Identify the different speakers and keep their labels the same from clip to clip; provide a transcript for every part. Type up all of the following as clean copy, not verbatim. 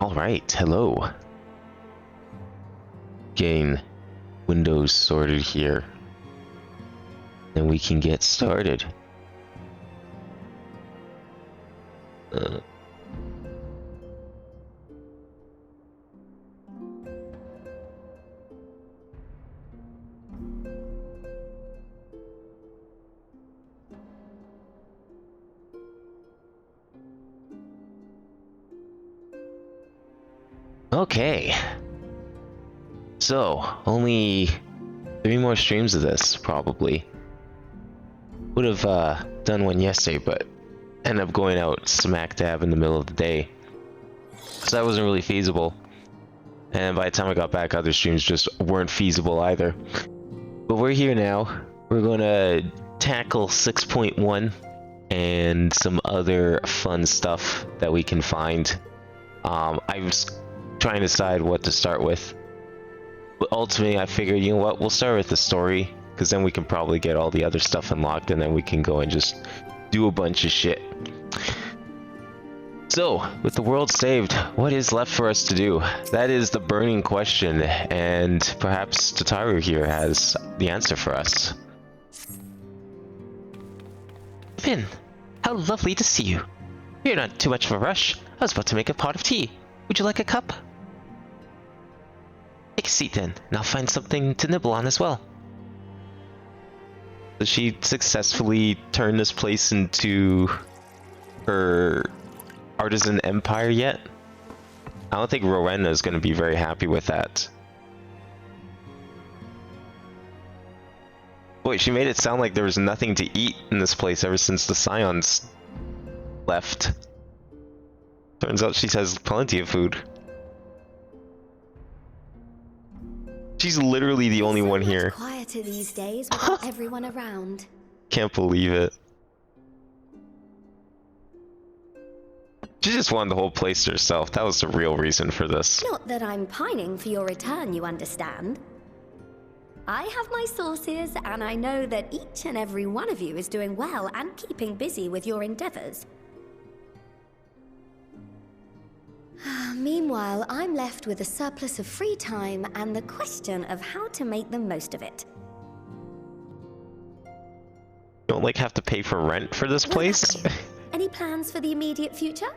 Speaker 1: Alright, hello. Getting windows sorted here. Then we can get started. Okay. So, only 3 more streams of this, probably. Would have done one yesterday, but ended up going out smack dab in the middle of the day. So that wasn't really feasible. And by the time I got back, other streams just weren't feasible either. But we're here now. We're gonna tackle 6.1 and some other fun stuff that we can find. I was trying to decide what to start with. But ultimately, I figured, you know what, we'll start with the story, because then we can probably get all the other stuff unlocked, and then we can go and just do a bunch of shit. So, with the world saved, what is left for us to do? That is the burning question, and perhaps Tataru here has the answer for us.
Speaker 2: Finn, how lovely to see you. You're not too much of a rush. I was about to make a pot of tea. Would you like a cup? Take a seat then, and I'll find something to nibble on as well.
Speaker 1: Does she successfully turn this place into her artisan empire yet? I don't think Rowena is going to be very happy with that. Boy, she made it sound like there was nothing to eat in this place ever since the Scions left. Turns out she has plenty of food. She's literally the only one here.
Speaker 3: Quieter these days without everyone around.
Speaker 1: Can't believe it. She just wanted the whole place to herself. That was the real reason for this.
Speaker 3: Not that I'm pining for your return, you understand. I have my sources, and I know that each and every one of you is doing well and keeping busy with your endeavors. Meanwhile, I'm left with a surplus of free time and the question of how to make the most of it.
Speaker 1: You don't like have to pay for rent for this place?
Speaker 3: Any plans for the immediate future?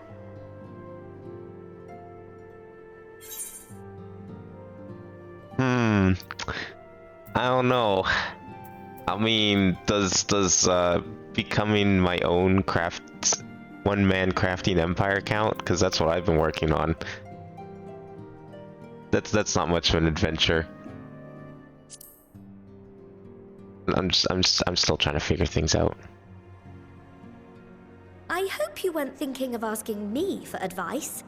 Speaker 1: I don't know. I mean, does becoming my own one-man crafting empire count? Because that's what I've been working on. That's not much of an adventure. I'm still trying to figure things out.
Speaker 3: I hope you weren't thinking of asking me for advice.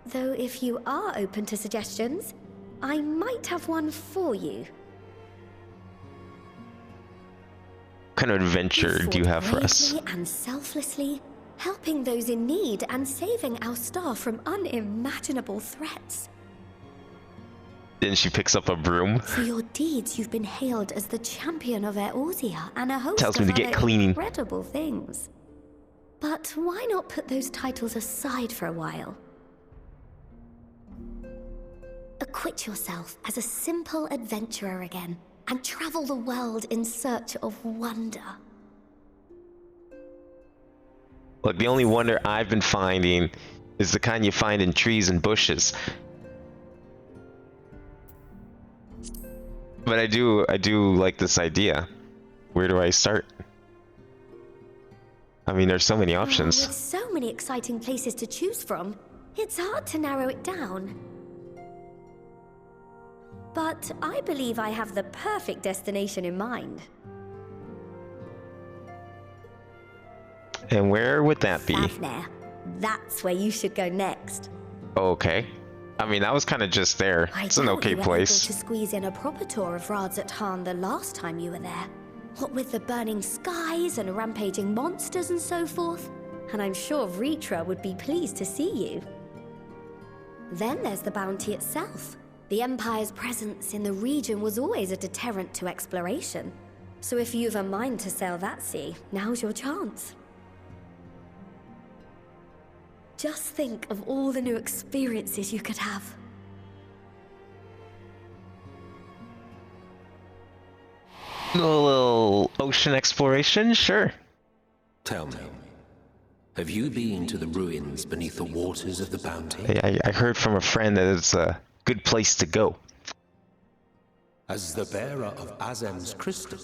Speaker 3: Though if you are open to suggestions, I might have one for you.
Speaker 1: What kind of adventure do you have for us?
Speaker 3: Bravely and selflessly, helping those in need and saving our star from unimaginable threats.
Speaker 1: Then she picks up a broom.
Speaker 3: For your deeds, you've been hailed as the champion of Eorzea and a host
Speaker 1: Tells me
Speaker 3: of
Speaker 1: to get
Speaker 3: other
Speaker 1: cleaning.
Speaker 3: incredible things. But why not put those titles aside for a while? Acquit yourself as a simple adventurer again and travel the world in search of wonder.
Speaker 1: Look, the only wonder I've been finding is the kind you find in trees and bushes. But I do like this idea. Where do I start? I mean, there's so many options.
Speaker 3: With so many exciting places to choose from, it's hard to narrow it down. But I believe I have the perfect destination in mind.
Speaker 1: And where would that be?
Speaker 3: Fafnir. That's where you should go next.
Speaker 1: Okay. I mean, that was kind of just there. It's an okay
Speaker 3: You were
Speaker 1: place.
Speaker 3: able to squeeze in a proper tour of radz-at-han the last time you were there. What with the burning skies and rampaging monsters and so forth. And I'm sure Ritra would be pleased to see you. Then there's the bounty itself. The Empire's presence in the region was always a deterrent to exploration. So if you've a mind to sail that sea, now's your chance. Just think of all the new experiences you could have.
Speaker 1: A little ocean exploration, sure.
Speaker 4: Tell me, have you been to the ruins beneath the waters of the Bounty?
Speaker 1: Hey, I heard from a friend that it's a good place to go.
Speaker 4: As the bearer of Azem's crystal,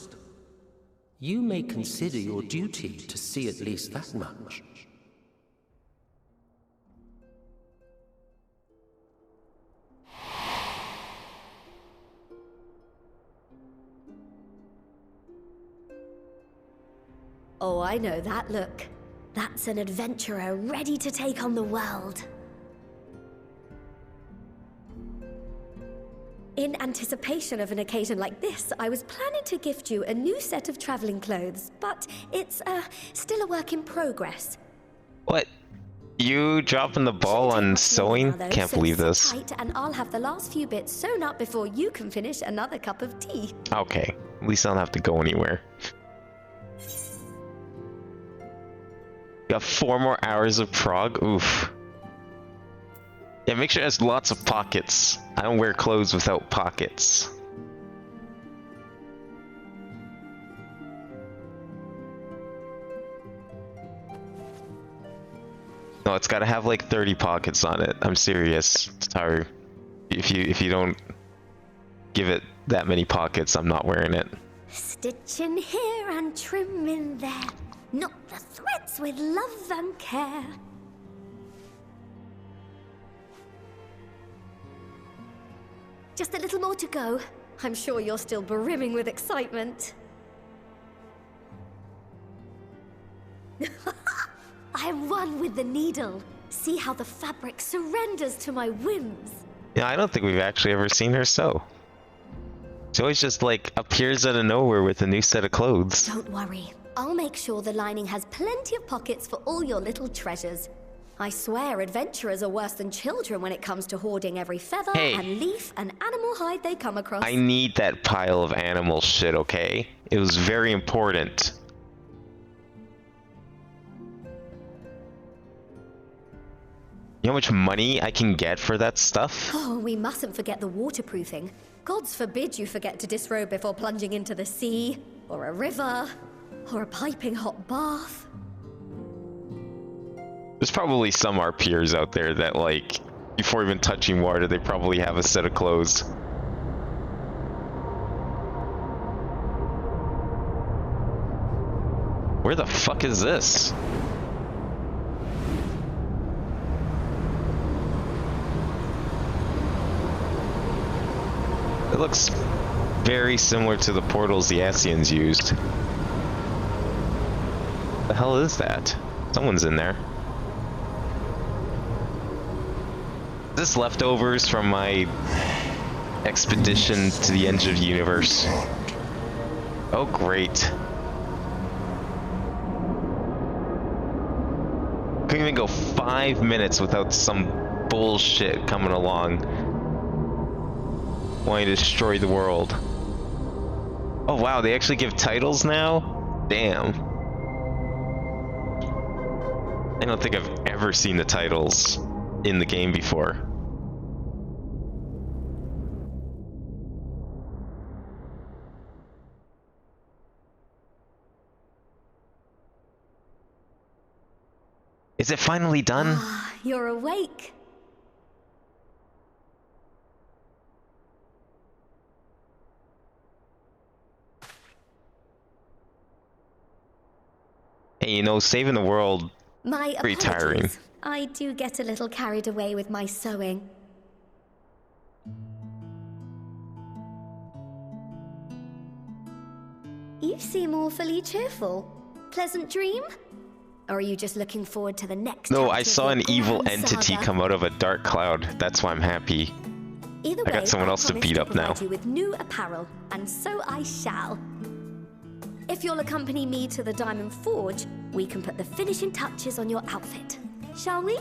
Speaker 4: you may consider your duty to see at least that much.
Speaker 3: Oh, I know that look. That's an adventurer ready to take on the world. In anticipation of an occasion like this, I was planning to gift you a new set of traveling clothes, but it's still a work in progress.
Speaker 1: What? You dropping the ball on sewing? Can't believe this.
Speaker 3: Tight, and I'll have the last few bits sewn up before you can finish another cup of tea.
Speaker 1: Okay, at least I don't have to go anywhere. You got 4 more hours of prog? Oof. Yeah, make sure it has lots of pockets. I don't wear clothes without pockets. No, it's gotta have like 30 pockets on it. I'm serious, Taru. If you don't give it that many pockets, I'm not wearing it.
Speaker 3: Stitch in here and trim in there. Knot the threads with love and care. Just a little more to go. I'm sure you're still brimming with excitement. I'm one with the needle. See how the fabric surrenders to my whims.
Speaker 1: Yeah, I don't think we've actually ever seen her sew. She always just like appears out of nowhere with a new set of clothes.
Speaker 3: Don't worry. I'll make sure the lining has plenty of pockets for all your little treasures. I swear adventurers are worse than children when it comes to hoarding every feather and leaf and animal hide they come across.
Speaker 1: I need that pile of animal shit, okay? It was very important. You know how much money I can get for that stuff?
Speaker 3: Oh, we mustn't forget the waterproofing. Gods forbid you forget to disrobe before plunging into the sea, or a river, or a piping hot bath.
Speaker 1: There's probably some our peers out there that, like, before even touching water, they probably have a set of clothes. Where the fuck is this? It looks very similar to the portals the Asians used. The hell is that? Someone's in there. Is this leftovers from my expedition to the edge of the universe? Oh, great. Couldn't even go 5 minutes without some bullshit coming along, wanting to destroy the world. Oh wow, they actually give titles now? Damn. I don't think I've ever seen the titles in the game before. Is it finally done?
Speaker 3: Ah, you're awake.
Speaker 1: Hey, you know, saving the world,
Speaker 3: My
Speaker 1: pretty tiring.
Speaker 3: apologies. I do get a little carried away with my sewing. You seem awfully cheerful. Pleasant dream? Or are you just looking forward to the next
Speaker 1: No,
Speaker 3: chapter
Speaker 1: I
Speaker 3: of
Speaker 1: saw
Speaker 3: your
Speaker 1: an evil
Speaker 3: grand
Speaker 1: entity
Speaker 3: saga?
Speaker 1: come out of a dark cloud. That's why I'm happy.
Speaker 3: Either
Speaker 1: I got
Speaker 3: way,
Speaker 1: someone else to
Speaker 3: promise
Speaker 1: beat up now.
Speaker 3: provide you with new apparel, and so I shall. If you'll accompany me to the Diamond Forge, we can put the finishing touches on your outfit. Shall we?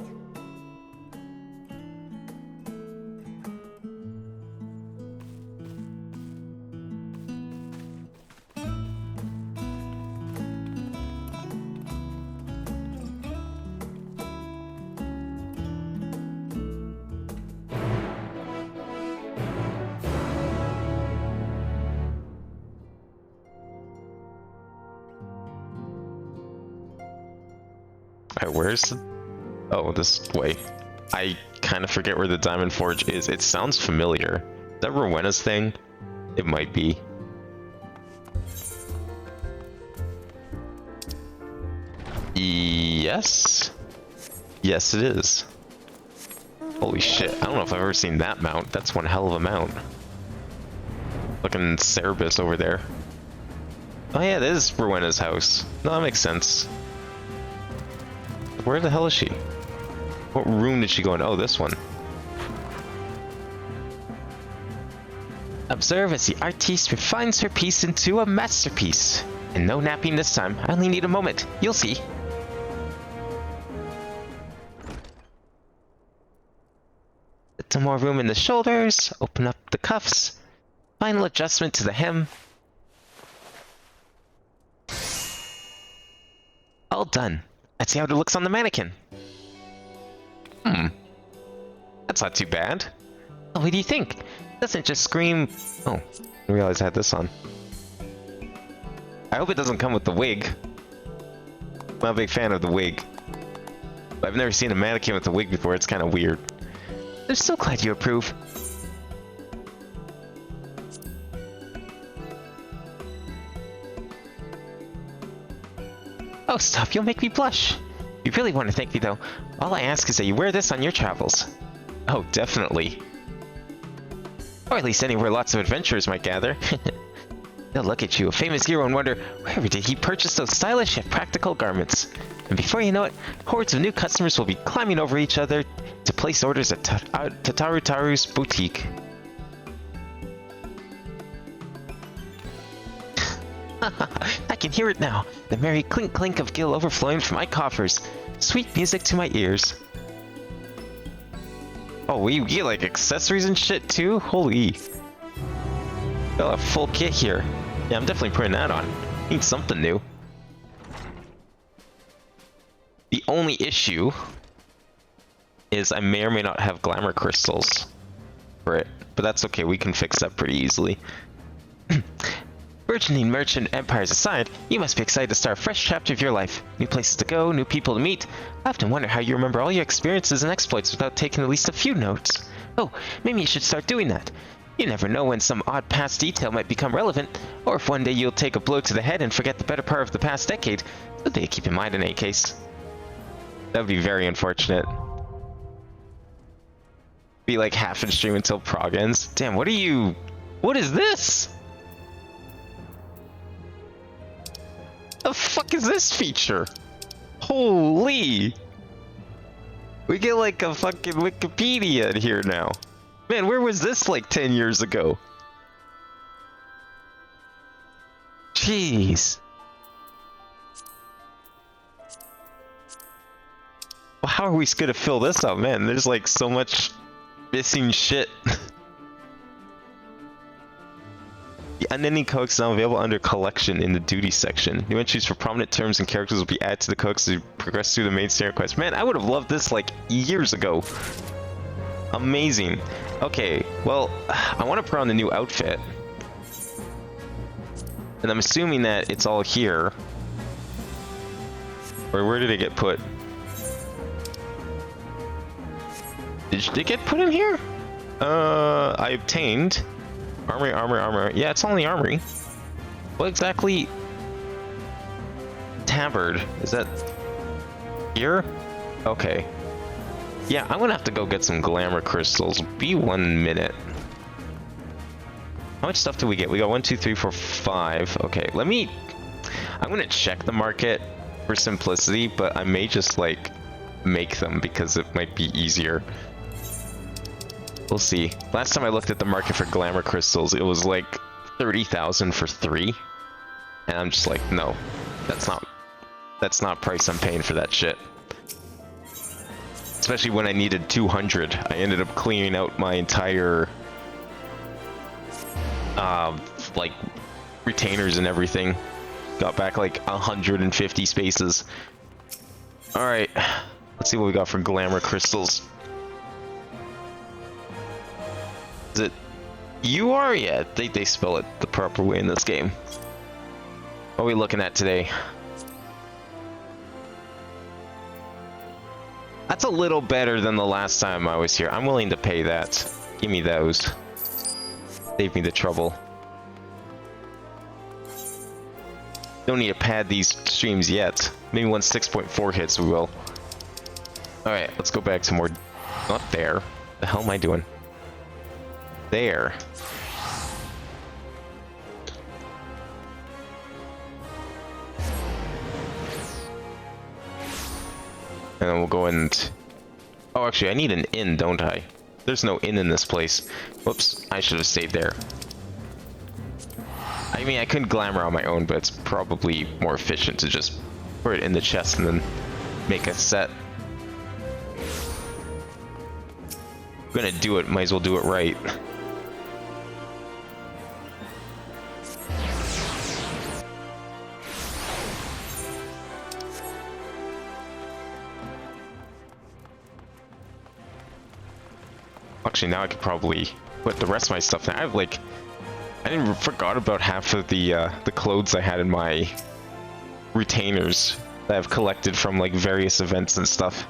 Speaker 1: Alright, where's... Oh, this way. I kind of forget where the Diamond Forge is. It sounds familiar. Is that Rowena's thing? It might be. Yes? Yes, it is. Holy shit, I don't know if I've ever seen that mount. That's one hell of a mount. Looking Cerebus over there. Oh yeah, that is Rowena's house. No, that makes sense. Where the hell is she? What room did she go in? Oh, this one.
Speaker 2: Observe as the artiste refines her piece into a masterpiece. And no napping this time. I only need a moment. You'll see. Put some more room in the shoulders. Open up the cuffs. Final adjustment to the hem. All done. Let's see how it looks on the mannequin.
Speaker 1: That's not too bad.
Speaker 2: Oh, what do you think? Doesn't just scream...
Speaker 1: Oh, I realized I had this on. I hope it doesn't come with the wig. I'm not a big fan of the wig. I've never seen a mannequin with a wig before. It's kind of weird.
Speaker 2: I'm so glad you approve. Oh, stop. You'll make me blush. You really want to thank me, though. All I ask is that you wear this on your travels.
Speaker 1: Oh, definitely.
Speaker 2: Or at least anywhere lots of adventurers might gather. They'll look at you, a famous hero, and wonder, where did he purchase those stylish yet practical garments? And before you know it, hordes of new customers will be climbing over each other to place orders at Tatarutaru's boutique. I can hear it now, the merry clink-clink of gil overflowing from my coffers. Sweet music to my ears.
Speaker 1: Oh, we get like accessories and shit too? Holy. Got a full kit here. Yeah, I'm definitely putting that on. Need something new. The only issue is I may or may not have glamour crystals for it, but that's okay. We can fix that pretty easily.
Speaker 2: Burgeoning merchant empires aside, you must be excited to start a fresh chapter of your life. New places to go, new people to meet. I often wonder how you remember all your experiences and exploits without taking at least a few notes. Oh, maybe you should start doing that. You never know when some odd past detail might become relevant, or if one day you'll take a blow to the head and forget the better part of the past decade. Something to keep in mind in any case.
Speaker 1: That would be very unfortunate. Be like half in stream until prog ends. Damn, what are you... What is this? The fuck is this feature? Holy! We get like a fucking Wikipedia in here now. Man, where was this like 10 years ago? Jeez. Well, how are we gonna fill this up, man? There's like so much missing shit. The unending codex is now available under collection in the duty section. New entries for prominent terms and characters will be added to the codex as you progress through the main story quest. Man, I would have loved this like years ago. Amazing. Okay, well, I want to put on the new outfit. And I'm assuming that it's all here. Or where did it get put? Did it get put in here? I obtained... Armory, armor, armor. Yeah, it's only armory. What exactly? Tabard. Is that here? Okay. Yeah, I'm gonna have to go get some glamour crystals. Be 1 minute. How much stuff do we get? We got 1, 2, 3, 4, 5. Okay, let me... I'm gonna check the market for simplicity, but I may just like make them because it might be easier. We'll see. Last time I looked at the market for glamour crystals, it was like 30,000 for 3. And I'm just like, no, that's not price I'm paying for that shit. Especially when I needed 200. I ended up clearing out my entire like retainers and everything. Got back like 150 spaces. All right, let's see what we got for glamour crystals. Is it UR? Yeah, they spell it the proper way in this game. What are we looking at today? That's a little better than the last time I was here. I'm willing to pay that. Give me those. Save me the trouble. Don't need to pad these streams yet. Maybe once 6.4 hits, we will. Alright, let's go back to more... Not there. The hell am I doing? There. And then we'll go and... Oh, actually, I need an inn, don't I? There's no inn in this place. Whoops, I should have stayed there. I mean, I couldn't glamour on my own, but it's probably more efficient to just put it in the chest and then make a set. I'm gonna do it, might as well do it right. Actually, now I could probably put the rest of my stuff in. I have like, I forgot about half of the clothes I had in my retainers that I've collected from like various events and stuff.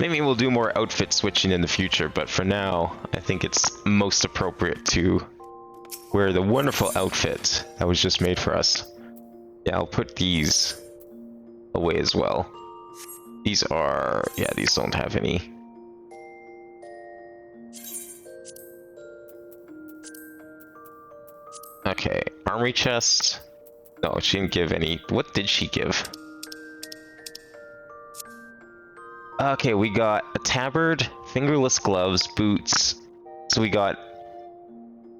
Speaker 1: Maybe we'll do more outfit switching in the future, but for now, I think it's most appropriate to wear the wonderful outfit that was just made for us. Yeah, I'll put these away as well. These are, yeah, these don't have any. Okay, armory chest. No, she didn't give any. What did she give? Okay, we got a tabard, fingerless gloves, boots. So we got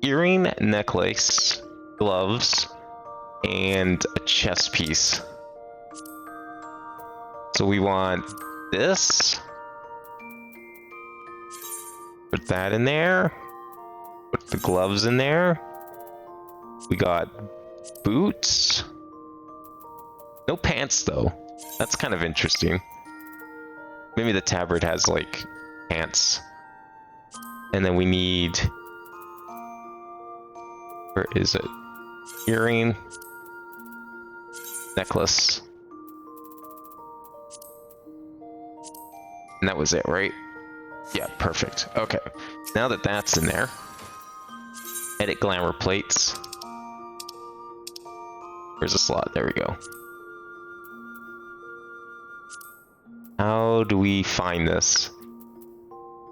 Speaker 1: earring, necklace, gloves, and a chest piece. So we want this. Put that in there. Put the gloves in there. We got boots. No pants though. That's kind of interesting. Maybe the tabard has like pants. And then we need, where is it? Earring, necklace. And that was it, right? Yeah, perfect. Okay. Now that that's in there, edit glamour plates. Where's the slot? There we go. How do we find this?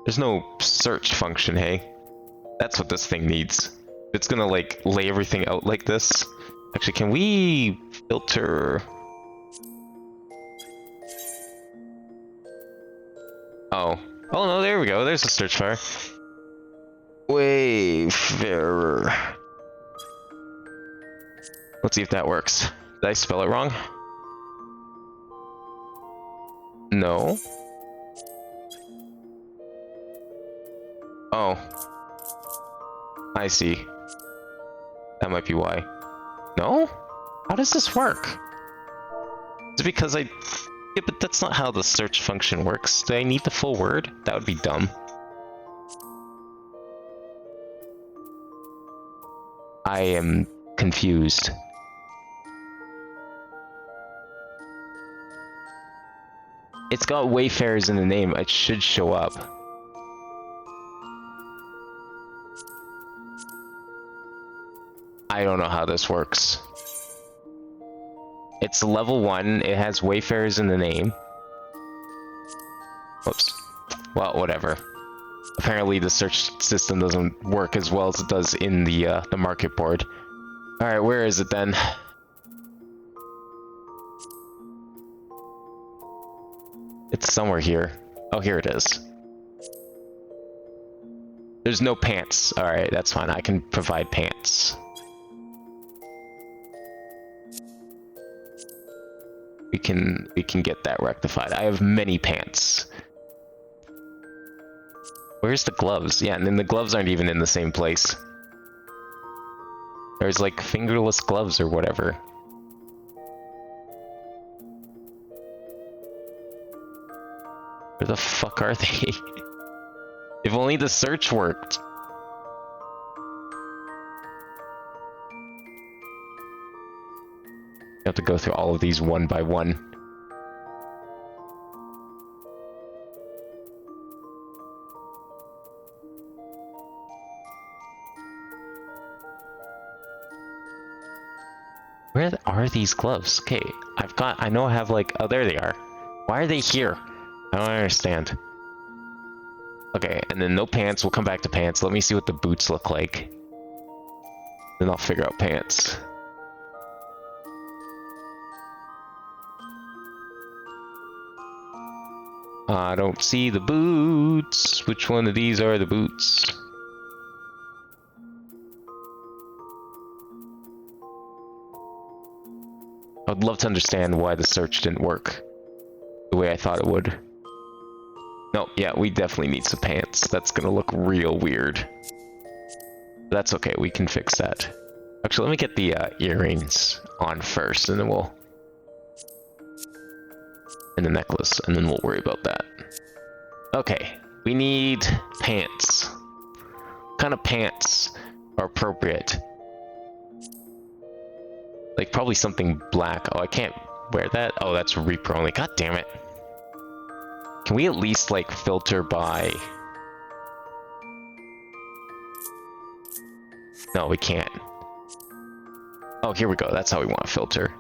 Speaker 1: There's no search function, hey? That's what this thing needs. It's gonna like lay everything out like this. Actually, can we filter? Oh. Oh no, there we go. There's a search bar. Wayfarer. Let's see if that works. Did I spell it wrong? No. Oh. I see. That might be why. No? How does this work? Is it because I... Yeah, but that's not how the search function works. Do I need the full word? That would be dumb. I am confused. It's got Wayfarers in the name. It should show up. I don't know how this works. It's level 1. It has Wayfarers in the name. Whoops. Well, whatever. Apparently the search system doesn't work as well as it does in the market board. Alright, where is it then? It's somewhere here. Oh, here it is. There's no pants. Alright, that's fine. I can provide pants. We can get that rectified. I have many pants. Where's the gloves? Yeah, and then the gloves aren't even in the same place. There's like fingerless gloves or whatever. Where the fuck are they? If only the search worked. You have to go through all of these one by one. Where are these gloves? Okay, I know I have like, oh, there they are. Why are they here? I don't understand. Okay, and then no pants. We'll come back to pants. Let me see what the boots look like. Then I'll figure out pants. I don't see the boots. Which one of these are the boots? I would love to understand why the search didn't work the way I thought it would. No, yeah, we definitely need some pants. That's gonna look real weird. That's okay, we can fix that. Actually, let me get the earrings on first, and then we'll... and the necklace, and then we'll worry about that. Okay, we need pants. What kind of pants are appropriate? Like, probably something black. Oh, I can't wear that? Oh, that's Reaper only. God damn it. Can we at least, like, filter by... No, we can't. Oh, here we go. That's how we want to filter.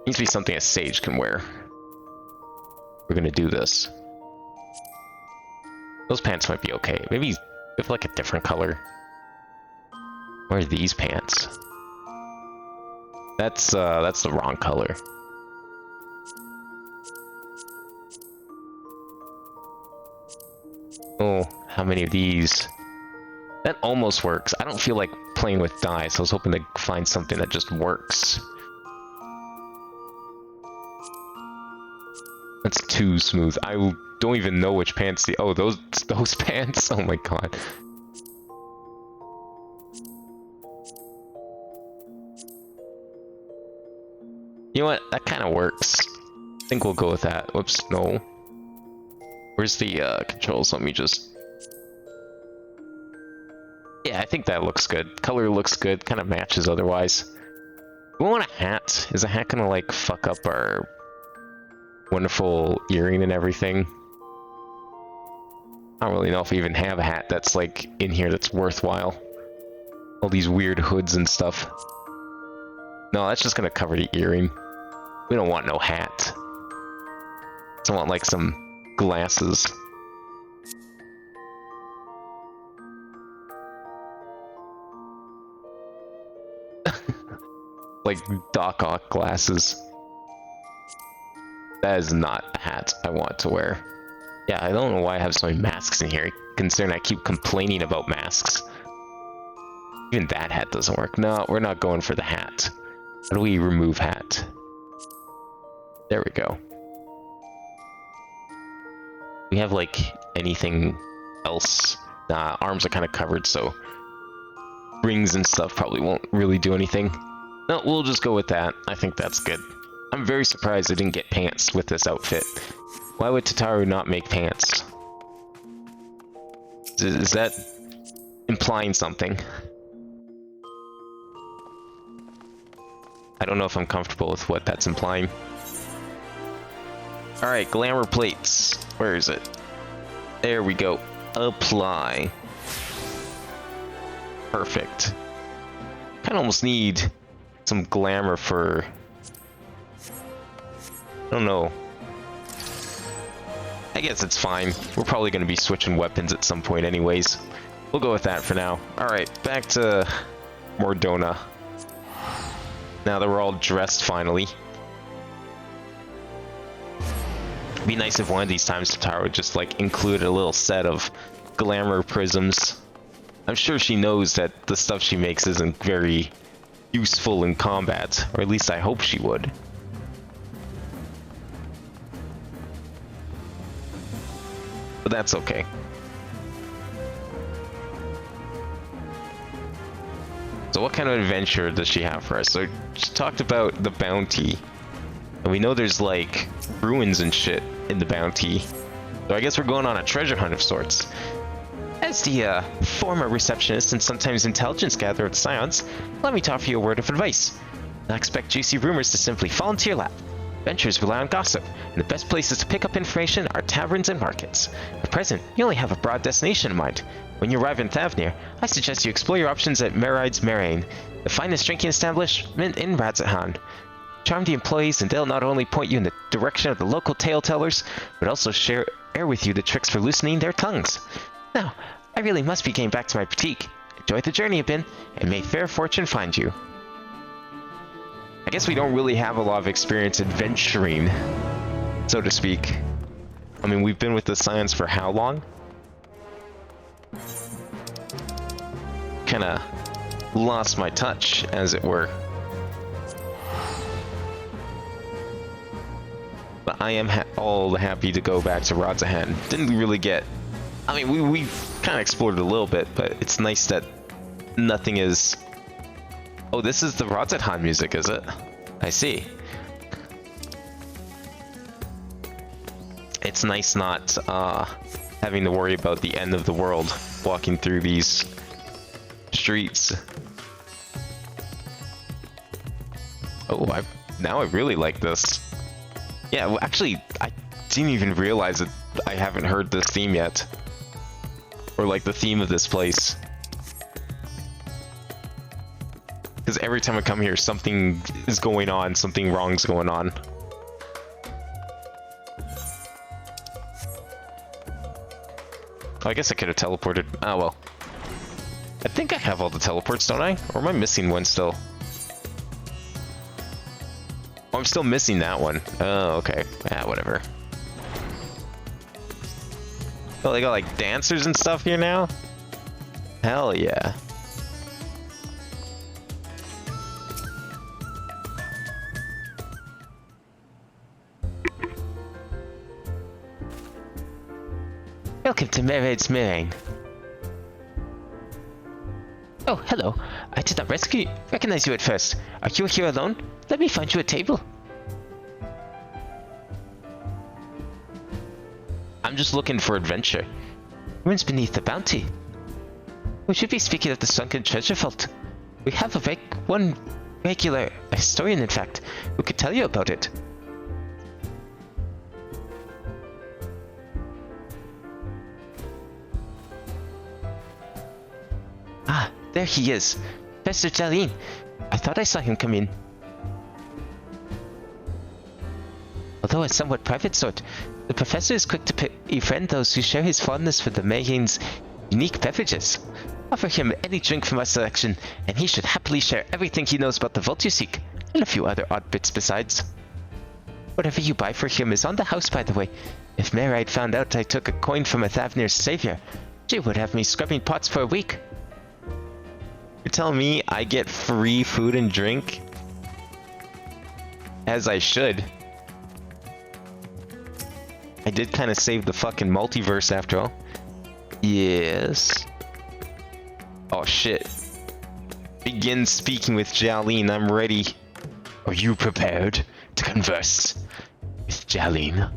Speaker 1: Needs to be something a sage can wear. We're gonna do this. Those pants might be okay. Maybe if like a different color. Where are these pants? That's the wrong color. Oh, how many of these? That almost works. I don't feel like playing with dye, so I was hoping to find something that just works. That's too smooth. I don't even know which pants the... Oh, those pants? Oh my god. You know what? That kind of works. I think we'll go with that. Whoops, no. Where's the controls? Let me just... Yeah, I think that looks good. Color looks good. Kind of matches otherwise. We want a hat. Is a hat gonna like fuck up our wonderful earring and everything? I don't really know if we even have a hat that's like in here that's worthwhile. All these weird hoods and stuff. No, that's just gonna cover the earring. We don't want no hat. Just want like some glasses. Like Doc Ock glasses. That is not a hat I want to wear. Yeah, I don't know why I have so many masks in here, considering I keep complaining about masks. Even that hat doesn't work. No, we're not going for the hat. How do we remove hat? There we go. We have like anything else? Nah, arms are kind of covered, so rings and stuff probably won't really do anything. No, we'll just go with that. I think that's good. I'm very surprised I didn't get pants with this outfit. Why would Tataru not make pants? Is that implying something? I don't know if I'm comfortable with what that's implying. Alright, glamour plates. Where is it? There we go. Apply. Perfect. Kinda almost need some glamour for... I don't know. I guess it's fine. We're probably going to be switching weapons at some point anyways. We'll go with that for now. Alright, back to Mordona. Now that we're all dressed finally. It'd be nice if one of these times Tataru would just like include a little set of glamour prisms. I'm sure she knows that the stuff she makes isn't very useful in combat, or at least I hope she would. But that's okay. So what kind of adventure does she have for us? So she talked about the bounty. And we know there's like ruins and shit in the bounty. So I guess we're going on a treasure hunt of sorts. As the former receptionist and sometimes intelligence gatherer at Scions, let me offer you a word of advice. Not expect juicy rumors to simply fall into your lap. Adventures rely on gossip, and the best places to pick up information are taverns and markets. At present, you only have a broad destination in mind. When you arrive in Thavnir, I suggest you explore your options at Merid's Merain, the finest drinking establishment in Radz-at-han.
Speaker 2: Charm the employees and they'll not only point you in the direction of the local tale tellers, but also share with you the tricks for loosening their tongues. Now, I really must be getting back to my boutique. Enjoy the journey a bit, and may fair fortune find you. I guess we don't really have a lot of experience adventuring, so to speak. I mean, we've been with the Scions for how long? Kinda lost my touch, as it were. But I am all happy to go back to radz-at-han. Didn't really get... I mean, we kind of explored it a little bit, but it's nice that nothing is... Oh, this is the radz-at-han music, is it? I see. It's nice not having to worry about the end of the world walking through these streets. Oh, now I really like this. Yeah, well, actually, I didn't even realize that I haven't heard this theme yet. Or like the theme of this place. Because every time I come here, something is going on, something wrong's going on. Oh, I guess I could have teleported. Oh well. I think I have all the teleports, don't I? Or am I missing one still? Oh, I'm still missing that one. Oh, okay. Ah, whatever. Oh, they got like dancers and stuff here now? Hell yeah. Welcome to Radz Meringue. Oh, hello. I did not recognize you at first. Are you here alone? Let me find you a table. I'm just looking for adventure. Ruins beneath the bounty. We should be speaking of the sunken treasure vault. We have one regular historian, in fact, who could tell you about it. Ah, there he is. Professor Jalin. I thought I saw him come in. Although a somewhat private sort, the professor is quick to befriend those who share his fondness for the Meringue's unique beverages. Offer him any drink from our selection, and he should happily share everything he knows about the vault you seek, and a few other odd bits besides. Whatever you buy for him is on the house, by the way. If Meride found out I took a coin from a Thavnir's savior, she would have me scrubbing pots for a week. You're telling me I get free food and drink? As I should. I did kind of save the fucking multiverse after all. Yes. Oh shit. Begin speaking with Jalin. I'm ready. Are you prepared to converse with Jalin?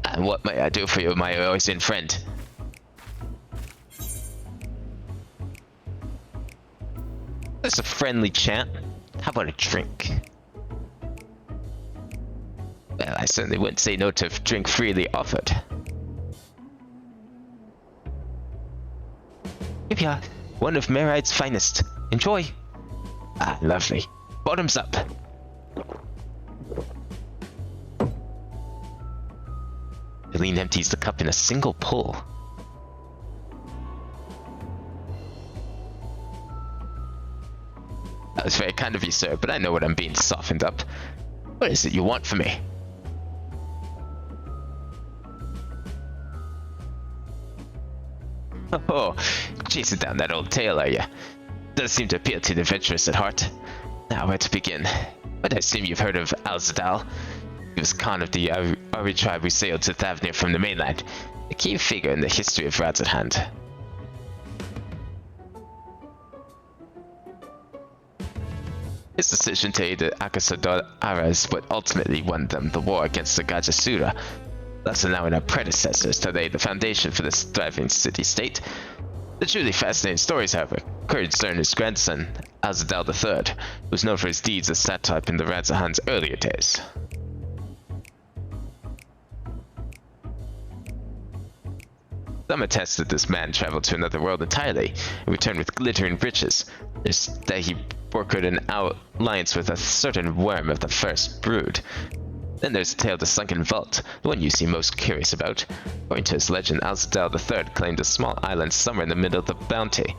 Speaker 2: And what may I do for you, my Oisin friend? That's a friendly chat. How about a drink? Well, I certainly wouldn't say no to drink freely offered. Here we are, one of Meride's finest. Enjoy. Ah, lovely. Bottoms up. Jalin empties the cup in a single pull. That was very kind of you, sir, but I know what I'm being softened up. What is it you want from me? Oh, chasing down that old tale, are you? Does seem to appeal to the adventurous at heart. Now, where to begin? But I assume you've heard of radz-at-han. He was Khan of the Ari tribe who sailed to Thavnir from the mainland, a key figure in the history of radz-at-han. His decision to aid the Akasador Aras what ultimately won them the war against the Gajasura, thus allowing our predecessors to lay the foundation for this thriving city-state. The truly fascinating stories, however, concern his grandson, Azadal III, who was known for his deeds as satrap in the radz-at-han's earlier days.
Speaker 1: Some attest that this man traveled to another world entirely and returned with glittering riches. There's that he brokered an alliance with a certain worm of the first brood. Then there's the tale of the sunken vault, the one you seem most curious about. According to his legend, Al-Sadal III claimed a small island somewhere in the middle of the bounty.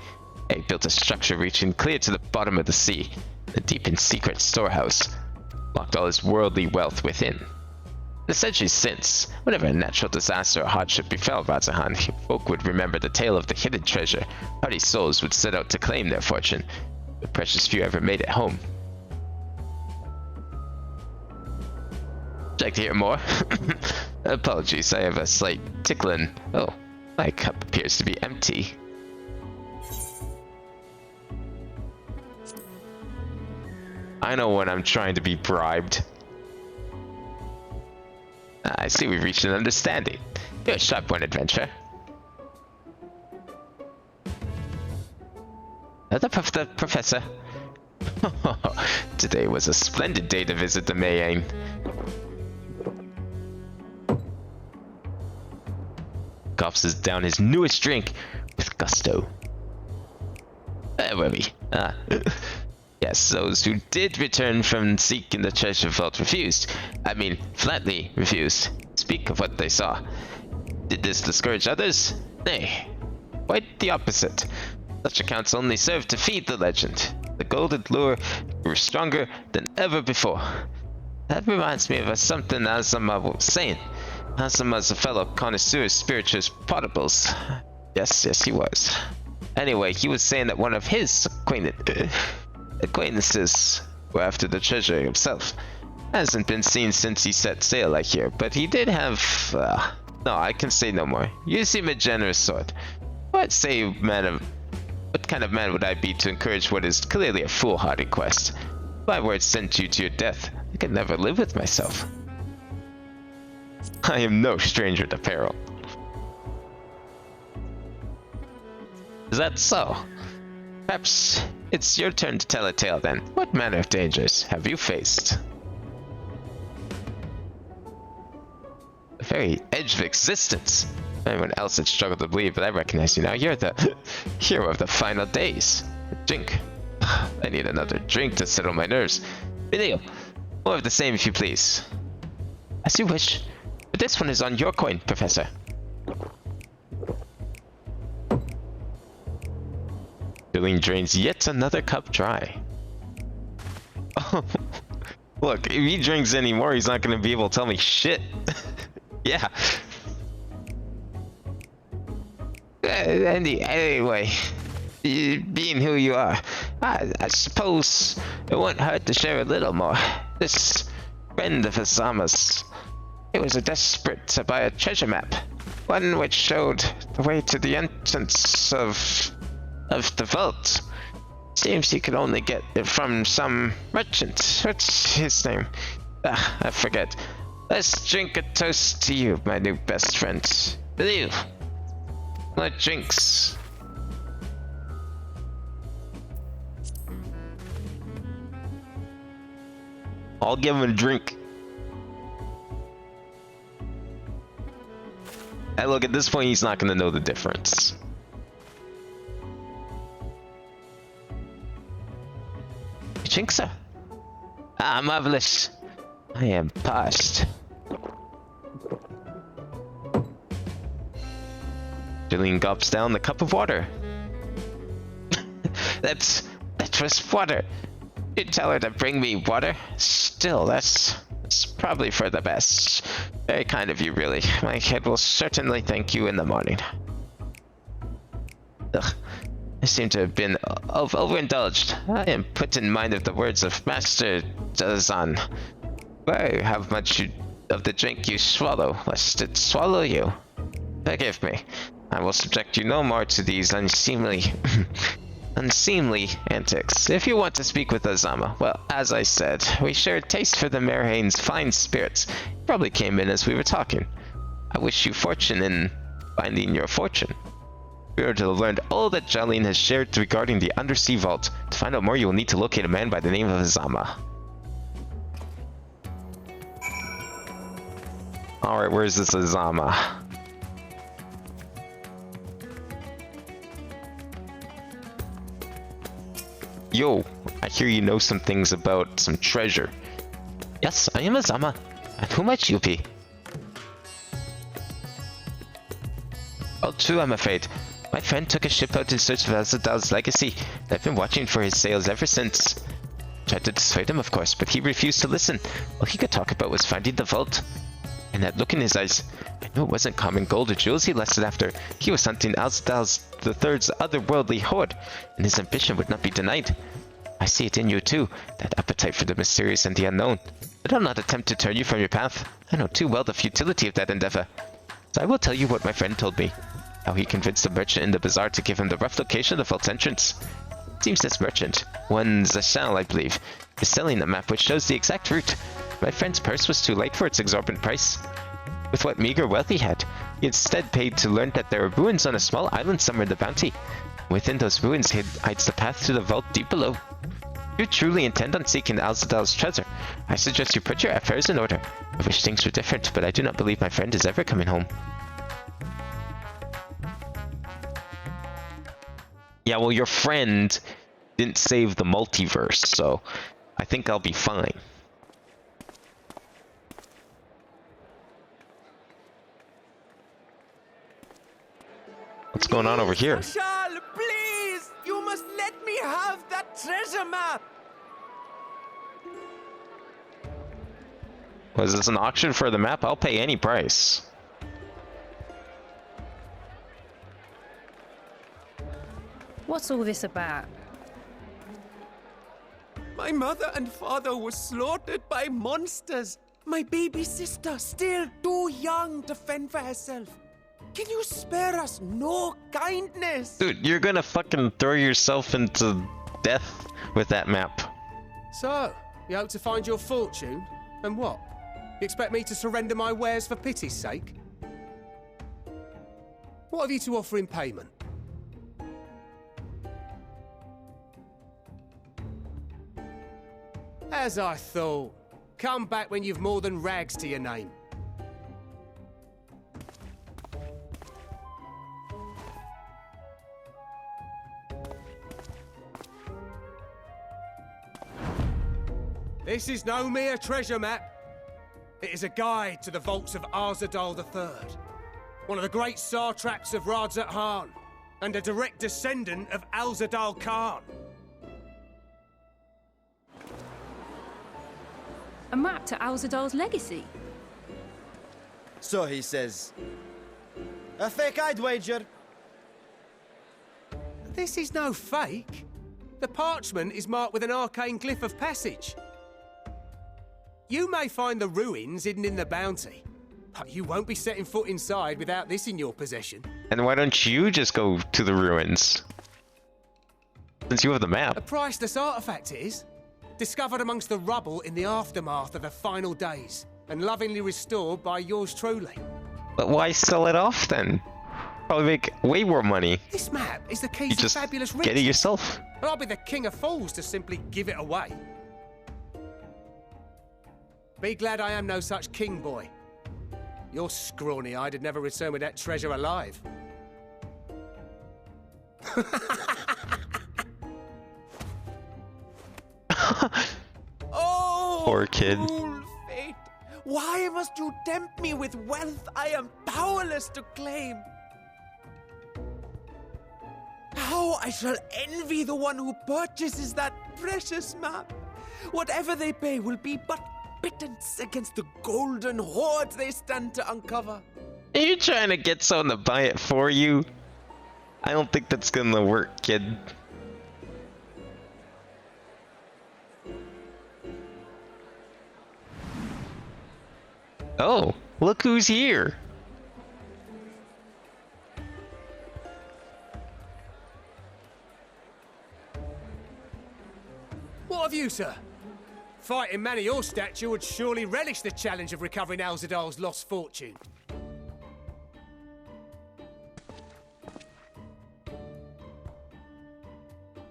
Speaker 1: He built a structure reaching clear to the bottom of the sea, a deep and secret storehouse, locked all his worldly wealth within. In the centuries since, whenever a natural disaster or hardship befell radz-at-han, folk would remember the tale of the hidden treasure. Hardy souls would set out to claim their fortune, but precious few ever made it home. Would you like to hear more? Apologies, I have a slight tickling. Oh, my cup appears to be empty. I know when I'm trying to be bribed. I see we've reached an understanding. You're a sharp one, adventurer. The professor. Today was a splendid day to visit the Mayane. Gulps down his newest drink with gusto. Where were we? Yes, those who did return from seeking the treasure vault refused. Flatly refused. Speak of what they saw. Did this discourage others? Nay, quite the opposite. Such accounts only serve to feed the legend. The golden lure grew stronger than ever before. That reminds me of something Azama was saying. Azama's a fellow connoisseur of spirituous potables. Yes, he was. Anyway, he was saying that one of his acquaintances were after the treasure himself. Hasn't been seen since he set sail, I hear, but he did have... no, I can say no more. You seem a generous sort. What kind of man would I be to encourage what is clearly a foolhardy quest? If my words sent you to your death, I could never live with myself. I am no stranger to peril. Is that so? Perhaps it's your turn to tell a tale then. What manner of dangers have you faced? The very edge of existence. Anyone else had struggled to believe, but I recognize you now. You're the hero of the final days. Drink. I need another drink to settle my nerves. Video. More of the same if you please. As you wish. But this one is on your coin, Professor. Billing drains yet another cup dry. Oh, look, if he drinks anymore, he's not going to be able to tell me shit. Yeah. Anyway, being who you are, I suppose it won't hurt to share a little more. This friend of Azama's, he was desperate to buy a treasure map, one which showed the way to the entrance of the vault. Seems he could only get it from some merchant. What's his name? I forget. Let's drink a toast to you, my new best friend. With you. No drinks. I'll give him a drink. And look, at this point, he's not going to know the difference. You drink, sir? Ah, marvelous. I am parched. Jillian gulps down the cup of water. That was water. You tell her to bring me water? Still, that's probably for the best. Very kind of you, really. My head will certainly thank you in the morning. Ugh. I seem to have been overindulged. I am put in mind of the words of Master radz-at-han. Why, how much of the drink you swallow, lest it swallow you. Forgive me. I will subject you no more to these unseemly antics. If you want to speak with Azama, well, as I said, we share a taste for the Marahane's fine spirits. You probably came in as we were talking. I wish you fortune in finding your fortune. We are to have learned all that Jolene has shared regarding the undersea vault. To find out more, you will need to locate a man by the name of Azama. Alright, where's this Azama?
Speaker 2: Yo, I hear you know some things about some treasure.
Speaker 1: Yes, I am a Zama. And who might you be?
Speaker 2: All true, I'm afraid. My friend took a ship out in search of radz-at-han's legacy, and I've been watching for his sails ever since. Tried to dissuade him, of course, but he refused to listen. All he could talk about was finding the vault. And that look in his eyes, I knew it wasn't common gold or jewels he lusted after. He was hunting radz-at-han's the Third's otherworldly hoard, and his ambition would not be denied. I see it in you too, that appetite for the mysterious and the unknown. But I'll not attempt to turn you from your path. I know too well the futility of that endeavor. So I will tell you what my friend told me. How he convinced the merchant in the bazaar to give him the rough location of the vault's entrance. It seems this merchant, one Zashal I believe, is selling a map which shows the exact route. My friend's purse was too light for its exorbitant price. With what meager wealth he had, he instead paid to learn that there are ruins on a small island somewhere in the bounty. Within those ruins hides the path to the vault deep below. If you truly intend on seeking radz-at-han's treasure, I suggest you put your affairs in order. I wish things were different, but I do not believe my friend is ever coming home.
Speaker 1: Yeah, well, your friend didn't save the multiverse, so I think I'll be fine. What's going on over here?
Speaker 5: Marshal, please! You must let me have that treasure map!
Speaker 1: Was this an auction for the map? I'll pay any price.
Speaker 6: What's all this about?
Speaker 5: My mother and father were slaughtered by monsters. My baby sister, still too young to fend for herself. Can you spare us no kindness?
Speaker 1: Dude, you're gonna fucking throw yourself into death with that map.
Speaker 5: So, you hope to find your fortune? And what? You expect me to surrender my wares for pity's sake? What have you to offer in payment? As I thought. Come back when you've more than rags to your name. This is no mere treasure map. It is a guide to the vaults of Arzadal III, one of the great satraps of radz-at-han, and a direct descendant of Alzadal Khan.
Speaker 6: A map to Alzadal's legacy?
Speaker 7: So he says. A fake, I'd wager.
Speaker 5: This is no fake. The parchment is marked with an arcane glyph of passage. You may find the ruins hidden in the bounty, but you won't be setting foot inside without this in your possession.
Speaker 1: And why don't you just go to the ruins? Since you have the
Speaker 5: A
Speaker 1: map.
Speaker 5: priceless artifact it is, discovered amongst the rubble in the aftermath of the final days, and lovingly restored by yours truly.
Speaker 1: But why sell it off then? Probably make way more money.
Speaker 5: This map is the key
Speaker 1: You
Speaker 5: to
Speaker 1: just
Speaker 5: fabulous riches.
Speaker 1: get it yourself.
Speaker 5: But I'll be the king of fools to simply give it away. Be glad I am no such king boy. Your scrawny-eyed would never return with that treasure alive. Oh,
Speaker 1: Poor kid.
Speaker 5: cruel fate. Why must you tempt me with wealth I am powerless to claim? How I shall envy the one who purchases that precious map. Whatever they pay will be but pittance against the golden hoards they stand to uncover.
Speaker 1: Are you trying to get someone to buy it for you? I don't think that's gonna work, kid. Oh, look who's here.
Speaker 5: What of you, sir? Fighting man of your stature would surely relish the challenge of recovering Alzadal's lost fortune.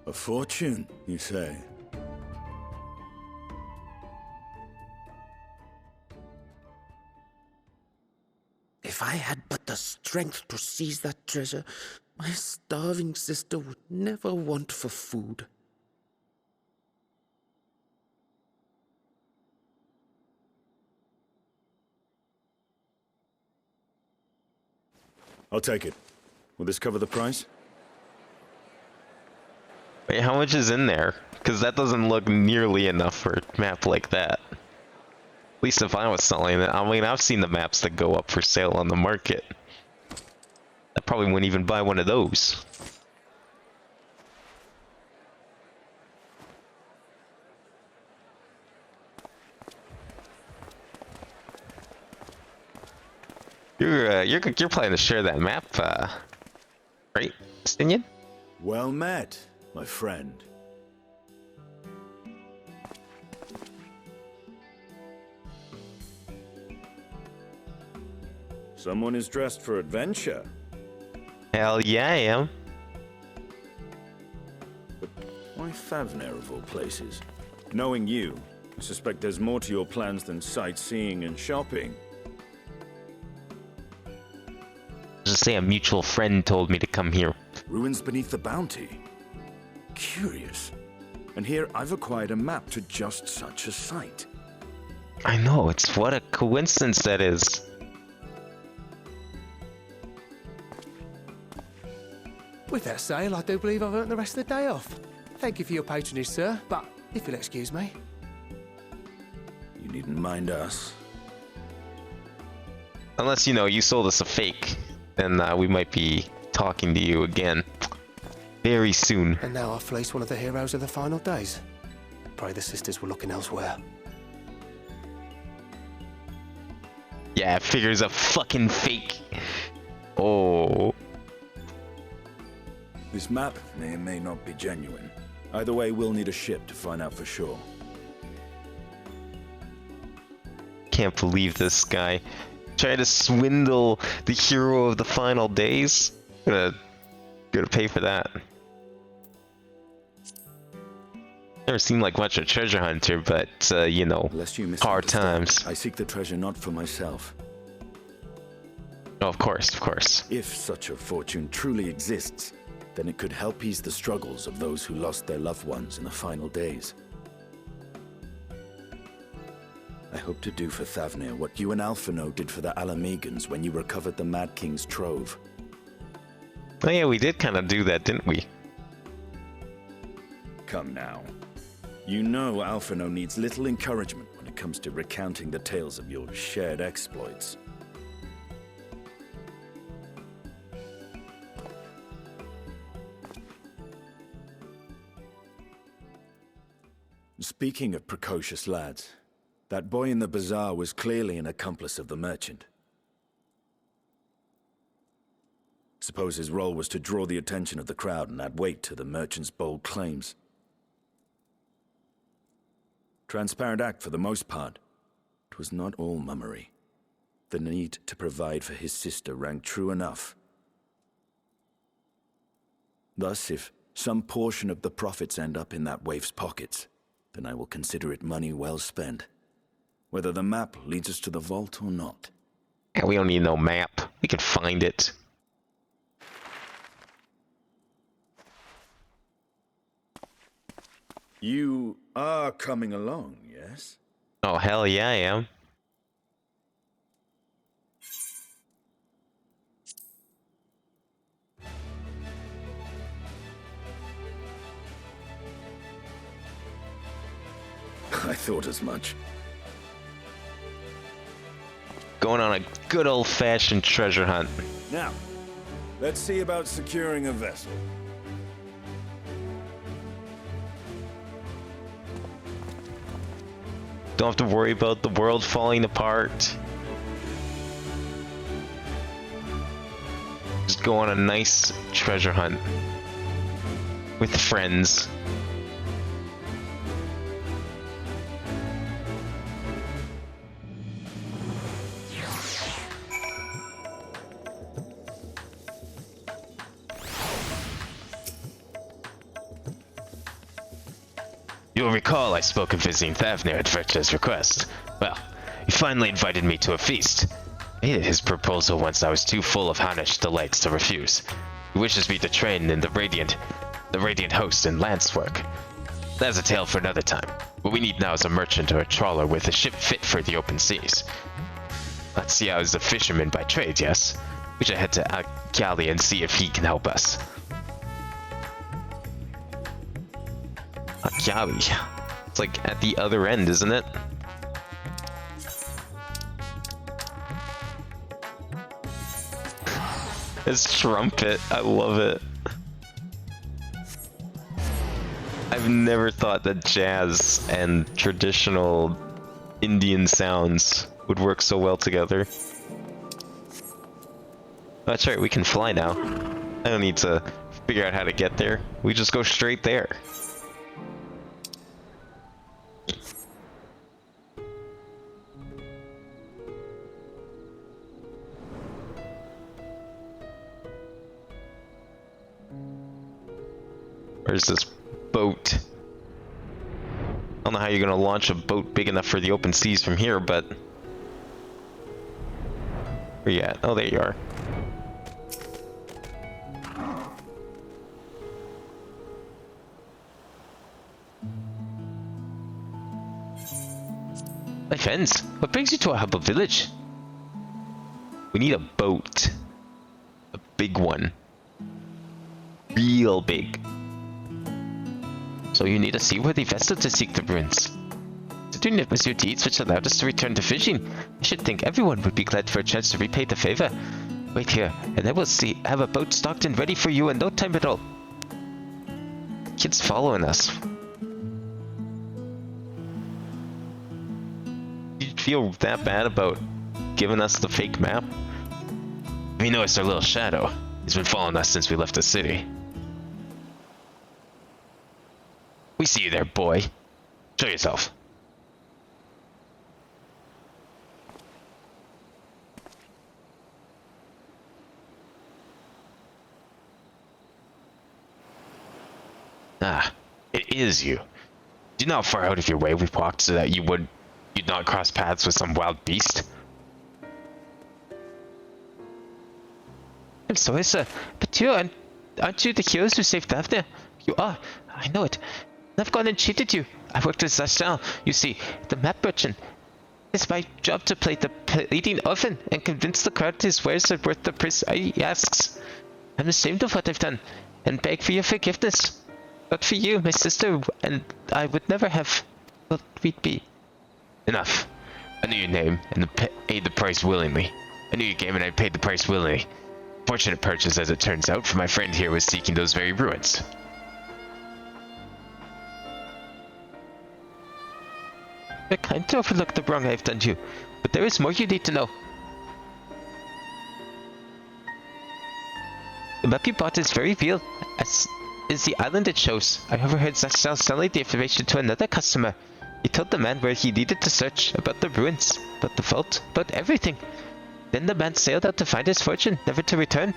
Speaker 8: A fortune, you say?
Speaker 4: If I had but the strength to seize that treasure, my starving sister would never want for food.
Speaker 8: I'll take it. Will this cover the price?
Speaker 1: Wait, how much is in there? Because that doesn't look nearly enough for a map like that. At least if I was selling it. I mean, I've seen the maps that go up for sale on the market. I probably wouldn't even buy one of those. You're planning to share that map, right, Stinian?
Speaker 8: Well met, my friend. Someone is dressed for adventure.
Speaker 1: Hell yeah, I am.
Speaker 8: But why Favner of all places? Knowing you, I suspect there's more to your plans than sightseeing and shopping.
Speaker 1: Just say a mutual friend told me to come here.
Speaker 8: Ruins beneath the bounty. Curious. And here I've acquired a map to just such a site.
Speaker 1: I know, it's what a coincidence that is.
Speaker 5: With that sale, I do believe I've earned the rest of the day off. Thank you for your patronage, sir, but if you'll excuse me.
Speaker 8: You needn't mind us.
Speaker 1: Unless, you know, you sold us a fake, then we might be talking to you again very soon.
Speaker 5: And now I've fleeced one of the heroes of the final days. Pray the sisters were looking elsewhere.
Speaker 1: Yeah, it figures a fucking fake. Oh.
Speaker 8: This map may or may not be genuine. Either way, we'll need a ship to find out for sure.
Speaker 1: Can't believe this guy. Trying to swindle the hero of the final days. Gonna pay for that. Never seemed like much of a treasure hunter, but you know, hard times.
Speaker 8: I seek the treasure not for myself.
Speaker 1: Oh, of course, of course.
Speaker 8: If such a fortune truly exists, then it could help ease the struggles of those who lost their loved ones in the final days. I hope to do for Thavnir what you and Alphino did for the Alamegans when you recovered the Mad King's trove.
Speaker 1: Oh yeah, we did kind of do that, didn't we?
Speaker 8: Come now. You know Alphino needs little encouragement when it comes to recounting the tales of your shared exploits. Speaking of precocious lads, that boy in the bazaar was clearly an accomplice of the merchant. Suppose his role was to draw the attention of the crowd and add weight to the merchant's bold claims. Transparent act for the most part. It was not all mummery. The need to provide for his sister rang true enough. Thus, if some portion of the profits end up in that waif's pockets, then I will consider it money well spent. Whether the map leads us to the vault or not.
Speaker 1: Yeah, we don't need no map. We can find it.
Speaker 8: You are coming along, yes?
Speaker 1: Oh, hell yeah, I am.
Speaker 8: I thought as much.
Speaker 1: Going on a good old-fashioned treasure hunt.
Speaker 8: Now, let's see about securing a vessel.
Speaker 1: Don't have to worry about the world falling apart. Just go on a nice treasure hunt with friends. You'll recall I spoke of visiting Thavnir at Vercha's request. Well, he finally invited me to a feast. I hated his proposal once I was too full of Hanish delights to refuse. He wishes me to train in the Radiant Host and Lance work. That's a tale for another time. What we need now is a merchant or a trawler with a ship fit for the open seas. Let's see, I was a fisherman by trade, yes? We should head to Akali and see if he can help us. Akali. It's like at the other end, isn't it? His trumpet, I love it. I've never thought that jazz and traditional Indian sounds would work so well together. That's right, we can fly now. I don't need to figure out how to get there. We just go straight there. Where's this boat? I don't know how you're gonna launch a boat big enough for the open seas from here, but... Where you at? Oh, there you are. My friends, what brings you to our humble village? We need a boat. A big one. Real big. So you need a seaworthy vessel to seek the ruins. Considering it was your deeds which allowed us to return to fishing, I should think everyone would be glad for a chance to repay the favor. Wait here, and I will have a boat stocked and ready for you in no time at all. Kid's following us. You feel that bad about giving us the fake map? We know it's our little shadow. He's been following us since we left the city. We see you there, boy. Show yourself. Ah, it is you. Do you know how far out of your way we've walked so that you'd not cross paths with some wild beast? I'm sorry, sir, but aren't you the heroes who saved Daphne? You are. I know it. I've gone and cheated you. I worked with radz-at-han, you see, the map merchant. It's my job to play the leading orphan and convince the crowd his wares are worth the price he asks. I'm ashamed of what I've done and beg for your forgiveness. But for you, my sister and I would never have... Well, we'd be... Enough. I knew your name and paid the price willingly. I knew your game and I paid the price willingly. Fortunate purchase as it turns out, for my friend here was seeking those very ruins. You're kind to overlook the wrong I've done you, but there is more you need to know. The map you bought is very real, as is the island it shows. I overheard radz-at-han selling the information to another customer. He told the man where he needed to search, about the ruins, about the vault, about everything. Then the man sailed out to find his fortune, never to return.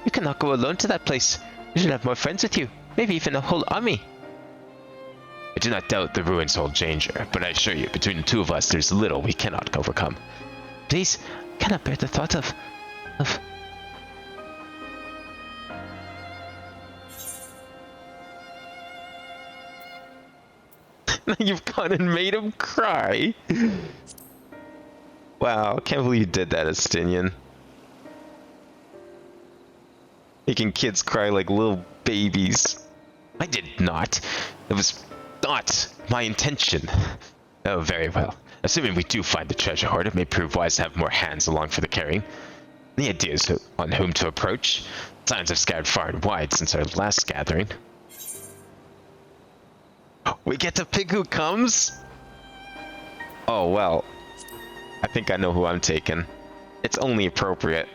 Speaker 1: You cannot go alone to that place. You should have more friends with you, maybe even a whole army. I do not doubt the ruins hold danger, but I assure you, between the two of us, there's little we cannot overcome. Please, I cannot bear the thought of... You've gone and made him cry. Wow, can't believe you did that, Estinian. Making kids cry like little babies. I did not. It was not my intention. Oh, very well. Assuming we do find the treasure hoard, it may prove wise to have more hands along for the carrying. The idea is on whom to approach. Signs have scattered far and wide since our last gathering. We get to pick who comes? Oh, well. I think I know who I'm taking. It's only appropriate.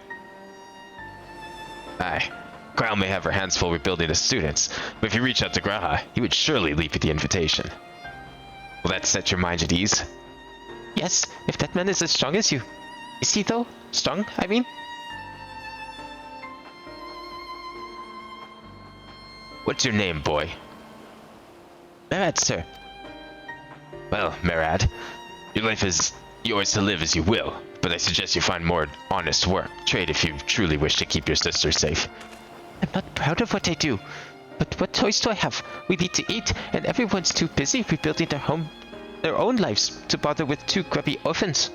Speaker 1: Aye. Grau may have her hands full rebuilding the students, but if you reach out to Graha, he would surely leave you the invitation. Will that set your mind at ease? Yes, if that man is as strong as you. Is he though? Strong, I mean? What's your name, boy? Merad, sir. Well, Merad, your life is yours to live as you will, but I suggest you find more honest work, trade if you truly wish to keep your sister safe. I'm not proud of what I do, but what choice do I have? We need to eat, and everyone's too busy rebuilding their own lives to bother with two grubby orphans.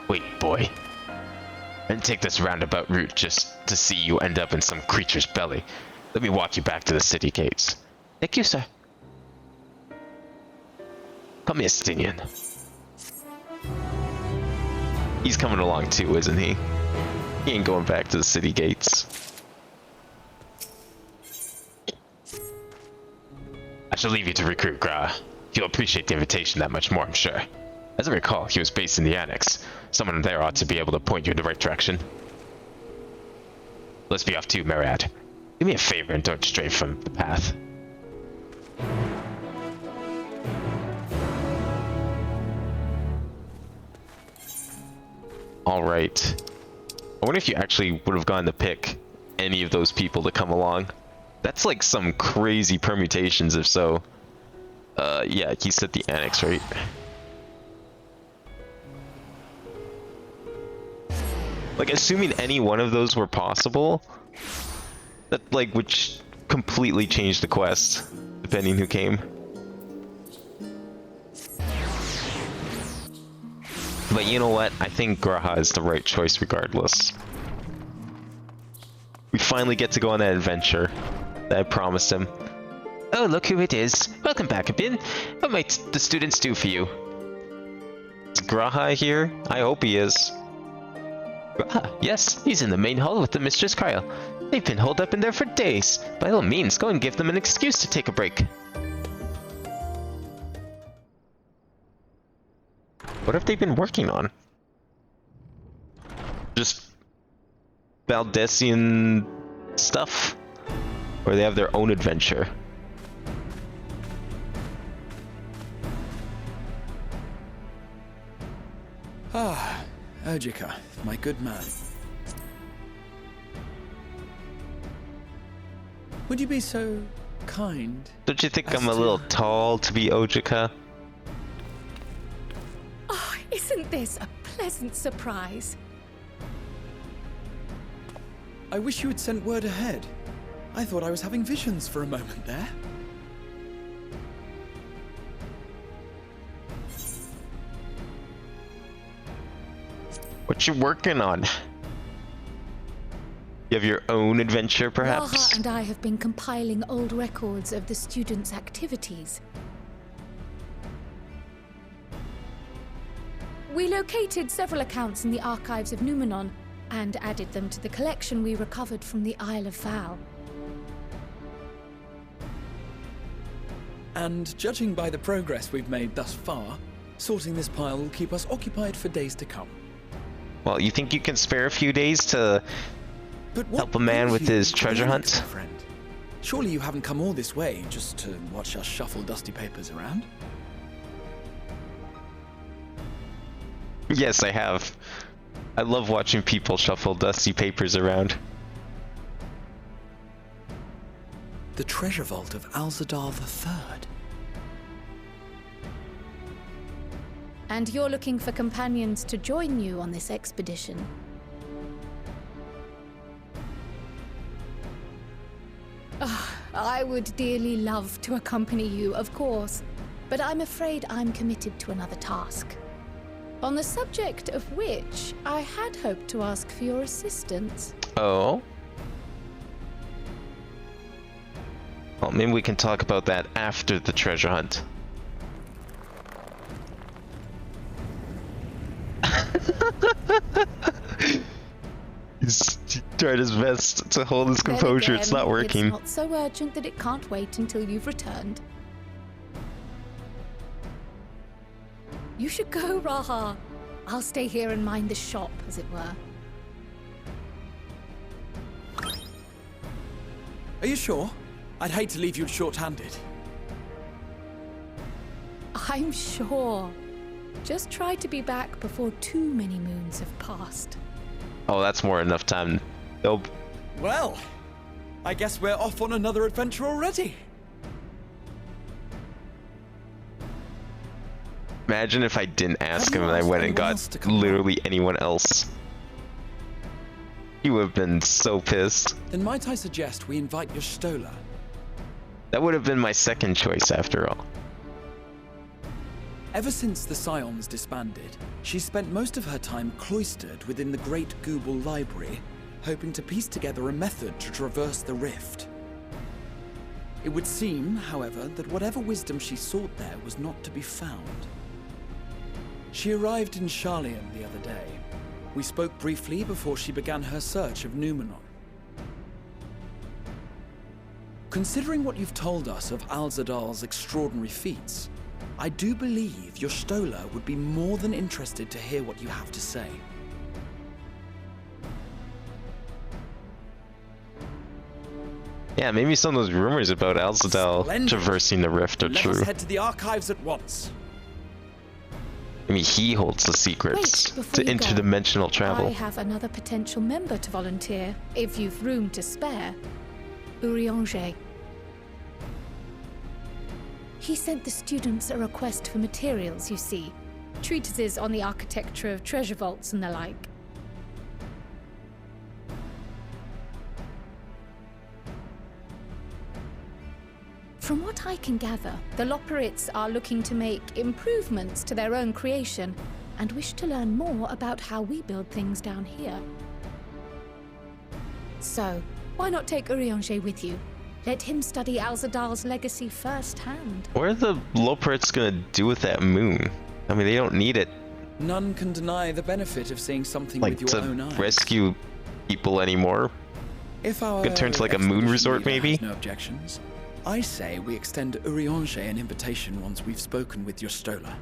Speaker 1: Wait, boy. And take this roundabout route just to see you end up in some creature's belly. Let me walk you back to the city gates.
Speaker 2: Thank you, sir.
Speaker 1: Come here, Stinian. He's coming along too, isn't he? He ain't going back to the city gates. I shall leave you to recruit Gra. He'll appreciate the invitation that much more, I'm sure. As I recall, he was based in the Annex. Someone there ought to be able to point you in the right direction. Let's be off too, Marad. Do me a favor and don't stray from the path. Alright. I wonder if you actually would have gotten to pick any of those people to come along. That's like some crazy permutations if so. Yeah, he said the Annex, right? Like, assuming any one of those were possible, that, like, would completely change the quest, depending who came. But you know what? I think Graha is the right choice regardless. We finally get to go on that adventure that I promised him.
Speaker 2: Oh, look who it is. Welcome back, Abin. What might the students do for you?
Speaker 1: Is Graha here? I hope he is.
Speaker 2: Ah, yes, he's in the main hall with the Mistress Kryle. They've been holed up in there for days. By all means, go and give them an excuse to take a break.
Speaker 1: What have they been working on? Just Valdesian stuff? Or they have their own adventure?
Speaker 8: Ah, Urgica, my good man. Would you be so kind?
Speaker 1: Don't you think I'm a little tall to be Ojika?
Speaker 9: Oh, isn't this a pleasant surprise?
Speaker 8: I wish you had sent word ahead. I thought I was having visions for a moment there.
Speaker 1: What you working on? You have your own adventure, perhaps?
Speaker 9: Raha and I have been compiling old records of the students' activities. We located several accounts in the archives of Numenon and added them to the collection we recovered from the Isle of Val.
Speaker 8: And judging by the progress we've made thus far, sorting this pile will keep us occupied for days to come.
Speaker 1: Well, you think you can spare a few days to help a man with his treasure hunt?
Speaker 8: Friend? Surely you haven't come all this way just to watch us shuffle dusty papers around?
Speaker 1: Yes, I have. I love watching people shuffle dusty papers around.
Speaker 8: The treasure vault of Alzadal III.
Speaker 9: And you're looking for companions to join you on this expedition. I would dearly love to accompany you, of course, but I'm afraid I'm committed to another task. On the subject of which, I had hoped to ask for your assistance.
Speaker 1: Oh? Well, maybe we can talk about that after the treasure hunt. He's tried his best to hold his composure. It's not working.
Speaker 9: It's not so urgent that it can't wait until you've returned. You should go, Raha. I'll stay here and mind the shop, as it were.
Speaker 8: Are you sure? I'd hate to leave you short-handed.
Speaker 9: I'm sure. Just try to be back before too many moons have passed.
Speaker 1: Oh, that's more enough time. Nope.
Speaker 8: Well, I guess we're off on another adventure already.
Speaker 1: Imagine if I didn't ask him and I went and got literally anyone else. He would have been so pissed.
Speaker 8: Then might I suggest we invite your Stola?
Speaker 1: That would have been my second choice after all.
Speaker 10: Ever since the Scions disbanded, she spent most of her time cloistered within the Great Google Library, hoping to piece together a method to traverse the rift. It would seem, however, that whatever wisdom she sought there was not to be found. She arrived in Charlium the other day. We spoke briefly before she began her search of Numenor. Considering what you've told us of Alzadal's extraordinary feats, I do believe your Stola would be more than interested to hear what you have to say.
Speaker 1: Yeah, maybe some of those rumors about Alzadal traversing the rift are true.
Speaker 10: Let us head to the archives at once.
Speaker 1: I mean, he holds the secrets to interdimensional travel.
Speaker 9: I have another potential member to volunteer, if you've room to spare. Urianger. He sent the students a request for materials, you see. Treatises on the architecture of treasure vaults and the like. From what I can gather, the Loporrits are looking to make improvements to their own creation and wish to learn more about how we build things down here. So, why not take Urianger with you? Let him study Alzadal's legacy firsthand.
Speaker 1: What are the Loporrits gonna do with that moon? I mean, they don't need it.
Speaker 10: None can deny the benefit of seeing something with your own eyes.
Speaker 1: Like to rescue people anymore.
Speaker 10: If our
Speaker 1: could turn to like a moon resort, maybe?
Speaker 10: No objections. I say we extend Urianger an invitation once we've spoken with your Stola.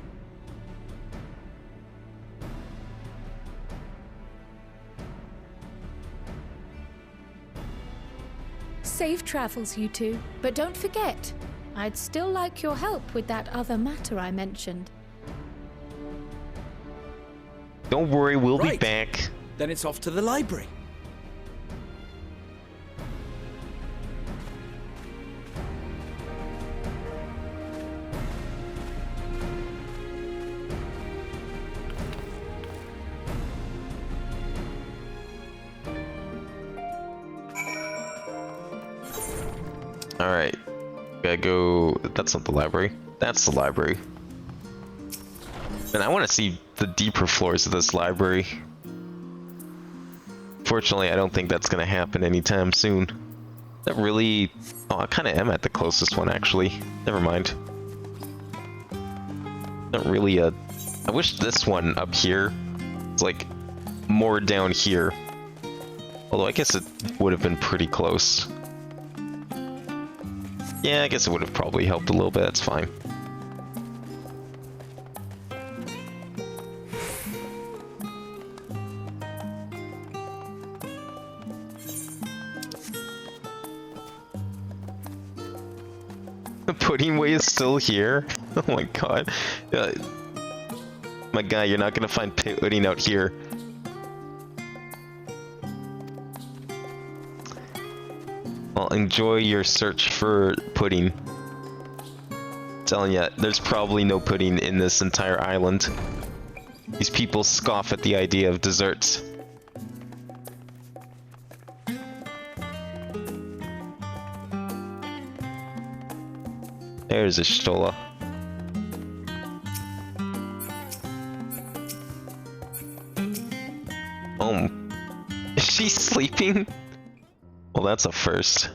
Speaker 9: Safe travels, you two. But don't forget, I'd still like your help with that other matter I mentioned.
Speaker 1: Don't worry, we'll be back.
Speaker 10: Then it's off to the library.
Speaker 1: Alright. Gotta go... That's not the library. That's the library. And I want to see the deeper floors of this library. Fortunately, I don't think that's gonna happen anytime soon. That really... Oh, I kind of am at the closest one, actually. Never mind. Not really a... I wish this one up here was, like, more down here. Although I guess it would have been pretty close. Yeah, I guess it would have probably helped a little bit, that's fine. The pudding way is still here? Oh my god. My guy, you're not gonna find pudding out here. Well, enjoy your search for pudding. I'm telling ya, there's probably no pudding in this entire island. These people scoff at the idea of desserts. There's a Stola. Oh, is she sleeping? Well, that's a first.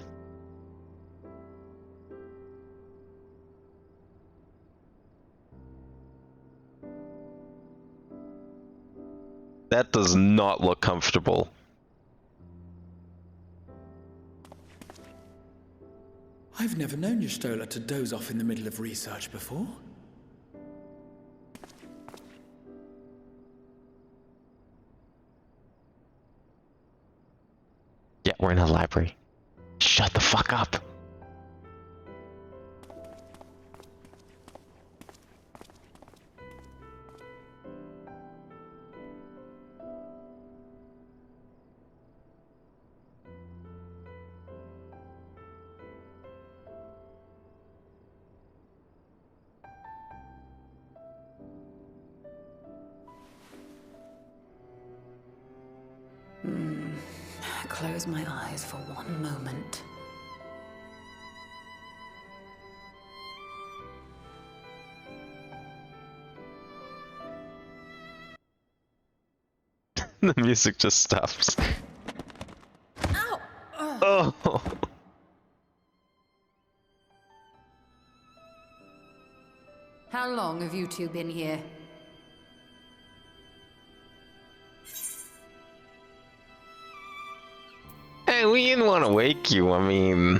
Speaker 1: That does not look comfortable.
Speaker 10: I've never known your Stola to doze off in the middle of research before.
Speaker 1: Yeah, we're in a library. Shut the fuck up.
Speaker 11: Close my eyes for one moment.
Speaker 1: The music just stops.
Speaker 9: Ow!
Speaker 1: Oh.
Speaker 11: How long have you two been here?
Speaker 1: Hey, we didn't want to wake you, I mean...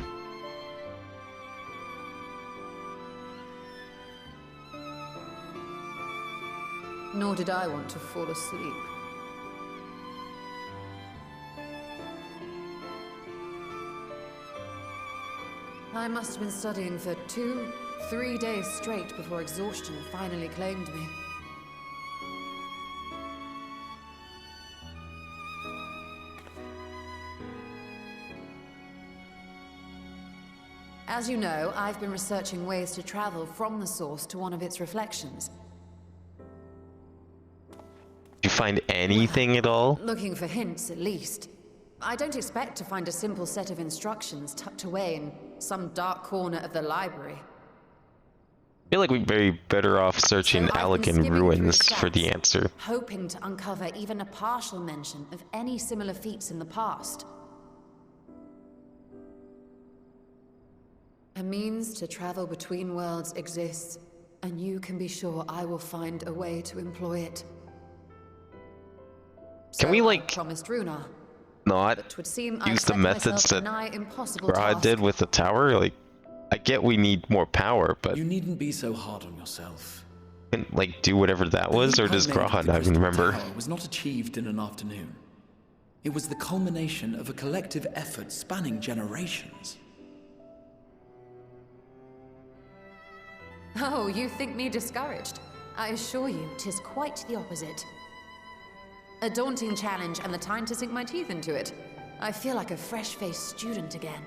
Speaker 11: Nor did I want to fall asleep. I must have been studying for 2-3 days straight before exhaustion finally claimed me. As you know, I've been researching ways to travel from the source to one of its reflections.
Speaker 1: Did you find anything at all?
Speaker 11: Looking for hints, at least. I don't expect to find a simple set of instructions tucked away in some dark corner of the library.
Speaker 1: I feel like we'd be better off searching
Speaker 11: So I've been
Speaker 1: Allegan
Speaker 11: skimming
Speaker 1: ruins
Speaker 11: through
Speaker 1: for the
Speaker 11: scats,
Speaker 1: answer.
Speaker 11: hoping to uncover even a partial mention of any similar feats in the past. A means to travel between worlds exists, and you can be sure I will find a way to employ it.
Speaker 1: Can we, like,
Speaker 11: I promised Runar,
Speaker 1: not
Speaker 11: but 'twould seem I've
Speaker 1: use the
Speaker 11: set
Speaker 1: methods
Speaker 11: myself a
Speaker 1: that
Speaker 11: nigh impossible
Speaker 1: Grod
Speaker 11: task.
Speaker 1: did with the tower? Like, I get we need more power, but
Speaker 10: You needn't be so hard on yourself.
Speaker 1: can, like, do whatever that was, or does
Speaker 10: The culmination
Speaker 1: Grod
Speaker 10: of the
Speaker 1: not even
Speaker 10: Crystal
Speaker 1: remember?
Speaker 10: Tower was not achieved in an afternoon. It was the culmination of a collective effort spanning generations.
Speaker 11: Oh, you think me discouraged? I assure you, 'tis quite the opposite. A daunting challenge and the time to sink my teeth into it. I feel like a fresh-faced student again.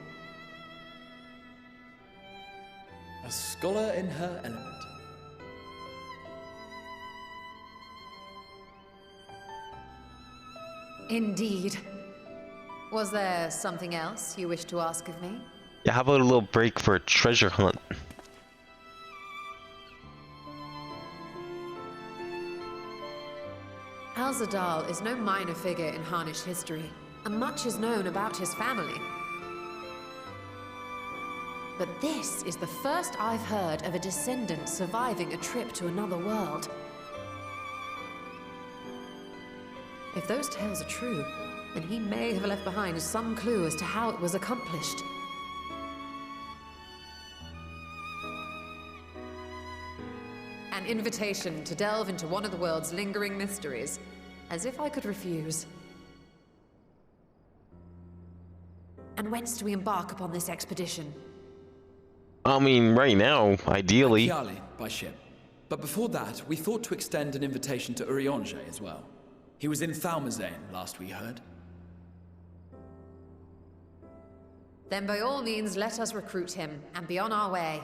Speaker 10: A scholar in her element.
Speaker 11: Indeed. Was there something else you wish to ask of me?
Speaker 1: Yeah, how about a little break for a treasure hunt?
Speaker 11: Alzadal is no minor figure in Harnish history, and much is known about his family. But this is the first I've heard of a descendant surviving a trip to another world. If those tales are true, then he may have left behind some clue as to how it was accomplished. An invitation to delve into one of the world's lingering mysteries. As if I could refuse. And whence do we embark upon this expedition?
Speaker 1: I mean, right now, ideally.
Speaker 10: Kiali, by ship. But before that, we thought to extend an invitation to Urianger as well. He was in Thalmazane, last we heard.
Speaker 11: Then by all means, let us recruit him, and be on our way.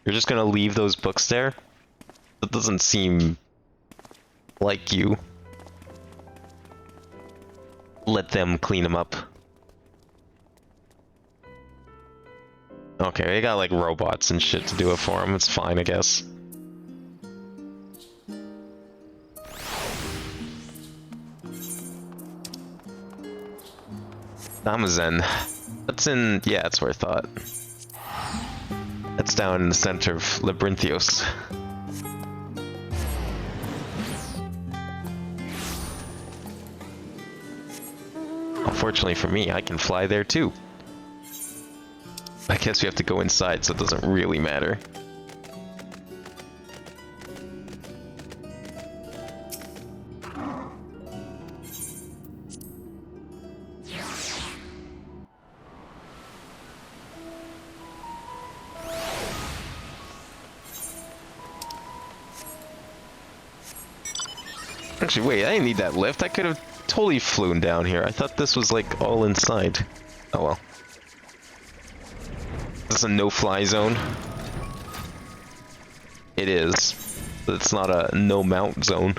Speaker 1: You're just gonna leave those books there? That doesn't seem like you. Let them clean them up. Okay, they got like robots and shit to do it for them. It's fine, I guess. Amazon. That's in... yeah, that's where I thought. That's down in the center of Labyrinthios. Unfortunately for me, I can fly there too. I guess we have to go inside, so it doesn't really matter. Actually, wait, I didn't need that lift. I could have totally flown down here. I thought this was like all inside. Oh well. This is a no-fly zone. It is. But it's not a no-mount zone.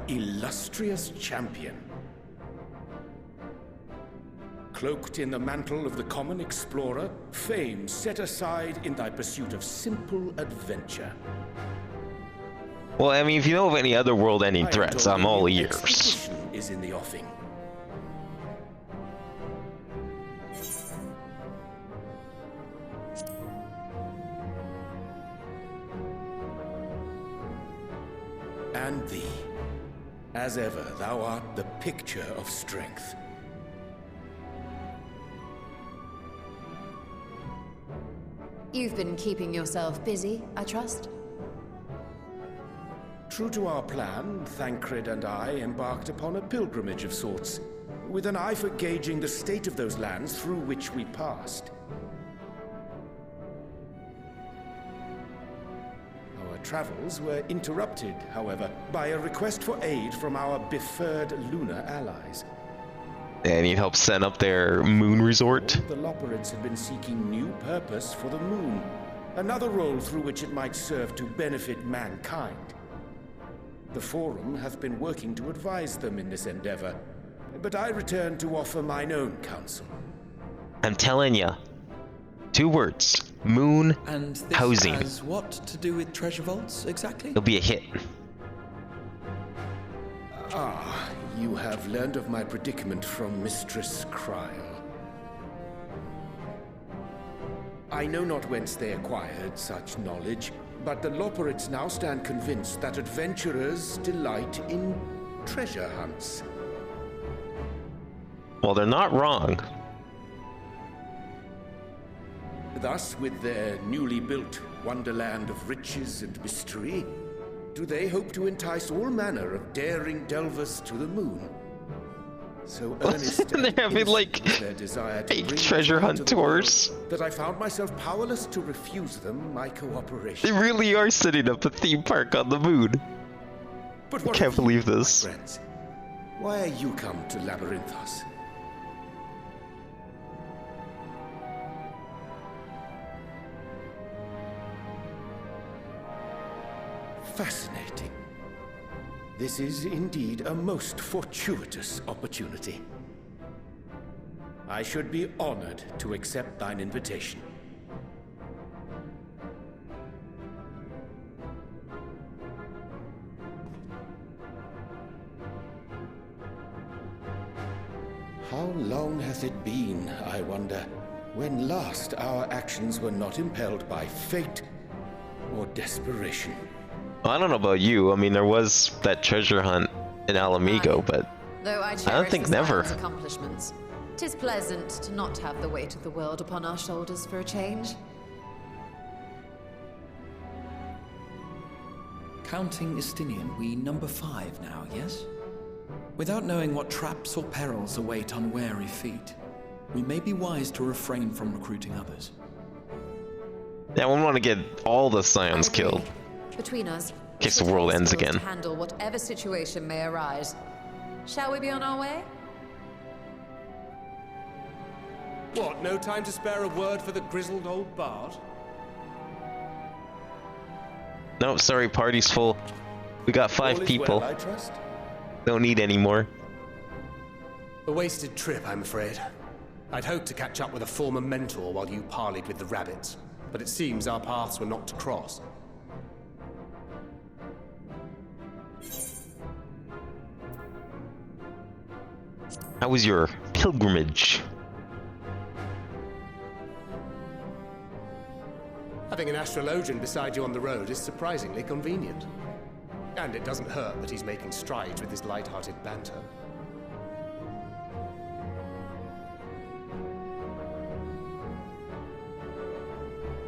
Speaker 8: illustrious champion. Cloaked in the mantle of the common explorer, fame set aside in thy pursuit of simple adventure.
Speaker 1: Well, I mean, if you know of any other world-ending threats, I'm all ears.
Speaker 8: Expedition is in the offing. And thee, as ever, thou art the picture of strength.
Speaker 11: You've been keeping yourself busy, I trust?
Speaker 8: True to our plan, Thancred and I embarked upon a pilgrimage of sorts, with an eye for gauging the state of those lands through which we passed. Our travels were interrupted, however, by a request for aid from our befurred lunar allies.
Speaker 1: They need help setting up their moon resort.
Speaker 8: The Loperids had been seeking new purpose for the moon, another role through which it might serve to benefit mankind. The Forum hath been working to advise them in this endeavor, but I return to offer mine own counsel.
Speaker 1: I'm telling ya. 2 words. Moon
Speaker 10: And this
Speaker 1: housing.
Speaker 10: has what to do with treasure vaults, exactly?
Speaker 1: It'll be a hit.
Speaker 8: Ah, you have learned of my predicament from Mistress Kryl. I know not whence they acquired such knowledge, but the Loperids now stand convinced that adventurers delight in treasure hunts.
Speaker 1: Well, they're not wrong.
Speaker 8: Thus, with their newly built wonderland of riches and mystery, do they hope to entice all manner of daring delvers to the moon? So earnest
Speaker 1: They're having like
Speaker 8: their desire to
Speaker 1: fake
Speaker 8: bring
Speaker 1: treasure
Speaker 8: to
Speaker 1: hunt
Speaker 8: the
Speaker 1: tours.
Speaker 8: world that I found myself powerless to refuse them my cooperation.
Speaker 1: They really are setting up a theme park on the moon.
Speaker 8: But
Speaker 1: I
Speaker 8: what
Speaker 1: can't
Speaker 8: of you,
Speaker 1: believe
Speaker 8: my
Speaker 1: this.
Speaker 8: friends? Why are you come to Labyrinthos? Fascinating. This is indeed a most fortuitous opportunity. I should be honored to accept thine invitation. How long hath it been, I wonder, when last our actions were not impelled by fate or desperation?
Speaker 1: Well, I don't know about you. I mean, there was that treasure hunt in Alamigo, but
Speaker 11: Though I
Speaker 1: I don't
Speaker 11: cherish
Speaker 1: think
Speaker 11: the
Speaker 1: never.
Speaker 11: Science accomplishments, 'tis pleasant to not have the weight of the world upon our shoulders for a change.
Speaker 10: Counting Istinian, we number 5 now, yes? Without knowing what traps or perils await unwary feet, we may be wise to refrain from recruiting others.
Speaker 1: yeah, we want to get all the Scions killed.
Speaker 11: Between us,
Speaker 1: In case
Speaker 11: we
Speaker 1: the world
Speaker 11: should
Speaker 1: ends
Speaker 11: skills
Speaker 1: again.
Speaker 11: to handle whatever situation may arise. Shall we be on our way?
Speaker 5: What, no time to spare a word for the grizzled old bard?
Speaker 1: No, sorry, party's full. We got 5
Speaker 8: All is
Speaker 1: people.
Speaker 8: well, I trust?
Speaker 1: Don't need any more.
Speaker 5: A wasted trip, I'm afraid. I'd hoped to catch up with a former mentor while you parleyed with the rabbits, but it seems our paths were not to cross.
Speaker 1: How was your pilgrimage?
Speaker 5: Having an astrologian beside you on the road is surprisingly convenient. And it doesn't hurt that he's making strides with his light-hearted banter.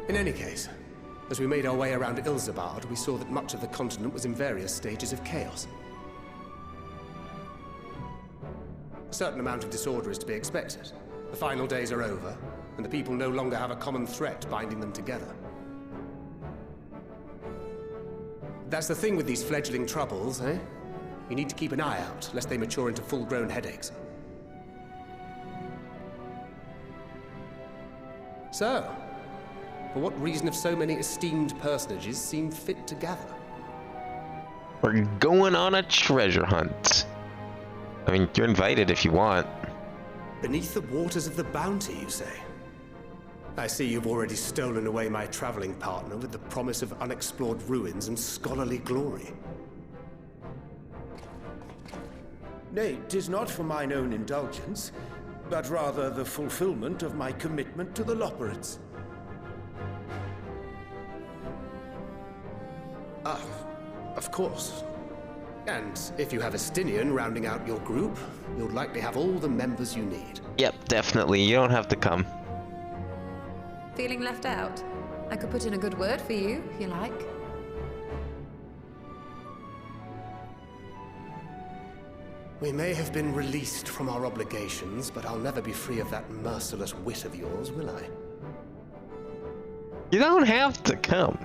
Speaker 5: In any case, as we made our way around Ilzabard, we saw that much of the continent was in various stages of chaos. A certain amount of disorder is to be expected. The final days are over, and the people no longer have a common threat binding them together. That's the thing with these fledgling troubles, eh? You need to keep an eye out, lest they mature into full-grown headaches. So, for what reason have so many esteemed personages seemed fit to gather?
Speaker 1: We're going on a treasure hunt. I mean, you're invited if you want.
Speaker 5: Beneath the waters of the Bounty, you say? I see you've already stolen away my traveling partner with the promise of unexplored ruins and scholarly glory.
Speaker 8: Nay, 'tis not for mine own indulgence, but rather the fulfillment of my commitment to the Loporrits.
Speaker 5: Ah, of course. And if you have a Stinian rounding out your group, you'll likely have all the members you need.
Speaker 1: Yep, definitely. You don't have to come.
Speaker 11: Feeling left out? I could put in a good word for you, if you like.
Speaker 5: We may have been released from our obligations, but I'll never be free of that merciless wit of yours, will I?
Speaker 1: You don't have to come.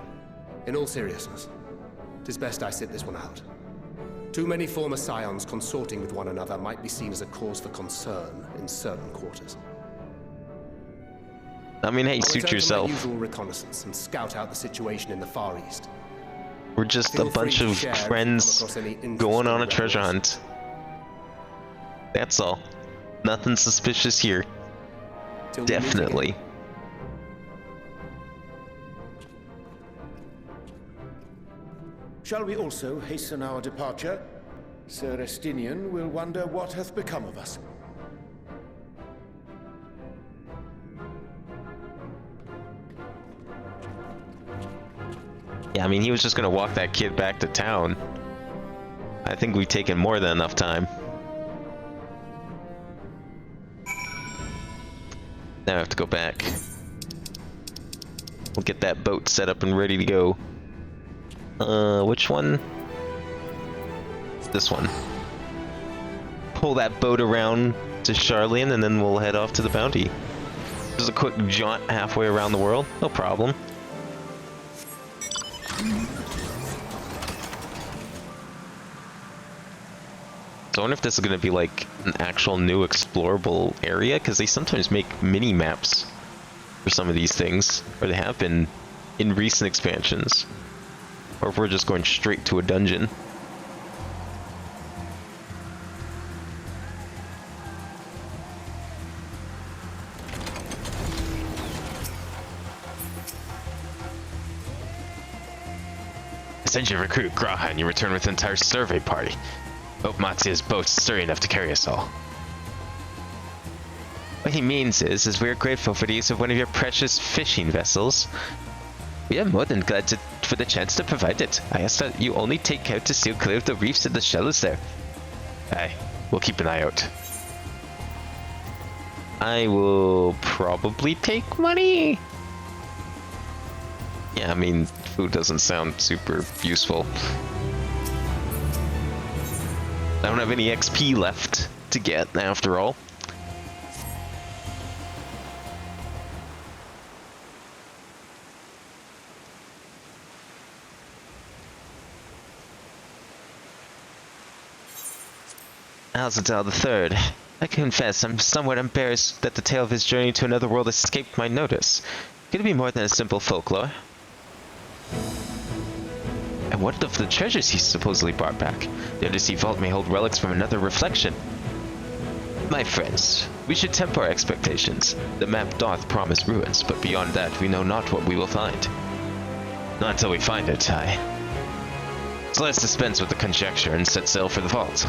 Speaker 5: In all seriousness, 'tis best I sit this one out. Too many former scions consorting with one another might be seen as a cause for concern in certain quarters.
Speaker 1: I mean, hey,
Speaker 5: I'll
Speaker 1: suit
Speaker 5: return to
Speaker 1: yourself.
Speaker 5: my usual reconnaissance and scout out the situation in the Far East.
Speaker 1: We're just
Speaker 5: Feel
Speaker 1: a bunch
Speaker 5: free to
Speaker 1: of
Speaker 5: share if you
Speaker 1: friends
Speaker 5: come across any
Speaker 1: going on a
Speaker 5: interesting
Speaker 1: treasure
Speaker 5: rebels.
Speaker 1: hunt. That's all. Nothing suspicious here.
Speaker 5: Till we meet again.
Speaker 1: Definitely.
Speaker 8: Shall we also hasten our departure? Sir Estinian will wonder what hath become of us.
Speaker 1: Yeah, I mean, he was just gonna walk that kid back to town. I think we've taken more than enough time. Now I have to go back. We'll get that boat set up and ready to go. Which one? This one. Pull that boat around to Charlian and then we'll head off to the Bounty. Just a quick jaunt halfway around the world, no problem. So I wonder if this is going to be like an actual new explorable area, because they sometimes make mini maps for some of these things, or they have been in recent expansions, or if we're just going straight to a dungeon.
Speaker 2: I sent you to recruit Graha and you return with an entire survey party. Hope Matsu's boat's sturdy enough to carry us all. What he means is we're grateful for the use of one of your precious fishing vessels. We are more than glad for the chance to provide it. I ask that you only take care to steer clear of the reefs and the shallows there. Aye, we'll keep an eye out.
Speaker 1: I will probably take money. Yeah, I mean, food doesn't sound super useful. I don't have any XP left to get, after all. Alzadal III. I confess, I'm somewhat embarrassed that the tale of his journey to another world escaped my notice. Could it be more than a simple folklore? And what of the treasures he supposedly brought back? The undersea vault may hold relics from another reflection. My friends, we should temper our expectations. The map doth promise ruins, but beyond that we know not what we will find. Not until we find it, aye. So let's dispense with the conjecture and set sail for the vault.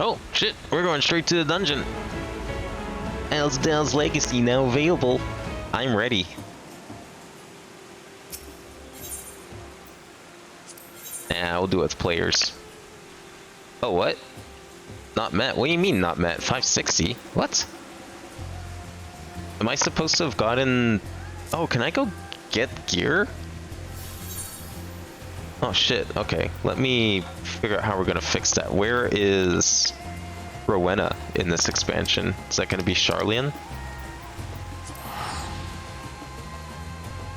Speaker 1: Oh, shit, we're going straight to the dungeon. Alzdal's Legacy now available. I'm ready. Nah, we'll do it with players. Oh, what? Not met? What do you mean not met? 560? What? Am I supposed to have gotten... Oh, can I go get gear? Oh shit, okay. Let me figure out how we're gonna fix that. Where is Rowena in this expansion? Is that gonna be Charlian?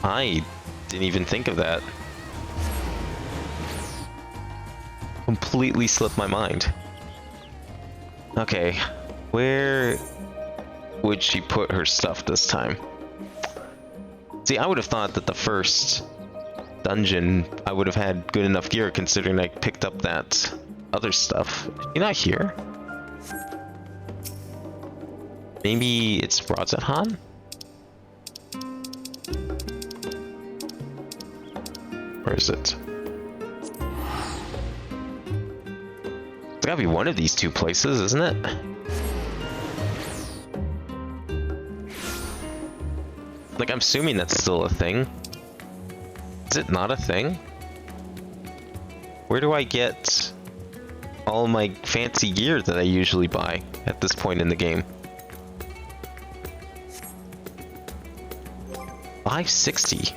Speaker 1: I didn't even think of that. Completely slipped my mind. Okay, where would she put her stuff this time? See, I would have thought that the first dungeon I would have had good enough gear considering I picked up that other stuff. You're not here? Maybe it's radz-at-han? Where is it? It's gotta be one of these two places, isn't it? Like, I'm assuming that's still a thing. Is it not a thing? Where do I get all my fancy gear that I usually buy at this point in the game? 560.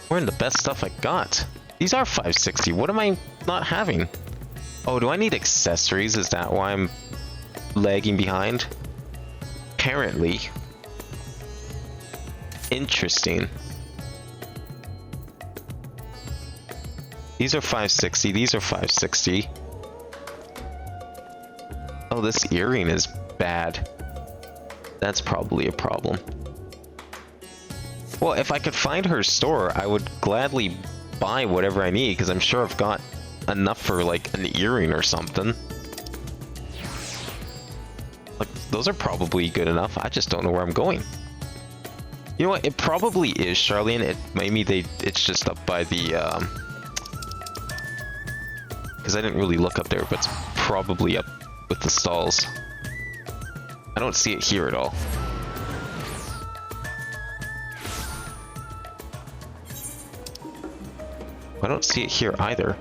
Speaker 1: Wearing the best stuff I got. These are 560. What am I not having? Oh, do I need accessories? Is that why I'm lagging behind? Apparently. Interesting. These are 560. These are 560. Oh, this earring is bad. That's probably a problem. Well, if I could find her store, I would gladly buy whatever I need, because I'm sure I've got enough for, like, an earring or something. Like, those are probably good enough. I just don't know where I'm going. You know what? It probably is, Charlene. It's just up by the, because I didn't really look up there, but it's probably up with the stalls. I don't see it here at all. I don't see it here either.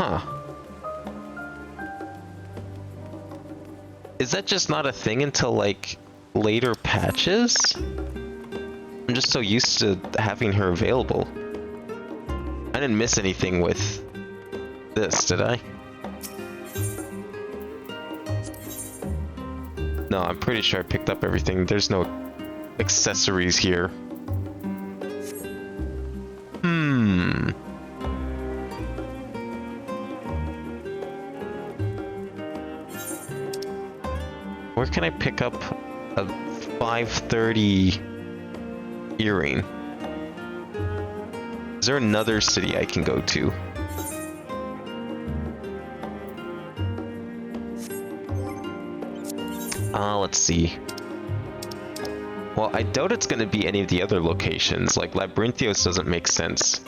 Speaker 1: Huh. Is that just not a thing until, like, later patches? I'm just so used to having her available. I didn't miss anything with this, did I? No, I'm pretty sure I picked up everything. There's no accessories here. Where can I pick up a 530 earring? Is there another city I can go to? Let's see. Well, I doubt it's going to be any of the other locations. Like, Labyrinthios doesn't make sense.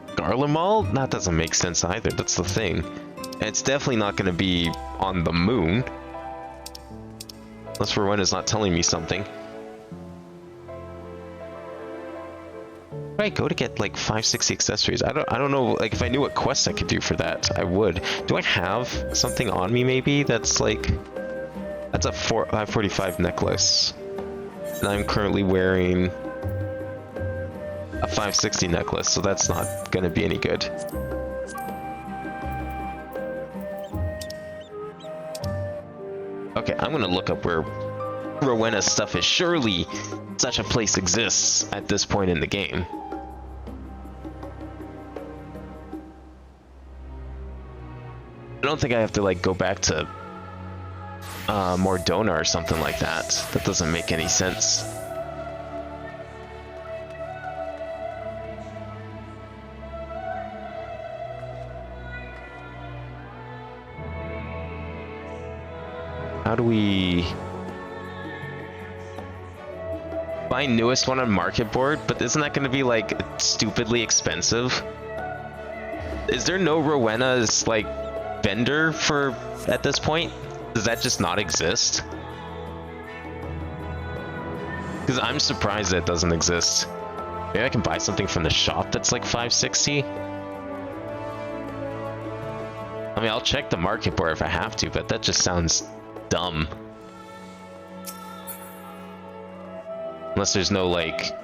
Speaker 1: Garlemald? That doesn't make sense either. That's the thing. And it's definitely not going to be on the moon. Unless Rowena's not telling me something. Where do I go to get, like, 560 accessories? I don't know. Like, if I knew what quests I could do for that, I would. Do I have something on me, maybe, that's, like... That's a 545 necklace. And I'm currently wearing a 560 necklace, so that's not gonna be any good. Okay, I'm gonna look up where Rowena's stuff is. Surely such a place exists at this point in the game. I don't think I have to, like, go back to Mordona or something like that. That doesn't make any sense. How do we buy newest one on market board? But isn't that going to be, like, stupidly expensive? Is there no Rowena's, like, vendor for at this point? Does that just not exist? Because I'm surprised that it doesn't exist. Maybe I can buy something from the shop that's like 560? I mean, I'll check the market board if I have to, but that just sounds dumb. Unless there's no, like,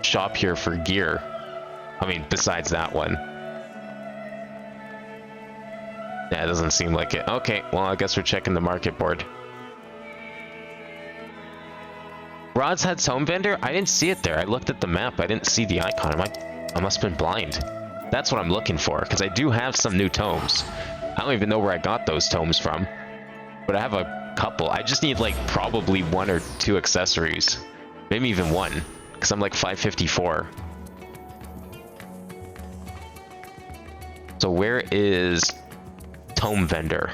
Speaker 1: shop here for gear. I mean, besides that one. Yeah, it doesn't seem like it. Okay, well, I guess we're checking the market board. radz-at's home vendor? I didn't see it there. I looked at the map. I didn't see the icon. I must have been blind. That's what I'm looking for, because I do have some new tomes. I don't even know where I got those tomes from. But I have a couple. I just need, like, probably 1 or 2 accessories. Maybe even 1, because I'm, like, 554. So where is tome vendor?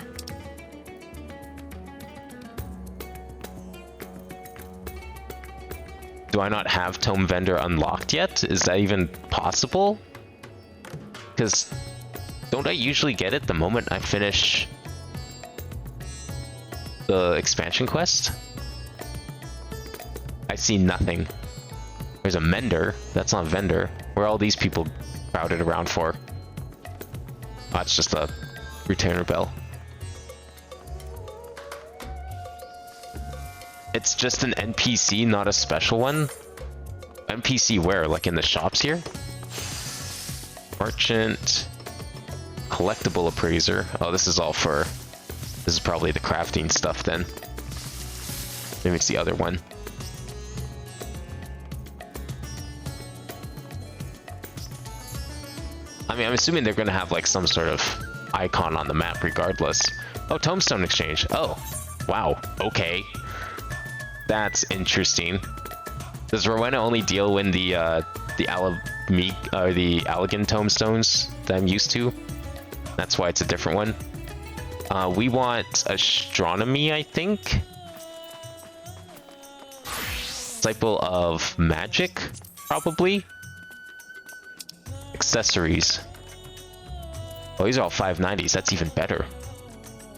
Speaker 1: Do I not have tome vendor unlocked yet? Is that even possible? Because don't I usually get it the moment I finish the expansion quest? I see nothing. There's a mender. That's not vendor. Where are all these people crowded around for? Oh, it's just a retainer bell. It's just an NPC, not a special one? NPC where? Like in the shops here? Merchant. Collectible appraiser. Oh, this is all for... This is probably the crafting stuff then. Maybe it's the other one. I mean, I'm assuming they're going to have like some sort of icon on the map regardless. Oh, tombstone exchange. Oh, wow. Okay. That's interesting. Does Rowena only deal when the Allegan tombstones that I'm used to? That's why it's a different one. We want astronomy, I think. Disciple of magic, probably. Accessories. Oh, these are all 590s. That's even better.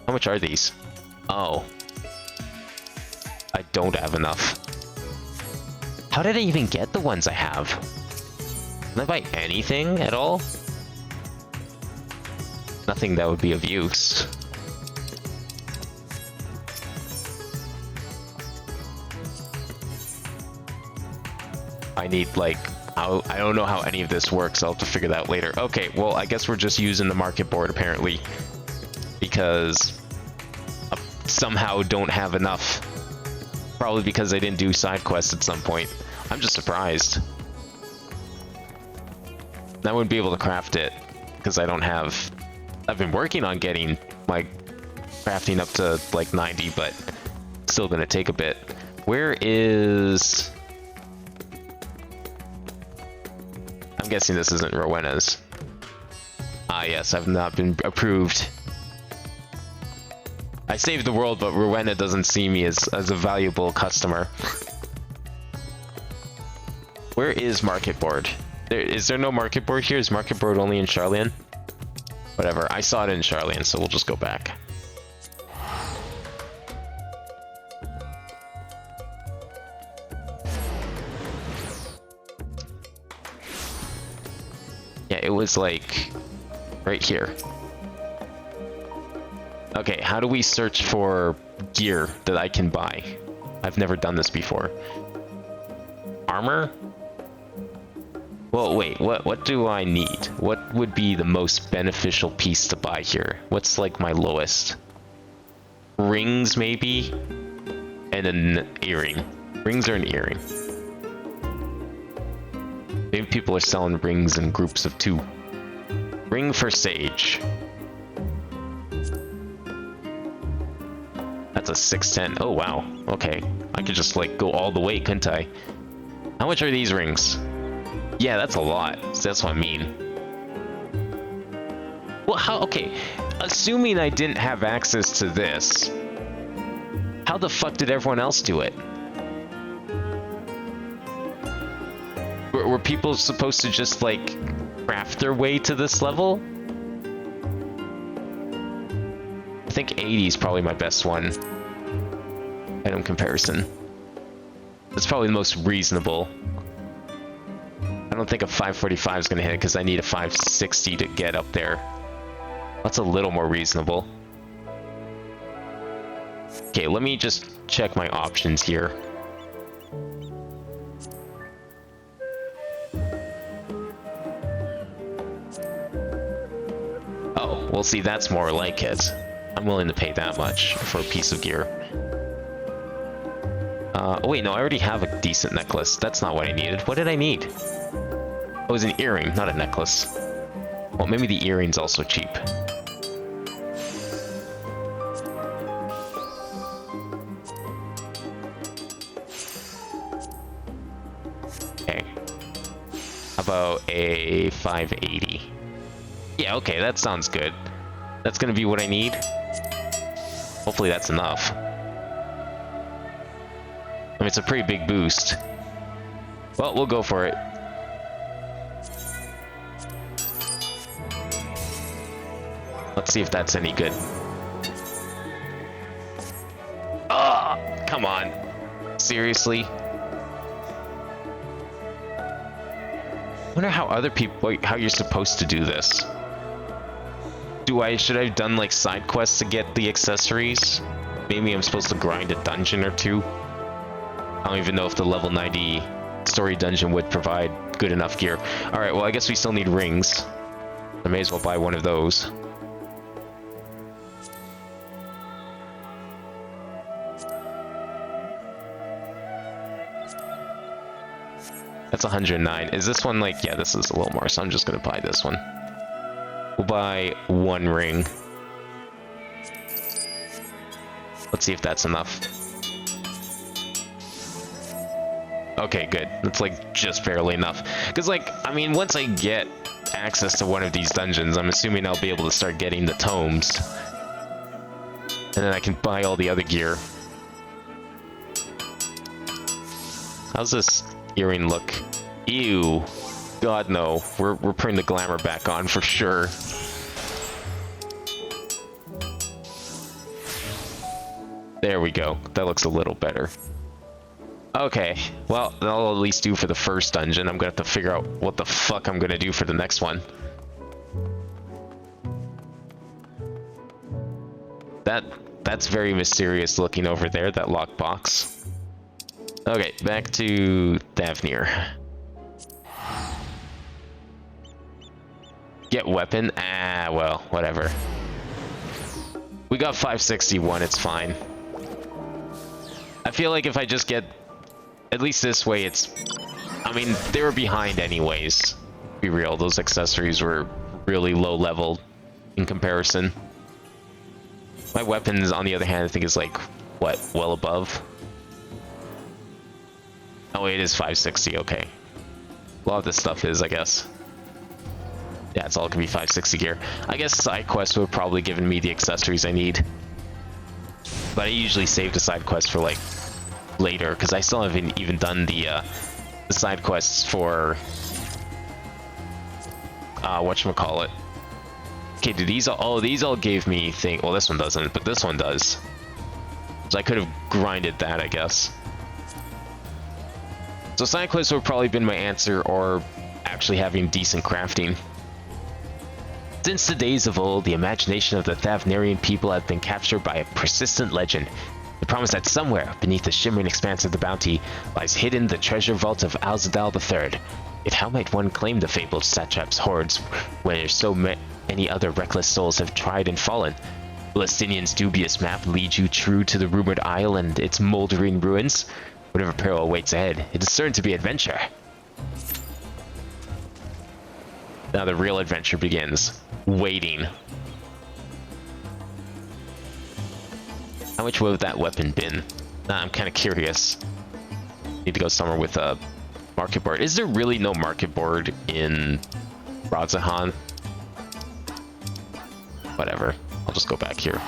Speaker 1: How much are these? Oh. I don't have enough. How did I even get the ones I have? Can I buy anything at all? Nothing that would be of use. I need, like, I don't know how any of this works. I'll have to figure that out later. Okay, well, I guess we're just using the market board, apparently. Because I somehow don't have enough. Probably because I didn't do side quests at some point. I'm just surprised. I wouldn't be able to craft it. Because I don't have... I've been working on getting my crafting up to, like, 90, but it's still going to take a bit. Where is... I'm guessing this isn't Rowena's. Ah, yes, I've not been approved. I saved the world, but Rowena doesn't see me as a valuable customer. Where is market board? Is there no market board here? Is market board only in Charlian? Whatever, I saw it in Charlian, so we'll just go back. Yeah, it was like right here. Okay, how do we search for gear that I can buy? I've never done this before. Armor? Well, wait, what do I need? What would be the most beneficial piece to buy here? What's like my lowest? Rings, maybe? And an earring. Rings or an earring? Maybe people are selling rings in groups of 2. Ring for Sage. That's a 610. Oh, wow. Okay. I could just, like, go all the way, couldn't I? How much are these rings? Yeah, that's a lot. So that's what I mean. Well, how... Okay. Assuming I didn't have access to this, how the fuck did everyone else do it? Were people supposed to just, like, craft their way to this level? I think 80 is probably my best one. Item comparison. That's probably the most reasonable. I don't think a 545 is going to hit it because I need a 560 to get up there. That's a little more reasonable. Okay, let me just check my options here. Oh. Well, see, that's more like it. I'm willing to pay that much for a piece of gear. Oh wait, no, I already have a decent necklace. That's not what I needed. What did I need? Oh, it was an earring, not a necklace. Well, maybe the earring's also cheap. Okay. How about a 580? Yeah, okay, that sounds good. That's gonna be what I need. Hopefully that's enough. I mean, it's a pretty big boost. Well, we'll go for it. Let's see if that's any good. Oh, come on. Seriously? I wonder how other people, how you're supposed to do this. Should I have done like side quests to get the accessories? Maybe I'm supposed to grind a dungeon or two. I don't even know if the level 90 story dungeon would provide good enough gear. Alright, well I guess we still need rings. I may as well buy one of those. That's 109. Is this one like... Yeah, this is a little more, so I'm just gonna buy this one. We'll buy one ring. Let's see if that's enough. Okay, good. That's like just barely enough. Because like, I mean, once I get access to one of these dungeons, I'm assuming I'll be able to start getting the tomes. And then I can buy all the other gear. How's this earring look? Ew. God, no. We're putting the glamour back on for sure. There we go. That looks a little better. Okay. Well, that'll at least do for the first dungeon. I'm gonna have to figure out what the fuck I'm gonna do for the next one. That's very mysterious looking over there, that lockbox. Okay, back to Thavnir. Get weapon? Ah, well, whatever. We got 561, it's fine. I feel like if I just get... At least this way, it's... I mean, they were behind anyways. Be real, those accessories were really low level in comparison. My weapons, on the other hand, I think is like, what, well above? Oh, it is 560, okay. A lot of this stuff is, I guess. Yeah, it's all gonna be 560 gear. I guess side quests would have probably given me the accessories I need. But I usually save the side quests for like later, because I still haven't even done the side quests for whatchamacallit. Okay, do these all... Oh, these all gave me thing... Well, this one doesn't, but this one does. So I could have grinded that, I guess. So side quests would have probably been my answer, or actually having decent crafting. Since the days of old, the imagination of the Thavnirian people had been captured by a persistent legend. The promise that somewhere, beneath the shimmering expanse of the bounty, lies hidden the treasure vault of radz-at-han III. Yet how might one claim the fabled satrap's hoards, where so many other reckless souls have tried and fallen? Will Estinian's dubious map lead you true to the rumored isle and its moldering ruins? Whatever peril awaits ahead, it is certain to be adventure. Now the real adventure begins. Waiting. How much would that weapon been? I'm kind of curious. Need to go somewhere with a market board. Is there really no market board in radz-at-han? Whatever. I'll just go back here.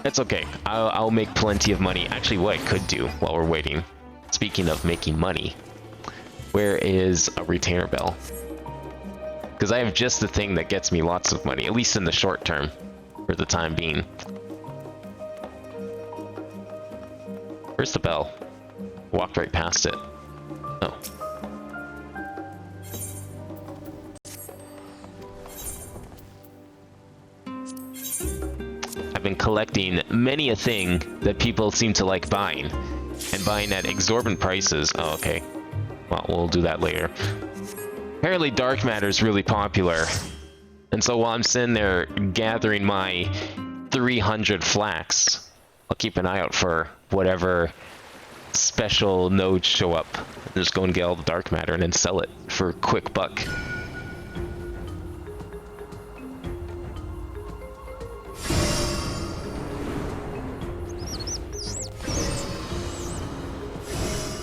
Speaker 1: It's okay. I'll make plenty of money. Actually, what I could do while we're waiting, speaking of making money, where is a retainer bell? Because I have just the thing that gets me lots of money, at least in the short term, for the time being. Where's the bell? Walked right past it. Oh. I've been collecting many a thing that people seem to like buying, and buying at exorbitant prices. Oh, okay. Well, we'll do that later. Apparently dark matter is really popular. And so while I'm sitting there gathering my 300 flax, I'll keep an eye out for whatever special nodes show up. Just go and get all the dark matter and then sell it for a quick buck.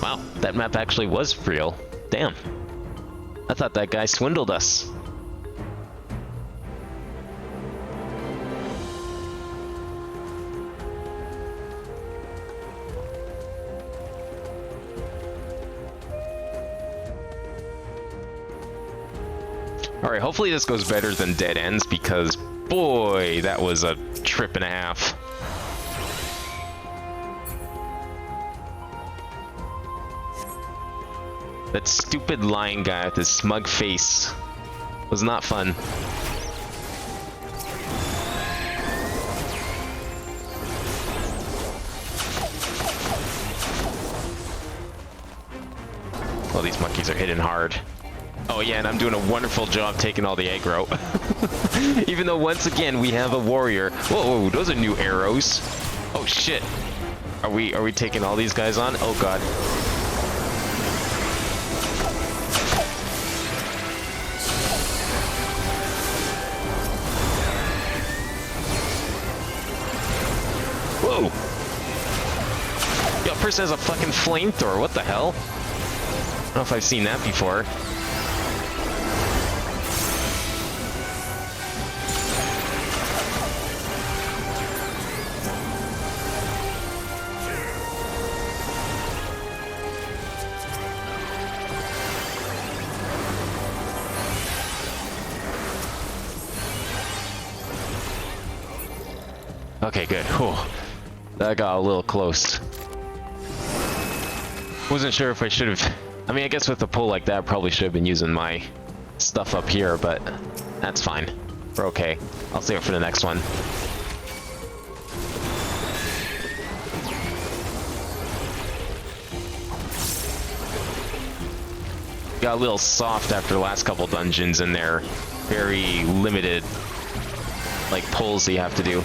Speaker 1: Wow, that map actually was real. Damn. I thought that guy swindled us. Alright, hopefully this goes better than Dead Ends, because boy, that was a trip and a half. That stupid lying guy with his smug face was not fun. Well, these monkeys are hitting hard. Oh yeah, and I'm doing a wonderful job taking all the aggro. Even though once again we have a warrior. Whoa, whoa, those are new arrows. Oh shit. Are we taking all these guys on? Oh god. Whoa! Yo, person has a fucking flamethrower. What the hell? I don't know if I've seen that before. Okay, good. Whew. That got a little close. Wasn't sure if I should have... I mean, I guess with a pull like that, I probably should have been using my stuff up here, but that's fine. We're okay. I'll save it for the next one. Got a little soft after the last couple dungeons, and they're very limited, like, pulls that you have to do.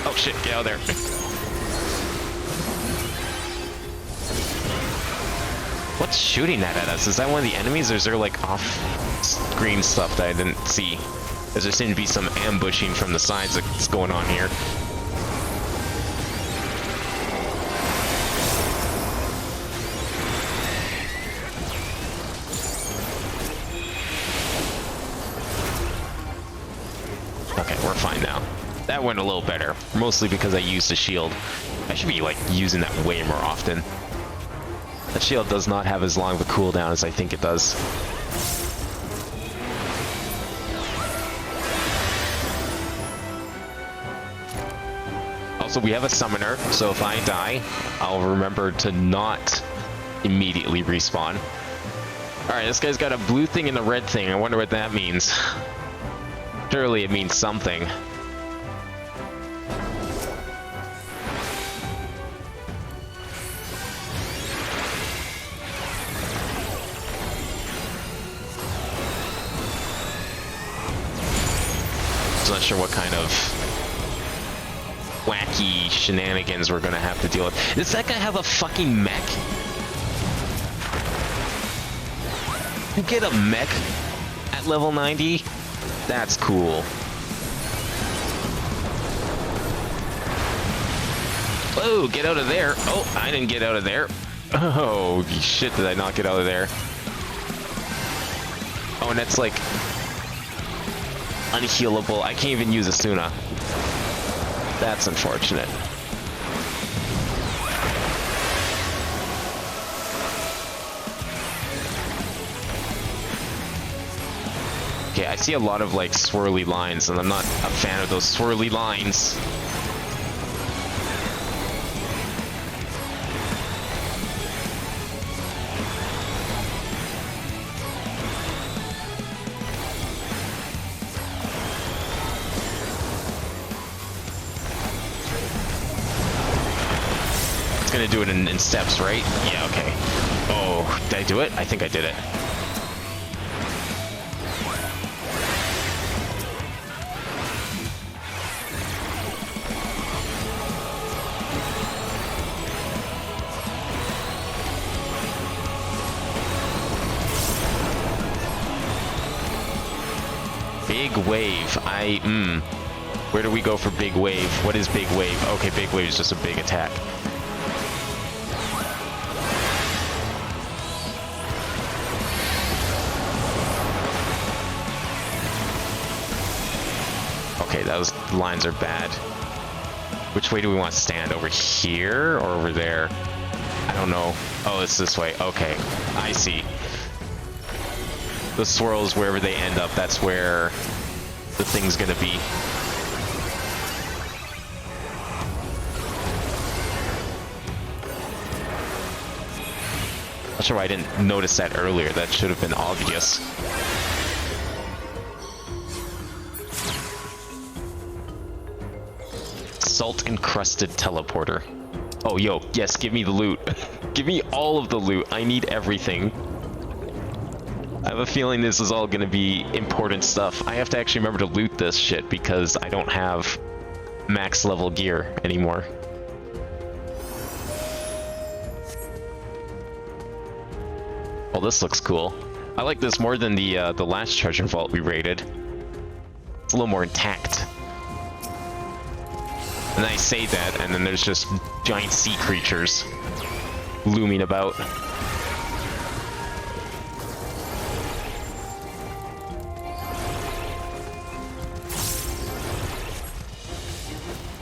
Speaker 1: Oh shit, get out of there. What's shooting that at us? Is that one of the enemies, or is there like off-screen stuff that I didn't see? There just seemed to be some ambushing from the sides that's going on here. Okay, we're fine now. That went a little better, mostly because I used the shield. I should be like using that way more often. That shield does not have as long of a cooldown as I think it does. Also, we have a summoner, so if I die, I'll remember to not immediately respawn. Alright, this guy's got a blue thing and a red thing. I wonder what that means. Surely it means something. Not sure what kind of wacky shenanigans we're gonna have to deal with. Does that guy have a fucking mech? You get a mech at level 90? That's cool. Oh, get out of there. Oh, I didn't get out of there. Oh, shit, did I not get out of there? Oh, and that's like unhealable. I can't even use Asuna. That's unfortunate. Okay, I see a lot of like swirly lines, and I'm not a fan of those swirly lines. gonna do it in steps, right? Yeah, okay. Oh, did I do it? I think I did it. Big wave. Where do we go for big wave? What is big wave? Okay, big wave is just a big attack. Okay, those lines are bad. Which way do we want to stand? Over here or over there? I don't know. Oh, it's this way. Okay, I see. The swirls, wherever they end up, that's where the thing's gonna be. Not sure why I didn't notice that earlier. That should have been obvious. Salt-encrusted teleporter. Oh, yo, yes, give me the loot. Give me all of the loot. I need everything. I have a feeling this is all gonna be important stuff. I have to actually remember to loot this shit because I don't have max level gear anymore. Oh, this looks cool. I like this more than the last treasure vault we raided. It's a little more intact. And I say that, and then there's just giant sea creatures looming about.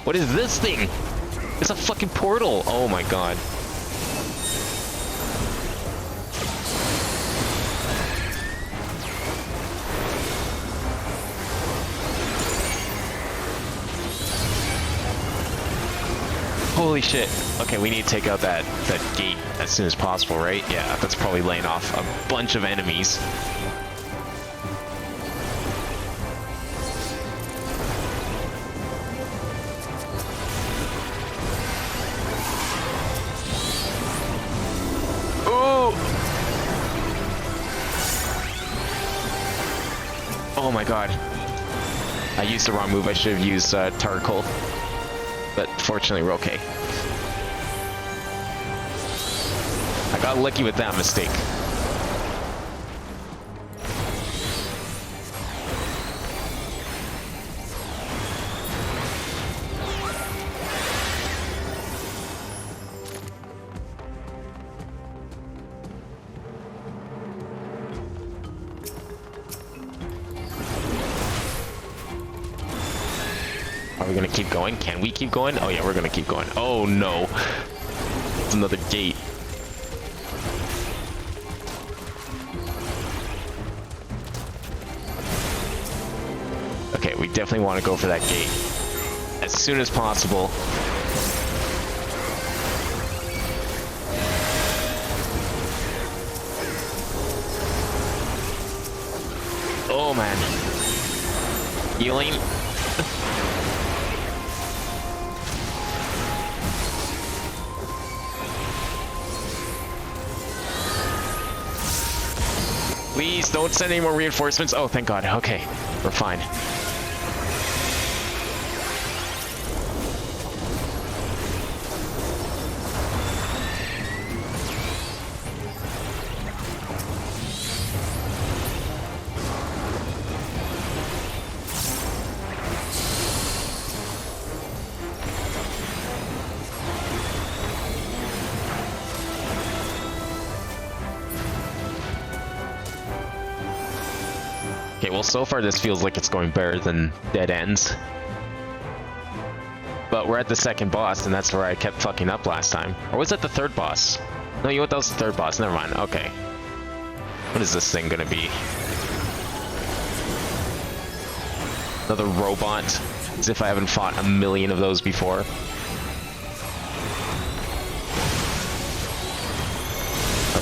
Speaker 1: What is this thing? It's a fucking portal. Oh my god. Holy shit. Okay, we need to take out that gate as soon as possible, right? Yeah, that's probably laying off a bunch of enemies. Oh my god. I used the wrong move. I should have used Tarkle. But fortunately, we're okay. I got lucky with that mistake. Are we gonna keep going? Can we keep going? Oh yeah, we're gonna keep going. Oh no. It's another gate. Okay, we definitely want to go for that gate as soon as possible. Oh man. Healing. Please don't send any more reinforcements. Oh, thank God. Okay, we're fine. Okay, well, so far this feels like it's going better than Dead Ends. But we're at the second boss, and that's where I kept fucking up last time. Or was that the third boss? No, you know what? That was the third boss. Never mind. Okay. What is this thing gonna be? Another robot? As if I haven't fought a million of those before.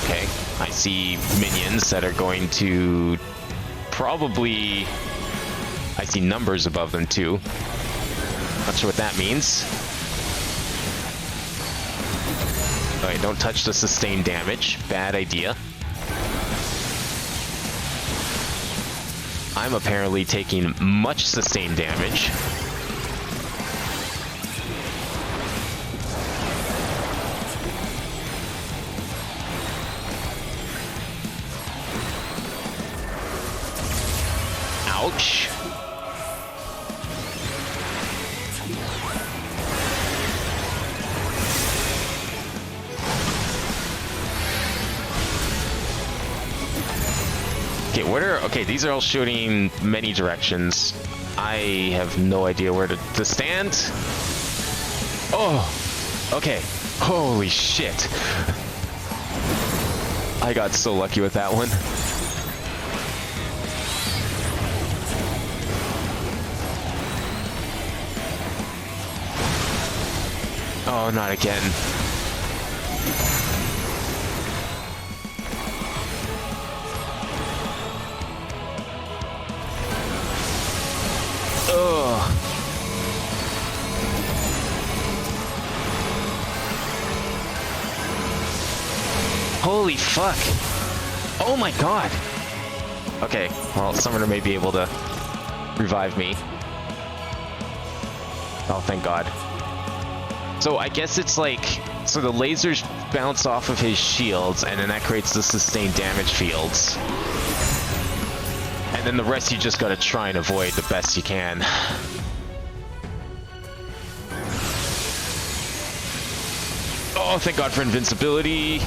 Speaker 1: Okay. I see minions that are going to... Probably, I see numbers above them too. Not sure what that means. Alright, don't touch the sustained damage. Bad idea. I'm apparently taking much sustained damage. Ouch. Okay, these are all shooting many directions. I have no idea where to stand. Oh, okay. Holy shit. I got so lucky with that one. Oh, not again. Ugh. Holy fuck. Oh my god. Okay, well, Summoner may be able to revive me. Oh, thank god. So I guess it's like, so the lasers bounce off of his shields, and then that creates the sustained damage fields. And then the rest you just gotta try and avoid the best you can. Oh, thank god for invincibility.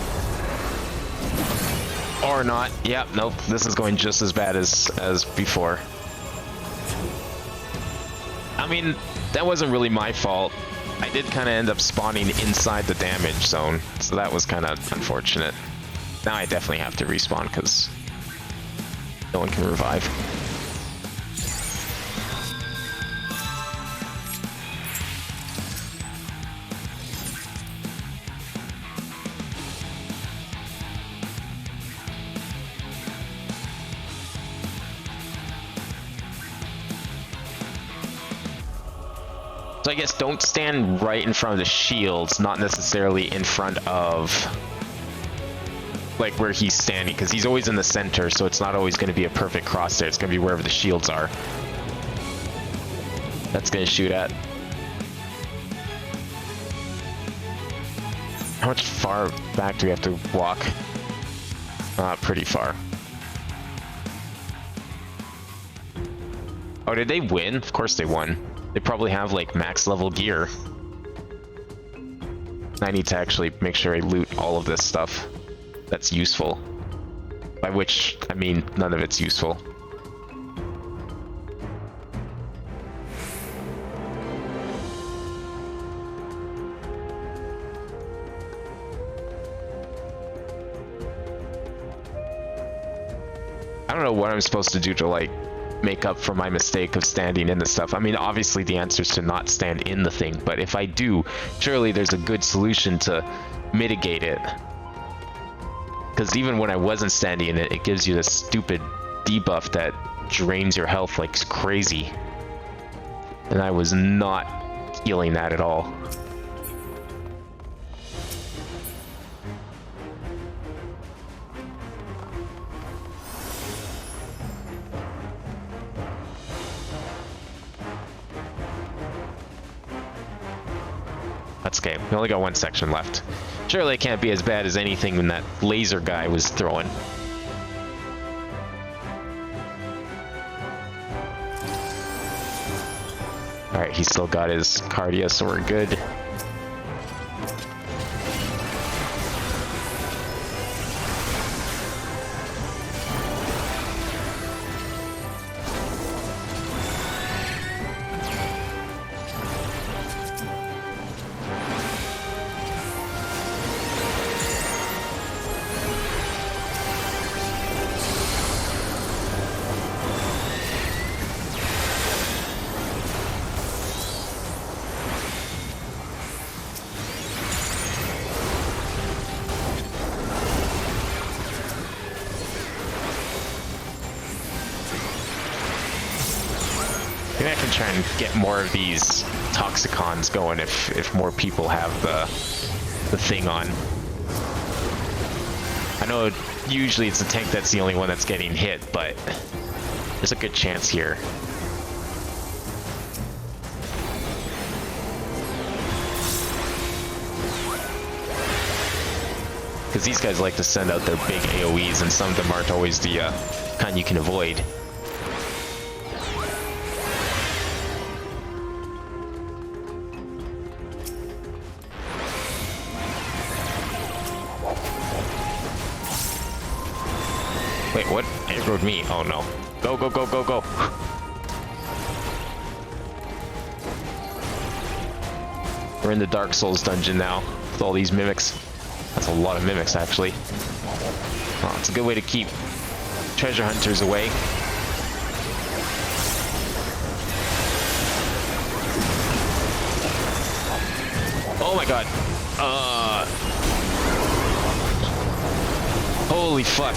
Speaker 1: Or not. Yep, nope, this is going just as bad as before. I mean, that wasn't really my fault. I did kind of end up spawning inside the damage zone, so that was kind of unfortunate. Now I definitely have to respawn because no one can revive. So I guess don't stand right in front of the shields, not necessarily in front of like where he's standing, because he's always in the center, so it's not always going to be a perfect cross there. It's going to be wherever the shields are. That's going to shoot at. How much far back do we have to walk? Pretty far. Oh, did they win? Of course they won. They probably have like max level gear. I need to actually make sure I loot all of this stuff that's useful. By which, I mean, none of it's useful. I don't know what I'm supposed to do to like make up for my mistake of standing in the stuff. I mean, obviously the answer is to not stand in the thing, but if I do, surely there's a good solution to mitigate it. Because even when I wasn't standing in it, it gives you this stupid debuff that drains your health like crazy. And I was not healing that at all. That's okay. We only got one section left. Surely it can't be as bad as anything that laser guy was throwing. Alright, he's still got his cardio, so we're good. Maybe I can try and get more of these toxicons going if more people have the thing on. know usually it's the tank that's the only one that's getting hit, but there's a good chance here. Because these guys like to send out their big AoEs, and some of them aren't always the kind you can avoid. Wait, what? Aggroed me. Oh no. Go, go, go, go, go. We're in the Dark Souls dungeon now with all these mimics. That's a lot of mimics, actually. Oh, it's a good way to keep treasure hunters away. Oh my god. Holy fuck.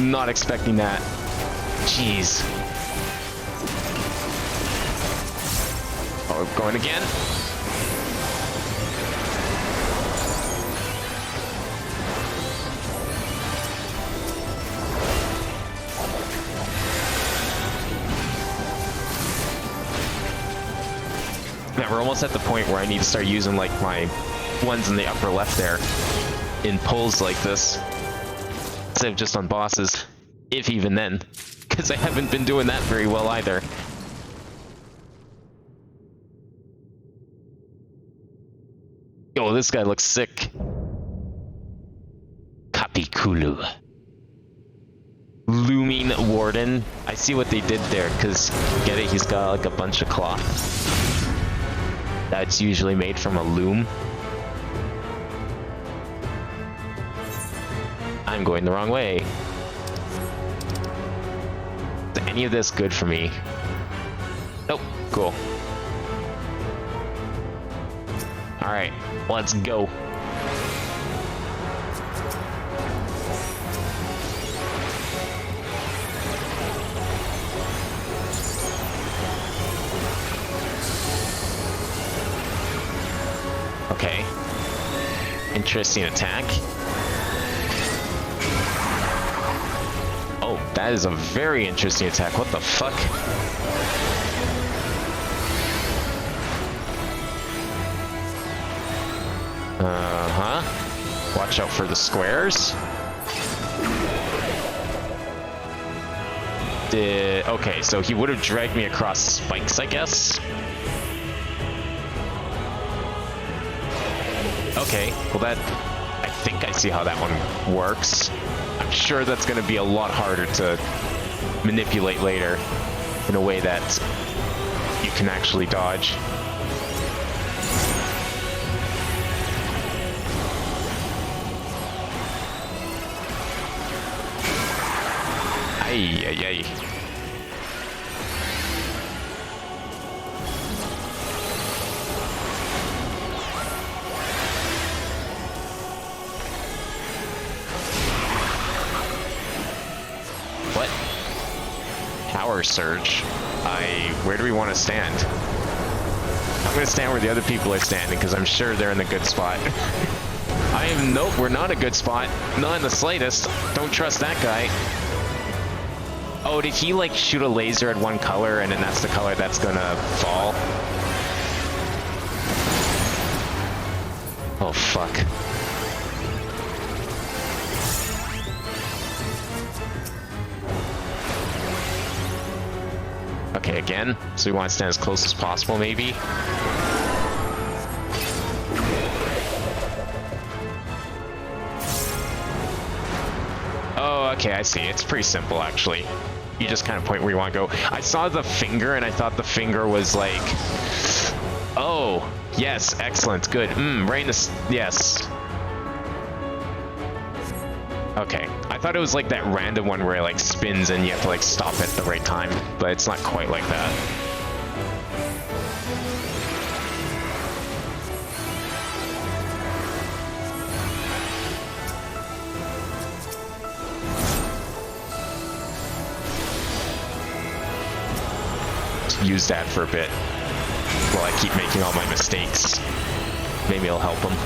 Speaker 1: Not expecting that. Jeez. Oh, we're going again. Now we're almost at the point where I need to start using like my ones in the upper left there in pulls like this instead of just on bosses, if even then, because I haven't been doing that very well either. Oh, this guy looks sick. Kapikulu. Looming Warden. I see what they did there, because get it? He's got like a bunch of cloth. That's usually made from a loom. I'm going the wrong way. Is any of this good for me? Nope. Cool. Alright, let's go. Okay. Interesting attack. Oh, that is a very interesting attack. What the fuck? Uh-huh. Watch out for the squares. Okay, so he would have dragged me across spikes, I guess. Okay, well that... I think I see how that one works. I'm sure that's going to be a lot harder to manipulate later in a way that you can actually dodge. Ay, ay, ay. What? Power surge. Where do we want to stand? I'm gonna stand where the other people are standing because I'm sure they're in the good spot. Nope, we're not a good spot. Not in the slightest. Don't trust that guy. Oh, did he like shoot a laser at one color and then that's the color that's gonna fall? Oh, fuck. Okay, again. So we want to stand as close as possible, maybe? Oh, okay, I see. It's pretty simple, actually. You just kind of point where you want to go. I saw the finger, and I thought the finger was like... Oh, yes, excellent, good. Right in the... Yes. Okay, I thought it was like that random one where it like spins and you have to like stop at the right time, but it's not quite like that. Use that for a bit while I keep making all my mistakes. Maybe it'll help them.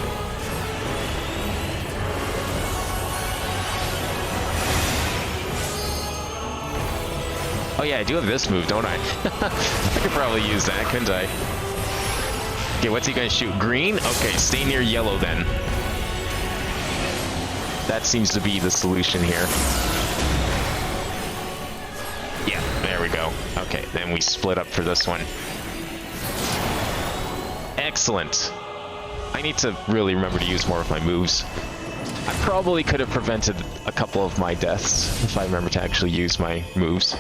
Speaker 1: Oh yeah, I do have this move, don't I? I could probably use that, couldn't I? Okay, what's he gonna shoot? Green? Okay, stay near yellow then. That seems to be the solution here. Yeah, there we go. Okay, then we split up for this one. Excellent. I need to really remember to use more of my moves. I probably could have prevented a couple of my deaths if I remember to actually use my moves.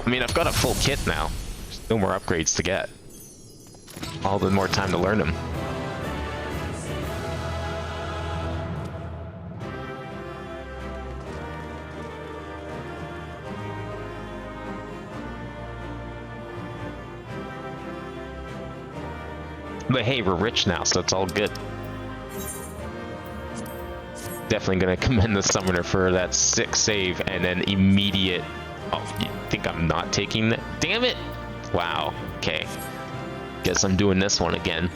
Speaker 1: I mean, I've got a full kit now. There's no more upgrades to get. All the more time to learn them. But hey, we're rich now, so it's all good. Definitely gonna commend the summoner for that sick save and then immediate... Oh, you think I'm not taking that? Damn it! Wow, okay. Guess I'm doing this one again.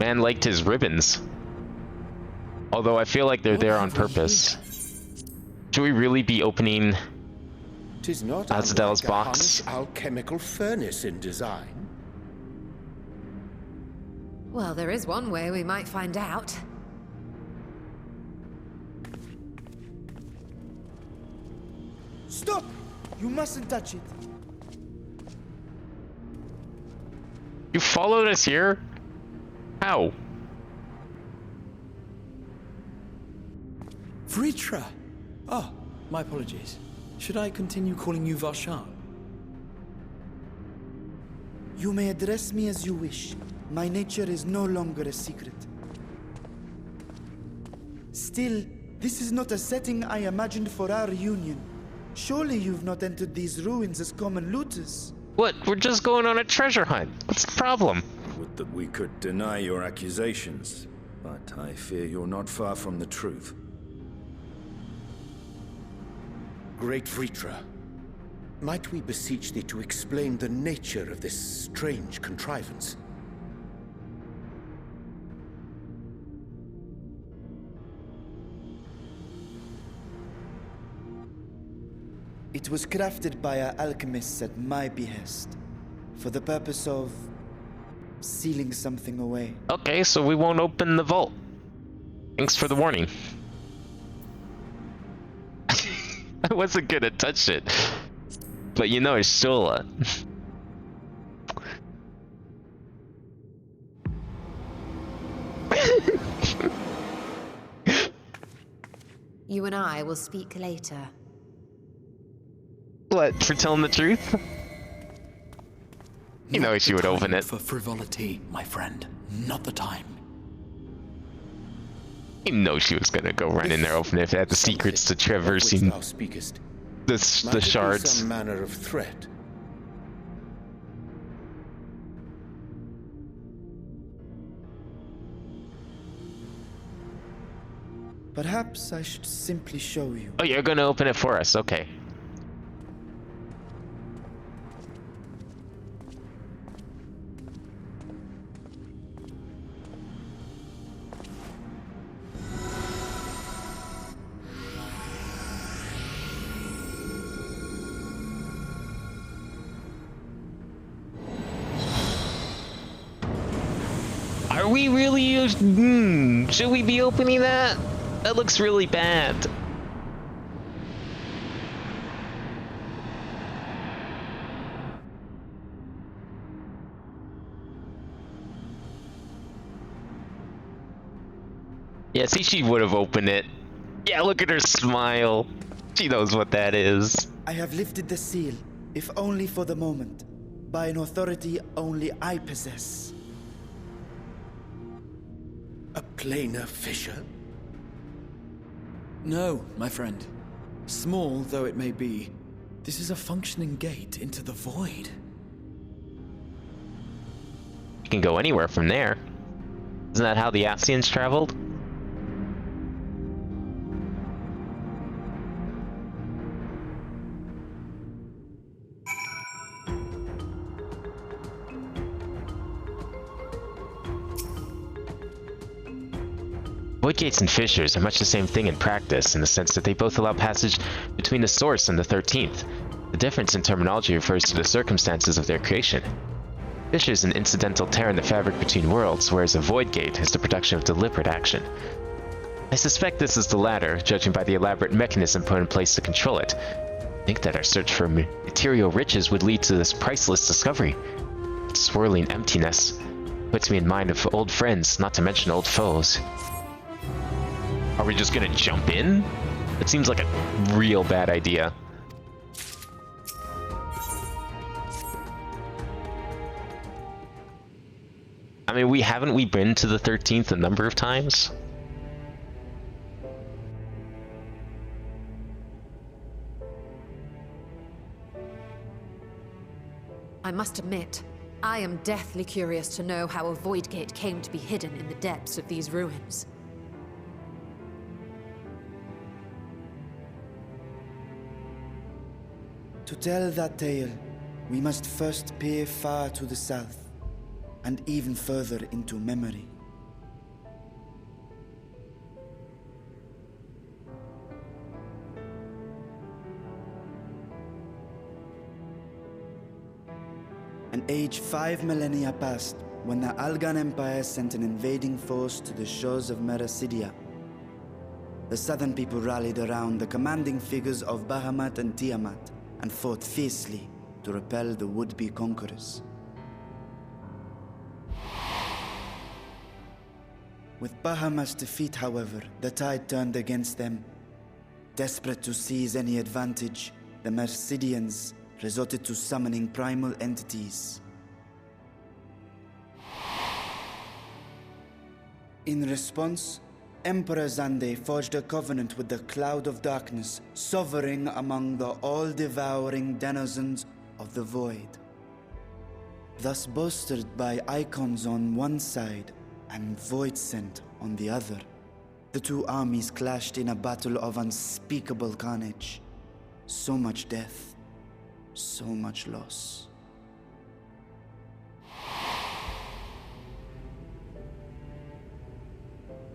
Speaker 1: Man liked his ribbons. Although I feel like they're there on purpose. Should we really be opening Azadel's box?
Speaker 8: Alchemical furnace in design.
Speaker 11: Well, there is one way we might find out.
Speaker 7: Stop! You mustn't touch it.
Speaker 1: You followed us here? How?
Speaker 10: Vritra! Oh, my apologies. Should I continue calling you Varshan?
Speaker 7: You may address me as you wish. My nature is no longer a secret. Still, this is not a setting I imagined for our union. Surely you've not entered these ruins as common looters.
Speaker 1: What? We're just going on a treasure hunt. What's the problem?
Speaker 12: Would that we could deny your accusations, but I fear you're not far from the truth.
Speaker 8: Great Vritra, might we beseech thee to explain the nature of this strange contrivance?
Speaker 7: It was crafted by our alchemists at my behest, for the purpose of sealing something away.
Speaker 1: Okay, so we won't open the vault. Thanks for the warning. I wasn't gonna touch it, but you know, it's still
Speaker 11: You and I will speak later.
Speaker 1: What, for telling the truth? You know she would open it.
Speaker 10: For frivolity, my friend. Not the time.
Speaker 1: You know she was gonna go run in there, open it if it had the secrets to traversing the shards.
Speaker 8: Some manner of threat.
Speaker 7: Perhaps I should simply show you.
Speaker 1: Oh, you're gonna open it for us, okay. Are we really? Should we be opening that? That looks really bad. Yeah, see, she would have opened it. Yeah, look at her smile. She knows what that is.
Speaker 7: I have lifted the seal, if only for the moment, by an authority only I possess.
Speaker 8: A planar fissure?
Speaker 10: No, my friend. Small though it may be, this is a functioning gate into the void.
Speaker 1: You can go anywhere from there. Isn't that how the Ascians traveled? Void gates and fissures are much the same thing in practice, in the sense that they both allow passage between the source and the 13th. The difference in terminology refers to the circumstances of their creation. Fissure is an incidental tear in the fabric between worlds, whereas a void gate is the production of deliberate action. I suspect this is the latter, judging by the elaborate mechanism put in place to control it. I think that our search for material riches would lead to this priceless discovery. Its swirling emptiness puts me in mind of old friends, not to mention old foes. Are we just gonna jump in? It seems like a real bad idea. I mean, haven't we been to the 13th a number of times?
Speaker 11: I must admit, I am deathly curious to know how a void gate came to be hidden in the depths of these ruins.
Speaker 7: To tell that tale, we must first peer far to the south, and even further into memory. An age 5 millennia passed when the Algan Empire sent an invading force to the shores of Merasidia. The southern people rallied around the commanding figures of Bahamut and Tiamat and fought fiercely to repel the would-be conquerors. With Bahamut's defeat, however, the tide turned against them. Desperate to seize any advantage, the Mercidians resorted to summoning primal entities. In response, Emperor Zande forged a covenant with the Cloud of Darkness, sovereign among the all-devouring denizens of the Void. Thus bolstered by icons on one side and Void Scent on the other, the two armies clashed in a battle of unspeakable carnage. So much death, so much loss.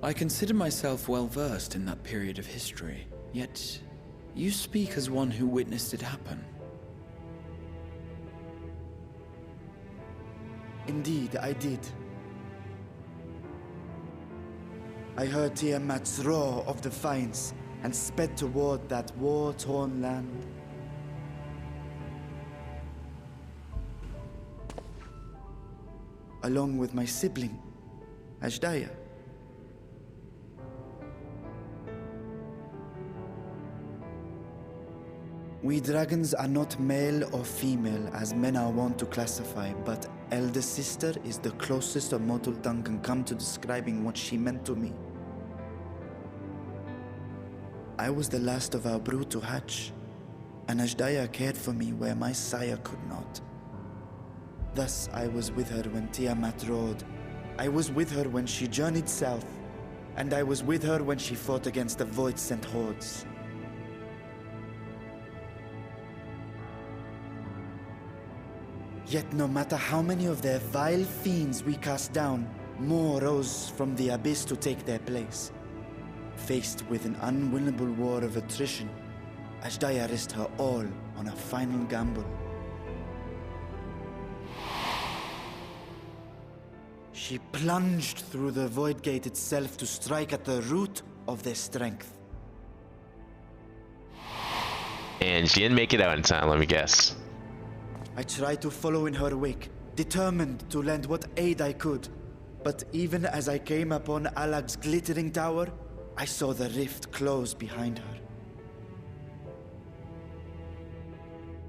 Speaker 10: I consider myself well versed in that period of history, yet you speak as one who witnessed it happen.
Speaker 7: Indeed, I did. I heard Tiamat's roar of defiance and sped toward that war-torn land. Along with my sibling, Ashdaya. We dragons are not male or female as men are wont to classify, but elder sister is the closest a mortal tongue can come to describing what she meant to me. I was the last of our brood to hatch, and Ashdaya cared for me where my sire could not. Thus I was with her when Tiamat roared. I was with her when she journeyed south, and I was with her when she fought against the Void-sent hordes. Yet no matter how many of their vile fiends we cast down, more rose from the abyss to take their place. Faced with an unwinnable war of attrition, Ashdaya risked her all on a final gamble. She plunged through the Void Gate itself to strike at the root of their strength.
Speaker 1: And she didn't make it out in time, let me guess.
Speaker 7: I tried to follow in her wake, determined to lend what aid I could. But even as I came upon Alag's glittering tower, I saw the rift close behind her.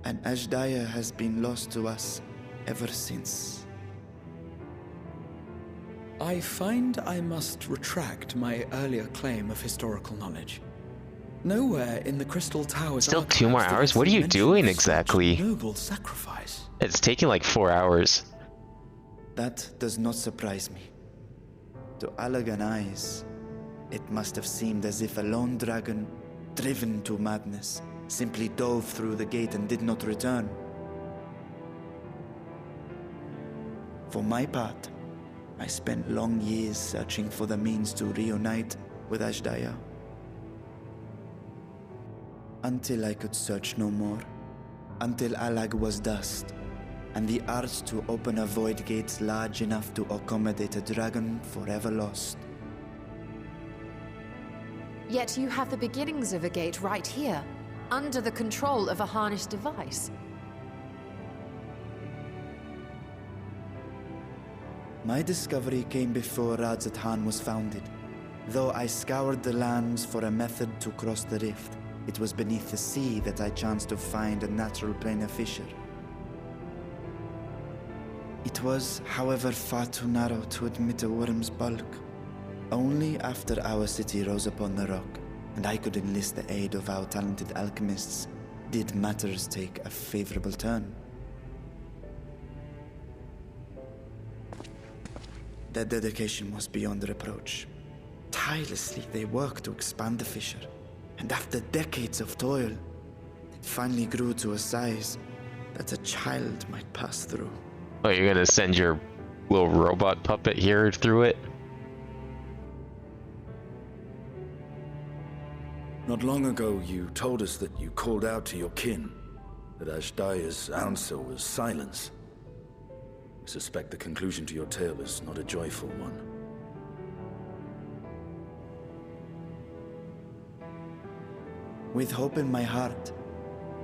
Speaker 7: And Ashdaya has been lost to us ever since.
Speaker 10: I find I must retract my earlier claim of historical knowledge. Nowhere in the Crystal Tower's
Speaker 1: Still 2 more hours? What are you doing exactly?
Speaker 10: Noble sacrifice.
Speaker 1: It's taking like 4 hours.
Speaker 7: That does not surprise me. To Alagan eyes, it must have seemed as if a lone dragon, driven to madness, simply dove through the gate and did not return. For my part, I spent long years searching for the means to reunite with Ashdaya. Until I could search no more. Until Alag was dust, and the art to open a void gate large enough to accommodate a dragon forever lost.
Speaker 11: Yet you have the beginnings of a gate right here, under the control of a harnessed device.
Speaker 7: My discovery came before radz-at-han was founded. Though I scoured the lands for a method to cross the rift, it was beneath the sea that I chanced to find a natural planar fissure. It was, however, far too narrow to admit a worm's bulk. Only after our city rose upon the rock, and I could enlist the aid of our talented alchemists, did matters take a favorable turn. Their dedication was beyond reproach. Tirelessly they worked to expand the fissure, and after decades of toil, it finally grew to a size that a child might pass through.
Speaker 1: Oh, you're gonna send your little robot puppet here through it?
Speaker 12: Not long ago, you told us that you called out to your kin, that Ashdaya's answer was silence. I suspect the conclusion to your tale is not a joyful one.
Speaker 7: With hope in my heart,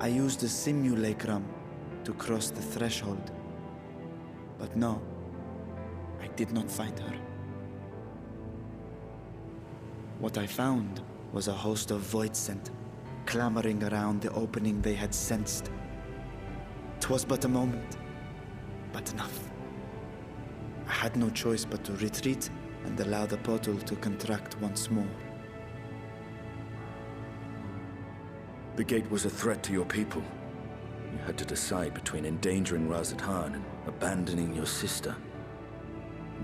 Speaker 7: I used the simulacrum to cross the threshold. But no, I did not find her. What I found was a host of void-sent, clamoring around the opening they had sensed. 'Twas but a moment, but enough. I had no choice but to retreat and allow the portal to contract once more.
Speaker 12: The gate was a threat to your people. You had to decide between endangering radz-at-han and abandoning your sister.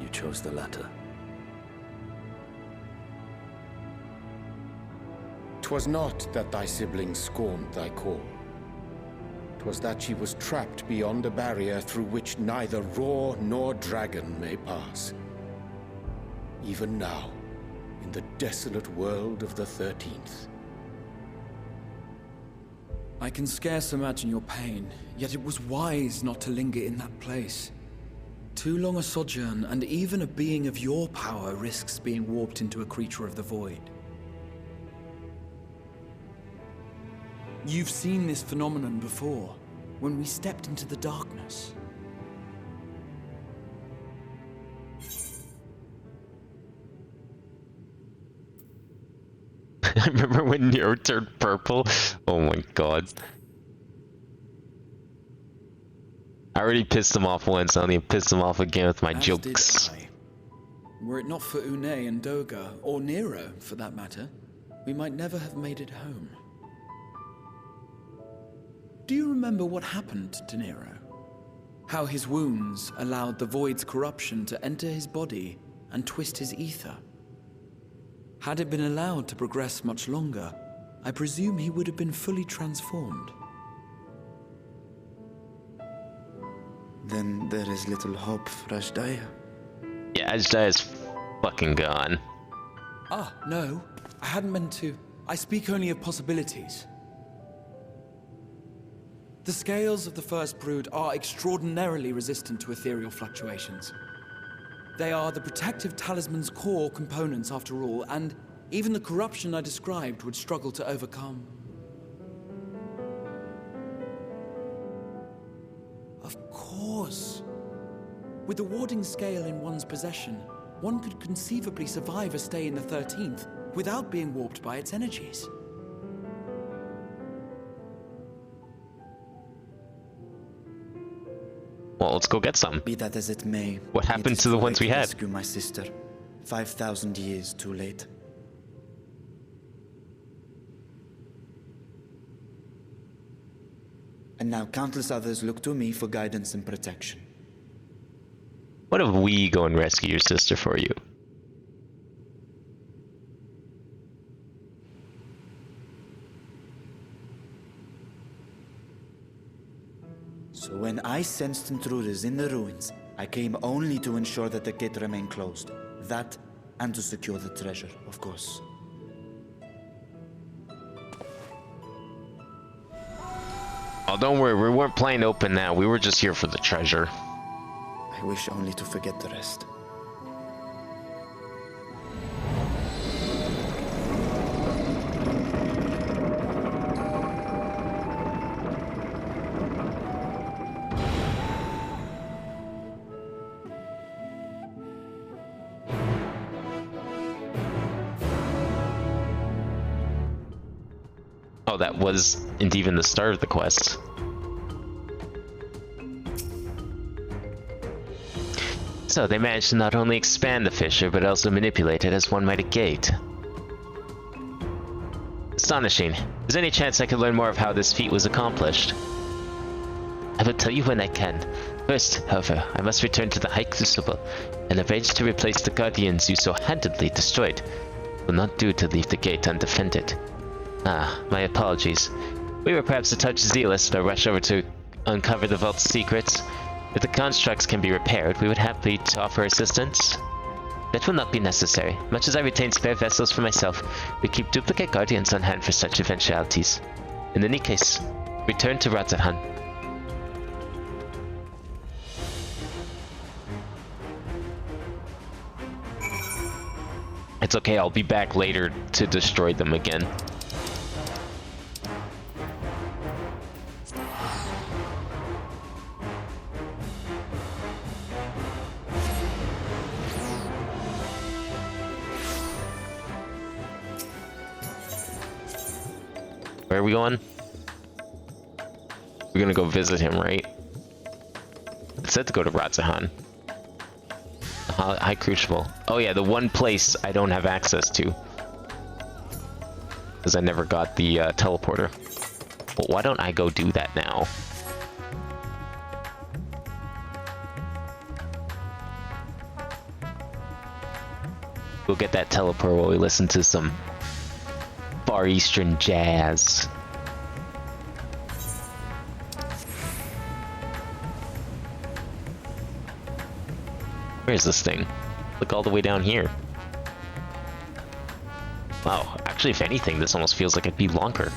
Speaker 12: You chose the latter.
Speaker 8: 'Twas not that thy sibling scorned thy call. 'Twas that she was trapped beyond a barrier through which neither roar nor dragon may pass. Even now, in the desolate world of the 13th.
Speaker 10: I can scarce imagine your pain, yet it was wise not to linger in that place. Too long a sojourn, and even a being of your power risks being warped into a creature of the void. You've seen this phenomenon before, when we stepped into the darkness.
Speaker 1: I remember when Nero turned purple. Oh my god. I already pissed him off once, I only pissed him off again with my jokes.
Speaker 10: Were it not for Une and Doga, or Nero for that matter, we might never have made it home. Do you remember what happened to Nero? How his wounds allowed the void's corruption to enter his body and twist his ether? Had it been allowed to progress much longer, I presume he would have been fully transformed.
Speaker 7: Then there is little hope for Ashdaya.
Speaker 1: Yeah, Ashdaya's fucking gone.
Speaker 10: Ah, no. I hadn't meant to. I speak only of possibilities. The scales of the First Brood are extraordinarily resistant to ethereal fluctuations. They are the protective talisman's core components after all, and even the corruption I described would struggle to overcome. Of course. With the warding scale in one's possession, one could conceivably survive a stay in the 13th without being warped by its energies.
Speaker 1: Well, let's go get some.
Speaker 7: Be that as it may.
Speaker 1: What happened to the ones we had?
Speaker 7: Rescue my sister. 5,000 years too late. And now countless others look to me for guidance and protection.
Speaker 1: What if we go and rescue your sister for you?
Speaker 7: So when I sensed intruders in the ruins, I came only to ensure that the gate remained closed. That, and to secure the treasure, of course.
Speaker 1: Oh, don't worry, we weren't playing to open that. We were just here for the treasure.
Speaker 7: I wish only to forget the rest.
Speaker 1: Oh, that wasn't even the start of the quest. So they managed to not only expand the fissure, but also manipulate it as one might a gate. Astonishing. Is there any chance I could learn more of how this feat was accomplished? I will tell you when I can. First, however, I must return to the High Crucible and arrange to replace the guardians you so handedly destroyed. It will not do to leave the gate undefended. Ah, my apologies. We were perhaps a touch zealous in our rush over to uncover the vault's secrets. If the constructs can be repaired, we would happily offer assistance. That will not be necessary. Much as I retain spare vessels for myself, we keep duplicate guardians on hand for such eventualities. In any case, return to radz-at-han. It's okay, I'll be back later to destroy them again. Where are we going? We're gonna go visit him, right? It said to go to radz-at-han. High Crucible. Oh yeah, the one place I don't have access to. Because I never got the teleporter. Well, why don't I go do that now? We'll get that teleport while we listen to some Far Eastern jazz. Where's this thing? Look all the way down here. Wow, actually, if anything, this almost feels like it'd be longer.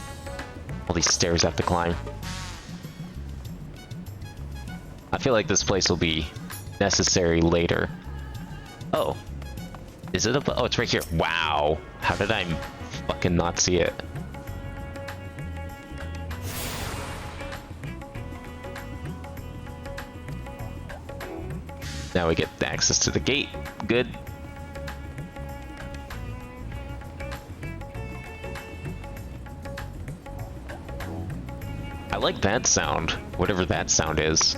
Speaker 1: All these stairs I have to climb. I feel like this place will be necessary later. Oh. Is it oh, it's right here. Wow. How did I fucking not see it? Now we get access to the gate. Good. I like that sound, whatever that sound is.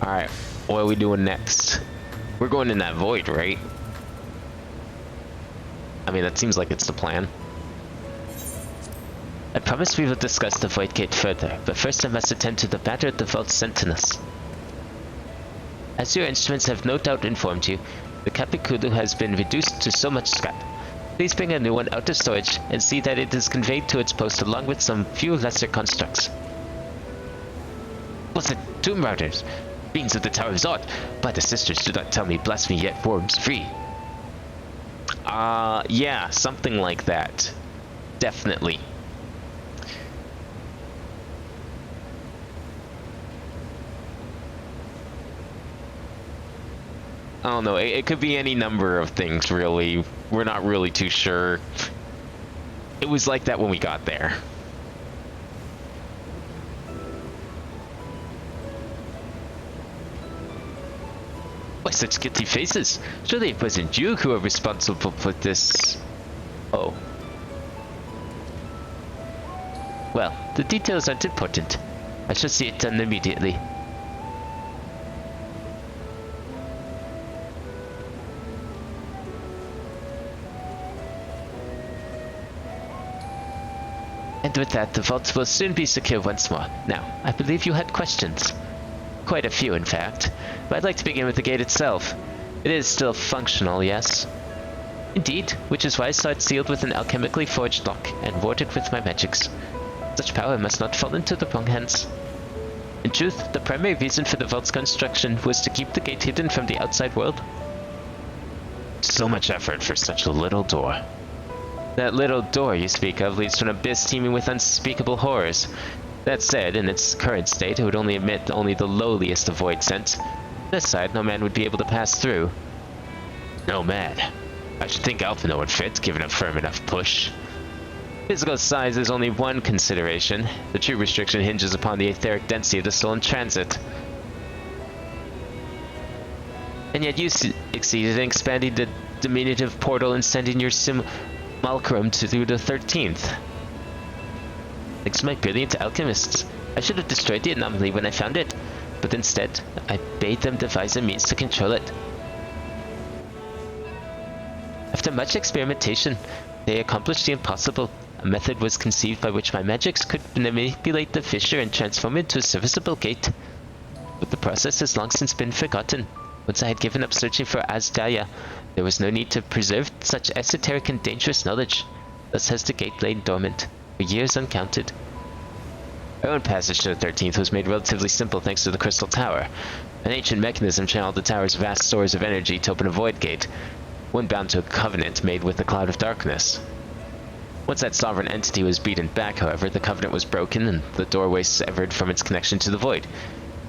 Speaker 1: Alright, what are we doing next? We're going in that void, right? I mean, that seems like it's the plan. I promise we will discuss the void gate further, but first I must attend to the matter the vault sent to us. As your instruments have no doubt informed you, the Capiculu has been reduced to so much scrap. Please bring a new one out of storage and see that it is conveyed to its post along with some few lesser constructs. What's it? Tomb Routers? Beings of the Tower of Zod! By the sisters, do not tell me blasphemy yet forms free. Yeah, something like that. Definitely. I don't know, it could be any number of things, really. We're not really too sure. It was like that when we got there. Why such guilty faces? Surely it wasn't you who are responsible for this. Oh. Well, the details aren't important. I shall see it done immediately. And with that, the vault will soon be secure once more. Now, I believe you had questions. Quite a few, in fact. But I'd like to begin with the gate itself. It is still functional, yes? Indeed, which is why I saw it sealed with an alchemically forged lock and warded with my magics.
Speaker 2: Such power must not fall into the wrong hands. In truth, the primary reason for the vault's construction was to keep the gate hidden from the outside world. So much effort for such a little door. That little door you speak of leads to an abyss teeming with unspeakable horrors. That said, in its current state, it would only admit only the lowliest of void scents. This side, no man would be able to pass through. No man. I should think Alphino would fit, given a firm enough push. Physical size is only one consideration. The true restriction hinges upon the etheric density of the soul in transit. And yet you succeeded in expanding the diminutive portal and sending your simulacrum through the 13th. Thanks to my brilliant alchemists. I should have destroyed the anomaly when I found it, but instead, I bade them devise a means to control it. After much experimentation, they accomplished the impossible. A method was conceived by which my magics could manipulate the fissure and transform it into a serviceable gate. But the process has long since been forgotten. Once I had given up searching for Azdaya, there was no need to preserve such esoteric and dangerous knowledge. Thus has the gate lain dormant, for years uncounted. Our own passage to the 13th was made relatively simple thanks to the Crystal Tower. An ancient mechanism channeled the tower's vast stores of energy to open a void gate, one bound to a covenant made with the Cloud of Darkness. Once that sovereign entity was beaten back, however, the covenant was broken and the doorway severed from its connection to the void.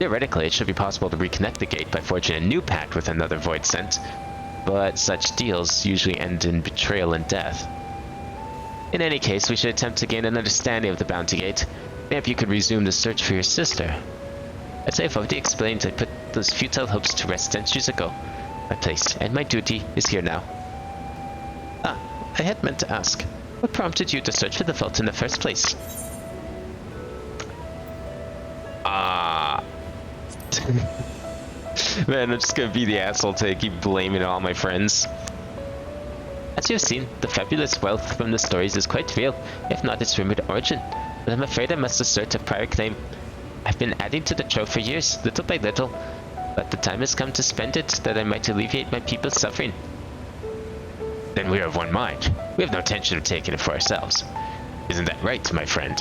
Speaker 2: Theoretically, it should be possible to reconnect the gate by forging a new pact with another void scent, but such deals usually end in betrayal and death. In any case, we should attempt to gain an understanding of the bounty gate. Maybe you could resume the search for your sister. As I've already explained, I put those futile hopes to rest centuries ago. My place and my duty is here now. Ah, I had meant to ask. What prompted you to search for the vault in the first place? Man, I'm just gonna be the asshole to keep blaming all my friends. As you've seen, the fabulous wealth from the stories is quite real, if not its rumored origin. But I'm afraid I must assert a prior claim. I've been adding to the trove for years, little by little, but the time has come to spend it that I might alleviate my people's suffering. Then we are of one mind. We have no intention of taking it for ourselves. Isn't that right, my friend?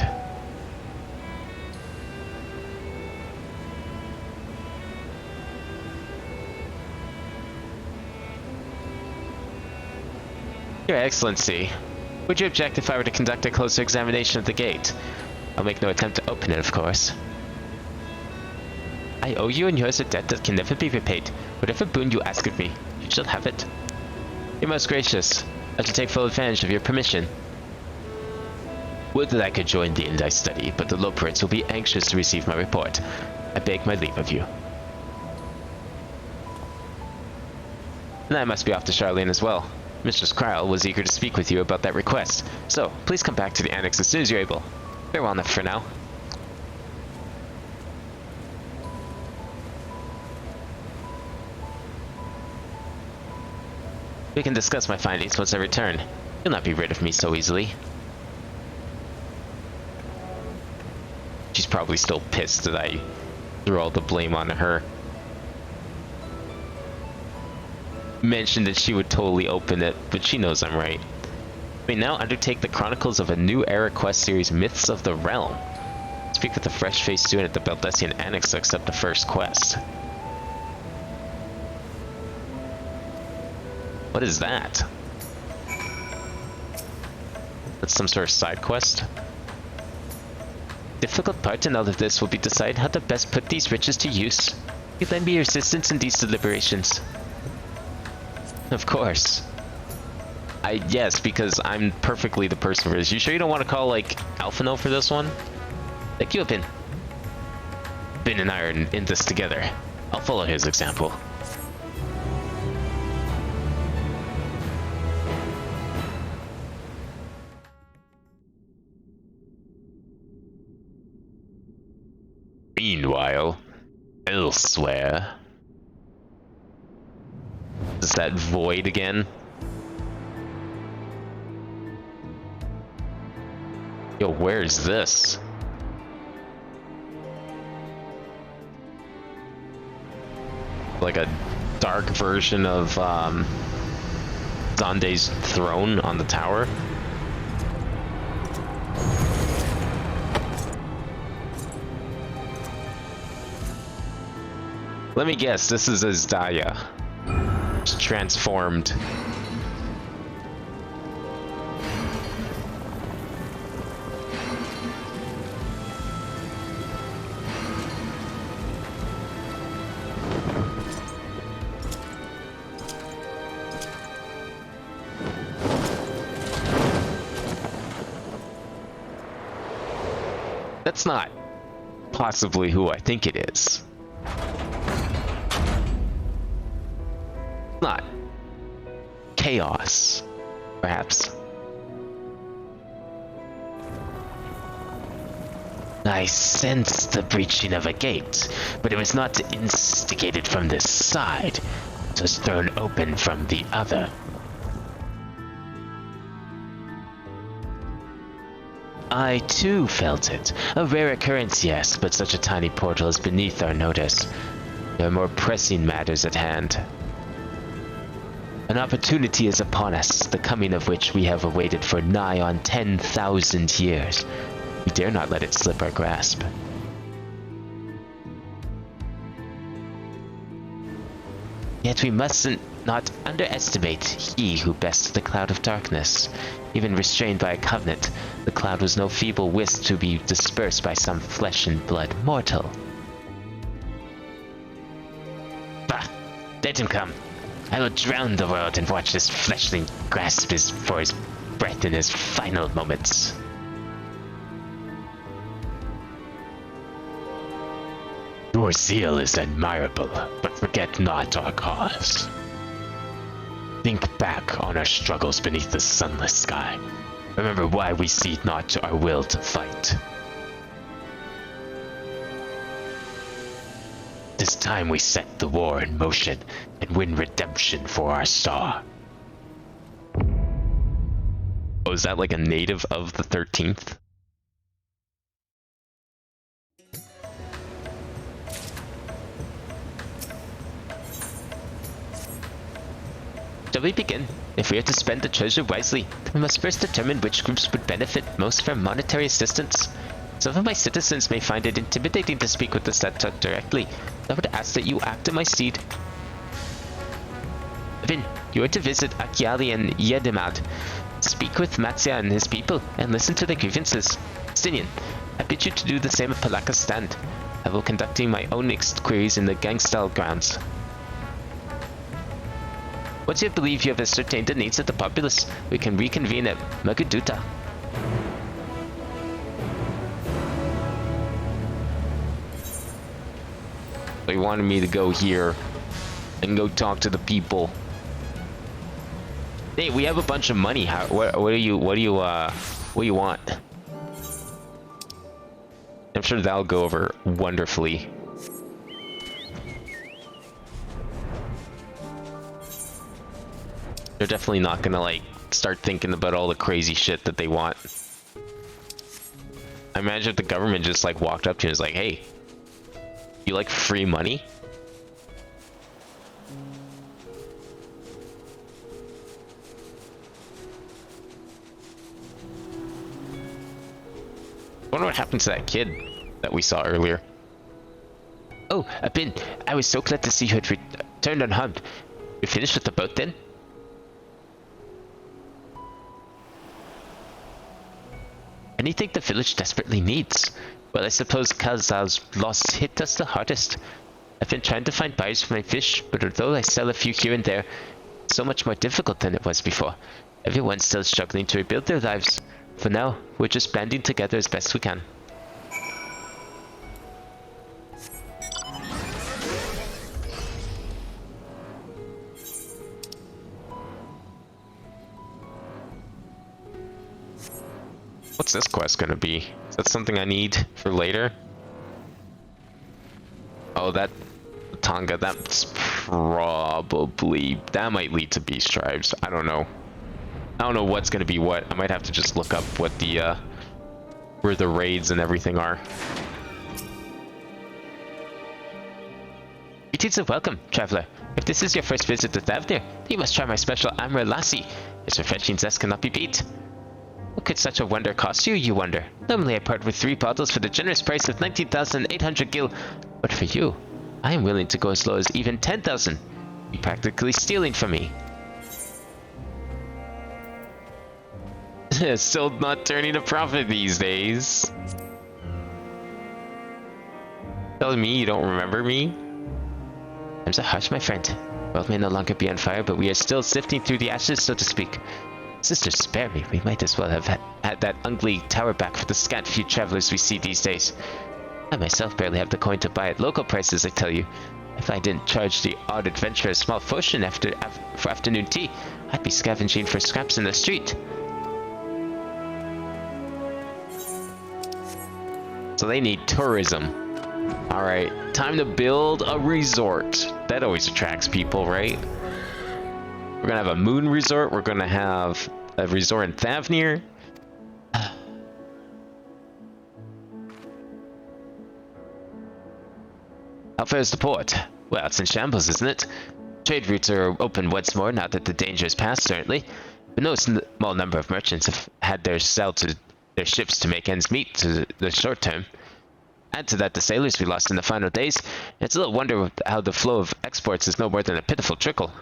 Speaker 2: Your Excellency, would you object if I were to conduct a closer examination of the gate? I'll make no attempt to open it, of course. I owe you and yours a debt that can never be repaid. Whatever boon you ask of me, you shall have it. You're most gracious. I shall take full advantage of your permission. Would that I could join thee in thy study, but the Loperites will be anxious to receive my report. I beg my leave of you. And I must be off to Charlene as well. Mistress Kryle was eager to speak with you about that request, so please come back to the annex as soon as you're able. Farewell enough for now. We can discuss my findings once I return. You'll not be rid of me so easily. She's probably still pissed that I threw all the blame on her. Mentioned that she would totally open it, but she knows I'm right. We now undertake the Chronicles of a New Era quest series, Myths of the Realm. Speak with a fresh-faced student at the Baldessian Annex to accept the first quest. What is that? That's some sort of side quest? Difficult part in all of this will be decide how to best put these riches to use. You lend me your assistance in these deliberations. Of course. Yes, because I'm perfectly the person for this. You sure you don't want to call, like, Alphino for this one? Like, you have been. Ben and I are in this together. I'll follow his example. Meanwhile, elsewhere. Is that void again? Yo, where is this? Like a dark version of Zande's throne on the tower?
Speaker 1: Let me guess, this is Azdaia. Just transformed. That's not possibly who I think it is. Not chaos, perhaps. I sensed the breaching of a gate, but it was not instigated from this side. It was thrown open from the other. I too felt it. A rare occurrence, yes, but such a tiny portal is beneath our notice. There are more pressing matters at hand. An opportunity is upon us, the coming of which we have awaited for nigh on 10,000 years. We dare not let it slip our grasp. Yet we mustn't not underestimate he who bests the cloud of darkness. Even restrained by a covenant, the cloud was no feeble wisp to be dispersed by some flesh and blood mortal. Bah! Let him come. I will drown the world and watch this fleshling grasp for his breath in his final moments. Your zeal is admirable, but forget not our cause. Think back on our struggles beneath the sunless sky. Remember why we cede not our will to fight. It is time we set the war in motion and win redemption for our star. Oh, is that like a native of the 13th? Shall we begin? If we are to spend the treasure wisely, we must first determine which groups would benefit most from monetary assistance. Some of my citizens may find it intimidating to speak with the radz-at-han directly. I would ask that you act in my stead. Vin, you are to visit Akiali and Yedimad. Speak with Matzia and his people, and listen to their grievances. Stinian, I bid you to do the same at Palaka's stand. I will conducting my own mixed queries in the Gangstal grounds. Once you believe you have ascertained the needs of the populace, we can reconvene at Magaduta. They wanted me to go here and go talk to the people. Hey, we have a bunch of money. What do you want? I'm sure that'll go over wonderfully. They're definitely not gonna like start thinking about all the crazy shit that they want. I imagine if the government just like walked up to you and was like, hey, you like free money? I wonder what happened to that kid that we saw earlier. Oh, Abin, I was so glad to see you had returned unharmed. We finished with the boat then? Anything the village desperately needs. Well, I suppose Kazal's loss hit us the hardest. I've been trying to find buyers for my fish, but although I sell a few here and there, it's so much more difficult than it was before. Everyone's still struggling to rebuild their lives. For now, we're just banding together as best we can. What's this quest gonna be? Is that something I need for later? Oh, that Tonga, that's probably... that might lead to beast tribes. I don't know. I don't know what's gonna be what. I might have to just look up what the, where the raids and everything are. Greetings and welcome, traveler. If this is your first visit to Thavnir, you must try my special Amra Lassi. Its refreshing zest cannot be beat. What could such a wonder cost you, you wonder? Normally I part with 3 bottles for the generous price of 19,800 gil, but for you,
Speaker 2: I am willing to go as low as even 10,000. You're practically stealing from me. Still not turning a profit these days. Telling me you don't remember me? Times are harsh, my friend. The world may no longer be on fire, but we are still sifting through the ashes, so to speak. Sister, spare me. We might as well have had that ugly tower back for the scant few travelers we see these days. I myself barely have the coin to buy at local prices, I tell you. If I didn't charge the odd adventurer a small fortune for afternoon tea, I'd be scavenging for scraps in the street. So they need tourism. Alright, time to build a resort. That always attracts people, right? We're gonna have a moon resort. We're gonna have a resort in Thavnir. How fares the port? Well, it's in shambles, isn't it? Trade routes are open once more, now that the danger is past, certainly. But no small number of merchants have had their sell to their ships to make ends meet to the short term. Add to that the sailors we lost in the final days, and it's a little wonder how the flow of exports is no more than a pitiful trickle.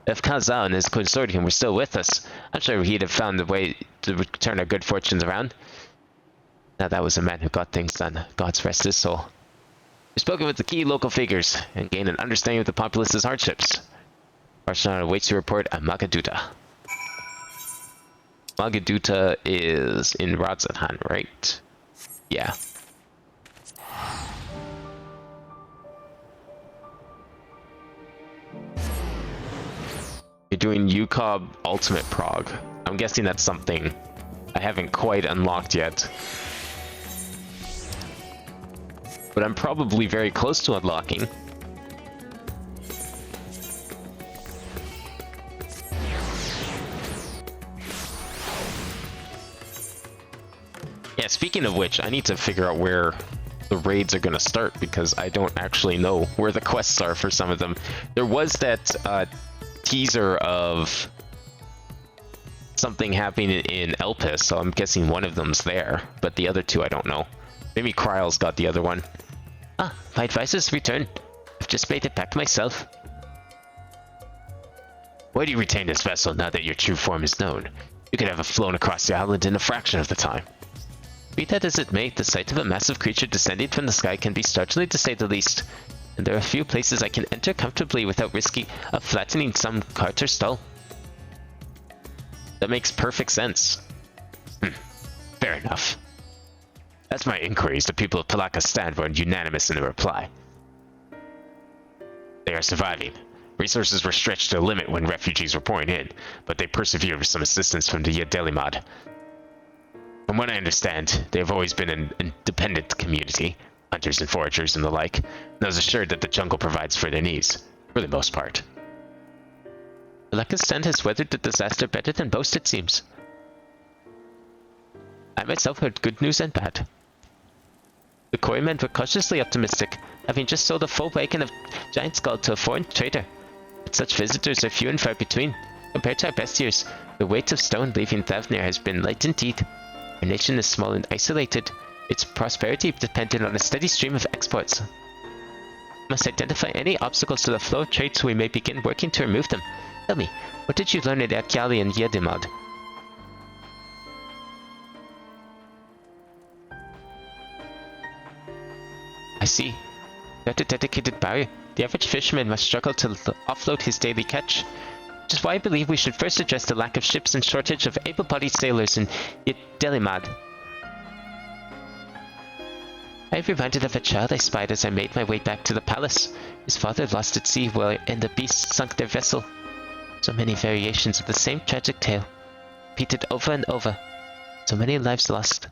Speaker 2: If Kazao and his consortium were still with us, I'm sure he'd have found a way to turn our good fortunes around. Now that was a man who got things done. God's rest his soul. We've spoken with the key local figures and gained an understanding of the populace's hardships. Arsenal awaits your report at Magaduta. Magaduta is in Radz-at-han, right? Yeah. You're doing UCOB Ultimate Prog. I'm guessing that's something I haven't quite unlocked yet. But I'm probably very close to unlocking. Yeah, speaking of which, I need to figure out where the raids are going to start, because I don't actually know where the quests are for some of them. There was that teaser of something happening in Elpis, so I'm guessing one of them's there, but the other two I don't know. Maybe Kryle's got the other one. Ah, my advisor's returned. I've just made it back myself. Why do you retain this vessel now that your true form is known? You could have flown across the island in a fraction of the time. Be that as it may, the sight of a massive creature descending from the sky can be startling to say the least, and there are few places I can enter comfortably without risking of flattening some cart or stall. That makes perfect sense. Fair enough. As my inquiries, the people of Palakistan were unanimous in the reply. They are surviving. Resources were stretched to the limit when refugees were pouring in, but they persevered with some assistance from the Yedelimad. From what I understand, they have always been an independent community, hunters and foragers and the like, and I was assured that the jungle provides for their needs, for the most part. Palakistan has weathered the disaster better than most, it seems. I myself heard good news and bad. The Quarrymen were cautiously optimistic, having just sold a full wagon of giant skull to a foreign trader. But such visitors are few and far between. Compared to our best years, the weight of stone leaving Thavnir has been light indeed. Our nation is small and isolated, its prosperity dependent on a steady stream of exports. We must identify any obstacles to the flow of trade so we may begin working to remove them. Tell me, what did you learn at Akyali and Yedimad? I see. Without a dedicated barrier, the average fisherman must struggle to offload his daily catch. Which is why I believe we should first address the lack of ships and shortage of able-bodied sailors in Yedelimad. I am reminded of a child I spied as I made my way back to the palace. His father lost at sea and the beasts sunk their vessel. So many variations of the same tragic tale, repeated over and over. So many lives lost.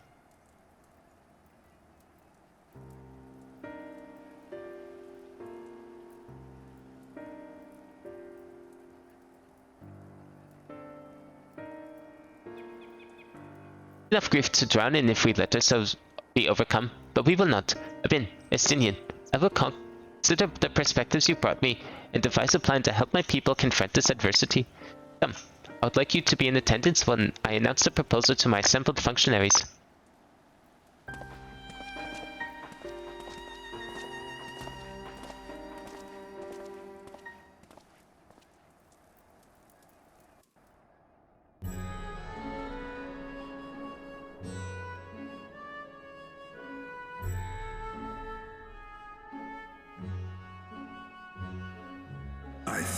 Speaker 2: Enough grief to drown in if we let ourselves be overcome, but we will not. Abin, Estinian, I will consider the perspectives you brought me and devise a plan to help my people confront this adversity. Come, I would like you to be in attendance when I announce the proposal to my assembled functionaries.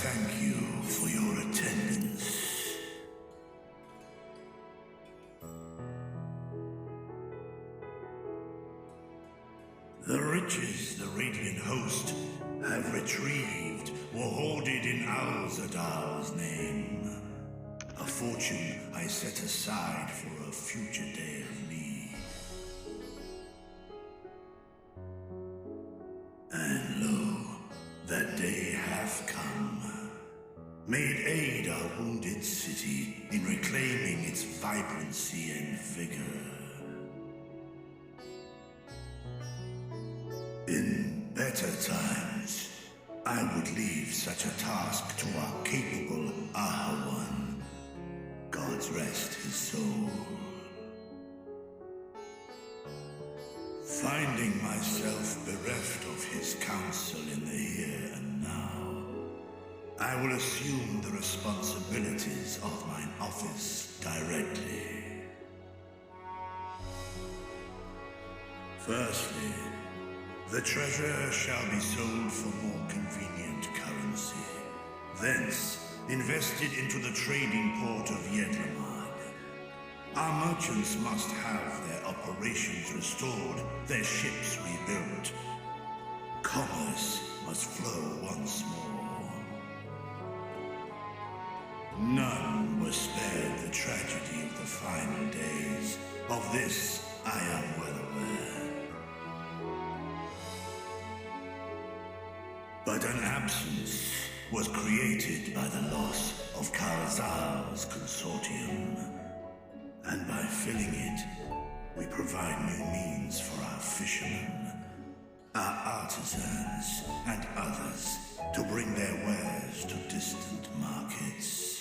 Speaker 12: thank you for your attendance. The riches the Radiant Host have retrieved were hoarded in radz-at-han's name. A fortune I set aside for a future day of need. And lo, that day hath come. May it aid our wounded city in reclaiming its vibrancy and vigor. In better times, I would leave such a task to our capable Ahawan. God's rest his soul. Finding myself bereft of his counsel in the here and now, I will assume the responsibilities of mine office directly. Firstly, the treasure shall be sold for more convenient currency. Thence, invested into the trading port of Yedlamad. Our merchants must have their operations restored, their ships rebuilt. Commerce must flow once more. None were spared the tragedy of the final days. Of this, I am well aware. But an absence was created by the loss of Karazar's consortium. And by filling it, we provide new means for our fishermen, our artisans, and others to bring their wares to distant markets.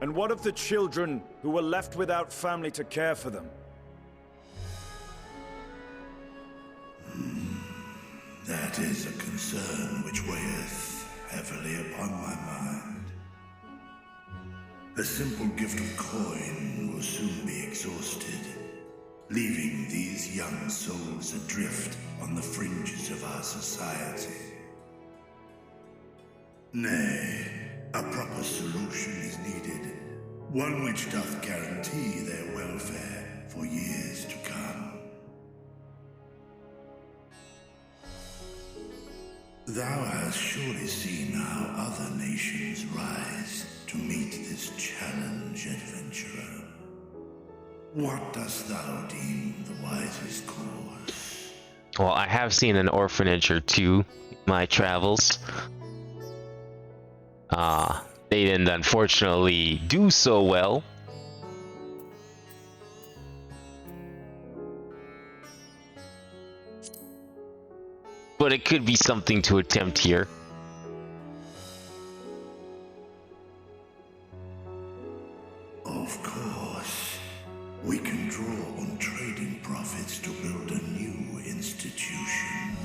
Speaker 13: And what of the children who were left without family to care for them?
Speaker 12: That is a concern which weigheth heavily upon my mind. A simple gift of coin will soon be exhausted, leaving these young souls adrift on the fringes of our society. Nay, a proper solution is needed, one which doth guarantee their welfare for years to come. Thou hast surely seen how other nations rise to meet this challenge, adventurer. What dost thou deem the wisest course?
Speaker 1: Well, I have seen an orphanage or two in my travels. They didn't unfortunately do so well. But it could be something to attempt here.
Speaker 12: Of course, we can draw on trading profits to build a new institution.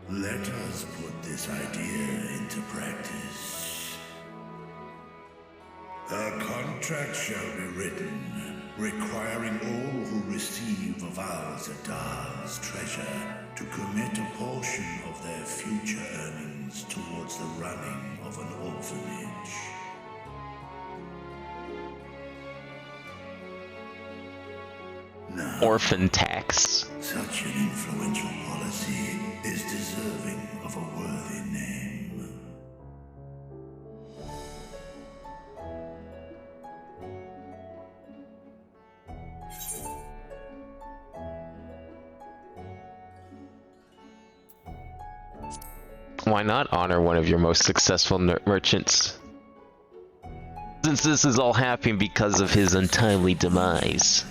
Speaker 12: Let us put this idea into practice. A contract shall be written, requiring all who receive of radz-at-han's treasure to commit a portion of their future earnings towards the running of an orphanage. Now,
Speaker 1: Orphan tax.
Speaker 12: such an influential policy is deserving of a worthy name.
Speaker 1: Why not honor one of your most successful merchants? Since this is all happening because of his untimely demise.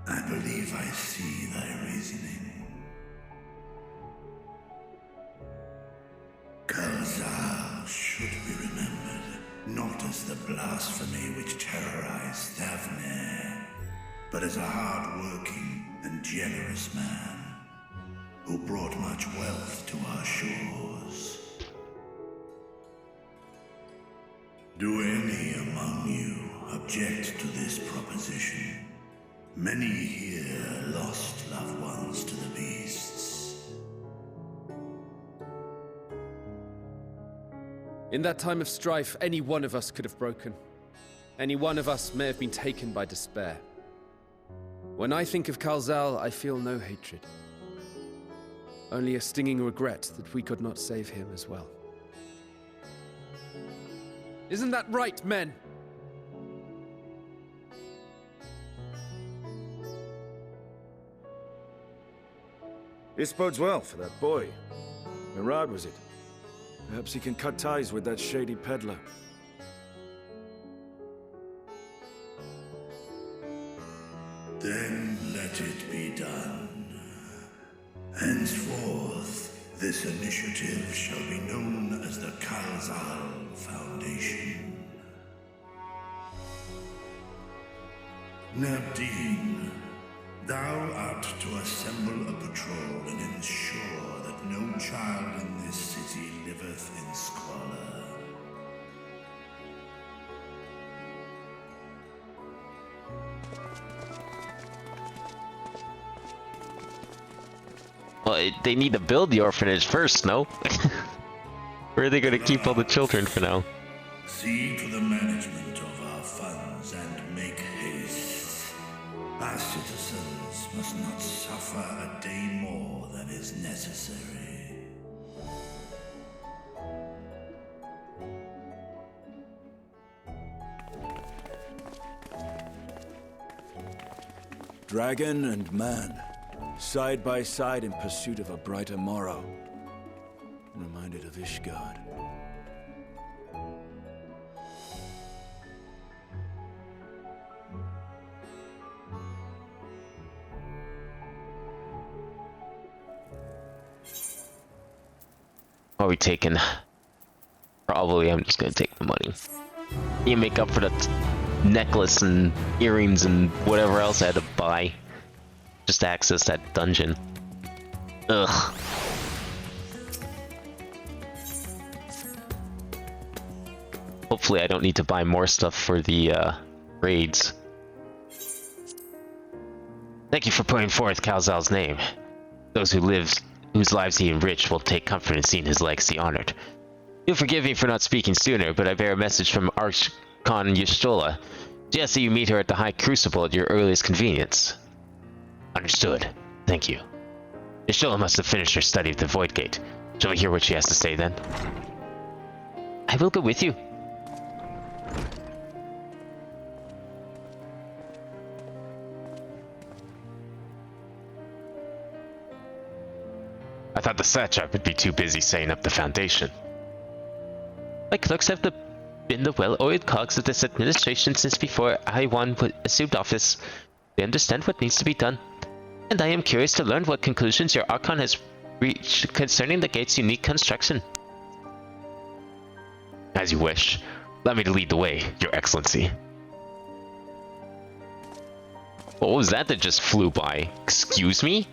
Speaker 12: I believe I see thy reasoning. Karazar should be remembered, not as the blasphemy which terrorized Thavne, but as a hard-working and generous man who brought much wealth to our shores. Do any among you object to this proposition? Many here lost loved ones to the beasts.
Speaker 14: In that time of strife, any one of us could have broken. Any one of us may have been taken by despair. When I think of Kalzal, I feel no hatred. Only a stinging regret that we could not save him as well. Isn't that right, men?
Speaker 13: This bodes well for that boy. Mirad, was it? Perhaps he can cut ties with that shady peddler.
Speaker 12: Then let it be done. Henceforth, this initiative shall be known as the Kalzal Foundation. Nabdeen, thou art to assemble a patrol and ensure that no child in this city liveth in squalor.
Speaker 1: Well, they need to build the orphanage first, no? Where are they going to keep all the children for now?
Speaker 12: See to the management of our funds and make haste. Our citizens must not suffer a day more than is necessary.
Speaker 13: Dragon and man, side by side in pursuit of a brighter morrow. Reminded of Ishgard.
Speaker 1: What are we taking? Probably I'm just gonna take the money. You make up for the necklace and earrings and whatever else I had to buy. Just to access that dungeon. Ugh. Hopefully I don't need to buy more stuff for the raids. Thank you for putting forth Kalzal's name. Those whose lives he enriched will take comfort in seeing his legacy honored. You'll forgive me for not speaking sooner, but I bear a message from Archcon Y'shtola. Suggest that you meet her at the High Crucible at your earliest convenience. Understood. Thank you. Y'shtola must have finished her study of the Void Gate. Shall we hear what she has to say then? I will go with you. I thought the satrap would be too busy setting up the foundation. My clerks have been the well-oiled cogs of this administration since before I assumed office. They understand what needs to be done, and I am curious to learn what conclusions your Archon has reached concerning the gate's unique construction. As you wish. Allow me to lead the way, Your Excellency. What was that just flew by? Excuse me?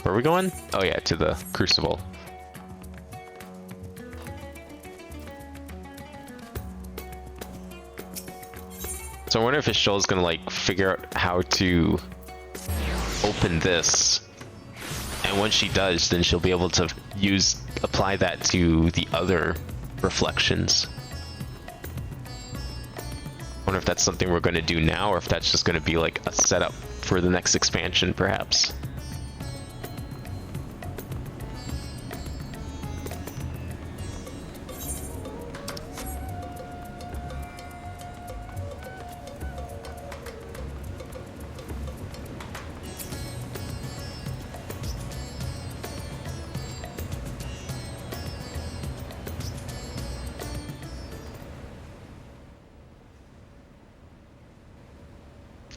Speaker 1: Where are we going? Oh yeah, to the Crucible. So I wonder if Y'shtola's gonna like figure out how to open this. And once she does, then she'll be able to apply that to the other reflections. I wonder if that's something we're gonna do now, or if that's just gonna be like a setup for the next expansion, perhaps.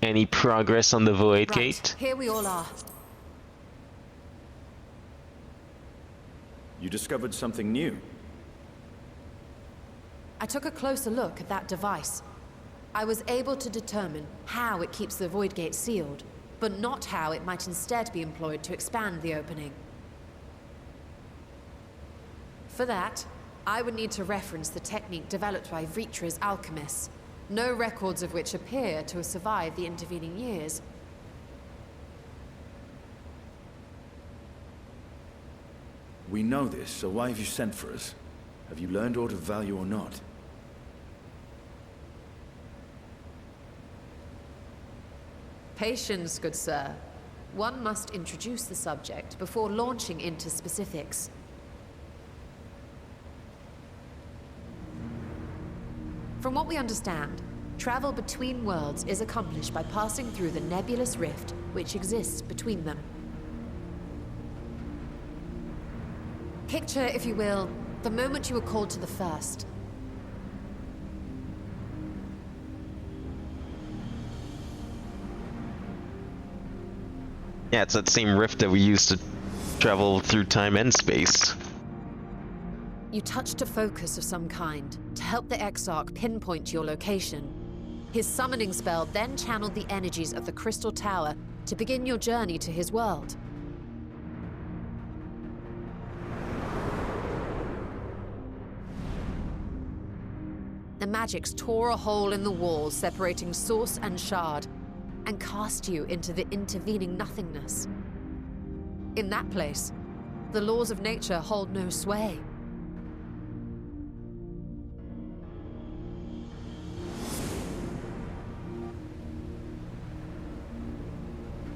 Speaker 1: Any progress on the Void Gate?
Speaker 11: Here we all are.
Speaker 13: You discovered something new.
Speaker 11: I took a closer look at that device. I was able to determine how it keeps the Void Gate sealed, but not how it might instead be employed to expand the opening. For that, I would need to reference the technique developed by Vritra's alchemists, no records of which appear to have survived the intervening years.
Speaker 13: We know this, so why have you sent for us? Have you learned aught of value or not?
Speaker 11: Patience, good sir. One must introduce the subject before launching into specifics. From what we understand, travel between worlds is accomplished by passing through the nebulous rift which exists between them. Picture, if you will, the moment you were called to the first.
Speaker 1: Yeah, it's that same rift that we used to travel through time and space.
Speaker 11: You touched a focus of some kind to help the Exarch pinpoint your location. His summoning spell then channeled the energies of the Crystal Tower to begin your journey to his world. The magics tore a hole in the wall separating source and shard, and cast you into the intervening nothingness. In that place, the laws of nature hold no sway.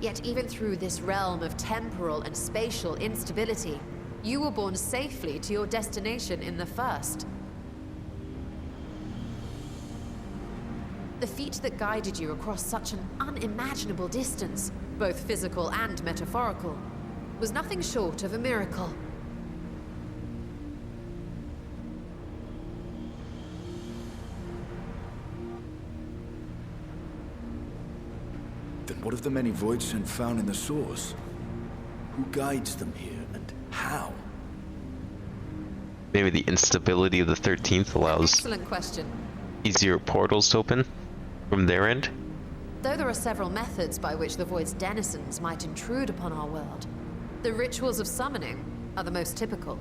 Speaker 11: Yet even through this realm of temporal and spatial instability, you were borne safely to your destination in the first. The feat that guided you across such an unimaginable distance, both physical and metaphorical, was nothing short of a miracle.
Speaker 13: Then what of the many voids sent found in the source? Who guides them here, and how?
Speaker 1: Maybe the instability of the 13th allows
Speaker 11: Excellent question.
Speaker 1: easier portals to open from their end.
Speaker 11: Though there are several methods by which the Void's denizens might intrude upon our world, the rituals of summoning are the most typical.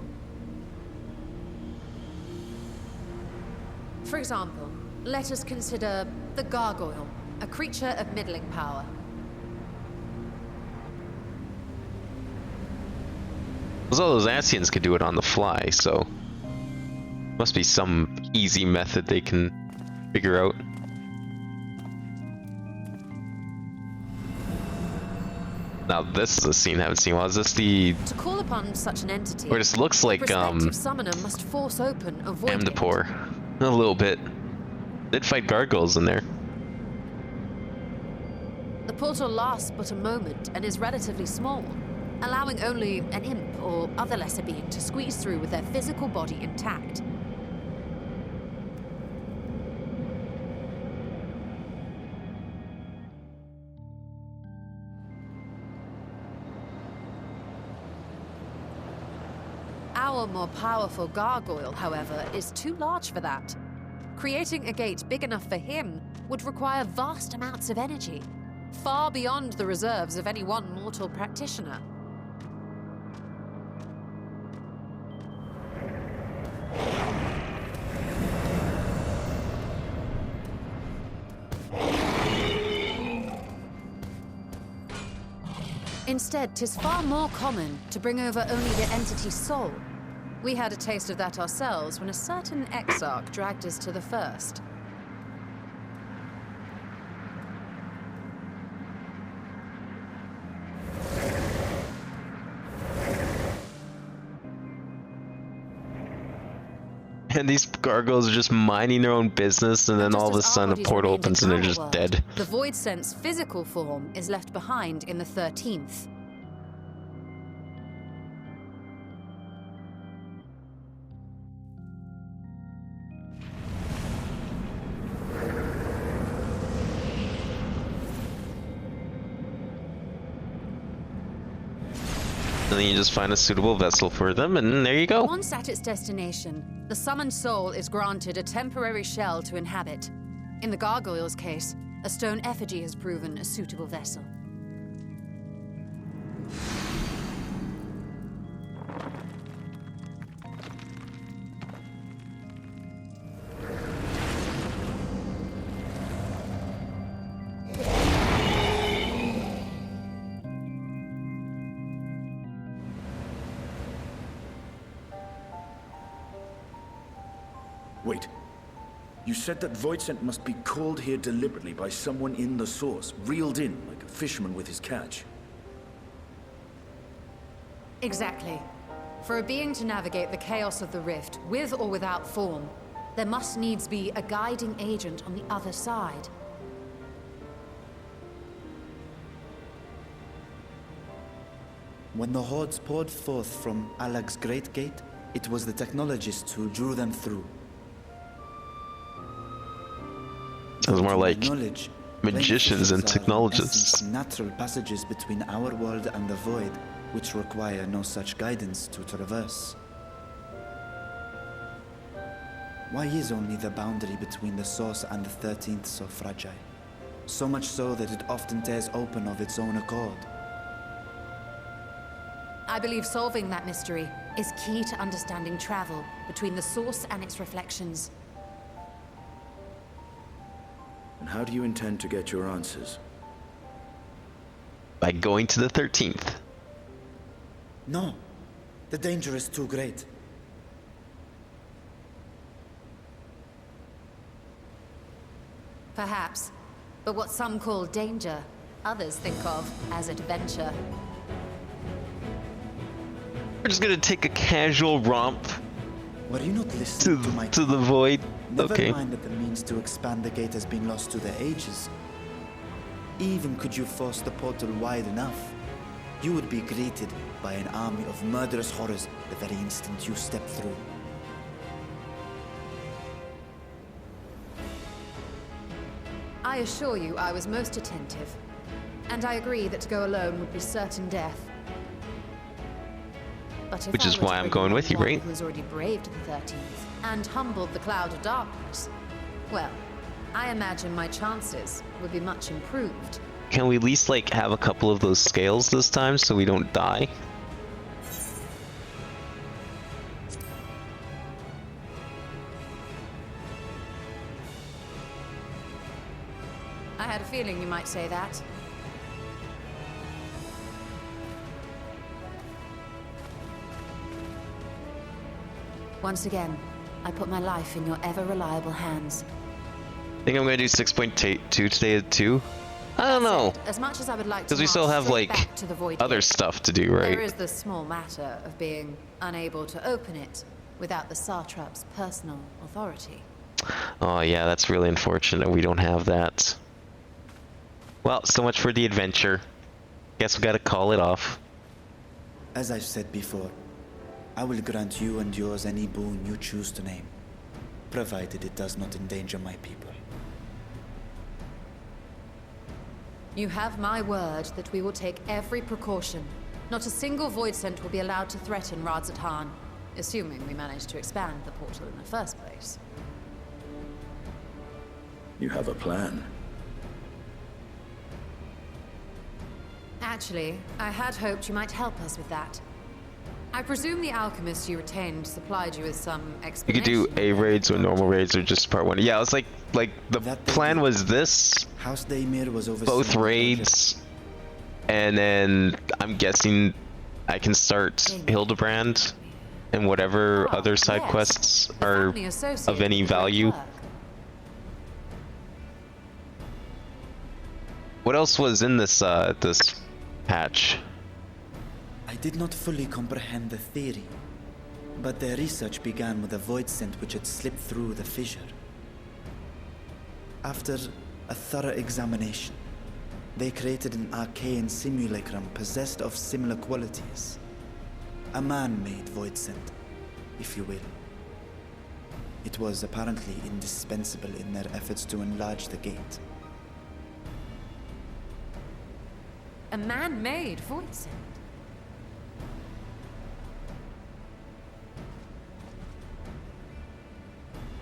Speaker 11: For example, let us consider the Gargoyle, a creature of middling power.
Speaker 1: Because all those Asians could do it on the fly, so must be some easy method they can figure out. Now this is a scene I haven't seen. Well, is this the...
Speaker 11: To call upon such an entity,
Speaker 1: Or this looks like
Speaker 11: prospective summoner must force open a void gate.
Speaker 1: Amdapor. A little bit. Did fight gargoyles in there.
Speaker 11: The portal lasts but a moment and is relatively small, allowing only an imp or other lesser being to squeeze through with their physical body intact. Our more powerful gargoyle, however, is too large for that. Creating a gate big enough for him would require vast amounts of energy, far beyond the reserves of any one mortal practitioner. Instead, 'tis far more common to bring over only the entity's soul. We had a taste of that ourselves when a certain Exarch dragged us to the first.
Speaker 1: And these gargoyles are just minding their own business, and then all of a sudden a portal opens and they're just dead.
Speaker 11: The Void Sense physical form is left behind in the 13th.
Speaker 1: And then you just find a suitable vessel for them, and there you go.
Speaker 11: Once at its destination, the summoned soul is granted a temporary shell to inhabit. In the gargoyle's case, a stone effigy has proven a suitable vessel.
Speaker 13: Wait. You said that Voidsent must be called here deliberately by someone in the source, reeled in like a fisherman with his catch.
Speaker 11: Exactly. For a being to navigate the chaos of the rift, with or without form, there must needs be a guiding agent on the other side.
Speaker 7: When the hordes poured forth from Alag's Great Gate, it was the technologists who drew them through.
Speaker 1: Sounds more like
Speaker 7: knowledge,
Speaker 1: magicians and
Speaker 7: are, in
Speaker 1: technologists.
Speaker 7: essence, natural passages between our world and the void, which require no such guidance to traverse. Why is only the boundary between the source and the 13th so fragile? So much so that it often tears open of its own accord.
Speaker 11: I believe solving that mystery is key to understanding travel between the source and its reflections.
Speaker 13: And how do you intend to get your answers?
Speaker 1: By going to the 13th.
Speaker 7: No, the danger is too great.
Speaker 11: Perhaps. But what some call danger, others think of as adventure.
Speaker 1: We're just gonna take a casual romp
Speaker 7: Were you not listening to my
Speaker 1: to the void.
Speaker 7: Never
Speaker 1: Okay.
Speaker 7: mind that the means to expand the gate has been lost to the ages. Even could you force the portal wide enough, you would be greeted by an army of murderous horrors the very instant you step through.
Speaker 11: I assure you I was most attentive. And I agree that to go alone would be certain death. But if
Speaker 1: Which
Speaker 11: I
Speaker 1: is
Speaker 11: were
Speaker 1: why
Speaker 11: to
Speaker 1: I'm
Speaker 11: bring
Speaker 1: going
Speaker 11: along
Speaker 1: with you,
Speaker 11: one
Speaker 1: right?
Speaker 11: who's already braved the 13th and humbled the cloud of darkness, well, I imagine my chances would be much improved.
Speaker 1: Can we at least like have a couple of those scales this time so we don't die?
Speaker 11: I had a feeling you might say that. Once again, I put my life in your ever-reliable hands.
Speaker 1: I think I'm gonna do 6.2 today at 2. I don't know.
Speaker 11: As much as I would like to
Speaker 1: Because we still
Speaker 11: march
Speaker 1: have
Speaker 11: straight
Speaker 1: like
Speaker 11: back to the void
Speaker 1: other
Speaker 11: gate,
Speaker 1: stuff to do,
Speaker 11: there
Speaker 1: right?
Speaker 11: is the small matter of being unable to open it without the Satrap's personal authority.
Speaker 1: Oh yeah, that's really unfortunate. We don't have that. Well, so much for the adventure. Guess we gotta call it off.
Speaker 7: As I've said before, I will grant you and yours any boon you choose to name, provided it does not endanger my people.
Speaker 11: You have my word that we will take every precaution. Not a single Voidsent will be allowed to threaten radz-at-han, assuming we manage to expand the portal in the first place.
Speaker 13: You have a plan.
Speaker 11: Actually, I had hoped you might help us with that. I presume the alchemist you retained supplied you with some
Speaker 1: You
Speaker 11: explanation.
Speaker 1: could do A raids or normal raids or just part 1. Yeah, it was like the plan was this.
Speaker 7: House Daemir was overseeing
Speaker 1: Both
Speaker 7: the
Speaker 1: raids, and then I'm guessing I can start Hildebrand and whatever other side quests are of any value. What else was in this this patch?
Speaker 7: I did not fully comprehend the theory, but their research began with a Voidsent which had slipped through the fissure. After a thorough examination, they created an arcane simulacrum possessed of similar qualities. A man-made Voidsent, if you will. It was apparently indispensable in their efforts to enlarge the gate.
Speaker 11: A man-made Voidsent?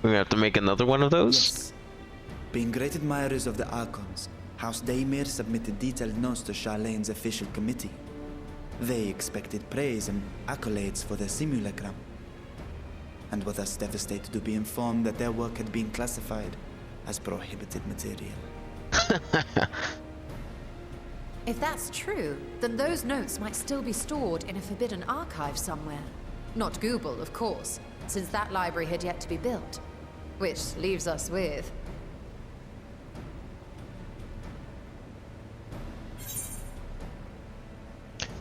Speaker 1: We're gonna have to make another one of those?
Speaker 7: Yes. Being great admirers of the Archons, House Daemir submitted detailed notes to Charlene's official committee. They expected praise and accolades for their simulacrum, and were thus devastated to be informed that their work had been classified as prohibited material.
Speaker 11: If that's true, then those notes might still be stored in a forbidden archive somewhere. Not Google, of course, since that library had yet to be built. Which leaves us with...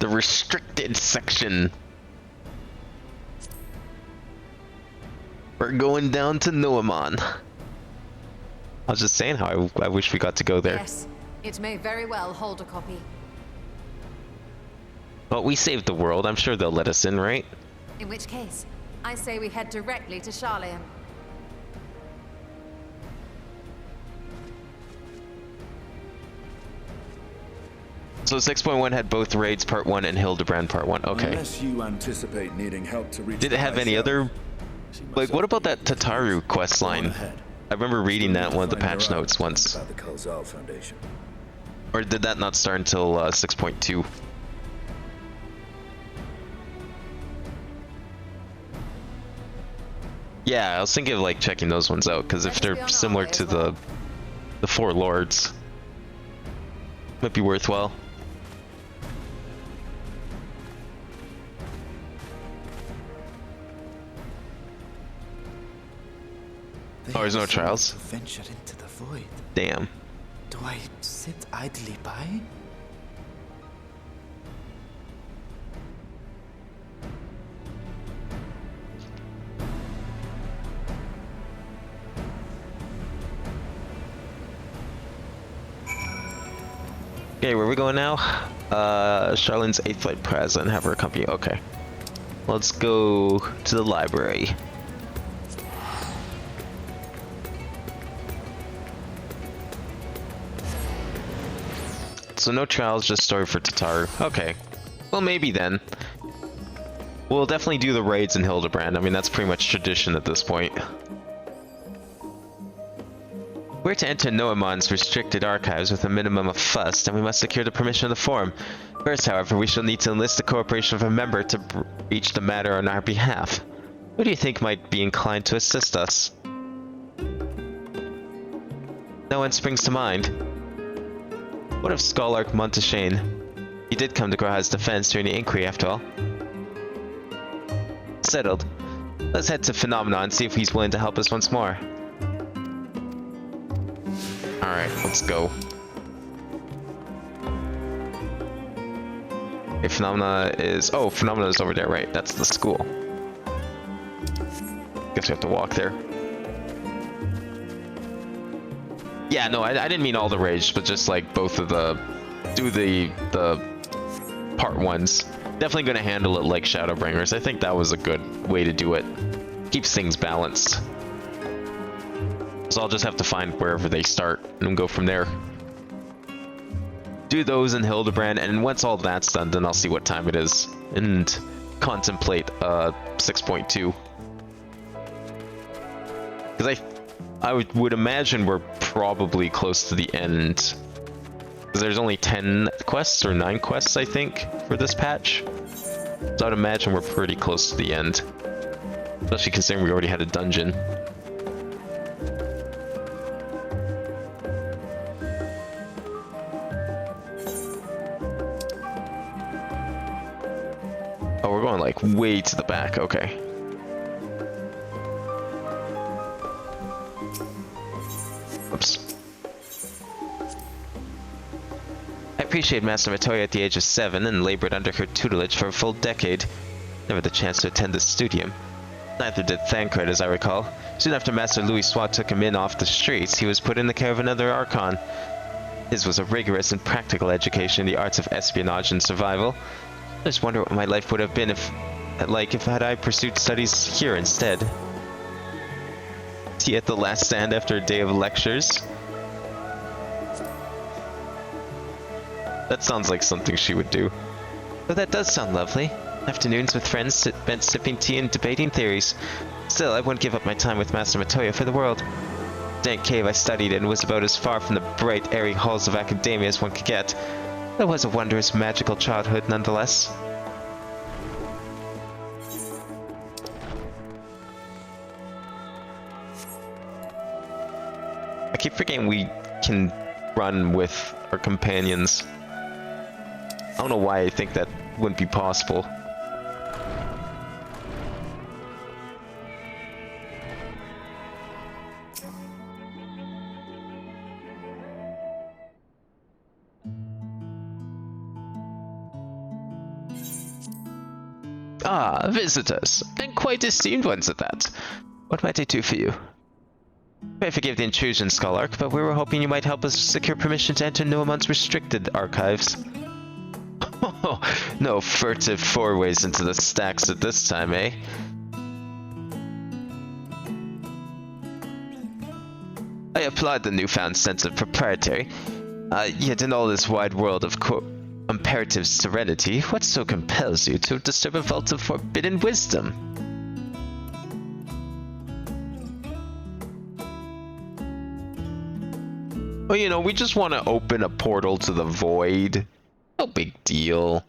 Speaker 1: the restricted section. We're going down to Noamon. I was just saying how I wish we got to go there.
Speaker 11: Yes, it may very well hold a copy.
Speaker 1: Well, we saved the world. I'm sure they'll let us in, right?
Speaker 11: In which case, I say we head directly to Charlene.
Speaker 1: So 6.1 had both raids part 1 and Hildebrand part 1. Okay.
Speaker 13: Unless you anticipate needing help to reach.
Speaker 1: Did it have any other, like, what about that Tataru quest line? I remember reading that in one of the patch notes once.
Speaker 13: About the Kalzal Foundation.
Speaker 1: Or did that not start until 6.2? Yeah, I was thinking of like checking those ones out, because if they're similar to the Four Lords, might be worthwhile. Oh, there's no trials?
Speaker 7: Venture into the void.
Speaker 1: Damn.
Speaker 7: Do I sit idly by?
Speaker 1: Okay, where are we going now? Charlene's 8th Flight Plaza and have her accompany. Okay. Let's go to the library. So no trials, just story for Tataru. Okay. Well, maybe then. We'll definitely do the raids in Hildebrand. I mean, that's pretty much tradition at this point. We're to enter Noamon's restricted archives with a minimum of fuss, and we must secure the permission of the Forum. First, however, we shall need to enlist the cooperation of a member to breach the matter on our behalf. Who do you think might be inclined to assist us? No one springs to mind. What of Scholark Monteshane? He did come to Graha's defense during the inquiry, after all. Settled. Let's head to Phenomena and see if he's willing to help us once more. Alright, let's go. Okay, Phenomena is... Oh, Phenomena is over there, right? That's the school. Guess we have to walk there. Yeah, no, I didn't mean all the raids, but just like both of the... Do the part ones. Definitely gonna handle it like Shadowbringers. I think that was a good way to do it. Keeps things balanced. So I'll just have to find wherever they start and go from there. Do those in Hildebrand, and once all that's done, then I'll see what time it is and contemplate 6.2. Because I would imagine we're probably close to the end. Because there's only 10 quests or 9 quests, I think, for this patch. So I'd imagine we're pretty close to the end. Especially considering we already had a dungeon. Oh, we're going like way to the back, okay. Oops. I appreciate Master Matoya at the age of 7 and labored under her tutelage for a full decade. Never the chance to attend the studium. Neither did Thancred, as I recall. Soon after Master Louis Swat took him in off the streets, he was put in the care of another Archon. His was a rigorous and practical education in the arts of espionage and survival. I just wonder what my life would have been if had I pursued studies here instead. Tea at the last stand after a day of lectures. That sounds like something she would do. Though that does sound lovely. Afternoons with friends spent sipping tea and debating theories. Still, I wouldn't give up my time with Master Matoya for the world.
Speaker 2: dank cave I studied in was about as far from the bright, airy halls of academia as one could get. It was a wondrous, magical childhood nonetheless. I keep forgetting we can run with our companions. I don't know why I think that wouldn't be possible. Ah, visitors, and quite esteemed ones at that. What might I do for you? Pray forgive the intrusion, Scholark, but we were hoping you might help us secure permission to enter Noamon's restricted archives. Oh, no furtive forays into the stacks at this time, eh? I applaud the newfound sense of proprietary. Yet in all this wide world of comparative serenity, what so compels you to disturb a vault of forbidden wisdom? Well, you know, we just want to open a portal to the void. No big deal.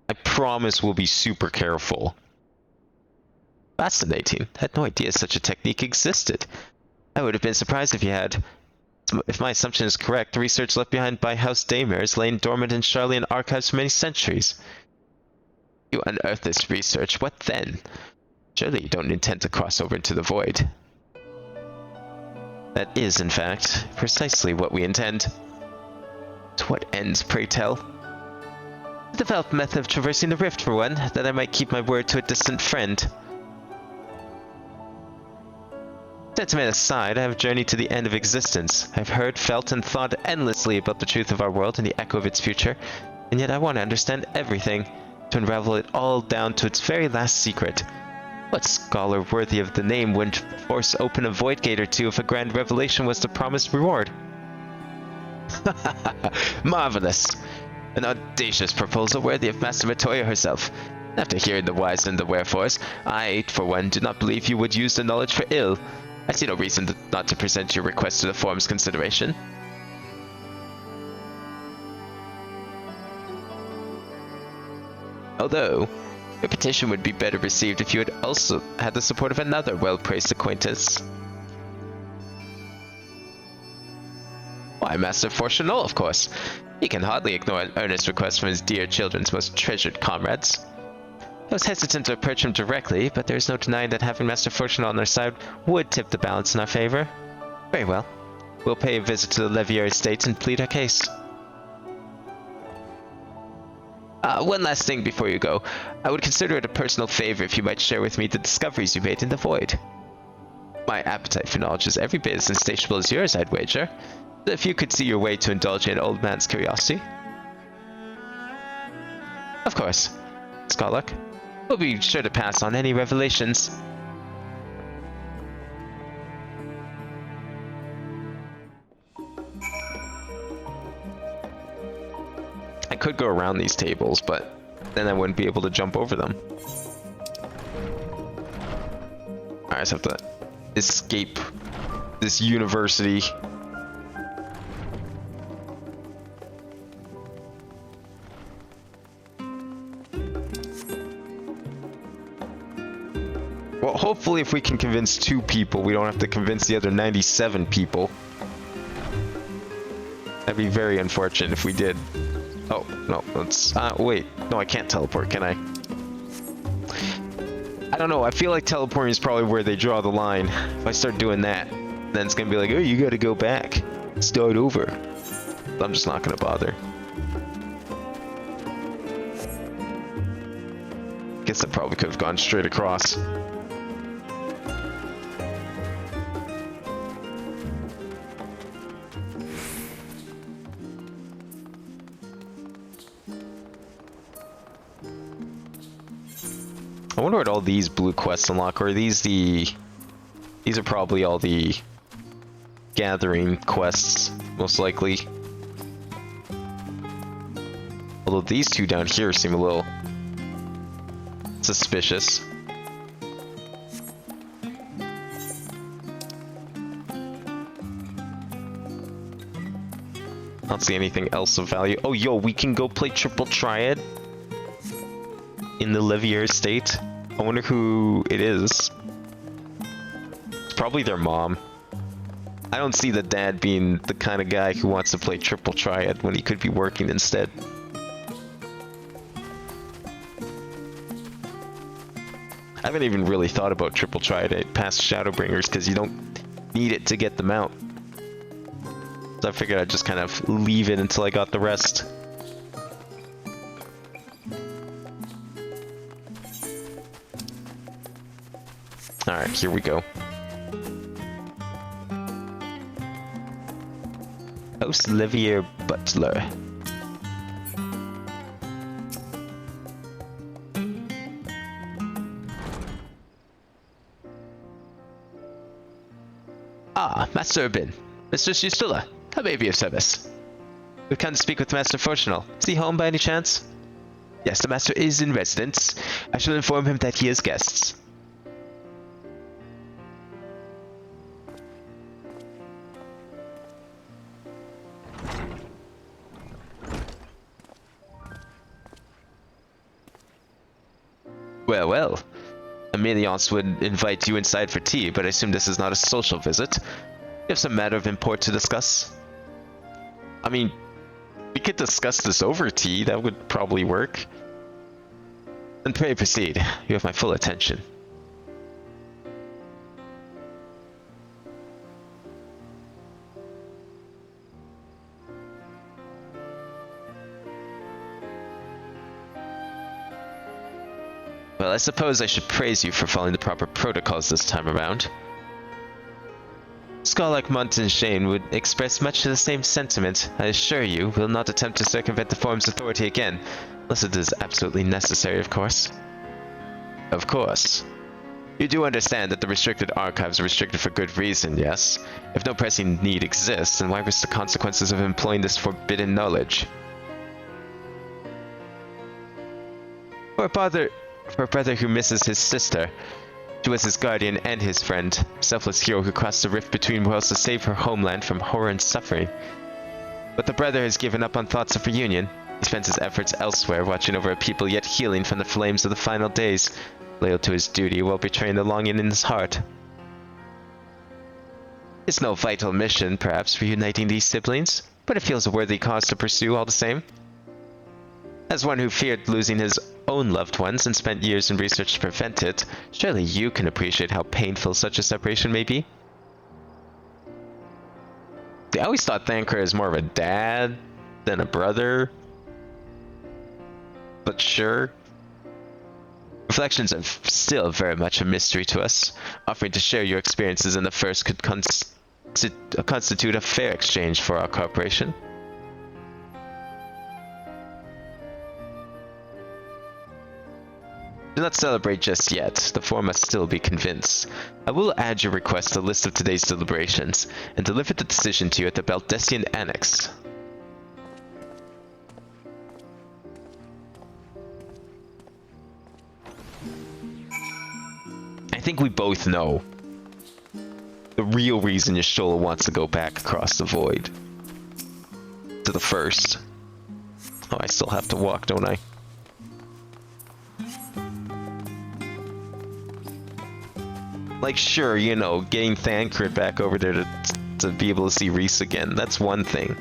Speaker 2: I promise we'll be super careful. Fascinating. I had no idea such a technique existed. I would have been surprised if you had. If my assumption is correct, the research left behind by House Daymare has lain dormant in Charlian archives for many centuries. You unearth this research, what then? Surely you don't intend to cross over into the void. That is, in fact, precisely what we intend. To what ends, pray tell? To develop a method of traversing the rift, for one, that I might keep my word to a distant friend. Sentiment aside, I have journeyed to the end of existence. I've heard, felt, and thought endlessly about the truth of our world and the echo of its future, and yet I want to understand everything, to unravel it all down to its very last secret. What scholar worthy of the name wouldn't force open a void gate or two if a grand revelation was the promised reward? Marvelous! An audacious proposal worthy of Master Matoya herself. After hearing the whys and the wherefores, I, for one, do not believe you would use the knowledge for ill. I see no reason not to present your request to the forum's consideration. Although, your petition would be better received if you had also had the support of another well-praised acquaintance. Why, Master Fortunal, of course. He can hardly ignore an earnest request from his dear children's most treasured comrades. I was hesitant to approach him directly, but there is no denying that having Master Fortunal on our side would tip the balance in our favor. Very well. We'll pay a visit to the Levier estate and plead our case. One last thing before you go. I would consider it a personal favor if you might share with me the discoveries you made in the void. My appetite for knowledge is every bit as insatiable as yours, I'd wager. If you could see your way to indulge in an old man's curiosity. Of course. Scholark, we'll be sure to pass on any revelations. I could go around these tables, but then I wouldn't be able to jump over them. Alright, I just have to escape this university. Well, hopefully if we can convince 2 people, we don't have to convince the other 97 people. That'd be very unfortunate if we did. Oh, no, let's... wait. No, I can't teleport, can I? I don't know, I feel like teleporting is probably where they draw the line. If I start doing that, then it's gonna be like, oh, you gotta go back. Start over. I'm just not gonna bother. Guess I probably could have gone straight across. I wonder what all these blue quests unlock, or are these the... These are probably all the gathering quests, most likely. Although these 2 down here seem a little suspicious.
Speaker 1: don't see anything else of value. Oh, yo, we can go play Triple Triad in the Livier estate. I wonder who it is. It's probably their mom. I don't see the dad being the kind of guy who wants to play Triple Triad when he could be working instead. I haven't even really thought about Triple Triad past Shadowbringers because you don't need it to get them out. So I figured I'd just kind of leave it until I got the rest. Alright, here we go. Host Livier Butler. Ah, Master Urban. Mr. Shustula, how may I be of service? We've come to speak with Master Fortunal. Is he home by any chance? Yes, the Master is in residence. I shall inform him that he has guests. Well, well. Ameliance would invite you inside for tea, but I assume this is not a social visit. You have some matter of import to discuss? I mean, we could discuss this over tea, that would probably work. Then pray proceed. You have my full attention. Well, I suppose I should praise you for following the proper protocols this time around. Scholar Montan Shane would express much the same sentiment. I assure you, will not attempt to circumvent the Forum's authority again, unless it is absolutely necessary, of course. Of course. You do understand that the restricted archives are restricted for good reason, yes? If no pressing need exists, then why risk the consequences of employing this forbidden knowledge? For a brother who misses his sister, she was his guardian and his friend, a selfless hero who crossed the rift between worlds to save her homeland from horror and suffering. But the brother has given up on thoughts of reunion. He spends his efforts elsewhere, watching over a people yet healing from the flames of the final days, loyal to his duty while betraying the longing in his heart. It's no vital mission, perhaps, for uniting these siblings, but it feels a worthy cause to pursue all the same. As one who feared losing his own loved ones and spent years in research to prevent it, surely you can appreciate how painful such a separation may be. I always thought Thancred is more of a dad than a brother. But sure. Reflections are still very much a mystery to us. Offering to share your experiences in the first could constitute a fair exchange for our cooperation. Do not celebrate just yet. The Forum must still be convinced. I will add your request to the list of today's deliberations, and deliver the decision to you at the Baldessian Annex. I think we both know the real reason Y'shtola wants to go back across the void. To the first. Oh, I still have to walk, don't I? Like, sure, you know, getting Thancred back over there to be able to see Rhys again, that's one thing.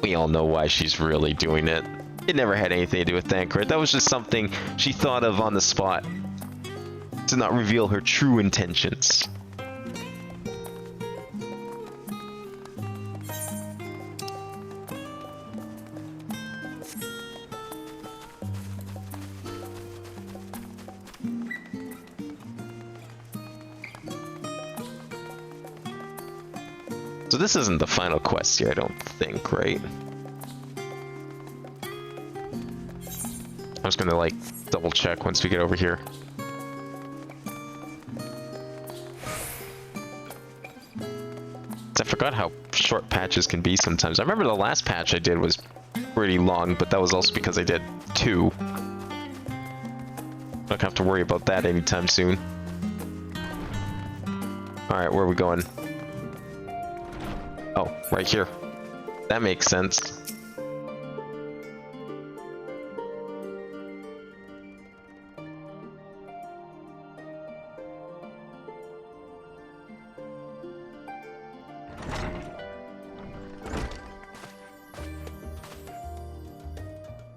Speaker 1: We all know why she's really doing it. It never had anything to do with Thancred. That was just something she thought of on the spot to not reveal her true intentions. So this isn't the final quest here, I don't think, right? I'm just gonna, like, double check once we get over here. I forgot how short patches can be sometimes. I remember the last patch I did was pretty long, but that was also because I did 2. Not gonna have to worry about that anytime soon. Alright, where are we going? Oh, right here. That makes sense.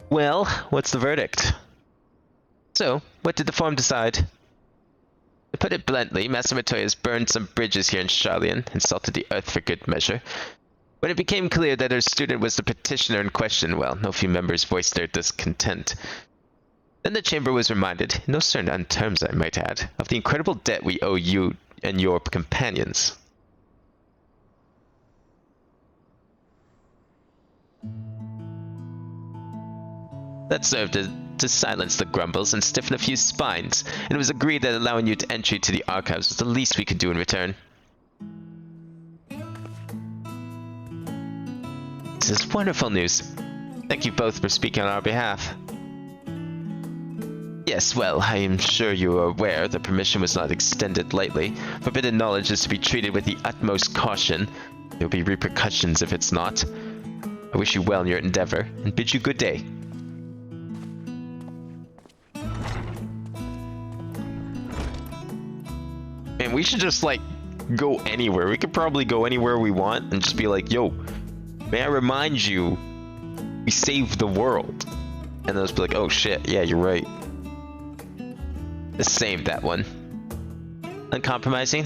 Speaker 1: Well, what's the verdict? So, what did the forum decide? To put it bluntly, Master Matoya has burned some bridges here in Charlian and salted the earth for good measure. When it became clear that her student was the petitioner in question, well, no few members voiced their discontent. Then the chamber was reminded, in no certain terms I might add, of the incredible debt we owe you and your companions. That served to silence the grumbles and stiffen a few spines, and it was agreed that allowing you to entry to the archives was the least we could do in return. This is wonderful news. Thank you both for speaking on our behalf. Yes, well, I am sure you are aware the permission was not extended lightly. Forbidden knowledge is to be treated with the utmost caution. There will be repercussions if it's not. I wish you well in your endeavor, and bid you good day. Man, we should just, like, go anywhere. We could probably go anywhere we want and just be like, yo, may I remind you, we saved the world. And they'll just be like, oh shit, yeah, you're right. Let's save that one. Uncompromising?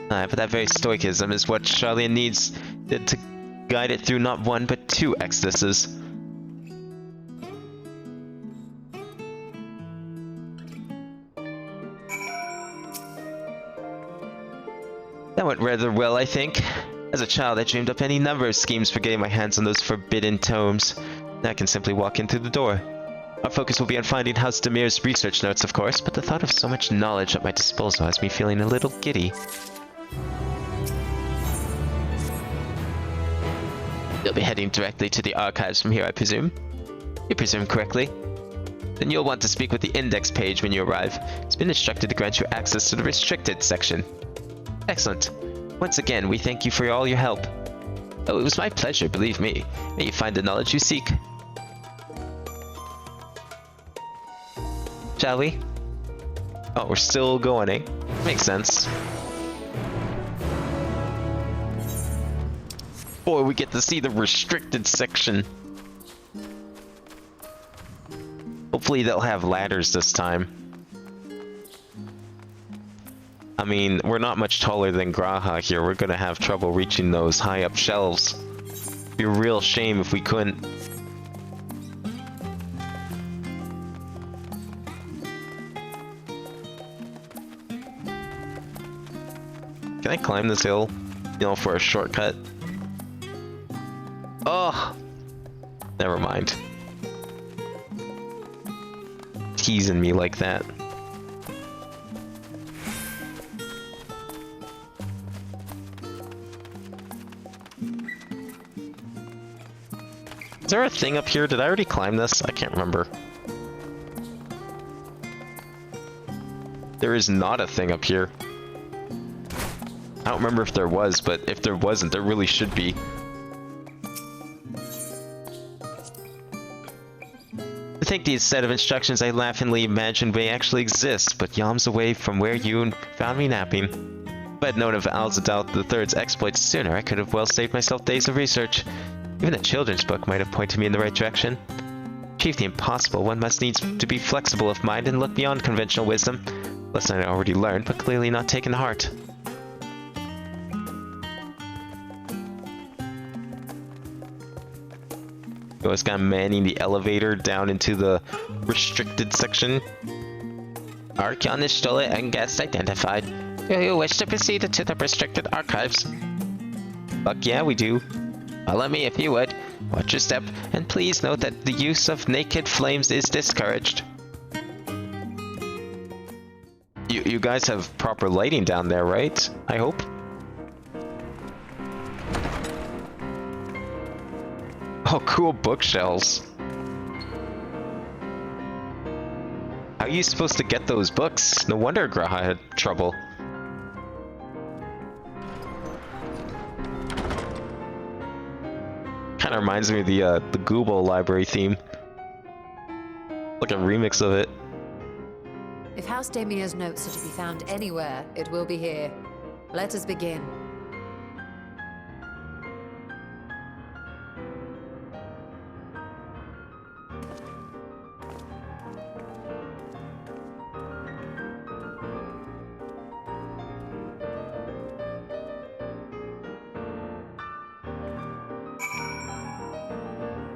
Speaker 1: But that very stoicism is what Charlian needs to guide it through not one, but two exoduses. That went rather well, I think. As a child, I dreamed up any number of schemes for getting my hands on those forbidden tomes. Now I can simply walk in through the door. Our focus will be on finding House Demir's research notes, of course, but the thought of so much knowledge at my disposal has me feeling a little giddy. You'll be heading directly to the archives from here, I presume? You presume correctly. Then you'll want to speak with the index page when you arrive. It's been instructed to grant you access to the restricted section. Excellent. Once again, we thank you for all your help. Oh, it was my pleasure, believe me. May you find the knowledge you seek. Shall we? Oh, we're still going, eh? Makes sense. Boy, we get to see the restricted section. Hopefully they'll have ladders this time. I mean, we're not much taller than Graha here. We're gonna have trouble reaching those high up shelves. It'd be a real shame if we couldn't. Can I climb this hill? You know, for a shortcut? Oh! Never mind. Teasing me like that. Is there a thing up here? Did I already climb this? I can't remember. There is not a thing up here. I don't remember if there was, but if there wasn't, there really should be. I think these set of instructions I laughingly imagined may actually exist, but yalms away from where you found me napping. If I had known of radz-at-han III's exploits sooner, I could have well saved myself days of research. Even a children's book might have pointed me in the right direction. To achieve the impossible, one must needs to be flexible of mind and look beyond conventional wisdom. Lesson I already learned, but clearly not taken to heart. I was kind of manning the elevator down into the restricted section. Archeon is stolen and guest identified. Do you wish to proceed to the restricted archives? Fuck yeah, we do. Follow me if you would. Watch your step, and please note that the use of naked flames is discouraged. You guys have proper lighting down there, right? I hope. Oh, cool bookshelves. How are you supposed to get those books? No wonder Graha had trouble. Kind of reminds me of the Google library theme. Like a remix of it.
Speaker 11: If House Damia's notes are to be found anywhere, it will be here. Let us begin.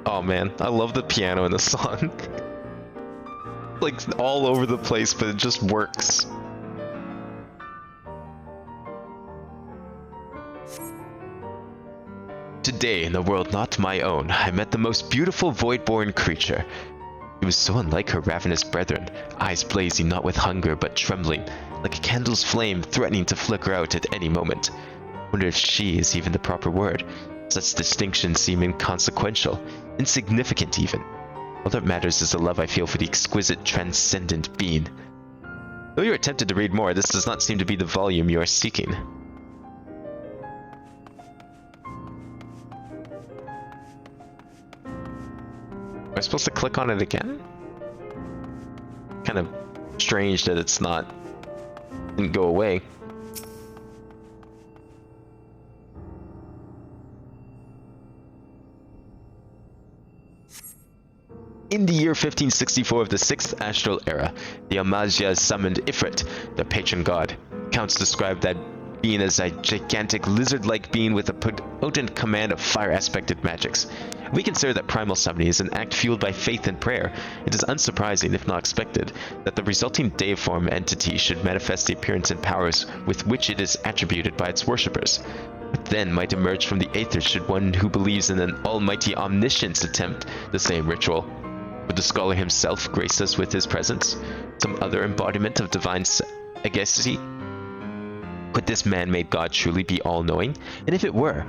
Speaker 1: Oh man, I love the piano in the song. Like all over the place, but it just works. Today, in a world not my own, I met the most beautiful void-born creature. She was so unlike her ravenous brethren, eyes blazing not with hunger but trembling, like a candle's flame threatening to flicker out at any moment. Wonder if she is even the proper word. Such distinctions seem inconsequential, insignificant even. All that matters is the love I feel for the exquisite, transcendent being. Though you are tempted to read more, this does not seem to be the volume you are seeking. Am I supposed to click on it again? Kind of strange that it's not... didn't go away. In the year 1564 of the 6th astral era, the Amaziahs summoned Ifrit, their patron god. Accounts describe that being as a gigantic lizard-like being with a potent command of fire-aspected magics. If we consider that primal summoning is an act fueled by faith and prayer, it is unsurprising, if not expected, that the resulting deiform entity should manifest the appearance and powers with which it is attributed by its worshippers. What then might emerge from the aether should one who believes in an almighty omniscience attempt the same ritual? Would the scholar himself grace us with his presence? Some other embodiment of divine sagacity? Could this man-made god truly be all-knowing? And if it were,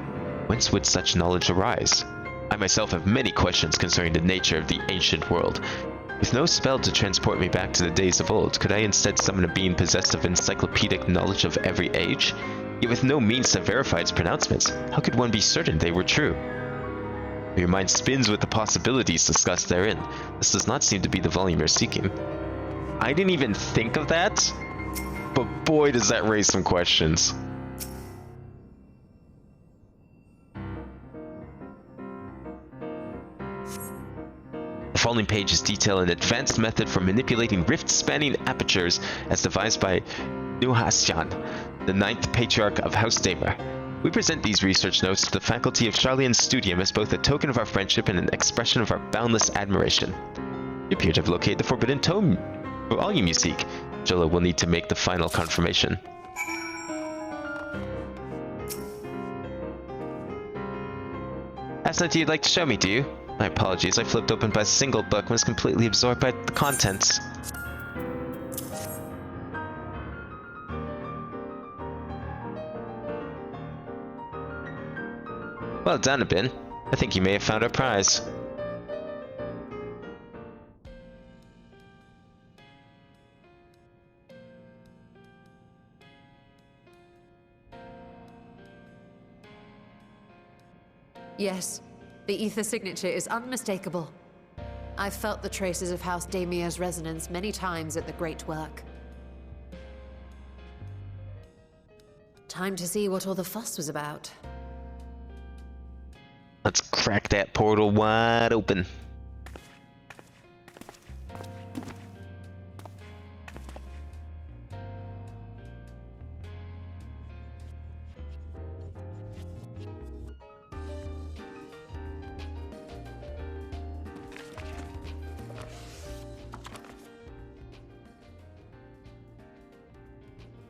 Speaker 1: whence would such knowledge arise? I myself have many questions concerning the nature of the ancient world. With no spell to transport me back to the days of old, could I instead summon a being possessed of encyclopedic knowledge of every age? Yet with no means to verify its pronouncements, how could one be certain they were true? Your mind spins with the possibilities discussed therein. This does not seem to be the volume you're seeking. I didn't even think of that, but boy does that raise some questions. The following pages detail an advanced method for manipulating rift-spanning apertures as devised by Nuhasyan, the 9th patriarch of House Damer. We present these research notes to the faculty of Charlian's Studium as both a token of our friendship and an expression of our boundless admiration. You appear to have located the forbidden tome volume you seek. Jola will need to make the final confirmation. That's something you'd like to show me, do you? My apologies, I flipped open by a single book and was completely absorbed by the contents. Well done, Abin. I think you may have found our prize.
Speaker 11: Yes, the ether signature is unmistakable. I've felt the traces of House Damia's resonance many times at the Great Work. Time to see what all the fuss was about.
Speaker 1: Let's crack that portal wide open.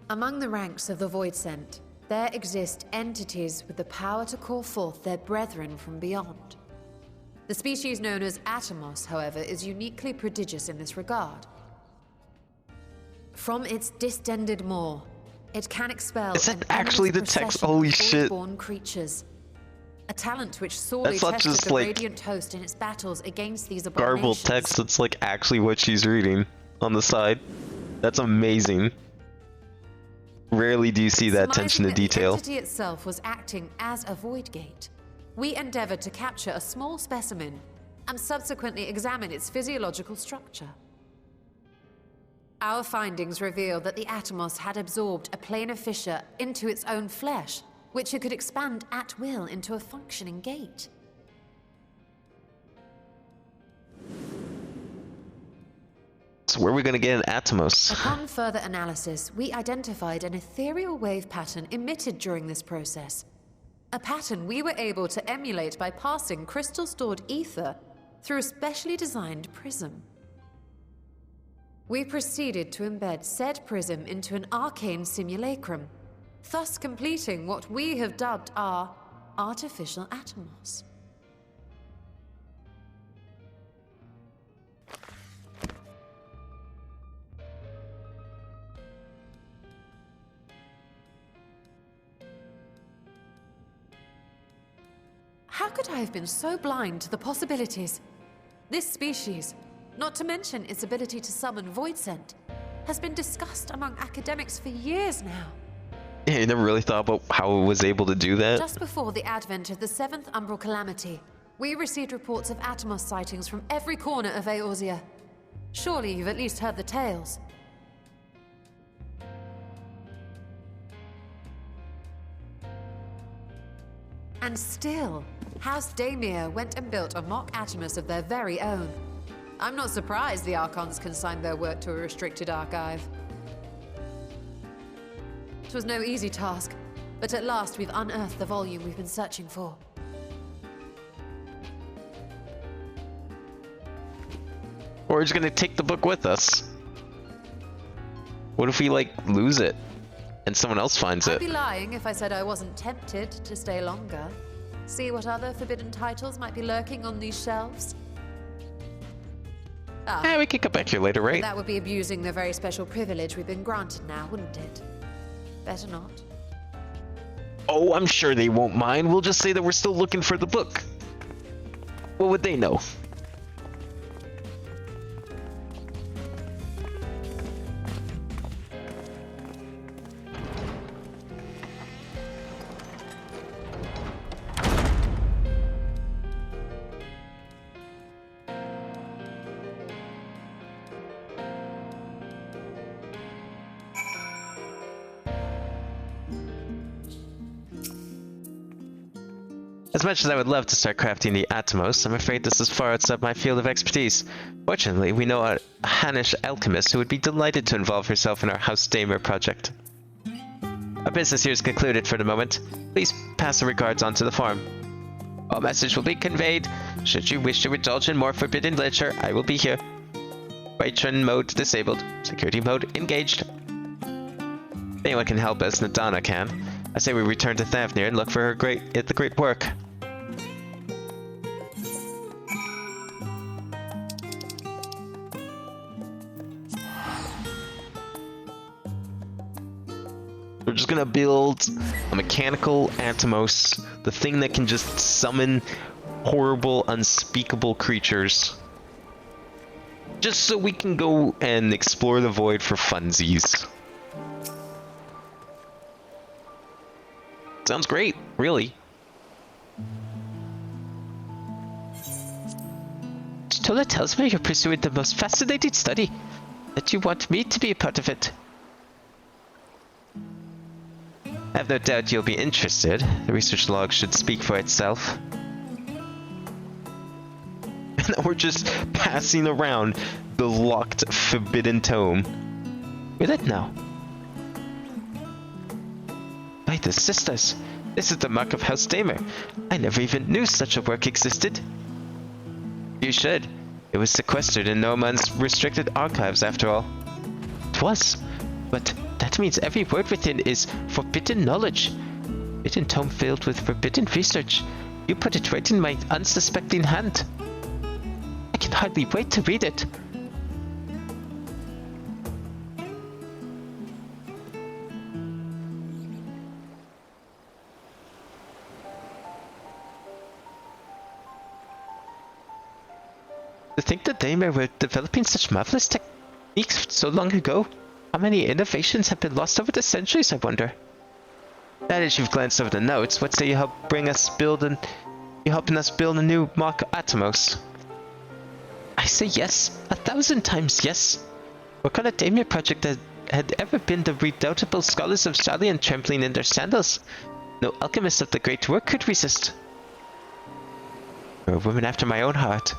Speaker 11: Among the ranks of the Voidsent, there exist entities with the power to call forth their brethren from beyond. The species known as Atomos, however, is uniquely prodigious in this regard. From its distended maw, it can expel
Speaker 1: Is that actually the text? Holy shit.
Speaker 11: Voidborn creatures. A talent which sorely
Speaker 1: That's not
Speaker 11: tested
Speaker 1: just
Speaker 11: the
Speaker 1: like
Speaker 11: Radiant Host in its battles against these
Speaker 1: garbled
Speaker 11: abominations.
Speaker 1: text, it's like actually what she's reading on the side. That's amazing. Rarely do you see that attention to
Speaker 11: Surmising that
Speaker 1: detail.
Speaker 11: The entity itself was acting as a void gate. we endeavored to capture a small specimen and subsequently examine its physiological structure. Our findings revealed that the Atomos had absorbed a planar fissure into its own flesh, which it could expand at will into a functioning gate.
Speaker 1: So where are we going to get an Atomos?
Speaker 11: Upon further analysis, we identified an ethereal wave pattern emitted during this process. A pattern we were able to emulate by passing crystal-stored ether through a specially designed prism. We proceeded to embed said prism into an arcane simulacrum, thus completing what we have dubbed our artificial Atomos. How could I have been so blind to the possibilities? This species, not to mention its ability to summon void scent, has been discussed among academics for years now.
Speaker 1: Yeah, you never really thought about how it was able to do that?
Speaker 11: Just before the advent of the 7th Umbral Calamity, we received reports of Atomos sightings from every corner of Eorzea. Surely you've at least heard the tales. And still, House Daemir went and built a mock Atomos of their very own. I'm not surprised the Archons consigned their work to a restricted archive. It was no easy task, but at last we've unearthed the volume we've been searching for.
Speaker 1: We're just gonna take the book with us. What if we, like, lose it and someone else finds
Speaker 11: I'd
Speaker 1: it?
Speaker 11: be lying if I said I wasn't tempted to stay longer. See what other forbidden titles might be lurking on these shelves.
Speaker 1: Yeah, we could come back here later, right?
Speaker 11: That would be abusing the very special privilege we've been granted now, wouldn't it? Better not.
Speaker 1: Oh, I'm sure they won't mind. We'll just say that we're still looking for the book. What would they know? As much as I would love to start crafting the Atomos, I'm afraid this is far outside my field of expertise. Fortunately, we know a Hannish alchemist who would be delighted to involve herself in our House Daemir project. Our business here is concluded for the moment. Please pass the regards on to the farm. All message will be conveyed. Should you wish to indulge in more forbidden literature, I will be here. Patron mode disabled. Security mode engaged. If anyone can help us, Nadana can. I say we return to Thavnir and look for her at the great work. We're just gonna build a mechanical Atomos, the thing that can just summon horrible, unspeakable creatures. Just so we can go and explore the void for funsies. Sounds great, really.
Speaker 2: Stola tells me you're pursuing the most fascinating study, that you want me to be a part of it.
Speaker 1: I have no doubt you'll be interested. The research log should speak for itself. And we're just passing around the locked, forbidden tome.
Speaker 2: Will it now?
Speaker 1: By the sisters, this is the mark of House Daemir. I never even knew such a work existed. You should. It was sequestered in no man's restricted archives, after all.
Speaker 2: It was, but that means every word within is forbidden knowledge. Forbidden tome filled with forbidden research. You put it right in my unsuspecting hand. I can hardly wait to read it. To think that Daemir were developing such marvelous techniques so long ago. How many innovations have been lost over the centuries, I wonder?
Speaker 1: That is, you've glanced over the notes. What say you help bring us build an
Speaker 2: You helping us build a new mock Atomos? I say yes, 1,000 times yes. What kind of Daemir project had ever been the redoubtable scholars of Shalian trampling in their sandals? No alchemist of the great work could resist. You're a woman after my own heart.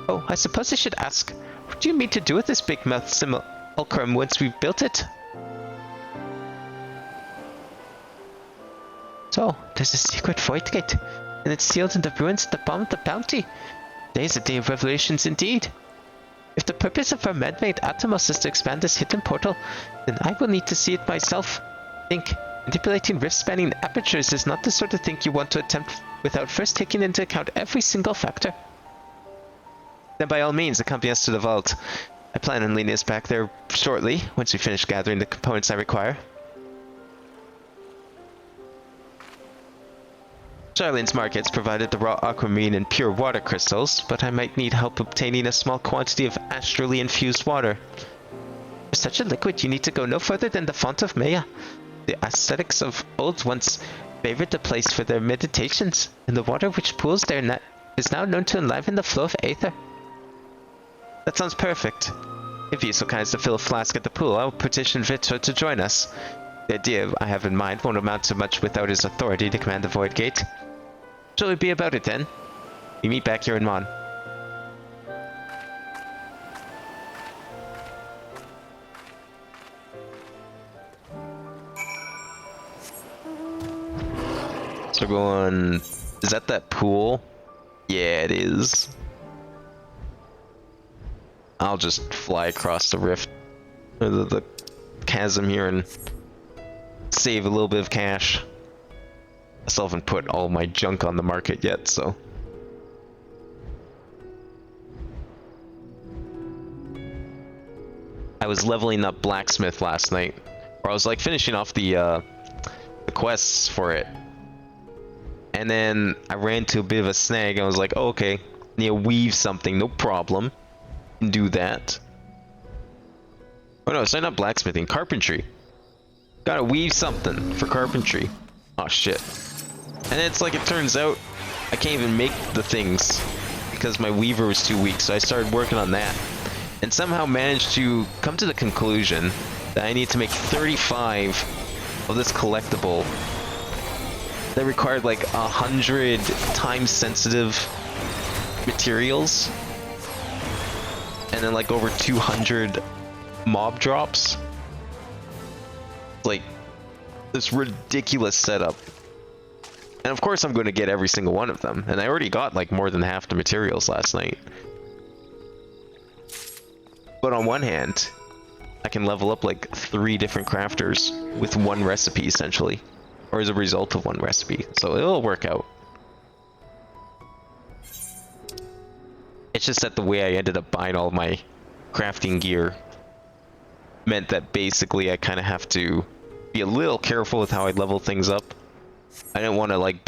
Speaker 2: Oh, I suppose I should ask, what do you mean to do with this big mouth simulacrum once we've built it? So, there's a secret void gate, and it's sealed in the ruins at the bottom of the bounty. Today is a day of revelations indeed. If the purpose of our man-made Atomos is to expand this hidden portal, then I will need to see it myself. Think, manipulating rift-spanning apertures is not the sort of thing you want to attempt without first taking into account every single factor. Then by all means, accompany us to the vault. I plan on leading us back there shortly, once we finish gathering the components I require. Charlene's markets provided the raw aquamarine and pure water crystals, but I might need help obtaining a small quantity of astrally infused water. For such a liquid, you need to go no further than the Font of Maya. The ascetics of old once favored the place for their meditations, and the water which pools there is now known to enliven the flow of aether. That sounds perfect. If you're so kind as to fill a flask at the pool, I will petition Vitra to join us. The idea I have in mind won't amount to much without his authority to command the Void Gate. Shall we be about it then? We meet back here in Mon. So we're going... Is that pool? Yeah, it is. I'll just fly across the rift, or the chasm here, and save a little bit of cash. I still haven't put all my junk on the market yet, so. I was leveling up blacksmith last night, or I was like finishing off the quests for it, and then I ran into a bit of a snag. And I was like, oh, okay, need to weave something, no problem. Can do that. Oh no, it's not blacksmithing, carpentry. Gotta weave something for carpentry. Oh shit. And it's like, it turns out I can't even make the things because my weaver was too weak, so I started working on that. And somehow managed to come to the conclusion that I need to make 35 of this collectible that required like 100 time sensitive materials. And then like over 200 mob drops. Like this ridiculous setup. And of course I'm going to get every single one of them. And I already got like more than half the materials last night. But on one hand, I can level up like 3 different crafters with one recipe essentially. Or as a result of one recipe. So it'll work out. It's just that the way I ended up buying all my crafting gear meant that basically I kind of have to be a little careful with how I level things up. I didn't want to like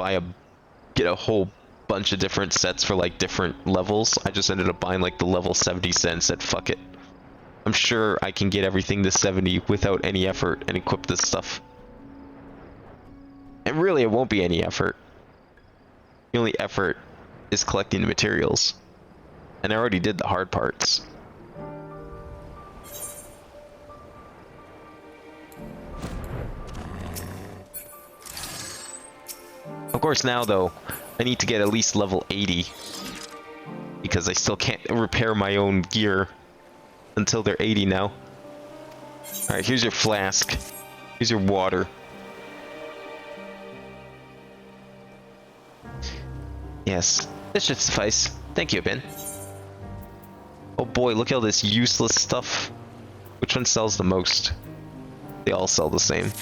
Speaker 2: get a whole bunch of different sets for like different levels. I just ended up buying like the level 70 set and said fuck it. I'm sure I can get everything to 70 without any effort and equip this stuff. And really it won't be any effort. The only effort is collecting the materials. And I already did the hard parts. Of course now though, I need to get at least level 80. Because I still can't repair my own gear until they're 80 now. Alright, here's your flask. Here's your water. Yes, this should suffice. Thank you, Ben. Oh boy, look at all this useless stuff. Which one sells the most? They all sell the same.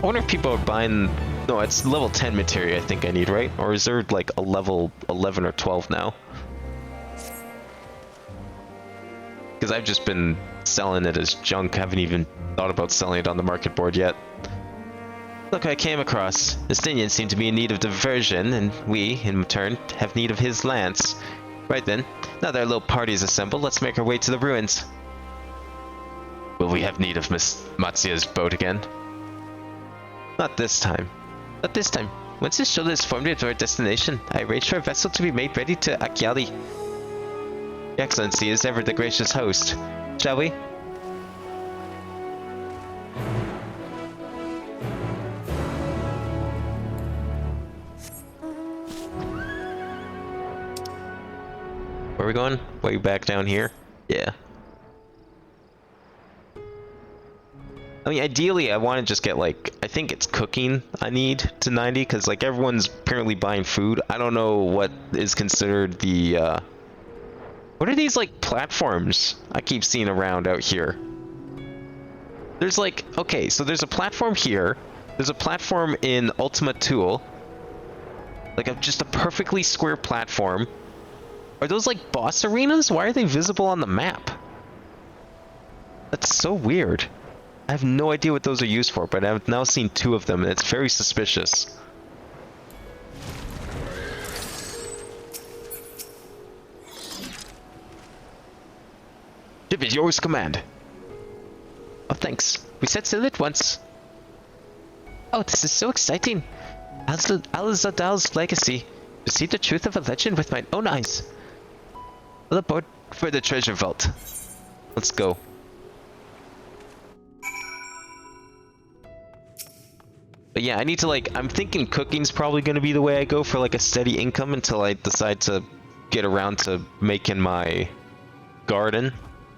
Speaker 2: I wonder if people are buying... No, it's level 10 materia I think I need, right? Or is there like a level 11 or 12 now? Because I've just been selling it as junk. I haven't even thought about selling it on the market board yet. Look, I came across. Estinians seem to be in need of diversion, and we, in turn, have need of his lance. Right then, now that our little party's assembled, let's make our way to the ruins. Will we have need of Miss Matsuya's boat again? Not this time. Not this time. Once this shoulder is formed into our destination, I arrange for a vessel to be made ready to Akyali. Your Excellency is ever the gracious host. Shall we? Where are we going? Way back down here? Yeah. I mean, ideally, I want to just get, like, I think it's cooking I need to 90, because, like, everyone's apparently buying food. I don't know what is considered the, what are these, like, platforms I keep seeing around out here? There's, like, okay, so there's a platform here. There's a platform in Ultima Thule. Like, just a perfectly square platform. Are those, like, boss arenas? Why are they visible on the map? That's so weird. I have no idea what those are used for, but I've now seen 2 of them, and it's very suspicious. Ship is yours, command. Oh, thanks. We set sail at once. Oh, this is so exciting. Al-Zadal's legacy. To see the truth of a legend with my own eyes. All aboard for the treasure vault. Let's go. But yeah, I need to, like, I'm thinking cooking's probably going to be the way I go for, like, a steady income until I decide to get around to making my garden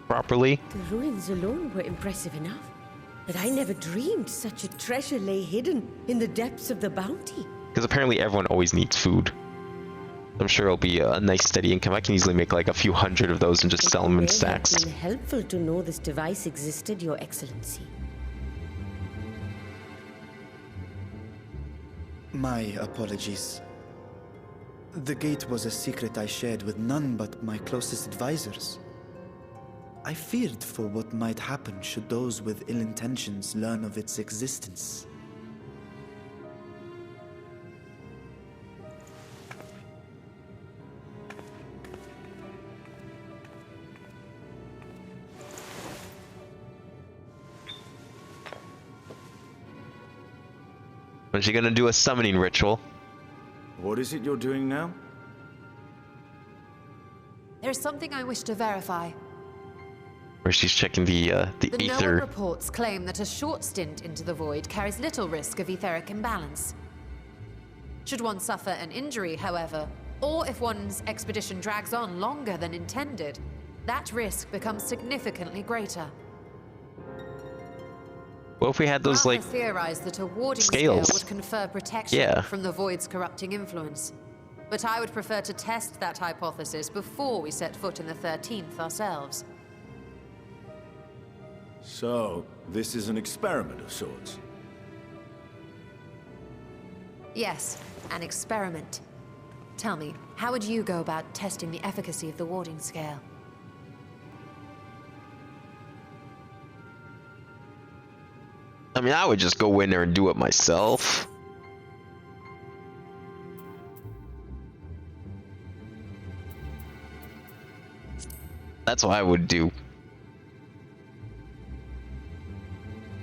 Speaker 2: properly.
Speaker 15: The ruins alone were impressive enough, but I never dreamed such a treasure lay hidden in the depths of the bounty.
Speaker 2: Because apparently everyone always needs food. I'm sure it'll be a nice steady income. I can easily make, like, a few hundred of those and just sell them in stacks.
Speaker 15: It would have been helpful to know this device existed, Your Excellency.
Speaker 7: My apologies. The gate was a secret I shared with none but my closest advisors. I feared for what might happen should those with ill intentions learn of its existence.
Speaker 2: Was she gonna do a summoning ritual?
Speaker 13: What is it you're doing now?
Speaker 11: There's something I wish to verify.
Speaker 2: Or she's checking the
Speaker 11: The
Speaker 2: ether.
Speaker 11: NOAA reports claim that a short stint into the void carries little risk of etheric imbalance. Should one suffer an injury, however, or if one's expedition drags on longer than intended, that risk becomes significantly greater.
Speaker 2: What if we had those, like,
Speaker 11: theorized that a warding
Speaker 2: scales?
Speaker 11: scale would confer protection
Speaker 2: Yeah.
Speaker 11: from the void's corrupting influence. But I would prefer to test that hypothesis before we set foot in the 13th ourselves.
Speaker 13: So, this is an experiment of sorts.
Speaker 11: Yes, an experiment. Tell me, how would you go about testing the efficacy of the warding scale?
Speaker 2: I mean, I would just go in there and do it myself. That's what I would do.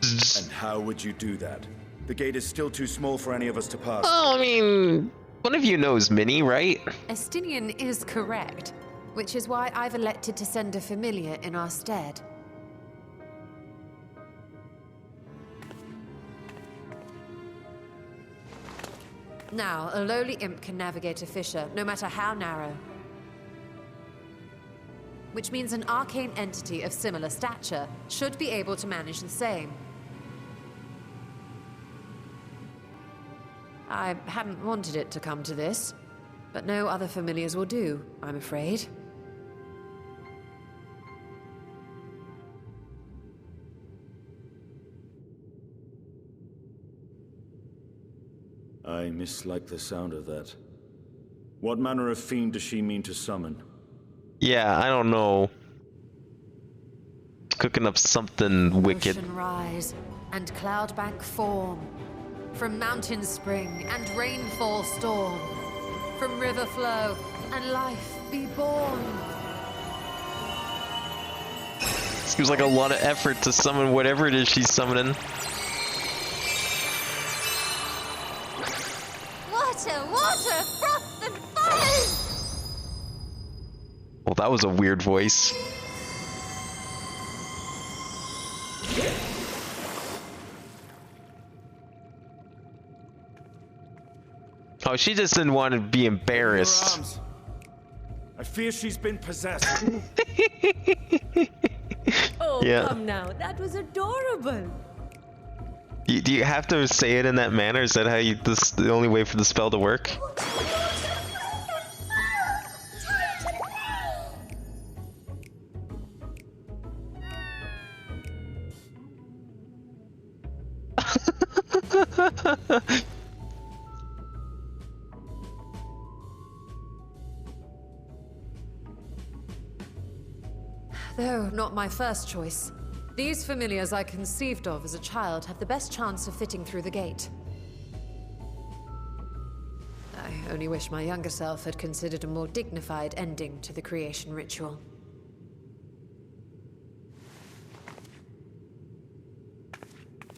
Speaker 13: And how would you do that? The gate is still too small for any of us to pass.
Speaker 2: Oh, I mean, one of you knows Minnie, right?
Speaker 11: Estinian is correct, which is why I've elected to send a familiar in our stead. Now, a lowly imp can navigate a fissure, no matter how narrow. Which means an arcane entity of similar stature should be able to manage the same. I hadn't wanted it to come to this, but no other familiars will do, I'm afraid.
Speaker 13: I mislike the sound of that. What manner of fiend does she mean to summon?
Speaker 2: Yeah, I don't know. Cooking up something wicked.
Speaker 11: Ocean rise and cloudbank form. From mountain spring and rainfall storm. From river flow and life be born.
Speaker 2: Seems like a lot of effort to summon whatever it is she's summoning.
Speaker 1: Well, that was a weird voice. Oh, she just didn't want to be embarrassed.
Speaker 13: I fear she's been possessed.
Speaker 15: Oh,
Speaker 1: Yeah.
Speaker 15: come now. That was adorable.
Speaker 1: Do you have to say it in that manner? Is that how you? This the only way for the spell to work?
Speaker 11: Though not my first choice. These familiars I conceived of as a child have the best chance of fitting through the gate. I only wish my younger self had considered a more dignified ending to the creation ritual.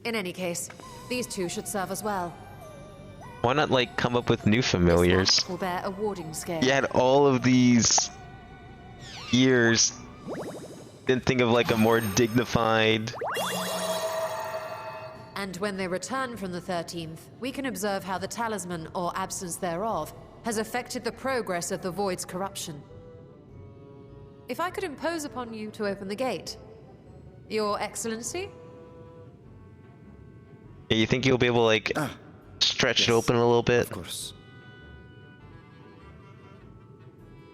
Speaker 11: In any case, these two should serve as well.
Speaker 1: Why not, like, come up with new familiars?
Speaker 11: Will bear a warding scale.
Speaker 1: You had all of these years. Didn't think of, like, a more dignified...
Speaker 11: And when they return from the 13th, we can observe how the talisman, or absence thereof, has affected the progress of the Void's corruption. If I could impose upon you to open the gate, Your Excellency?
Speaker 1: Yeah, you think you'll be able to, like, stretch it open a little bit?
Speaker 7: Of course.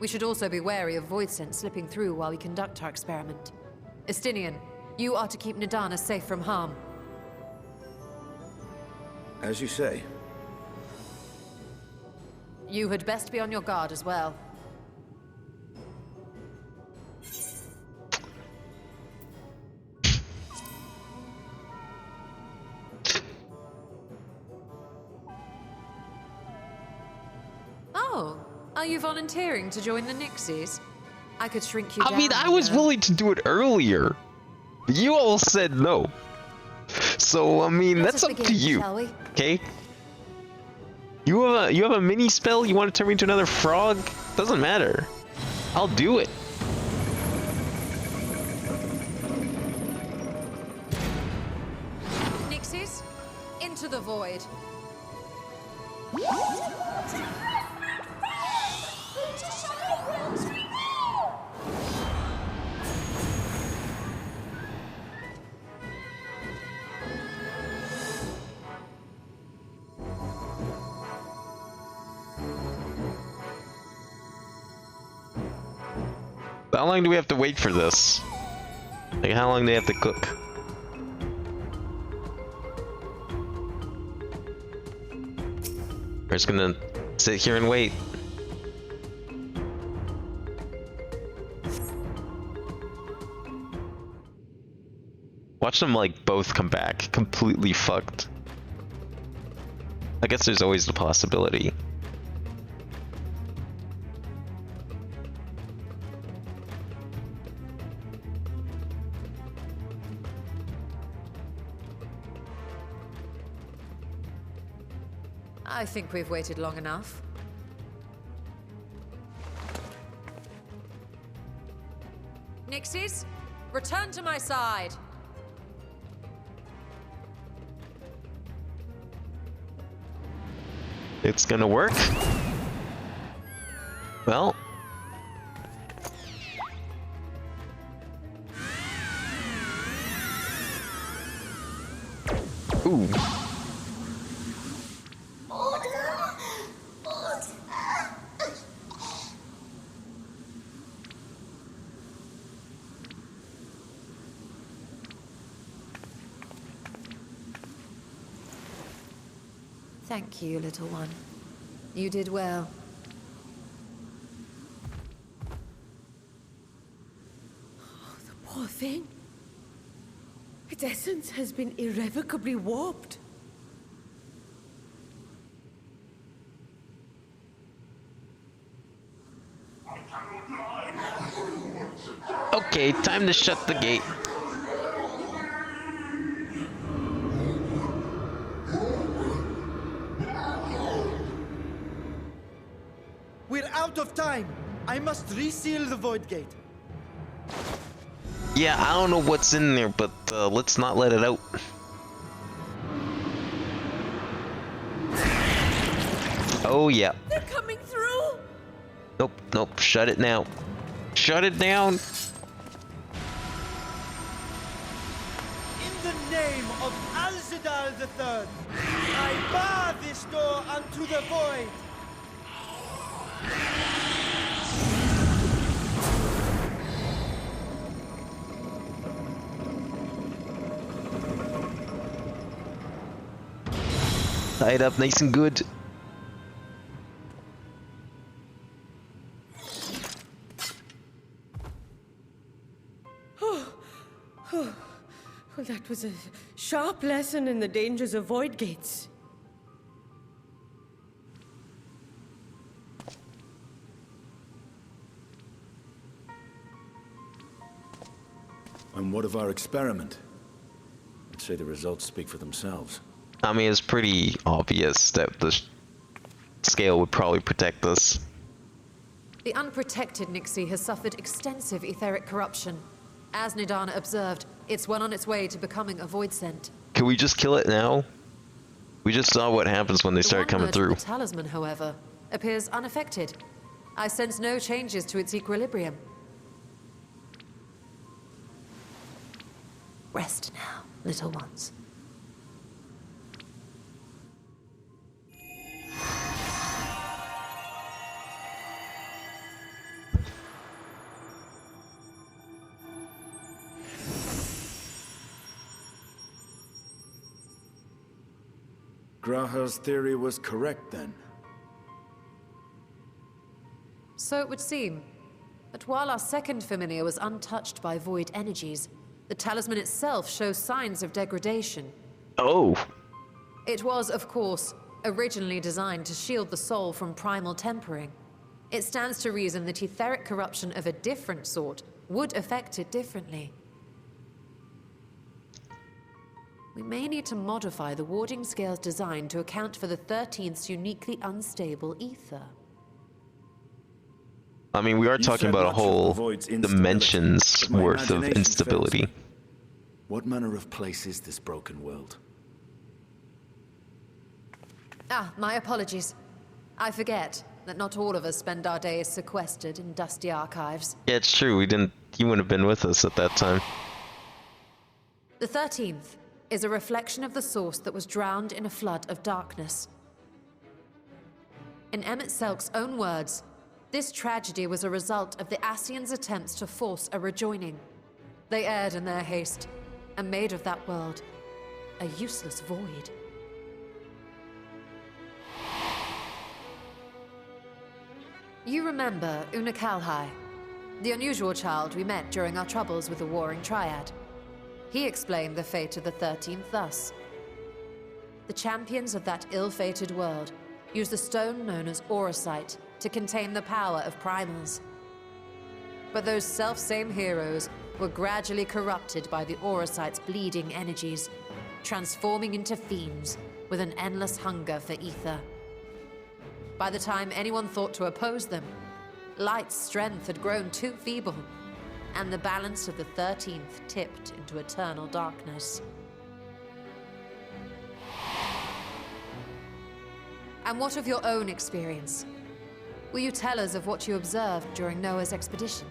Speaker 11: We should also be wary of void scent slipping through while we conduct our experiment. Estinian, you are to keep Nadana safe from harm.
Speaker 13: As you say.
Speaker 11: You had best be on your guard as well. Oh, are you volunteering to join the Nixies? I could shrink you down.
Speaker 1: I mean, I was willing to do it earlier. You all said no. So, I mean, that's up to you. Okay? You have a mini spell, you want to turn me into another frog? Doesn't matter. I'll do it.
Speaker 11: Nixies, into the void.
Speaker 1: How long do we have to wait for this? Like, how long do they have to cook? We're just gonna sit here and wait. Watch them, like, both come back completely fucked. I guess there's always the possibility.
Speaker 11: I think we've waited long enough. Nixies, return to my side.
Speaker 1: It's gonna work. Well. Ooh.
Speaker 11: Thank you, little one. You did well.
Speaker 15: Oh, the poor thing. Its essence has been irrevocably warped.
Speaker 1: Okay, time to shut the gate.
Speaker 7: We're out of time. I I must reseal the void gate.
Speaker 1: Yeah, I don't know what's in there, but let's not let it out. Oh yeah.
Speaker 15: They're coming through!
Speaker 1: Nope, nope, shut it now. Shut it down!
Speaker 7: In the name of Alzadal III, I bar this door unto the void.
Speaker 1: Tie it up nice and good.
Speaker 15: Well, that was a sharp lesson in the dangers of void gates.
Speaker 13: And what of our experiment? I'd say the results speak for themselves.
Speaker 1: I mean, it's pretty obvious that the scale would probably protect us.
Speaker 11: The unprotected Nixie has suffered extensive etheric corruption. As Nidana observed, it's well on its way to becoming a void scent.
Speaker 1: Can we just kill it now? We just saw what happens when they start coming through.
Speaker 11: The talisman, however, appears unaffected. I sense no changes to its equilibrium. Rest now, little ones.
Speaker 13: Graha's theory was correct then.
Speaker 11: So it would seem. But while our second familiar was untouched by void energies, the talisman itself shows signs of degradation.
Speaker 1: Oh.
Speaker 11: It was, of course, originally designed to shield the soul from primal tempering. It stands to reason that etheric corruption of a different sort would affect it differently. We may need to modify the warding scale's design to account for the 13th's uniquely unstable ether.
Speaker 1: I mean, we are talking about a whole dimension's worth of instability.
Speaker 13: What manner of place is this broken world?
Speaker 11: Ah, my apologies. I forget that not all of us spend our days sequestered in dusty archives.
Speaker 1: Yeah, it's true. You wouldn't have been with us at that time.
Speaker 11: The 13th is a reflection of the source that was drowned in a flood of darkness. In Emmett Selk's own words, this tragedy was a result of the Ascians' attempts to force a rejoining. They erred in their haste, and made of that world a useless void. You remember Una Kalhai, the unusual child we met during our troubles with the Warring Triad. He explained the fate of the 13th thus. The champions of that ill-fated world used the stone known as Auracite to contain the power of primals. But those self-same heroes were gradually corrupted by the Auracite's bleeding energies, transforming into fiends with an endless hunger for ether. By the time anyone thought to oppose them, Light's strength had grown too feeble, and the balance of the 13th tipped into eternal darkness. And what of your own experience? Will you tell us of what you observed during Noah's expedition?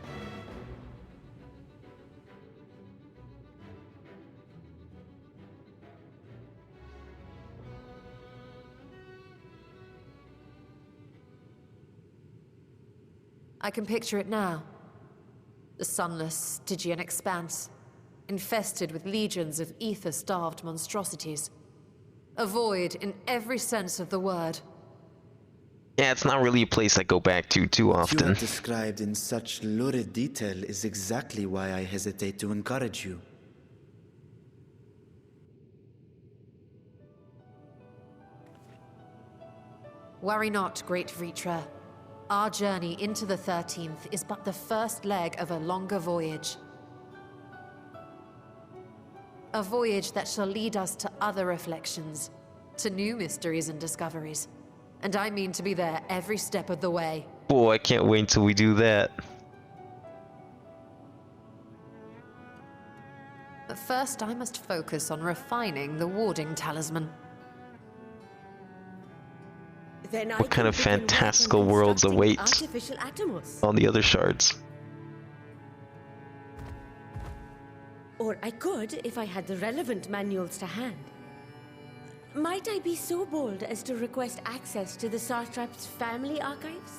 Speaker 11: I can picture it now. The sunless, Stygian expanse, infested with legions of ether-starved monstrosities. A void in every sense of the word.
Speaker 1: Yeah, it's not really a place I go back to too often.
Speaker 7: What you have described in such lurid detail is exactly why I hesitate to encourage you.
Speaker 11: Worry not, great Vritra. Our journey into the 13th is but the first leg of a longer voyage. A voyage that shall lead us to other reflections, to new mysteries and discoveries. And I mean to be there every step of the way.
Speaker 1: Boy, I can't wait until we do that.
Speaker 11: But first, I must focus on refining the warding talisman.
Speaker 15: Then I
Speaker 1: What kind
Speaker 15: can
Speaker 1: of
Speaker 15: begin work on
Speaker 1: fantastical worlds
Speaker 15: constructing
Speaker 1: await
Speaker 15: artificial atomos.
Speaker 1: on the other shards?
Speaker 15: Or I could if I had the relevant manuals to hand. Might I be so bold as to request access to the Satrap's family archives?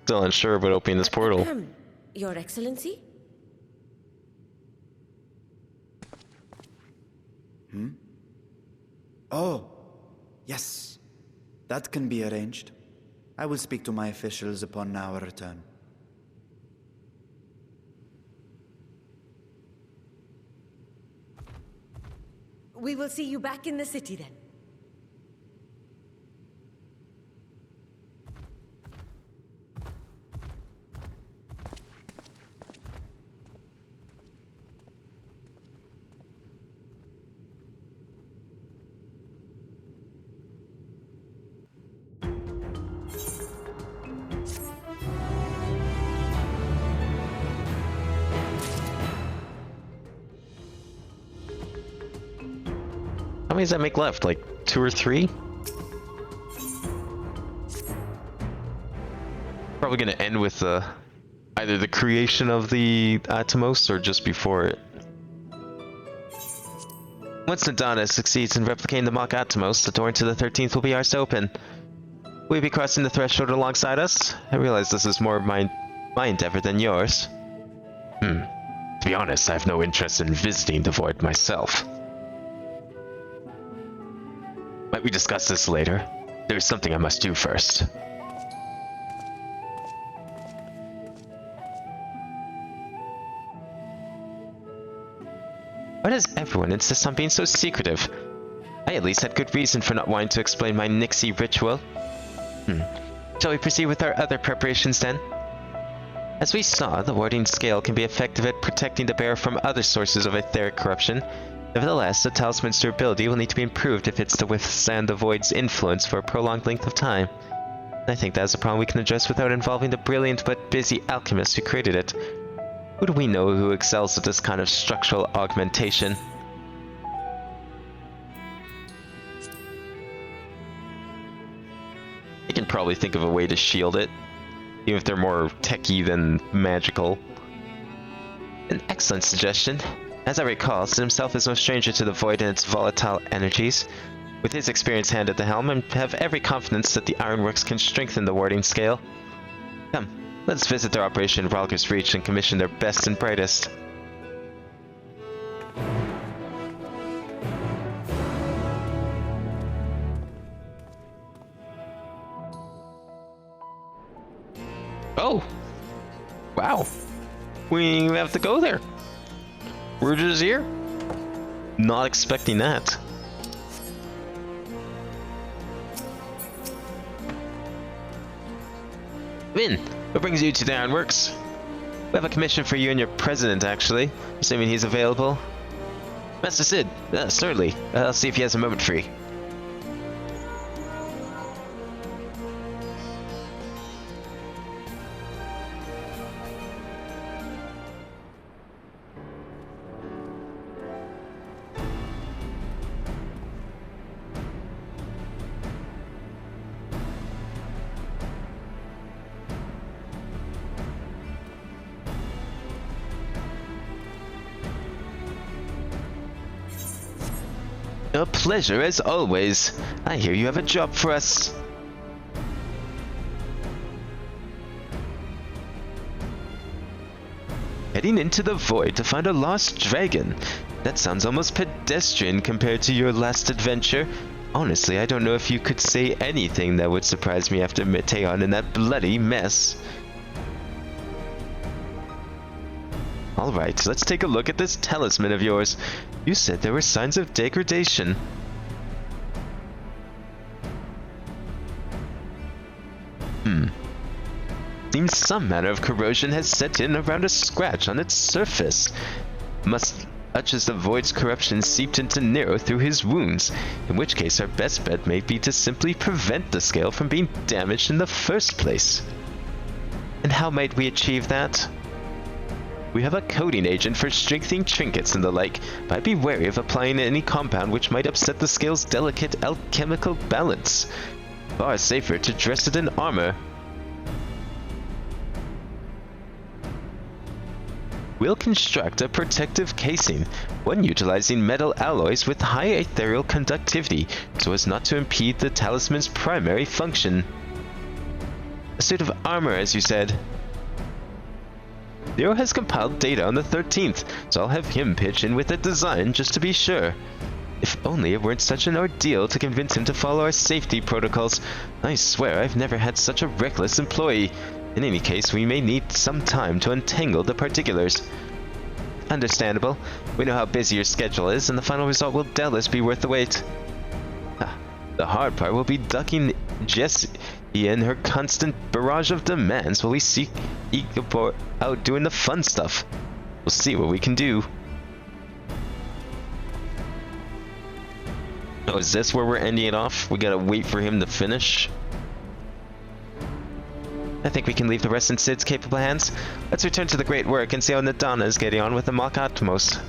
Speaker 1: Still unsure about opening this portal.
Speaker 15: Your Excellency?
Speaker 7: Oh, yes. That can be arranged. I will speak to my officials upon our return.
Speaker 15: We will see you back in the city then.
Speaker 1: How many does that make left? Like 2 or 3? Probably gonna end with either the creation of the Atomos or just before it. Once Nadana succeeds in replicating the mock Atomos, the door into the 13th will be ours to open. Will you be crossing the threshold alongside us? I realize this is more of my endeavor than yours. To be honest, I have no interest in visiting the void myself. Might we discuss this later? There is something I must do first. Why does everyone insist on being so secretive? I at least had good reason for not wanting to explain my Nixie ritual. Shall we proceed with our other preparations then? As we saw, the warding scale can be effective at protecting the bearer from other sources of etheric corruption. Nevertheless, the talisman's durability will need to be improved if it's to withstand the void's influence for a prolonged length of time. I think that is a problem we can address without involving the brilliant but busy alchemist who created it. Who do we know who excels at this kind of structural augmentation? I can probably think of a way to shield it, even if they're more techy than magical. An excellent suggestion. As I recall, Sid himself is no stranger to the void and its volatile energies. With his experienced hand at the helm, I have every confidence that the ironworks can strengthen the warding scale. Come, let's visit their operation in Ralger's Reach and commission their best and brightest. Oh! Wow! We didn't even have to go there. We're just here. Not expecting that. Vin, what brings you to the Ironworks? We have a commission for you and your president, actually, assuming he's available. Master Sid, certainly. I'll see if he has a moment free. A pleasure as always. I hear you have a job for us. Heading into the void to find a lost dragon. That sounds almost pedestrian compared to your last adventure. Honestly, I don't know if you could say anything that would surprise me after Meteon in that bloody mess. Alright, let's take a look at this talisman of yours. You said there were signs of degradation. Seems some manner of corrosion has set in around a scratch on its surface. Must Much as the Void's corruption seeped into Nero through his wounds, in which case our best bet may be to simply prevent the scale from being damaged in the first place. And how might we achieve that? We have a coating agent for strengthening trinkets and the like, but I'd be wary of applying any compound which might upset the scale's delicate alchemical balance. Far safer to dress it in armor. We'll construct a protective casing, one utilizing metal alloys with high ethereal conductivity, so as not to impede the talisman's primary function. A suit of armor, as you said. Nero has compiled data on the 13th, so I'll have him pitch in with a design just to be sure. If only it weren't such an ordeal to convince him to follow our safety protocols. I swear I've never had such a reckless employee. In any case, we may need some time to untangle the particulars. Understandable. We know how busy your schedule is, and the final result will doubtless be worth the wait. The hard part will be ducking Jessie and her constant barrage of demands while we seek out doing the fun stuff. We'll see what we can do. Oh, is this where we're ending it off? We gotta wait for him to finish? I think we can leave the rest in Cid's capable hands. Let's return to the great work and see how Nadana is getting on with the Mach Atmos.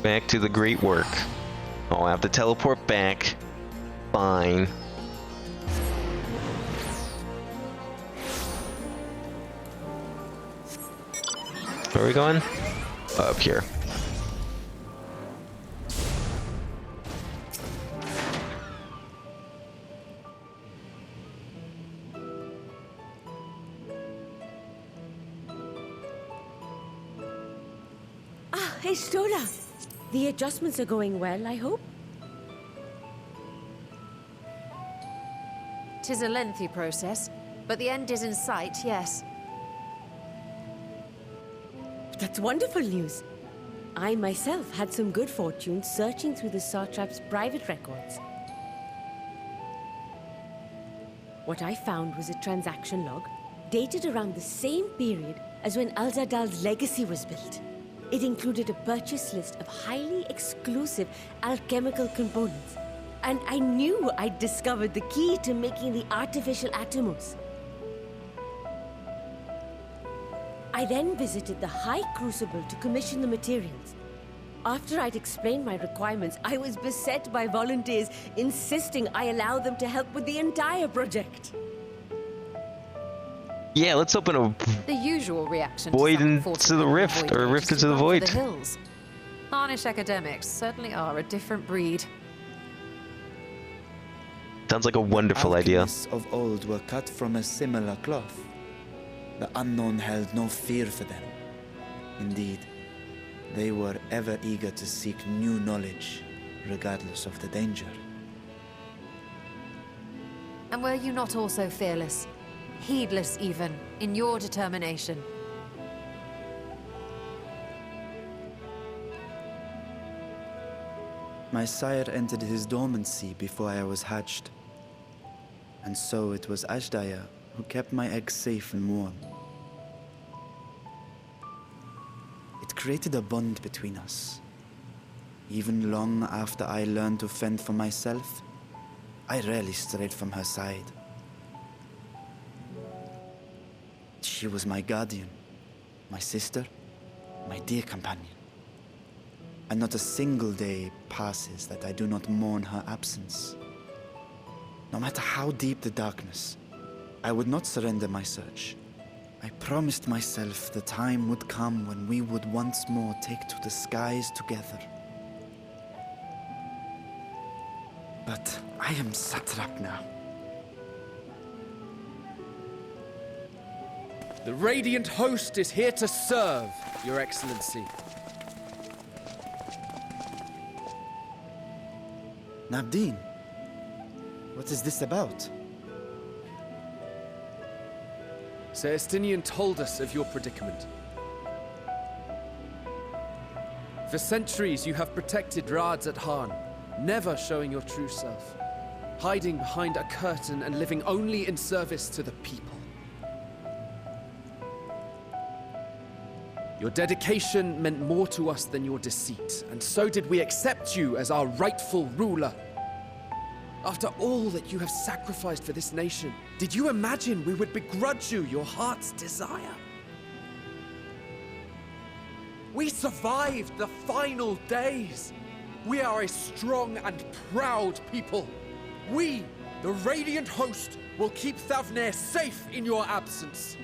Speaker 1: Back to the great work. Oh, I'll have to teleport back. Fine. Where are we going? Up here.
Speaker 15: Ah, hey, Stola. The adjustments are going well, I hope?
Speaker 11: 'Tis a lengthy process, but the end is in sight, yes.
Speaker 15: That's wonderful news. I myself had some good fortune searching through the Satrap's private records. What I found was a transaction log dated around the same period as when Al-Zadal's legacy was built. It included a purchase list of highly exclusive alchemical components, and I knew I'd discovered the key to making the artificial Atomos. I then visited the High Crucible to commission the materials. After I'd explained my requirements, I was beset by volunteers insisting I allow them to help with the entire project.
Speaker 1: Yeah, let's open a
Speaker 11: The usual reaction
Speaker 1: void
Speaker 11: to
Speaker 1: into the rift, or a rift into the void.
Speaker 11: The hills. Harnish academics certainly are a different breed.
Speaker 1: Sounds like a wonderful idea.
Speaker 7: Alchemists of old were cut from a similar cloth. The unknown held no fear for them. Indeed, they were ever eager to seek new knowledge, regardless of the danger.
Speaker 11: And were you not also fearless? Heedless even, in your determination?
Speaker 7: My sire entered his dormancy before I was hatched. And so it was Ashdaya who kept my eggs safe and warm. It created a bond between us. Even long after I learned to fend for myself, I rarely strayed from her side. She was my guardian, my sister, my dear companion. And not a single day passes that I do not mourn her absence. No matter how deep the darkness, I would not surrender my search. I promised myself the time would come when we would once more take to the skies together. But I am satrap now.
Speaker 14: The Radiant Host is here to serve, Your Excellency.
Speaker 7: Nabdeen, what is this about?
Speaker 14: Sir Estinian told us of your predicament. For centuries you have protected radz-at-han, never showing your true self. hiding behind a curtain and living only in service to the people. Your dedication meant more to us than your deceit, and so did we accept you as our rightful ruler. After all that you have sacrificed for this nation, did you imagine we would begrudge you your heart's desire? We survived the final days. We are a strong and proud people. We, the Radiant Host, will keep Thavnair safe in your absence.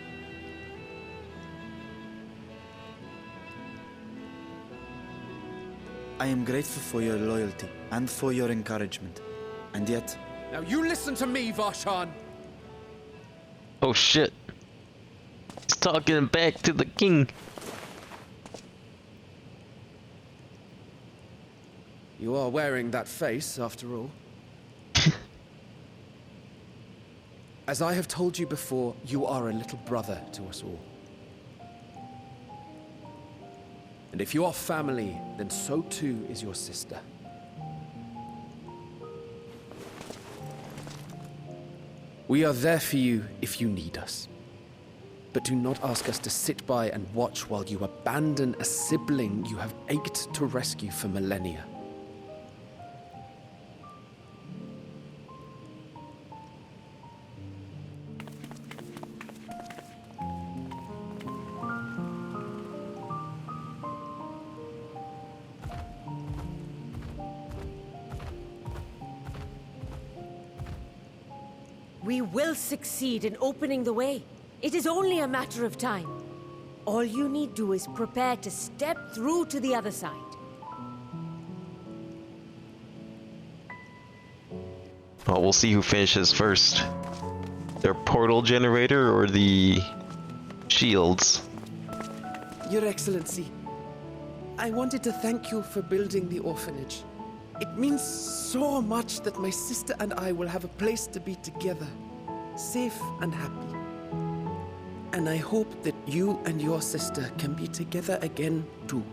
Speaker 7: I am grateful for your loyalty and for your encouragement. And yet...
Speaker 14: Now you listen to me, Varshan!
Speaker 1: Oh shit. He's talking back to the king.
Speaker 14: You are wearing that face, after all. As I have told you before, you are a little brother to us all. And if you are family, then so too is your sister. We are there for you if you need us. But do not ask us to sit by and watch while you abandon a sibling you have ached to rescue for millennia.
Speaker 15: We will succeed in opening the way. It is only a matter of time. All you need do is prepare to step through to the other side.
Speaker 1: Well, we'll see who finishes first. Their portal generator or the shields?
Speaker 14: Your Excellency, I wanted to thank you for building the orphanage. It means so much that my sister and I will have a place to be together, safe and happy. And I hope that you and your sister can be together again too.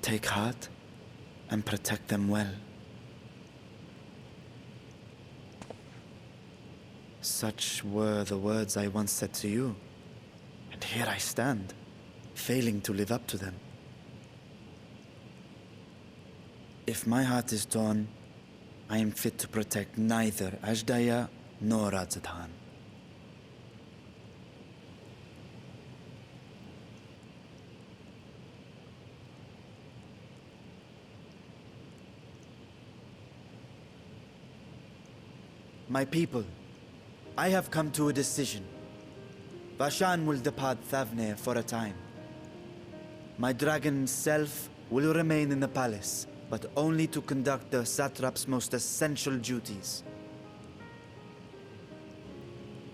Speaker 7: Take heart and protect them well. Such were the words I once said to you, and here I stand, failing to live up to them. If my heart is torn, I am fit to protect neither Ajdaya nor radz-at-han. My people, I have come to a decision. Varshan will depart Thavnair for a time. My dragon self will remain in the palace, but only to conduct the satrap's most essential duties.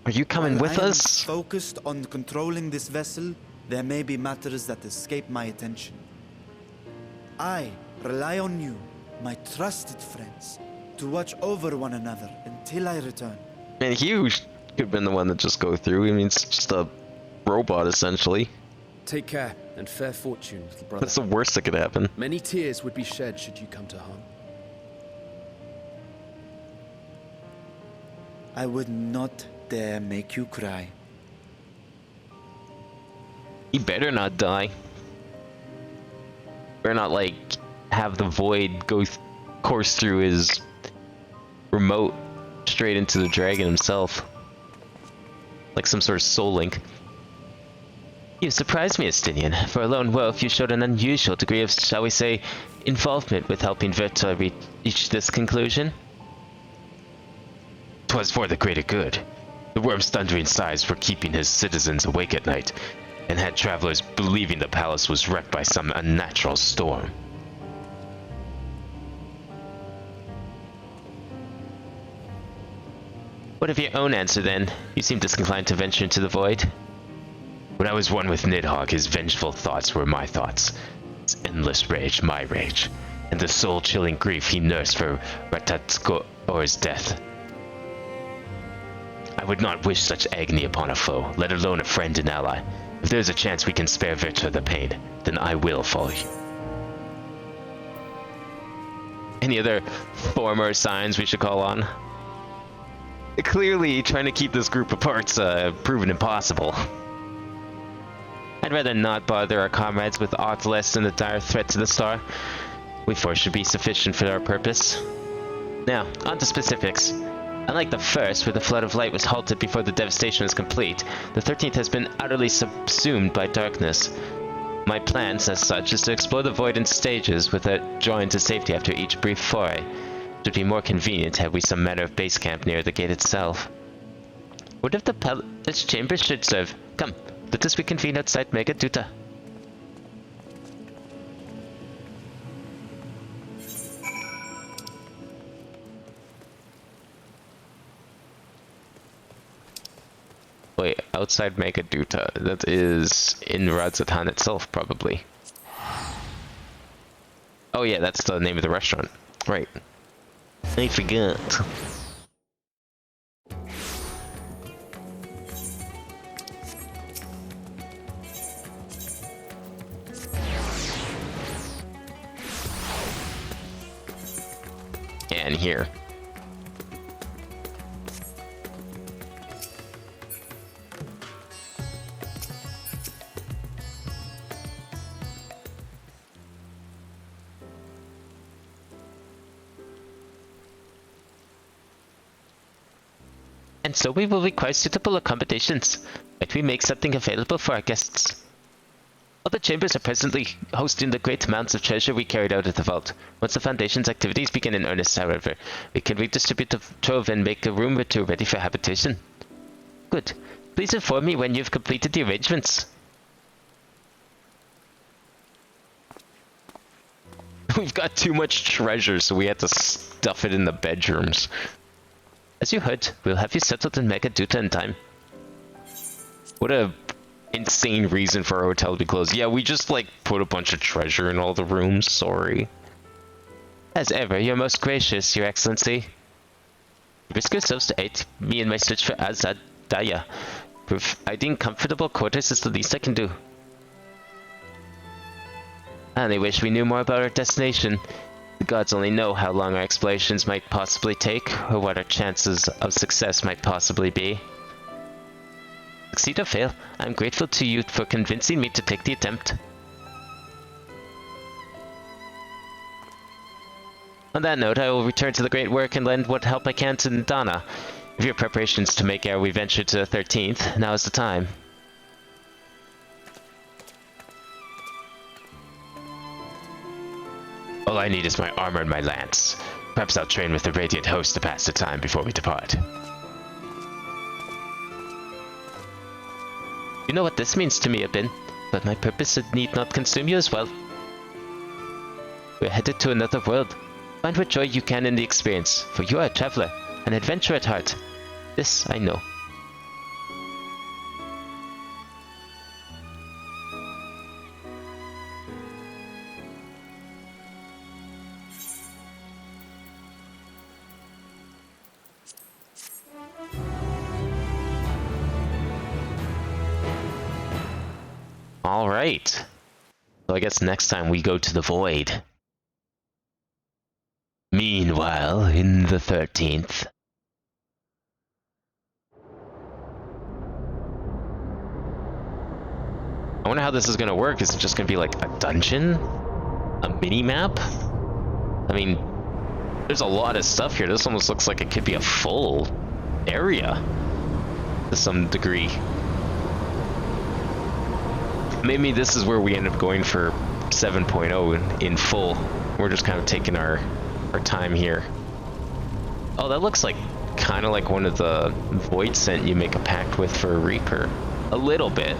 Speaker 1: Are you coming with
Speaker 7: While I am
Speaker 1: us?
Speaker 7: focused on controlling this vessel, there may be matters that escape my attention. I rely on you, my trusted friends, to watch over one another until I return.
Speaker 1: Man, you could have been the one that just go through. I mean, it's just a robot, essentially.
Speaker 14: Take care and fair fortune, little brother.
Speaker 1: That's the worst that could happen.
Speaker 14: Many tears would be shed should you come to harm.
Speaker 7: I would not dare make you cry.
Speaker 1: He better not die. Better not, like, have the void course through his remote straight into the dragon himself. Like some sort of soul link.
Speaker 2: You surprised me, Estinian. For a lone wolf, you showed an unusual degree of, shall we say, involvement with helping Verta reach this conclusion. 'Twas for the greater good. The worm's thundering sighs were keeping his citizens awake at night, and had travelers believing the palace was wrecked by some unnatural storm. What of your own answer, then? You seem disinclined to venture into the void.
Speaker 1: When I was one with Nidhogg, his vengeful thoughts were my thoughts. His endless rage, my rage. And the soul-chilling grief he nursed for radz-at-han's death. I would not wish such agony upon a foe, let alone a friend and ally. If there's a chance we can spare Virtua the pain, then I will follow you. Any other former signs we should call on? Clearly, trying to keep this group apart's proven impossible. I'd rather not bother our comrades with aught less than a dire threat to the star. We four should be sufficient for our purpose. Now, on to specifics. Unlike the first, where the flood of light was halted before the devastation was complete, the 13th has been utterly subsumed by darkness. My plans, as such, is to explore the void in stages without drawing to safety after each brief foray. It would be more convenient had we some manner of base camp near the gate itself. What if the palace chambers should serve? Come, let us reconvene outside Megaduta. Wait, outside Megaduta. That is in radz-at-han itself, probably. Oh yeah, that's the name of the restaurant. Right. I forgot. And here. And so we will require suitable accommodations. Might we make something available for our guests? All the chambers are presently hosting the great amounts of treasure we carried out of the vault. Once the Foundation's activities begin in earnest, however, we can redistribute the trove and make a room or two ready for habitation. Good. Please inform me when you've completed the arrangements. We've got too much treasure, so we had to stuff it in the bedrooms. As you heard, we'll have you settled in Megaduta in time. What a insane reason for our hotel to be closed. Yeah, we just like put a bunch of treasure in all the rooms, sorry. As ever, you're most gracious, Your Excellency. Risk yourselves to aid me in my search for Azadaya. Providing comfortable quarters is the least I can do. I only wish we knew more about our destination. The gods only know how long our explorations might possibly take, or what our chances of success might possibly be. Succeed or fail, I'm grateful to you for convincing me to take the attempt. On that note, I will return to the great work and lend what help I can to Dana. If your preparations to make ere we venture to the 13th, now is the time. All I need is my armor and my lance. Perhaps I'll train with the Radiant Host to pass the time before we depart. You know what this means to me, Abin, but my purpose need not consume you as well. We're headed to another world. Find what joy you can in the experience, for you are a traveler, an adventurer at heart. This I know. Alright. So I guess next time we go to the Void. Meanwhile, in the 13th. I wonder how this is gonna work. Is it just gonna be like a dungeon? A mini-map? I mean, there's a lot of stuff here. This almost looks like it could be a full area to some degree. Maybe this is where we end up going for 7.0 in full. We're just kind of taking our time here. Oh, that looks like kind of like one of the Void Scent you make a pact with for a Reaper. A little bit.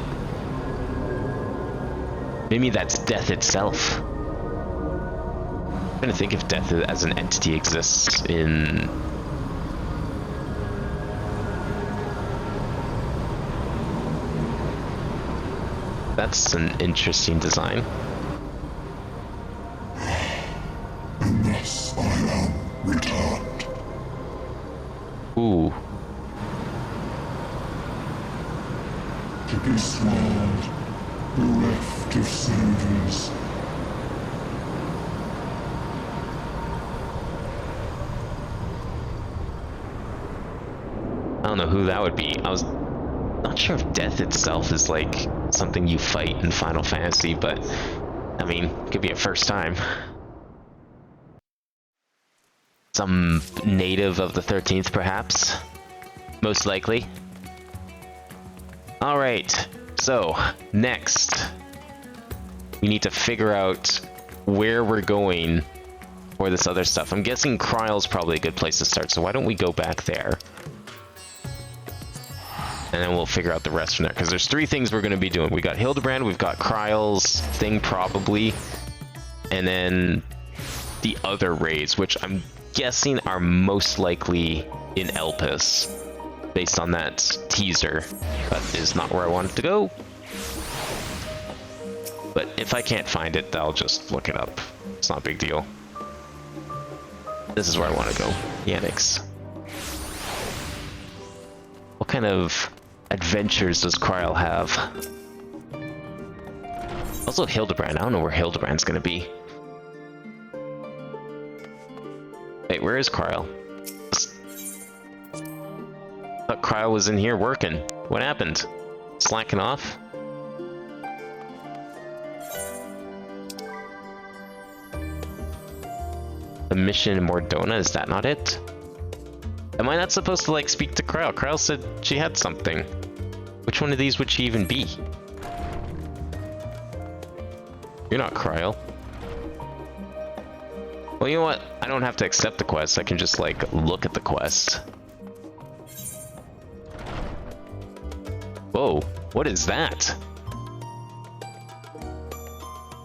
Speaker 1: Maybe that's death itself. I'm trying to think if death as an entity exists in... That's an interesting design.
Speaker 12: And thus I am returned.
Speaker 1: Ooh.
Speaker 12: To be swallowed, bereft of savours.
Speaker 1: I don't know who that would be. I was not sure if death itself is like something you fight in Final Fantasy, but I mean, it could be a first time. Some native of the 13th, perhaps? Most likely. Alright, so, next. We need to figure out where we're going for this other stuff. I'm guessing Kryle's probably a good place to start, so why don't we go back there? And then we'll figure out the rest from there, because there's 3 things we're going to be doing. We got Hildebrand, we've got Kryle's thing probably, and then the other raids, which I'm guessing are most likely in Elpis, based on that teaser. That is not where I wanted to go. But if I can't find it, I'll just look it up. It's not a big deal. This is where I want to go. Yannick's. What kind of adventures does Kryle have? Also Hildebrand. I don't know where Hildebrand's gonna be. Wait, where is Kryle? I thought Kryle was in here working. What happened? Slacking off? The mission in Mordona, is that not it? Am I not supposed to, like, speak to Kryle? Kryle said she had something. Which one of these would she even be? You're not Kryle. Well, you know what? I don't have to accept the quest. I can just, like, look at the quest. Whoa, what is that? Is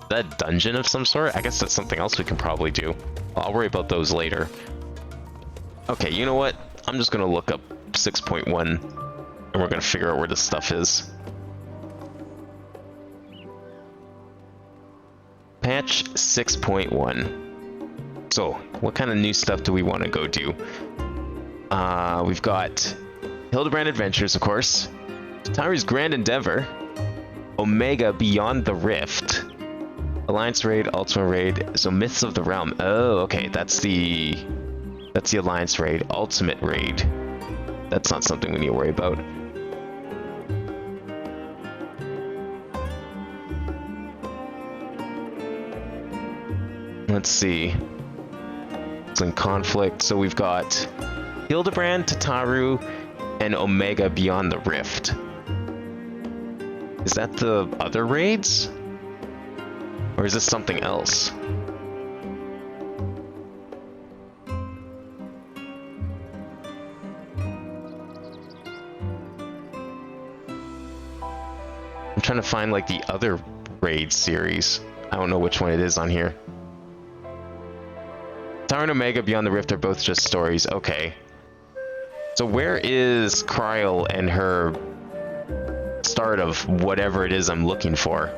Speaker 1: that a dungeon of some sort? I guess that's something else we can probably do. I'll worry about those later. Okay, you know what? I'm just gonna look up 6.1 and we're gonna figure out where this stuff is. Patch 6.1. So, what kind of new stuff do we want to go do? We've got Hildebrand Adventures, of course. Taru's Grand Endeavor. Omega Beyond the Rift. Alliance Raid, Ultimate Raid. So Myths of the Realm. Oh, okay, that's the Alliance Raid. Ultimate Raid. That's not something we need to worry about. Let's see. It's in conflict. So we've got Hildebrand, Tataru, and Omega Beyond the Rift. Is that the other raids? Or is this something else? I'm trying to find like the other raid series. I don't know which one it is on here. Tower and Omega Beyond the Rift are both just stories. Okay. So where is Kryle and her start of whatever it is I'm looking for?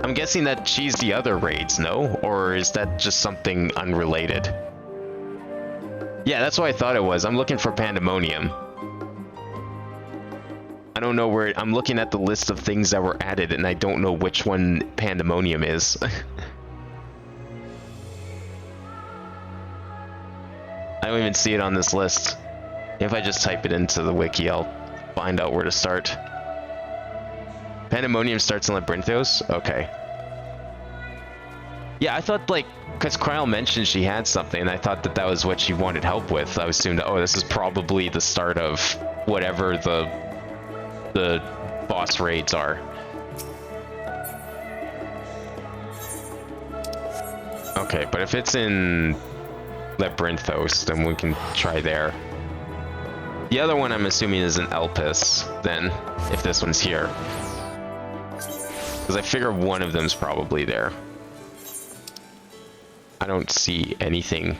Speaker 1: I'm guessing that she's the other raids, no? Or is that just something unrelated? Yeah, that's what I thought it was. I'm looking for Pandemonium. I don't know where... I'm looking at the list of things that were added, and I don't know which one Pandemonium is. I don't even see it on this list. If I just type it into the wiki, I'll find out where to start. Pandemonium starts in Labyrinthos? Okay. Yeah, I thought, like, because Kryle mentioned she had something, and I thought that that was what she wanted help with. I assumed, oh, this is probably the start of whatever the boss raids are. Okay, but if it's in Labyrinthos, then we can try there. The other one I'm assuming is in Elpis, then, if this one's here. Because I figure one of them's probably there. I don't see anything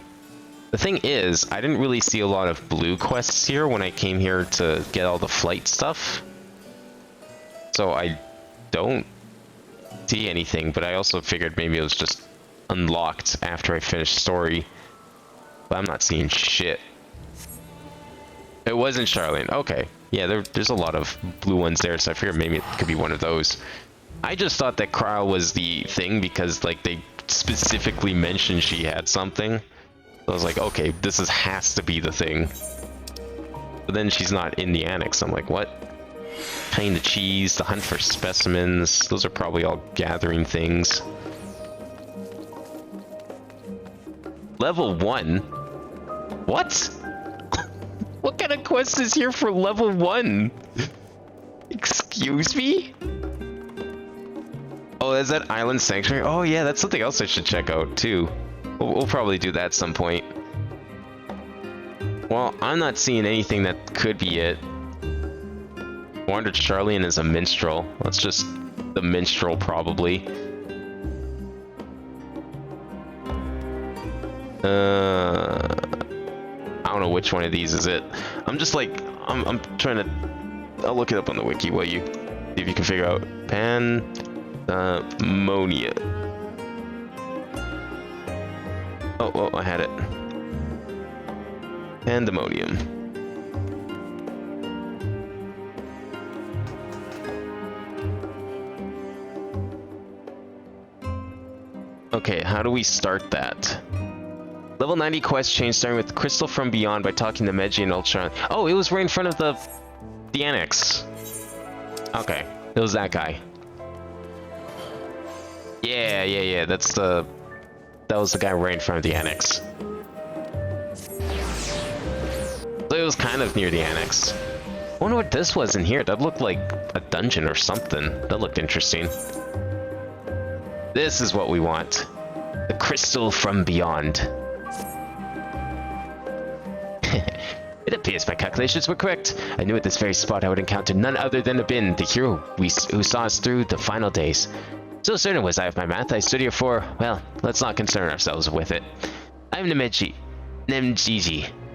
Speaker 1: The thing is, I didn't really see a lot of blue quests here when I came here to get all the flight stuff. So I don't see anything, but I also figured maybe it was just unlocked after I finished story. But I'm not seeing shit. It wasn't Charlene. Okay. Yeah, there's a lot of blue ones there, so I figured maybe it could be one of those. I just thought that Kryle was the thing because, like, they specifically mentioned she had something. I was like, okay, has to be the thing. But then she's not in the annex. I'm like, what? Tying the cheese, the hunt for specimens. Those are probably all gathering things. Level 1? What? What kind of quest is here for level 1? Excuse me? Oh, is that Island Sanctuary? Oh yeah, that's something else I should check out too. We'll probably do that at some point. Well, I'm not seeing anything that could be it. Wandered Charlene as a minstrel. That's just the minstrel, probably. I don't know which one of these is it. I'm just like, I'm trying to. I'll look it up on the wiki. Will you? See if you can figure out Pandemonium. Oh, I had it. Pandemonium. Okay, how do we start that? Level 90 quest change starting with Crystal from Beyond by talking to Meji and Ultron. Oh, it was right in front of the annex. Okay, it was that guy. Yeah. That was the guy right in front of the annex. So it was kind of near the annex. I wonder what this was in here. That looked like a dungeon or something. That looked interesting. This is what we want. The Crystal from Beyond. It appears my calculations were correct. I knew at this very spot I would encounter none other than Abin, the hero who saw us through the final days. So certain was I of my math, I stood here for, well, let's not concern ourselves with it. I'm Nemgiji,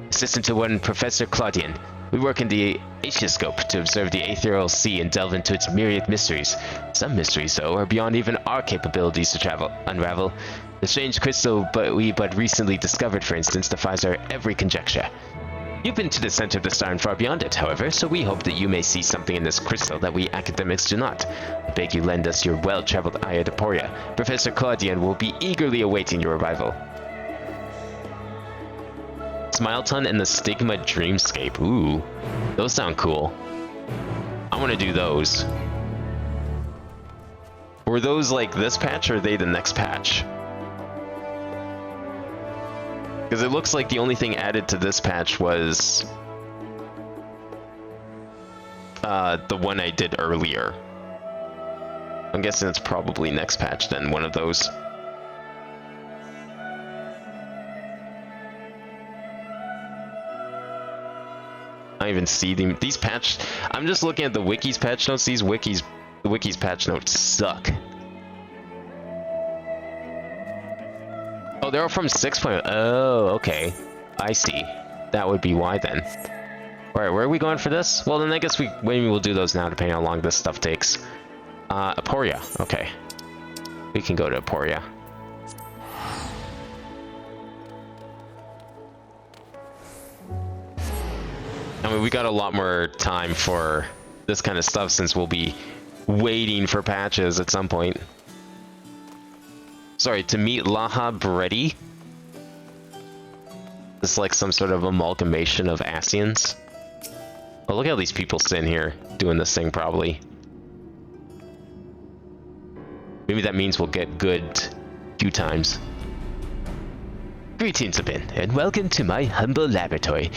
Speaker 1: assistant to one Professor Claudian. We work in the Aetioscope to observe the ethereal sea and delve into its myriad mysteries. Some mysteries, though, are beyond even our capabilities to unravel. The strange crystal we but recently discovered, for instance, defies our every conjecture. You've been to the center of the star and far beyond it, however, so we hope that you may see something in this crystal that we academics do not. I beg you lend us your well-traveled eye at Aporia. Professor Claudian will be eagerly awaiting your arrival. Smileton and the Stigma Dreamscape. Ooh, those sound cool. I want to do those. Were those like this patch or are they the next patch? Because it looks like the only thing added to this patch was the one I did earlier. I'm guessing it's probably next patch then, one of those. I don't even see these patch. I'm just looking at the wiki's patch notes. The wiki's patch notes suck. Oh, they're all from 6.0. Oh, okay. I see. That would be why then. Alright, where are we going for this? Well, then I guess maybe we'll do those now, depending on how long this stuff takes. Aporia. Okay. We can go to Aporia. I mean, we got a lot more time for this kind of stuff since we'll be waiting for patches at some point. Sorry, to meet Laha Bredi. This is like some sort of amalgamation of Asians. Oh, look at all these people sitting here doing this thing, probably. Maybe that means we'll get good queue times. Greetings, Abin, and welcome to my humble laboratory.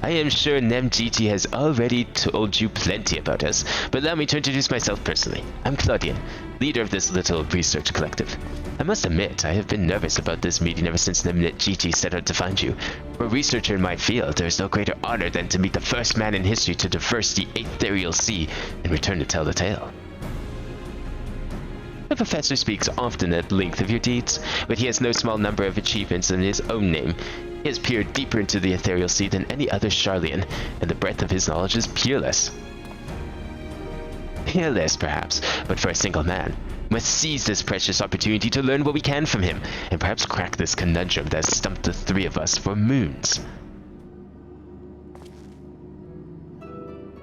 Speaker 1: I am sure Nemgiji has already told you plenty about us, but allow me to introduce myself personally. I'm Claudian, leader of this little research collective. I must admit, I have been nervous about this meeting ever since Nemgiji set out to find you. For a researcher in my field, there is no greater honor than to meet the first man in history to traverse the ethereal sea and return to tell the tale. The professor speaks often at length of your deeds, but he has no small number of achievements in his own name. He has peered deeper into the ethereal sea than any other Sharlayan, and the breadth of his knowledge is peerless. Peerless, perhaps, but for a single man, we must seize this precious opportunity to learn what we can from him, and perhaps crack this conundrum that has stumped the three of us for moons.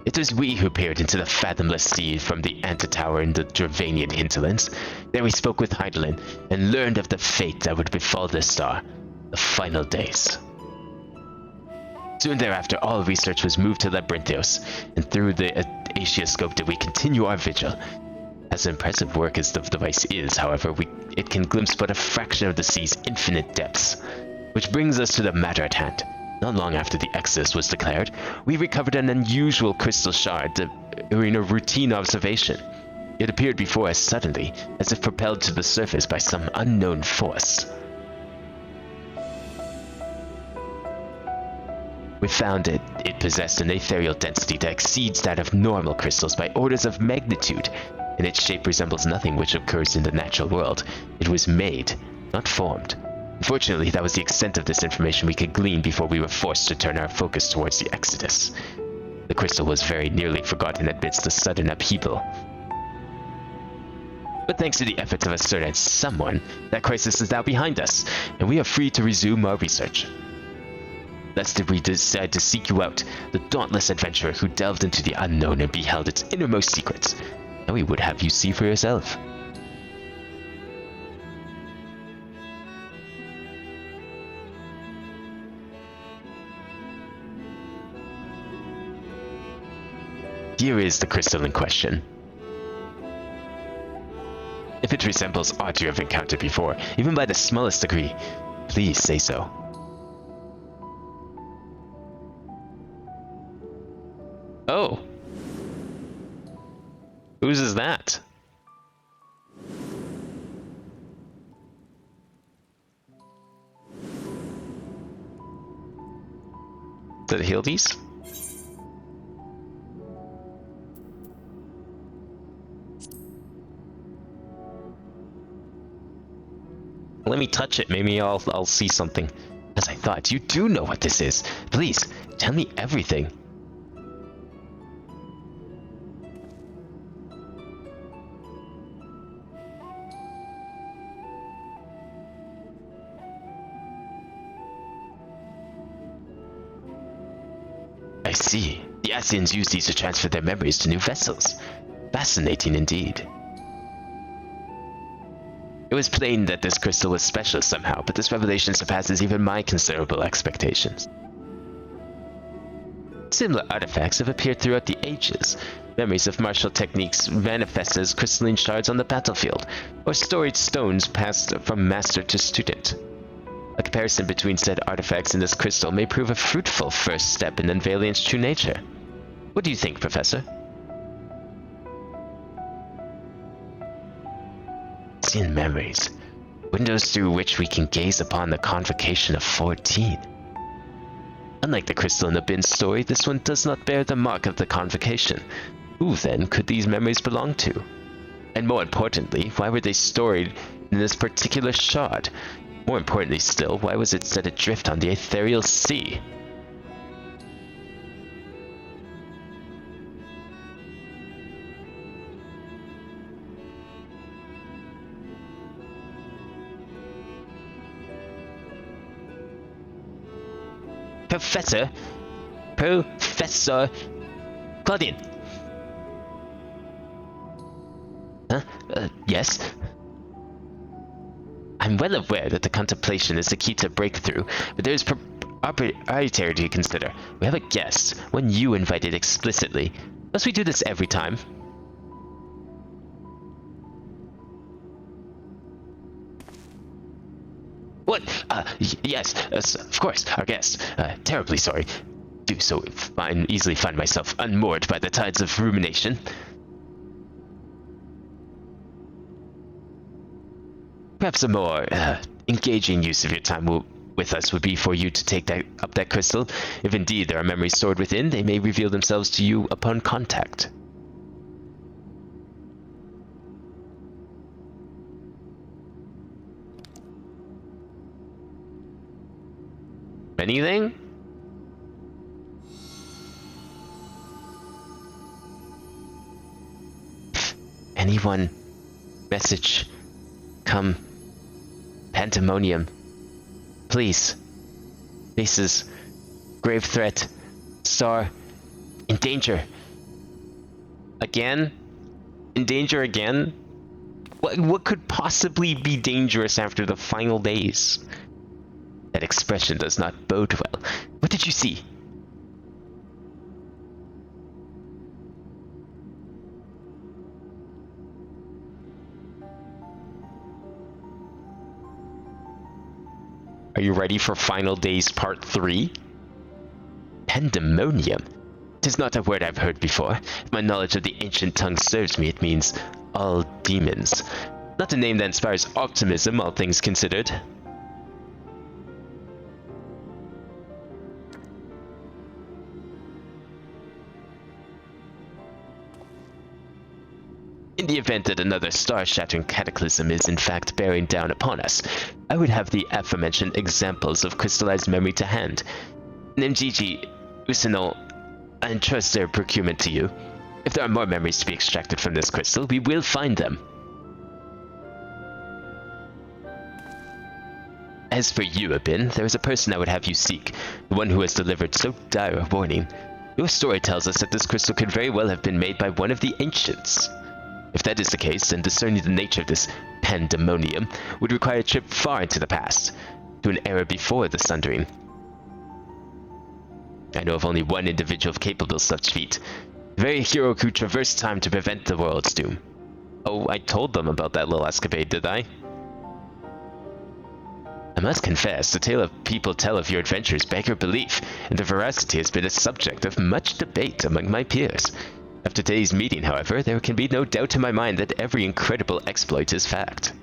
Speaker 1: It was we who peered into the fathomless sea from the antitower in the Dravanian hinterlands. There we spoke with Hydaelyn, and learned of the fate that would befall this star, the final days. Soon thereafter, all research was moved to Labyrinthios, and through the Asioscope did we continue our vigil. As impressive work as the device is, however, it can glimpse but a fraction of the sea's infinite depths. Which brings us to the matter at hand. Not long after the Exodus was declared, we recovered an unusual crystal shard during a routine observation. It appeared before us suddenly, as if propelled to the surface by some unknown force. We found it possessed an ethereal density that exceeds that of normal crystals by orders of magnitude, and its shape resembles nothing which occurs in the natural world. It was made, not formed. Unfortunately, that was the extent of this information we could glean before we were forced to turn our focus towards the Exodus. The crystal was very nearly forgotten amidst the sudden upheaval. But thanks to the efforts of a certain someone, that crisis is now behind us, and we are free to resume our research. Thus did we decide to seek you out, the dauntless adventurer who delved into the unknown and beheld its innermost secrets. Now we would have you see for yourself. Here is the crystal in question. If it resembles aught you have encountered before, even by the smallest degree, please say so. Oh. Whose is that? Is it Hildy's? Let me touch it. Maybe I'll see something. As I thought, you do know what this is. Please, tell me everything. I see. The Ascians use these to transfer their memories to new vessels. Fascinating indeed. It was plain that this crystal was special somehow, but this revelation surpasses even my considerable expectations. Similar artifacts have appeared throughout the ages. Memories of martial techniques manifest as crystalline shards on the battlefield, or storied stones passed from master to student. A comparison between said artifacts and this crystal may prove a fruitful first step in unveiling its true nature. What do you think, Professor? In memories, windows through which we can gaze upon the convocation of 14. Unlike the crystal in the bin story, this one does not bear the mark of the convocation. Who then could these memories belong to? And more importantly, why were they stored in this particular shard? More importantly still, why was it set adrift on the ethereal sea? Professor Claudine. Huh? Yes? I'm well aware that the contemplation is the key to breakthrough, but there is propriety to consider. We have a guest, one you invited explicitly. Must we do this every time? What? Yes, of course, our guest. Terribly sorry. Do so easily find myself unmoored by the tides of rumination. Perhaps a more engaging use of your time with us would be for you to take up that crystal. If indeed there are memories stored within, they may reveal themselves to you upon contact. anything? Anyone? Message. Come. Pandemonium. Please. Faces. Grave threat. Star. In danger. Again? In danger again? What could possibly be dangerous after the final days? That expression does not bode well. What did you see? Are you ready for Final Days Part 3? Pandemonium? 'Tis not a word I've heard before. If my knowledge of the ancient tongue serves me, it means all demons. Not a name that inspires optimism, all things considered. In the event that another star-shattering cataclysm is in fact bearing down upon us, I would have the aforementioned examples of crystallized memory to hand. Nemgigi, Usino, I entrust their procurement to you. If there are more memories to be extracted from this crystal, we will find them. As for you, Abin, there is a person I would have you seek, the one who has delivered so dire a warning. Your story tells us that this crystal could very well have been made by one of the ancients. If that is the case, then discerning the nature of this pandemonium would require a trip far into the past, to an era before the Sundering. I know of only one individual capable of such feat, the very hero who traversed time to prevent the world's doom. Oh, I told them about that little escapade, did I? I must confess, the tale of people tell of your adventures beggar belief, and their veracity has been a subject of much debate among my peers. After today's meeting, however, there can be no doubt in my mind that every incredible exploit is fact.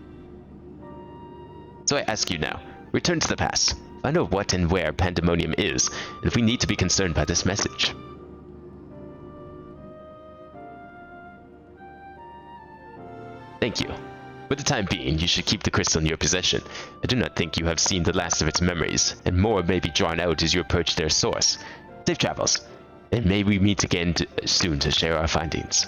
Speaker 1: So I ask you now, return to the past. Find out what and where Pandemonium is, and if we need to be concerned by this message. Thank you. For the time being, you should keep the crystal in your possession. I do not think you have seen the last of its memories, and more may be drawn out as you approach their source. Safe travels, and may we meet again soon to share our findings.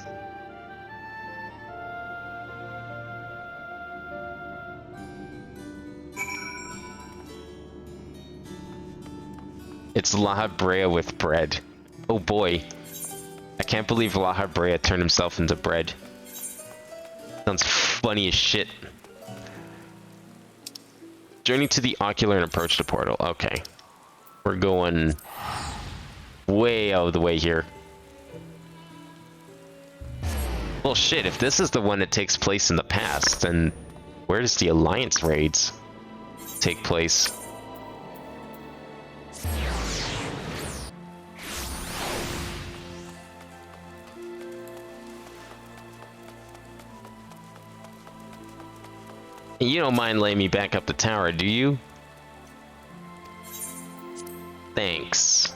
Speaker 1: It's La Habrea with bread. Oh boy. I can't believe La Habrea turned himself into bread. Sounds funny as shit. Journey to the ocular and approach the portal. Okay. We're going way out of the way here. Well shit, if this is the one that takes place in the past, then where does the Alliance raids take place? You don't mind laying me back up the tower, do you? Thanks.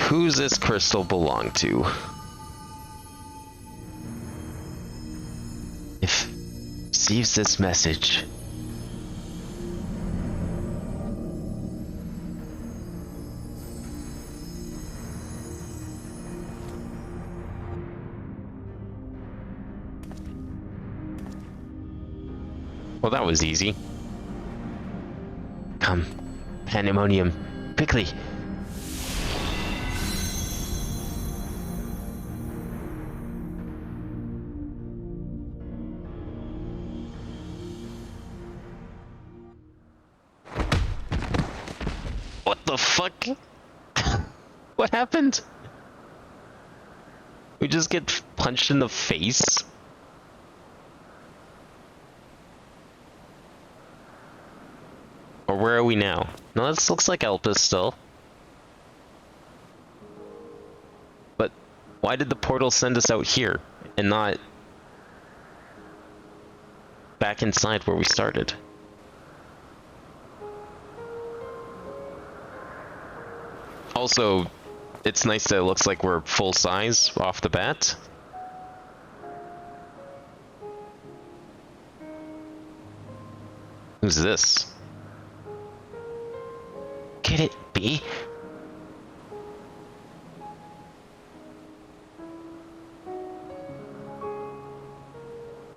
Speaker 1: Who's this crystal belong to? If receives this message. Well, that was easy. Come, Pandemonium, quickly! What the fuck? What happened? We just get punched in the face? Or where are we now? No, this looks like Elpis still. But why did the portal send us out here and not back inside where we started. Also, it's nice that it looks like we're full size off the bat. Who's this?
Speaker 2: Could it be?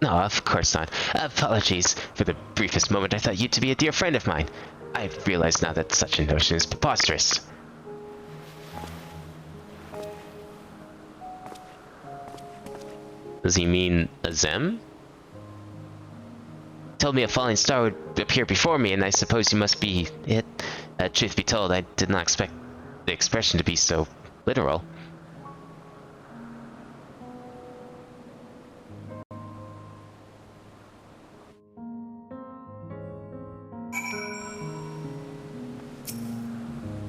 Speaker 2: No, of course not. Apologies. For the briefest moment, I thought you to be a dear friend of mine. I realize now that such a notion is preposterous.
Speaker 1: Does he mean Azem?
Speaker 2: Told me a falling star would appear before me, and I suppose you must be it. Truth be told, I did not expect the expression to be so literal.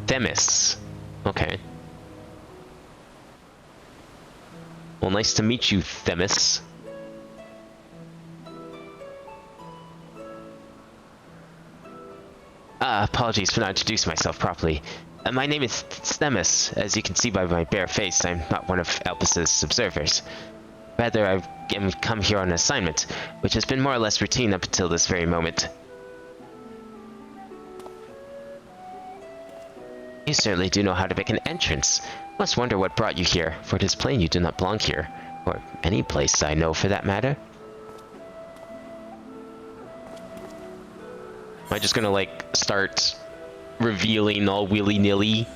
Speaker 1: Themis. Okay. Well, nice to meet you, Themis.
Speaker 2: Apologies for not introducing myself properly. My name is Themis. As you can see by my bare face, I'm not one of Albus's observers. Rather, I am come here on an assignment, which has been more or less routine up until this very moment. You certainly do know how to make an entrance. Must wonder what brought you here, for it is plain you do not belong here, or any place I know for that matter.
Speaker 1: Am I just gonna like start revealing all willy-nilly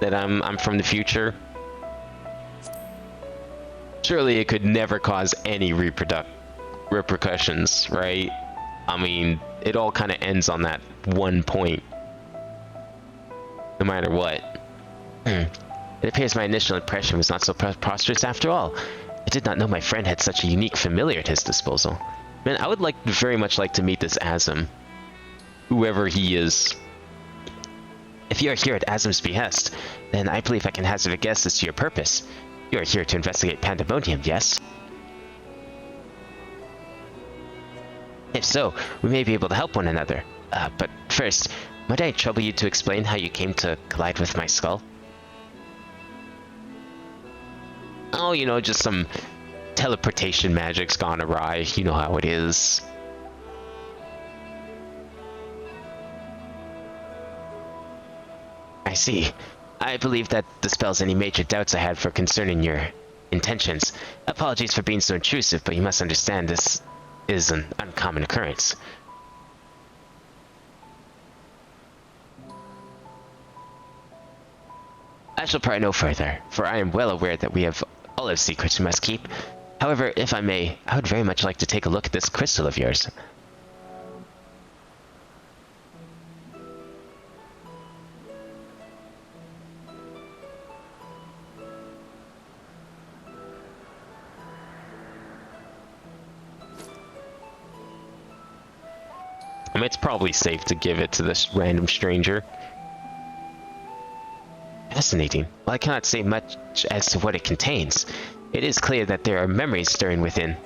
Speaker 1: that I'm from the future? Surely it could never cause any repercussions, right? I mean, it all kind of ends on that one point, no matter what.
Speaker 2: It appears my initial impression was not so preposterous after all. I did not know my friend had such a unique familiar at his disposal.
Speaker 1: Man, I would very much like to meet this Azem. Whoever he is.
Speaker 2: If you are here at Azem's behest, then I believe I can hazard a guess as to your purpose. You are here to investigate Pandemonium, yes? If so, we may be able to help one another. But first, might I trouble you to explain how you came to collide with my skull?
Speaker 1: Oh, you know, just some teleportation magic's gone awry. You know how it is.
Speaker 2: I see. I believe that dispels any major doubts I had concerning your intentions. Apologies for being so intrusive, but you must understand this is an uncommon occurrence. I shall pry no further, for I am well aware that we have all our secrets we must keep. However, if I may, I would very much like to take a look at this crystal of yours.
Speaker 1: I mean, it's probably safe to give it to this random stranger.
Speaker 2: Fascinating. Well, I cannot say much as to what it contains. It is clear that there are memories stirring within.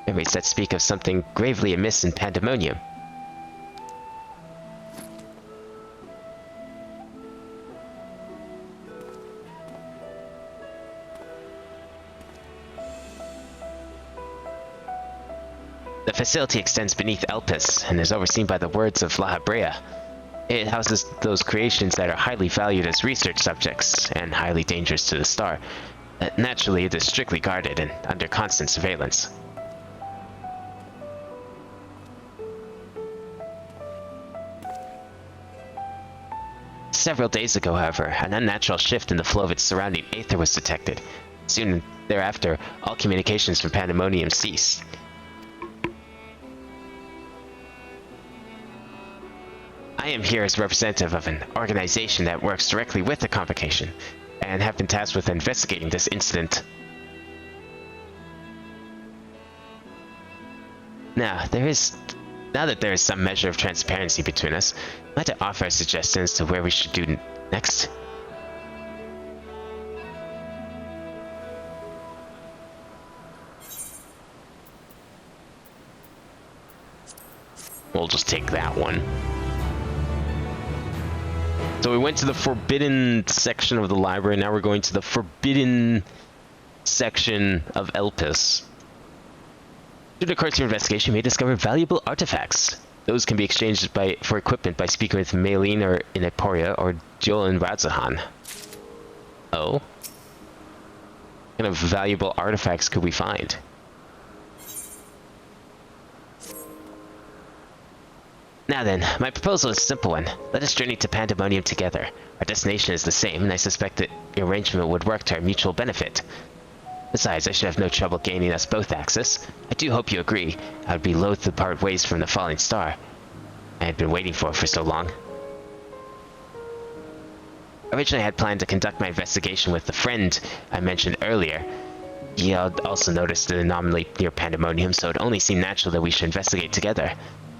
Speaker 2: Memories that speak of something gravely amiss in Pandemonium. The facility extends beneath Elpis and is overseen by the Words of La Habrea. It houses those creations that are highly valued as research subjects and highly dangerous to the star. Naturally, it is strictly guarded and under constant surveillance. Several days ago, however, an unnatural shift in the flow of its surrounding aether was detected. Soon thereafter, all communications from Pandemonium ceased. I am here as representative of an organization that works directly with the convocation, and have been tasked with investigating this incident. Now that there is some measure of transparency between us, I'd like to offer a suggestion as to where we should do next.
Speaker 1: We'll just take that one. So we went to the forbidden section of the library. Now we're going to the forbidden section of Elpis. Through the course of your investigation, you may discover valuable artifacts. Those can be exchanged for equipment by speaking with Maylene or Ineporia or Joel and radz-at-han. Oh? What kind of valuable artifacts could we find? Now then, my proposal is a simple one. Let us journey to Pandemonium together. Our destination is the same, and I suspect that the arrangement would work to our mutual benefit. Besides, I should have no trouble gaining us both access. I do hope you agree. I would be loath to part ways from the falling star I had been waiting for so long. Originally, I had planned to conduct my investigation with the friend I mentioned earlier. He had also noticed an anomaly near Pandemonium, so it only seemed natural that we should investigate together.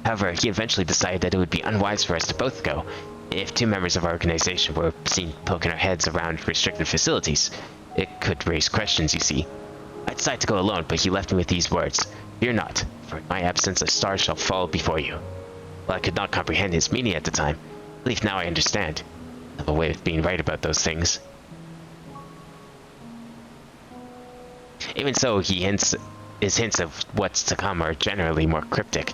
Speaker 1: However, he eventually decided that it would be unwise for us to both go. If two members of our organization were seen poking our heads around restricted facilities, it could raise questions, you see. I decided to go alone, but he left me with these words. Fear not, for in my absence a star shall fall before you. Well, I could not comprehend his meaning at the time. At least now I understand. I have a way of being right about those things. Even so, his hints of what's to come are generally more cryptic.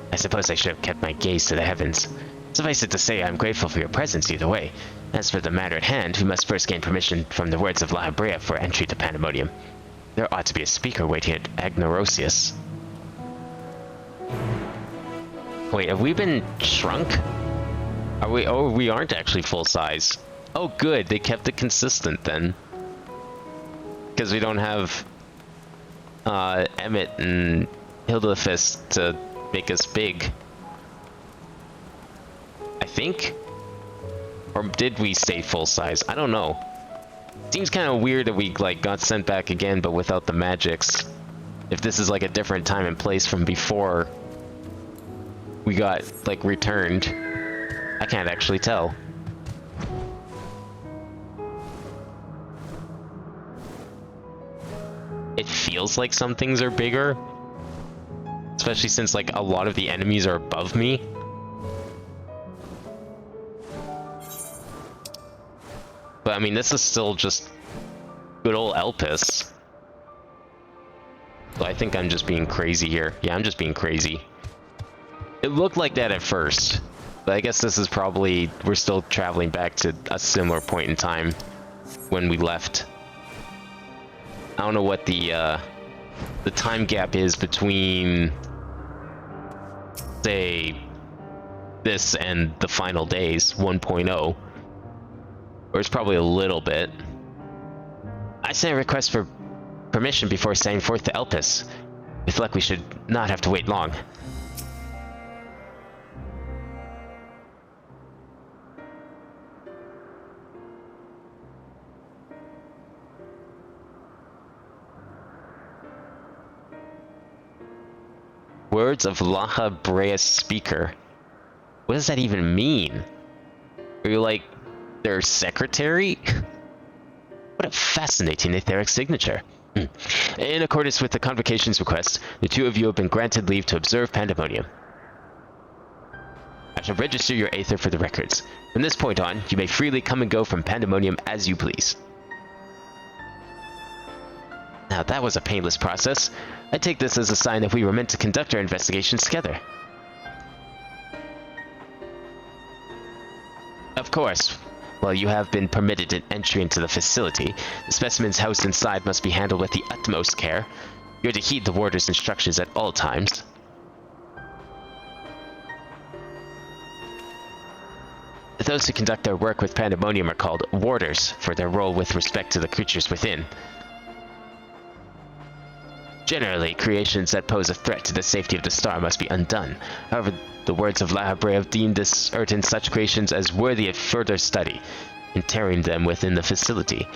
Speaker 1: I suppose I should have kept my gaze to the heavens. Suffice it to say, I am grateful for your presence either way. As for the matter at hand, we must first gain permission from the words of La Habrea for entry to Pandemonium. There ought to be a speaker waiting at Agnorosius. Wait, have we been shrunk? Are we? Oh, we aren't actually full size. Oh, good. They kept it consistent then. Because we don't have Emmett and Hildefist to make us big. I think? Or did we stay full size? I don't know. Seems kind of weird that we like got sent back again, but without the magics. If this is like a different time and place from before we got like returned. I can't actually tell. It feels like some things are bigger. Especially since like a lot of the enemies are above me. But I mean, this is still just good old Elpis. So I think I'm just being crazy here. Yeah, I'm just being crazy. It looked like that at first. But I guess this is probably... we're still traveling back to a similar point in time when we left. I don't know what the time gap is between, say, this and the final days, 1.0. Or it's probably a little bit. I sent a request for permission before setting forth to Elpis. With luck, we should not have to wait long. Words of La Habrea's speaker. What does that even mean? Are you like their secretary? What a fascinating etheric signature. In accordance with the convocation's request, the two of you have been granted leave to observe Pandemonium. I shall register your aether for the records. From this point on, you may freely come and go from Pandemonium as you please. Now that was a painless process. I take this as a sign that we were meant to conduct our investigations together. Of course, while you have been permitted an entry into the facility, the specimens housed inside must be handled with the utmost care. You are to heed the warder's instructions at all times. Those who conduct their work with Pandemonium are called warders for their role with respect to the creatures within. Generally, creations that pose a threat to the safety of the star must be undone. However, the words of La Habrea have deemed certain such creations as worthy of further study, interring them within the facility.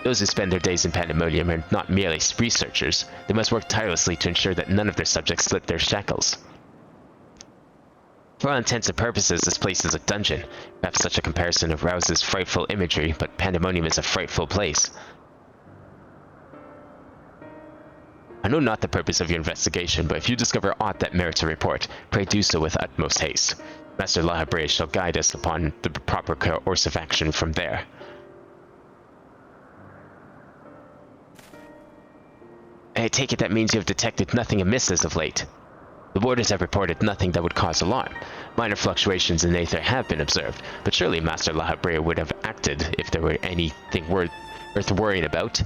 Speaker 1: Those who spend their days in Pandemonium are not merely researchers. They must work tirelessly to ensure that none of their subjects slip their shackles. For all intents and purposes, this place is a dungeon. Perhaps such a comparison arouses frightful imagery, but Pandemonium is a frightful place. I know not the purpose of your investigation, but if you discover aught that merits a report, pray do so with utmost haste. Master Lahabrea shall guide us upon the proper course of action from there. I take it that means you have detected nothing amiss as of late. The warders have reported nothing that would cause alarm. Minor fluctuations in Aether have been observed, but surely Master Lahabrea would have acted if there were anything worth worrying about.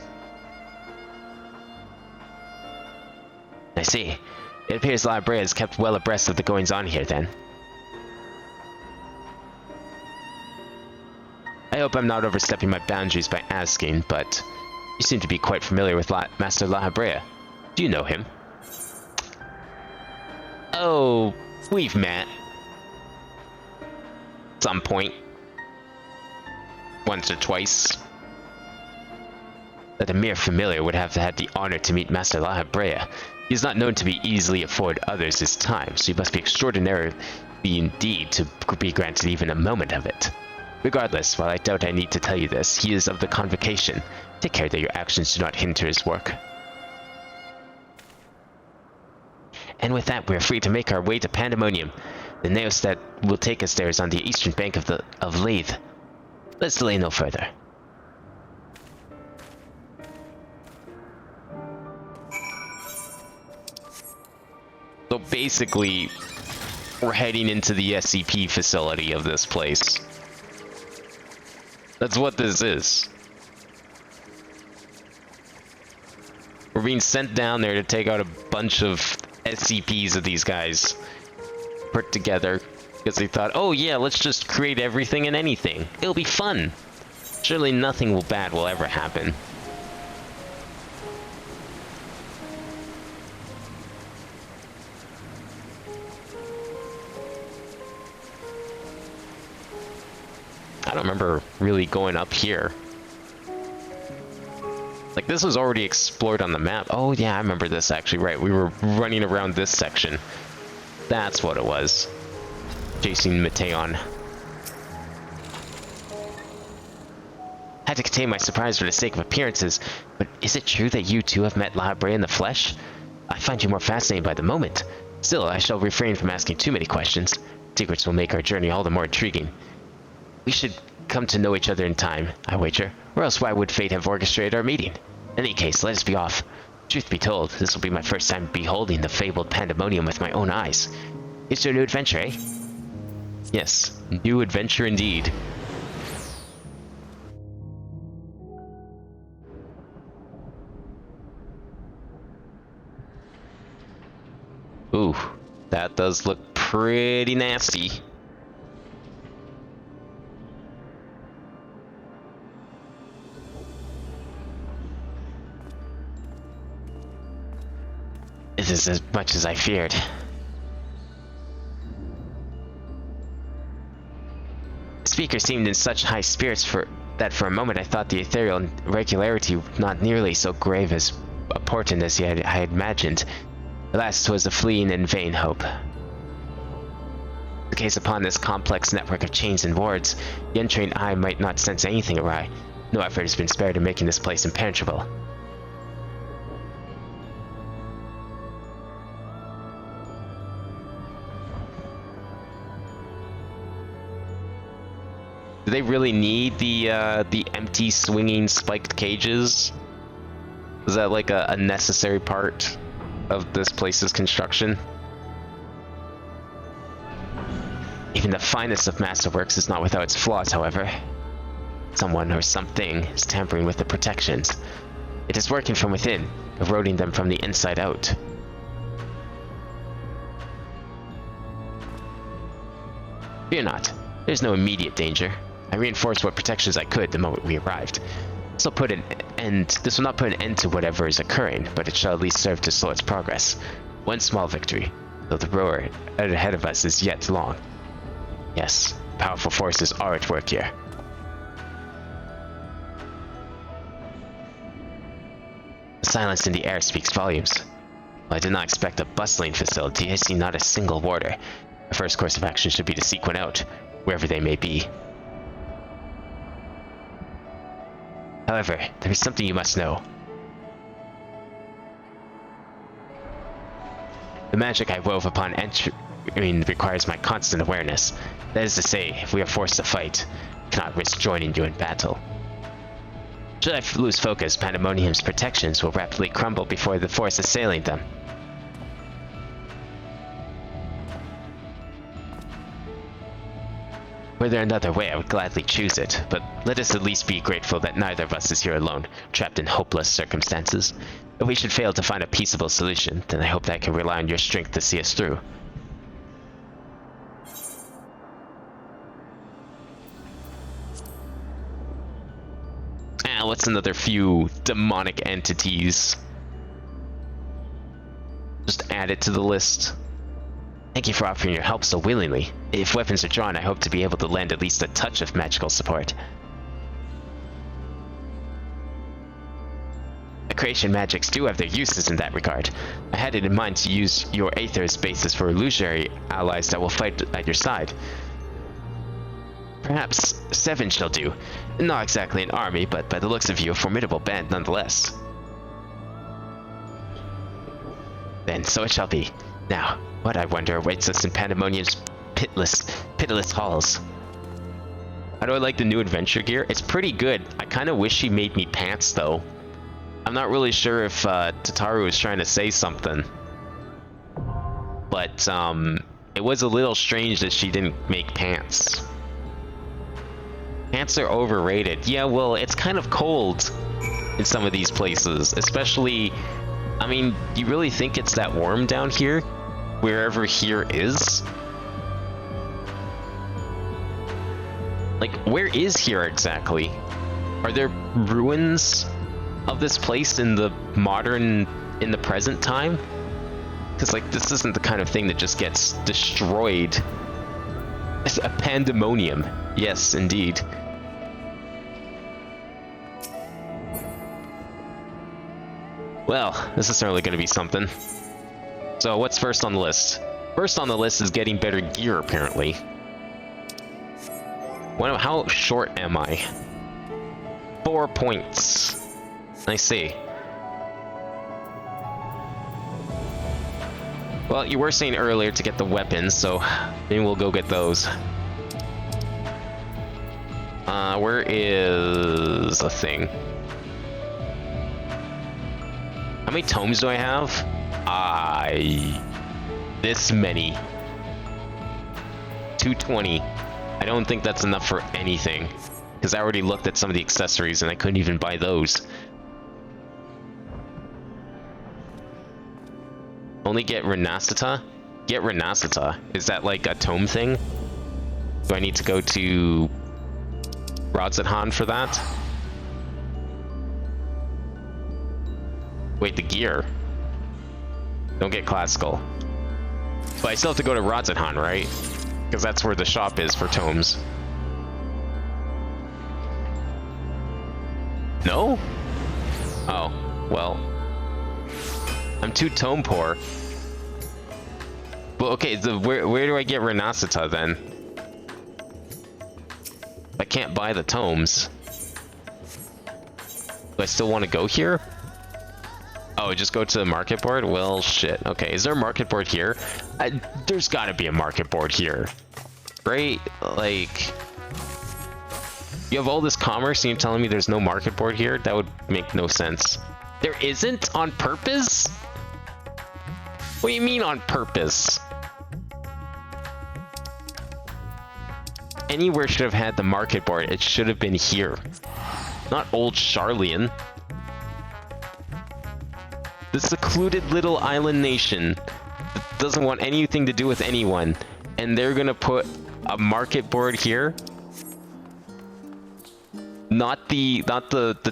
Speaker 1: I see. It appears Lahabrea is kept well abreast of the goings-on here, then. I hope I'm not overstepping my boundaries by asking, but you seem to be quite familiar with Master Lahabrea. Do you know him? Oh, we've met. At some point. Once or twice. That a mere familiar would have had the honor to meet Master Lahabrea. He is not known to be easily afford others his time, so he must be extraordinarily indeed to be granted even a moment of it. Regardless, while I doubt I need to tell you this, he is of the Convocation. Take care that your actions do not hinder his work. And with that, we are free to make our way to Pandemonium. The naos that will take us there is on the eastern bank of Lathe. Let's delay no further. So basically, we're heading into the SCP facility of this place. That's what this is. We're being sent down there to take out a bunch of SCPs of these guys put together because they thought, oh yeah, let's just create everything and anything. It'll be fun. Surely nothing bad will ever happen. I don't remember really going up here. Like, this was already explored on the map. Oh yeah, I remember this actually, right. We were running around this section. That's what it was. Chasing Mateon. Had to contain my surprise for the sake of appearances, but is it true that you two have met Lahabrea in the flesh? I find you more fascinating by the moment. Still, I shall refrain from asking too many questions. Secrets will make our journey all the more intriguing. We should come to know each other in time, I wager, or else why would fate have orchestrated our meeting? In any case, let us be off. Truth be told, this will be my first time beholding the fabled Pandemonium with my own eyes. It's your new adventure, eh? Yes, new adventure indeed. Ooh, that does look pretty nasty. This is as much as I feared. The speaker seemed in such high spirits that for a moment I thought the ethereal irregularity not nearly so grave as a portent as I had imagined. Alas, 'twas a fleeting and vain hope. The case upon this complex network of chains and wards, the untrained eye might not sense anything awry. No effort has been spared in making this place impenetrable. Do they really need the empty swinging spiked cages? Is that like a necessary part of this place's construction? Even the finest of masterworks is not without its flaws, however. Someone or something is tampering with the protections. It is working from within, eroding them from the inside out. Fear not, there's no immediate danger. I reinforced what protections I could the moment we arrived. This will not put an end to whatever is occurring, but it shall at least serve to slow its progress. One small victory, though the road ahead of us is yet long. Yes, powerful forces are at work here. The silence in the air speaks volumes. While I did not expect a bustling facility, I see not a single warder. Our first course of action should be to seek one out, wherever they may be. However, there is something you must know. The magic I wove upon requires my constant awareness. That is to say, if we are forced to fight, I cannot risk joining you in battle. Should I lose focus, Pandemonium's protections will rapidly crumble before the force assailing them. Were there another way, I would gladly choose it, but let us at least be grateful that neither of us is here alone, trapped in hopeless circumstances. If we should fail to find a peaceable solution, then I hope that I can rely on your strength to see us through. What's another few demonic entities? Just add it to the list. Thank you for offering your help so willingly. If weapons are drawn, I hope to be able to lend at least a touch of magical support. The creation magics do have their uses in that regard. I had it in mind to use your Aether as basis for illusionary allies that will fight at your side. Perhaps 7 shall do. Not exactly an army, but by the looks of you, a formidable band nonetheless. Then so it shall be. Now, what I wonder awaits us in Pandemonium's pitiless halls. How do I like the new adventure gear? It's pretty good. I kind of wish he made me pants, though. I'm not really sure if Tataru was trying to say something. But, it was a little strange that she didn't make pants. Pants are overrated. Yeah, well, it's kind of cold in some of these places, especially, I mean, you really think it's that warm down here? Wherever here is? Like, where is here exactly? Are there ruins of this place in the present time? Because, like, this isn't the kind of thing that just gets destroyed. It's a pandemonium. Yes, indeed. Well, this is certainly going to be something. So, what's first on the list? First on the list is getting better gear, apparently. How short am I? 4 points. I see. Well, you were saying earlier to get the weapons, so maybe we'll go get those. Where is the thing? How many tomes do I have? This many. 220. I don't think that's enough for anything, because I already looked at some of the accessories and I couldn't even buy those. Only get Renasita? Get Renasita. Is that like a tome thing? Do I need to go to radz-at-han for that? Wait, the gear. Don't get classical. But I still have to go to radz-at-han, right? Because that's where the shop is for tomes. No? Oh, well. I'm too tome poor. Well, okay, where do I get Renasita then? I can't buy the tomes. Do I still want to go here? Oh, just go to the market board? Well, shit. Okay, is there a market board here? There's gotta be a market board here. Right? Like... You have all this commerce and you're telling me there's no market board here? That would make no sense. There isn't? On purpose? What do you mean on purpose? Anywhere should have had the market board. It should have been here. Not old Charlian. The secluded little island nation that doesn't want anything to do with anyone, and they're gonna put a market board here? Not the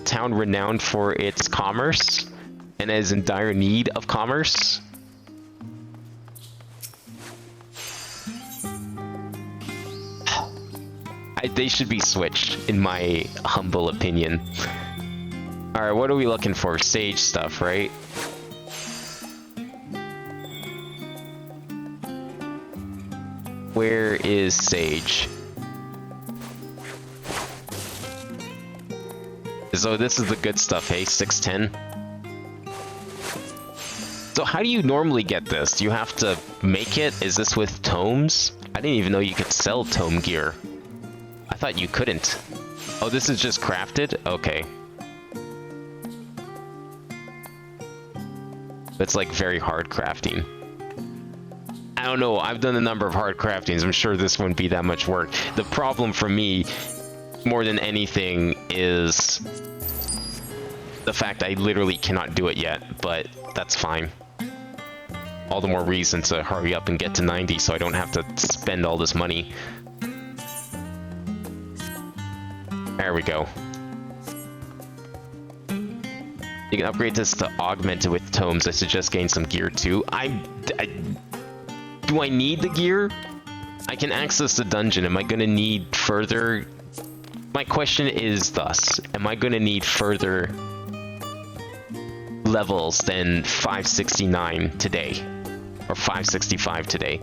Speaker 1: town renowned for its commerce and is in dire need of commerce? They should be switched, in my humble opinion. Alright, what are we looking for? Sage stuff, right? Where is Sage? So this is the good stuff, hey? 610? So how do you normally get this? Do you have to make it? Is this with tomes? I didn't even know you could sell tome gear. I thought you couldn't. Oh, this is just crafted? Okay. It's like very hard crafting. I don't know, I've done a number of hard craftings. I'm sure this wouldn't be that much work. The problem for me, more than anything, is the fact I literally cannot do it yet, but that's fine. All the more reason to hurry up and get to 90 so I don't have to spend all this money. There we go. You can upgrade this to augment it with tomes. I suggest getting some gear too. Do I need the gear? I can access the dungeon. Am I going to need further? My question is thus, am I going to need further levels than 569 today? Or 565 today?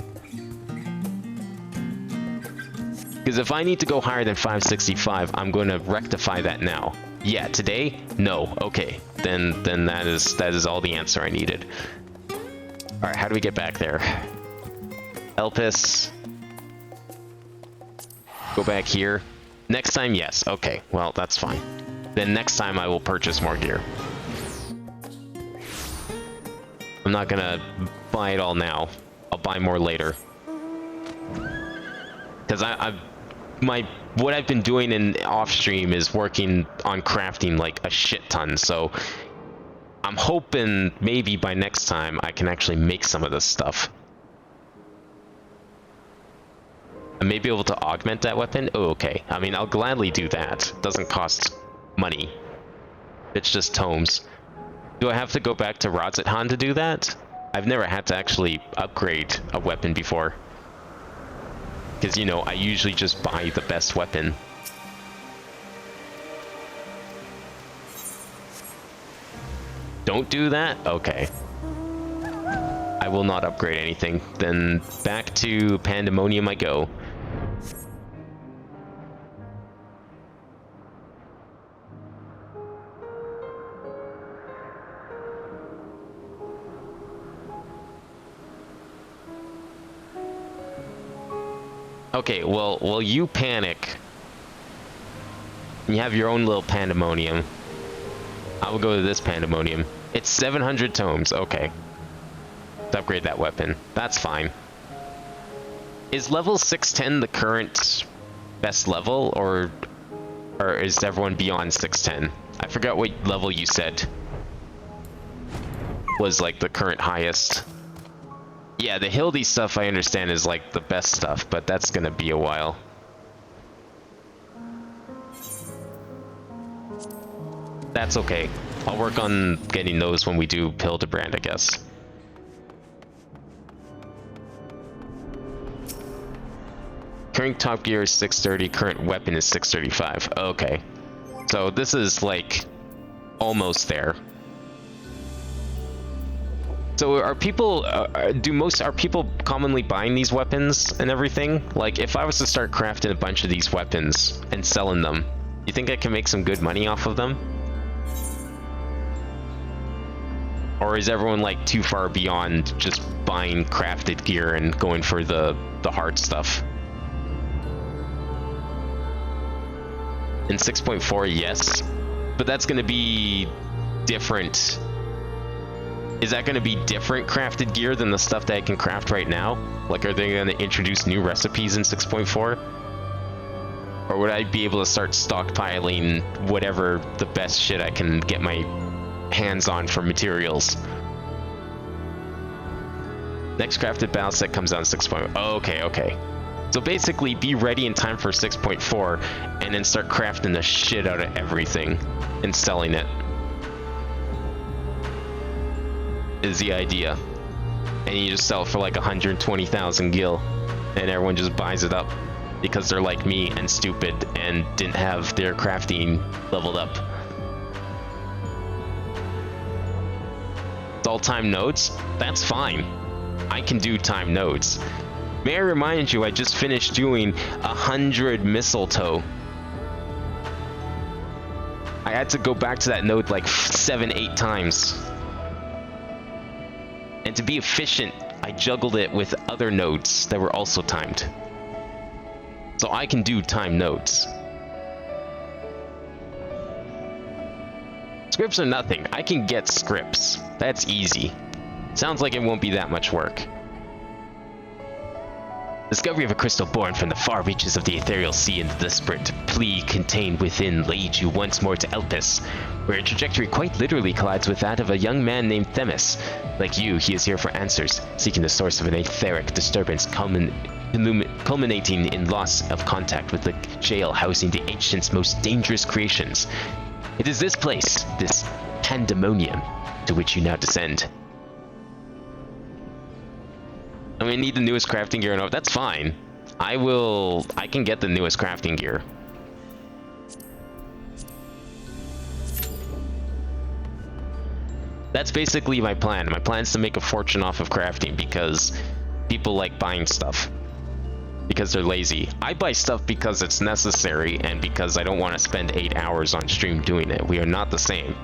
Speaker 1: Because if I need to go higher than 565, I'm going to rectify that now. Yeah, today? No. Okay. Then that is all the answer I needed. Alright, how do we get back there? Elpis. Go back here. Next time, yes. Okay, well, that's fine. Then next time I will purchase more gear. I'm not gonna buy it all now. I'll buy more later. Because what I've been doing in off stream is working on crafting like a shit ton, so I'm hoping maybe by next time I can actually make some of this stuff. I may be able to augment that weapon. Oh, okay. I mean, I'll gladly do that. It doesn't cost money. It's just tomes. Do I have to go back to radz-at-han to do that? I've never had to actually upgrade a weapon before. Because, you know, I usually just buy the best weapon. Don't do that? Okay. I will not upgrade anything. Then back to Pandemonium I go. Okay, well, you panic. You have your own little pandemonium. I will go to this pandemonium. It's 700 tomes. Okay. Let's upgrade that weapon. That's fine. Is level 610 the current best level, or is everyone beyond 610? I forgot what level you said was like the current highest. Yeah, the Hildy stuff I understand is like the best stuff, but that's gonna be a while. That's okay. I'll work on getting those when we do Hildebrand, I guess. Current top gear is 630, current weapon is 635. Okay. So this is like almost there. So are people are people commonly buying these weapons and everything? Like if I was to start crafting a bunch of these weapons and selling them, you think I can make some good money off of them? Or is everyone like too far beyond just buying crafted gear and going for the hard stuff? In 6.4, yes, but that's going to be different. Is that going to be different crafted gear than the stuff that I can craft right now? Like, are they going to introduce new recipes in 6.4? Or would I be able to start stockpiling whatever the best shit I can get my hands on for materials? Next crafted battle set comes out in 6.0. Oh, okay. So basically, be ready in time for 6.4, and then start crafting the shit out of everything and selling it. Is the idea. And you just sell it for like 120,000 gil, and everyone just buys it up because they're like me and stupid and didn't have their crafting leveled up. It's all time nodes? That's fine. I can do time nodes. May I remind you, I just finished doing 100 mistletoe. I had to go back to that node like 7-8 times. And to be efficient, I juggled it with other nodes that were also timed. So I can do time nodes. Scripts are nothing. I can get scripts. That's easy. Sounds like it won't be that much work. Discovery of a crystal born from the far reaches of the ethereal sea and the desperate plea contained within leads you once more to Elpis, where your trajectory quite literally collides with that of a young man named Themis. Like you, he is here for answers, seeking the source of an etheric disturbance culminating in loss of contact with the jail housing the ancient's most dangerous creations. It is this place, this pandemonium, to which you now descend. I mean, I need the newest crafting gear, and that's fine. I can get the newest crafting gear. That's basically my plan. My plan is to make a fortune off of crafting because people like buying stuff. Because they're lazy. I buy stuff because it's necessary and because I don't want to spend 8 hours on stream doing it. We are not the same.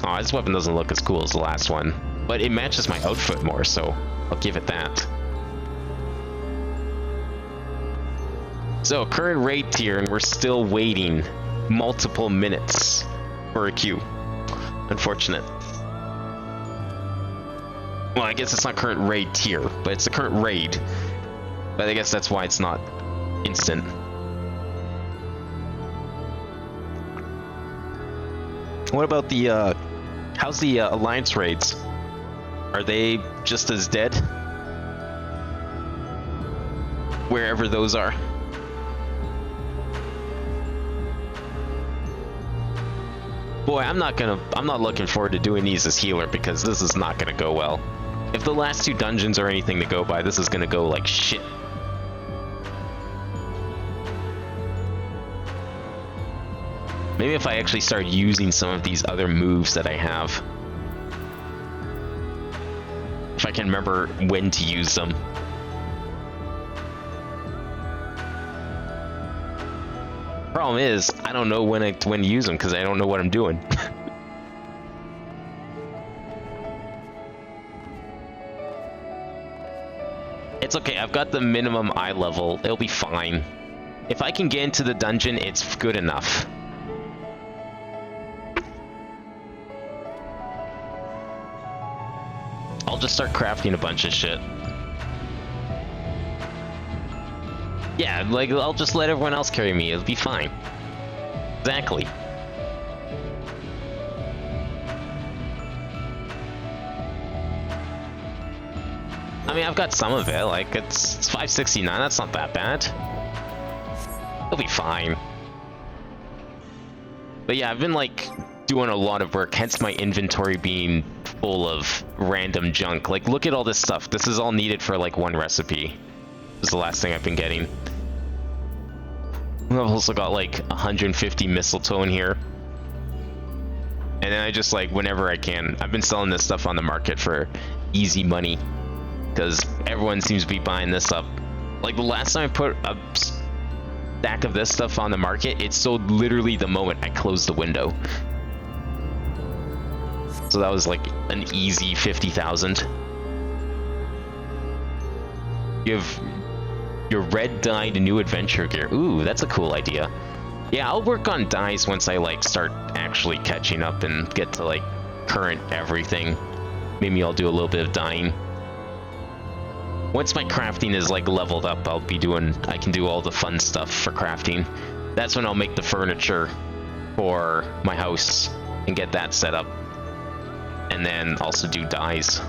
Speaker 1: Oh, this weapon doesn't look as cool as the last one. But it matches my outfit more, so I'll give it that. So, current raid tier, and we're still waiting multiple minutes for a queue. Unfortunate. Well, I guess it's not current raid tier, but it's the current raid. But I guess that's why it's not instant. What about the, how's the Alliance raids? Are they just as dead? Wherever those are. Boy, I'm not looking forward to doing these as healer because this is not gonna go well. If the last 2 dungeons are anything to go by, this is gonna go like shit. Maybe if I actually start using some of these other moves that I have. If I can remember when to use them. Problem is, I don't know when to use them because I don't know what I'm doing. It's okay, I've got the minimum eye level. It'll be fine. If I can get into the dungeon, it's good enough. I'll just start crafting a bunch of shit. Yeah, like, I'll just let everyone else carry me. It'll be fine. Exactly. I mean, I've got some of it. Like, it's 569. That's not that bad. It'll be fine. But yeah, I've been, like, doing a lot of work, hence my inventory being full of random junk. Like, look at all this stuff. This is all needed for, like, 1 recipe. This is the last thing I've been getting. I've also got, like, 150 mistletoe in here. And then I just, like, whenever I can, I've been selling this stuff on the market for easy money. Because everyone seems to be buying this up. Like, the last time I put a stack of this stuff on the market, it sold literally the moment I closed the window. So that was like an easy 50,000. You have your red dyed new adventure gear. Ooh, that's a cool idea. Yeah, I'll work on dyes once I like start actually catching up and get to like current everything. Maybe I'll do a little bit of dyeing. Once my crafting is like leveled up, I can do all the fun stuff for crafting. That's when I'll make the furniture for my house and get that set up. And then also do dyes.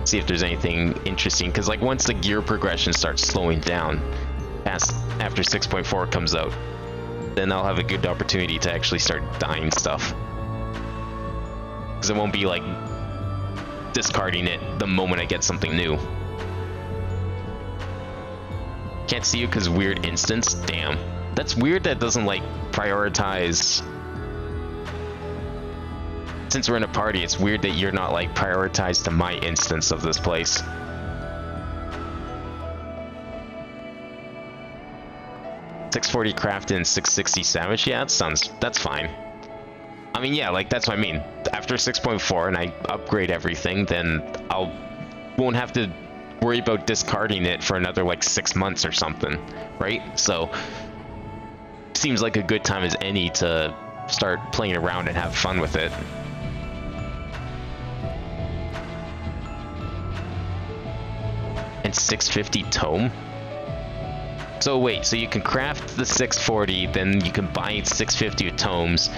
Speaker 1: See if there's anything interesting, because like once the gear progression starts slowing down, after 6.4 comes out, then I'll have a good opportunity to actually start dyeing stuff. Because it won't be like discarding it the moment I get something new. Can't see you because weird instance. Damn, that's weird. That doesn't like prioritize. Since we're in a party, it's weird that you're not like prioritized to my instance of this place. $640 craft and $660 savage. Yeah, that's fine. I I mean, yeah, like, that's what I mean. After 6.4 and I upgrade everything, then won't have to worry about discarding it for another, like, 6 months or something, right? So, seems like a good time as any to start playing around and have fun with it. And 650 tome? So wait, so you can craft the 640, then you can buy 650 of tomes,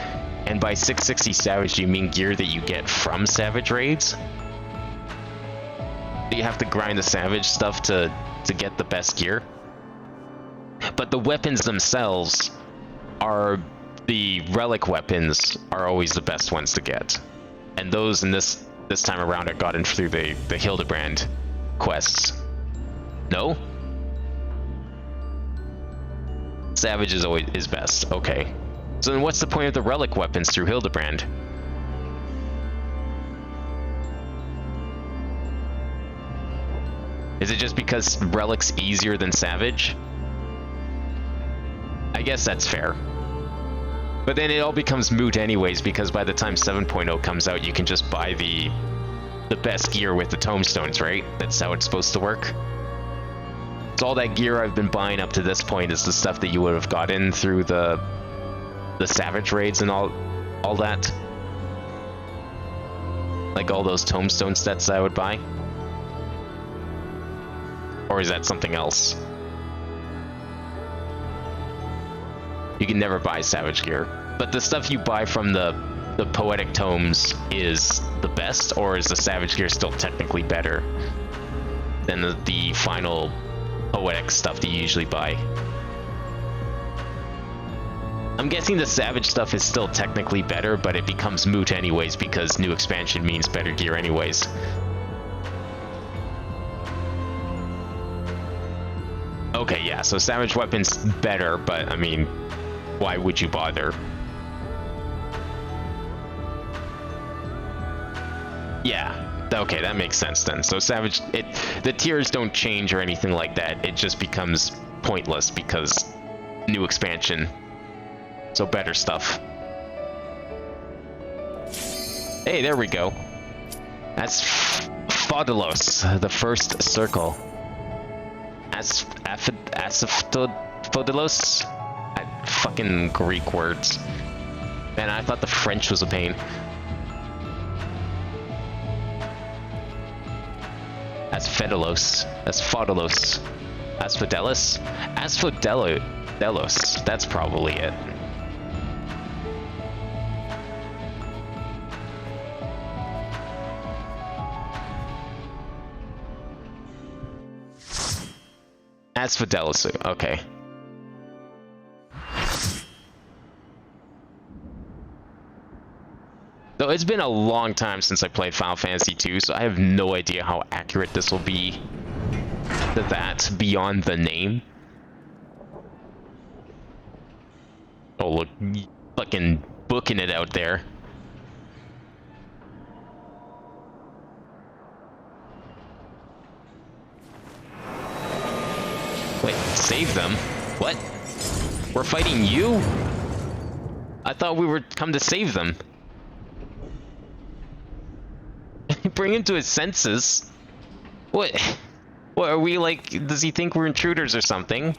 Speaker 1: and by 660 Savage, do you mean gear that you get from Savage raids? Do you have to grind the Savage stuff to get the best gear? But the weapons themselves are, the relic weapons are always the best ones to get. And those in this time around I got in through the Hildebrand quests. No? Savage is best. Okay. So then what's the point of the relic weapons through Hildebrand? Is it just because relic's easier than Savage? I guess that's fair. But then it all becomes moot anyways, because by the time 7.0 comes out, you can just buy the best gear with the tomestones, right? That's how it's supposed to work. So all that gear I've been buying up to this point is the stuff that you would have gotten through the Savage raids and all that. Like all those tombstone sets I would buy. Or is that something else? You can never buy Savage gear. But the stuff you buy from the poetic tomes is the best, or is the Savage gear still technically better than the final poetic stuff that you usually buy? I'm guessing the Savage stuff is still technically better, but it becomes moot anyways because new expansion means better gear anyways. Okay, yeah, so Savage weapons better, but I mean, why would you bother? Yeah, okay, that makes sense then. So Savage, the tiers don't change or anything like that. It just becomes pointless because new expansion. So better stuff. Hey, there we go. That's Fodelos, the first circle. Fodelos? Fucking Greek words. Man, I thought the French was a pain. Asphodelos. Asphodelos. Asphodelos? Asphodelos. That's probably it. Asphodelos. Okay. So it's been a long time since I played Final Fantasy II, so I have no idea how accurate this will be to that beyond the name. Oh, look, fucking booking it out there. Wait, save them? What? We're fighting you? I thought we were come to save them. Bring him to his senses. What are we like? Does he think we're intruders or something?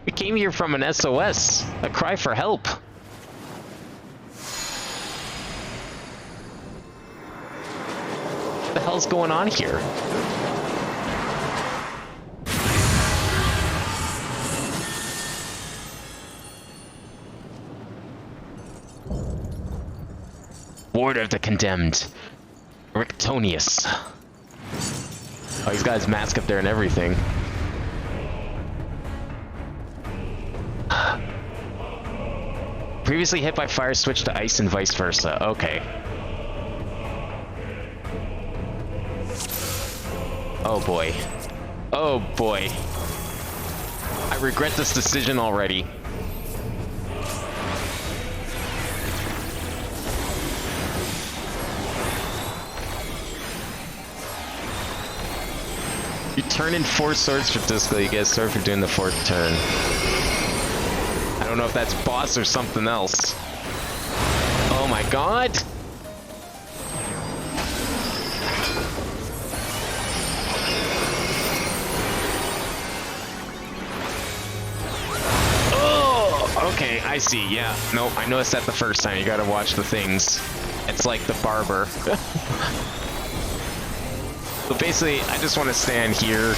Speaker 1: We came here from an SOS, a cry for help. What the hell's going on here? Ward of the Condemned. Rictonius. Oh, he's got his mask up there and everything. Previously hit by fire, switch to ice and vice versa. Okay. Oh boy. Oh boy. I regret this decision already. You turn in 4 swords for disco, you get a sword for doing the 4th turn. I don't know if that's boss or something else. Oh my god! Oh, okay, I see. Yeah, nope, I noticed that the first time. You gotta watch the things. It's like the barber. So basically, I just want to stand here,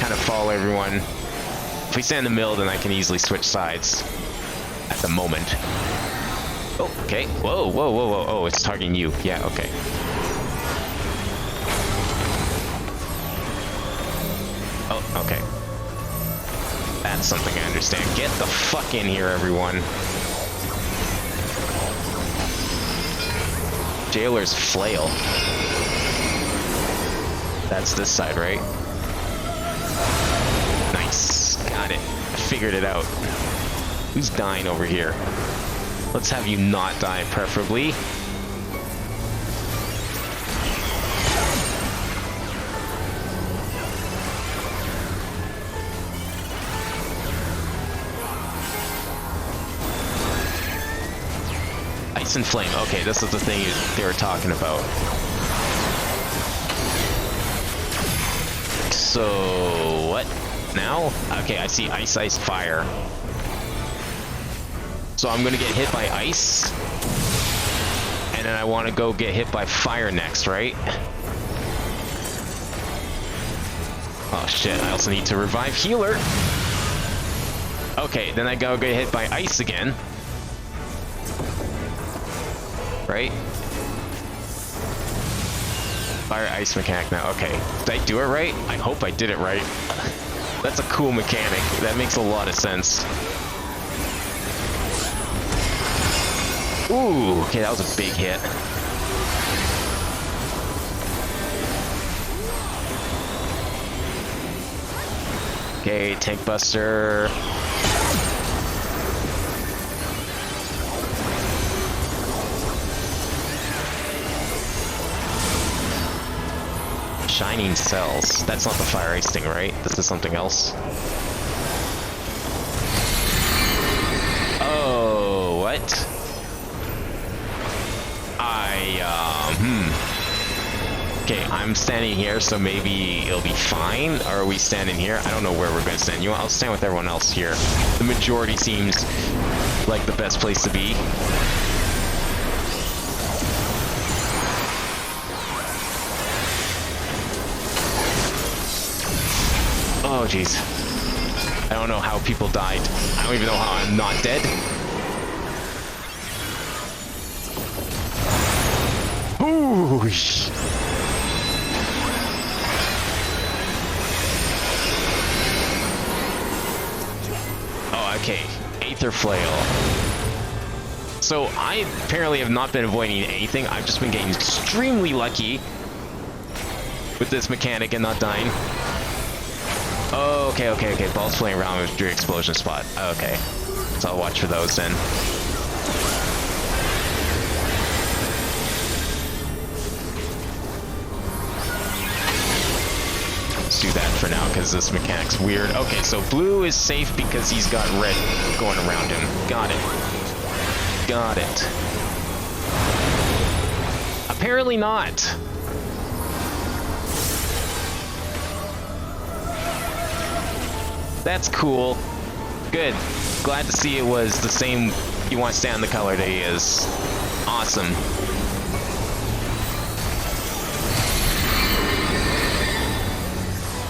Speaker 1: kind of follow everyone. If we stand in the middle, then I can easily switch sides at the moment. Oh, okay. Whoa, whoa, whoa, whoa. Oh, it's targeting you. Yeah, okay. Oh, okay. That's something I understand. Get the fuck in here, everyone. Jailer's flail. That's this side, right? Nice. Got it. I figured it out. Who's dying over here? Let's have you not die, preferably. Ice and flame. Okay, this is the thing they were talking about. So, what? Now? Okay, I see ice, ice, fire. So I'm gonna get hit by ice. And then I want to go get hit by fire next, right? Oh shit, I also need to revive healer. Okay, then I go get hit by ice again. Right? Fire ice mechanic now. Okay. Did I do it right? I hope I did it right. That's a cool mechanic. That makes a lot of sense. Ooh, okay, that was a big hit. Okay, tank buster. Shining cells. That's not the fire ice thing, right? This is something else. Oh, what? Okay, I'm standing here, so maybe it'll be fine. Or are we standing here? I don't know where we're gonna stand. You know what? I'll stand with everyone else here. The majority seems like the best place to be. Oh, jeez. I don't know how people died. I don't even know how I'm not dead. Ooh. Oh, okay. Aether Flail. So I apparently have not been avoiding anything. I've just been getting extremely lucky with this mechanic and not dying. Oh, okay, okay, okay. Balls flying around with your explosion spot. Okay. So I'll watch for those then. Let's do that for now, because this mechanic's weird. Okay, so blue is safe because he's got red going around him. Got it. Got it. Apparently not. That's cool. Good. Glad to see it was the same. You want to stay on the color that he is. Awesome.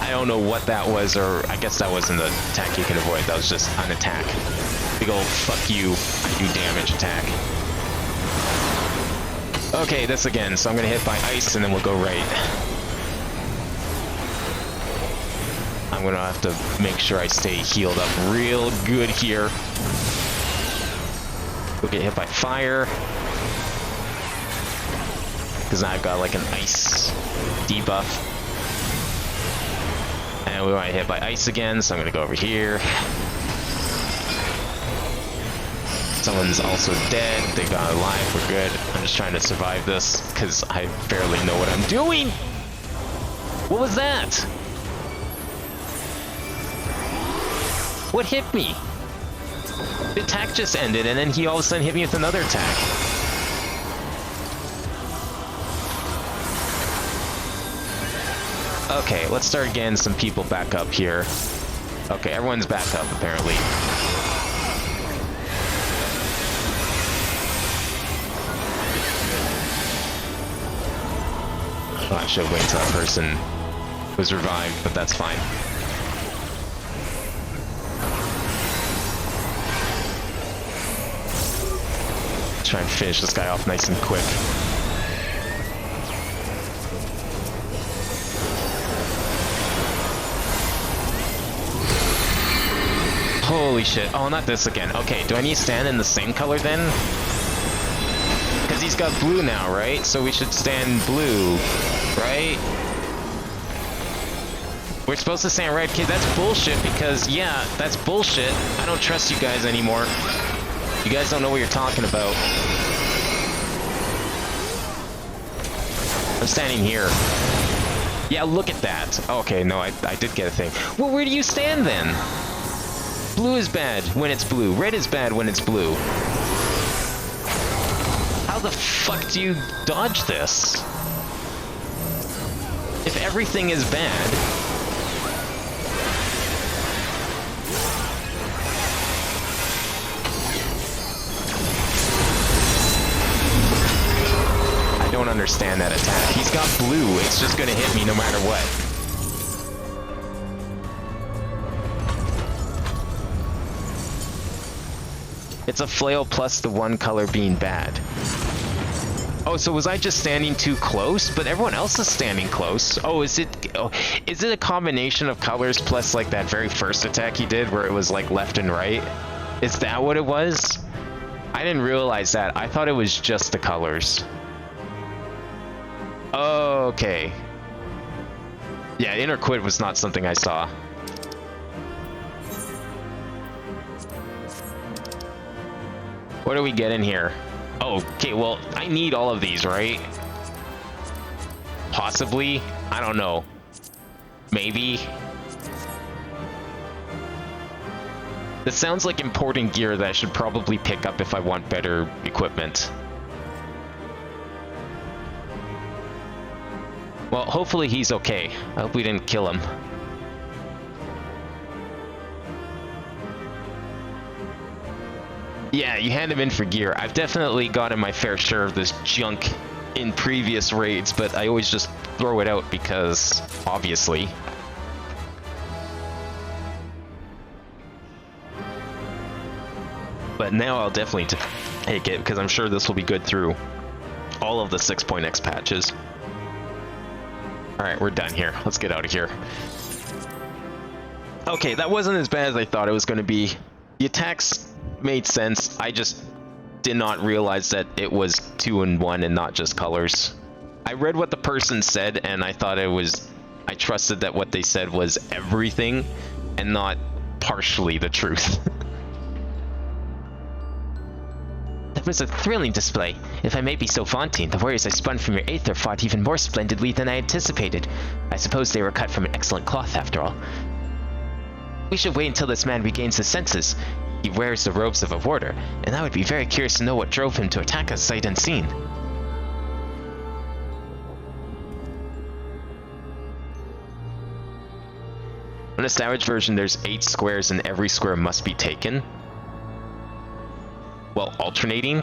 Speaker 1: I don't know what that was, or I guess that wasn't the attack you can avoid. That was just an attack. Big ol' fuck you, I do damage attack. Okay, this again. So I'm gonna hit by ice and then we'll go right. I'm gonna have to make sure I stay healed up real good here. We'll get hit by fire. Because now I've got like an ice debuff. And we want to hit by ice again, so I'm gonna go over here. Someone's also dead. They got alive. We're good. I'm just trying to survive this because I barely know what I'm doing. What was that? What hit me? The attack just ended, and then he all of a sudden hit me with another attack. Okay, let's start getting some people back up here. Okay, everyone's back up, apparently. Oh, I should have waited until that person was revived, but that's fine. Try and finish this guy off nice and quick. Holy shit. Oh, not this again. Okay, do I need to stand in the same color then? Because he's got blue now, right? So we should stand blue, right? We're supposed to stand red, kid. That's bullshit because, yeah, that's bullshit. I don't trust you guys anymore. You guys don't know what you're talking about. I'm standing here. Yeah, look at that. Okay, no, I did get a thing. Well, where do you stand then? Blue is bad when it's blue. Red is bad when it's blue. How the fuck do you dodge this? If everything is bad... I don't understand that attack. He's got blue. It's just gonna hit me no matter what. It's a flail plus the one color being bad. Oh, so was I just standing too close? But everyone else is standing close. Oh, is it a combination of colors plus like that very first attack he did where it was like left and right? Is that what it was? I didn't realize that. I thought it was just the colors. Okay. Yeah, inner quit was not something I saw. What do we get in here? Oh, okay, well, I need all of these, right? Possibly? I don't know. Maybe? This sounds like important gear that I should probably pick up if I want better equipment. Well, hopefully he's okay. I hope we didn't kill him. Yeah, you hand him in for gear. I've definitely gotten my fair share of this junk in previous raids, but I always just throw it out because, obviously. But now I'll definitely take it because I'm sure this will be good through all of the 6.x patches. Alright, we're done here. Let's get out of here. Okay, that wasn't as bad as I thought it was going to be. The attacks made sense. I just did not realize that it was 2 in 1 and not just colors. I read what the person said and I thought it was... I trusted that what they said was everything and not partially the truth.
Speaker 2: That was a thrilling display. If I may be so vaunting, the warriors I spun from your Aether fought even more splendidly than I anticipated. I suppose they were cut from an excellent cloth after all. We should wait until this man regains his senses. He wears the robes of a warder, and I would be very curious to know what drove him to attack us sight unseen.
Speaker 1: In a Savage version, there's 8 squares and every square must be taken. Well, alternating.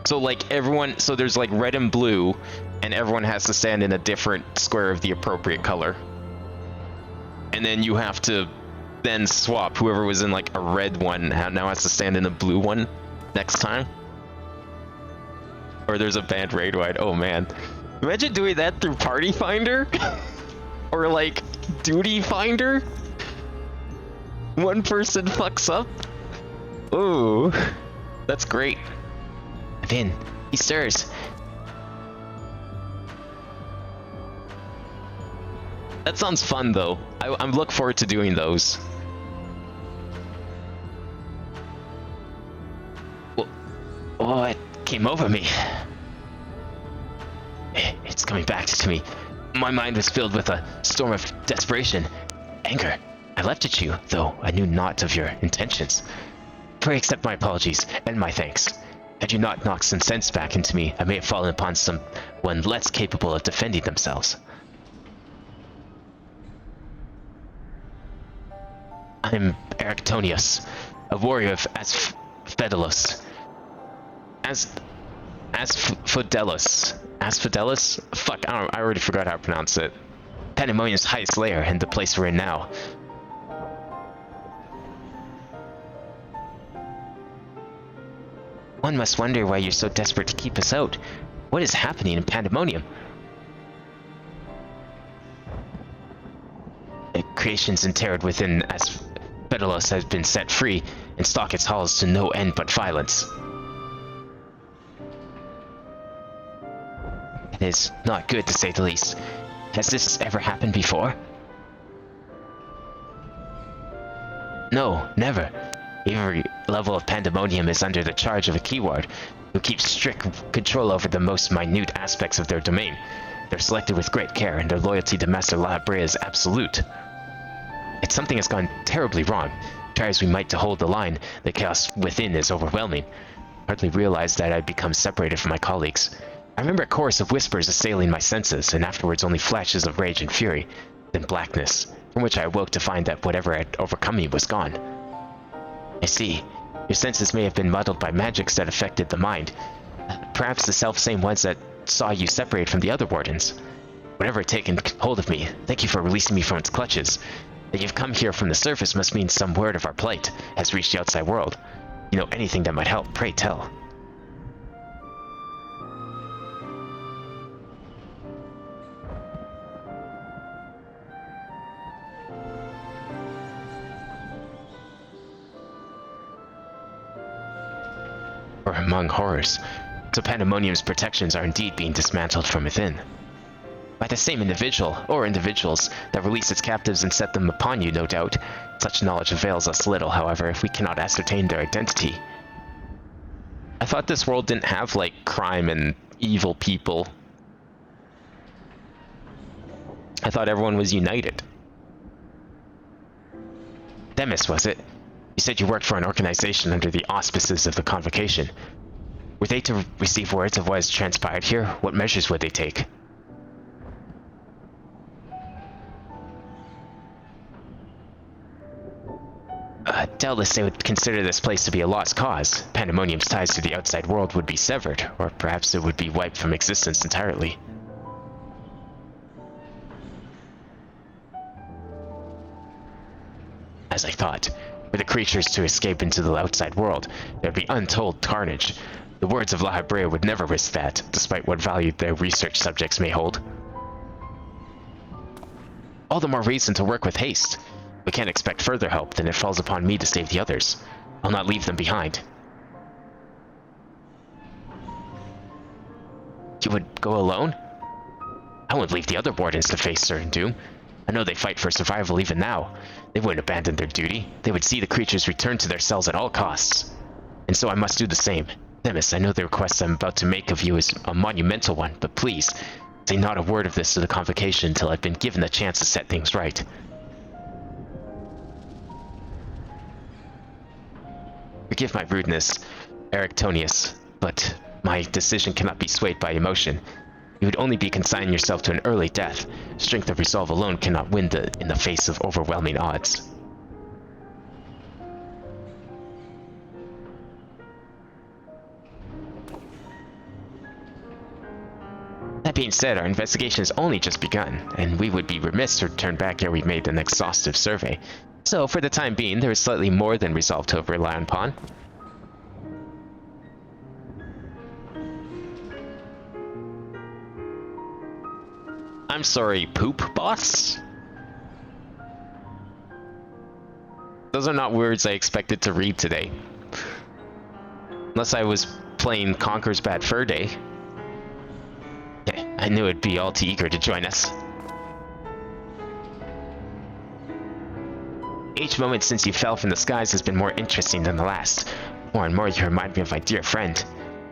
Speaker 1: So like everyone, so there's like red and blue, and everyone has to stand in a different square of the appropriate color. And then you have to then swap. Whoever was in like a red one now has to stand in a blue one next time. Or there's a banned raid wide. Oh man. Imagine doing that through Party Finder. Or like Duty Finder. One person fucks up. Ooh. That's great.
Speaker 2: Vin, he stirs.
Speaker 1: That sounds fun though. I'm looking forward to doing those.
Speaker 2: What came over me? It's coming back to me. My mind was filled with a storm of desperation, anger. I leapt at you, though I knew not of your intentions. Pray accept my apologies and my thanks. Had you not knocked some sense back into me, I may have fallen upon someone less capable of defending themselves.
Speaker 1: I'm Erictonius, a warrior of Asphodelus. Asphodelus? Fuck, I already forgot how to pronounce it. Pandemonium's highest lair, and the place we're in now. One must wonder why you're so desperate to keep us out. What is happening in Pandemonium? The creations interred within Asphodelus has been set free, and stalk its halls to no end but violence. It is not good, to say the least. Has this ever happened before? No, never. Every level of Pandemonium is under the charge of a keyword, who keeps strict control over the most minute aspects of their domain. They're selected with great care, and their loyalty to Master Labrea is absolute. Yet something has gone terribly wrong. Try as we might to hold the line, the chaos within is overwhelming. Hardly realized that I'd become separated from my colleagues. I remember a chorus of whispers assailing my senses, and afterwards only flashes of rage and fury, then blackness, from which I awoke to find that whatever had overcome me was gone. I see. Your senses may have been muddled by magics that affected the mind. Perhaps the self-same ones that saw you separate from the other wardens. Whatever had taken hold of me, thank you for releasing me from its clutches. That you've come here from the surface must mean some word of our plight has reached the outside world. You know anything that might help, pray tell. Or among horrors. So Pandemonium's protections are indeed being dismantled from within. By the same individual, or individuals, that release its captives and set them upon you, no doubt. Such knowledge avails us little, however, if we cannot ascertain their identity. I thought this world didn't have, like, crime and evil people. I thought everyone was united. Demis, was it? You said you worked for an organization under the auspices of the Convocation. Were they to receive words of what has transpired here? What measures would they take? Doubtless they would consider this place to be a lost cause. Pandemonium's ties to the outside world would be severed, or perhaps it would be wiped from existence entirely. As I thought, were the creatures to escape into the outside world, there'd be untold carnage. The words of La Habrea would never risk that, despite what value their research subjects may hold. All the more reason to work with haste. We can't expect further help, then it falls upon me to save the others. I'll not leave them behind. You would go alone? I wouldn't leave the other wardens to face certain doom. I know they fight for survival even now. They wouldn't abandon their duty. They would see the creatures return to their cells at all costs. And so I must do the same. Themis, I know the request I'm about to make of you is a monumental one, but please, say not a word of this to the Convocation until I've been given the chance to set things right. Forgive my rudeness, Erictonius, but my decision cannot be swayed by emotion. You would only be consigning yourself to an early death. Strength of resolve alone cannot win in the face of overwhelming odds. That being said, our investigation has only just begun, and we would be remiss to return back ere we made an exhaustive survey. So, for the time being, there is slightly more than resolve to rely upon. I'm sorry, poop boss? Those are not words I expected to read today. Unless I was playing Conker's Bad Fur Day. Yeah, I knew it'd be all too eager to join us. Each moment since you fell from the skies has been more interesting than the last. More and more you remind me of my dear friend,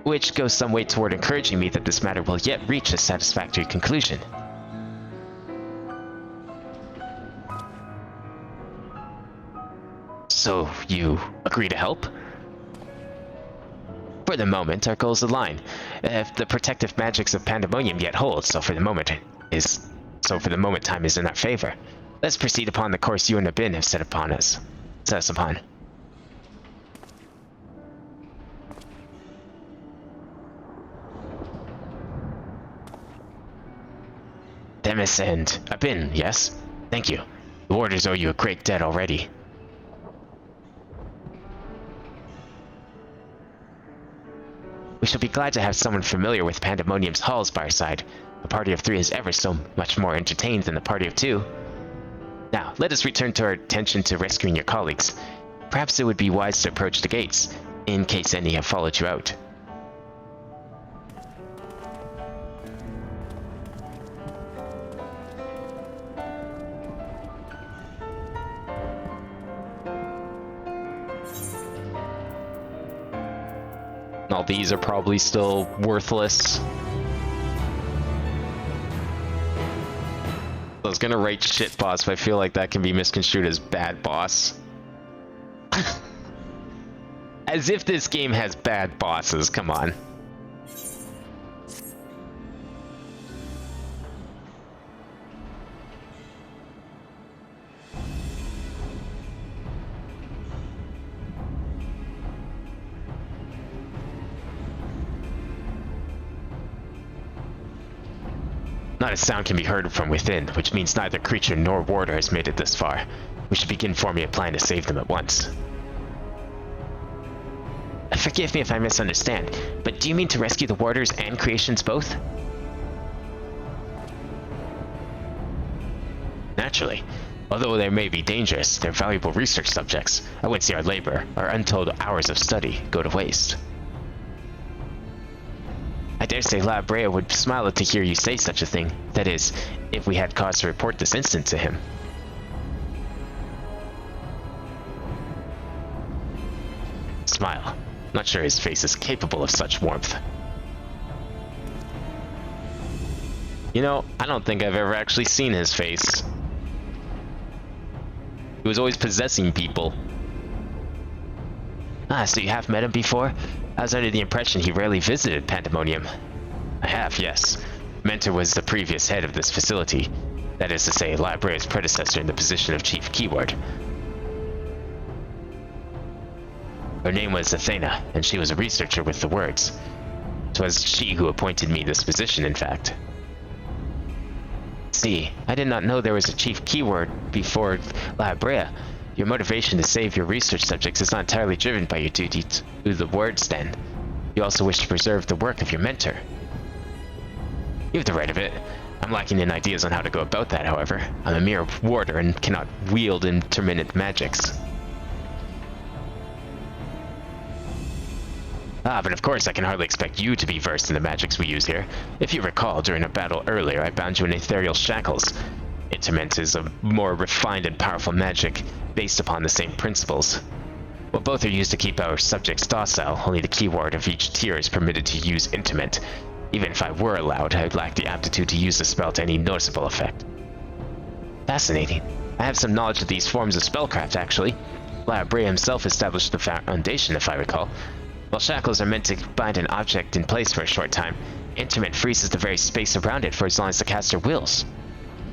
Speaker 1: which goes some way toward encouraging me that this matter will yet reach a satisfactory conclusion. So, you agree to help? For the moment, our goals align. The protective magics of Pandemonium yet hold, so for the moment time is in our favor. Let's proceed upon the course you and Abin have set upon us. radz-at-han. Demis and Abin, yes? Thank you. The warders owe you a great debt already. We shall be glad to have someone familiar with Pandemonium's halls by our side. A party of 3 is ever so much more entertained than a party of 2. Now, let us return to our attention to rescuing your colleagues. Perhaps it would be wise to approach the gates, in case any have followed you out. All these are probably still worthless. I was gonna write shit boss, but I feel like that can be misconstrued as bad boss. As if this game has bad bosses, come on. Not a sound can be heard from within, which means neither creature nor warder has made it this far. We should begin forming a plan to save them at once. Forgive me if I misunderstand, but do you mean to rescue the warders and creations both? Naturally. Although they may be dangerous, they're valuable research subjects. I wouldn't see our labor, our untold hours of study, go to waste. I dare say La Brea would smile to hear you say such a thing. That is, if we had cause to report this incident to him. Smile. Not sure his face is capable of such warmth. You know, I don't think I've ever actually seen his face. He was always possessing people. Ah, so you have met him before? I was under the impression he rarely visited Pandemonium. I have, yes. Mentor was the previous head of this facility. That is to say, La Brea's predecessor in the position of Chief Keyword. Her name was Athena, and she was a researcher with the words. 'Twas she who appointed me this position, in fact. See, I did not know there was a Chief Keyword before La Brea. Your motivation to save your research subjects is not entirely driven by your duty to the words, then. You also wish to preserve the work of your mentor. You have the right of it. I'm lacking in ideas on how to go about that, however. I'm a mere warder and cannot wield intermittent magics. Ah, but of course I can hardly expect you to be versed in the magics we use here. If you recall, during a battle earlier, I bound you in ethereal shackles. Interment is a more refined and powerful magic, based upon the same principles. Well, both are used to keep our subjects docile, only the keyword of each tier is permitted to use Interment. Even if I were allowed, I would lack the aptitude to use the spell to any noticeable effect. Fascinating. I have some knowledge of these forms of spellcraft, actually. La Brea himself established the foundation, if I recall. While shackles are meant to bind an object in place for a short time, Interment freezes the very space around it for as long as the caster wills.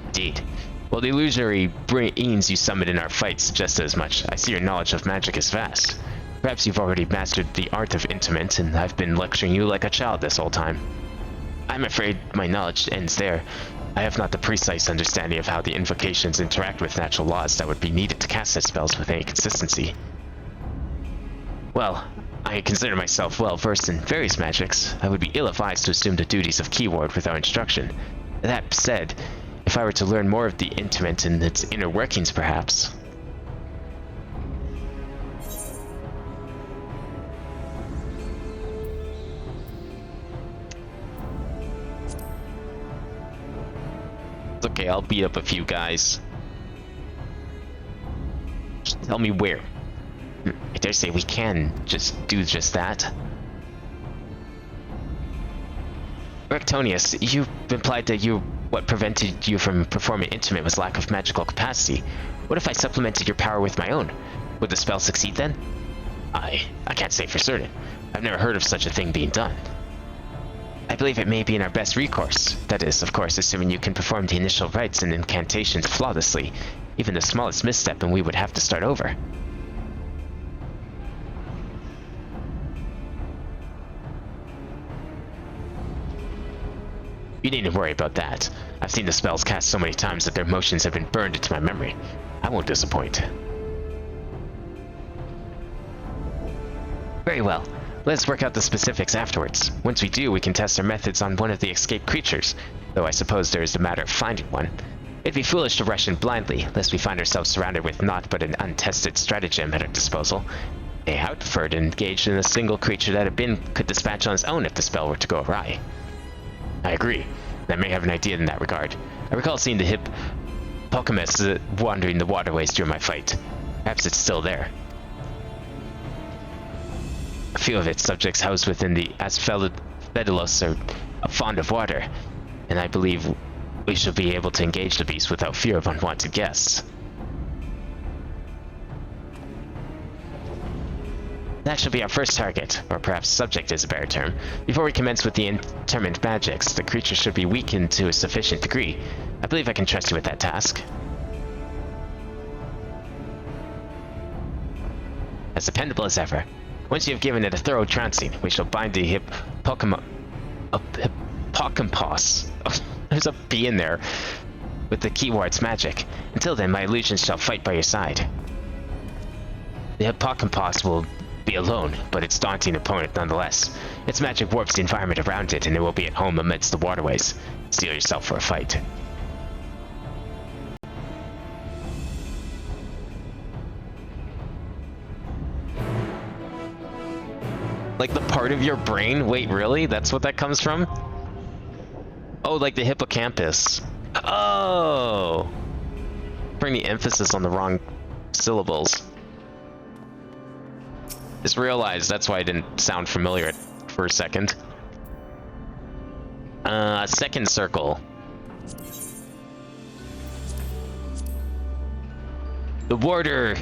Speaker 1: Indeed. Well, the illusory brains you summoned in our fight suggest as much. I see your knowledge of magic is vast. Perhaps you've already mastered the art of Interment, and I've been lecturing you like a child this whole time. I'm afraid my knowledge ends there. I have not the precise understanding of how the invocations interact with natural laws that would be needed to cast such spells with any consistency. Well, I consider myself well versed in various magics. I would be ill-advised to assume the duties of Keyword without instruction. That said, if I were to learn more of the Interment and its inner workings, perhaps. It's okay, I'll beat up a few guys. Just tell me where. I dare say we can just do just that. Rectonius, you implied that what prevented you from performing Interment was lack of magical capacity. What if I supplemented your power with my own? Would the spell succeed then? I can't say for certain. I've never heard of such a thing being done. I believe it may be in our best recourse. That is, of course, assuming you can perform the initial rites and incantations flawlessly. Even the smallest misstep and we would have to start over. You needn't worry about that. I've seen the spells cast so many times that their motions have been burned into my memory. I won't disappoint. Very well. Let's work out the specifics afterwards. Once we do, we can test our methods on one of the escaped creatures, though I suppose there is the matter of finding one. It'd be foolish to rush in blindly, lest we find ourselves surrounded with naught but an untested stratagem at our disposal. I would prefer to engage in a single creature that a bin could dispatch on its own if the spell were to go awry. I agree, and I may have an idea in that regard. I recall seeing the hippocampus wandering the waterways during my fight. Perhaps it's still there. A few of its subjects housed within the Asphedalos are fond of water, and I believe we shall be able to engage the beast without fear of unwanted guests. That should be our first target, or perhaps subject is a better term. Before we commence with the interment magics, the creature should be weakened to a sufficient degree. I believe I can trust you with that task. As dependable as ever. Once you have given it a thorough trouncing, we shall bind the hippocampus. There's a P in there. With the keyword's magic. Until then, my illusions shall fight by your side. The hippocampus will be alone, but its daunting opponent nonetheless. Its magic warps the environment around it, and it will be at home amidst the waterways. Steel yourself for a fight. Like the part of your brain? Wait, really? That's what that comes from? Oh, like the hippocampus. Oh! Bring the emphasis on the wrong syllables. Just realized that's why I didn't sound familiar for a second. Second circle. The warder,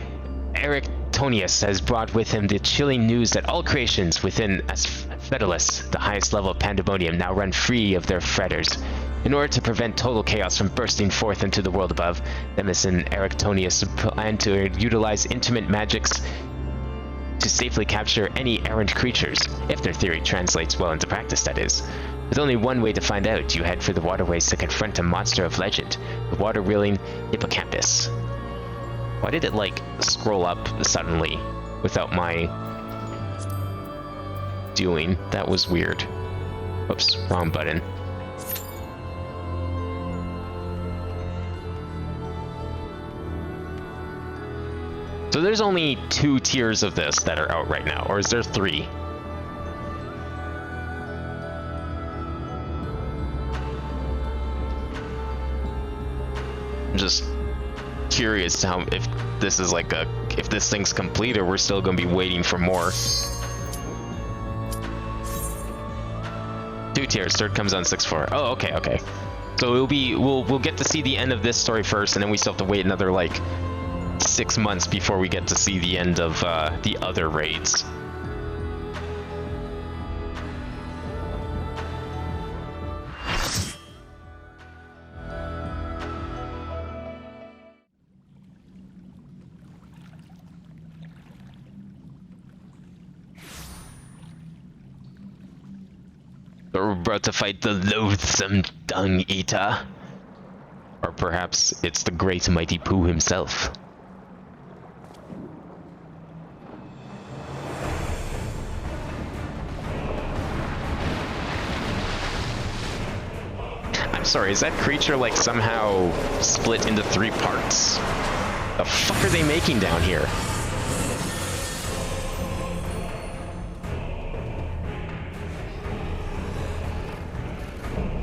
Speaker 1: Erictonius, has brought with him the chilling news that all creations within Asphedalos, the highest level of pandemonium, now run free of their fetters. In order to prevent total chaos from bursting forth into the world above, Themis and Erictonius plan to utilize intimate magics to safely capture any errant creatures, if their theory translates well into practice, that is. With only one way to find out, you head for the waterways to confront a monster of legend, the water-wheeling hippocampus. Why did it, like, scroll up suddenly without my doing? That was weird. Oops, wrong button. So there's only 2 tiers of this that are out right now, or is there 3? I'm just curious how, if this is like if this thing's complete or we're still gonna be waiting for more. 2 tiers, third comes on 6-4. Oh, okay. So we'll get to see the end of this story first, and then we still have to wait another like 6 months before we get to see the end of the other raids. We're about to fight the loathsome Dung Eater. Or perhaps it's the great mighty Pooh himself. I'm sorry, is that creature like somehow split into 3 parts? The fuck are they making down here?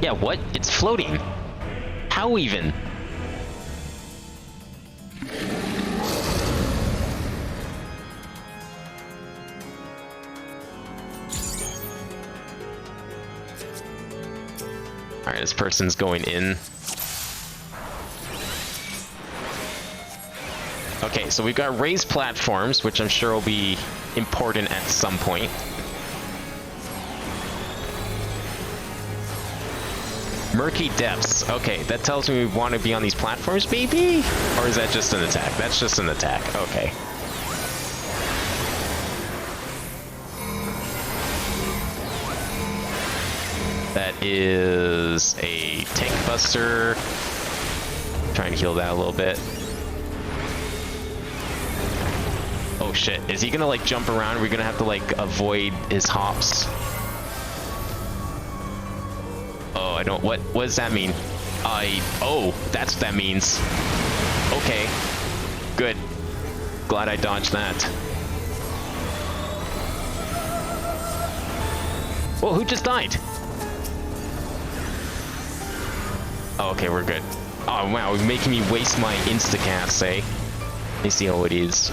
Speaker 1: Yeah, what? It's floating. How even? Alright, this person's going in. Okay, so we've got raised platforms, which I'm sure will be important at some point. Murky depths. Okay, that tells me we want to be on these platforms, maybe? Or is that just an attack? That's just an attack. Okay. That is a tank buster. Trying to heal that a little bit. Oh shit, is he gonna like jump around? Are we gonna have to like avoid his hops? Oh, I don't, what does that mean? Oh, that's what that means. Okay, good. Glad I dodged that. Whoa, who just died? Oh, okay, we're good. Oh wow, you're making me waste my insta-cast, eh? Let me see how it is.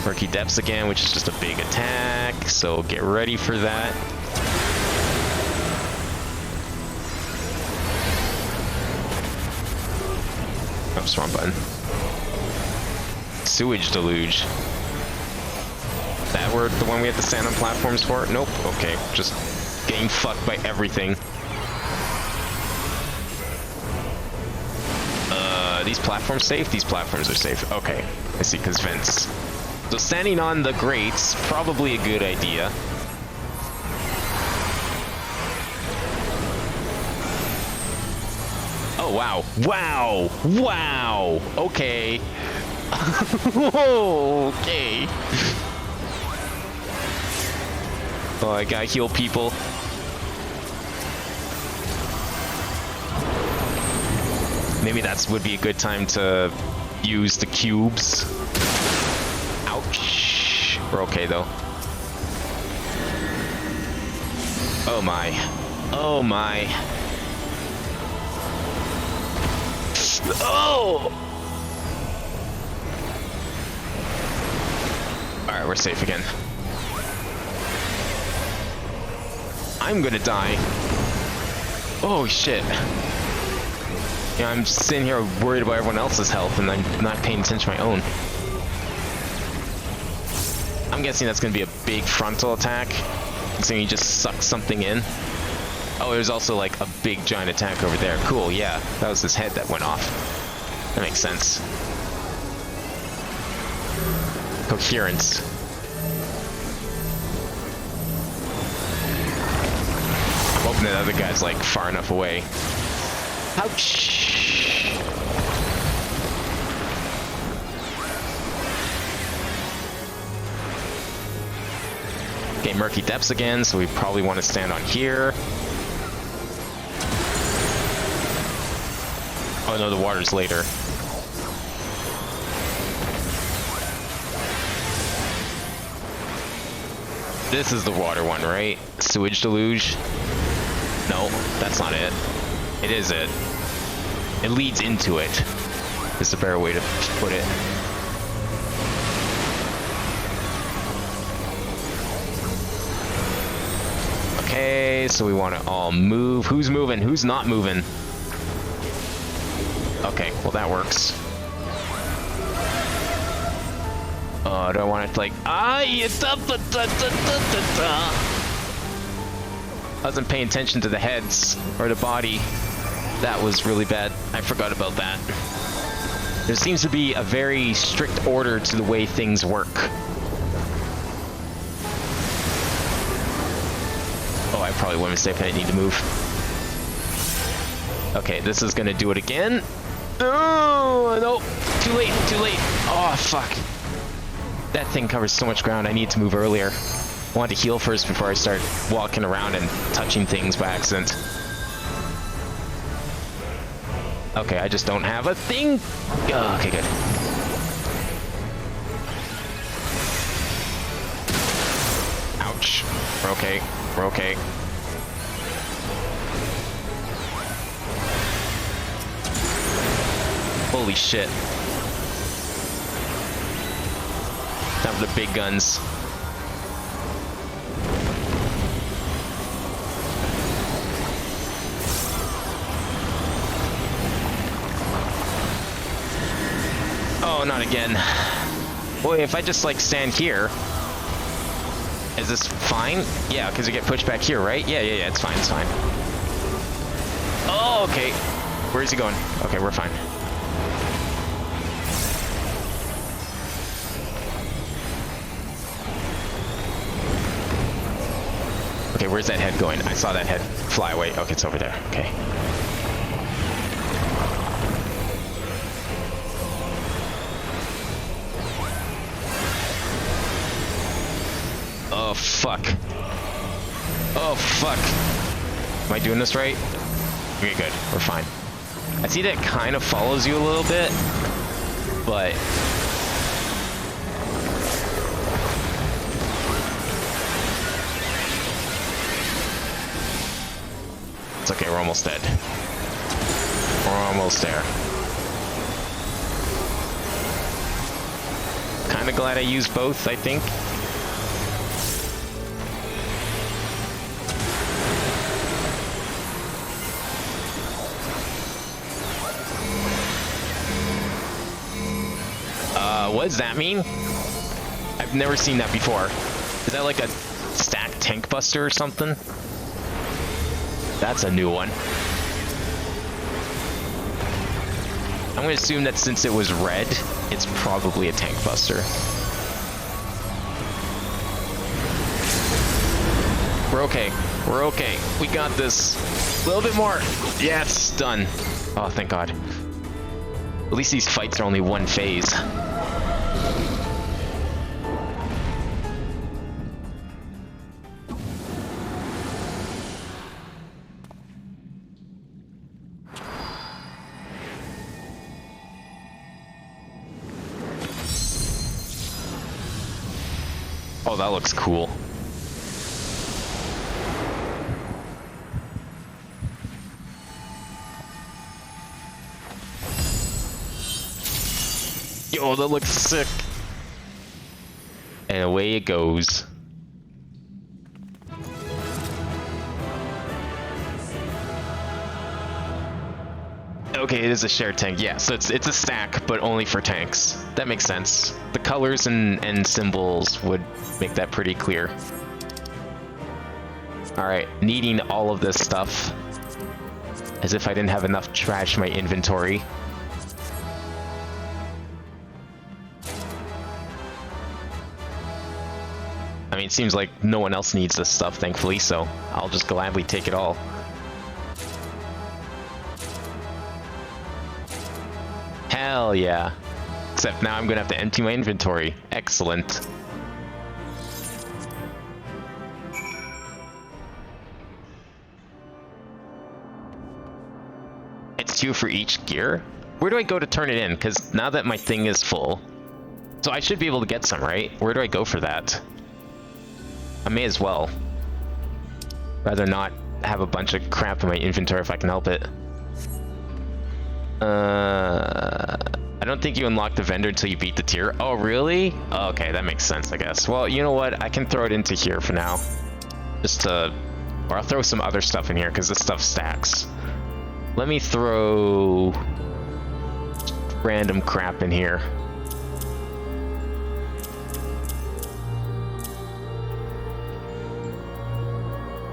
Speaker 1: Murky Depths again, which is just a big attack, so get ready for that. Oh, wrong button. Sewage Deluge. That were the one we have to stand on platforms for? Nope. Okay, just getting fucked by everything. These platforms safe? These platforms are safe. Okay, I see, because vents. So standing on the grates, probably a good idea. Oh, wow. Wow! Wow! Okay. Okay. Oh, I gotta heal people. Maybe that would be a good time to use the cubes. Ouch. We're okay though. Oh my. Oh my. Oh! Alright, we're safe again. I'm gonna die. Oh shit. You know, I'm just sitting here worried about everyone else's health and I'm not paying attention to my own. I'm guessing that's gonna be a big frontal attack. So you just suck something in. Oh, there's also like a big giant attack over there. Cool, yeah. That was his head that went off. That makes sense. Coherence. I'm hoping that other guy's like far enough away. Ouch! Okay, Murky Depths again, so we probably want to stand on here. Oh no, the water's later. This is the water one, right? Sewage Deluge? No, that's not it. It is it. It leads into it. Is a better way to put it. Okay, so we want to all move. Who's moving? Who's not moving? Okay, well that works. Oh, do I want it to like... I wasn't paying attention to the heads or the body. That was really bad. I forgot about that. There seems to be a very strict order to the way things work. Oh, I probably went mistake. I need to move. Okay, this is gonna do it again. Oh, no. Too late, too late. Oh, fuck. That thing covers so much ground. I need to move earlier. I want to heal first before I start walking around and touching things by accident. Okay, I just don't have a thing. Oh, okay, good. Ouch. We're okay. We're okay. Holy shit. Time for the big guns. Oh, not again. Boy, if I just like stand here, is this fine? Yeah, because you get pushed back here, right? Yeah, it's fine, it's fine. Oh, okay. Where is he going? Okay, we're fine. where's that head going? I saw that head fly away. Okay, it's over there. Okay. Oh, fuck. Oh, fuck. Am I doing this right? Okay, good. We're fine. I see that it kind of follows you a little bit, but... It's okay, we're almost dead. We're almost there. Kinda glad I used both, I think. What does that mean? I've never seen that before. Is that like a stack tank buster or something? That's a new one. I'm gonna assume that since it was red, it's probably a tank buster. We're okay. We're okay. We got this. A little bit more. Yes, done. Oh, thank God. At least these fights are only one phase. Oh, that looks cool. Yo, that looks sick. And away it goes. Okay, it is a shared tank. Yeah, so it's a stack, but only for tanks. That makes sense. The colors and symbols would make that pretty clear. Alright, needing all of this stuff. As if I didn't have enough trash in my inventory. I mean, it seems like no one else needs this stuff, thankfully, so I'll just gladly take it all. Hell yeah. Except now I'm gonna have to empty my inventory. Excellent. It's 2 for each gear? Where do I go to turn it in? Because now that my thing is full. So I should be able to get some, right? Where do I go for that? I may as well. Rather not have a bunch of crap in my inventory if I can help it. I don't think you unlock the vendor until you beat the tier. Oh, really? Oh, okay, that makes sense, I guess. Well, you know what? I can throw it into here for now. Just to... Or I'll throw some other stuff in here, because this stuff stacks. Let me throw... random crap in here.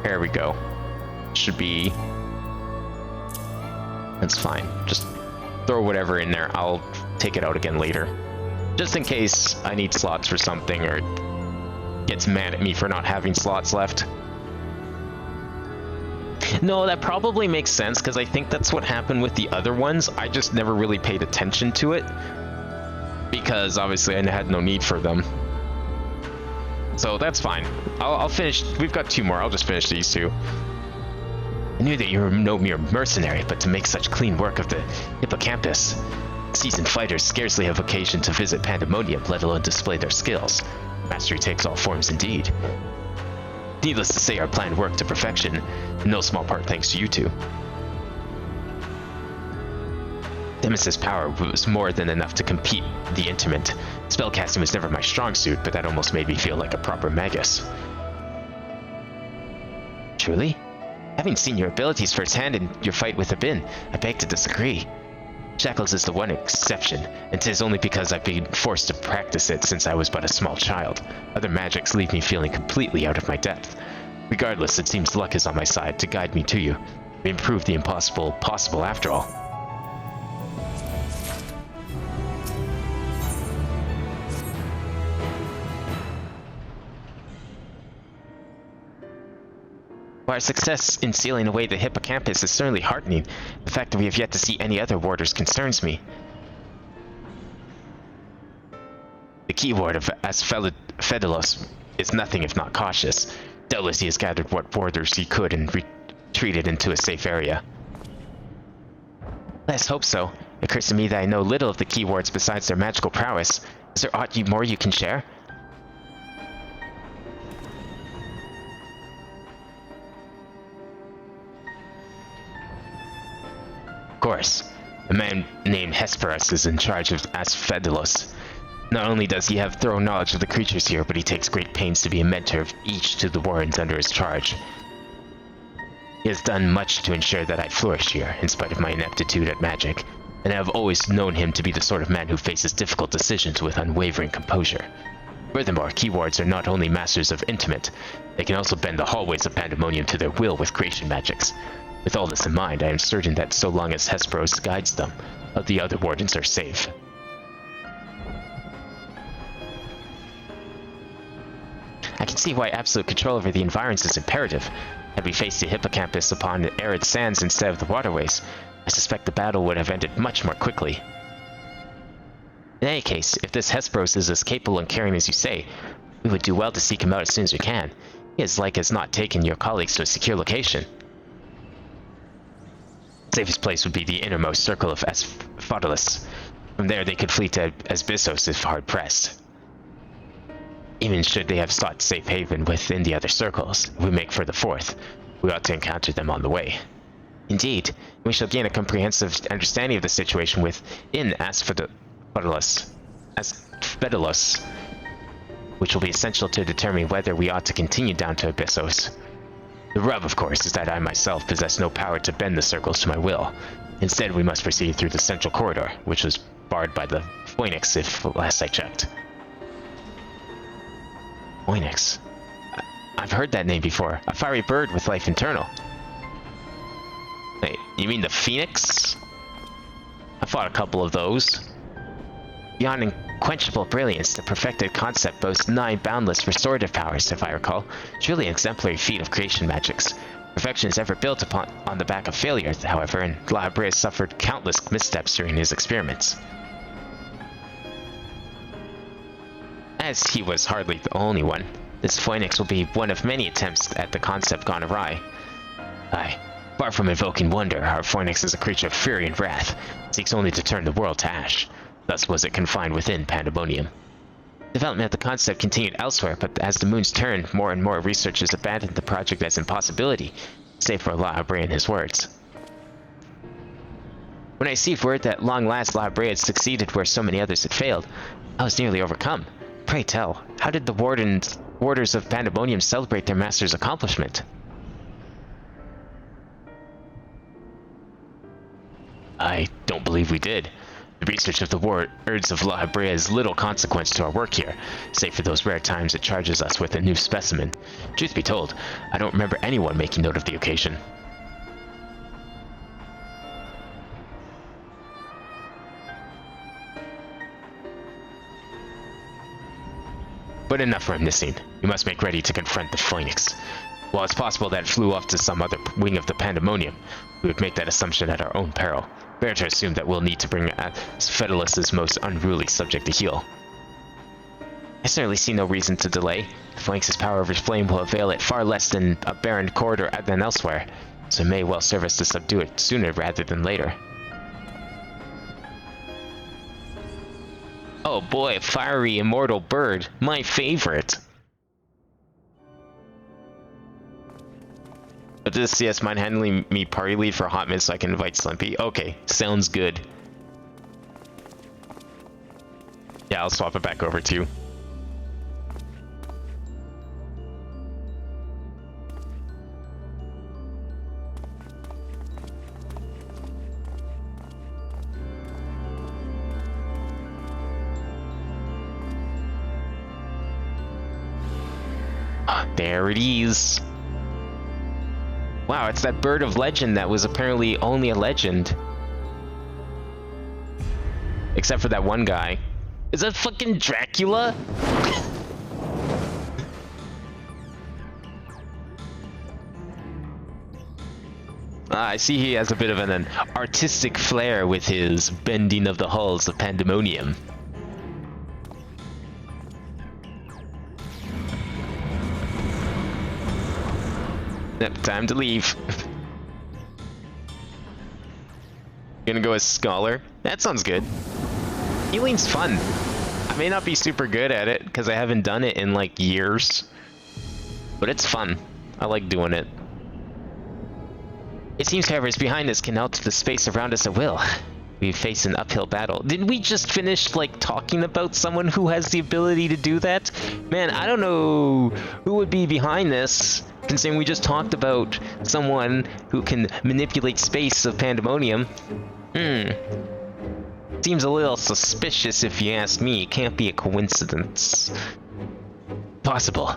Speaker 1: There we go. Should be... That's fine. Just throw whatever in there. I'll take it out again later. Just in case I need slots for something or gets mad at me for not having slots left. No, that probably makes sense because I think that's what happened with the other ones. I just never really paid attention to it because obviously I had no need for them. So that's fine. I'll finish. We've got 2 more. I'll just finish these 2. I knew that you were no mere mercenary, but to make such clean work of the hippocampus. Seasoned fighters scarcely have occasion to visit Pandemonium, let alone display their skills. Mastery takes all forms indeed. Needless to say, our plan worked to perfection, in no small part thanks to you 2. Nemesis' power was more than enough to compete the Intimate. Spellcasting was never my strong suit, but that almost made me feel like a proper magus. Truly? Having seen your abilities firsthand in your fight with Abin, I beg to disagree. Shackles is the one exception, and 'tis only because I've been forced to practice it since I was but a small child. Other magics leave me feeling completely out of my depth. Regardless, it seems luck is on my side to guide me to you. We improved the impossible possible after all.
Speaker 2: While our success in sealing away the hippocampus is certainly heartening, the fact that we have yet to see any other warders concerns me. The key ward of Asfedelos is nothing if not cautious. Doubtless he has gathered what warders he could and retreated into a safe area. Let's hope so. It occurs to me that I know little of the key wards besides their magical prowess. Is there aught more you can share? Of course. A man named Hesperus is in charge of Asfedelos. Not only does he have thorough knowledge of the creatures here, but he takes great pains to be a mentor of each to the wardens under his charge. He has done much to ensure that I flourish here, in spite of my ineptitude at magic, and I have always known him to be the sort of man who faces difficult decisions with unwavering composure. Furthermore, key wards are not only masters of intimate, they can also bend the hallways of Pandemonium to their will with creation magics. With all this in mind, I am certain that so long as Hesperos guides them, the other wardens are safe. I can see why absolute control over the environs is imperative. Had we faced the hippocampus upon the arid sands instead of the waterways, I suspect the battle would have ended much more quickly. In any case, if this Hesperos is as capable and caring as you say, we would do well to seek him out as soon as we can. He is like as not taken your colleagues to a secure location. Safest place would be the innermost circle of Asphodelus. From there they could flee to Asbissos if hard-pressed. Even should they have sought safe haven within the other circles, if we make for the fourth, we ought to encounter them on the way. Indeed, we shall gain a comprehensive understanding of the situation within Asfedelos, which will be essential to determine whether we ought to continue down to Abyssos. The rub, of course, is that I myself possess no power to bend the circles to my will. Instead, we must proceed through the central corridor, which was barred by the Phoenix if last I checked. Phoenix? I've heard that name before. A fiery bird with life internal. Wait, you mean the Phoenix? I fought a couple of those. Beyond unquenchable brilliance, the perfected concept boasts 9 boundless restorative powers, if I recall. Truly an exemplary feat of creation magics. Perfection is ever built upon on the back of failure, however, and La Habrea suffered countless missteps during his experiments. As he was hardly the only one, this Phoenix will be one of many attempts at the concept gone awry. Aye, far from invoking wonder, our Phoenix is a creature of fury and wrath, seeks only to turn the world to ash. Thus was it confined within Pandemonium. Development of the concept continued elsewhere, but as the moons turned, more and more researchers abandoned the project as impossibility, save for La Habrea and his words. When I received word that long last La Habrea had succeeded where so many others had failed, I was nearly overcome. Pray tell, how did the warders of Pandemonium celebrate their master's accomplishment? I don't believe we did. The research of the words of La Habrea is little consequence to our work here, save for those rare times it charges us with a new specimen. Truth be told, I don't remember anyone making note of the occasion. But enough reminiscing. We must make ready to confront the Phoenix. While it's possible that it flew off to some other wing of the Pandemonium, we would make that assumption at our own peril. Fair to assume that we'll need to bring Asfedelos' most unruly subject to heel. I certainly see no reason to delay. The Phoenix's power over flame will avail it far less than a barren corridor than elsewhere, so it may well serve us to subdue it sooner rather than later. Oh boy, a fiery immortal bird. My favorite. But this CS mind handling me party lead for a hot minute so I can invite Slimpy. Okay, sounds good. Yeah, I'll swap it back over to you. There it is. Wow, it's that bird of legend that was apparently only a legend. Except for that one guy. Is that fucking Dracula?
Speaker 1: I see he has a bit of an artistic flair with his bending of the halls of pandemonium. Yep, time to leave. Gonna go as Scholar. That sounds good. Healing's fun. I may not be super good at it, because I haven't done it in like years. But it's fun. I like doing it. It seems whoever is behind us can alter the space around us at will. We face an uphill battle. Didn't we just finish like talking about someone who has the ability to do that? Man, I don't know who would be behind this, considering we just talked about someone who can manipulate space of pandemonium. Seems a little suspicious if you ask me. It can't be a coincidence. Possible.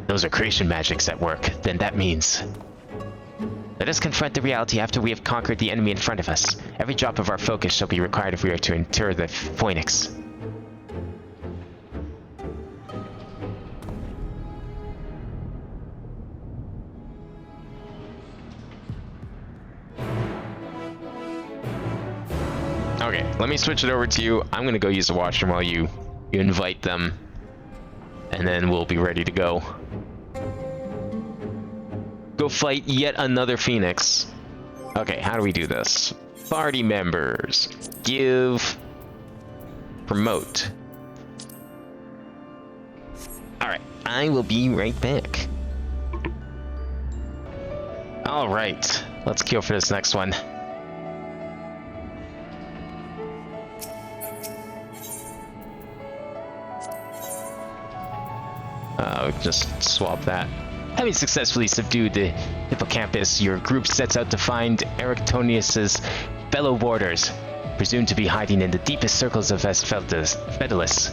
Speaker 1: Those are creation magics at work. Then that means... Let us confront the reality after we have conquered the enemy in front of us. Every drop of our focus shall be required if we are to endure the Phoenix. Okay, let me switch it over to you. I'm gonna go use the washroom while you invite them. And then we'll be ready to go. Go fight yet another Phoenix. Okay, how do we do this? Party members. Give. Promote. Alright, I will be right back. Alright, let's queue for this next one. Just swap that. Having successfully subdued the hippocampus, your group sets out to find Erectonius's fellow warders, presumed to be hiding in the deepest circles of Fedalis.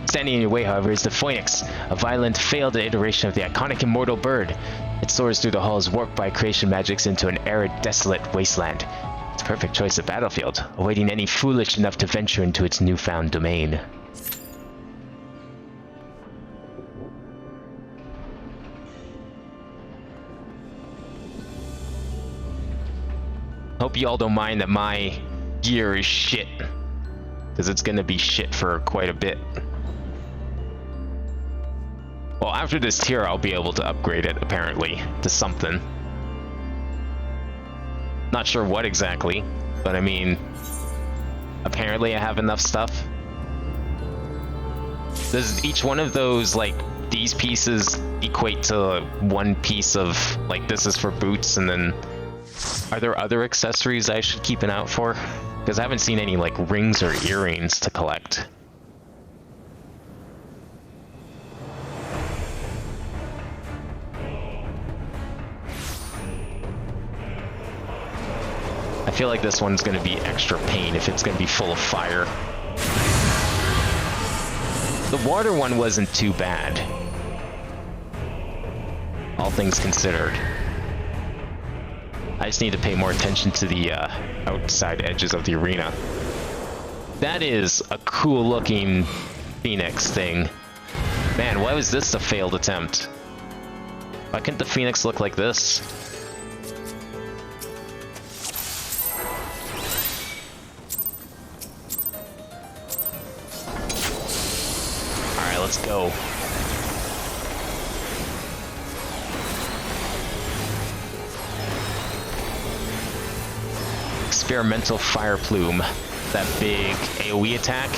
Speaker 1: Standing in your way, however, is the Phoenix, a violent, failed iteration of the iconic immortal bird. It soars through the halls, warped by creation magics into an arid, desolate wasteland. It's a perfect choice of battlefield, awaiting any foolish enough to venture into its newfound domain. Hope you all don't mind that my gear is shit, because it's gonna be shit for quite a bit. Well, after this tier, I'll be able to upgrade it, apparently, to something. Not sure what exactly, but I mean, apparently I have enough stuff. Does each one of those, like, these pieces equate to one piece of, like, this is for boots, and then... Are there other accessories I should keep an eye out for? Because I haven't seen any, like, rings or earrings to collect. I feel like this one's going to be extra pain if it's going to be full of fire. The water one wasn't too bad, all things considered. I just need to pay more attention to the outside edges of the arena. That is a cool looking Phoenix thing. Man, why was this a failed attempt? Why couldn't the Phoenix look like this? Alright, let's go. Experimental fire plume. That big AoE attack.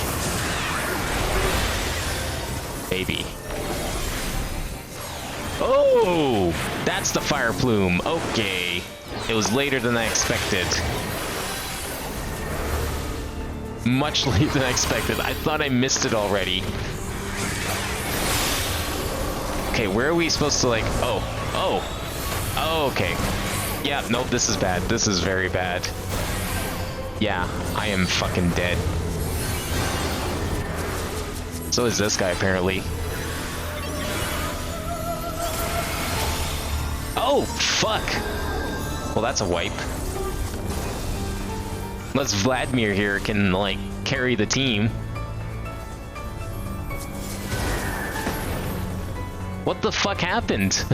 Speaker 1: Maybe. Oh! That's the fire plume. Okay. It was later than I expected. Much later than I expected. I thought I missed it already. Okay, where are we supposed to, like... Oh, okay. Yeah, nope, this is bad. This is very bad. Yeah, I am fucking dead. So is this guy, apparently. Oh, fuck! Well, that's a wipe. Unless Vladimir here can, like, carry the team. What the fuck happened?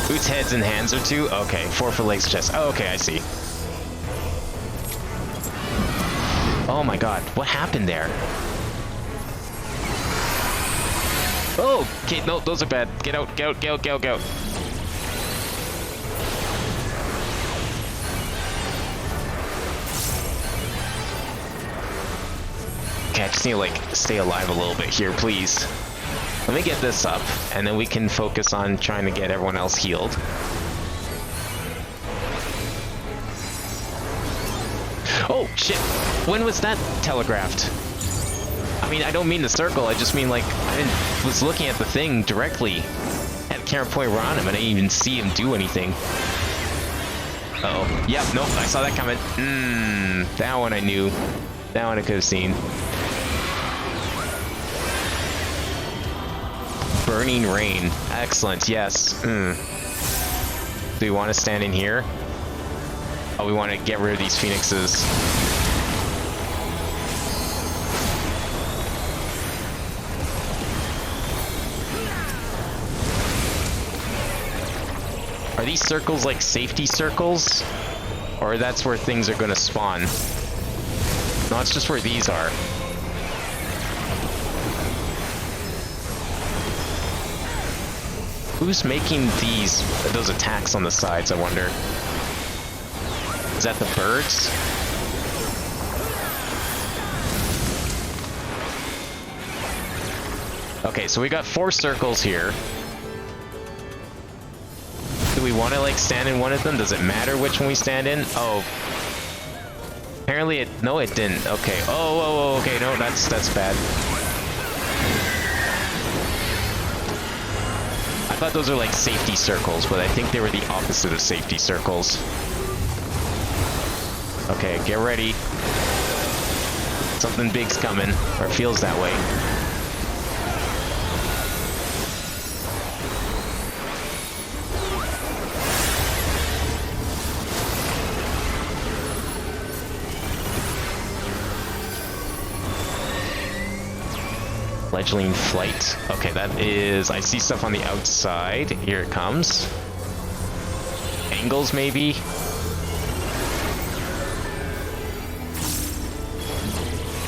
Speaker 1: Boots, heads, and hands are 2? Okay, 4 for legs, chest. Oh, okay, I see. Oh my god, what happened there? Oh, okay, no, those are bad. Get out, get out, get out, get out, get out. Okay, I just need to, like, stay alive a little bit here, please. Let me get this up, and then we can focus on trying to get everyone else healed. Oh, shit! When was that telegraphed? I mean, I don't mean the circle, I just mean, like, I was looking at the thing directly. Had the camera point right on him, and I didn't even see him do anything. Uh-oh. Yep, nope, I saw that coming. That one I knew. That one I could have seen. Burning rain. Excellent, yes. Do we want to stand in here? Oh, we want to get rid of these phoenixes. Are these circles like safety circles? Or that's where things are going to spawn? No, it's just where these are. Who's making those attacks on the sides, I wonder? Is that the birds? Okay, so we got 4 circles here. Do we want to, like, stand in one of them? Does it matter which one we stand in? Oh. Apparently no, it didn't. Okay. Oh, okay, no, that's bad. I thought those are like safety circles, but I think they were the opposite of safety circles. Okay, get ready. Something big's coming, or it feels that way. Fledgling flight. Okay, that is... I see stuff on the outside. Here it comes. Angles, maybe?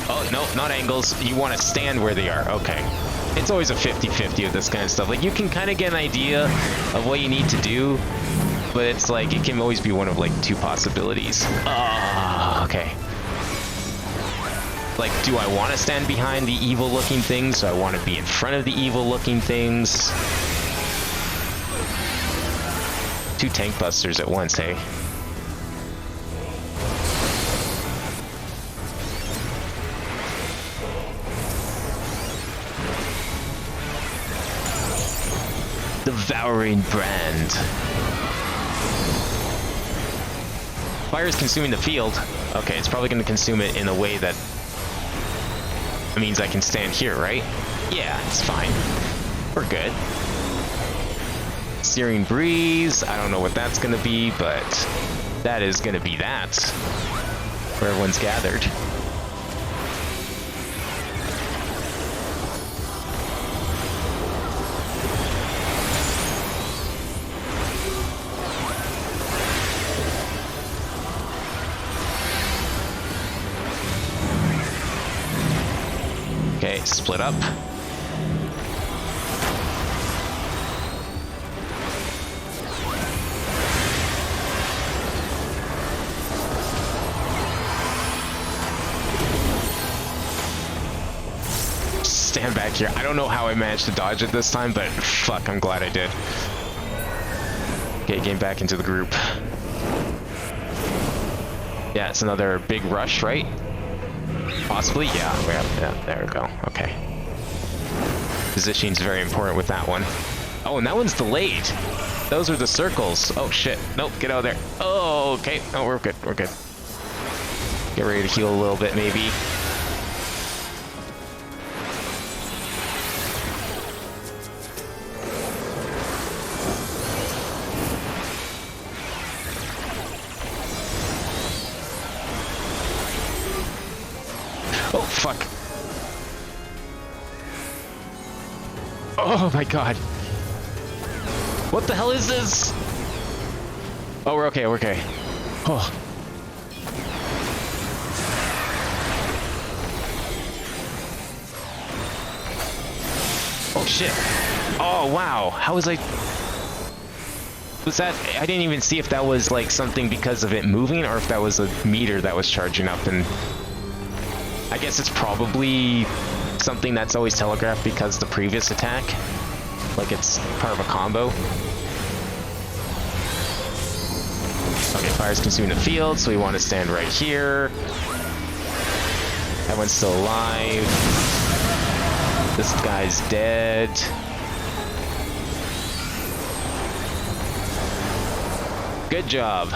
Speaker 1: Oh, no, not angles. You want to stand where they are. Okay. It's always a 50-50 with this kind of stuff. Like, you can kind of get an idea of what you need to do, but it's like, it can always be one of, like, 2 possibilities. Ah, okay. Like, do I want to stand behind the evil-looking things? Do I want to be in front of the evil-looking things? 2 tank busters at once, hey? Devouring brand. Fire is consuming the field. Okay, it's probably going to consume it in a way that means I can stand here, right? Yeah, it's fine. We're good. Searing breeze. I don't know what that's going to be, but that is going to be that. Where everyone's gathered. Okay, split up. Stand back here. I don't know how I managed to dodge it this time, but fuck, I'm glad I did. Okay, getting back into the group. Yeah, it's another big rush, right? Possibly, yeah, there we go. Okay. Positioning's very important with that one. Oh, and that one's delayed. Those are the circles. Oh shit. Nope, get out of there. Oh, okay. Oh, we're good. We're good. Get ready to heal a little bit, maybe. Oh, fuck. Oh my god. What the hell is this? Oh, we're okay, we're okay. Oh. Oh shit. Oh wow, how was I... Was that... I didn't even see if that was like something because of it moving or if that was a meter that was charging up, and... I guess it's probably something that's always telegraphed because the previous attack. Like it's part of a combo. Okay, fire's consuming the field, so we want to stand right here. That one's still alive. This guy's dead. Good job.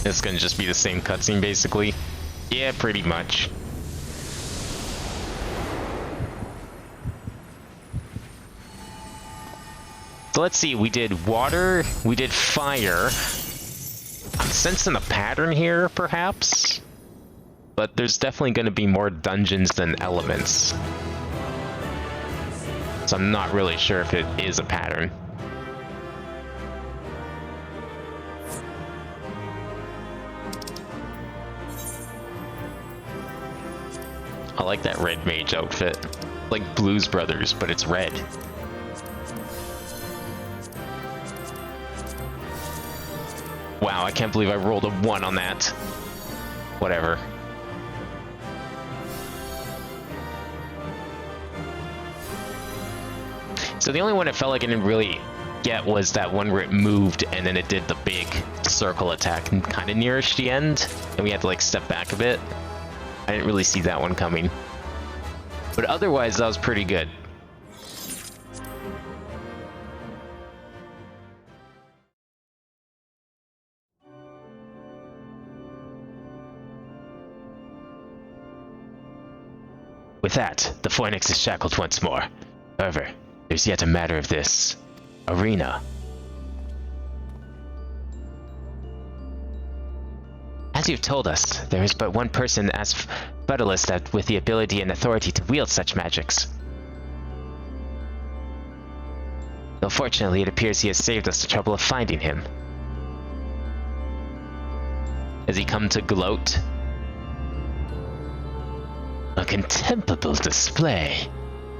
Speaker 1: It's gonna just be the same cutscene, basically. Yeah, pretty much. So let's see, we did water, we did fire. I'm sensing a pattern here, perhaps? But there's definitely gonna be more dungeons than elements. So I'm not really sure if it is a pattern. I like that red mage outfit. Like Blues Brothers, but it's red. Wow, I can't believe I rolled a 1 on that. Whatever. So the only one I felt like I didn't really get was that one where it moved and then it did the big circle attack kind of nearish the end, and we had to like step back a bit. I didn't really see that one coming. But otherwise, that was pretty good. With that, the Phoenix is shackled once more. However, there's yet a matter of this arena. As you've told us, there is but one person as Federalist that with the ability and authority to wield such magics. Though fortunately, it appears he has saved us the trouble of finding him. Has he come to gloat? A contemptible display,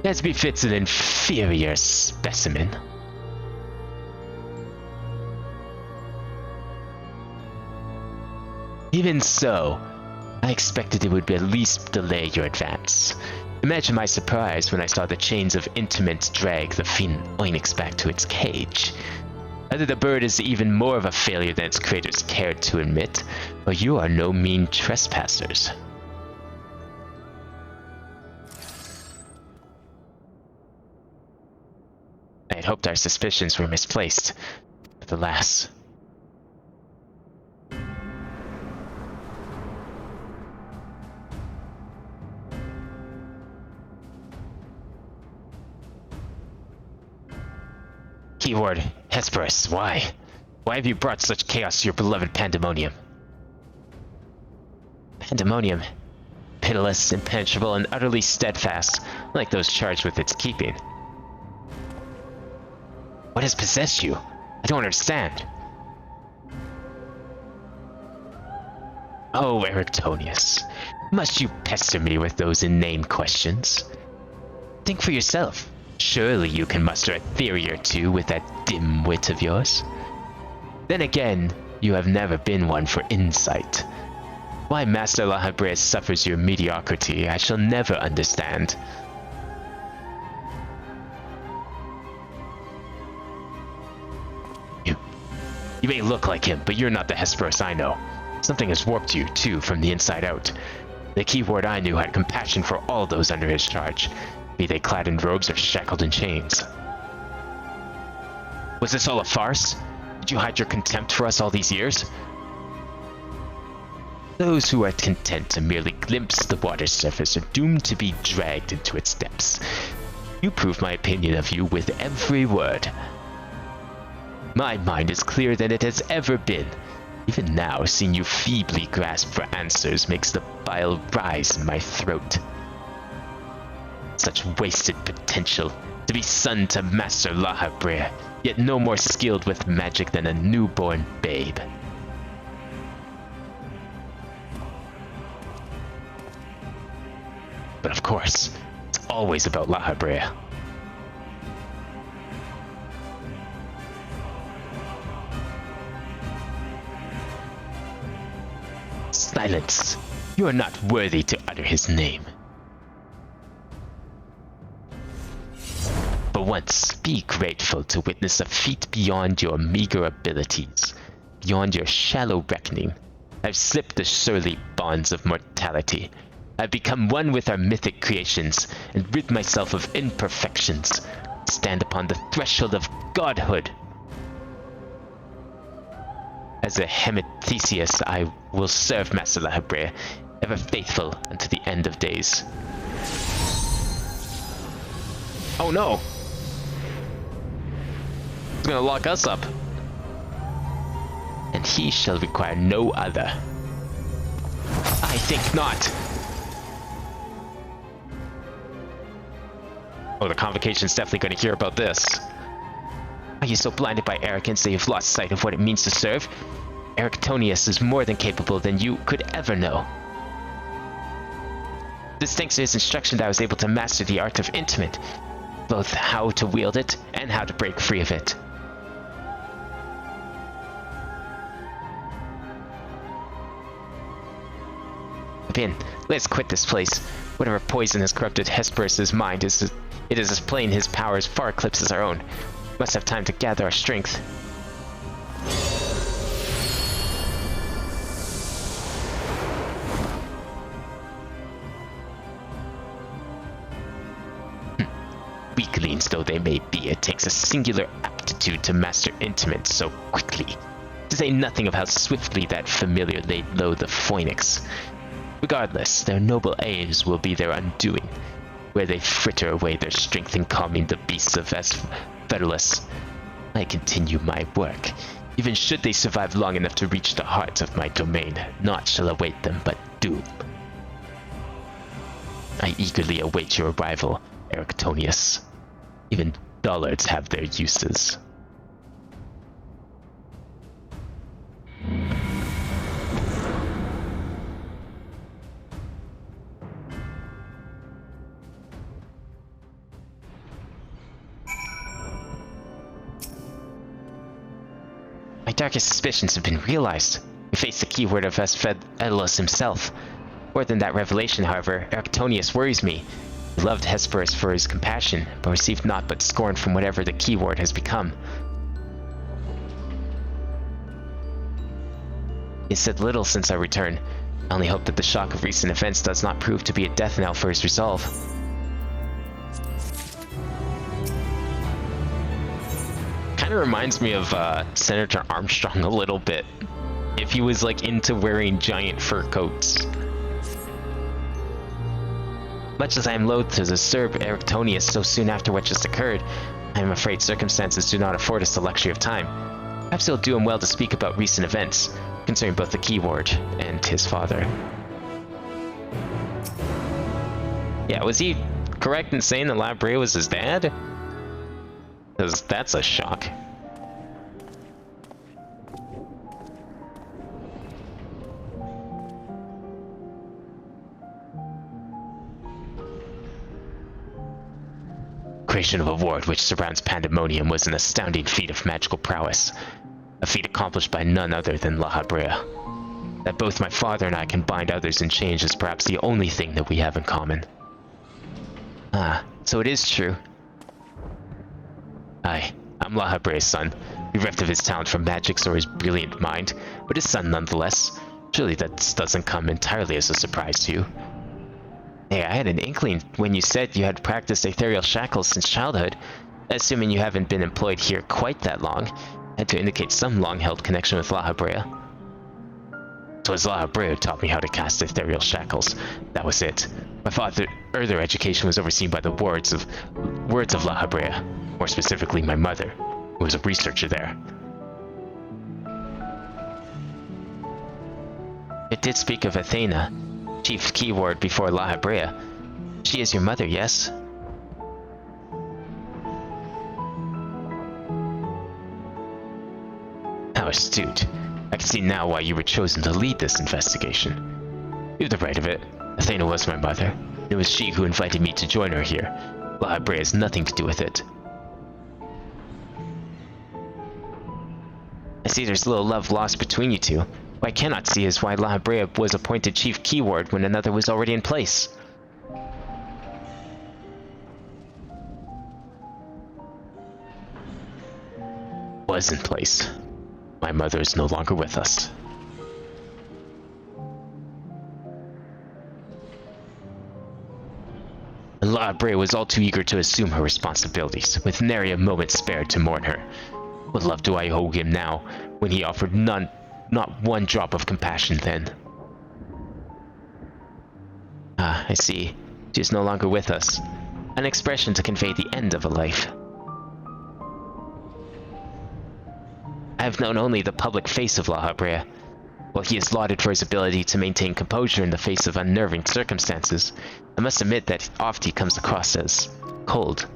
Speaker 1: as befits an inferior specimen. Even so, I expected it would at least delay your advance. Imagine my surprise when I saw the chains of intimate drag the Phoenix back to its cage. Either the bird is even more of a failure than its creators cared to admit, or you are no mean trespassers. I had hoped our suspicions were misplaced, but alas. Keyword, Hesperus, why? Why have you brought such chaos to your beloved Pandemonium? Pandemonium? Pitiless, impenetrable, and utterly steadfast, like those charged with its keeping. What has possessed you? I don't understand. Oh, Erictonius, must you pester me with those inane questions? Think for yourself. Surely you can muster a theory or two with that dim wit of yours. Then again, you have never been one for insight. Why Master Lahabrea suffers your mediocrity, I shall never understand. You may look like him, but you're not the Hesperus I know. Something has warped you, too, from the inside out. The keyword I knew had compassion for all those under his charge, be they clad in robes or shackled in chains. Was this all a farce? Did you hide your contempt for us all these years? Those who are content to merely glimpse the water's surface are doomed to be dragged into its depths. You prove my opinion of you with every word. My mind is clearer than it has ever been. Even now, seeing you feebly grasp for answers makes the bile rise in my throat. Such wasted potential, to be son to Master Lahabrea, yet no more skilled with magic than a newborn babe. But of course, it's always about Lahabrea. Silence! You are not worthy to utter his name. For once, be grateful to witness a feat beyond your meager abilities, beyond your shallow reckoning. I've slipped the surly bonds of mortality. I've become one with our mythic creations, and rid myself of imperfections. Stand upon the threshold of godhood. As a Hemethesius, I will serve Master Lahabrea, ever faithful unto the end of days. Oh no! He's gonna lock us up. And he shall require no other. I think not. Oh, the Convocation's definitely gonna hear about this. Are you so blinded by arrogance that you've lost sight of what it means to serve? Erictonius is more than capable than you could ever know. It's thanks to his instruction that I was able to master the art of intimate, both how to wield it and how to break free of it. Vin, let's quit this place. Whatever poison has corrupted Hesperus' mind, it is as plain his powers far eclipses our own. We must have time to gather our strength. Weaklings though they may be, it takes a singular aptitude to master intimate so quickly. To say nothing of how swiftly that familiar laid low the Phoenix. Regardless, their noble aims will be their undoing, where they fritter away their strength in calming the beasts of Asphodylus. I continue my work. Even should they survive long enough to reach the heart of my domain, naught shall await them but doom. I eagerly await your arrival, Erictonius. Even dullards have their uses. My darkest suspicions have been realized. We face the keyword of Asphodylus himself. More than that revelation, however, Erictonius worries me. He loved Hesperus for his compassion, but received naught but scorn from whatever the keyword has become. He has said little since our return. I only hope that the shock of recent events does not prove to be a death knell for his resolve. Kind of reminds me of Senator Armstrong a little bit. If he was like into wearing giant fur coats. Much as I am loath to disturb Erictonius so soon after what just occurred, I am afraid circumstances do not afford us the luxury of time. Perhaps it'll do him well to speak about recent events, concerning both the keyword and his father. Yeah, was he correct in saying that Lahabrea was his dad? Because that's a shock. Creation of a ward which surrounds Pandemonium was an astounding feat of magical prowess. A feat accomplished by none other than Lahabrea. That both my father and I can bind others in change is perhaps the only thing that we have in common. Ah, so it is true. Aye, I'm Lahabrea's son, bereft of his talent for magics or his brilliant mind, but his son nonetheless. Surely that doesn't come entirely as a surprise to you. Hey, I had an inkling when you said you had practiced ethereal shackles since childhood. Assuming you haven't been employed here quite that long, had to indicate some long-held connection with Lahabrea. So as La Habrea taught me how to cast ethereal shackles. That was it. My further education was overseen by the words of La Habrea, more specifically my mother, who was a researcher there. It did speak of Athena, chief keyword before La Habrea. She is your mother, yes? How astute. I can see now why you were chosen to lead this investigation. You have the right of it. Athena was my mother. It was she who invited me to join her here. La Habrea has nothing to do with it. I see there's little love lost between you two. What I cannot see is why La Habrea was appointed chief keyword when another was already in place. Was in place. My mother is no longer with us. And La Habrea was all too eager to assume her responsibilities, with nary a moment spared to mourn her. What love do I owe him now, when he offered not one drop of compassion then? Ah, I see. She is no longer with us. An expression to convey the end of a life. I have known only the public face of La Habrea. While he is lauded for his ability to maintain composure in the face of unnerving circumstances, I must admit that oft he comes across as cold.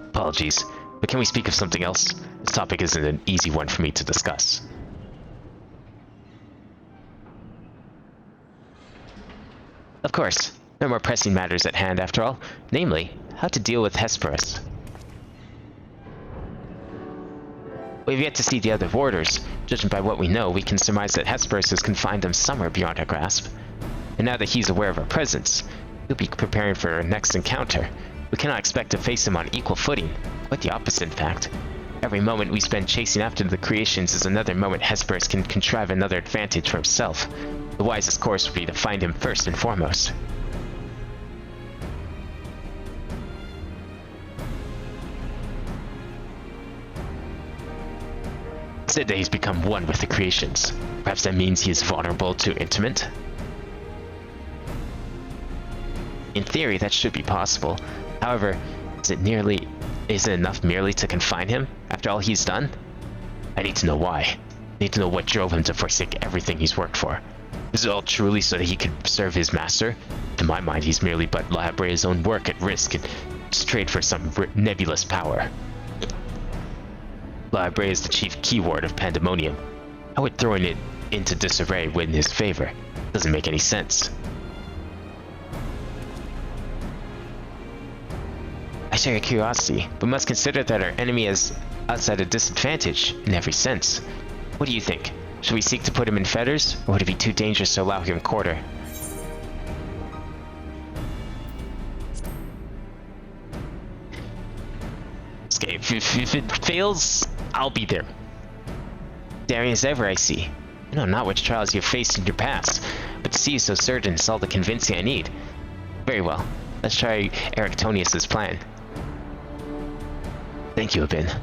Speaker 1: Apologies, but can we speak of something else? This topic isn't an easy one for me to discuss. Of course, there are more pressing matters at hand after all, namely, how to deal with Hesperus. We've yet to see the other warders. Judging by what we know, we can surmise that Hesperus has confined them somewhere beyond our grasp. And now that he's aware of our presence, he'll be preparing for our next encounter. We cannot expect to face him on equal footing. Quite the opposite, in fact. Every moment we spend chasing after the creations is another moment Hesperus can contrive another advantage for himself. The wisest course would be to find him first and foremost. Said that he's become one with the creations. Perhaps that means he is vulnerable to intimate? In theory, that should be possible. However, is it enough merely to confine him after all he's done? I need to know why. I need to know what drove him to forsake everything he's worked for. Is it all truly so that he could serve his master? To my mind, he's merely but La Habrea's own work at risk and strayed for some nebulous power. La Habrea is the chief keyword of Pandemonium. How would throwing it into disarray win his favor? Doesn't make any sense. I share your curiosity, but must consider that our enemy is us at a disadvantage in every sense. What do you think? Should we seek to put him in fetters, or would it be too dangerous to allow him quarter? Okay, if it fails, I'll be there. Daring as ever, I see. I know not which trials you've faced in your past, but to see you so certain is all the convincing I need. Very well. Let's try Erictonius's plan. Thank you, Abin.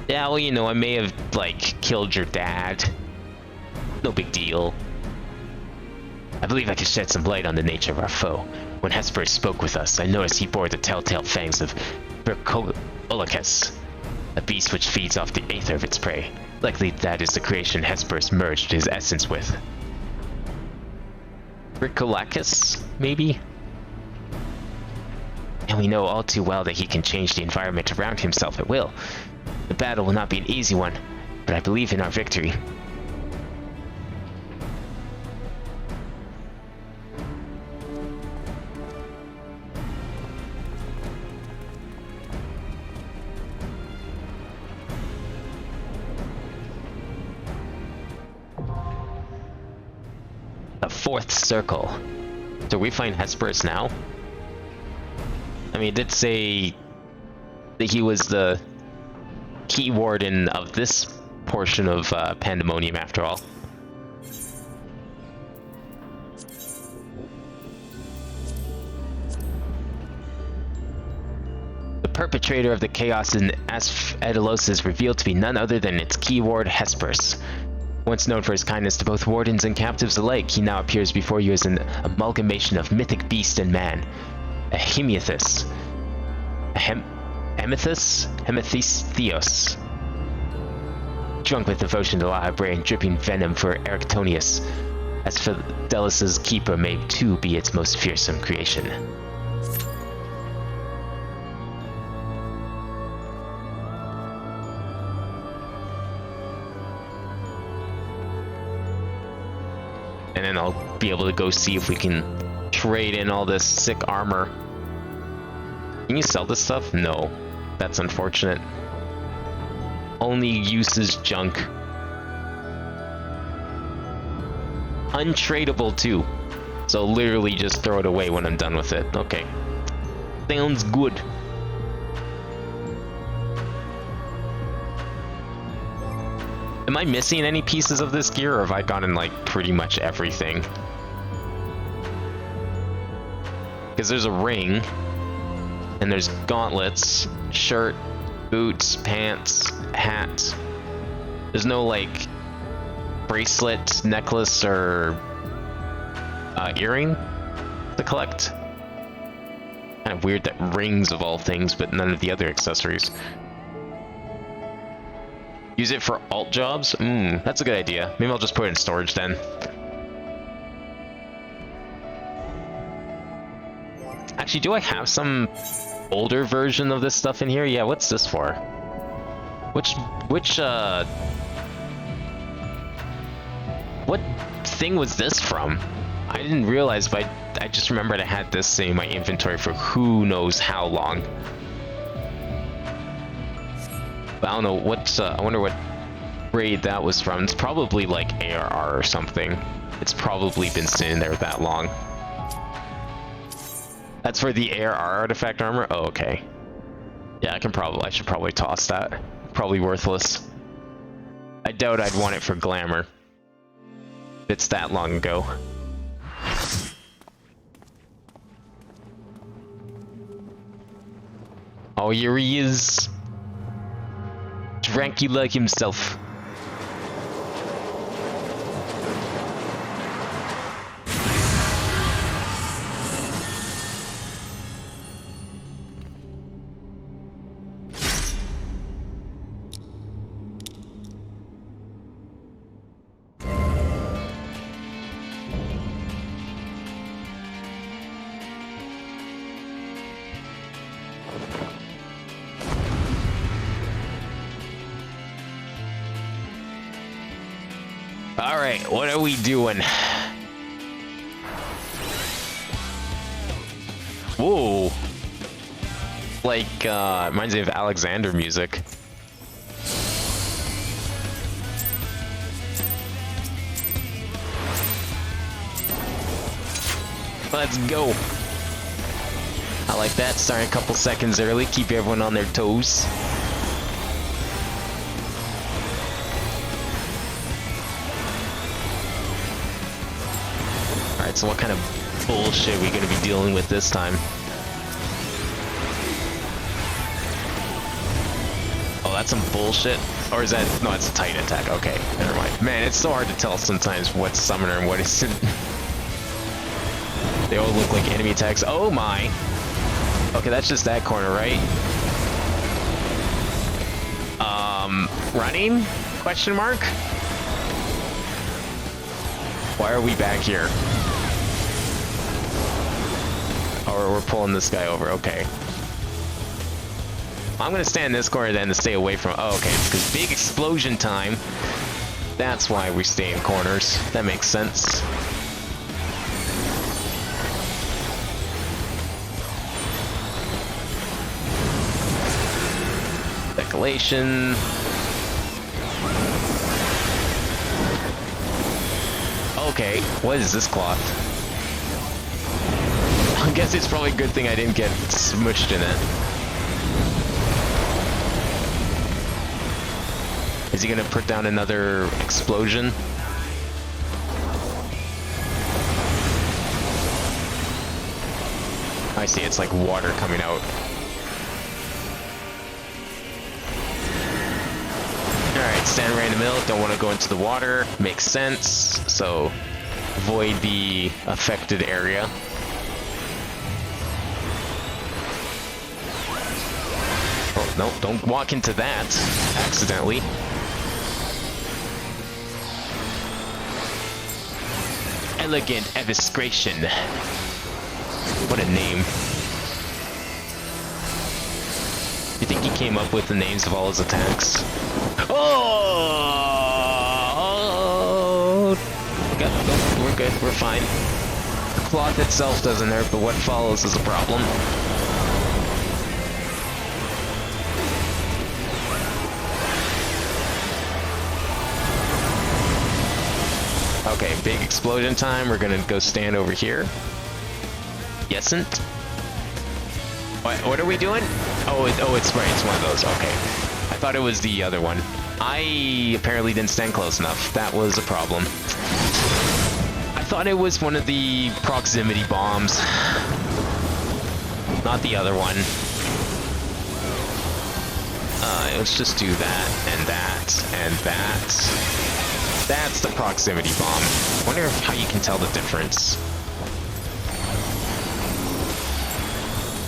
Speaker 1: Yeah, well, you know, I may have, like, killed your dad. No big deal. I believe I can shed some light on the nature of our foe. When Hesperus spoke with us, I noticed he bore the telltale fangs of Bricholacus, a beast which feeds off the aether of its prey. Likely that is the creation Hesperus merged his essence with. Bricholacus, maybe? And we know all too well that he can change the environment around himself at will. The battle will not be an easy one, but I believe in our victory. The fourth circle. Do we find Hesperus now? I mean, it did say that he was the key warden of this portion of Pandemonium after all. The perpetrator of the chaos in Asphedalos is revealed to be none other than its key ward, Hesperus. Once known for his kindness to both wardens and captives alike, he now appears before you as an amalgamation of mythic beast and man. A Hemethus. Hemethystheos. Drunk with devotion to Lahabre and dripping venom for Erictonius. Asphedalos' keeper may too be its most fearsome creation. And then I'll be able to go see if we can trade in all this sick armor. Can you sell this stuff? No. That's unfortunate. Only use is junk. Untradeable too. So literally just throw it away when I'm done with it. Okay. Sounds good. Am I missing any pieces of this gear, or have I gotten like pretty much everything? Because there's a ring, and there's gauntlets, shirt, boots, pants, hat. There's no like bracelet, necklace, or earring to collect. Kind of weird that rings of all things, but none of the other accessories. Use it for alt jobs? That's a good idea. Maybe I'll just put it in storage then. Actually, do I have some older version of this stuff in here? Yeah, what's this for? What thing was this from? I didn't realize, but I just remembered I had this in my inventory for who knows how long. But I don't know what, I wonder what raid that was from. It's probably like ARR or something. It's probably been sitting there that long. That's for the ARR artifact armor? Oh, okay. Yeah, I should probably toss that. Probably worthless. I doubt I'd want it for glamour. It's that long ago. Oh, here he is. Dracula himself. Alright, what are we doing? Whoa! Like, reminds me of Alexander music. Let's go! I like that, starting a couple seconds early, keep everyone on their toes. Alright, so what kind of bullshit are we gonna be dealing with this time? Oh, that's some bullshit? Or is that... No, it's a Titan attack. Okay, never mind. Man, it's so hard to tell sometimes what's summoner and what isn't. They all look like enemy attacks. Oh my! Okay, that's just that corner, right? Running? Question mark? Why are we back here? Oh, we're pulling this guy over, okay. I'm gonna stand in this corner then to stay away from... Oh, okay, it's because big explosion time. That's why we stay in corners. That makes sense. Speculation. Okay, what is this cloth? I guess it's probably a good thing I didn't get smushed in it. Is he gonna put down another explosion? I see, it's like water coming out. stand right in the middle. Don't want to go into the water. Makes sense. So avoid the affected area. Oh, no, don't walk into that accidentally. Elegant Evisceration. What a name. You think he came up with the names of all his attacks? Oh! We're good, we're fine. The cloth itself doesn't hurt, but what follows is a problem. Okay, big explosion time. We're gonna go stand over here. Yesn't. What are we doing? Oh, it's right. It's one of those. Okay. I thought it was the other one. I apparently didn't stand close enough. That was a problem. I thought it was one of the proximity bombs. Not the other one. Let's just do that, and that, and that. That's the proximity bomb. I wonder how you can tell the difference.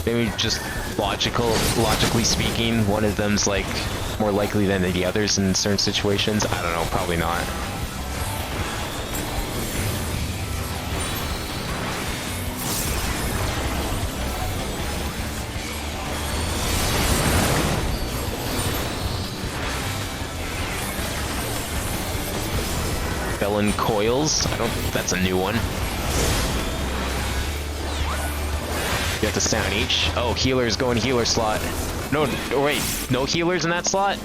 Speaker 1: Maybe just logically speaking, one of them's like more likely than the others in certain situations. I don't know, probably not. Felon coils. That's a new one. You have to stand on each. Oh, healers go in healer slot. No, wait, no healers in that slot?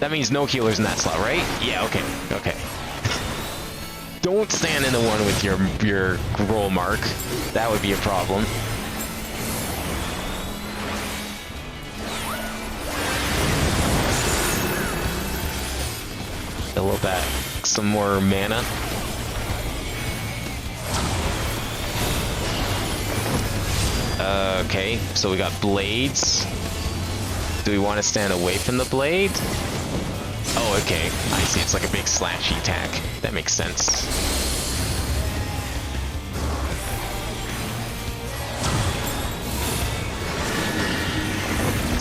Speaker 1: That means no healers in that slot, right? Yeah, okay, okay. Don't stand in the one with your roll mark. That would be a problem. Fill back some more mana. Okay, so we got blades. Do we want to stand away from the blade? Oh, okay. I see. It's like a big slashy attack. That makes sense.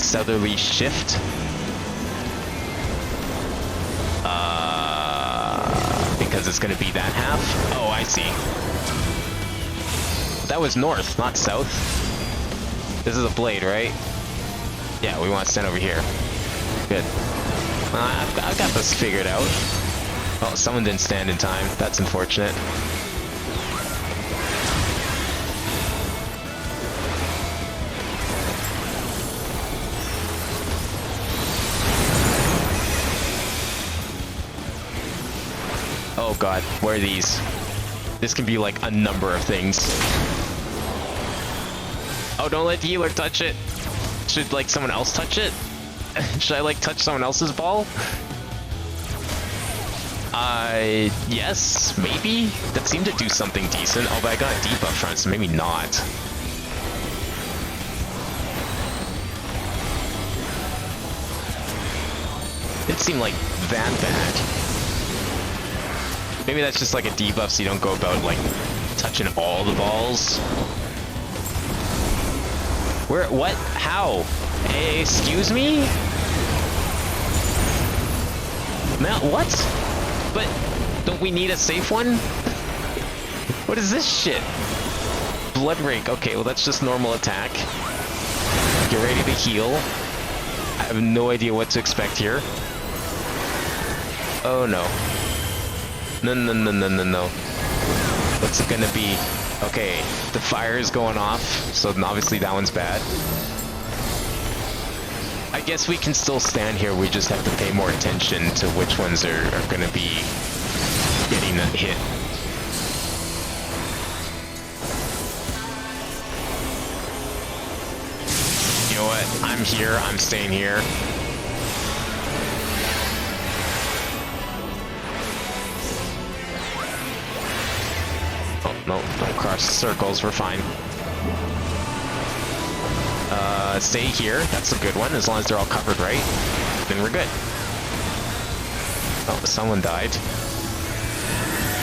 Speaker 1: Southerly shift. Because it's going to be that half. Oh, I see. That was north, not south. This is a blade, right? Yeah, we want to stand over here. Good. I've got this figured out. Oh, someone didn't stand in time. That's unfortunate. Oh god, where are these? This can be like a number of things. Oh, don't let the healer touch it. Should like someone else touch it? Should I like touch someone else's ball? Yes, maybe? That seemed to do something decent. Oh, but I got a debuff front, so maybe not. Didn't seem like that bad. Maybe that's just like a debuff so you don't go about like touching all the balls. Where? What? How? Excuse me? Now, what? But don't we need a safe one? What is this shit? Blood rake. Okay, well that's just normal attack. Get ready to heal. I have no idea what to expect here. Oh no. No, no, no, no, no, no. What's it gonna be? Okay, the fire is going off, so obviously that one's bad. I guess we can still stand here, we just have to pay more attention to which ones are gonna be getting a hit. You know what? I'm here, I'm staying here. Oh, no, don't cross the circles, we're fine. Stay here, that's a good one, as long as they're all covered right, then we're good. Oh, someone died.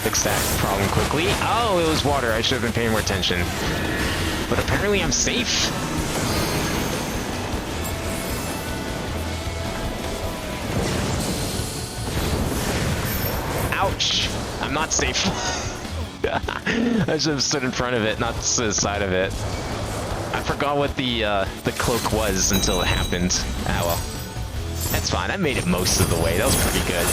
Speaker 1: Fix that problem quickly. Oh, it was water. I should have been paying more attention. But apparently I'm safe. Ouch! I'm not safe. I should have stood in front of it, not to the side of it. I forgot what the cloak was until it happened. Ah well. That's fine. I made it most of the way. That was pretty good.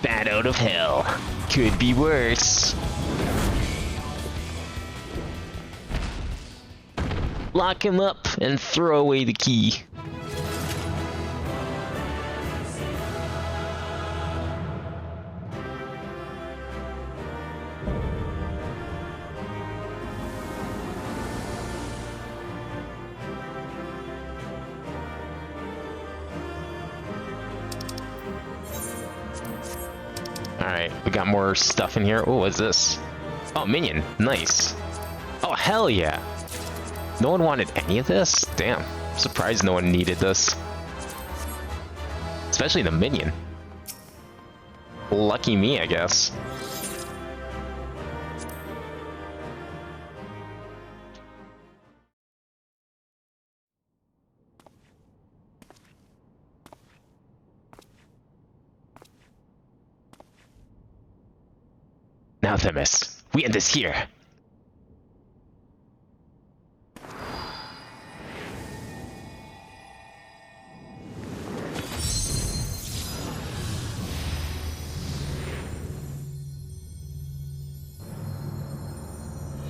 Speaker 1: Bat out of hell. Could be worse. Lock him up and throw away the key. Alright, we got more stuff in here. Oh, what's this? Oh, minion. Nice. Oh, hell yeah. No one wanted any of this? Damn. I'm surprised no one needed this. Especially the minion. Lucky me, I guess. Now, Themis, we end this here.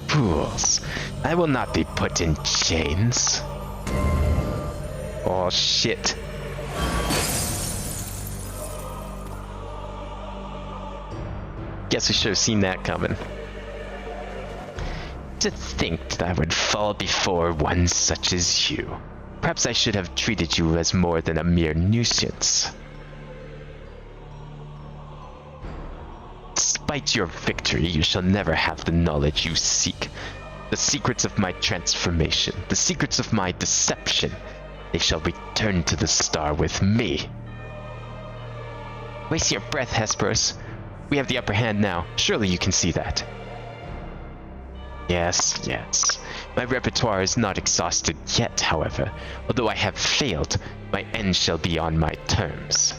Speaker 1: Fools, I will not be put in chains. Oh shit. Guess we should have seen that coming. To think that I would fall before one such as you. Perhaps I should have treated you as more than a mere nuisance. Despite your victory, you shall never have the knowledge you seek. The secrets of my transformation, the secrets of my deception, they shall return to the star with me. Waste your breath, Hesperus. We have the upper hand now. Surely you can see that. Yes, yes. My repertoire is not exhausted yet, however. Although I have failed, my end shall be on my terms.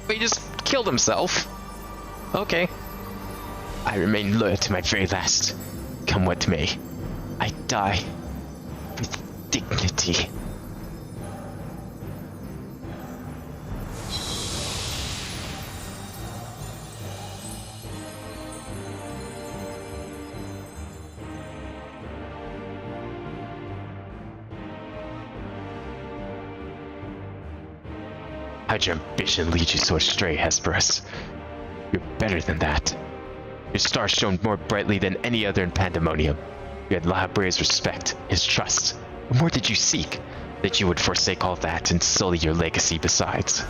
Speaker 1: He just killed himself. Okay. I remain loyal to my very last. Come what may. I die with dignity. How'd your ambition lead you so astray, Hesperus? You're better than that. Your star shone more brightly than any other in Pandemonium. You had La Habrea's respect, his trust. What more did you seek? That you would forsake all that and sully your legacy besides.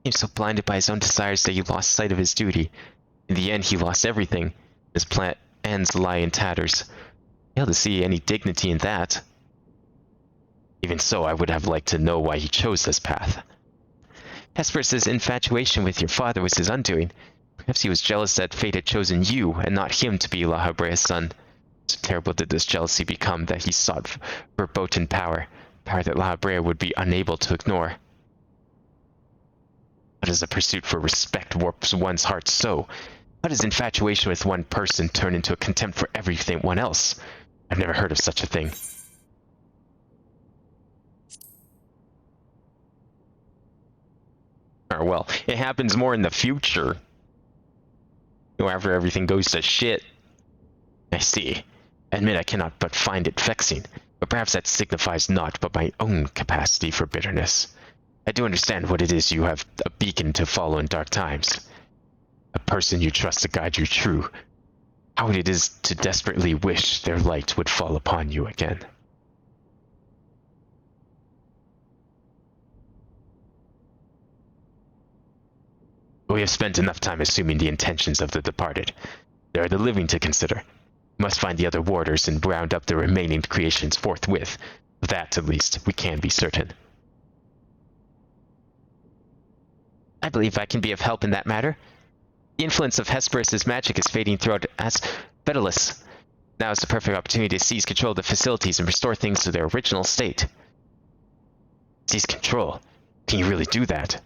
Speaker 1: He was so blinded by his own desires that he lost sight of his duty. In the end, he lost everything. His plans lie in tatters. Fail to see any dignity in that. Even so, I would have liked to know why he chose this path. Hesperus's infatuation with your father was his undoing. Perhaps he was jealous that fate had chosen you and not him to be La Habrea's son. So terrible did this jealousy become that he sought verboten power that La Habrea would be unable to ignore. How does the pursuit for respect warp one's heart so? How does infatuation with one person turn into a contempt for everyone else? I've never heard of such a thing. Or well, it happens more in the future. After everything goes to shit. I see. I admit I cannot but find it vexing. But perhaps that signifies naught but my own capacity for bitterness. I do understand what it is you have a beacon to follow in dark times. A person you trust to guide you true. How it is to desperately wish their light would fall upon you again. We have spent enough time assuming the intentions of the departed. There are the living to consider. We must find the other warders and round up the remaining creations forthwith. Of that, at least, we can be certain.
Speaker 2: I believe I can be of help in that matter. The influence of Hesperus' magic is fading throughout Daedalus. Now is the perfect opportunity to seize control of the facilities and restore things to their original state.
Speaker 1: Seize control? Can you really do that?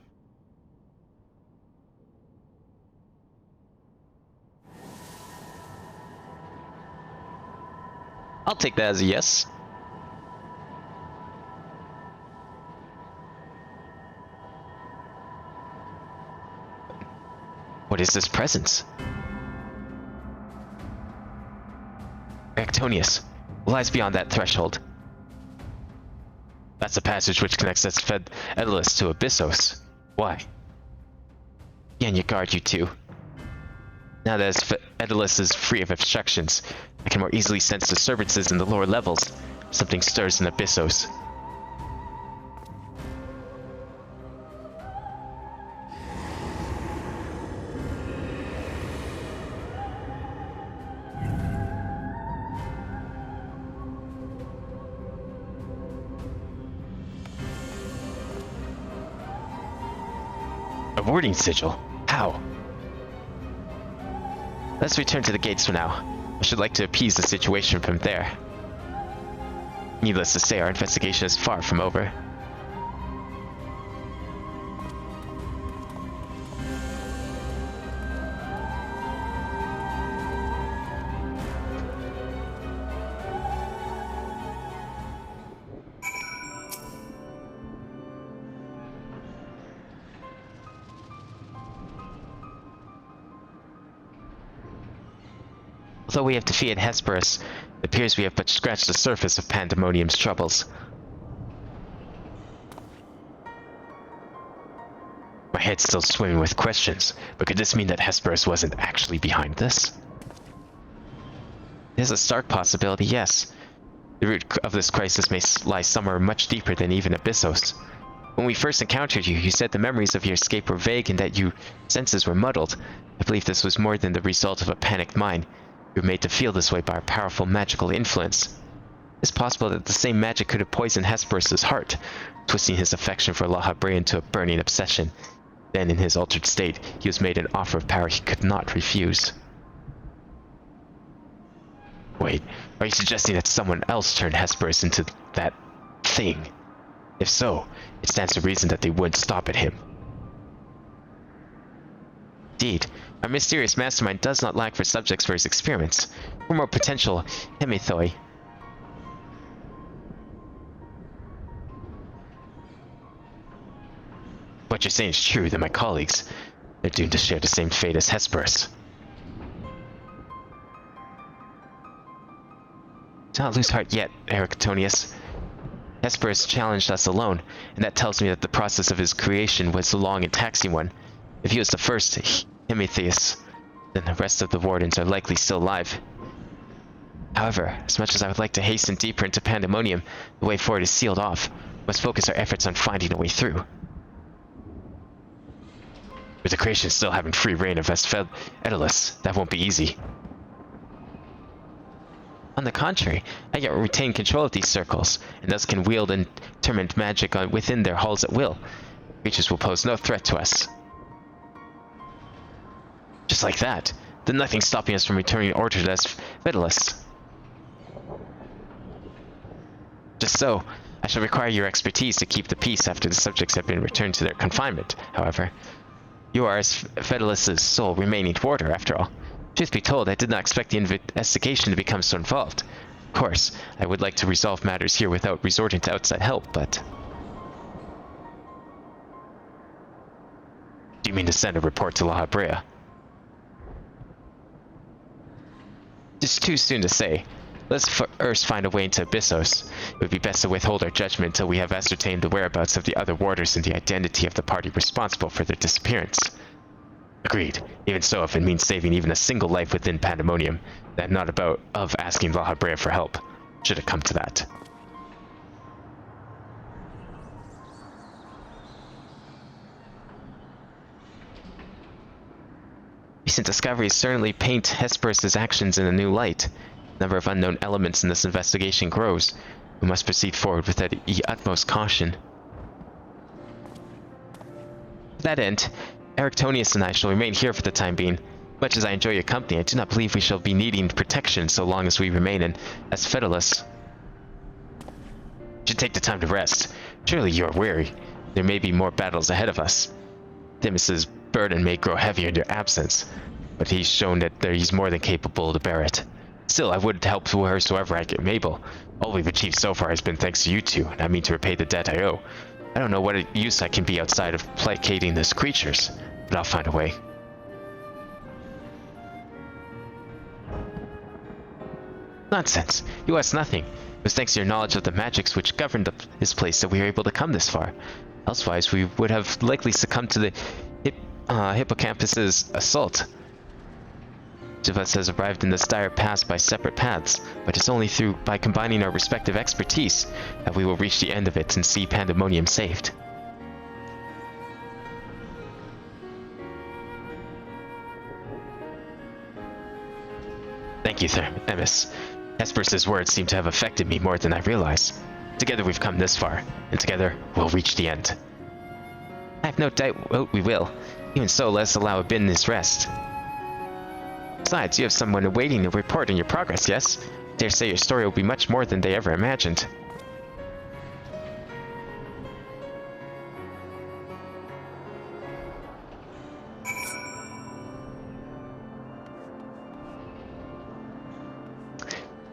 Speaker 2: I'll take that as a yes.
Speaker 1: What is this presence?
Speaker 2: Actonius, what lies beyond that threshold?
Speaker 1: That's the passage which connects Daedalus to Abyssos. Why?
Speaker 2: And you guard you two.
Speaker 1: Now that Daedalus is free of obstructions, I can more easily sense disturbances in the lower levels. Something stirs in Abyssos. A warding sigil? How?
Speaker 2: Let's return to the gates for now. I should like to appease the situation from there. Needless to say, our investigation is far from over. Although we have defeated Hesperus, it appears we have but scratched the surface of Pandemonium's troubles.
Speaker 1: My head's still swimming with questions, but could this mean that Hesperus wasn't actually behind this?
Speaker 2: There's a stark possibility, yes. The root of this crisis may lie somewhere much deeper than even Abyssos. When we first encountered you, you said the memories of your escape were vague and that your senses were muddled. I believe this was more than the result of a panicked mind. You were made to feel this way by a powerful magical influence. It's possible that the same magic could have poisoned Hesperus' heart, twisting his affection for La Habrea into a burning obsession. Then, in his altered state, he was made an offer of power he could not refuse.
Speaker 1: Wait, are you suggesting that someone else turned Hesperus into that thing? If so, it stands to reason that they wouldn't stop at him.
Speaker 2: Indeed, our mysterious mastermind does not lack for subjects for his experiments, or more potential hemithoi.
Speaker 1: What you're saying is true, then my colleagues, they're doomed to share the same fate as Hesperus.
Speaker 2: Do not lose heart yet, Erictonius. Hesperus challenged us alone, and that tells me that the process of his creation was a long and taxing one. If he was the first Hemitheus, then the rest of the wardens are likely still alive. However, as much as I would like to hasten deeper into Pandemonium, the way forward is sealed off. We must focus our efforts on finding a way through.
Speaker 1: With the creation still having free reign of Daedalus, that won't be easy.
Speaker 2: On the contrary, I yet retain control of these circles, and thus can wield and torment magic within their halls at will. Creatures will pose no threat to us.
Speaker 1: Just like that, then nothing's stopping us from returning order to Daedalus.
Speaker 2: Just so, I shall require your expertise to keep the peace after the subjects have been returned to their confinement, however. You are Daedalus' sole remaining warder, after all. Truth be told, I did not expect the investigation to become so involved. Of course, I would like to resolve matters here without resorting to outside help, but...
Speaker 1: Do you mean to send a report to La Habrea?
Speaker 2: It's too soon to say. Let's first find a way into Abyssos. It would be best to withhold our judgment until we have ascertained the whereabouts of the other warders and the identity of the party responsible for their disappearance. Agreed. Even so, if it means saving even a single life within Pandemonium, then I'm not about of asking La Habrea for help. Should it come to that. Recent discoveries certainly paint Hesperus' actions in a new light. The number of unknown elements in this investigation grows. We must proceed forward with the utmost caution. To that end, Erictonius and I shall remain here for the time being. Much as I enjoy your company, I do not believe we shall be needing protection so long as we remain in Asphytolus. You should take the time to rest. Surely you are weary. There may be more battles ahead of us. Demis's burden may grow heavier in your absence, but he's shown that he's more than capable to bear it. Still, I would help whosoever I am able. All we've achieved so far has been thanks to you two, and I mean to repay the debt I owe. I don't know what use I can be outside of placating these creatures, but I'll find a way. Nonsense. You asked nothing. It was thanks to your knowledge of the magics which governed this place that we were able to come this far. Elsewise, we would have likely succumbed to the hippocampus's assault. Each of us has arrived in this dire pass by separate paths, but it's only by combining our respective expertise that we will reach the end of it and see Pandemonium saved. Thank you, Themis. Hesperus' words seem to have affected me more than I realize. Together we've come this far, and together we'll reach the end. I have no doubt we will. Even so, let us allow a bit in his rest. Besides, you have someone awaiting a report on your progress, yes? Dare say your story will be much more than they ever imagined.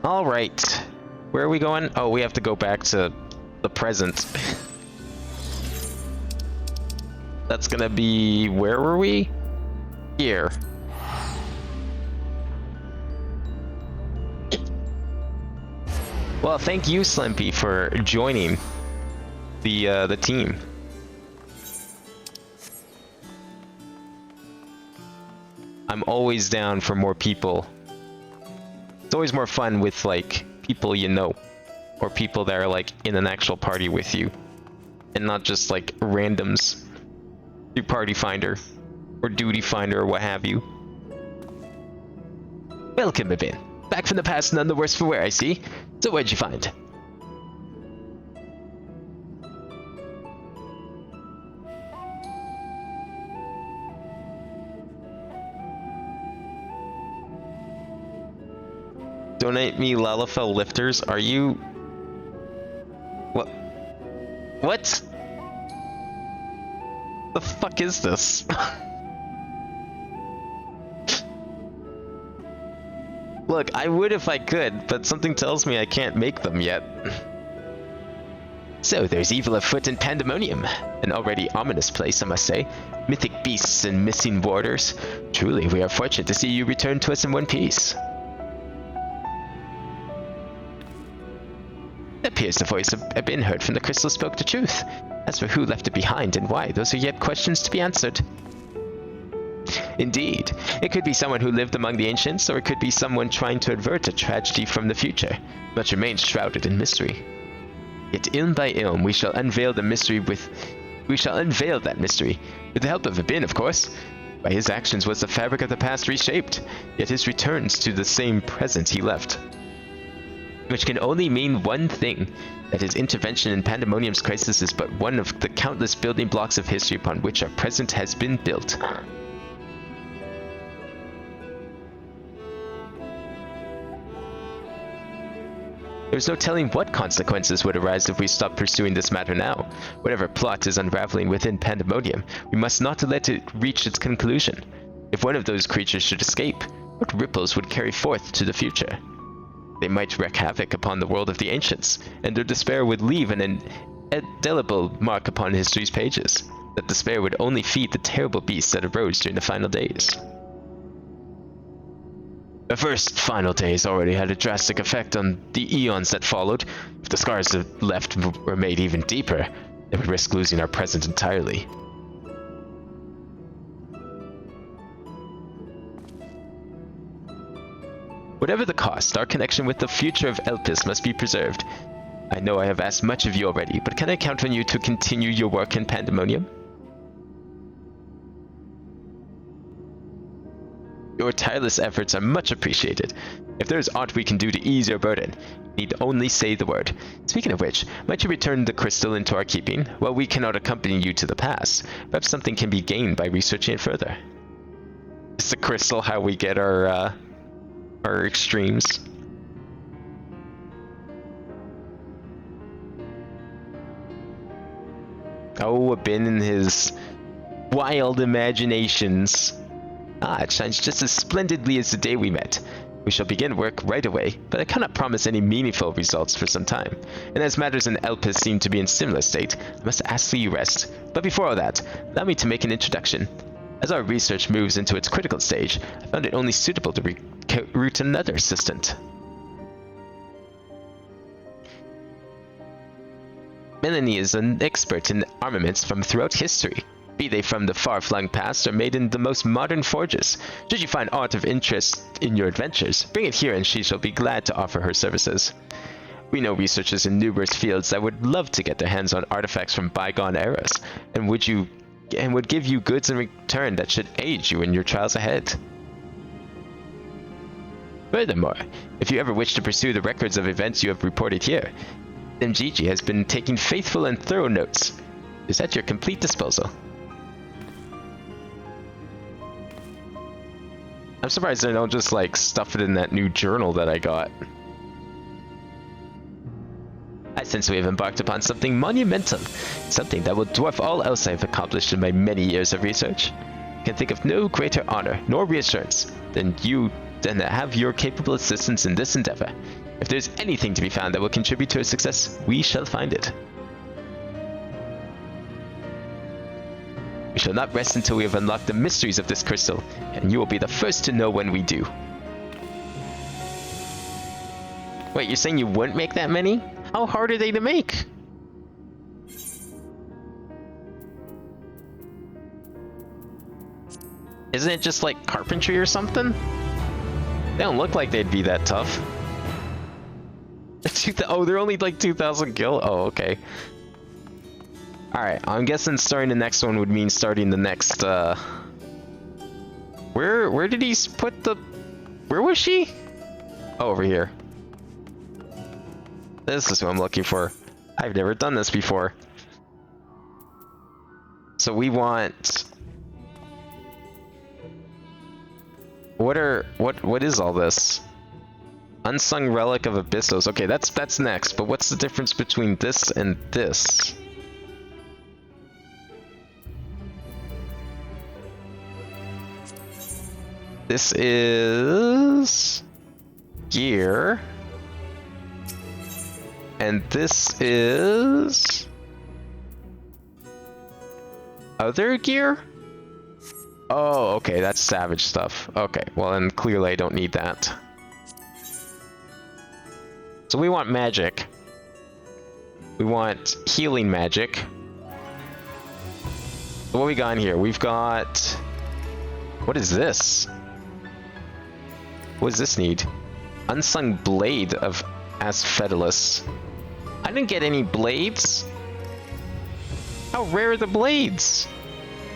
Speaker 2: Alright. Where are we going? Oh, we have to go back to the present. That's gonna be... where were we? Here. Well, thank you, Slimpy, for joining the team. I'm always down for more people. It's always more fun with, like, people you know. Or people that are, like, in an actual party with you. And not just, like, randoms. Through Party Finder. Or Duty Finder, or what have you. Welcome, Mabin. Back from the past, none the worse for wear, I see. So what'd you find? Donate me Lalafell lifters. Are you... What? What? The fuck is this? Look, I would if I could, but something tells me I can't make them yet. So there's evil afoot in Pandemonium. An already ominous place, I must say. Mythic beasts and missing warders. Truly, we are fortunate to see you return to us in one piece. It appears the voice of Abin heard from the crystal spoke the truth. As for who left it behind and why, those are yet questions to be answered. Indeed. It could be someone who lived among the ancients, or it could be someone trying to avert a tragedy from the future. Much remains shrouded in mystery. Yet ilm by ilm, we shall unveil that mystery with the help of Abin, of course. By his actions was the fabric of the past reshaped, yet his returns to the same present he left. Which can only mean one thing, that his intervention in Pandemonium's crisis is but one of the countless building blocks of history upon which our present has been built. There's no telling what consequences would arise if we stopped pursuing this matter now. Whatever plot is unraveling within Pandemonium, we must not let it reach its conclusion. If one of those creatures should escape, what ripples would carry forth to the future? They might wreak havoc upon the world of the ancients, and their despair would leave an indelible mark upon history's pages. That despair would only feed the terrible beasts that arose during the final days.
Speaker 1: The first final days already had a drastic effect on the eons that followed. If the scars left were made even deeper, they would risk losing our present entirely. Whatever the cost, our connection with the future of Elpis must be preserved. I know I have asked much of you already, but can I count on you to continue your work in Pandemonium? Your tireless efforts are much appreciated. If there is aught we can do to ease your burden, you need only say the word. Speaking of which, might you return the crystal into our keeping? While we cannot accompany you to the past, perhaps something can be gained by researching it further. Is the crystal how we get our extremes? Oh, a bin in his wild imaginations. Ah, it shines just as splendidly as the day we met. We shall begin work right away, but I cannot promise any meaningful results for some time. And as matters in Elpis seem to be in similar state, I must ask that you rest. But before all that, allow me to make an introduction. As our research moves into its critical stage, I found it only suitable to recruit another assistant. Melanie is an expert in armaments from throughout history, be they from the far-flung past or made in the most modern forges. Should you find aught of interest in your adventures, bring it here and she shall be glad to offer her services. We know researchers in numerous fields that would love to get their hands on artifacts from bygone eras, and would give you goods in return that should aid you in your trials ahead. Furthermore, if you ever wish to pursue the records of events you have reported here, then Gigi has been taking faithful and thorough notes. It is at your complete disposal. I'm surprised they don't just like stuff it in that new journal that I got. I sense we have embarked upon something monumental, something that will dwarf all else I have accomplished in my many years of research. I can think of no greater honor nor reassurance than to have your capable assistance in this endeavor. If there's anything to be found that will contribute to its success, we shall find it. We shall not rest until we have unlocked the mysteries of this crystal, and you will be the first to know when we do. Wait, you're saying you wouldn't make that many? How hard are they to make? Isn't it just like carpentry or something? They don't look like they'd be that tough. Oh, they're only like 2,000 gil? Oh, okay. Alright, I'm guessing starting the next one would mean starting the next, Where did he put the... Where was she? Oh, over here. This is what I'm looking for. I've never done this before. So we want... What is all this? Unsung Relic of Abyssos. Okay, that's next, but what's the difference between this and this? This is gear. And this is other gear? Oh, okay, that's savage stuff. Okay, well then clearly I don't need that. So we want magic. We want healing magic. So what we got in here? We've got... What is this? What does this need? Unsung Blade of Asphodylus. I didn't get any blades. How rare are the blades?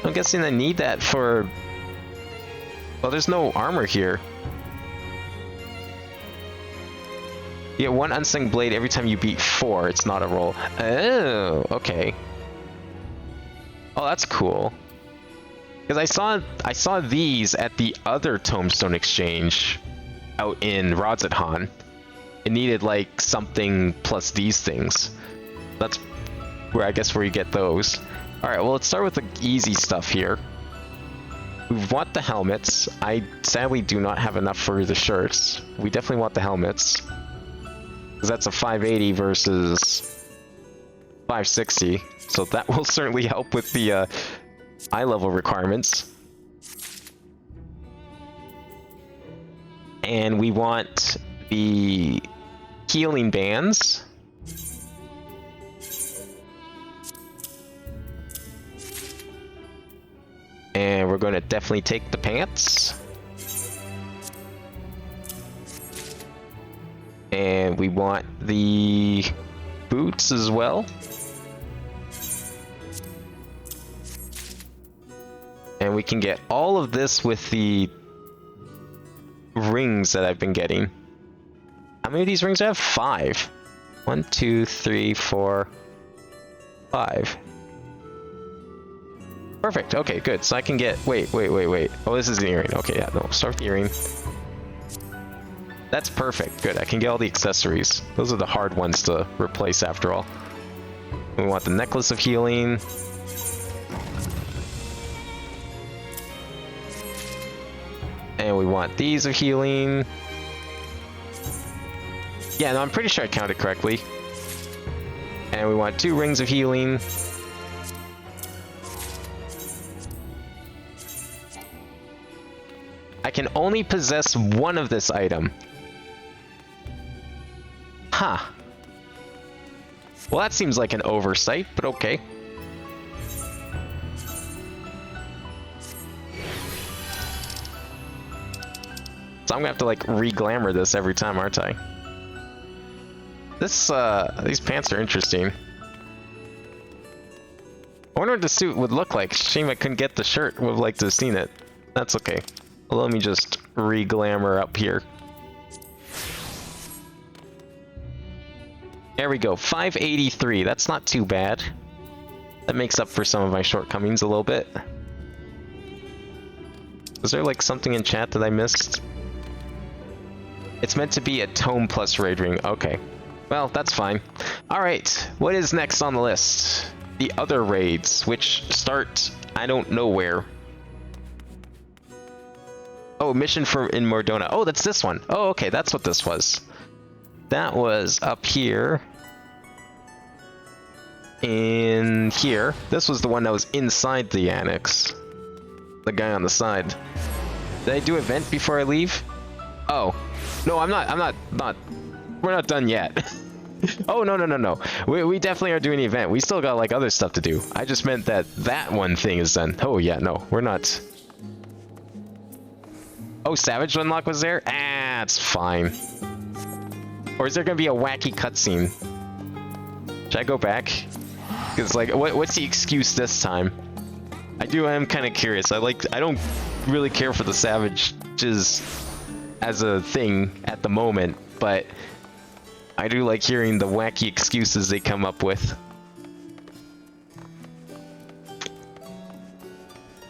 Speaker 1: I'm guessing I need that for... Well, there's no armor here. You get one unsung blade every time you beat 4. It's not a roll. Oh, okay. Oh, that's cool. Because I saw these at the other Tombstone Exchange out in radz-at-han. It needed like something plus these things. That's where I guess where you get those. All right, well let's start with the easy stuff here. We want the helmets. I sadly do not have enough for the shirts. We definitely want the helmets. Because that's a 580 versus 560. So that will certainly help with the eye level requirements. And we want the healing bands. And we're going to definitely take the pants. And we want the boots as well. And we can get all of this with the rings that I've been getting. How many of these rings do I have? 5. 1, 2, 3, 4, 5. Perfect. Okay, good. So I can get... Wait. Oh, this is an earring. Okay, yeah, no. Start with the earring. That's perfect. Good. I can get all the accessories. Those are the hard ones to replace after all. We want the necklace of healing. And we want these of healing. Yeah, no, I'm pretty sure I counted correctly. And we want 2 rings of healing. I can only possess one of this item. Huh. Well, that seems like an oversight, but okay. So I'm gonna have to like re-glamour this every time, aren't I? This, these pants are interesting. I wonder what the suit would look like. Shame I couldn't get the shirt. Would have liked to have seen it. That's okay. Let me just re-glamour up here. There we go, 583. That's not too bad. That makes up for some of my shortcomings a little bit. Was there like something in chat that I missed? It's meant to be a tome plus raid ring. Okay. Well, that's fine. Alright, what is next on the list? The other raids, which start I don't know where. Oh, mission for in Mordona. Oh, that's this one. Oh, okay, that's what this was. That was up here. In here. This was the one that was inside the annex. The guy on the side. Did I do event before I leave? Oh. No, I'm not. We're not done yet. Oh, no. We definitely are doing the event. We still got like other stuff to do. I just meant that one thing is done. Oh yeah, no, we're not. Oh, Savage Unlock was there? Ah, it's fine. Or is there gonna be a wacky cutscene? Should I go back? Because like, what's the excuse this time? I am kind of curious. I don't really care for the Savages as a thing at the moment, but I do like hearing the wacky excuses they come up with.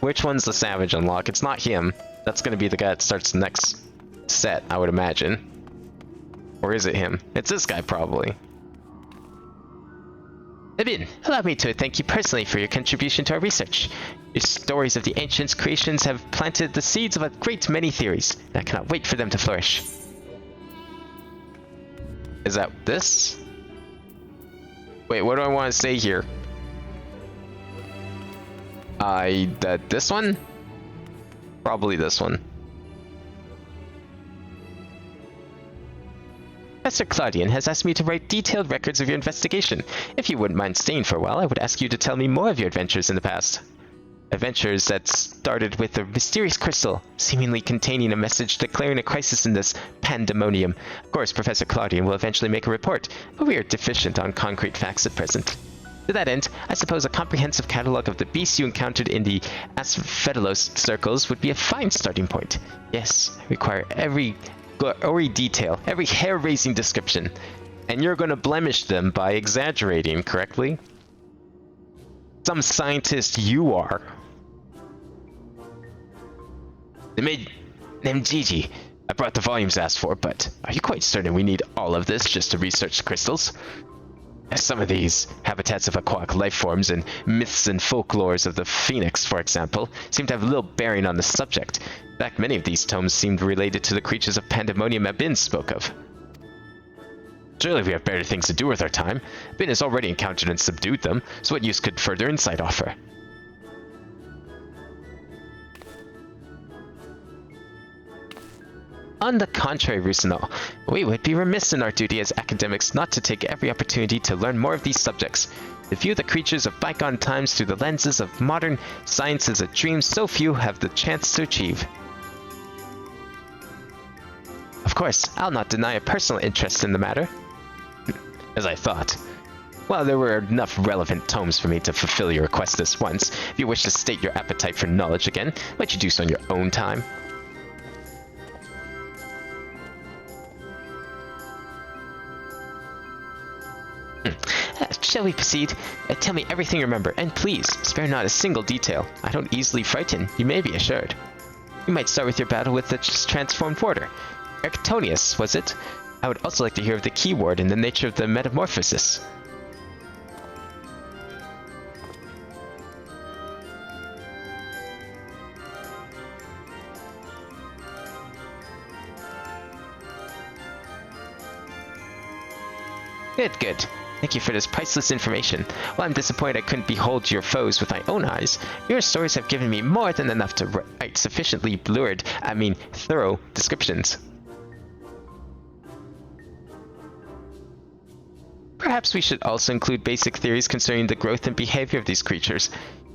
Speaker 1: Which one's the Savage Unlock? It's not him. That's gonna be the guy that starts the next set, I would imagine. Or is it him? It's this guy, probably.
Speaker 2: Ibn, allow me to thank you personally for your contribution to our research. Your stories of the ancients' creations have planted the seeds of a great many theories, and I cannot wait for them to flourish.
Speaker 1: Is that this? Wait, what do I want to say here? This one? Probably this one.
Speaker 2: Professor Claudian has asked me to write detailed records of your investigation. If you wouldn't mind staying for a while, I would ask you to tell me more of your adventures in the past. Adventures that started with a mysterious crystal, seemingly containing a message declaring a crisis in this pandemonium. Of course, Professor Claudian will eventually make a report, but we are deficient on concrete facts at present. To that end, I suppose a comprehensive catalogue of the beasts you encountered in the Asphedalos circles would be a fine starting point. Yes, I require every gory detail, every hair-raising description.
Speaker 1: And you're going to blemish them by exaggerating, correctly? Some scientist you are.
Speaker 2: Nemgigi, I brought the volumes asked for, but are you quite certain we need all of this just to research the crystals? Some of these, habitats of aquatic life forms and myths and folklores of the phoenix, for example, seem to have little bearing on the subject. In fact, many of these tomes seemed related to the creatures of pandemonium Abin spoke of. Surely we have better things to do with our time. Abin has already encountered and subdued them, so what use could further insight offer? On the contrary, Rusino, we would be remiss in our duty as academics not to take every opportunity to learn more of these subjects. To view the creatures of bygone times through the lenses of modern science is a dream so few have the chance to achieve. Of course, I'll not deny a personal interest in the matter. As I thought. While there were enough relevant tomes for me to fulfill your request this once, if you wish to state your appetite for knowledge again, might you do so on your own time? Shall we proceed? Tell me everything you remember, and please, spare not a single detail. I don't easily frighten, you may be assured. You might start with your battle with the transformed warder. Erictonius, was it? I would also like to hear of the key word and the nature of the metamorphosis. Good. Thank you for this priceless information. While I'm disappointed I couldn't behold your foes with my own eyes, your stories have given me more than enough to write sufficiently thorough descriptions. Perhaps we should also include basic theories concerning the growth and behavior of these creatures.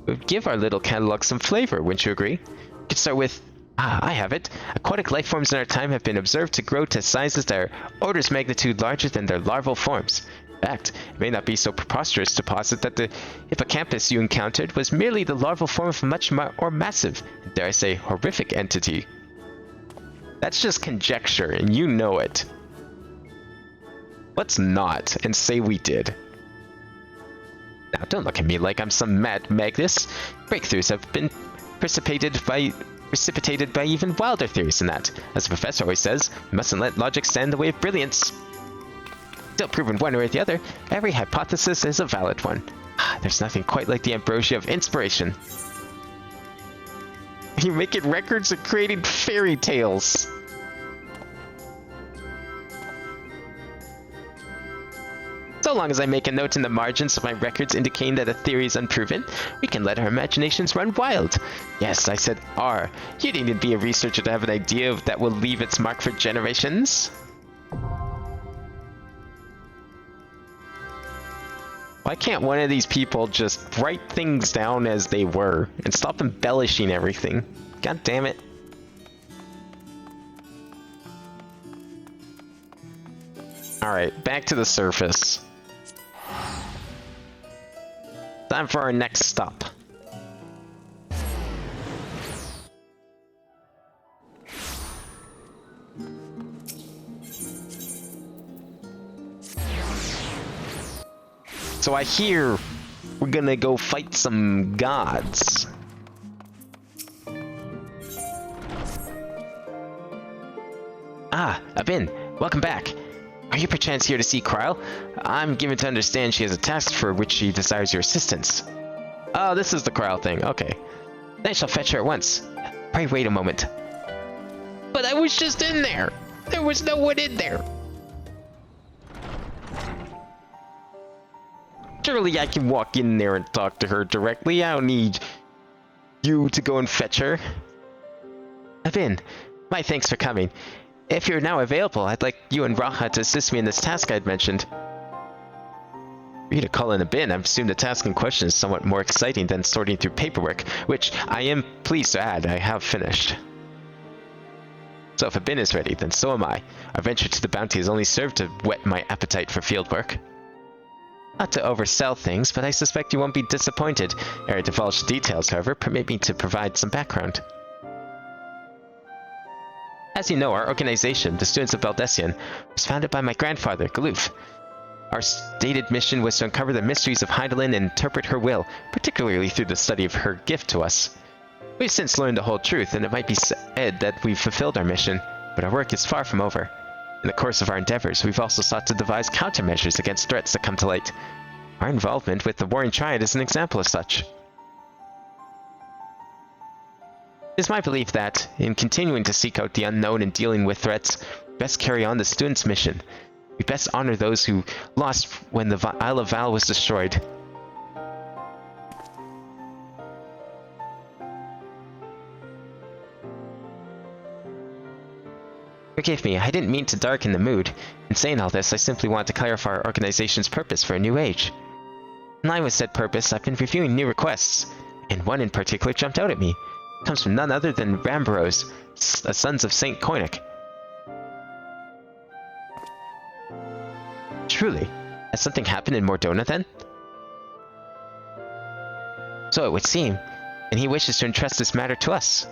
Speaker 2: It would give our little catalog some flavor, wouldn't you agree? We could start with... I have it. Aquatic life forms in our time have been observed to grow to sizes that are orders of magnitude larger than their larval forms. In fact, it may not be so preposterous to posit that the hippocampus you encountered was merely the larval form of a much more massive, dare I say, horrific entity. That's just conjecture, and you know it. Let's not, and say we did. Now, don't look at me like I'm some mad Magnus. Breakthroughs have been precipitated by even wilder theories than that. As the professor always says, we mustn't let logic stand in the way of brilliance. Still proven one way or the other, every hypothesis is a valid one. There's nothing quite like the ambrosia of inspiration. You're making records and creating fairy tales. So long as I make a note in the margins of my records indicating that a theory is unproven, we can let our imaginations run wild. Yes, I said R. You needn't be a researcher to have an idea that will leave its mark for generations. Why can't one of these people just write things down as they were and stop embellishing everything? God damn it. Alright, back to the surface. Time for our next stop. So I hear we're gonna go fight some gods. Abin, welcome back. Are you perchance here to see Kryle? I'm given to understand she has a task for which she desires your assistance. Oh, this is the Kryle thing, okay. Then I shall fetch her at once. Pray wait a moment. But I was just in there! There was no one in there! Surely I can walk in there and talk to her directly. I don't need you to go and fetch her. Abin, my thanks for coming. If you're now available, I'd like you and Raha to assist me in this task I'd mentioned. For you to call in Abin, I assume the task in question is somewhat more exciting than sorting through paperwork, which I am pleased to add I have finished. So if Abin is ready, then so am I. Our venture to the bounty has only served to whet my appetite for fieldwork. Not to oversell things, but I suspect you won't be disappointed. Ere I divulge the details, however, permit me to provide some background. As you know, our organization, the Students of Baldessian, was founded by my grandfather, Galoof. Our stated mission was to uncover the mysteries of Hydaelyn and interpret her will, particularly through the study of her gift to us. We've since learned the whole truth, and it might be said that we've fulfilled our mission, but our work is far from over. In the course of our endeavors, we've also sought to devise countermeasures against threats that come to light. Our involvement with the Warring Triad is an example of such. It is my belief that, in continuing to seek out the unknown and dealing with threats, we best carry on the students' mission. We best honor those who lost when the Isle of Val was destroyed. Forgive me, I didn't mean to darken the mood. In saying all this, I simply want to clarify our organization's purpose for a new age. In line with said purpose, I've been reviewing new requests, and one in particular jumped out at me. It comes from none other than Rambros, Sons of Saint Koinik. Truly, has something happened in Mordona then? So it would seem, and he wishes to entrust this matter to us.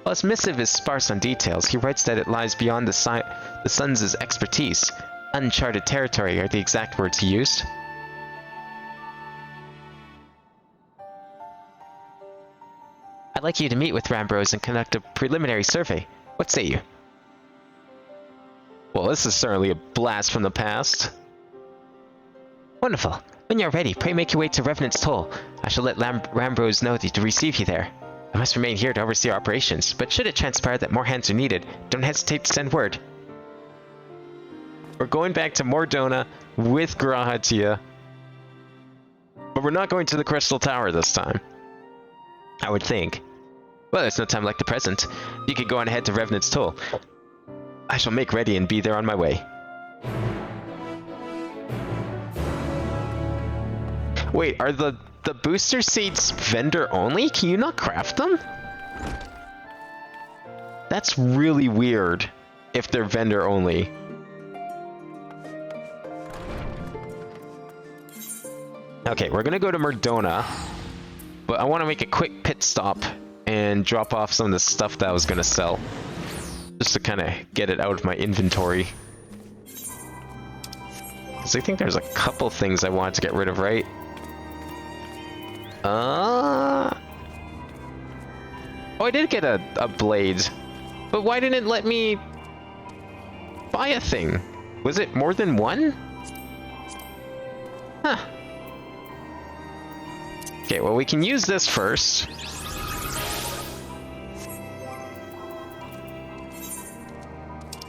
Speaker 2: While his missive is sparse on details, he writes that it lies beyond the Sons' expertise. Uncharted territory are the exact words he used. I'd like you to meet with Rambros and conduct a preliminary survey. What say you? Well, this is certainly a blast from the past. Wonderful. When you're ready, pray make your way to Revenant's Toll. I shall let Rambros know to receive you there. I must remain here to oversee our operations, but should it transpire that more hands are needed, don't hesitate to send word. We're going back to Mordona with Grahatia. But we're not going to the Crystal Tower this time. I would think. Well, there's no time like the present. You could go on ahead to Revenant's Toll. I shall make ready and be there on my way. Wait, are the booster seats vendor only? Can you not craft them? That's really weird if they're vendor only. Okay, we're gonna go to Mordona, but I want to make a quick pit stop and drop off some of the stuff that I was gonna sell, just to kind of get it out of my inventory. Because I think there's a couple things I wanted to get rid of, right? Oh, I did get a blade, but why didn't it let me buy a thing? Was it more than one? Huh. Okay, well, we can use this first.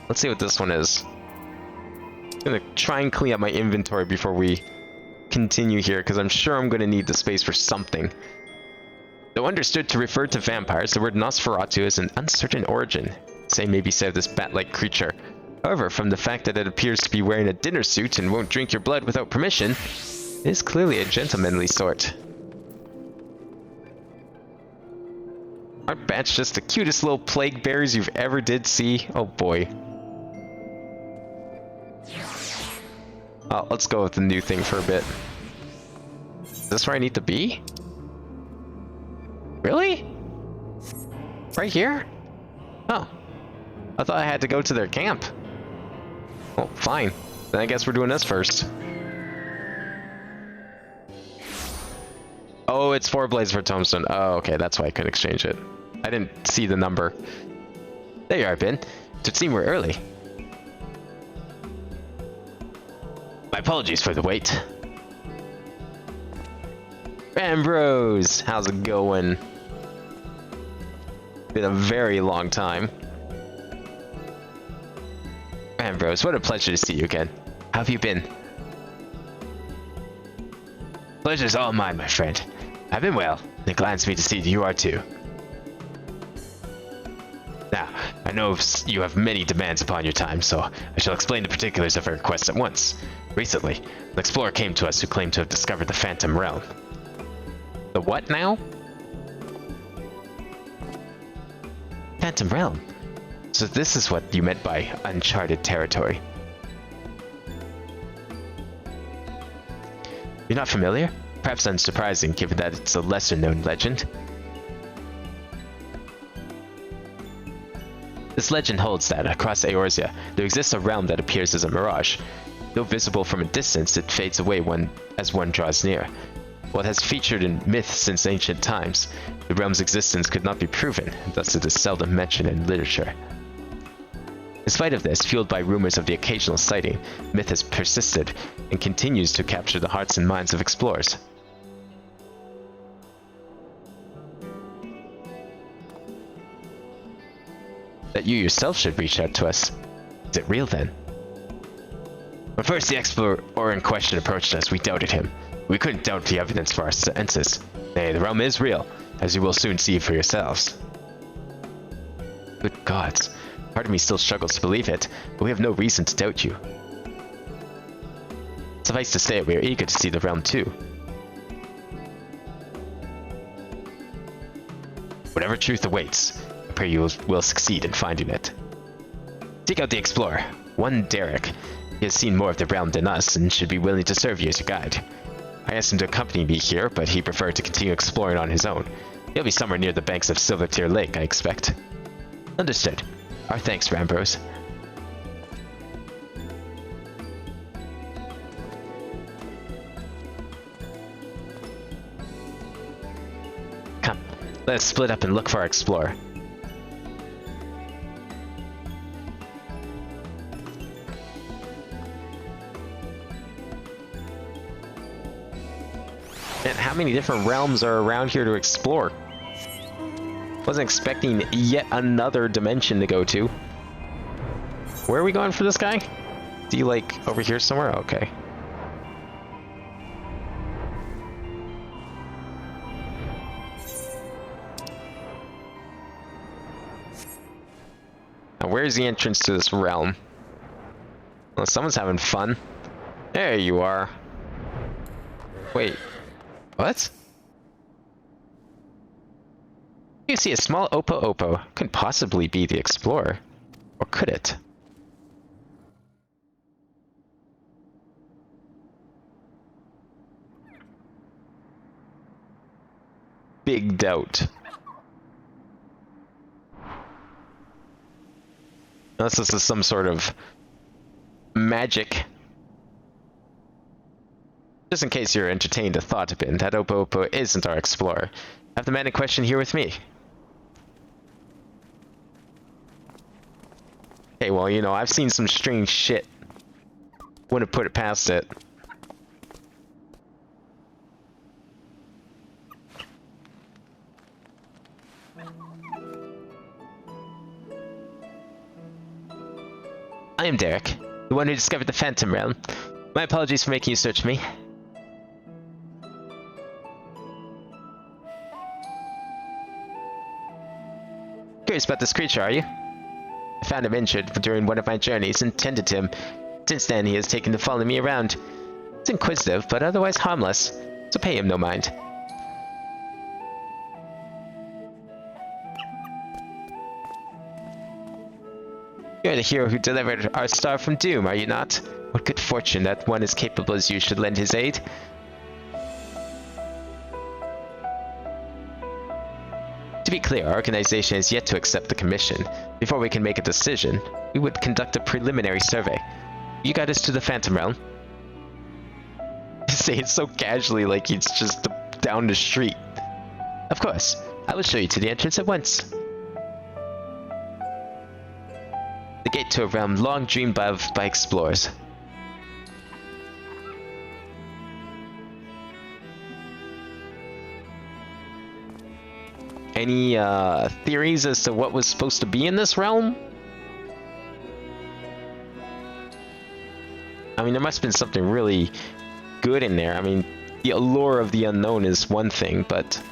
Speaker 2: Let's see what this one is. I'm gonna try and clean up my inventory before we continue here, because I'm sure I'm going to need the space for something. Though understood to refer to vampires, the word Nosferatu is an uncertain origin. Same may be said of this bat-like creature. However, from the fact that it appears to be wearing a dinner suit and won't drink your blood without permission, it is clearly a gentlemanly sort. Aren't bats just the cutest little plague bears you've ever did see? Oh boy. Oh, let's go with the new thing for a bit. Is this where I need to be? Really? Right here? Oh. I thought I had to go to their camp. Well, fine. Then I guess we're doing this first. Oh, it's 4 blades for tombstone. Oh, okay, that's why I couldn't exchange it. I didn't see the number. There you are, Ben. It seemed we're early. My apologies for the wait. Ambrose, how's it going? Been a very long time. Ambrose, what a pleasure to see you again. How have you been? Pleasure's all mine, my friend. I've been well, and it glads me to see that you are too. Now, I know you have many demands upon your time, so I shall explain the particulars of our request at once. Recently, an explorer came to us who claimed to have discovered the Phantom Realm. The what now? Phantom Realm. So this is what you meant by uncharted territory. You're not familiar? Perhaps unsurprising, given that it's a lesser-known legend. This legend holds that, across Eorzea, there exists a realm that appears as a mirage. Though visible from a distance, it fades away as one draws near. While it has featured in myth since ancient times, the realm's existence could not be proven, thus it is seldom mentioned in literature. In spite of this, fueled by rumors of the occasional sighting, myth has persisted and continues to capture the hearts and minds of explorers. That you yourself should reach out to us. Is it real then? When first the explorer in question approached us, we doubted him. We couldn't doubt the evidence for our senses. Nay, the realm is real, as you will soon see for yourselves.
Speaker 1: Good gods. Part of me still struggles to believe it, but we have no reason to doubt you. Suffice to say, we are eager to see the realm too. Whatever truth awaits, I pray you will succeed in finding it. Seek out the explorer, one Derek. He has seen more of the realm than us and should be willing to serve you as your guide. I asked him to accompany me here, but he preferred to continue exploring on his own. He'll be somewhere near the banks of Silvertear Lake, I expect. Understood. Our thanks, Rambros. Come, let us split up and look for our explorer. And how many different realms are around here to explore? Wasn't expecting yet another dimension to go to. Where are we going for this guy? Is he like over here somewhere? Okay. Now where's the entrance to this realm? Well, someone's having fun. There you are. Wait. What? You see a small Opo. Couldn't possibly be the explorer. Or could it? Big doubt. Unless this is some sort of magic. Just in case you're entertained a thought been, that Opo isn't our explorer. I have the man in question here with me. Okay, well, you know, I've seen some strange shit. Wouldn't put it past it. I am Derek, the one who discovered the Phantom Realm. My apologies for making you search me. Curious about this creature, are you? I found him injured during one of my journeys and tended to him. Since then, he has taken to following me around. He's inquisitive, but otherwise harmless, so pay him no mind. You're the hero who delivered our star from doom, are you not? What good fortune that one as capable as you should lend his aid. To be clear, our organization is yet to accept the commission. Before we can make a decision, we would conduct a preliminary survey. You guide us to the Phantom Realm. Say it so casually like it's just down the street. Of course, I will show you to the entrance at once. The gate to a realm long dreamed of by explorers. Any theories as to what was supposed to be in this realm? I mean, there must have been something really good in there. I mean, the allure of the unknown is one thing, but...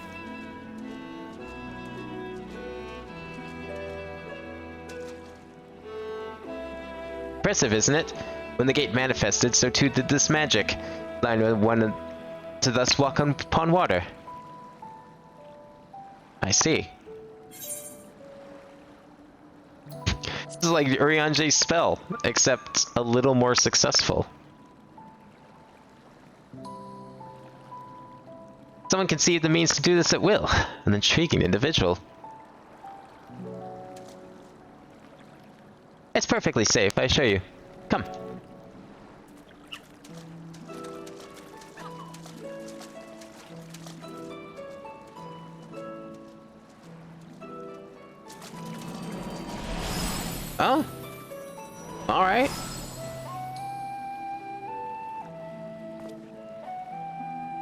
Speaker 1: Impressive, isn't it? When the gate manifested, so too did this magic, allowing one to thus walk upon water. I see. This is like Urianger's spell, except a little more successful. Someone conceived the means to do this at will. An intriguing individual. It's perfectly safe, I assure you. Come. Oh. Alright.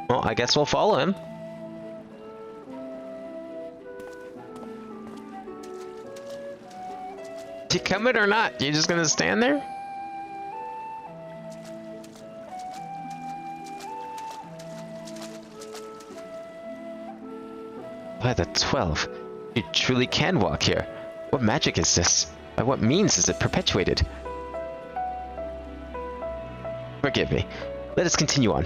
Speaker 1: Well, I guess we'll follow him. You coming or not? You just gonna stand there? By the 12, you truly can walk here.
Speaker 2: What magic is this? By what means is it perpetuated? Forgive me. Let us continue on.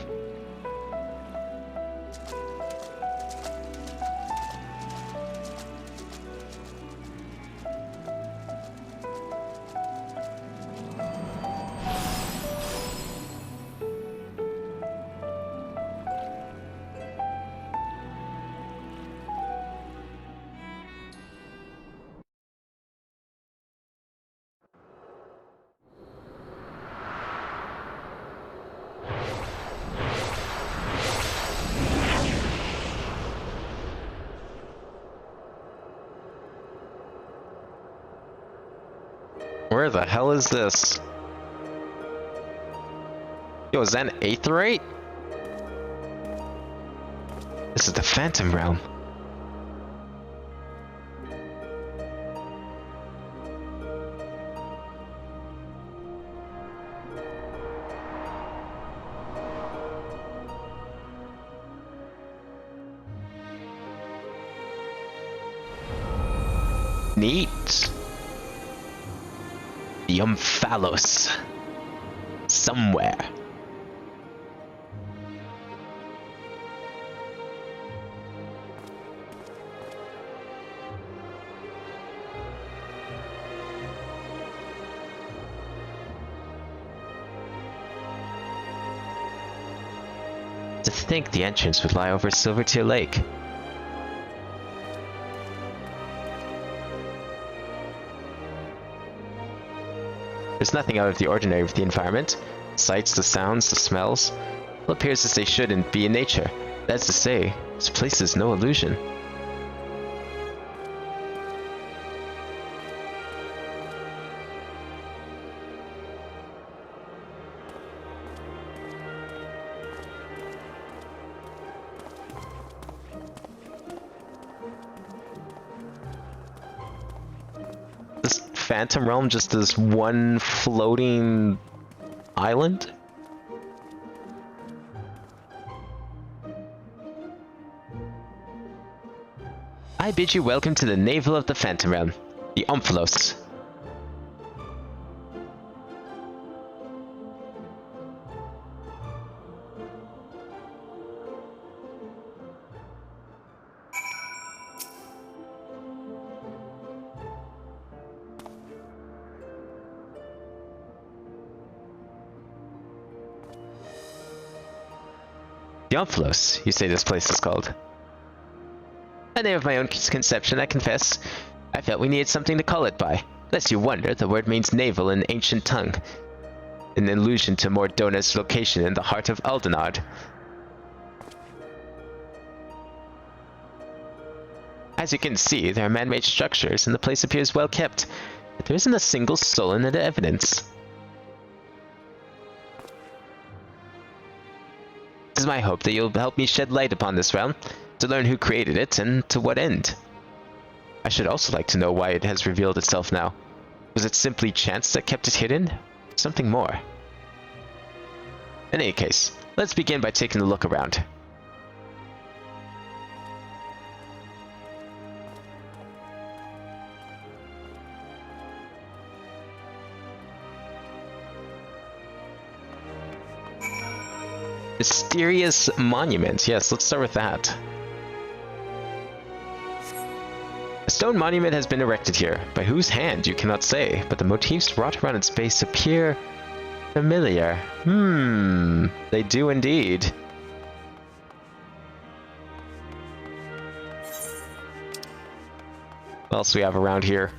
Speaker 2: Where the hell is this? Yo, is that an aetheryte? This is the Phantom Realm. Neat. The Omphalos. Somewhere. To think the entrance would lie over Silvertear Lake. There's nothing out of the ordinary with the environment. Sights, the sounds, the smells. All appears as they should and be in nature. That's to say, this place is no illusion. Phantom Realm just this one floating island? I bid you welcome to the navel of the Phantom Realm, the Omphalos. The Omphalos, you say this place is called? A name of my own conception, I confess. I felt we needed something to call it by. Lest you wonder, the word means navel in ancient tongue. An allusion to Mordona's location in the heart of Aldenard. As you can see, there are man-made structures, and the place appears well kept. But there isn't a single soul in the evidence. It is my hope that you'll help me shed light upon this realm, to learn who created it, and to what end. I should also like to know why it has revealed itself now. Was it simply chance that kept it hidden? Something more? In any case, let's begin by taking a look around. Mysterious monument. Yes, let's start with that. A stone monument has been erected here. By whose hand, you cannot say, but the motifs wrought around its base appear familiar. They do indeed. What else do we have around here?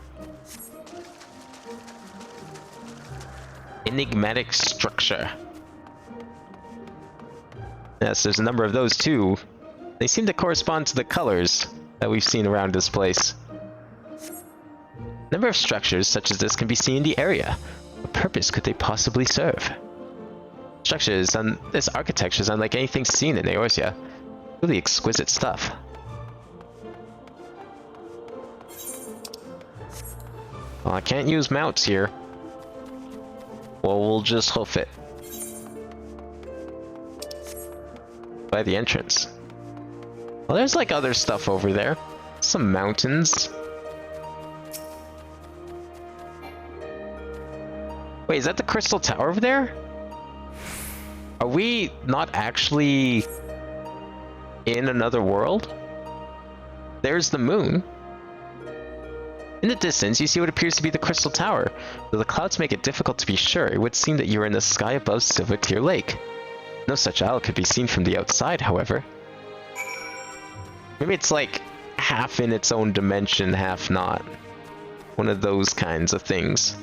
Speaker 2: Enigmatic structure. Yes, there's a number of those too. They seem to correspond to the colors that we've seen around this place. A number of structures such as this can be seen in the area. What purpose could they possibly serve? Structures and this architecture is unlike anything seen in Eorzea. Really exquisite stuff. Well, I can't use mounts here. Well, we'll just hoof it. By the entrance. Well, there's like other stuff over there. Some mountains.
Speaker 1: Wait, is that the Crystal Tower over there? Are we not actually in another world? There's the moon. In the distance, you see what appears to be the Crystal Tower. Though the clouds make it difficult to be sure, it would seem that you are in the sky above Silver Tear Lake. No such isle could be seen from the outside, however. Maybe it's like half in its own dimension, half not. One of those kinds of things.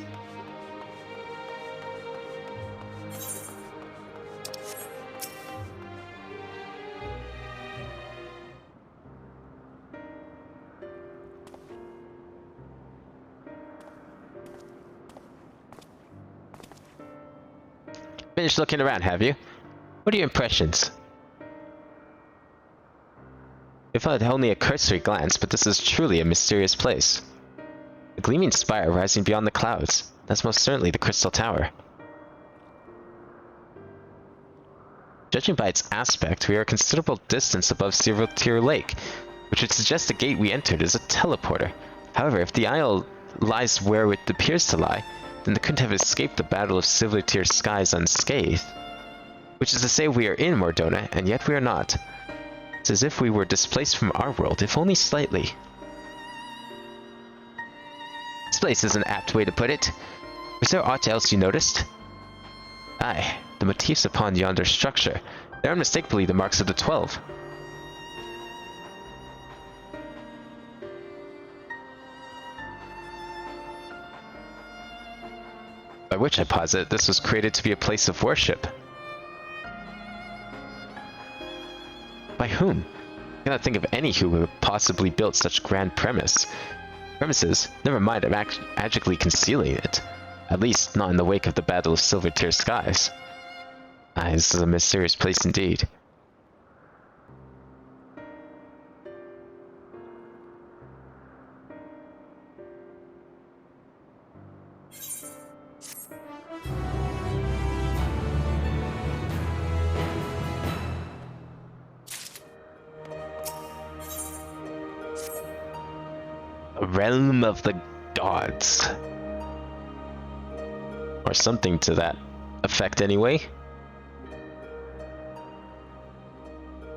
Speaker 1: Finished looking around, have you? What are your impressions? If I had only a cursory glance, but this is truly a mysterious place. A gleaming spire rising beyond the clouds. That's most certainly the Crystal Tower. Judging by its aspect, we are a considerable distance above Silver Tear Lake, which would suggest the gate we entered is a teleporter. However, if the isle lies where it appears to lie, then they couldn't have escaped the Battle of Silver Tear Skies unscathed. Which is to say we are in Mordona, and yet we are not. It's as if we were displaced from our world, if only slightly. This place is an apt way to put it. Was there aught else you noticed? Aye, the motifs upon yonder structure. They are unmistakably the marks of the 12. By which I posit this was created to be a place of worship. By whom? I cannot think of any who would have possibly built such grand premises. Never mind, I'm magically concealing it. At least not in the wake of the Battle of Silver Tear Skies. Ah, this is a mysterious place indeed. A realm of the gods. Or something to that effect anyway.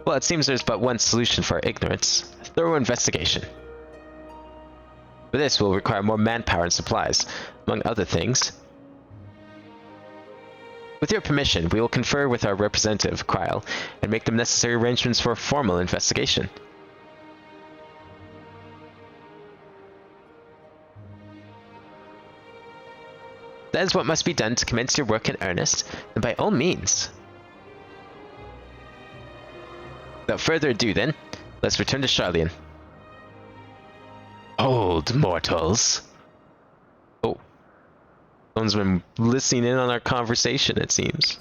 Speaker 1: Well, it seems there's but one solution for our ignorance. A thorough investigation. For this, we'll require more manpower and supplies, among other things. With your permission, we will confer with our representative, Kryl, and make the necessary arrangements for a formal investigation. That is what must be done to commence your work in earnest, and by all means. Without further ado then, let's return to Sharlayan. Hold, mortals. Oh. Someone's been listening in on our conversation, it seems.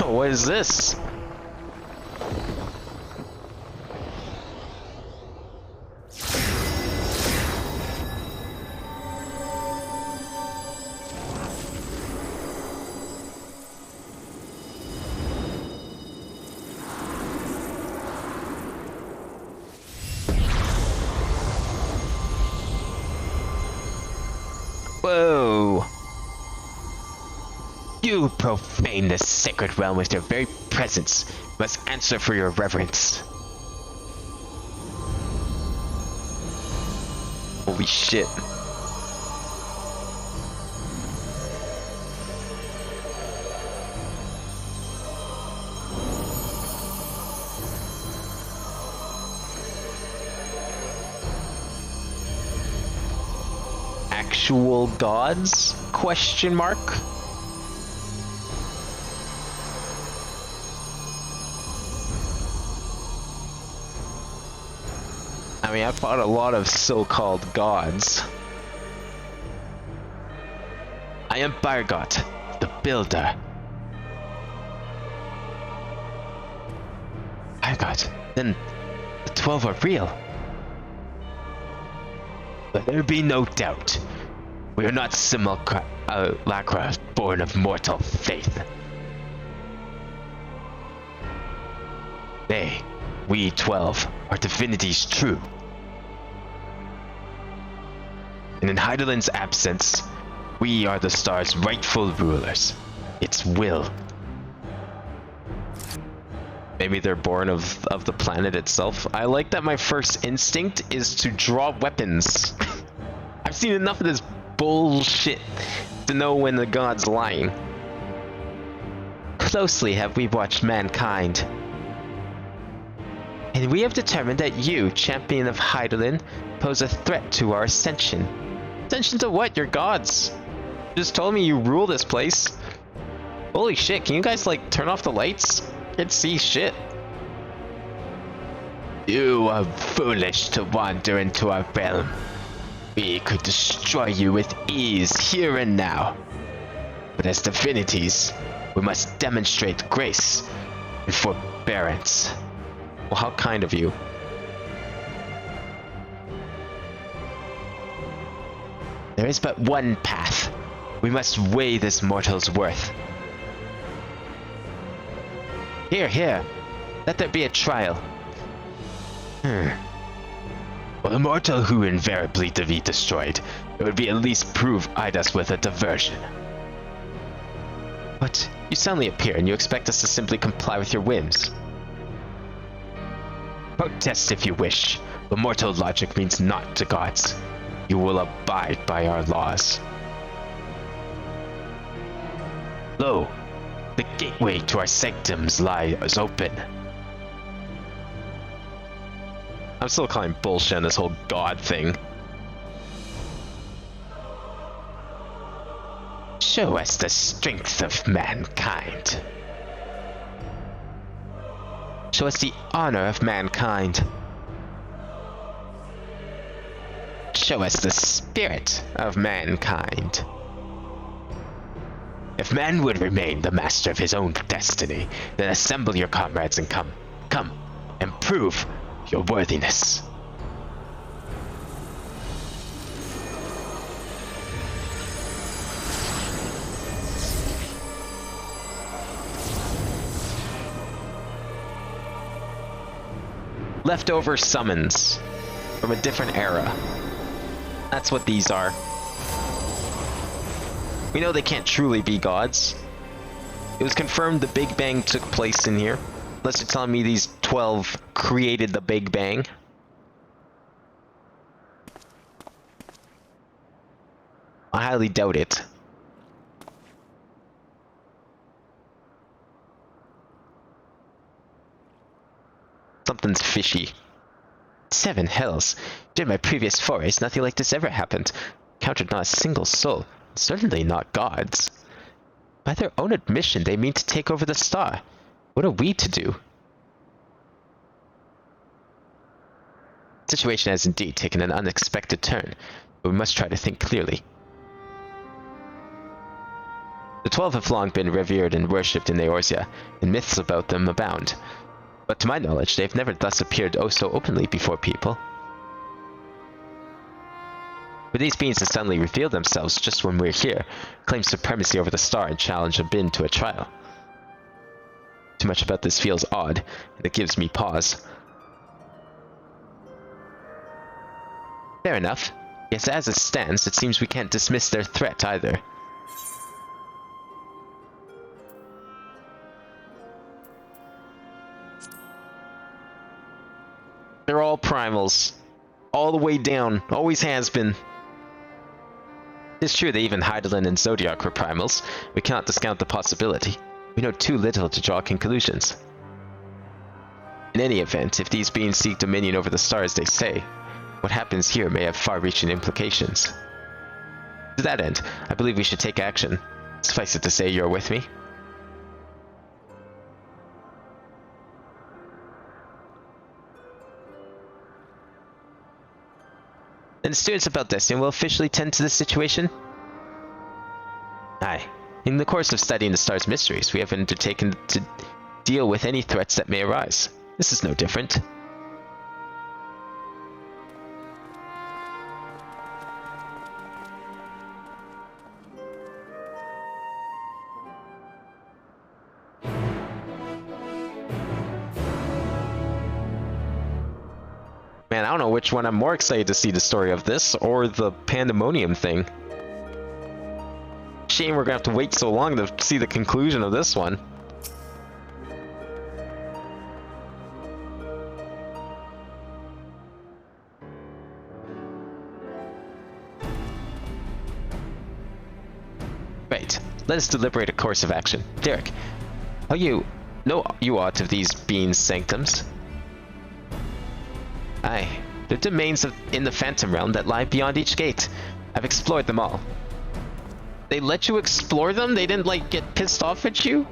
Speaker 1: Oh, what is this? Whoa! You profane this sacred realm with your very presence. You must answer for your reverence. Holy shit. Actual gods? Question mark? I mean, I've fought a lot of so-called gods. I am Bargot, the Builder. Bargot, then the 12 are real. Let there be no doubt. We are not simulacra born of mortal faith. Nay, we 12 are divinities true. And in Heidelin's absence, we are the star's rightful rulers. Its will. Maybe they're born of the planet itself. I like that my first instinct is to draw weapons. I've seen enough of this bullshit to know when the god's lying. Closely have we watched mankind. And we have determined that you, champion of Heidelin, pose a threat to our ascension. Ascension to what? You're gods. You just told me you rule this place. Holy shit, can you guys like turn off the lights? Can't see shit. You are foolish to wander into our realm. We could destroy you with ease here and now. But as divinities, we must demonstrate grace and forbearance. Well, how kind of you. There is but one path. We must weigh this mortal's worth. Here, here. Let there be a trial. Well, the mortal who invariably to be destroyed, it would be at least prove eyed us with a diversion. But you suddenly appear and you expect us to simply comply with your whims. Protest if you wish, but mortal logic means naught to gods. You will abide by our laws. Lo, the gateway to our sanctums lies open. I'm still calling bullshit on this whole god thing. Show us the strength of mankind. Show us the honor of mankind. Show us the spirit of mankind. If man would remain the master of his own destiny, then assemble your comrades and come, and prove your worthiness. Leftover summons from a different era. That's what these are. We know they can't truly be gods. It was confirmed the Big Bang took place in here. Unless you're telling me these 12 created the Big Bang. I highly doubt it. Something's fishy. 7 hells. During my previous forays, nothing like this ever happened. Encountered not a single soul. Certainly not gods. By their own admission, they mean to take over the star. What are we to do? The situation has indeed taken an unexpected turn, but we must try to think clearly. The 12 have long been revered and worshipped in Eorzea, and myths about them abound. But to my knowledge, they have never thus appeared oh so openly before people. For these beings to suddenly reveal themselves just when we're here, claim supremacy over the star and challenge a bin to a trial. Too much about this feels odd, and it gives me pause. Fair enough. Yes, as it stands, it seems we can't dismiss their threat either. They're all primals. All the way down. Always has been. It's true that even Heidelin and Zodiac were primals. We cannot discount the possibility. We know too little to draw conclusions. In any event, if these beings seek dominion over the stars, they say, what happens here may have far-reaching implications. To that end, I believe we should take action. Suffice it to say you're with me. Then the students of Baldestian will officially tend to this situation? Aye. In the course of studying the star's mysteries, we have undertaken to deal with any threats that may arise. This is no different. Man, I don't know which one I'm more excited to see, the story of this or the pandemonium thing. Shame we're gonna have to wait so long to see the conclusion of this one. Right, let us deliberate a course of action. Derek, how you know you aught of these beings' sanctums? Aye, the domains in the Phantom Realm that lie beyond each gate. I've explored them all. They let you explore them? They didn't, like, get pissed off at you?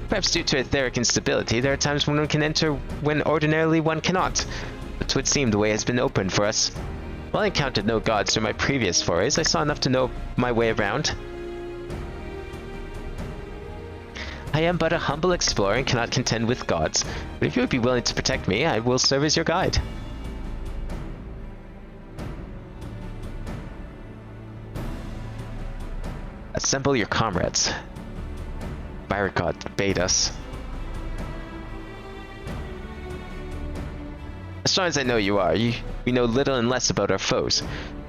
Speaker 1: Perhaps due to etheric instability, there are times when one can enter when ordinarily one cannot. But 'twould seem the way has been opened for us. While I encountered no gods during my previous forays, I saw enough to know my way around. I am but a humble explorer and cannot contend with gods, but if you would be willing to protect me, I will serve as your guide. Assemble your comrades. Pirate God bade us. As strong as I know you are, we know little and less about our foes,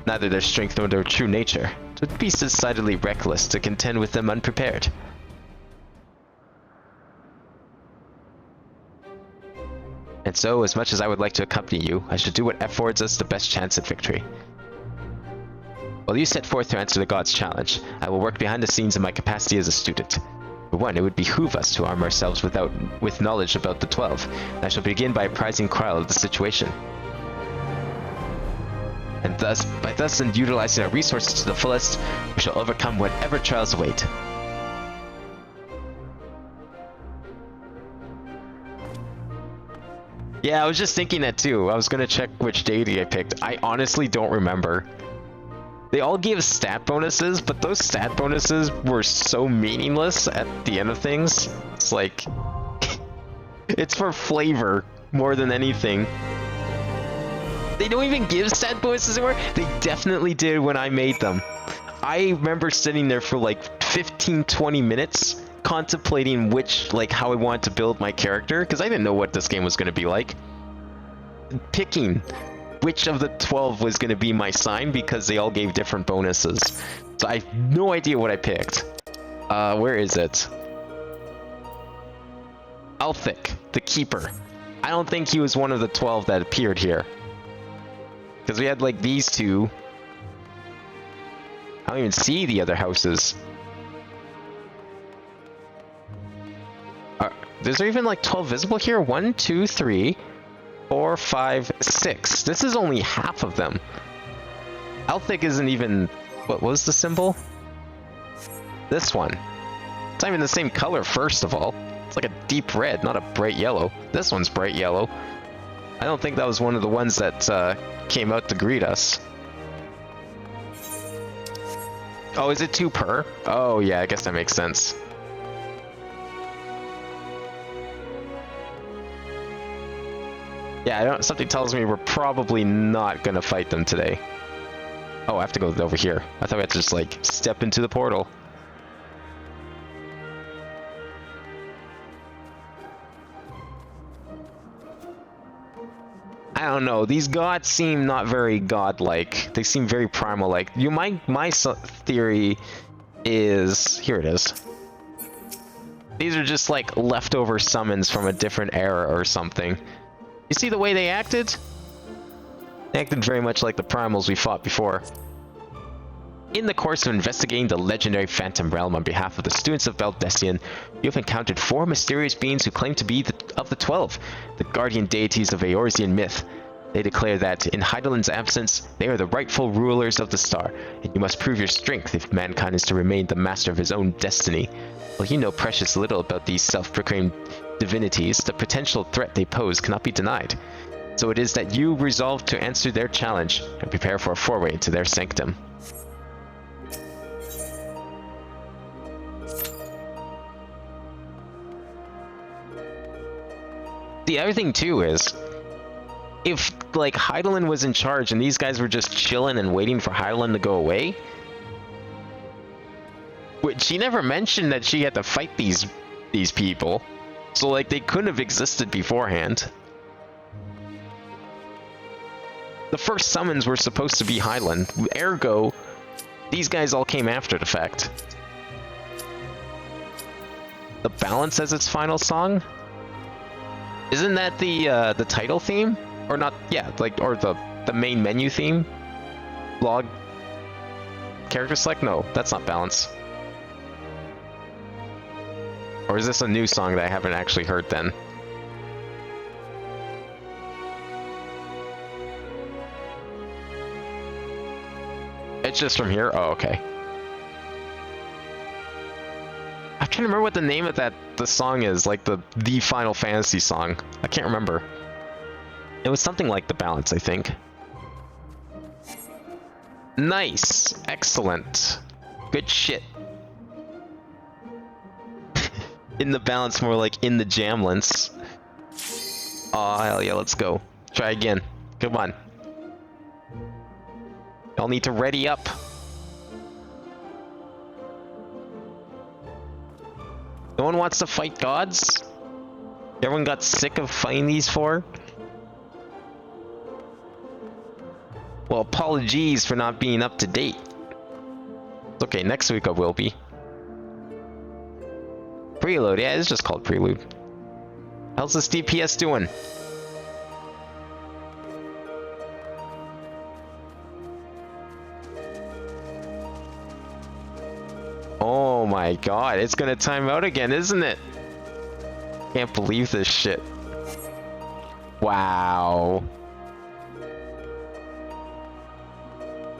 Speaker 1: neither their strength nor their true nature. It would be decidedly reckless to contend with them unprepared. And so, as much as I would like to accompany you, I should do what affords us the best chance at victory. While you set forth to answer the gods' challenge, I will work behind the scenes in my capacity as a student. For one, it would behoove us to arm ourselves with knowledge about the 12, and I shall begin by apprising Kryle of the situation. And by thus utilizing our resources to the fullest, we shall overcome whatever trials await. Yeah, I was just thinking that too. I was gonna check which deity I picked. I honestly don't remember. They all gave stat bonuses, but those stat bonuses were so meaningless at the end of things. It's like... it's for flavor more than anything. They don't even give stat bonuses anymore? They definitely did when I made them. I remember sitting there for like 15-20 minutes contemplating how I wanted to build my character, because I didn't know what this game was going to be like. Picking which of the 12 was going to be my sign, because they all gave different bonuses. So I have no idea what I picked. Where is it? Elphic, the Keeper. I don't think he was one of the 12 that appeared here. Because we had like these two. I don't even see the other houses. Is there even like 12 visible here? 1, 2, 3, 4, 5, 6. This is only half of them. Elphic isn't even... What was the symbol? This one. It's not even the same color, first of all. It's like a deep red, not a bright yellow. This one's bright yellow. I don't think that was one of the ones that came out to greet us. Oh, is it 2 per? Oh yeah, I guess that makes sense. Yeah, something tells me we're probably not gonna fight them today. Oh, I have to go over here. I thought we had to just like step into the portal. I don't know. These gods seem not very godlike. They seem very primal-like. My theory is... Here it is. These are just like leftover summons from a different era or something. You see the way they acted? They acted very much like the primals we fought before. In the course of investigating the legendary Phantom Realm on behalf of the students of Baldessian, you have encountered 4 mysterious beings who claim to be of the 12, the guardian deities of Eorzean myth. They declare that, in Heidelin's absence, they are the rightful rulers of the star, and you must prove your strength if mankind is to remain the master of his own destiny. While you know precious little about these self-proclaimed divinities, the potential threat they pose cannot be denied. So it is that you resolve to answer their challenge and prepare for a foray into their sanctum. The other thing too is, if like Heidelin was in charge and these guys were just chilling and waiting for Heidelin to go away, which she never mentioned that she had to fight these people, so like they couldn't have existed beforehand. The first summons were supposed to be Highland. Ergo, these guys all came after the fact. The Balance as its final song? Isn't that the title theme? Or not, yeah, like, or the main menu theme? Log character select? No, that's not Balance. Or is this a new song that I haven't actually heard then? It's just from here? Oh, okay. I'm trying to remember what the name of the song is, like the Final Fantasy song. I can't remember. It was something like The Balance, I think. Nice! Excellent. Good shit. In the Balance, more like in the Jamlance. Aw, hell yeah, let's go. Try again. Come on. Y'all need to ready up. No one wants to fight gods? Everyone got sick of fighting these four? Well, apologies for not being up to date. It's okay, next week I will be. Prelude, yeah, it's just called Prelude. How's this DPS doing? Oh my god, it's gonna time out again, isn't it? Can't believe this shit. Wow.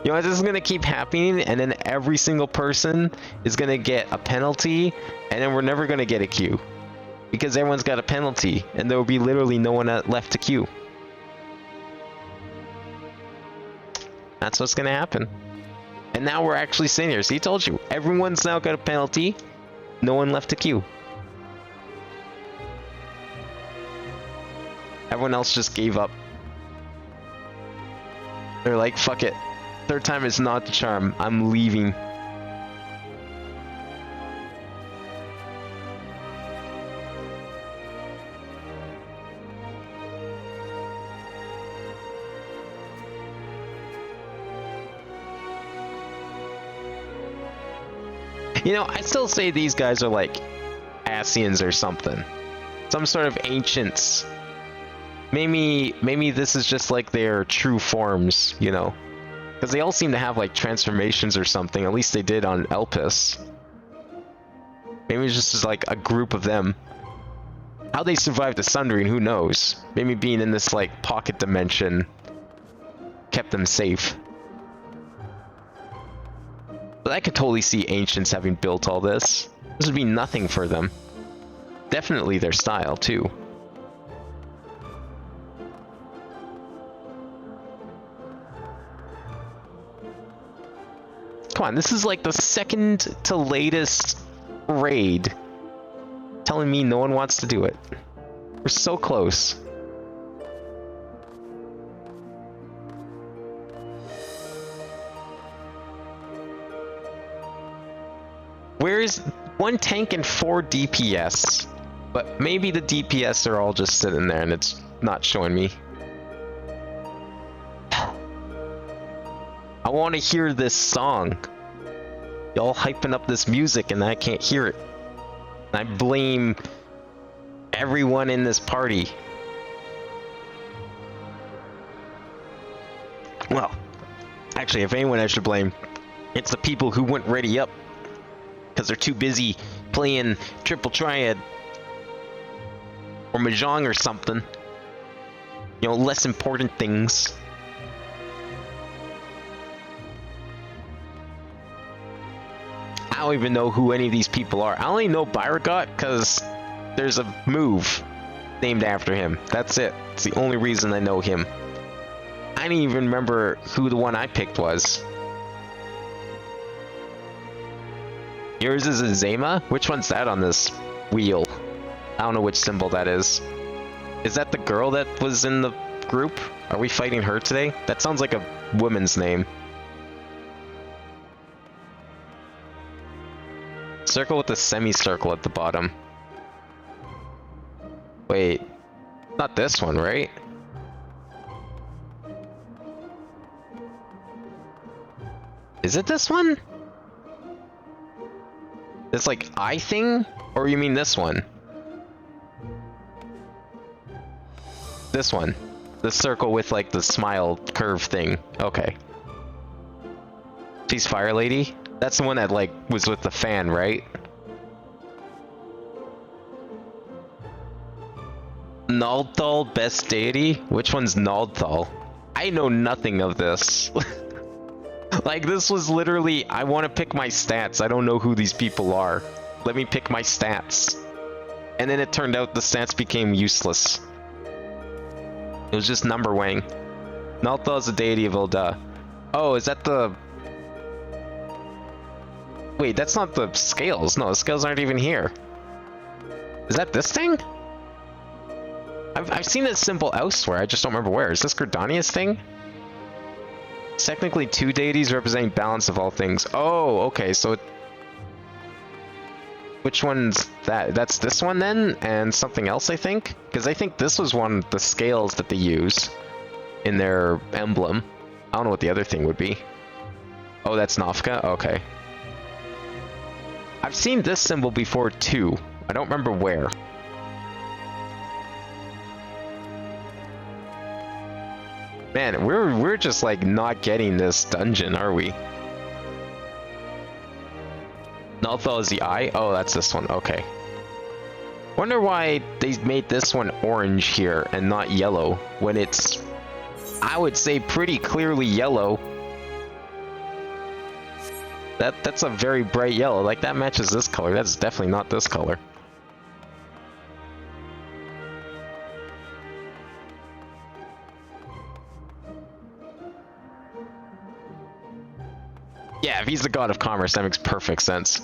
Speaker 1: You know, this is gonna keep happening, and then every single person is gonna get a penalty, and then we're never gonna get a queue. Because everyone's got a penalty, and there will be literally no one left to queue. That's what's gonna happen. And now we're actually sitting here. See, I told you. Everyone's now got a penalty. No one left to queue. Everyone else just gave up. They're like, fuck it. Third time is not the charm. I'm leaving. You know, I still say these guys are like Asians or something. Some sort of ancients. Maybe this is just like their true forms, you know? Because they all seem to have like transformations or something. At least they did on Elpis. Maybe it's just like a group of them. How they survived the Sundering, who knows? Maybe being in this like pocket dimension kept them safe. But I could totally see ancients having built all this. This would be nothing for them. Definitely their style, too. Come on, this is like the second to latest raid. Telling me no one wants to do it. We're so close. Where's 1 tank and 4 DPS? But maybe the DPS are all just sitting there and it's not showing me. I want to hear this song. Y'all hyping up this music and I can't hear it. I blame everyone in this party. Well, actually, if anyone I should blame, it's the people who wouldn't ready up. Because they're too busy playing Triple Triad. Or Mahjong or something. You know, less important things. I don't even know who any of these people are. I only know Byragot because there's a move named after him. That's it. It's the only reason I know him. I didn't even remember who the one I picked was. Yours is a Zema? Which one's that on this wheel? I don't know which symbol that is. Is that the girl that was in the group? Are we fighting her today? That sounds like a woman's name. Circle with a semicircle at the bottom. Wait. Not this one, right? Is it this one? This like eye thing? Or you mean this one? This one. The circle with like the smile curve thing. Okay. She's Fire Lady? That's the one that like was with the fan, right? Naldthal best deity? Which one's Naldthal? I know nothing of this. Like this was literally, I want to pick my stats. I don't know who these people are. Let me pick my stats. And then it turned out the stats became useless. It was just number weighing. Naldthal is the deity of Ul'dah. Oh, is that the... Wait, that's not the scales. No, the scales aren't even here. Is that this thing? I've seen this symbol elsewhere. I just don't remember where. Is this Gridania's thing? It's technically two deities representing balance of all things. Oh, okay, so... Which one's that? That's this one then? And something else, I think? Because I think this was one of the scales that they use in their emblem. I don't know what the other thing would be. Oh, that's Nafka? Okay. I've seen this symbol before too. I don't remember where. Man, we're just like not getting this dungeon, are we? Naldthal is the eye? Oh, that's this one. Okay. Wonder why they made this one orange here and not yellow when it's, I would say, pretty clearly yellow. That's a very bright yellow. Like that matches this color. That's definitely not this color. Yeah, if he's the god of commerce, that makes perfect sense.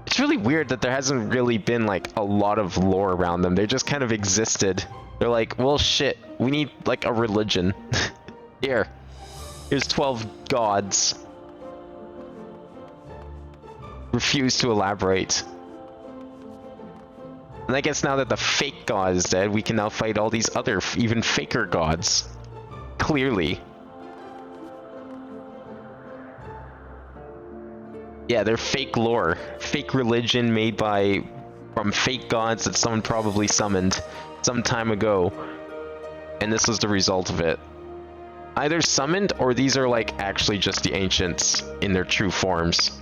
Speaker 1: It's really weird that there hasn't really been like a lot of lore around them. They just kind of existed. They're like, well, shit, we need like a religion. Here's 12 gods. Refuse to elaborate. And I guess now that the fake god is dead, we can now fight all these other even faker gods. Clearly. Yeah, they're fake lore. Fake religion made from fake gods that someone probably summoned some time ago. And this was the result of it. Either summoned, or these are like actually just the ancients in their true forms.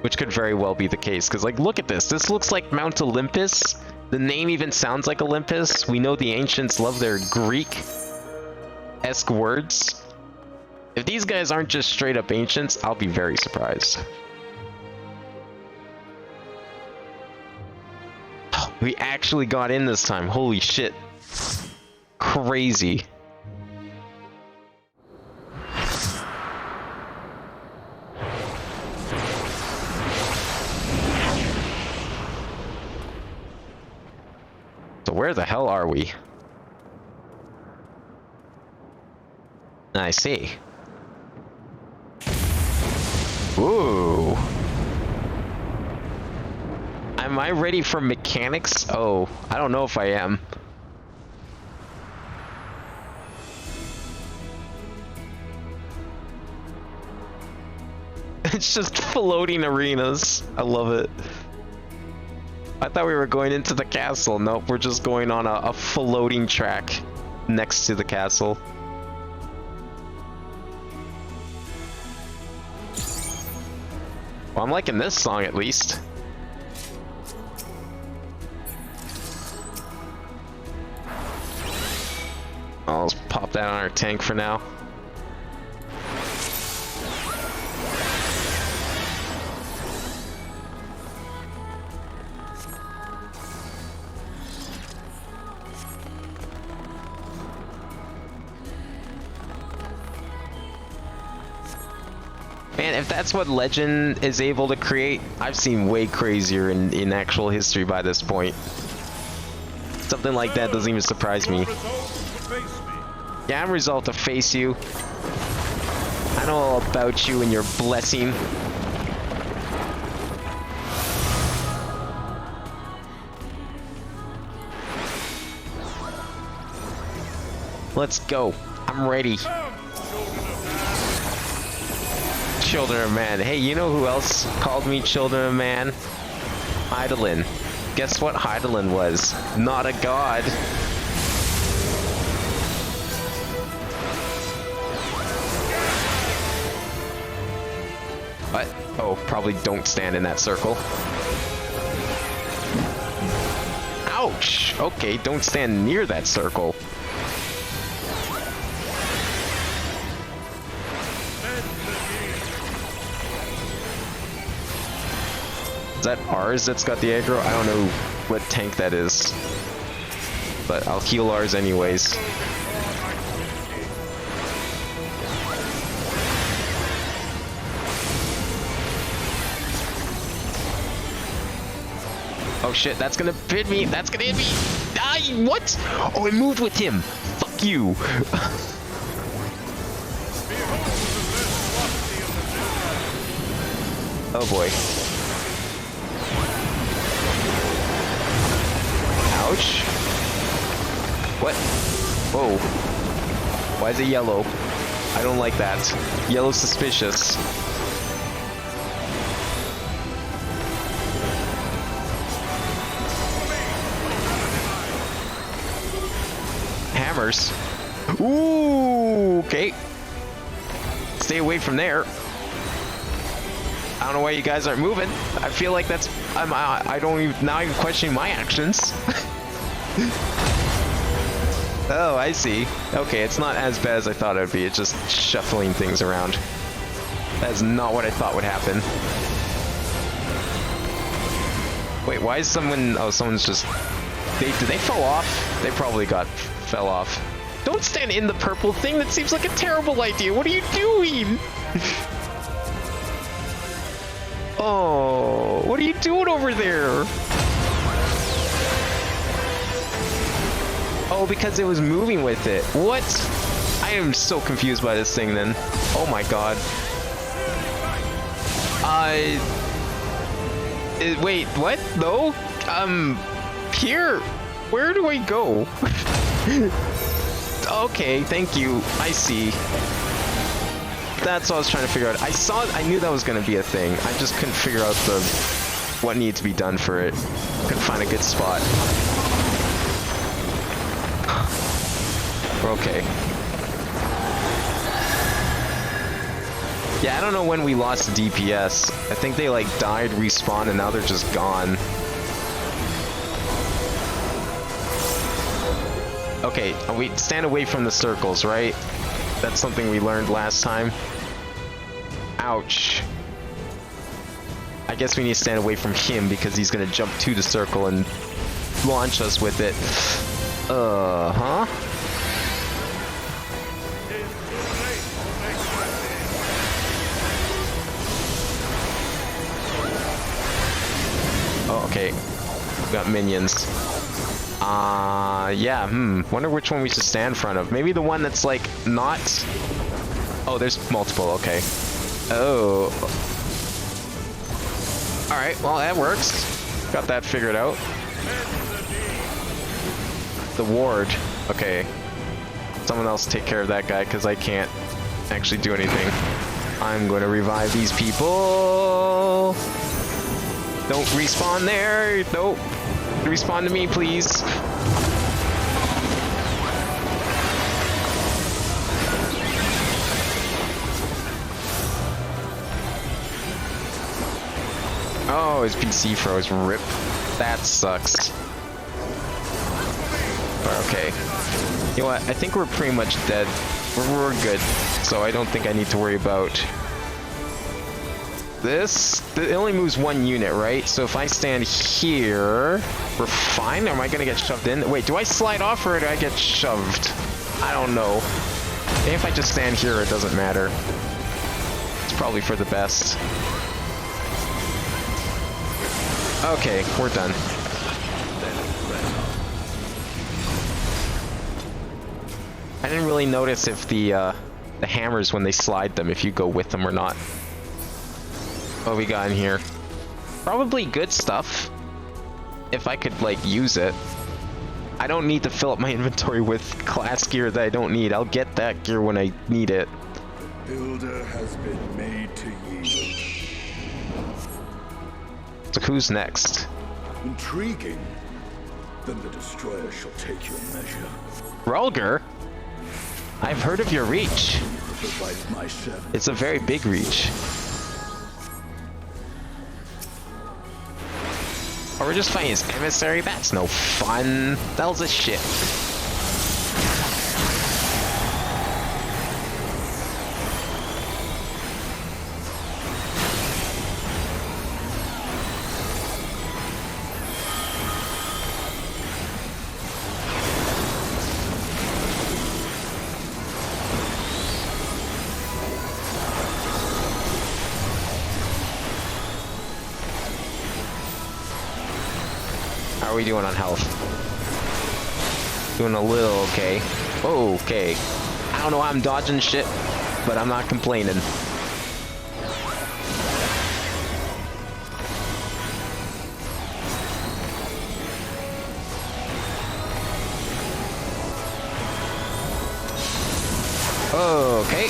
Speaker 1: Which could very well be the case, because like, look at this. This looks like Mount Olympus. The name even sounds like Olympus. We know the ancients love their Greek-esque words. If these guys aren't just straight up ancients, I'll be very surprised. We actually got in this time. Holy shit. Crazy. So where the hell are we? I see. Ooh. Am I ready for mechanics? Oh, I don't know if I am. It's just floating arenas. I love it. I thought we were going into the castle. Nope, we're just going on a floating track next to the castle. Well, I'm liking this song at least. I'll just pop that on our tank for now. Man, if that's what Legend is able to create, I've seen way crazier in actual history by this point. Something like that doesn't even surprise me. Yeah, I'm resolved to face you. I know all about you and your blessing. Let's go. I'm ready. Children of Man. Hey, you know who else called me Children of Man? Hydaelyn. Guess what Hydaelyn was? Not a god. What? Oh, probably don't stand in that circle. Ouch! Okay, don't stand near that circle. Is that ours that's got the aggro? I don't know what tank that is. But I'll heal ours anyways. Oh shit, that's gonna hit me! That's gonna hit me! Die! What? Oh, it moved with him! Fuck you! Oh boy. Ouch. What? Whoa. Why is it yellow? I don't like that. Yellow's suspicious. Hammers. Ooh, okay. Stay away from there. I don't know why you guys aren't moving. I feel like that's I don't even now I'm questioning my actions. Oh, I see. Okay, it's not as bad as I thought it would be. It's just shuffling things around. That's not what I thought would happen. Wait, why is someone? Oh, someone's just. Did they fall off? They probably fell off. Don't stand in the purple thing. That seems like a terrible idea. What are you doing? Oh, what are you doing over there? Oh, because it was moving with it. What? I am so confused by this thing then. Oh my god. Wait, what? No? Here? Where do I go? Okay, thank you. I see. That's what I was trying to figure out. I knew that was going to be a thing. I just couldn't figure out what needed to be done for it. Couldn't find a good spot. Okay. Yeah, I don't know when we lost the DPS. I think they like died, respawned, and now they're just gone. Okay, we stand away from the circles, right? That's something we learned last time. Ouch. I guess we need to stand away from him because he's gonna jump to the circle and launch us with it. Huh? Oh, okay. We got minions. Yeah, wonder which one we should stand in front of. Maybe the one that's like not... Oh, there's multiple, okay. Oh. Alright, well that works. Got that figured out. The ward. Okay. Someone else take care of that guy because I can't actually do anything. I'm going to revive these people. Don't respawn there. Nope. Respawn to me, please. Oh, his PC froze. Rip. That sucks. Okay. You know what? I think we're pretty much dead. We're good. So I don't think I need to worry about this. It only moves one unit, right? So if I stand here, we're fine? Or am I gonna get shoved in? Wait, do I slide off or do I get shoved? I don't know. Maybe if I just stand here, it doesn't matter. It's probably for the best. Okay, we're done. I didn't really notice if the hammers, when they slide them, if you go with them or not. What we got in here? Probably good stuff. If I could, like, use it. I don't need to fill up my inventory with class gear that I don't need. I'll get that gear when I need it.
Speaker 13: Builder has been made to yield.
Speaker 1: So who's next?
Speaker 13: Intriguing. Then the Destroyer shall take your measure.
Speaker 1: Rulger? I've heard of your reach.
Speaker 13: Provide my servant.
Speaker 1: It's a very big reach. Or we're just fighting his emissary? That's no fun. That was a shit. How are we doing on health? Doing a little okay. Oh, okay. I don't know why I'm dodging shit, but I'm not complaining. Okay.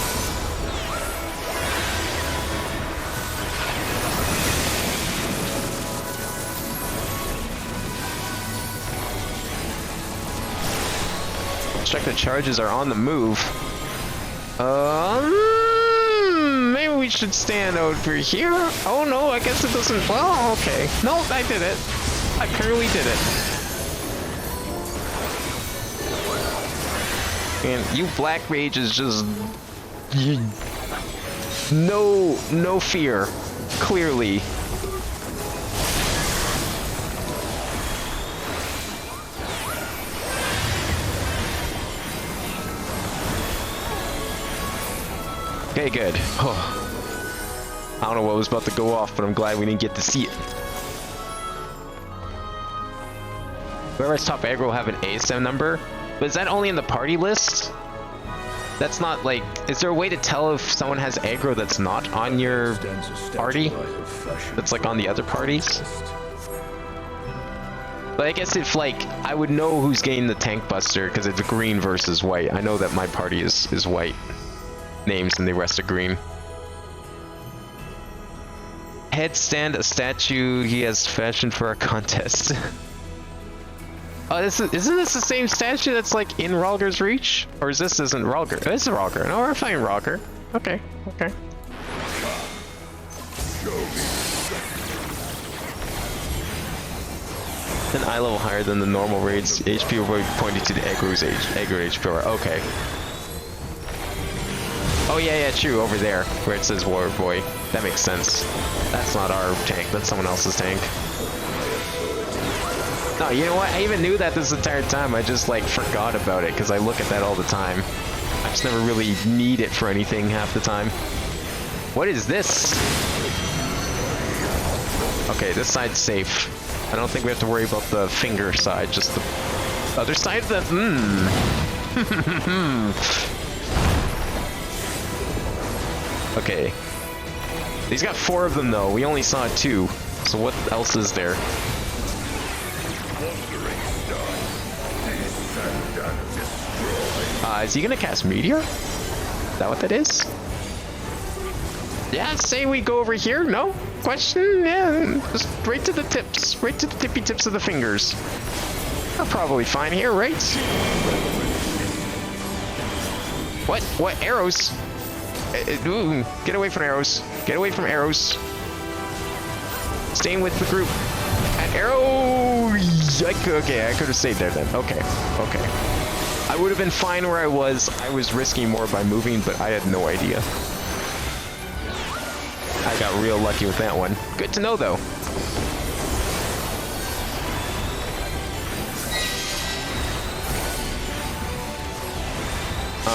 Speaker 1: Check the charges are on the move. Maybe we should stand over here. Oh no, I guess it doesn't. Well, okay. No, I did it. I clearly did it. And you black mages just no fear. Clearly. Okay, good. Oh. I don't know what was about to go off, but I'm glad we didn't get to see it. Whoever's top aggro will have an ASM number, but is that only in the party list? That's not like, is there a way to tell if someone has aggro that's not on your party? That's like on the other parties? But I guess if like, I would know who's getting the tank buster because it's green versus white. I know that my party is white names and the rest are green. Headstand, a statue he has fashioned for a contest. Oh, isn't this the same statue that's like in Rulger's reach? Or is this isn't Rulger? It's Rulger. No, we're fighting Rulger. Okay, okay. An eye level higher than the normal raids. HP will be pointed to the aggro's aggro HP. Okay. Oh yeah, true, over there, where it says War Boy. That makes sense. That's not our tank, that's someone else's tank. No, you know what, I even knew that this entire time, I just like forgot about it, because I look at that all the time. I just never really need it for anything half the time. What is this? Okay, this side's safe. I don't think we have to worry about the finger side, just the other side that, Okay. He's got 4 of them though. We only saw 2. So what else is there? Is he gonna cast Meteor? Is that what that is? Yeah, say we go over here? No? Question? Yeah, just right to the tips. Right to the tippy tips of the fingers. We're probably fine here, right? What? What? Arrows? Ooh, get away from arrows. Get away from arrows. Staying with the group. An arrow! Okay, I could have stayed there then. Okay, okay. I would have been fine where I was. I was risking more by moving, but I had no idea. I got real lucky with that one. Good to know, though.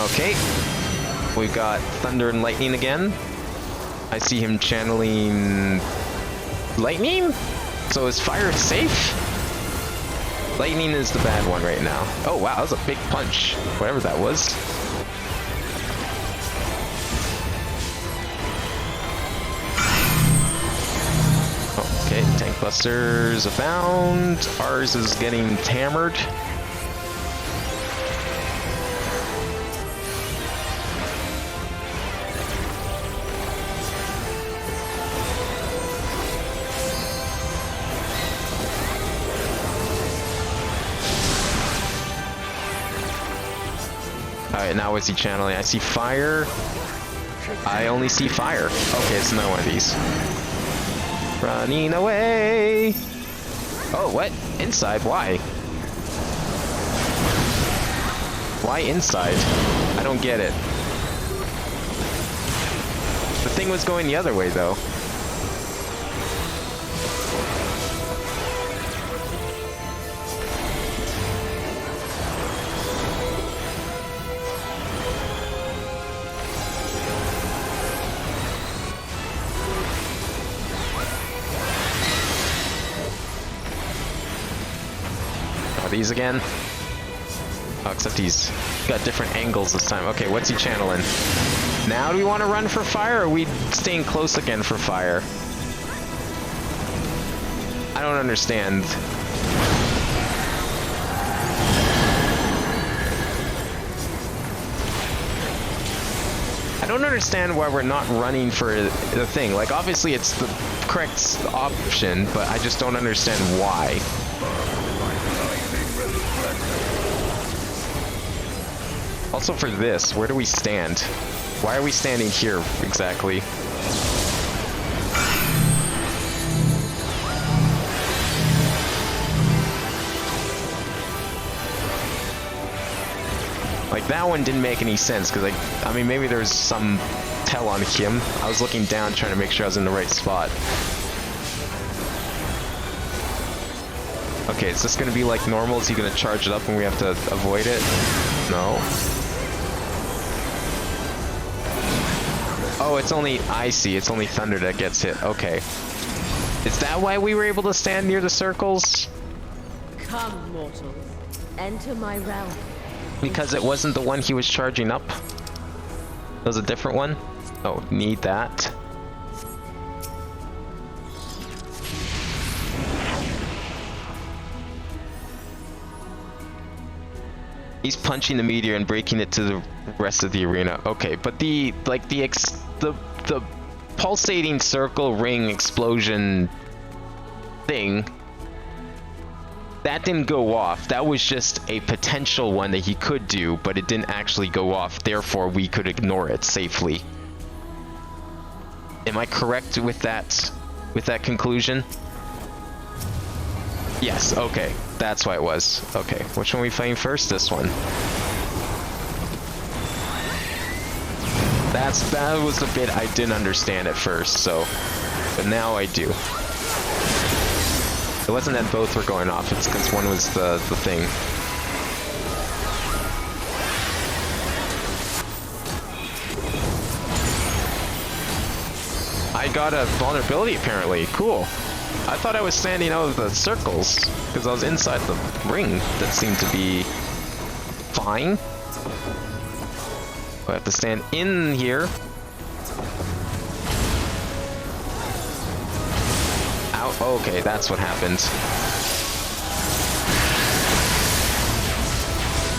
Speaker 1: Okay. We've got Thunder and Lightning again. I see him channeling Lightning? So is Fire safe? Lightning is the bad one right now. Oh wow, that was a big punch. Whatever that was. Okay, Tank Busters abound. Ours is getting hammered. Alright, now what's he channeling? I see fire. I only see fire. Okay, it's another one of these. Running away! Oh, what? Inside? Why? Why inside? I don't get it. The thing was going the other way, though. These again? Oh, except he's got different angles this time. Okay, what's he channeling? Now do we want to run for fire, or are we staying close again for fire? I don't understand. I don't understand why we're not running for the thing. Like, obviously it's the correct option, but I just don't understand why. Also for this, where do we stand? Why are we standing here exactly? Like, that one didn't make any sense, because I mean, maybe there's some tell on him. I was looking down trying to make sure I was in the right spot. Okay, is this going to be like normal? Is he going to charge it up and we have to avoid it? No. Oh, it's only, I see, it's only thunder that gets hit. Okay. Is that why we were able to stand near the circles?
Speaker 15: Come, mortals. Enter my realm.
Speaker 1: Because it wasn't the one he was charging up? It was a different one? Oh, need that. He's punching the meteor and breaking it to the rest of the arena. Okay, but the pulsating circle ring explosion thing, that didn't go off. That was just a potential one that he could do, but it didn't actually go off. Therefore, we could ignore it safely. Am I correct with that conclusion? Yes, okay. That's why it was. Okay, which one are we fighting first? This one. That was the bit I didn't understand at first, so... But now I do. It wasn't that both were going off, it's because one was the thing. I got a vulnerability apparently. Cool. I thought I was standing out of the circles because I was inside the ring that seemed to be fine. I have to stand in here. Out. Okay, that's what happened.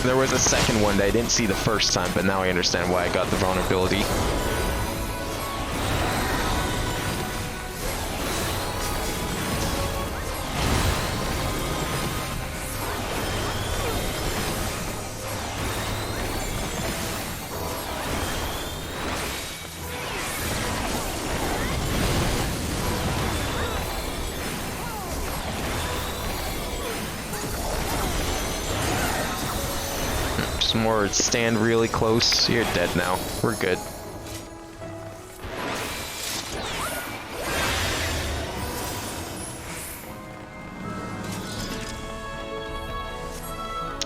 Speaker 1: There was a second one that I didn't see the first time, but now I understand why I got the vulnerability. Some more stand really close. You're dead now. We're good.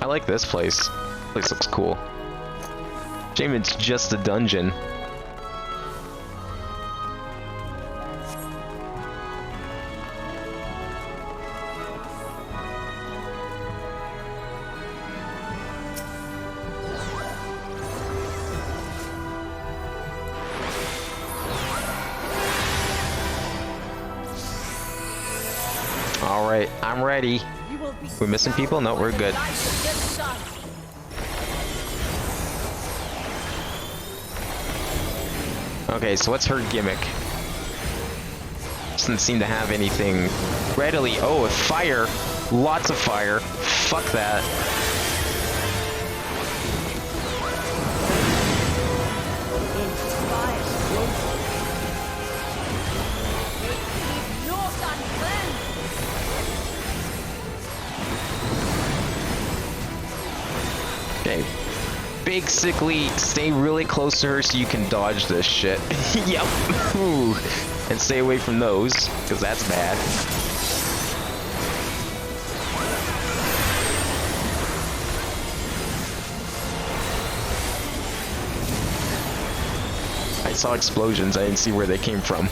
Speaker 1: I like this place. This place looks cool. Shame it's just a dungeon. Alright, I'm ready. We missing people? No, we're good. Okay, so what's her gimmick? Doesn't seem to have anything readily. Oh, fire. Lots of fire. Fuck that. basically stay really close to her so you can dodge this shit. Yep. Ooh. And stay away from those, because that's bad. I saw explosions, I didn't see where they came from.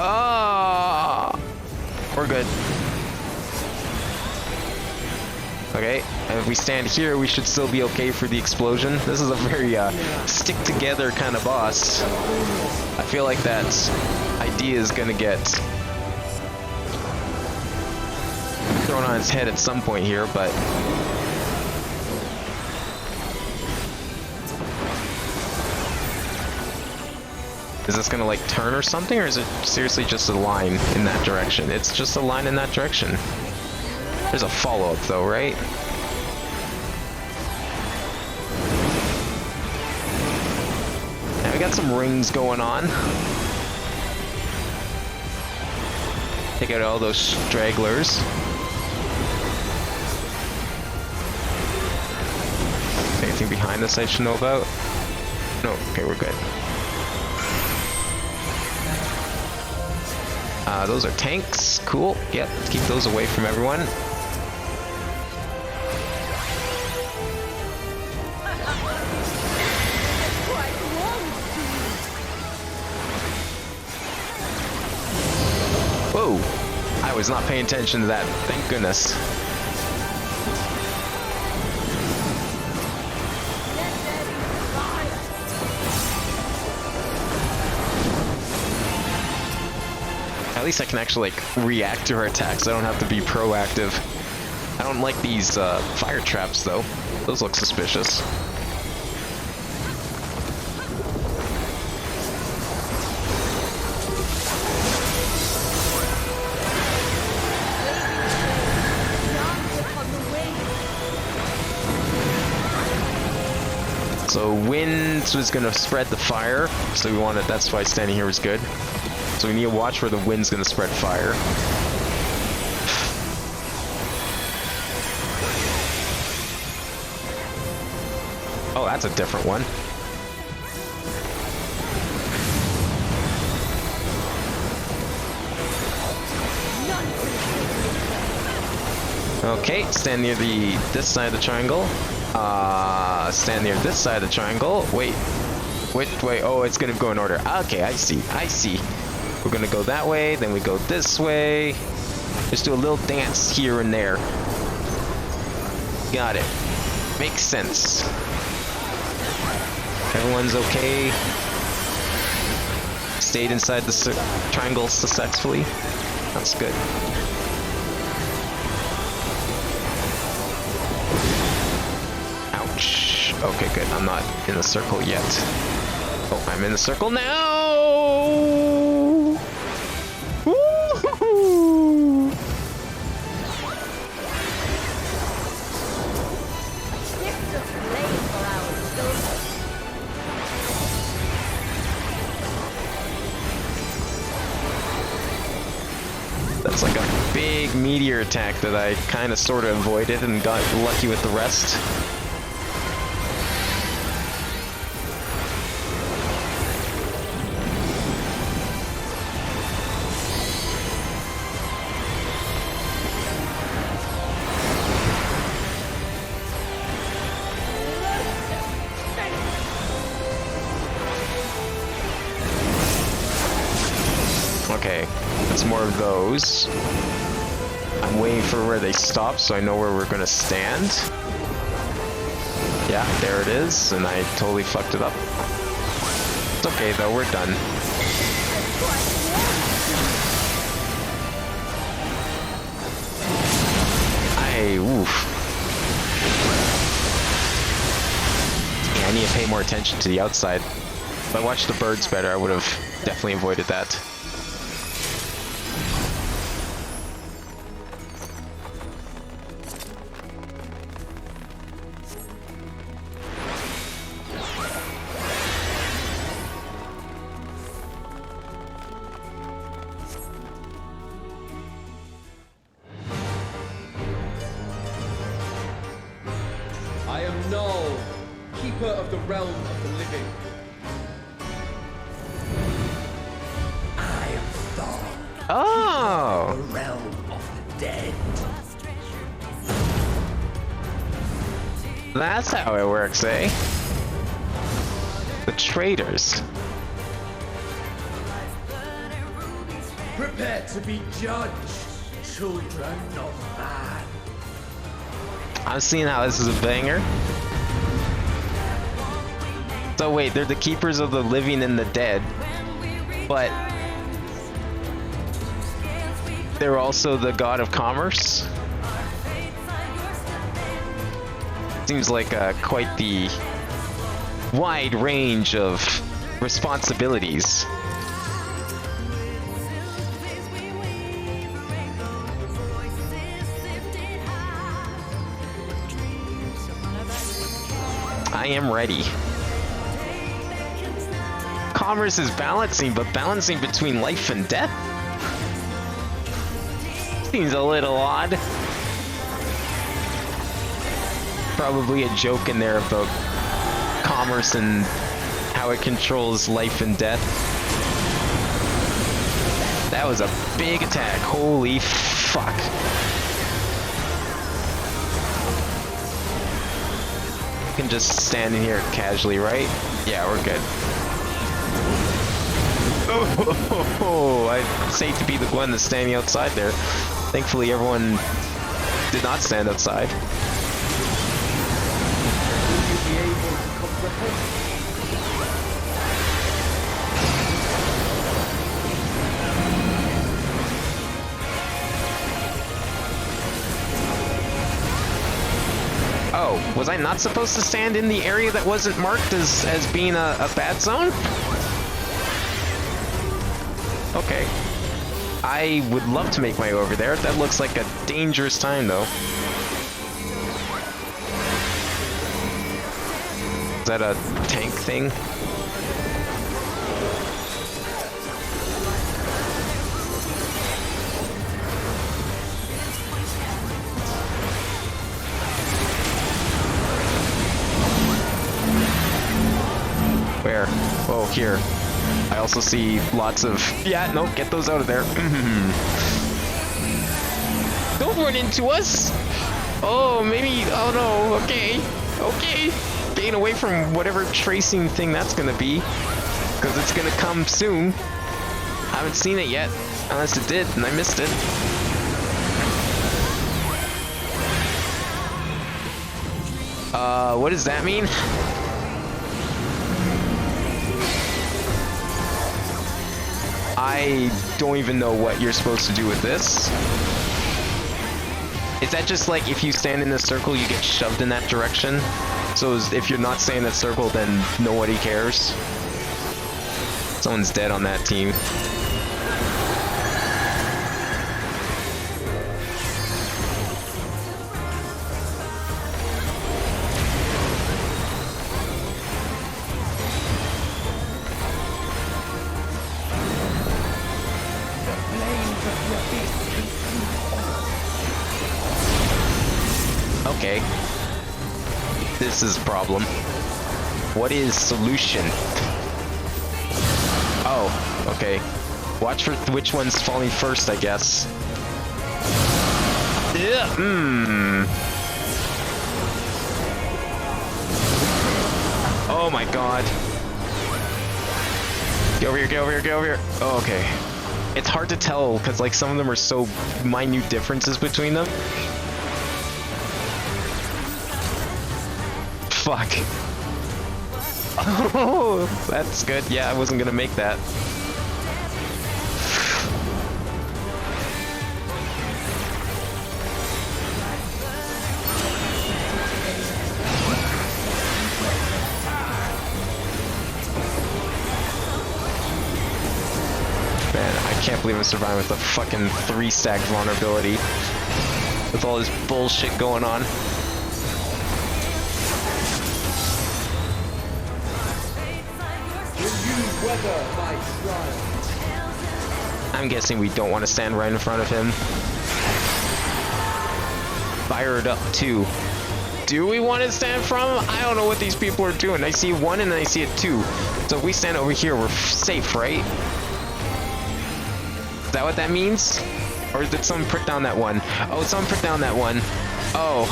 Speaker 1: Ah, we're good. Okay, and if we stand here, we should still be okay for the explosion. This is a very stick-together kind of boss. I feel like that idea is gonna get thrown on its head at some point here, but is this gonna like turn or something, or is it seriously just a line in that direction? It's just a line in that direction. There's a follow-up though, right? Now we got some rings going on. Take out all those stragglers. Anything behind us I should know about? No, okay, we're good. Those are tanks. Cool. Yep, keep those away from everyone. Whoa! I was not paying attention to that. Thank goodness. At least I can actually like react to her attacks. I don't have to be proactive. I don't like these fire traps though. Those look suspicious. So wind was gonna spread the fire, so we wanted. That's why standing here was good. So we need to watch where the wind's gonna spread fire. Oh, that's a different one. Okay, stand near this side of the triangle. Stand near this side of the triangle. Wait. Oh, it's gonna go in order. Okay, I see. We're gonna go that way, then we go this way. Just do a little dance here and there. Got it. Makes sense. Everyone's okay. Stayed inside the triangle successfully. That's good. Ouch. Okay, good. I'm not in the circle yet. Oh, I'm in the circle now! Woo-hoo-hoo! That's like a big meteor attack that I kind of sort of avoided and got lucky with the rest. Okay, that's more of those. I'm waiting for where they stop so I know where we're gonna stand. Yeah, there it is, and I totally fucked it up. It's okay though, we're done. Oof. Yeah, I need to pay more attention to the outside. If I watched the birds better, I would have definitely avoided that.
Speaker 14: Null, keeper of the realm of the living.
Speaker 12: I am Thor,
Speaker 1: Oh!
Speaker 12: the realm of the dead.
Speaker 1: That's how it works, eh? The traitors.
Speaker 12: Prepare to be judged, children of man.
Speaker 1: I'm seeing how this is a banger. So wait, they're the keepers of the living and the dead, but they're also the god of commerce? Seems like quite the wide range of responsibilities. I am ready. Commerce is balancing, but balancing between life and death? Seems a little odd. Probably a joke in there about commerce and how it controls life and death. That was a big attack. Holy fuck. Can just stand in here casually, right? Yeah, we're good. Oh, I'd say to be the one that's standing outside there. Thankfully, everyone did not stand outside. Oh, was I not supposed to stand in the area that wasn't marked as being a bad zone? Okay. I would love to make my way over there. That looks like a dangerous time, though. Is that a tank thing? Where? Oh, here. I also see lots of... Yeah, no, get those out of there. Don't run into us! Oh, maybe... Oh, no. Okay. Okay. Getting away from whatever tracing thing that's gonna be. Because it's gonna come soon. I haven't seen it yet. Unless it did, and I missed it. What does that mean? I don't even know what you're supposed to do with this. Is that just like if you stand in a circle, you get shoved in that direction? So if you're not staying in that circle, then nobody cares? Someone's dead on that team. Okay. This is a problem. What is solution? Oh, okay. Watch for which one's falling first, I guess. Yeah, Oh my god. Get over here, get over here, get over here. Oh, okay. It's hard to tell, because like some of them are so minute differences between them. Fuck. Oh, that's good. Yeah, I wasn't gonna make that. Man, I can't believe I'm surviving with a fucking 3-stack vulnerability. With all this bullshit going on. I'm guessing we don't want to stand right in front of him. Fire it up too. do we want to stand from? I don't know what these people are doing. I see 1 and then I see a 2. So if we stand over here, we're safe, right? Is that what that means? Or did someone put down that 1? Oh, someone put down that 1. Oh,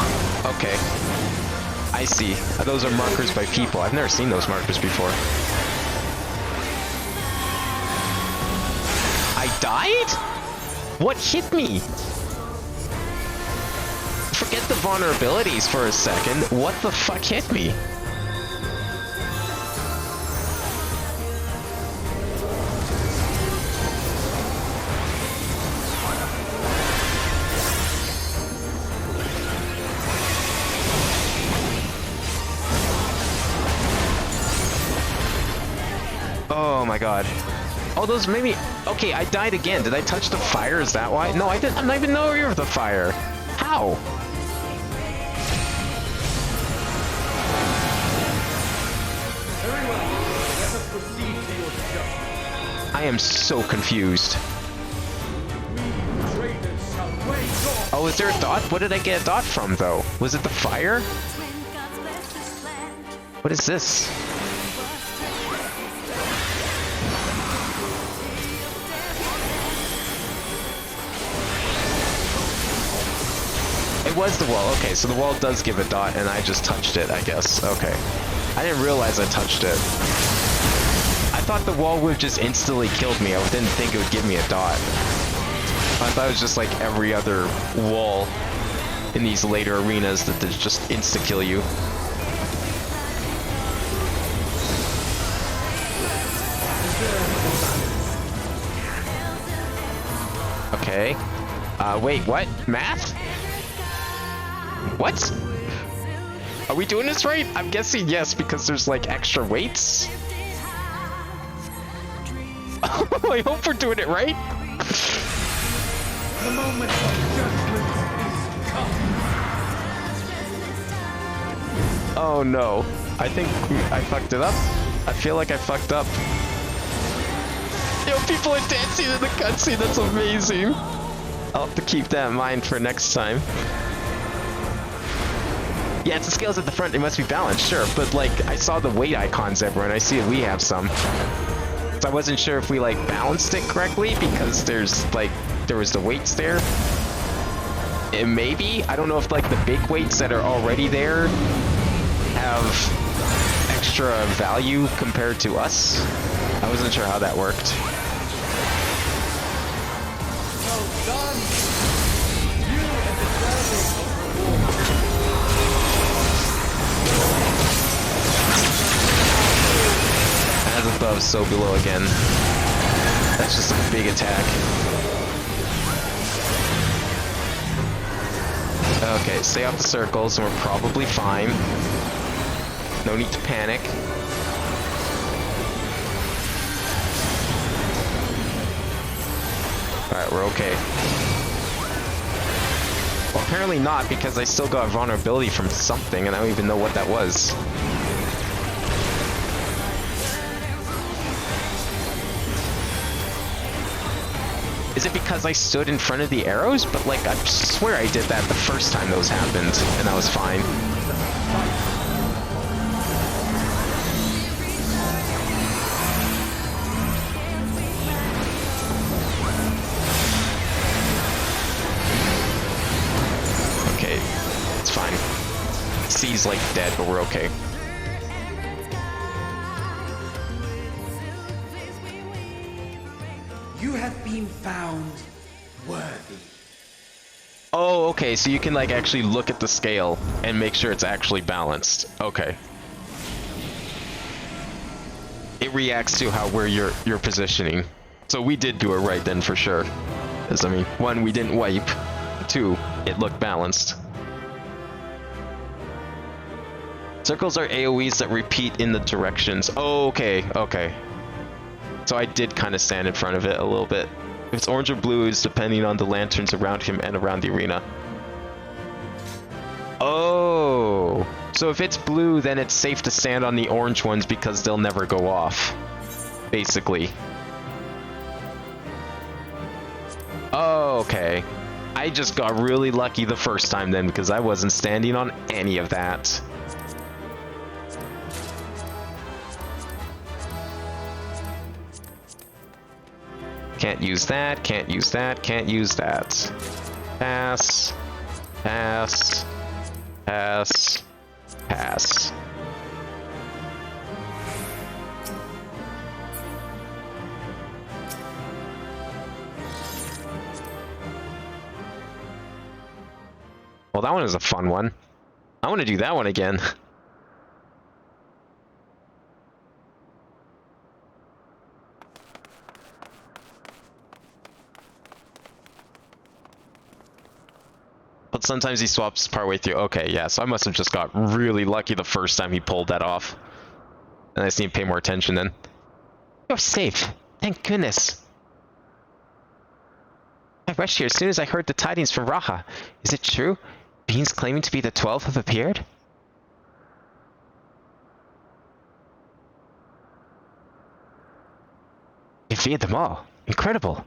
Speaker 1: okay. I see. Those are markers by people. I've never seen those markers before. I died? What hit me? Forget the vulnerabilities for a second. What the fuck hit me? Oh my god. Oh, those maybe... Okay, I died again. Did I touch the fire? Is that why? No, I didn't. I'm not even near of the fire. How? I am so confused. Oh, is there a dot? What did I get a dot from, though? Was it the fire? What is this? It was the wall. Okay, so the wall does give a dot, and I just touched it, I guess. Okay. I didn't realize I touched it. I thought the wall would have just instantly killed me. I didn't think it would give me a dot. I thought it was just like every other wall in these later arenas that they just insta-kill you. Okay. Wait, what? Math? What? Are we doing this right? I'm guessing yes, because there's like extra weights. I hope we're doing it right.
Speaker 8: The moment of judgment is come.
Speaker 1: Oh no. I think I fucked it up. I feel like I fucked up. Yo, people are dancing in the cutscene. That's amazing. I'll have to keep that in mind for next time. Yeah, it's the scales at the front. It must be balanced, sure. But like, I saw the weight icons everywhere, and I see that we have some. So I wasn't sure if we like balanced it correctly because there's like there was the weights there. And maybe I don't know if like the big weights that are already there have extra value compared to us. I wasn't sure how that worked. As above, so below again. That's just a big attack. Okay, stay off the circles and we're probably fine. No need to panic. Alright, we're okay. Well, apparently not, because I still got vulnerability from something and I don't even know what that was. Is it because I stood in front of the arrows? But like, I swear I did that the first time those happened, and I was fine. Okay, it's fine. C's like dead, but we're okay.
Speaker 7: You have been found worthy.
Speaker 1: Oh, okay, so you can like actually look at the scale and make sure it's actually balanced. Okay. It reacts to where you're positioning. So we did do it right then for sure. Because I mean, 1, we didn't wipe. 2, it looked balanced. Circles are AoEs that repeat in the directions. Oh, okay, okay. So I did kind of stand in front of it a little bit. If it's orange or blue, it's depending on the lanterns around him and around the arena. Oh, so if it's blue, then it's safe to stand on the orange ones because they'll never go off, basically. Oh, okay. I just got really lucky the first time then, because I wasn't standing on any of that. Can't use that, can't use that, can't use that. Pass. Pass. Pass. Pass. Well, that one is a fun one. I want to do that one again. But sometimes he swaps partway through. Okay, yeah, so I must have just got really lucky the first time he pulled that off. And I just need to pay more attention then. You're safe. Thank goodness. I rushed here as soon as I heard the tidings from Raha. Is it true? Beings claiming to be the 12 have appeared? You defeated them all. Incredible.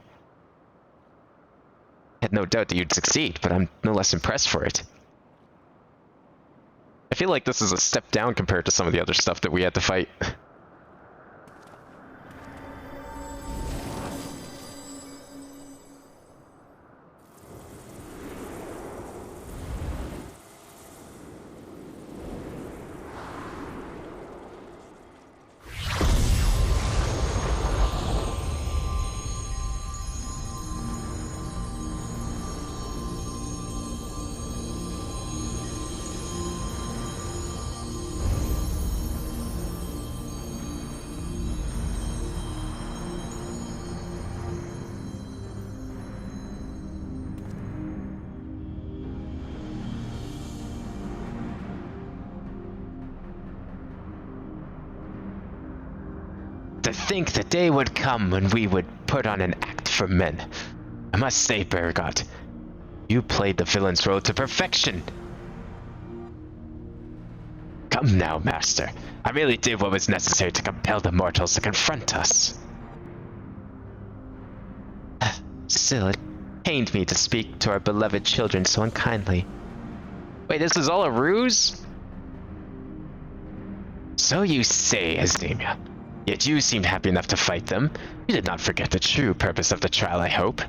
Speaker 1: I had no doubt that you'd succeed, but I'm no less impressed for it. I feel like this is a step down compared to some of the other stuff that we had to fight. To think the day would come when we would put on an act for men. I must say, Bergot, you played the villain's role to perfection. Come now, Master. I really did what was necessary to compel the mortals to confront us. Still, it pained me to speak to our beloved children so unkindly. Wait, this is all a ruse? So you say, Asdemia. Yet you seemed happy enough to fight them. You did not forget the true purpose of the trial, I hope.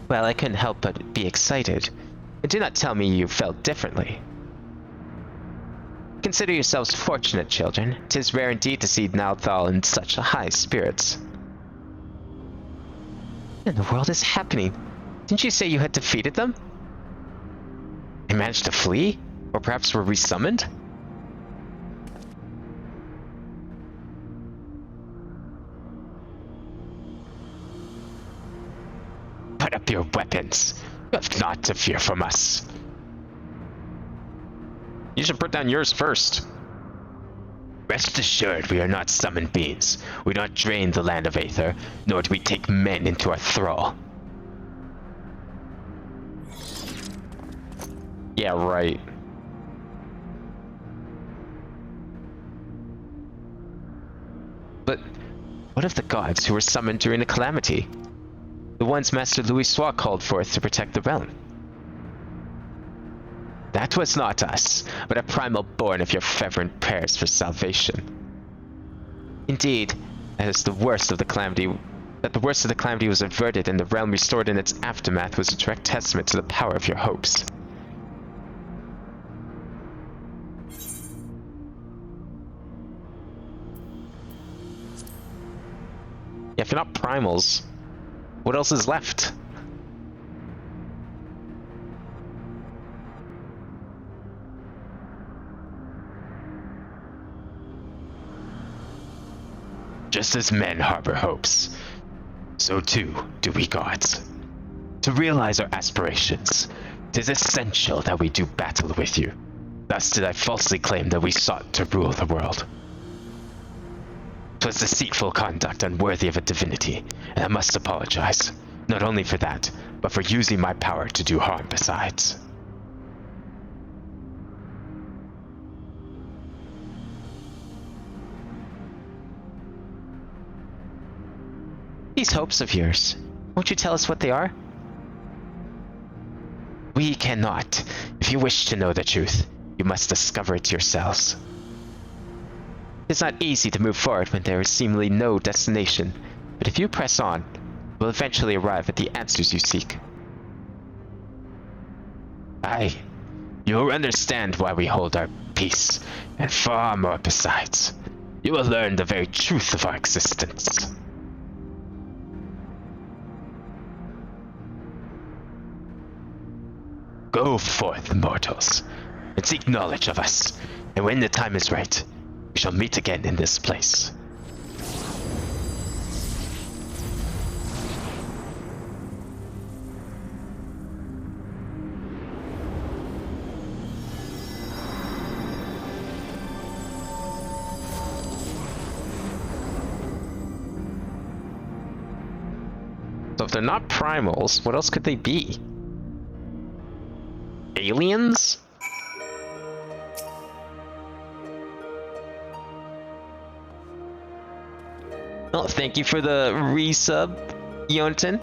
Speaker 1: Well, I couldn't help but be excited. And do not tell me you felt differently. Consider yourselves fortunate, children. 'Tis rare indeed to see Nalthal in such high spirits. What in the world is happening? Didn't you say you had defeated them? They managed to flee? Or perhaps were resummoned? Put up your weapons. You have naught to fear from us. You should put down yours first. Rest assured, we are not summoned beings. We do not drain the land of Aether, nor do we take men into our thrall. Yeah, right. But what of the gods who were summoned during the calamity? The ones Master Louis called forth to protect the realm. That was not us, but a primal born of your fervent prayers for salvation. Indeed, that the worst of the calamity was averted and the realm restored in its aftermath was a direct testament to the power of your hopes. Yeah, if you're not primals, what else is left? Just as men harbor hopes, so too do we gods. To realize our aspirations, 'tis essential that we do battle with you. Thus did I falsely claim that we sought to rule the world. 'Twas deceitful conduct unworthy of a divinity, and I must apologize, not only for that, but for using my power to do harm besides. These hopes of yours,
Speaker 2: Won't you tell us what they are? We cannot. If you wish to know the truth, you must discover it yourselves. It's not easy to move forward when there is seemingly no destination, but if you press on, you will eventually arrive at the answers you seek. Aye, you will understand why we hold our peace, and far more besides. You will learn the very truth of our existence. Go forth, mortals, and seek knowledge of us, and when the time is right, we shall meet again in this place. So if they're not primals, what else could they be? Aliens? Oh, thank you for the resub, Yonton.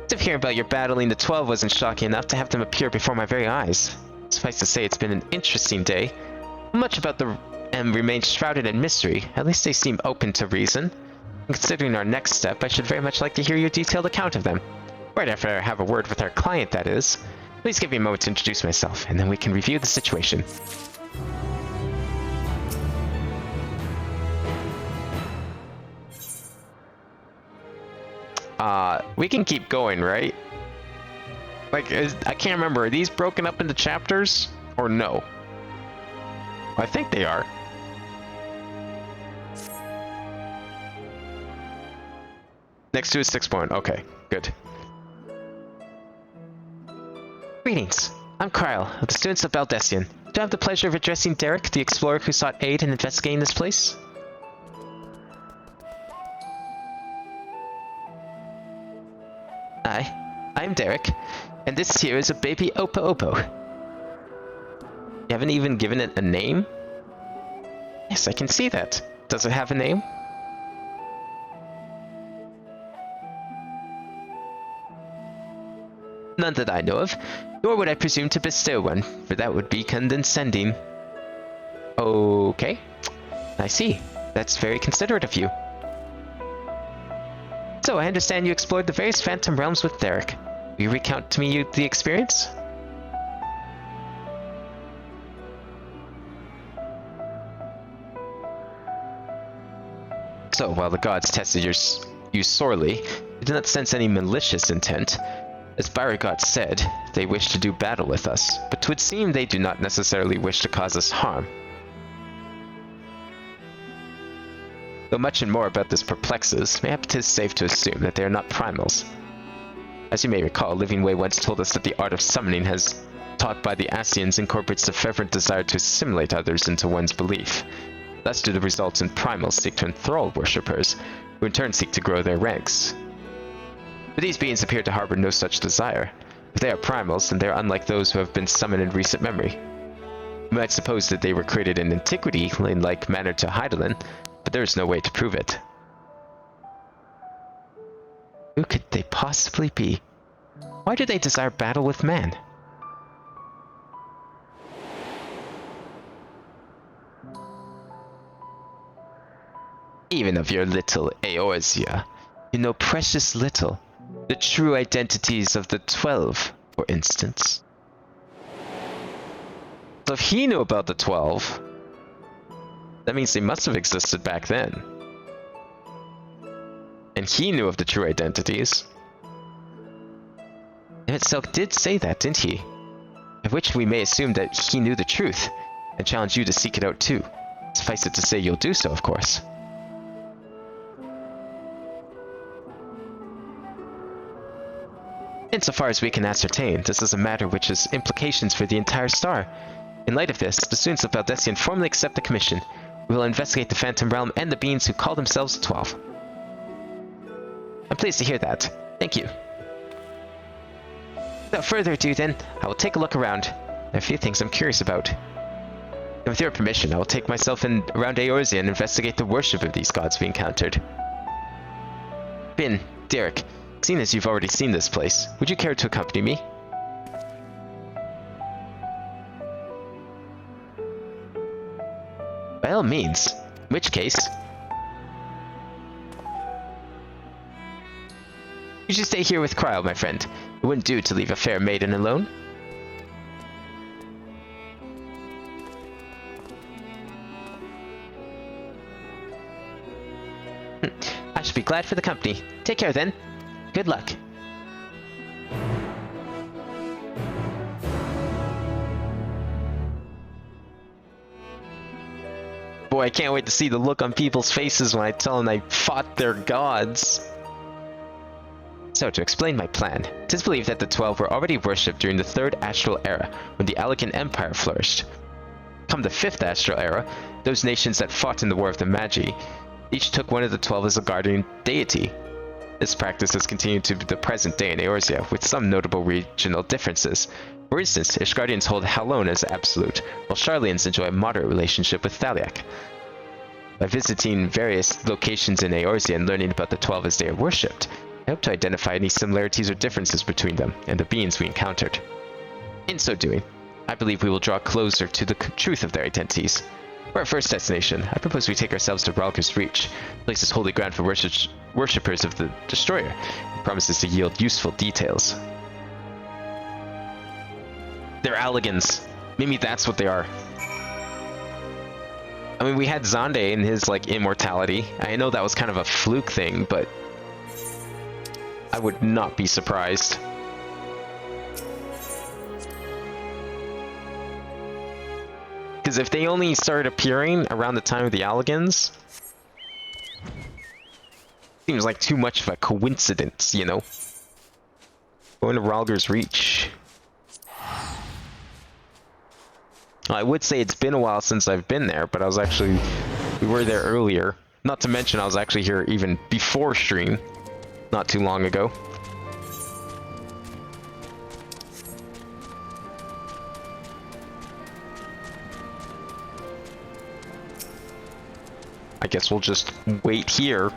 Speaker 2: To hear about your battling the 12 wasn't shocking enough to have them appear before my very eyes. Suffice to say, it's been an interesting day. Much about the remains shrouded in mystery. At least they seem open to reason. And considering our next step, I should very much like to hear your detailed account of them. Right after I have a word with our client, that is. Please give me a moment to introduce myself, and then we can review the situation. We can keep going, right? Like, I can't remember, are these broken up into chapters? Or no? I think they are. Next to a 6 point, okay, good. Greetings, I'm Kyle, of the students of Baldessian. Do I have the pleasure of addressing Derek, the explorer who sought aid in investigating this place? Hi, I'm Derek, and this here is a baby Opo. You haven't even given it a name? Yes, I can see that. Does it have a name? None that I know of, nor would I presume to bestow one, for that would be condescending. Okay, I see. That's very considerate of you. So, I understand you explored the various Phantom Realms with Derek. Will you recount to me the experience? So, while the gods tested you sorely, you did not sense any malicious intent. As Beauregard said, they wish to do battle with us, but 'twould seem they do not necessarily wish to cause us harm. Though much and more about this perplexes, mayhap 'tis safe to assume that they are not primals. As you may recall, Living Way once told us that the art of summoning as taught by the Asians incorporates the fervent desire to assimilate others into one's belief. Thus do the results in primals seek to enthrall worshippers, who in turn seek to grow their ranks. But these beings appear to harbor no such desire. If they are primals, then they are unlike those who have been summoned in recent memory. You might suppose that they were created in antiquity in like manner to Heidelin, but there is no way to prove it. Who could they possibly be? Why do they desire battle with man? Even of your little Eorzea, you know precious little. The true identities of the 12, for instance. So if he knew about the 12, that means they must have existed back then. And he knew of the true identities. And itself did say that, didn't he? Of which we may assume that he knew the truth, and challenge you to seek it out too. Suffice it to say you'll do so, of course. Insofar as we can ascertain, this is a matter which has implications for the entire star. In light of this, the students of Baldessian formally accept the commission. We will investigate the Phantom Realm and the beings who call themselves 12. I'm pleased to hear that. Thank you. Without further ado then, I will take a look around. There are a few things I'm curious about. And with your permission, I will take myself around Eorzea and investigate the worship of these gods we encountered. Bin, Derek, seeing as you've already seen this place, would you care to accompany me? By all means. In which case... you should stay here with Cryle, my friend. It wouldn't do to leave a fair maiden alone. I should be glad for the company. Take care then. Good luck. Boy, I can't wait to see the look on people's faces when I tell them I fought their gods. So, to explain my plan, it is believed that the 12 were already worshipped during the 3rd Astral Era, when the Allegan Empire flourished. Come the 5th Astral Era, those nations that fought in the War of the Magi each took one of the 12 as a guardian deity. This practice has continued to the present day in Eorzea, with some notable regional differences. For instance, Ishgardians hold Halon as absolute, while Sharlayans enjoy a moderate relationship with Thaliak. By visiting various locations in Eorzea and learning about the 12 as they are worshipped, I hope to identify any similarities or differences between them and the beings we encountered. In so doing, I believe we will draw closer to the truth of their identities. For our first destination, I propose we take ourselves to Ralger's Reach, places holy ground for worshippers of the Destroyer, and promises to yield useful details. They're Alligans. Maybe that's what they are. I mean, we had Zonde and his, like, immortality. I know that was kind of a fluke thing, but I would not be surprised. Because if they only started appearing around the time of the Alligans, seems like too much of a coincidence, you know? Going to Ralger's Reach. I would say it's been a while since I've been there, but we were there earlier. Not to mention I was actually here even before stream, not too long ago. I guess we'll just wait here.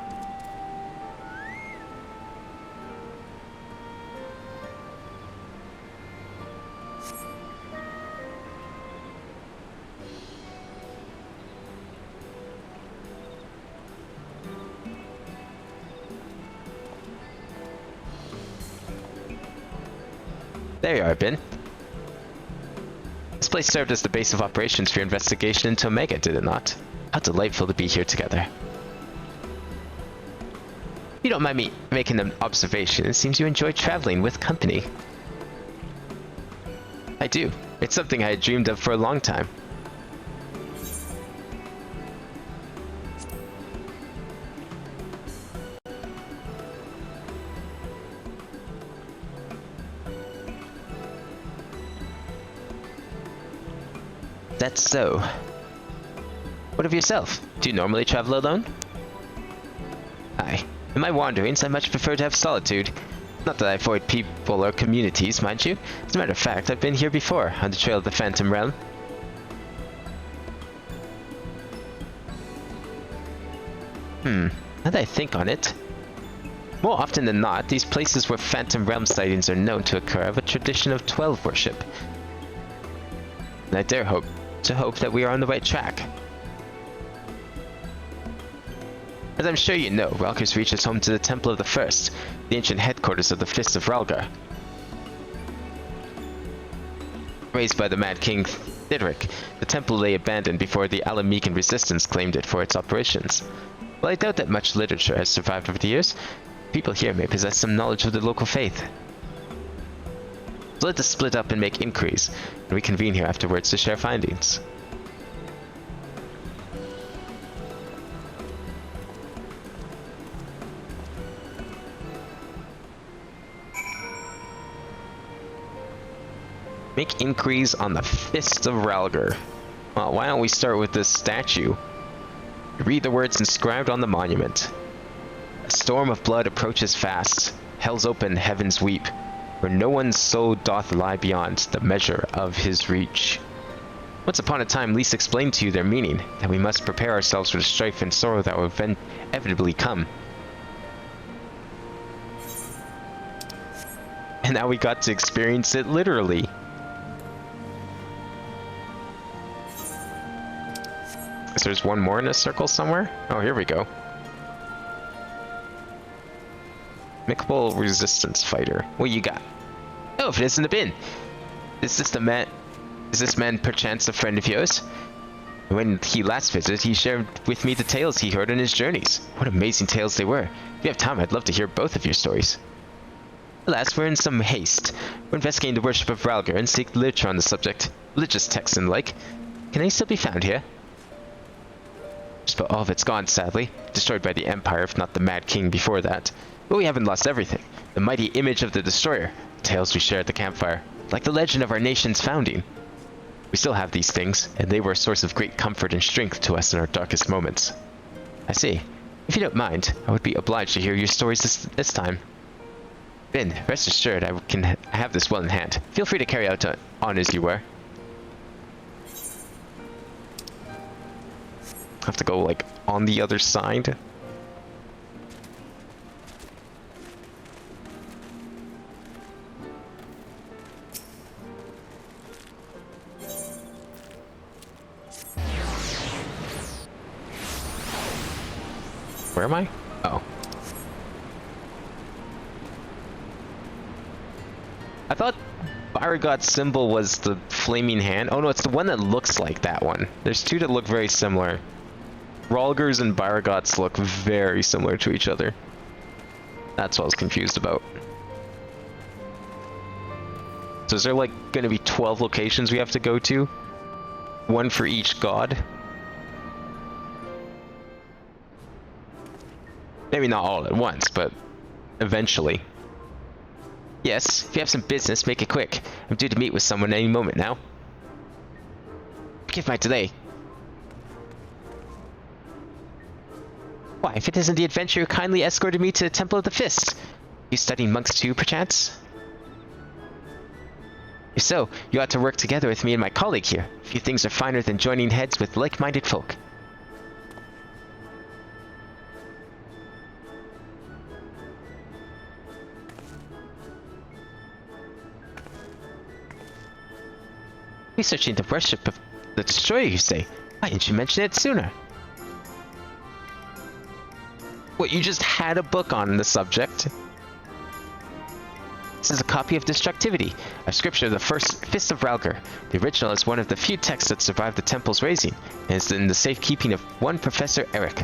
Speaker 2: There you are, Ben. This place served as the base of operations for your investigation into Omega, did it not? How delightful to be here together. You don't mind me making an observation. It seems you enjoy traveling with company. I do. It's something I had dreamed of for a long time. That's so. What of yourself? Do you normally travel alone? Aye. In my wanderings, I much prefer to have solitude. Not that I avoid people or communities, mind you. As a matter of fact, I've been here before, on the trail of the Phantom Realm. Now that I think on it, more often than not, these places where Phantom Realm sightings are known to occur have a tradition of 12 worship. And I dare hope that we are on the right track. As I'm sure you know, Ralger's Reach is home to the Temple of the First, the ancient headquarters of the Fists of Ralgar. Raised by the Mad King Thideric, the temple lay abandoned before the Alamecan resistance claimed it for its operations. While I doubt that much literature has survived over the years, people here may possess some knowledge of the local faith. So let us split up and make inquiries, and reconvene here afterwards to share findings. Make inquiries on the Fist of Ralgar. Well, why don't we start with this statue? Read the words inscribed on the monument. A storm of blood approaches fast. Hell's open, heavens weep. Where no one's soul doth lie beyond the measure of his reach. Once upon a time, Lys explained to you their meaning, that we must prepare ourselves for the strife and sorrow that will inevitably come.
Speaker 1: And now we got to experience it literally. So there's one more in a circle somewhere? Oh, here we go. Amicable resistance fighter. What you got? Oh, if it isn't a bin. Is this man perchance a friend of yours? When he last visited, he shared with me the tales he heard on his journeys. What amazing tales they were. If you have time, I'd love to hear both of your stories. Alas, we're in some haste. We're investigating the worship of Ralgar and seek literature on the subject. Religious texts and the like. Can any still be found here? Just about all of it's gone, sadly. Destroyed by the Empire, if not the Mad King before that. But we haven't lost everything. The mighty image of the Destroyer. Tales we share at the campfire. Like the legend of our nation's founding. We still have these things, and they were a source of great comfort and strength to us in our darkest moments. I see. If you don't mind, I would be obliged to hear your stories this time. Ben, rest assured I can have this well in hand. Feel free to carry on as you were. I have to go, like, on the other side. Where am I? Oh. I thought Baragod's symbol was the flaming hand. Oh no, it's the one that looks like that one. There's two that look very similar. Ralgar's and Baragod's look very similar to each other. That's what I was confused about. So is there like going to be 12 locations we have to go to? One for each god? Maybe not all at once, but eventually. Yes, if you have some business, make it quick. I'm due to meet with someone any moment now. Forgive my delay. Why, if it isn't the adventurer who kindly escorted me to the Temple of the Fist. You studying monks too, perchance? If so, you ought to work together with me and my colleague here. Few things are finer than joining heads with like-minded folk. Researching the worship of the Destroyer, you say? Why didn't you mention it sooner? What, you just had a book on the subject? This is a copy of Destructivity, a scripture of the first Fist of Ralgar. The original is one of the few texts that survived the temple's razing, and is in the safekeeping of one Professor Eric.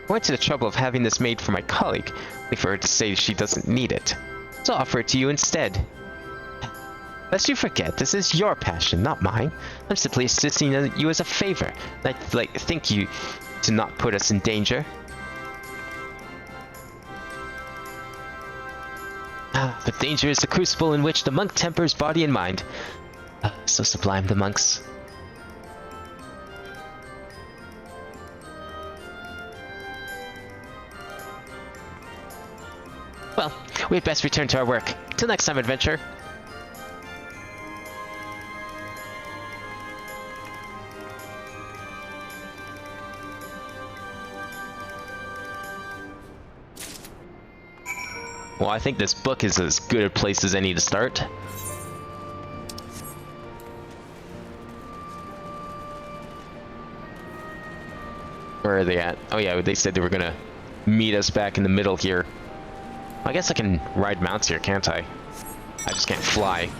Speaker 1: I went to the trouble of having this made for my colleague, only for her to say she doesn't need it. So I'll offer it to you instead. Lest you forget, this is your passion, not mine. I'm simply assisting you as a favor. I'd like to thank you to not put us in danger. But danger is the crucible in which the monk tempers body and mind. So sublime, the monks. Well, we had best return to our work. Till next time, adventurer. Well, I think this book is as good a place as any to start. Where are they at? Oh yeah, they said they were gonna meet us back in the middle here. I guess I can ride mounts here, can't I? I just can't fly.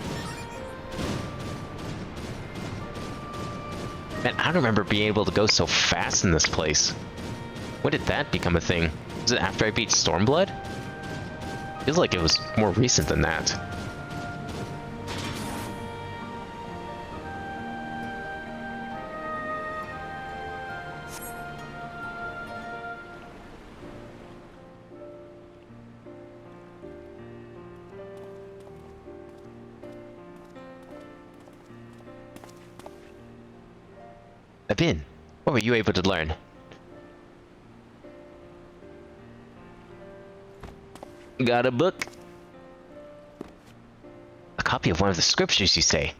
Speaker 1: Man, I don't remember being able to go so fast in this place. When did that become a thing? Was it after I beat Stormblood? Feels like it was more recent than that. Abin, what were you able to learn? Got a book? A copy of one of the scriptures, you say?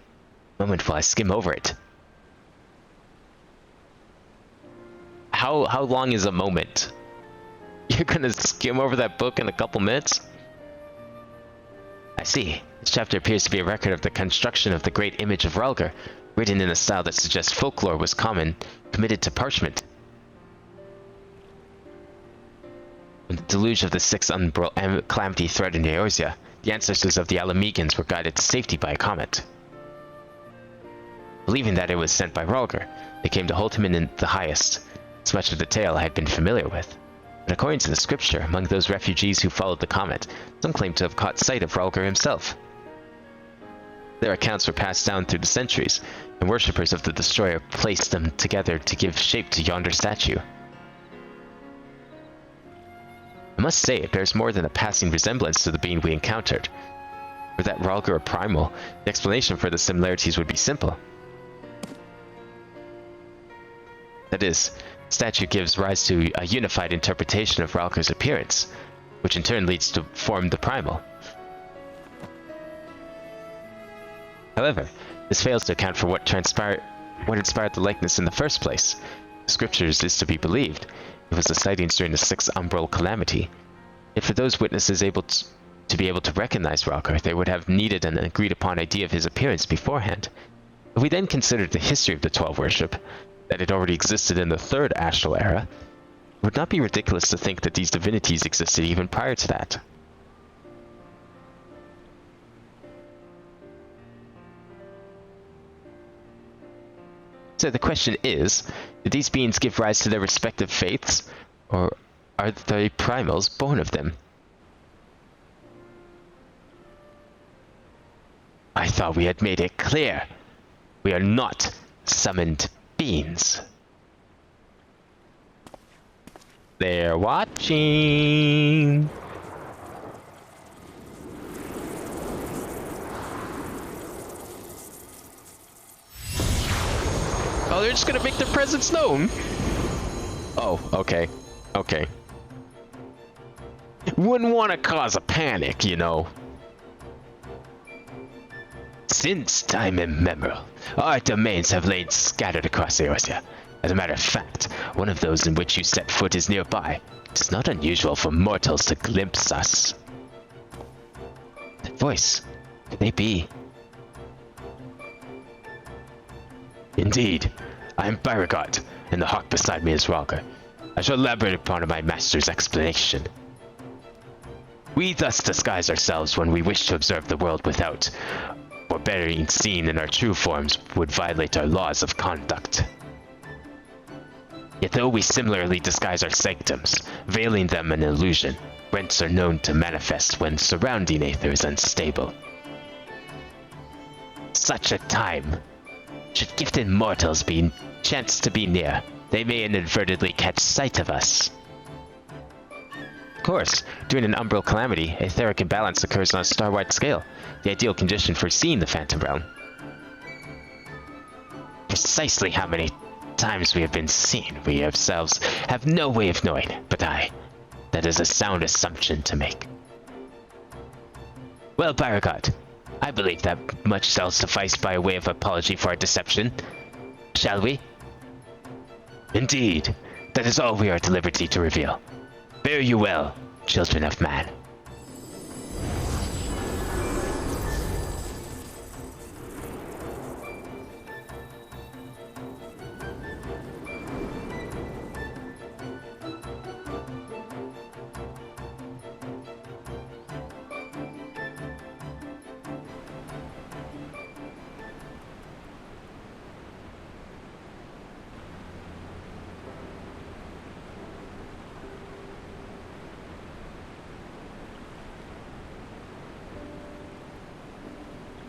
Speaker 1: A moment while I skim over it. How long is a moment? You're gonna skim over that book in a couple minutes? I see. This chapter appears to be a record of the construction of the great image of Rhalgr, written in a style that suggests folklore was committed to parchment. When the deluge of the sixth calamity threatened Eorzea, the ancestors of the Alamegans were guided to safety by a comet. Believing that it was sent by Rhalgr, they came to hold him in the highest. So much of the tale I had been familiar with. But according to the scripture, among those refugees who followed the comet, some claim to have caught sight of Rhalgr himself. Their accounts were passed down through the centuries, and worshippers of the Destroyer placed them together to give shape to yonder statue. I must say, it bears more than a passing resemblance to the being we encountered. Were that Rhalgr a primal, the explanation for the similarities would be simple. That is, the statue gives rise to a unified interpretation of Rhalgr's appearance, which in turn leads to form the primal. However, this fails to account for what inspired the likeness in the first place. The scriptures is to be believed. It was the sightings during the sixth umbral calamity. Yet for those witnesses to be able to recognize Rhalgr, they would have needed an agreed-upon idea of his appearance beforehand. If we then considered the history of the 12 worship, that it already existed in the third astral era, it would not be ridiculous to think that these divinities existed even prior to that. So the question is, did these beings give rise to their respective faiths, or are they primals born of them? I thought we had made it clear. We are not summoned beings. They're watching. Oh, they're just gonna make their presence known? Oh, okay. Okay. Wouldn't want to cause a panic, you know. Since time immemorial, our domains have lain scattered across Eorzea. As a matter of fact, one of those in which you set foot is nearby. It's not unusual for mortals to glimpse us. That voice, could they be? Indeed, I am Beauregard, and the hawk beside me is Rhalgr. I shall elaborate upon my master's explanation. We thus disguise ourselves when we wish to observe the world without, or being seen in our true forms would violate our laws of conduct. Yet though we similarly disguise our sanctums, veiling them an illusion, rents are known to manifest when surrounding aether is unstable. Such a time, should gifted mortals be chance to be near, they may inadvertently catch sight of us. Of course, during an umbral calamity, etheric imbalance occurs on a star-wide scale, the ideal condition for seeing the Phantom Realm. Precisely how many times we have been seen, we ourselves have no way of knowing, but that is a sound assumption to make. Well, Beauregard, I believe that much shall suffice by way of apology for our deception. Shall we? Indeed, that is all we are at liberty to reveal. Fare you well, children of man.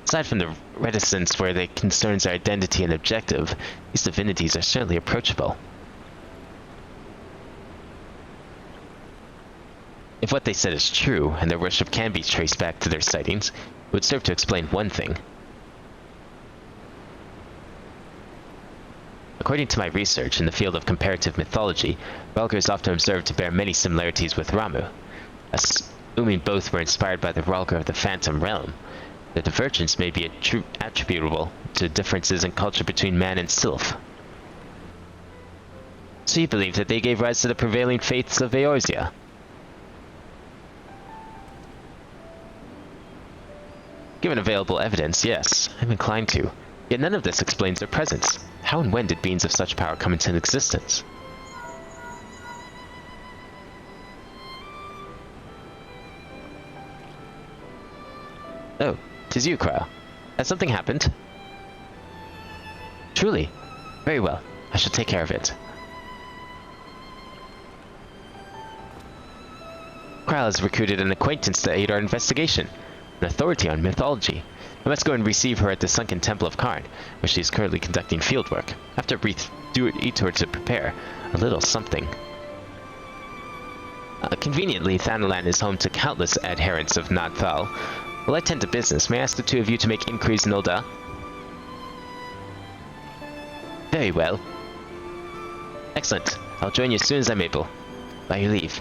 Speaker 1: Aside from the reticence where they concerns our identity and objective, these divinities are certainly approachable. If what they said is true, and their worship can be traced back to their sightings, it would serve to explain one thing. According to my research in the field of comparative mythology, Rhalgr is often observed to bear many similarities with Ramuh. Assuming both were inspired by the Rhalgr of the Phantom Realm, the divergence may be attributable to differences in culture between man and sylph. So you believe that they gave rise to the prevailing faiths of Eorzea? Given available evidence, yes, I'm inclined to. Yet none of this explains their presence. How and when did beings of such power come into existence? Oh, 'tis you, Krile. Has something happened? Truly? Very well. I shall take care of it. Krile has recruited an acquaintance to aid our investigation. An authority on mythology. I must go and receive her at the sunken Temple of Karn, where she is currently conducting fieldwork. I have to eat her to prepare a little something. Conveniently, Thanalan is home to countless adherents of Nadthal. While I tend to business, may I ask the two of you to make inquiries in Ul'dah? Very well. Excellent. I'll join you as soon as I'm able. By your leave.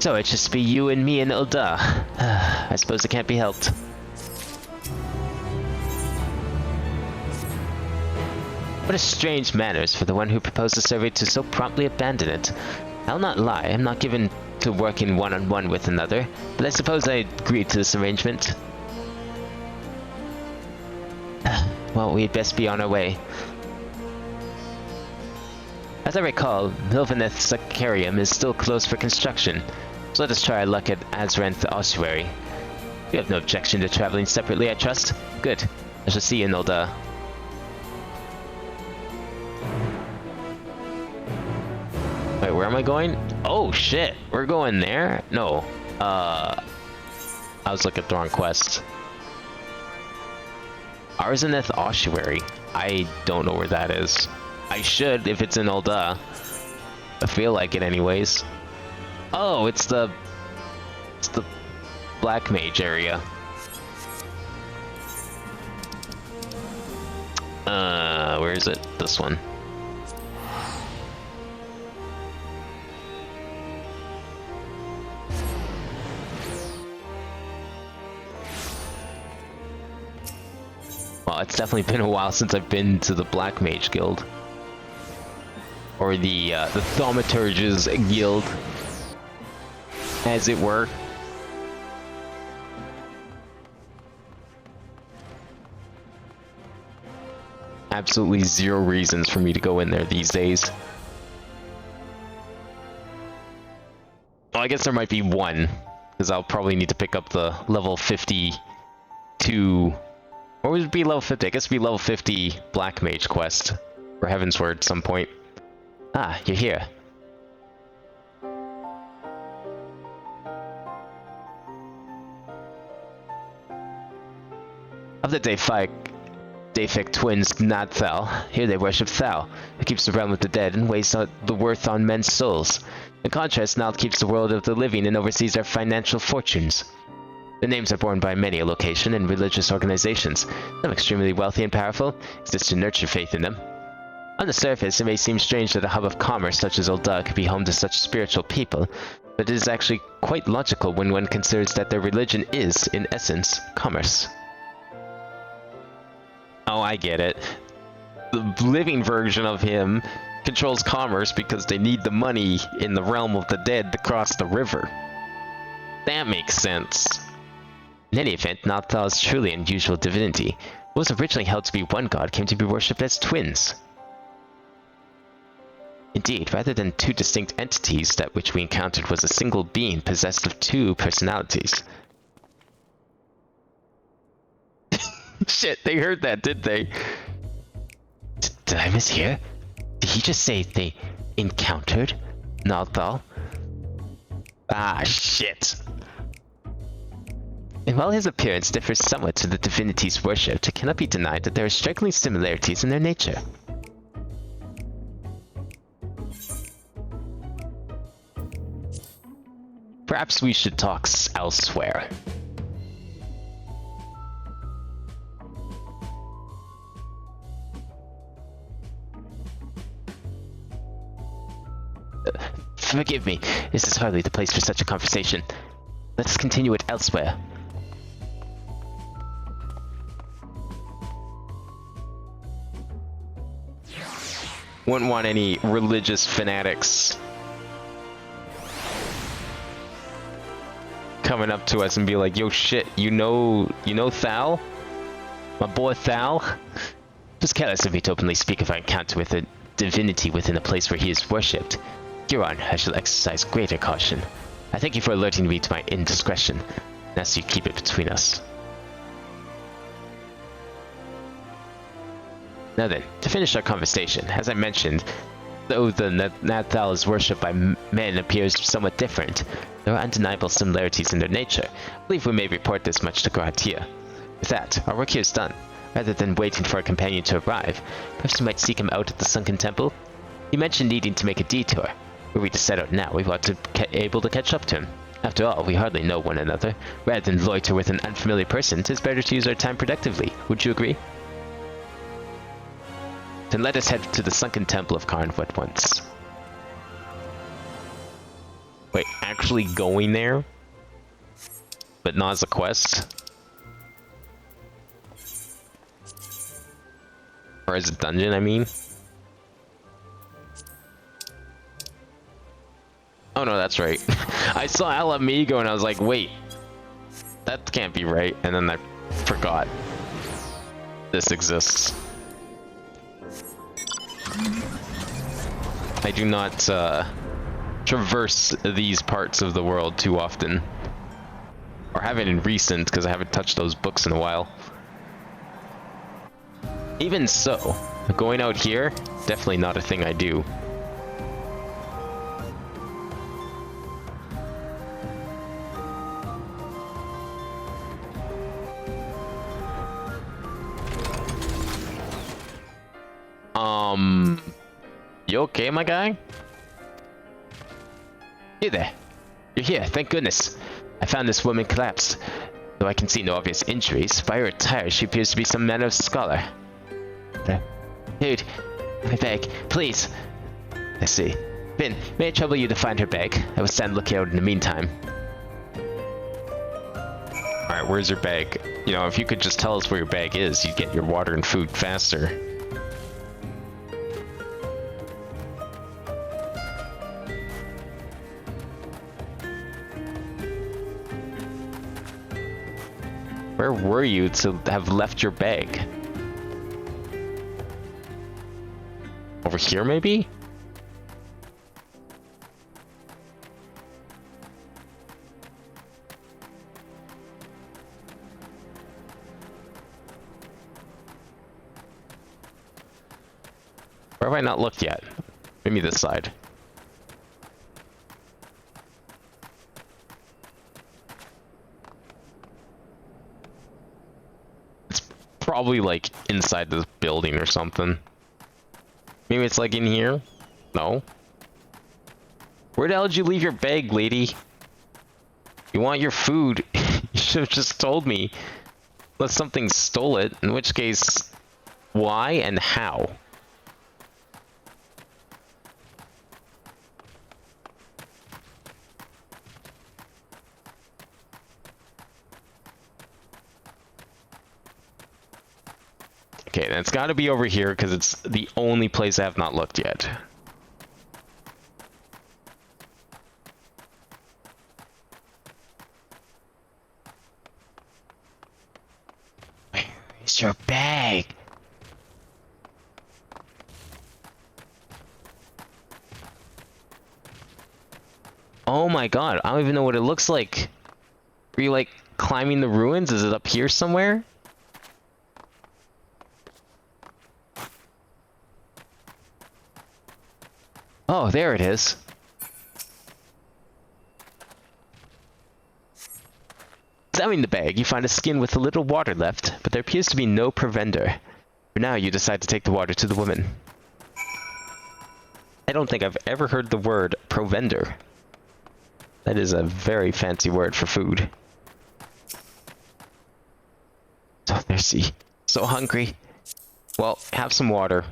Speaker 1: So it just be you and me in Ul'dah. I suppose it can't be helped. What a strange manners for the one who proposed the survey to so promptly abandon it. I'll not lie, I'm not given to working one-on-one with another, but I suppose I agreed to this arrangement. Well, we'd best be on our way. As I recall, Milvaneth's Sacarium is still closed for construction, so let us try our luck at Azranth Ossuary. You have no objection to traveling separately, I trust? Good. I shall see you in Ul'dah. Wait, where am I going? Oh shit, we're going there? No. I was looking at the wrong quest. Azranth Ossuary. I don't know where that is. I should if it's in Ul'dah. I feel like it anyways. Oh, it's the Black Mage area. Where is it? This one. Well, it's definitely been a while since I've been to the Black Mage Guild. Or the Thaumaturge's Guild, as it were. Absolutely zero reasons for me to go in there these days. Well, I guess there might be one, because I'll probably need to pick up the level 52... Or would it be level 50? I guess it'd be level 50 Black Mage quest for Heavensward at some point. Ah, you're here. Of the Dayfik twins Nadthal, here they worship Thal, who keeps the realm of the dead and weighs out the worth on men's souls. In contrast, Nald keeps the world of the living and oversees their financial fortunes. Their names are borne by many a location and religious organizations. Some extremely wealthy and powerful exist to nurture faith in them. On the surface, it may seem strange that a hub of commerce such as Ul'dah could be home to such spiritual people, but it is actually quite logical when one considers that their religion is, in essence, commerce. Oh, I get it. The living version of him controls commerce because they need the money in the realm of the dead to cross the river. That makes sense. In any event, Nadthal is truly an unusual divinity. What was originally held to be one god came to be worshipped as twins. Indeed, rather than two distinct entities, that which we encountered was a single being possessed of two personalities. Shit, they heard that, did they? Did I mishear? Did he just say they encountered Nadthal? Ah, shit. And while his appearance differs somewhat to the divinities worshipped, it cannot be denied that there are striking similarities in their nature. Perhaps we should talk elsewhere. Forgive me, this is hardly the place for such a conversation. Let us continue it elsewhere. Wouldn't want any religious fanatics coming up to us and be like, yo shit, you know Thal? My boy Thal? Just careless of me to openly speak if I encounter with a divinity within a place where he is worshipped. Huron, I shall exercise greater caution. I thank you for alerting me to my indiscretion, and ask you keep it between us. Now then, to finish our conversation, as I mentioned, though the Nathal is worshipped by men appears somewhat different, there are undeniable similarities in their nature. I believe we may report this much to Gratia. With that, our work here is done. Rather than waiting for a companion to arrive, perhaps we might seek him out at the Sunken Temple? He mentioned needing to make a detour. Were we to set out now, we ought to be able to catch up to him. After all, we hardly know one another. Rather than loiter with an unfamiliar person, it is better to use our time productively. Would you agree? Then let us head to the Sunken Temple of Karnv at once. Wait, actually going there? But not as a quest? Or as a dungeon, I mean? Oh no, that's right. I saw Alamigo and I was like, wait, that can't be right. And then I forgot this exists. I do not traverse these parts of the world too often. Or haven't in recent, because I haven't touched those books in a while. Even so, going out here, definitely not a thing I do. You okay, my guy? Hey there. You're here, thank goodness. I found this woman collapsed. Though I can see no obvious injuries, by her attire, she appears to be some manner of scholar. Dude, my bag, please. I see. Finn, may I trouble you to find her bag? I will stand looking out in the meantime. Alright, where's your bag? You know, if you could just tell us where your bag is, you'd get your water and food faster. Where were you to have left your bag? Over here, maybe? Where have I not looked yet? Maybe this side. Probably like inside this building or something. Maybe it's like in here? No. Where the hell did you leave your bag, lady? You want your food? You should have just told me. Unless something stole it, in which case, why and how? Okay, then it's got to be over here because it's the only place I have not looked yet. Where's your bag? Oh my god, I don't even know what it looks like. Are you like climbing the ruins? Is it up here somewhere? Oh, there it is. Examining the bag, you find a skin with a little water left, but there appears to be no provender. For now, you decide to take the water to the woman. I don't think I've ever heard the word provender. That is a very fancy word for food. So thirsty. So hungry. Well, have some water.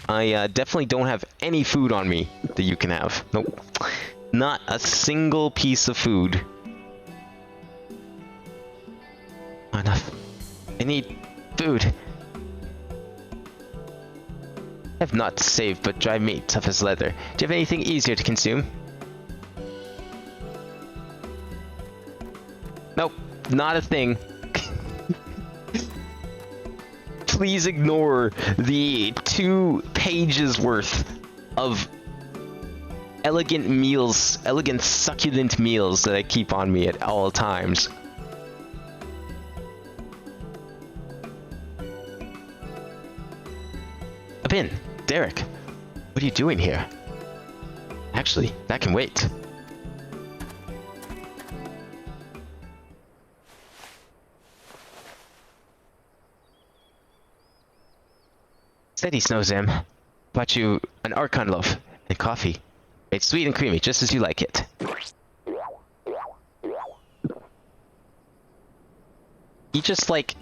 Speaker 1: I definitely don't have any food on me that you can have. Nope. Not a single piece of food. Not enough. I need food. I've naught to save but dry meat, tough as leather. Do you have anything easier to consume? Nope, not a thing. Please ignore the 2 pages worth of elegant meals, elegant succulent meals that I keep on me at all times. Abin, Derek, what are you doing here? Actually, that can wait. Steady, Snowzam. Bought you an Archon loaf and coffee. It's sweet and creamy, just as you like it. You just, like,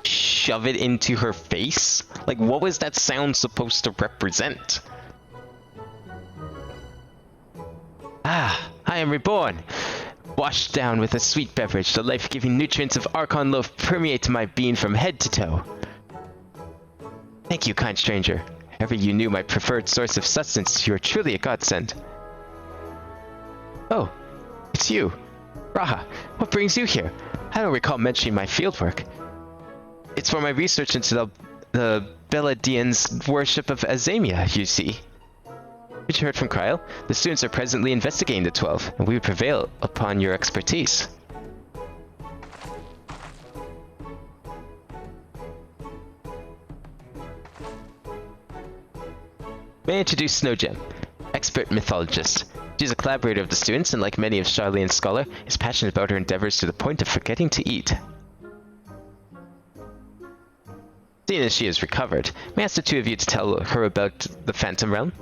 Speaker 1: shove it into her face? Like, what was that sound supposed to represent? Ah, I am reborn! Washed down with a sweet beverage, the life-giving nutrients of Archon loaf permeate my being from head to toe. Thank you, kind stranger. Ever you knew my preferred source of sustenance, you are truly a godsend. Oh, it's you. Raha, what brings you here? I don't recall mentioning my fieldwork. It's for my research into the Beladians' worship of Azamia, you see. Which you heard from Kryl? The students are presently investigating the 12, and we would prevail upon your expertise. May I introduce Snowgem, expert mythologist. She is a collaborator of the students, and like many of Charlene's scholar, is passionate about her endeavors to the point of forgetting to eat. Seeing as she has recovered, may I ask the 2 of you to tell her about the Phantom Realm?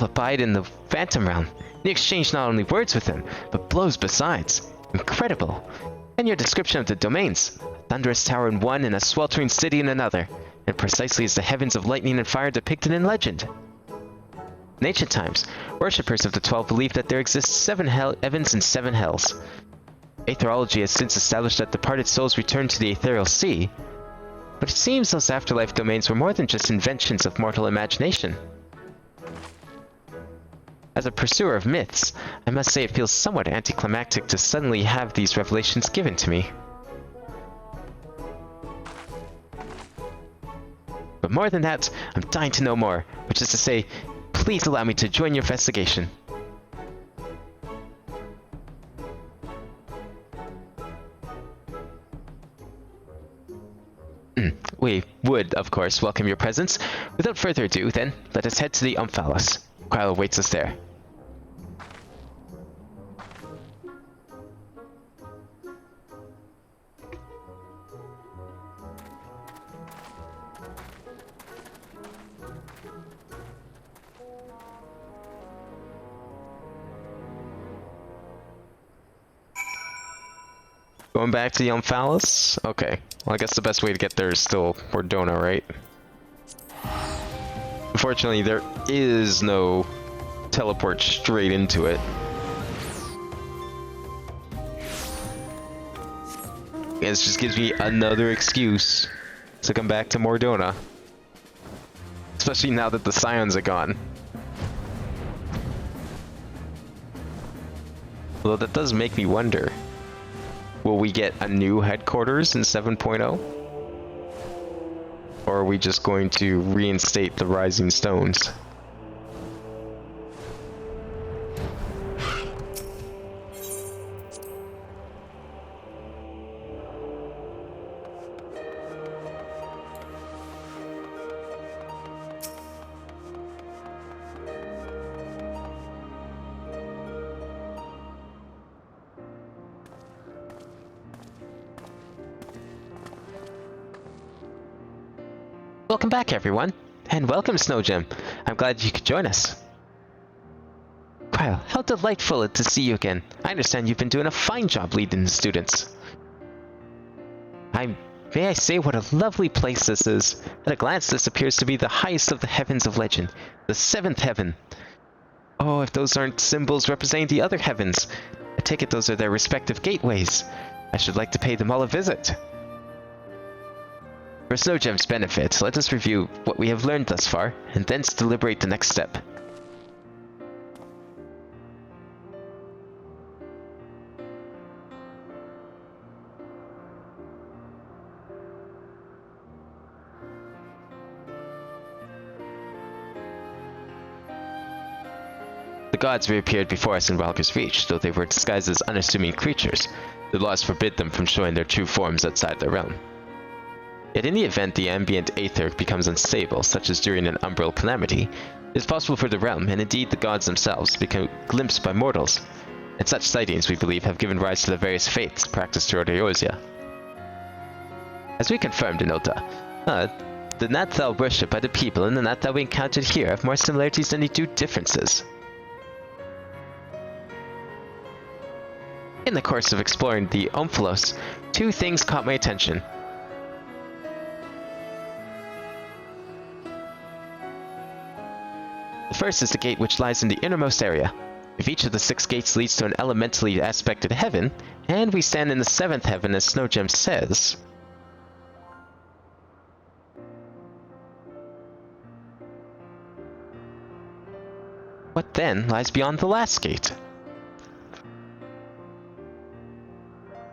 Speaker 1: Abide in the Phantom Realm. You exchange not only words with him, but blows besides. Incredible. And your description of the domains. A thunderous tower in one and a sweltering city in another. And precisely as the heavens of lightning and fire depicted in legend. In ancient times, worshippers of the 12 believed that there exist 7 heavens and 7 hells. Aetherology has since established that departed souls return to the ethereal sea. But it seems those afterlife domains were more than just inventions of mortal imagination. As a pursuer of myths, I must say it feels somewhat anticlimactic to suddenly have these revelations given to me. But more than that, I'm dying to know more, which is to say, please allow me to join your investigation. We would, of course, welcome your presence. Without further ado, then, let us head to the Omphalos. Kryl awaits us there. Going back to the Omphalos? Okay. Well, I guess the best way to get there is still Mordona, right? Unfortunately, there is no teleport straight into it. This just gives me another excuse to come back to Mordona. Especially now that the Scions are gone. Although that does make me wonder. Will we get a new headquarters in 7.0? Or are we just going to reinstate the Rising Stones? Welcome back, everyone, and welcome, Snowgem. I'm glad you could join us. Kryl, how delightful to see you again. I understand you've been doing a fine job leading the students. I'm
Speaker 2: may I say what a lovely place this is? At a glance, this appears to be the highest of the heavens of legend, the seventh heaven. Oh, if those aren't symbols representing the other heavens. I take it those are their respective gateways. I should like to pay them all a visit. For Snow Gem's benefit, let us review what we have learned thus far, and thence deliberate the next step. The gods reappeared before us in Rhalgr's Reach, though they were disguised as unassuming creatures. The laws forbid them from showing their true forms outside their realm. Yet in the event the ambient aether becomes unstable, such as during an umbral calamity, it is possible for the realm, and indeed the gods themselves, to become glimpsed by mortals. And such sightings, we believe, have given rise to the various faiths practiced throughout Eorzea. As we confirmed in Ota, the Nathal worshipped by the people and the Nathal we encountered here have more similarities than they do differences. In the course of exploring the Omphalos, two things caught my attention. The first is the gate which lies in the innermost area. If each of the 6 gates leads to an elementally aspected heaven, and we stand in the 7th heaven as Snow Gem says, what then lies beyond the last gate?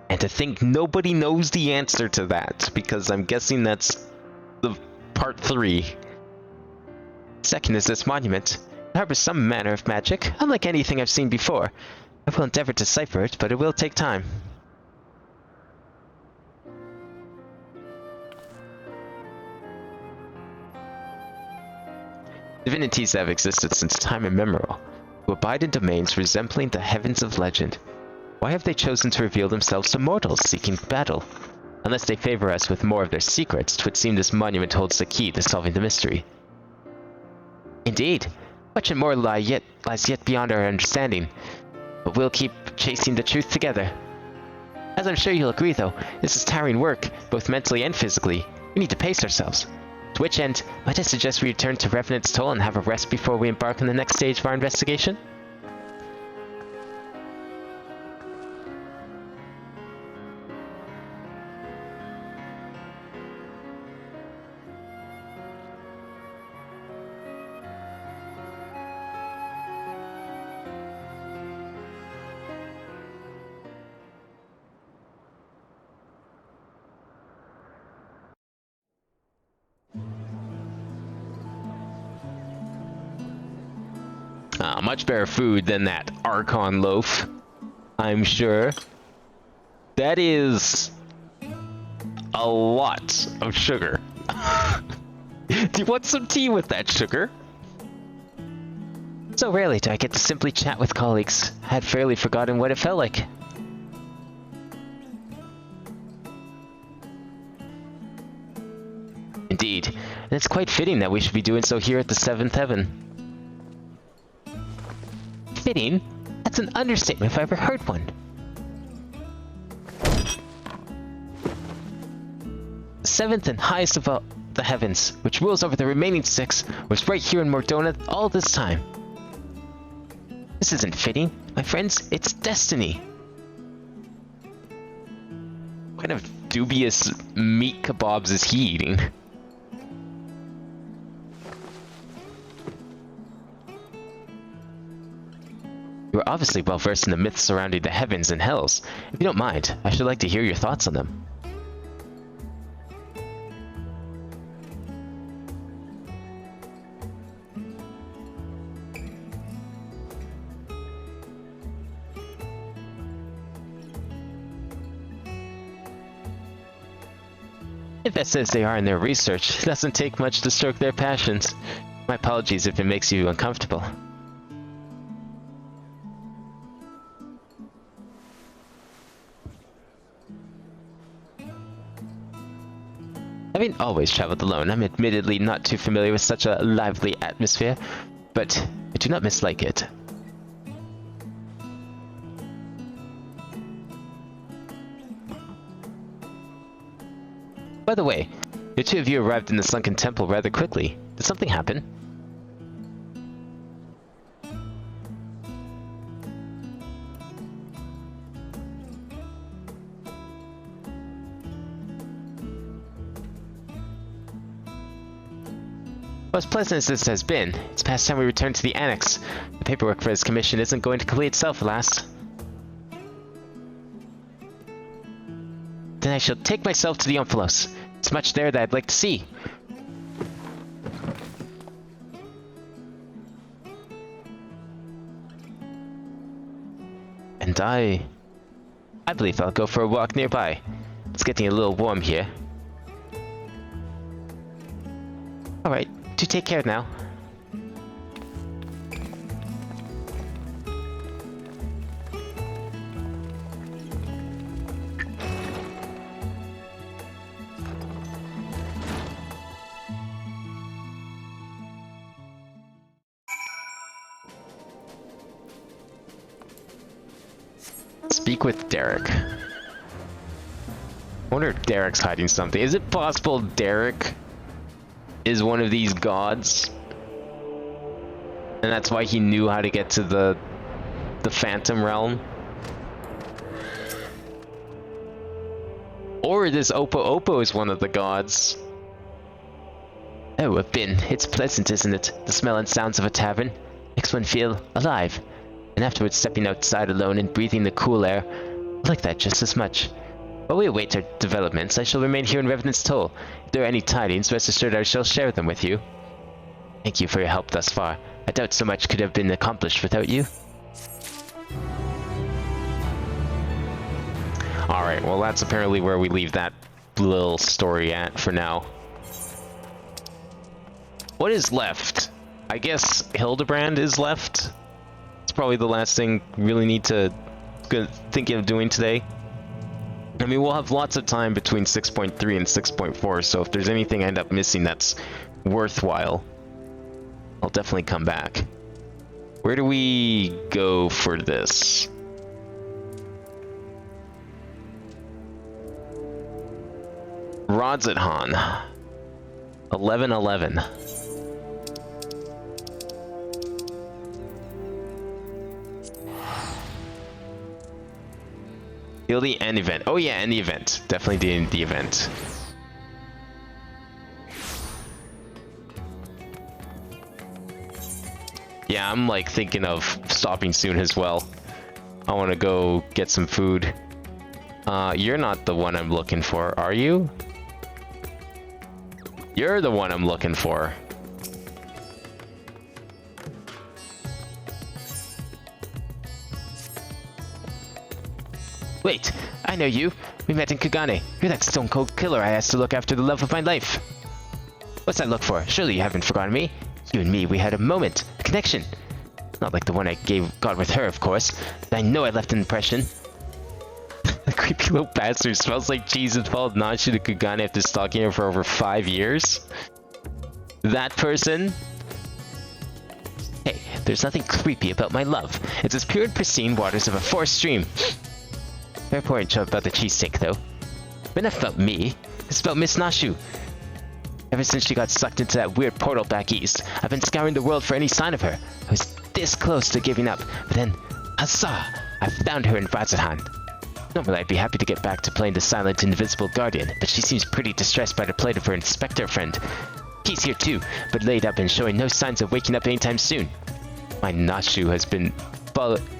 Speaker 2: And to think nobody knows the answer to that, because I'm guessing that's the part 3. Second is this monument. It harbors some manner of magic, unlike anything I've seen before. I will endeavor to decipher it, but it will take time. Divinities that have existed since time immemorial, who abide in domains resembling the heavens of legend. Why have they chosen to reveal themselves to mortals seeking battle? Unless they favor us with more of their secrets, 'twould seem this monument holds the key to solving the mystery. Indeed, much more lies yet beyond our understanding, but we'll keep chasing the truth together. As I'm sure you'll agree though, this is tiring work, both mentally and physically. We need to pace ourselves. To which end, might I suggest we return to Revenant's Toll and have a rest before we embark on the next stage of our investigation? Much better food than that Archon loaf, I'm sure. That is a lot of sugar. Do you want some tea with that sugar? So rarely do I get to simply chat with colleagues. I had fairly forgotten what it felt like. Indeed, and it's quite fitting that we should be doing so here at the 7th heaven. Fitting? That's an understatement if I ever heard one. The 7th and highest of all the heavens, which rules over the remaining 6, was right here in Mordona all this time. This isn't fitting, my friends, it's destiny. What kind of dubious meat kebabs is he eating? You are obviously well versed in the myths surrounding the heavens and hells. If you don't mind, I should like to hear your thoughts on them. Invested as they are in their research, it doesn't take much to stroke their passions. My apologies if it makes you uncomfortable. Having always traveled alone, I'm admittedly not too familiar with such a lively atmosphere, but I do not mislike it.
Speaker 1: By the way, the two of you arrived in the sunken temple rather quickly. Did something happen? Well, as pleasant as this has been, it's past time we return to the annex. The paperwork for this commission isn't going to complete itself, alas. Then I shall take myself to the Omphalos. There's much there that I'd like to see. And I believe I'll go for a walk nearby. It's getting a little warm here. Alright, do take care now. Speak with Derek. I wonder if Derek's hiding something. Is it possible Derek is one of these gods? And that's why he knew how to get to the Phantom Realm? Or this Oppo is one of the gods? Oh, I've been. It's pleasant, isn't it? The smell and sounds of a tavern makes one feel alive. And afterwards stepping outside alone and breathing the cool air, I like that just as much. While we await our developments, I shall remain here in Revenant's Toll. If there are any tidings, rest assured I shall share them with you. Thank you for your help thus far. I doubt so much could have been accomplished without you. Alright, well that's apparently where we leave that little story at for now. What is left? I guess Hildebrand is left? It's probably the last thing we really need to think of doing today. I mean, we'll have lots of time between 6.3 and 6.4, so if there's anything I end up missing that's worthwhile, I'll definitely come back. Where do we go for this? Radz-at-han. 1111. Kill the end event. Oh yeah, end the event. Definitely the event. Yeah, I'm like thinking of stopping soon as well. I want to go get some food. You're not the one I'm looking for, are you? You're the one I'm looking for. Wait, I know you. We met in Kugane. You're that stone-cold killer I asked to look after the love of my life. What's that look for? Surely you haven't forgotten me. You and me, we had a moment, a connection. Not like the one I got with her, of course. I know I left an impression. The creepy little bastard smells like cheese and followed Nanshu to Kugane after stalking her for over 5 years. That person? Hey, there's nothing creepy about my love. It's as pure and pristine waters of a forest stream. Fair point about the cheesesteak, though. But enough about me. It's about Miss Nashu. Ever since she got sucked into that weird portal back east, I've been scouring the world for any sign of her. I was this close to giving up, but then, huzzah! I found her in radz-at-han. Normally I'd be happy to get back to playing the silent, invisible guardian, but she seems pretty distressed by the plight of her inspector friend. He's here too, but laid up and showing no signs of waking up anytime soon. My Nashu has been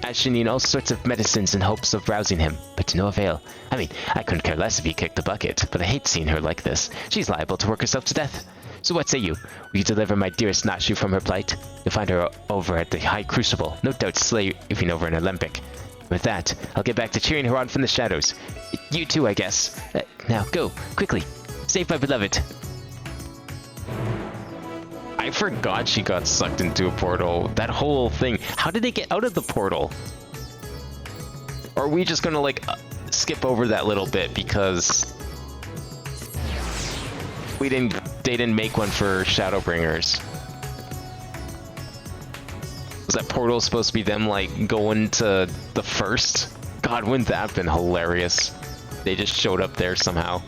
Speaker 1: rationing all sorts of medicines in hopes of rousing him, but to no avail. I mean, I couldn't care less if he kicked the bucket, but I hate seeing her like this. She's liable to work herself to death. So what say you? Will you deliver my dearest Nashu from her plight? You'll find her over at the High Crucible, no doubt slaving over an Olympic. With that, I'll get back to cheering her on from the shadows. You too, I guess. Now, go, quickly. Save my beloved. I forgot she got sucked into a portal. That whole thing. How did they get out of the portal? Or are we just gonna like skip over that little bit because they didn't make one for Shadowbringers? Was that portal supposed to be them like going to the first? God, wouldn't that have been hilarious? They just showed up there somehow.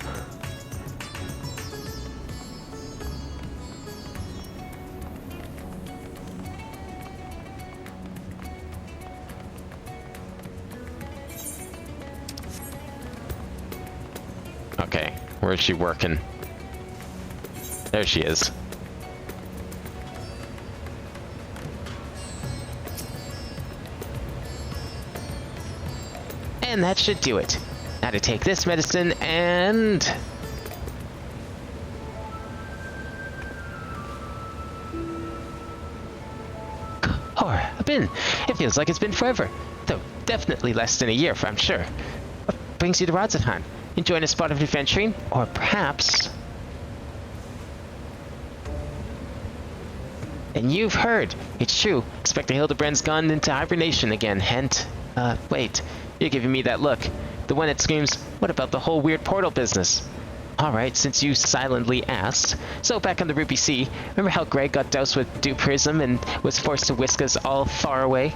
Speaker 1: Okay, where is she working? There she is.
Speaker 2: And that should do it. Now to take this medicine and... It feels like it's been forever. Though definitely less than a year, I'm sure. What brings you to radz-at-han? Enjoying a spot of adventuring? Or perhaps... And you've heard. It's true. Inspector Hildebrand's gone into hibernation again, and... wait. You're giving me that look. The one that screams, what about the whole weird portal business? Alright, since you silently asked. So back on the Ruby Sea, remember how Greg got doused with dew prism and was forced to whisk us all far away?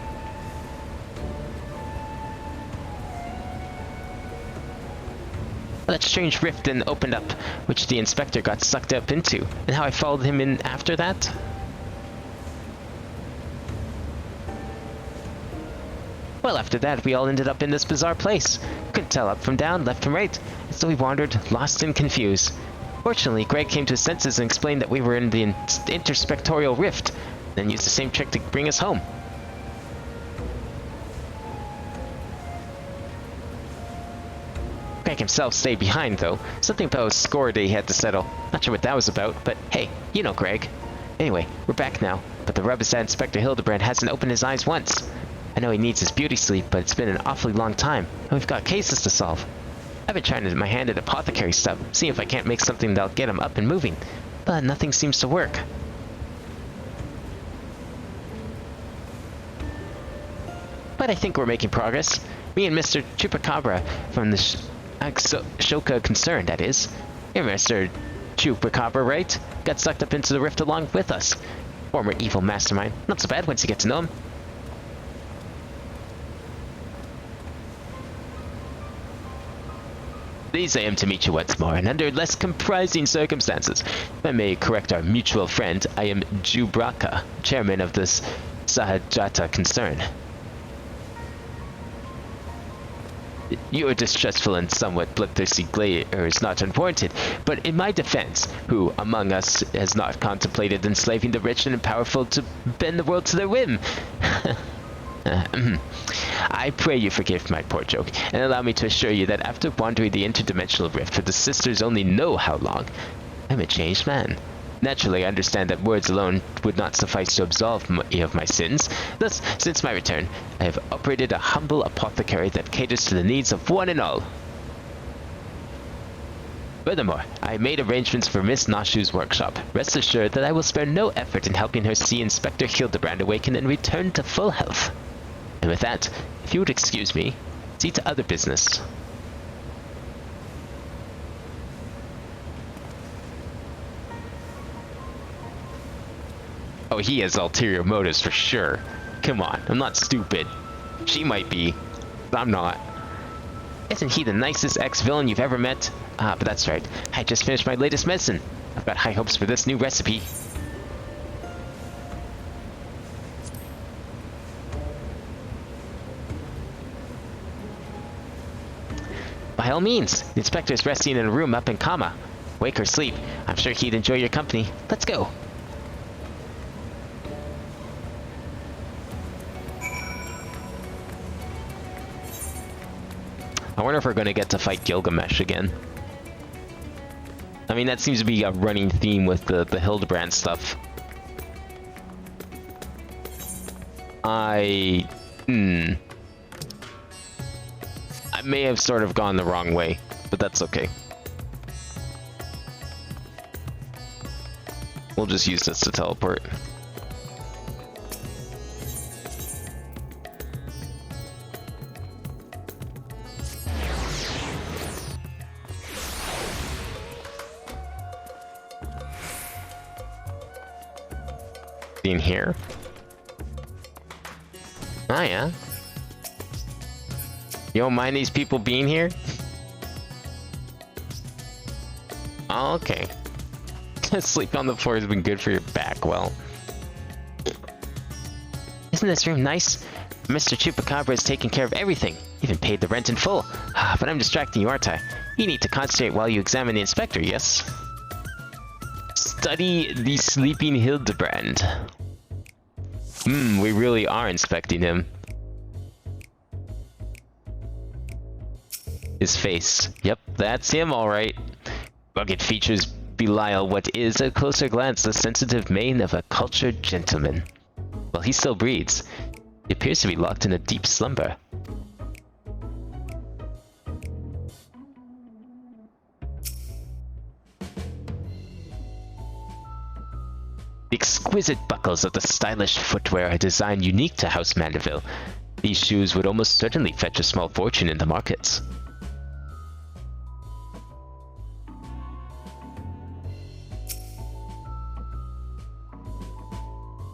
Speaker 2: Well, that strange rift then opened up, which the inspector got sucked up into, and how I followed him in after that? Well, after that, we all ended up in this bizarre place. Couldn't tell up from down, left from right, and so we wandered, lost and confused. Fortunately, Greg came to his senses and explained that we were in the interspectorial rift, then used the same trick to bring us home. Greg himself stayed behind, though. Something about a score that he had to settle. Not sure what that was about, but hey, you know Greg. Anyway, we're back now, but the rub is that Inspector Hildebrand hasn't opened his eyes once. I know he needs his beauty sleep, but it's been an awfully long time, and we've got cases to solve. I've been trying to my hand at apothecary stuff, seeing if I can't make something that'll get him up and moving, but nothing seems to work. But I think we're making progress. Me and Mr. Chupacabra from the Shoka concern, that is. You're Mr. Chupacabra, right? Got sucked up into the rift along with us. Former evil mastermind. Not so bad once you get to know him. Pleased I am to meet you once more, and under less comprising circumstances. If I may correct our mutual friend, I am Jubraka, chairman of this Sahajata concern. Your distrustful and somewhat bloodthirsty glare is not unwarranted, but in my defense, who among us has not contemplated enslaving the rich and powerful to bend the world to their whim? I pray you forgive my poor joke, and allow me to assure you that after wandering the interdimensional rift for the sisters only know how long, I'm a changed man. Naturally, I understand that words alone would not suffice to absolve me of my sins. Thus, since my return, I have operated a humble apothecary that caters to the needs of one and all. Furthermore, I made arrangements for Miss Nashu's workshop. Rest assured that I will spare no effort in helping her see Inspector Hildebrand awaken and return to full health. And with that, if you would excuse me, see to other business. Oh, he has ulterior motives for sure. Come on, I'm not stupid. She might be, but I'm not. Isn't he the nicest ex-villain you've ever met? But that's right. I just finished my latest medicine. I've got high hopes for this new recipe. By all means, the inspector's resting in a room up in Kama. Wake or sleep, I'm sure he'd enjoy your company. Let's go. I wonder if we're going to get to fight Gilgamesh again. I mean, that seems to be a running theme with the Hildebrand stuff. I may have sort of gone the wrong way, but that's okay. We'll just use this to teleport. In here. Oh yeah. You don't mind these people being here? Oh, okay. Sleep on the floor has been good for your back, well. Isn't this room nice? Mr. Chupacabra is taking care of everything. Even paid the rent in full. But I'm distracting you, aren't I? You need to concentrate while you examine the inspector, yes? Study the sleeping Hildebrand. We really are inspecting him. His face. Yep, that's him, alright. Rugged features belie what is, at closer glance, the sensitive mane of a cultured gentleman. Well, he still breathes. He appears to be locked in a deep slumber. The exquisite buckles of the stylish footwear are designed unique to House Mandeville. These shoes would almost certainly fetch a small fortune in the markets.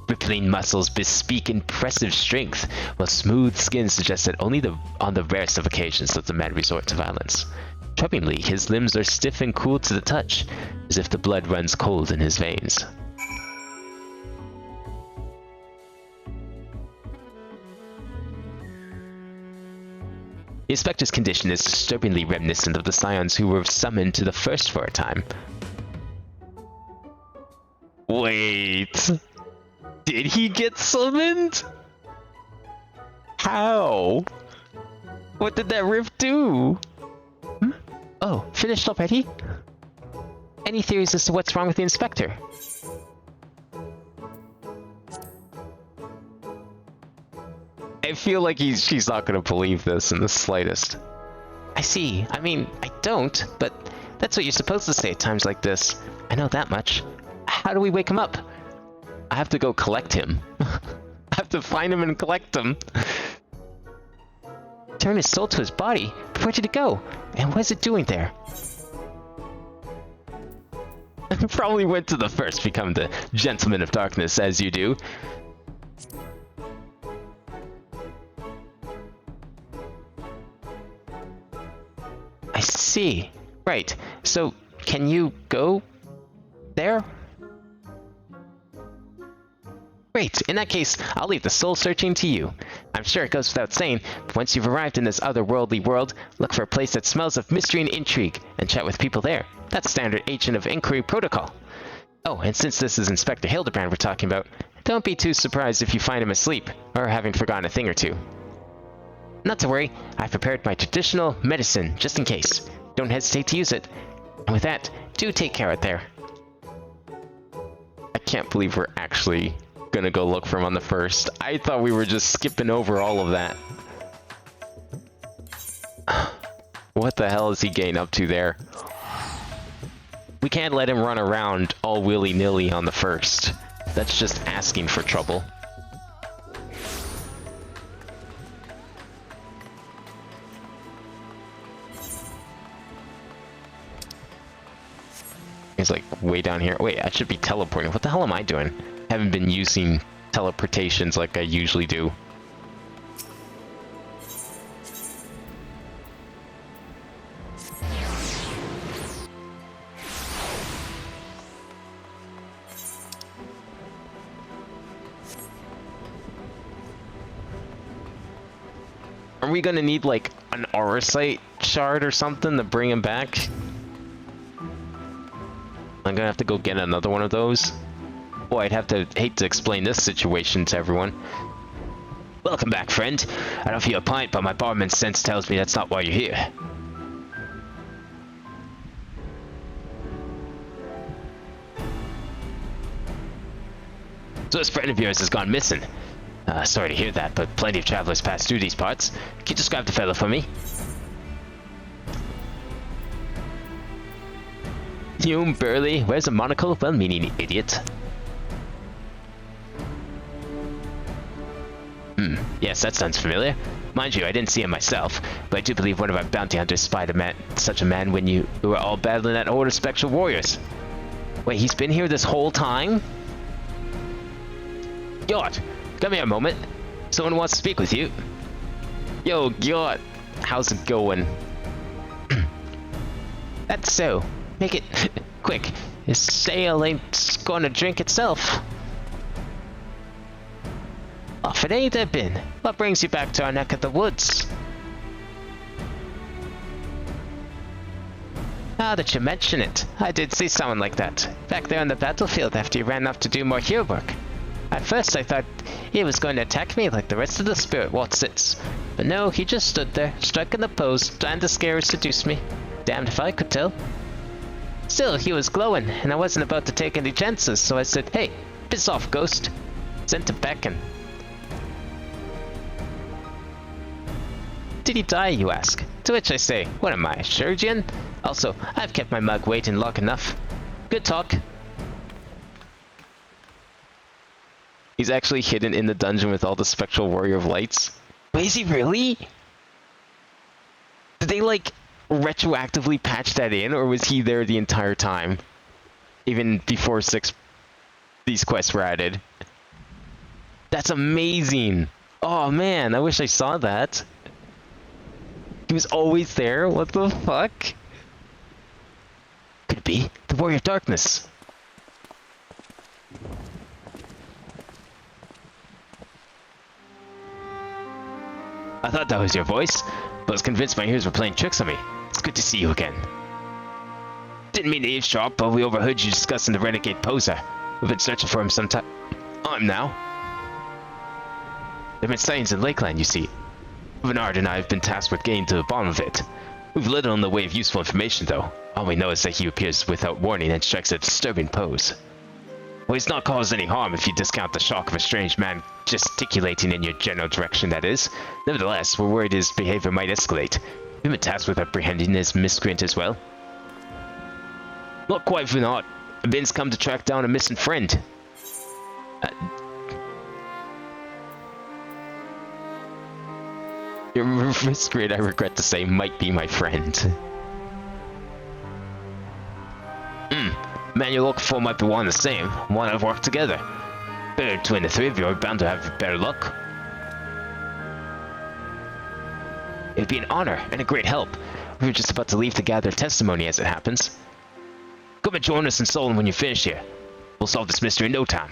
Speaker 2: Rippling muscles bespeak impressive strength, while smooth skin suggests that only on the rarest of occasions does the man resort to violence. Troublingly, his limbs are stiff and cool to the touch, as if the blood runs cold in his veins. The inspector's condition is disturbingly reminiscent of the scions who were summoned to the first for a time. Wait... Did he get summoned? How? What did that rift do? Oh, finished already? Any theories as to what's wrong with the inspector? I feel like she's not gonna believe this in the slightest. I see. I mean, I don't, but that's what you're supposed to say at times like this. I know that much. How do we wake him up? I have to go collect him. I have to find him and collect him. Turn his soul to his body? Where did it go? And what is it doing there? Probably went to the first, become the Gentleman of Darkness, as you do. I see. Right. So, can you go there? Great. In that case, I'll leave the soul searching to you. I'm sure it goes without saying, but once you've arrived in this otherworldly world, look for a place that smells of mystery and intrigue, and chat with people there. That's standard agent of inquiry protocol. Oh, and since this is Inspector Hildebrand we're talking about, don't be too surprised if you find him asleep, or having forgotten a thing or two. Not to worry, I've prepared my traditional medicine, just in case. Don't hesitate to use it. And with that, do take care out there. I can't believe we're actually gonna go look for him on the first. I thought we were just skipping over all of that. What the hell is he getting up to there? We can't let him run around all willy-nilly on the first. That's just asking for trouble. He's like way down here. Wait, I should be teleporting. What the hell am I doing? Haven't been using teleportations like I usually do. Are we gonna need like an Aurosite shard or something to bring him back? I'm gonna have to go get another one of those. Boy, I'd hate to explain this situation to everyone. Welcome back, friend. I don't feel a pint, but my barman's sense tells me that's not why you're here. So this friend of yours has gone missing. Sorry to hear that, but plenty of travelers pass through these parts. Can you describe the fellow for me? You burly, wears a monocle, well-meaning idiot. Yes, that sounds familiar. Mind you, I didn't see him myself, but I do believe one of our bounty hunters spied such a man when you were all battling that horde of spectral warriors. Wait, he's been here this whole time? Gjort, come here a moment. Someone wants to speak with you. Yo, Gjort, how's it going? That's so. Make it quick. His sail ain't gonna drink itself. Off it ain't have been. What brings you back to our neck of the woods? Now that you mention it, I did see someone like that, back there on the battlefield after he ran off to do more hero work. At first I thought he was going to attack me like the rest of the spirit waltzits, but no, he just stood there, striking the pose, trying to scare or seduce me. Damned if I could tell. Still, he was glowing, and I wasn't about to take any chances, so I said, "Hey, piss off, ghost." Sent to beckon. Did he die, you ask? To which I say, what am I, a chirurgeon? Also, I've kept my mug weight in luck enough. Good talk. He's actually hidden in the dungeon with all the spectral warrior of lights. Wait, is he really? Did they, like, retroactively patch that in, or was he there the entire time? Even before these quests were added. That's amazing! Oh man, I wish I saw that. He was always there? What the fuck? Could it be the Warrior of Darkness? I thought that was your voice, but was convinced my ears were playing tricks on me. It's good to see you again. Didn't mean to eavesdrop, but we overheard you discussing the renegade poser. We've been searching for him some time now. There have been sightings in Lakeland, you see. Bernard and I have been tasked with getting to the bottom of it. We've little in the way of useful information, though. All we know is that he appears without warning and strikes a disturbing pose. Well, he's not caused any harm if you discount the shock of a strange man gesticulating in your general direction, that is. Nevertheless, we're worried his behavior might escalate. We've been tasked with apprehending this miscreant as well. Not quite for naught. Ben's come to track down a missing friend. Your miscreant, I regret to say, might be my friend. Man you're looking for might be one and the same. One I've worked together. Better between the three of you are bound to have better luck. It'd be an honor and a great help. We were just about to leave to gather testimony as it happens. Come and join us in Solon when you finish here. We'll solve this mystery in no time.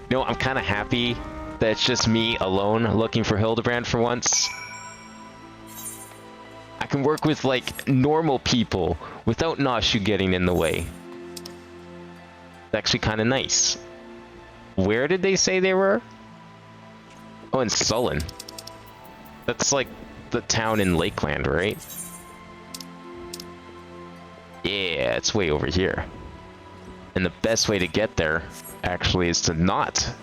Speaker 2: You know, I'm kind of happy that it's just me alone looking for Hildebrand for once. I can work with, like, normal people without Nashu getting in the way. It's actually kind of nice. Where did they say they were? Oh, in Sullen. That's like the town in Lakeland, right? Yeah, it's way over here. And the best way to get there, actually, is to not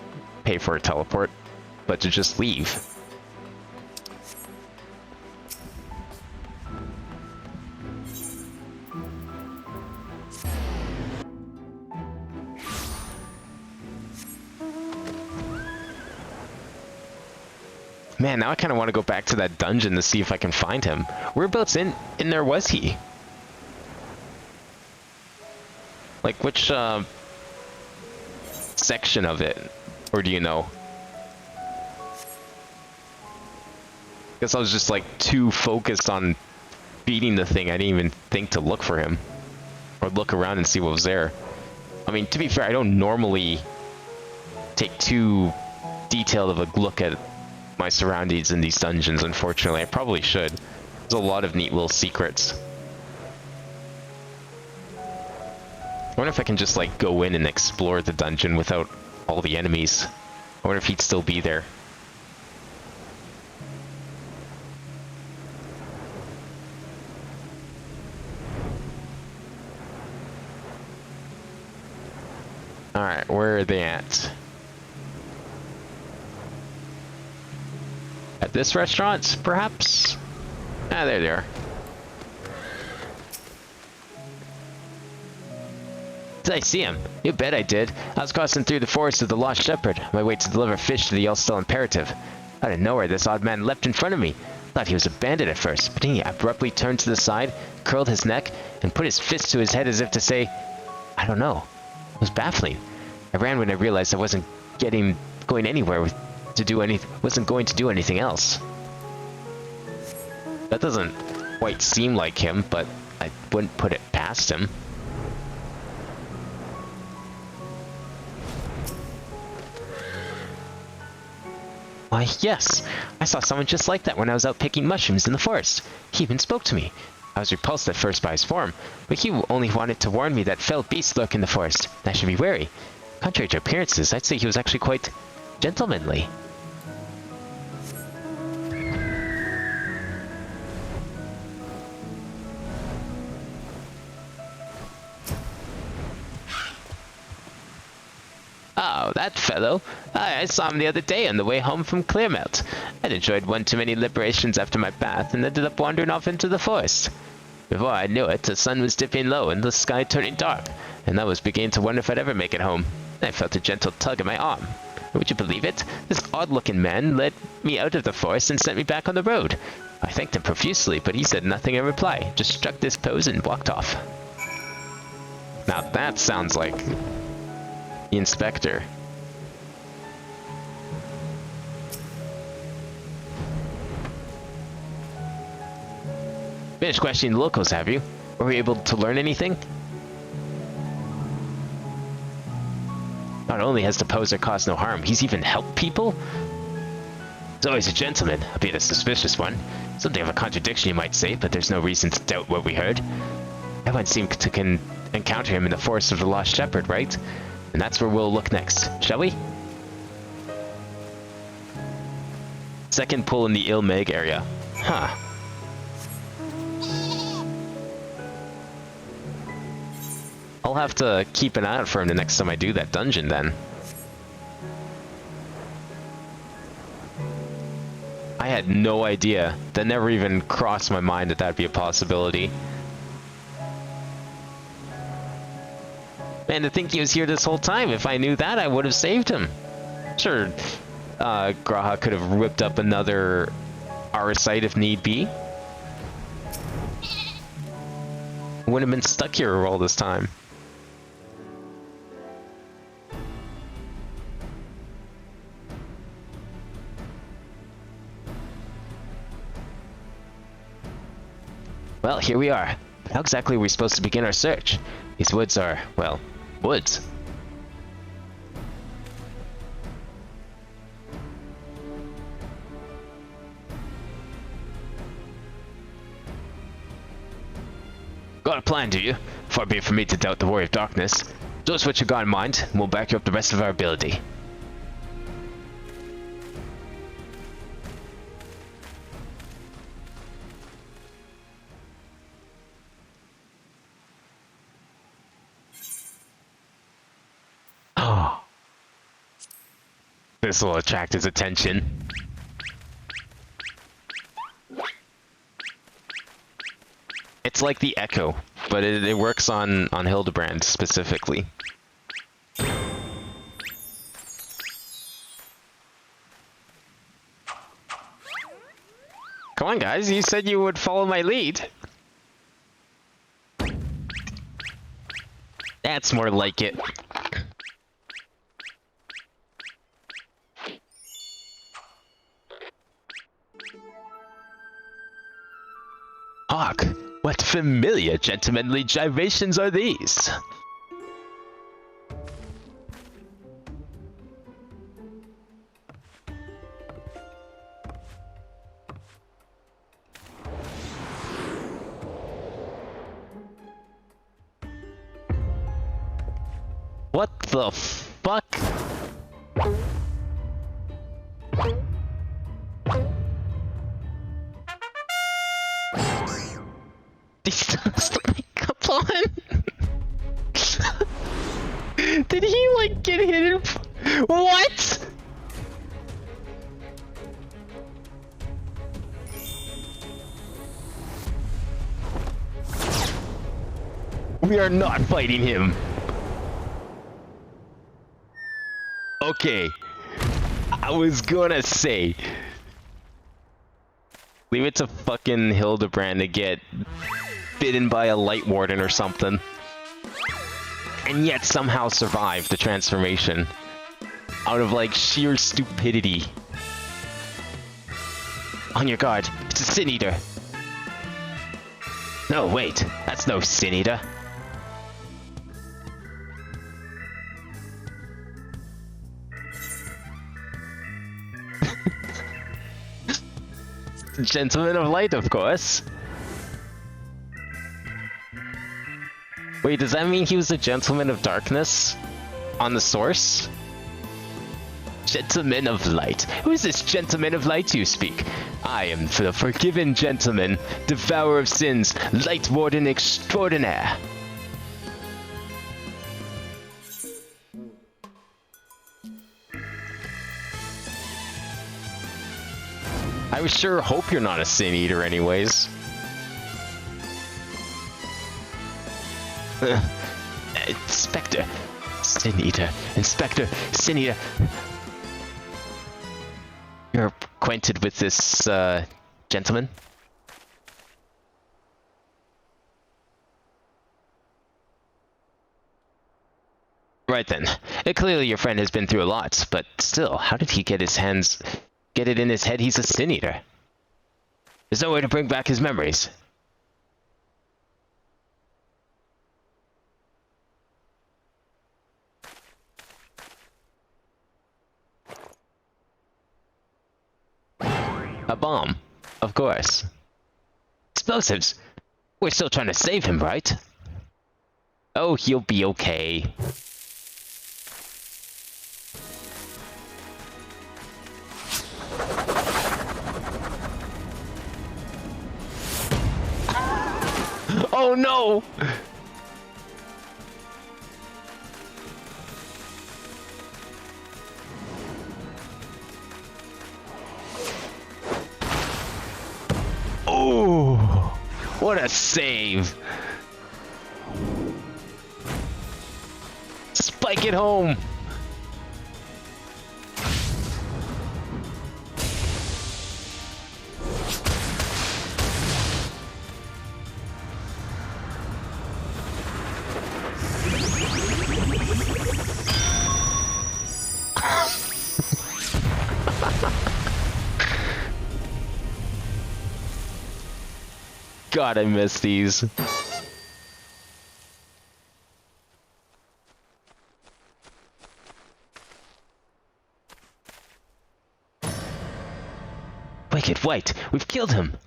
Speaker 2: pay for a teleport, but to just leave. Man, now I kind of want to go back to that dungeon to see if I can find him. Whereabouts in there was he? Like, which, section of it? Or do you know? Guess I was just, like, too focused on beating the thing, I didn't even think to look for him. Or look around and see what was there. I mean, to be fair, I don't normally take too detailed of a look at my surroundings in these dungeons, unfortunately. I probably should. There's a lot of neat little secrets. I wonder if I can just, like, go in and explore the dungeon without all the enemies. I wonder if he'd still be there. Alright, where are they at? At this restaurant, perhaps? Ah, there they are. Did I see him? You bet I did. I was crossing through the forest of the Lost Shepherd, on my way to deliver fish to the Yellstall Imperative. Out of nowhere, this odd man leapt in front of me. Thought he was a bandit at first, but he abruptly turned to the side, curled his neck, and put his fist to his head as if to say, I don't know. It was baffling. I ran when I realized I wasn't going anywhere wasn't going to do anything else. That doesn't quite seem like him, but I wouldn't put it past him. Why, yes. I saw someone just like that when I was out picking mushrooms in the forest. He even spoke to me. I was repulsed at first by his form, but he only wanted to warn me that fell beasts lurk in the forest, and I should be wary. Contrary to appearances, I'd say he was actually quite gentlemanly. Oh, that fellow. I saw him the other day on the way home from Clearmelt. I'd enjoyed one too many liberations after my bath and ended up wandering off into the forest. Before I knew it, the sun was dipping low and the sky turning dark, and I was beginning to wonder if I'd ever make it home. I felt a gentle tug at my arm. Would you believe it? This odd-looking man led me out of the forest and sent me back on the road. I thanked him profusely, but he said nothing in reply, just struck this pose and walked off. Now that sounds like the inspector. Finished questioning the locals, have you? Were you able to learn anything? Not only has the poser caused no harm, he's even helped people? He's always a gentleman, albeit a suspicious one. Something of a contradiction, you might say, but there's no reason to doubt what we heard. Everyone seemed to encounter him in the Forest of the Lost Shepherd, right? And that's where we'll look next, shall we? Second pull in the Ilmeg area. Huh. I'll have to keep an eye out for him the next time I do that dungeon then. I had no idea. That never even crossed my mind that that'd be a possibility. Man, to think he was here this whole time. If I knew that, I would have saved him. Sure, Graha could have ripped up another Arsite if need be. Wouldn't have been stuck here all this time. Well, here we are. But how exactly are we supposed to begin our search? These woods are, well, woods. Got a plan, do you? Far be it from me to doubt the Warrior of Darkness. Show us what you got in mind, and we'll back you up the rest of our ability. Oh. This will attract his attention. It's like the Echo, but it works on Hildebrand specifically. Come on, guys, you said you would follow my lead. That's more like it. Hark! What familiar gentlemanly gyrations are these? What the fuck? He still has the makeup on? Did he like get hit in? What? We are not fighting him. Okay. I was gonna say, leave it to fucking Hildebrand to get bitten by a light warden or something. And yet somehow survive the transformation. Out of like sheer stupidity. On your guard, it's a Sin Eater. No, wait, that's no Sin Eater.
Speaker 1: Gentleman of Light, of course. Wait, does that mean he was a Gentleman of Darkness on the source? Gentleman of Light. Who is this Gentleman of Light you speak? I am the Forgiven Gentleman, Devourer of Sins, Light Warden Extraordinaire. I sure hope you're not a Sin Eater anyways. Inspector, Sin Eater, Inspector, Sin Eater. You're acquainted with this, gentleman? Right then. Clearly your friend has been through a lot, but still, how did he get it in his head he's a Sin Eater? There's no way to bring back his memories. A bomb, of course. Explosives! We're still trying to save him, right? Oh, he'll be okay. Oh no! Oh, what a save! Spike it home! God, I miss these. Wicked White, we've killed him.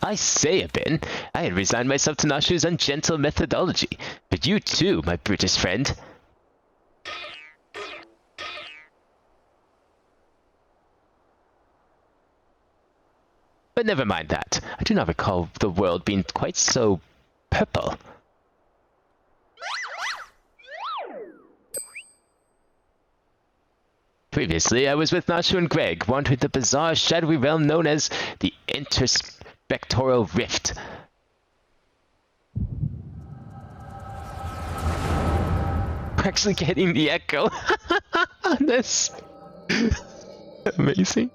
Speaker 1: I say, Ben, I had resigned myself to Nashu's ungentle methodology, but you too, my Brutus friend. But never mind that. I do not recall the world being quite so purple. Previously, I was with Nashu and Greg, wandering the bizarre, shadowy realm known as the Interspectoral Rift. We're actually getting the echo on this. Amazing.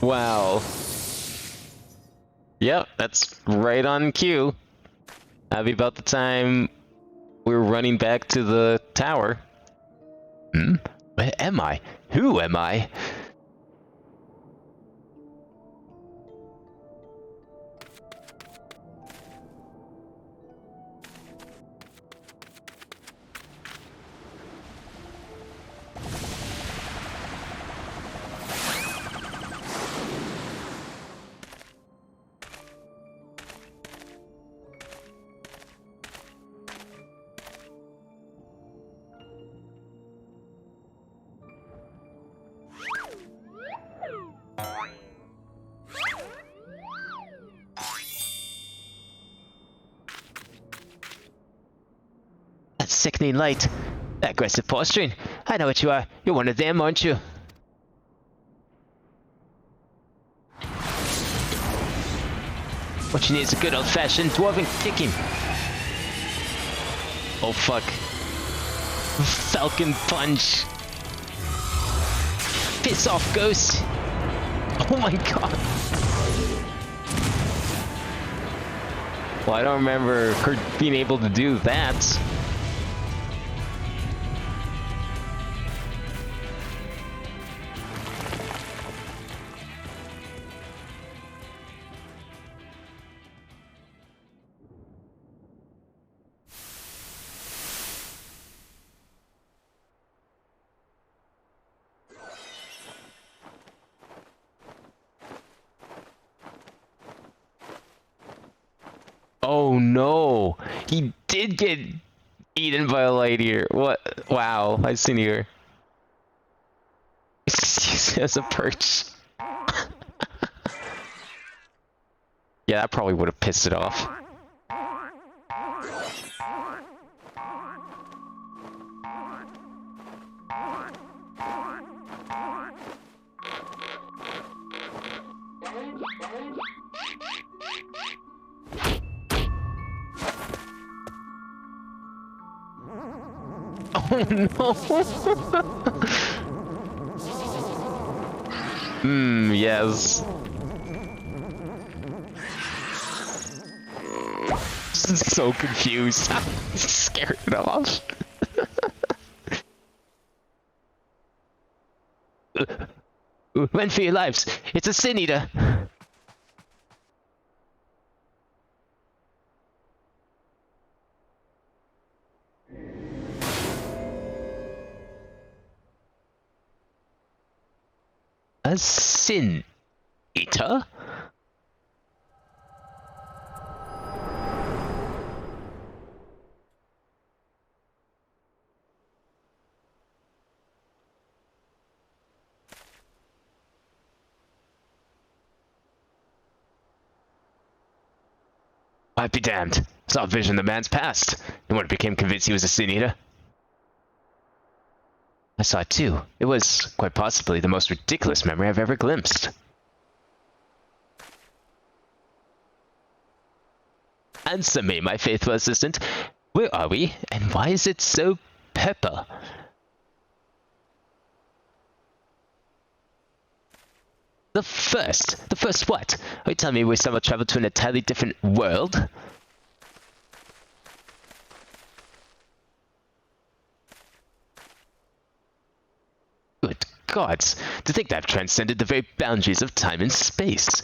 Speaker 1: Wow. Yep, that's right on cue. That'd be about the time we're running back to the tower. Where am I? Who am I? That sickening light. That aggressive posturing. I know what you are. You're one of them, aren't you? What you need is a good old-fashioned dwarven kicking. Oh fuck. Falcon punch. Piss off, ghost! Oh my god! Well, I don't remember her being able to do that. Oh no! He did get eaten by a light ear. What? Wow, I seen here. As a perch. Yeah, that probably would have pissed it off. Oh no! Yes. So confused. Scared it off. Run for your lives. It's a sin eater. A sin eater? I'd be damned. Saw a vision of the man's past, and when I became convinced he was a sin eater. I saw it too. It was, quite possibly, the most ridiculous memory I've ever glimpsed. Answer me, my faithful assistant. Where are we, and why is it so purple? The first what? Are you telling me we somehow traveled to an entirely different world? Good gods, to think that I've transcended the very boundaries of time and space.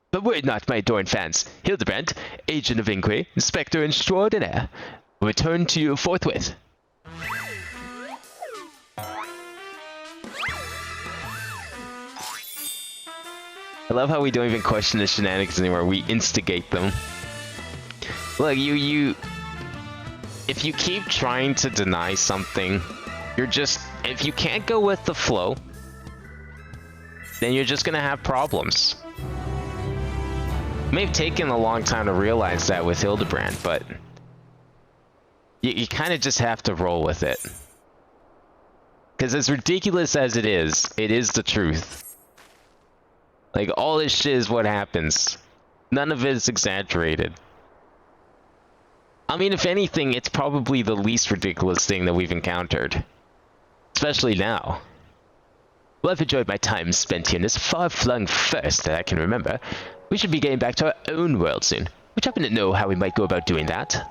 Speaker 1: But worry not, my adoring fans. Hildebrand, agent of inquiry, inspector extraordinaire, will return to you forthwith. I love how we don't even question the shenanigans anymore, we instigate them. Look, if you keep trying to deny something, if you can't go with the flow, then you're just gonna have problems. It may have taken a long time to realize that with Hildebrand, but you kind of just have to roll with it. Because as ridiculous as it is the truth. Like, all this shit is what happens. None of it is exaggerated. I mean, if anything, it's probably the least ridiculous thing that we've encountered. Especially now. Well, I've enjoyed my time spent here in this far-flung first that I can remember. We should be getting back to our own world soon. Would you happen to know how we might go about doing that?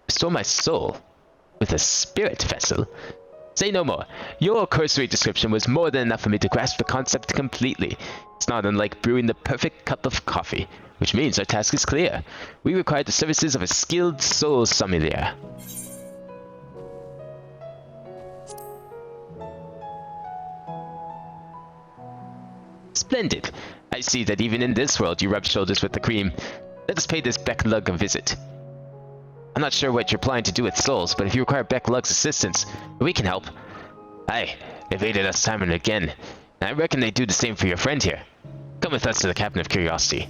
Speaker 1: Restore my soul with a spirit vessel? Say no more. Your cursory description was more than enough for me to grasp the concept completely. It's not unlike brewing the perfect cup of coffee, which means our task is clear. We require the services of a skilled soul sommelier. Splendid. I see that even in this world you rub shoulders with the cream. Let us pay this Beck-Lug a visit. I'm not sure what you're planning to do with souls, but if you require Beck-Lug's assistance, we can help. Aye, they've aided us time and again, and I reckon they do the same for your friend here. Come with us to the Cabin of Curiosity.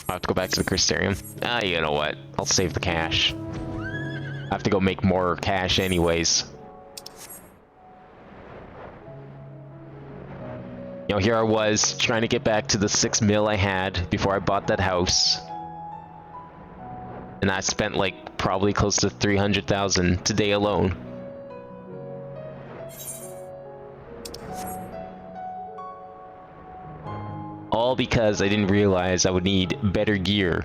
Speaker 1: I have to go back to the Crystarium. You know what? I'll save the cash. I have to go make more cash anyways. You know, here I was trying to get back to the 6 mil I had before I bought that house. And I spent like probably close to 300,000 today alone. All because I didn't realize I would need better gear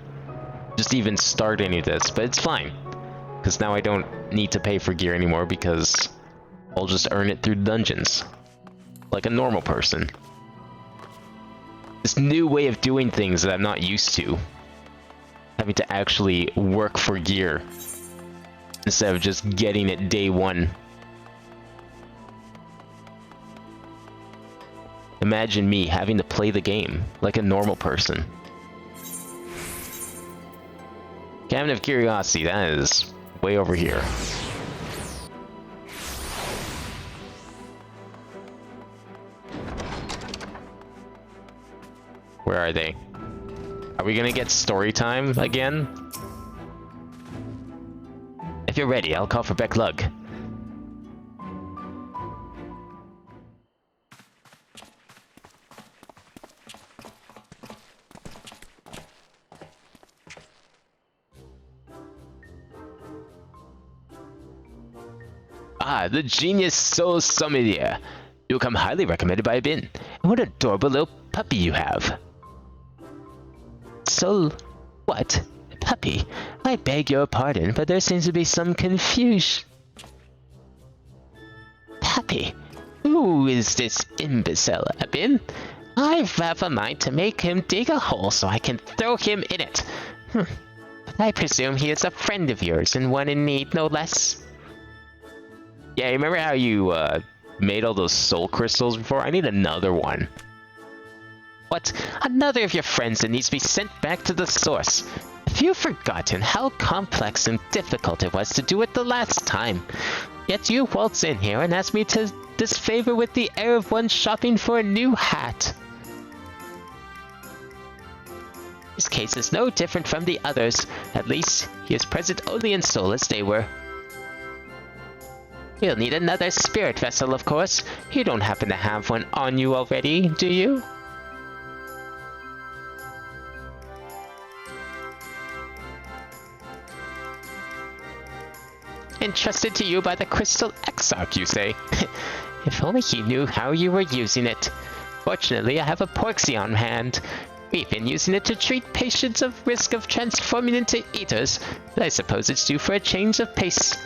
Speaker 1: just to even start any of this, but it's fine. Because now I don't need to pay for gear anymore because I'll just earn it through dungeons. Like a normal person. This new way of doing things that I'm not used to. Having to actually work for gear instead of just getting it day one. Imagine me having to play the game like a normal person. Cabinet of Curiosity, that is way over here. Where are they? Are we gonna get story time again? If you're ready, I'll call for Beck Lug. Ah, the Genius Soul Sommelier. You come highly recommended by Bin. And what an adorable little puppy you have. Soul... what? Puppy? I beg your pardon, but there seems to be some confusion. Puppy? Who is this imbecile, Bin? I've half a mind to make him dig a hole so I can throw him in it. But I presume he is a friend of yours and one in need, no less. Yeah, remember how you made all those soul crystals before? I need another one. What? Another of your friends that needs to be sent back to the source. Have you forgotten how complex and difficult it was to do it the last time? Yet you waltz in here and ask me to disfavor with the air of one shopping for a new hat. This case is no different from the others. At least, he is present only in soul as they were. You'll need another spirit vessel, of course. You don't happen to have one on you already, do you? Entrusted to you by the Crystal Exarch, you say? If only he knew how you were using it. Fortunately, I have a Porxie on hand. We've been using it to treat patients of risk of transforming into eaters, but I suppose it's due for a change of pace.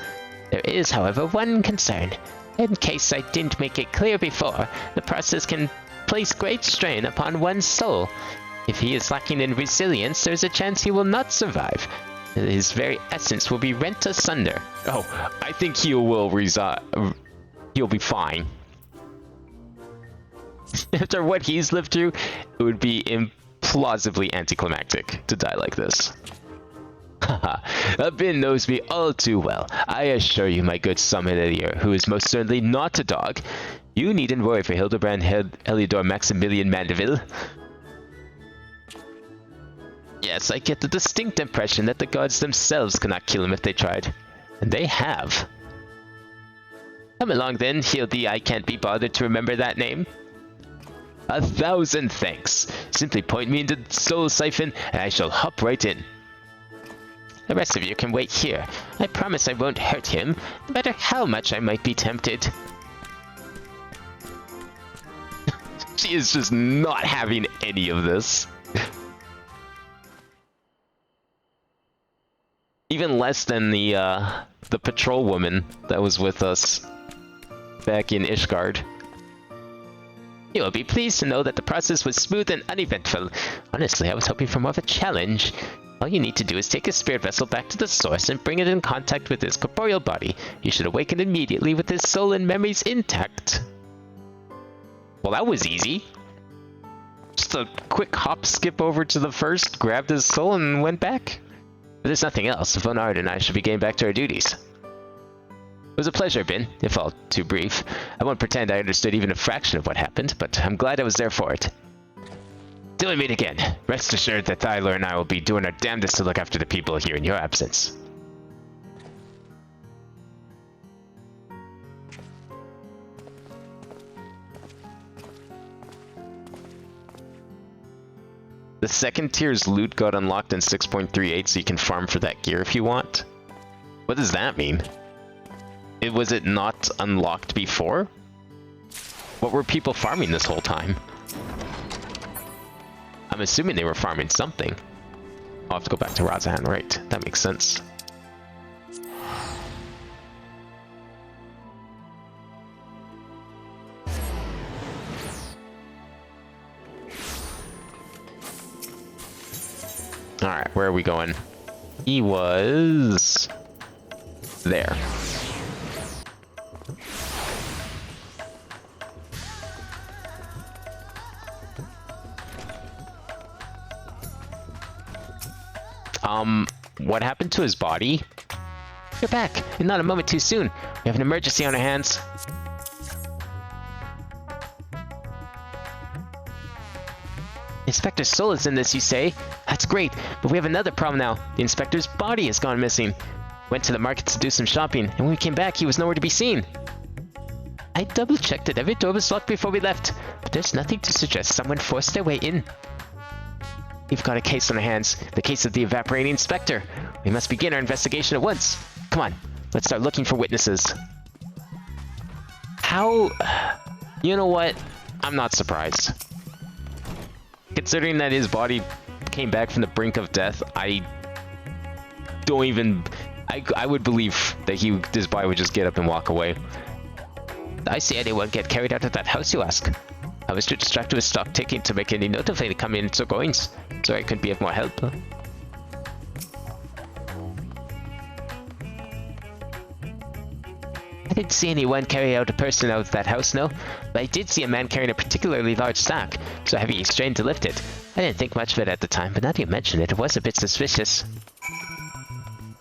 Speaker 1: There is, however, one concern. In case I didn't make it clear before, the process can place great strain upon one's soul. If he is lacking in resilience, there's a chance he will not survive. His very essence will be rent asunder. Oh, I think he'll be fine. After what he's lived through, it would be implausibly anticlimactic to die like this. Haha, Bin knows me all too well. I assure you, my good sommelier, who is most certainly not a dog, you needn't worry for Hildebrand Heliodor Maximilian Mandeville. Yes, I get the distinct impression that the gods themselves cannot kill him if they tried. And they have. Come along then, Hildy, I can't be bothered to remember that name. 1,000 thanks. Simply point me into the soul siphon and I shall hop right in. The rest of you can wait here. I promise I won't hurt him, no matter how much I might be tempted. She is just not having any of this. Even less than the patrol woman that was with us back in Ishgard. You will be pleased to know that the process was smooth and uneventful. Honestly, I was hoping for more of a challenge. All you need to do is take a spirit vessel back to the source and bring it in contact with his corporeal body. You should awaken immediately with his soul and memories intact. Well, that was easy. Just a quick hop skip over to the first, grabbed his soul, and went back. If there's nothing else, Von Ard and I should be getting back to our duties. It was a pleasure, Bin, if all too brief. I won't pretend I understood even a fraction of what happened, but I'm glad I was there for it. Till we meet again, rest assured that Thyler and I will be doing our damnedest to look after the people here in your absence. second tier's loot got unlocked in 6.38, so you can farm for that gear if you want. What does that mean? Was it not unlocked before? What were people farming this whole time? I'm assuming they were farming something. I'll have to go back to radz-at-han, right? That makes sense. Alright, where are we going? He was... there. What happened to his body? You're back, and not a moment too soon. We have an emergency on our hands. Inspector Soul is in this, you say? That's great, but we have another problem now. The inspector's body has gone missing. Went to the market to do some shopping, and when we came back, he was nowhere to be seen. I double-checked that every door was locked before we left, but there's nothing to suggest someone forced their way in. We've got a case on our hands, the case of the evaporating inspector. We must begin our investigation at once. Come on, let's start looking for witnesses. How... You know what? I'm not surprised. Considering that his body came back from the brink of death, I don't even... I would believe that his body would just get up and walk away. I see anyone get carried out of that house, you ask? I was too distracted with stock taking to make any note of any comings or goings. Sorry I couldn't be of more help. I didn't see anyone carry out a person out of that house, no. But I did see a man carrying a particularly large sack, so heavy he strained to lift it. I didn't think much of it at the time, but now that you mention it, it was a bit suspicious.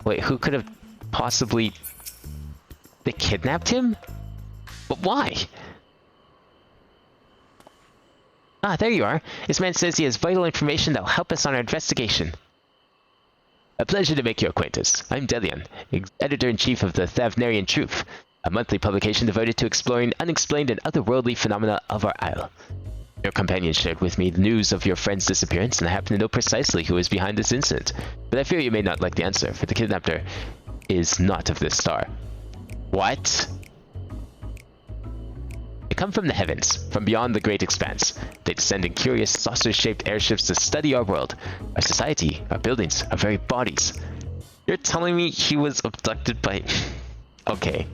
Speaker 1: Wait, who could have possibly... They kidnapped him? But why? Ah, there you are. This man says he has vital information that will help us on our investigation. A pleasure to make your acquaintance. I'm Delian, editor-in-chief of the Thavnarian Truth, a monthly publication devoted to exploring unexplained and otherworldly phenomena of our isle. Your companion shared with me the news of your friend's disappearance, and I happen to know precisely who is behind this incident. But I fear you may not like the answer, for the kidnapper is not of this star. What? They come from the heavens, from beyond the great expanse. They descend in curious saucer-shaped airships to study our world, our society, our buildings, our very bodies. You're telling me he was abducted by... Okay.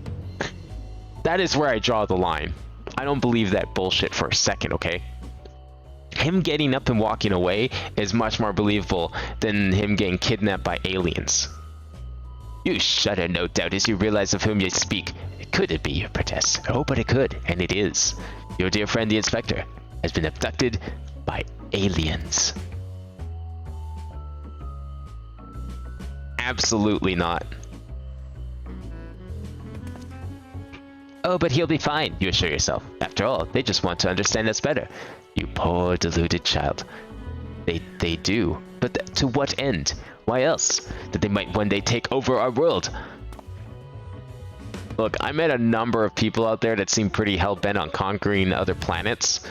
Speaker 1: That is where I draw the line. I don't believe that bullshit for a second, okay? Him getting up and walking away is much more believable than him getting kidnapped by aliens. You shudder, no doubt, as you realize of whom you speak. Could it be, you protest? Oh, but it could, and it is. Your dear friend, the inspector, has been abducted by aliens. Absolutely not. Oh, but he'll be fine, you assure yourself. After all, they just want to understand us better. You poor, deluded child. They do. But to what end? Why else? That they might one day take over our world. Look, I met a number of people out there that seem pretty hell-bent on conquering other planets.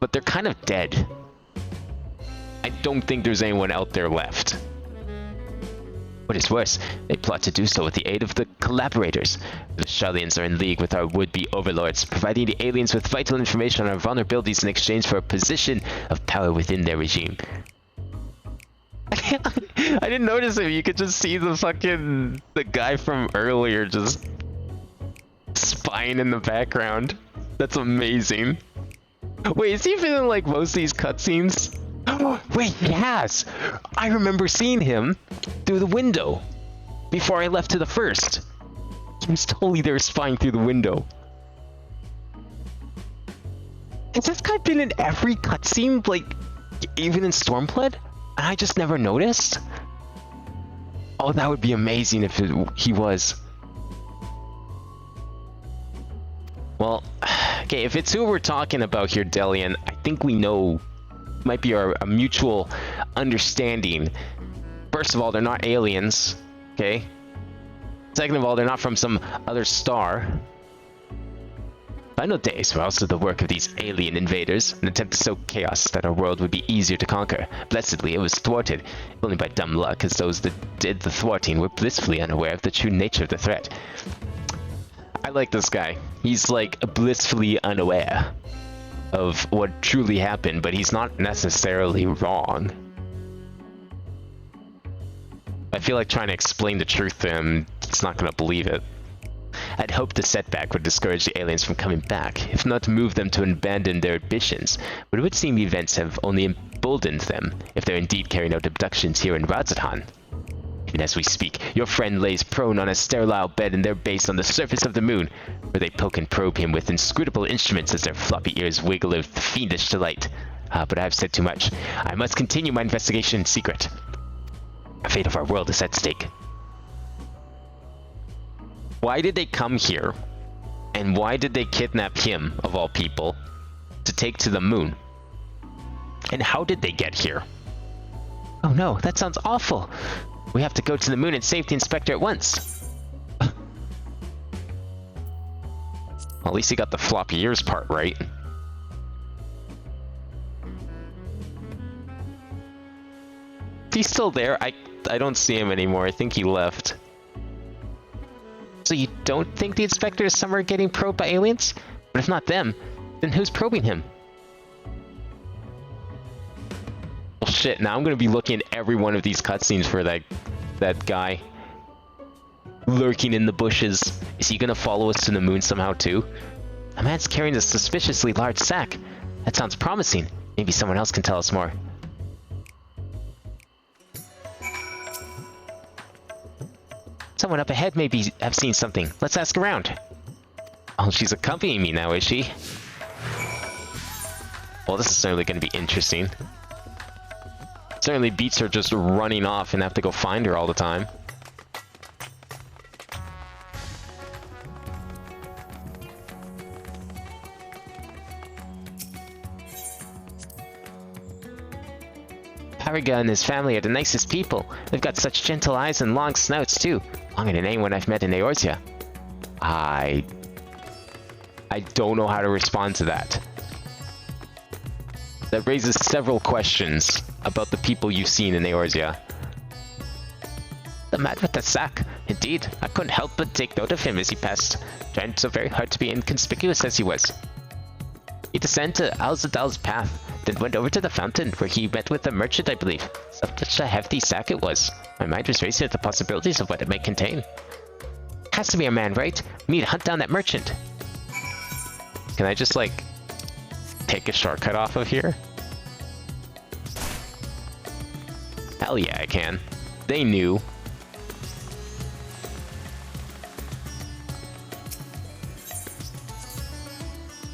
Speaker 1: But they're kind of dead. I don't think there's anyone out there left. What is worse, they plot to do so with the aid of the collaborators. The Shellians are in league with our would-be overlords, providing the aliens with vital information on our vulnerabilities in exchange for a position of power within their regime. I didn't notice him. You could just see the guy from earlier just spying in the background. That's amazing. Wait, is he even in like most of these cutscenes? Wait, yes! I remember seeing him through the window before I left to the first. He was totally there spying through the window. Has this guy been in every cutscene, like even in Stormblood? And I just never noticed? Oh, that would be amazing if he was. Well, okay, if it's who we're talking about here, Delian, I think we know might be a mutual understanding. First of all, they're not aliens, okay? Second of all, they're not from some other star. Final days were also the work of these alien invaders, an attempt to sow chaos that our world would be easier to conquer. Blessedly, it was thwarted, only by dumb luck, as those that did the thwarting were blissfully unaware of the true nature of the threat. I like this guy. He's like blissfully unaware of what truly happened, but he's not necessarily wrong. I feel like trying to explain the truth to him, he's not going to believe it. I'd hoped the setback would discourage the aliens from coming back, if not to move them to abandon their ambitions, but it would seem the events have only emboldened them, if they're indeed carrying out abductions here in radz-at-han. Even as we speak, your friend lays prone on a sterile bed in their base on the surface of the moon, where they poke and probe him with inscrutable instruments as their floppy ears wiggle with fiendish delight. But I've said too much. I must continue my investigation in secret. The fate of our world is at stake. Why did they come here? And why did they kidnap him, of all people, to take to the moon? And how did they get here? Oh no, that sounds awful. We have to go to the moon and save the inspector at once. At least he got the floppy ears part right. He's still there. I don't see him anymore. I think he left. So you don't think the inspector is somewhere getting probed by aliens? But if not them, then who's probing him? Well shit, now I'm gonna be looking at every one of these cutscenes for that guy lurking in the bushes. Is he gonna follow us to the moon somehow too? A man's carrying a suspiciously large sack. That sounds promising. Maybe someone else can tell us more. Someone up ahead may have seen something. Let's ask around. Oh, she's accompanying me now, is she? Well, this is certainly going to be interesting. Certainly beats her just running off and have to go find her all the time. Paraga and his family are the nicest people. They've got such gentle eyes and long snouts, too. Longer than anyone I've met in Eorzea. I don't know how to respond to that. That raises several questions about the people you've seen in Eorzea. The man with the sack. Indeed, I couldn't help but take note of him as he passed, trying so very hard to be inconspicuous as he was. He descended to Alzadal's path, then went over to the fountain, where he met with a merchant, I believe. Such a hefty sack it was. My mind was racing at the possibilities of what it might contain. Has to be a man, right? We need to hunt down that merchant. Can I just, like, take a shortcut off of here? Hell yeah, I can. They knew.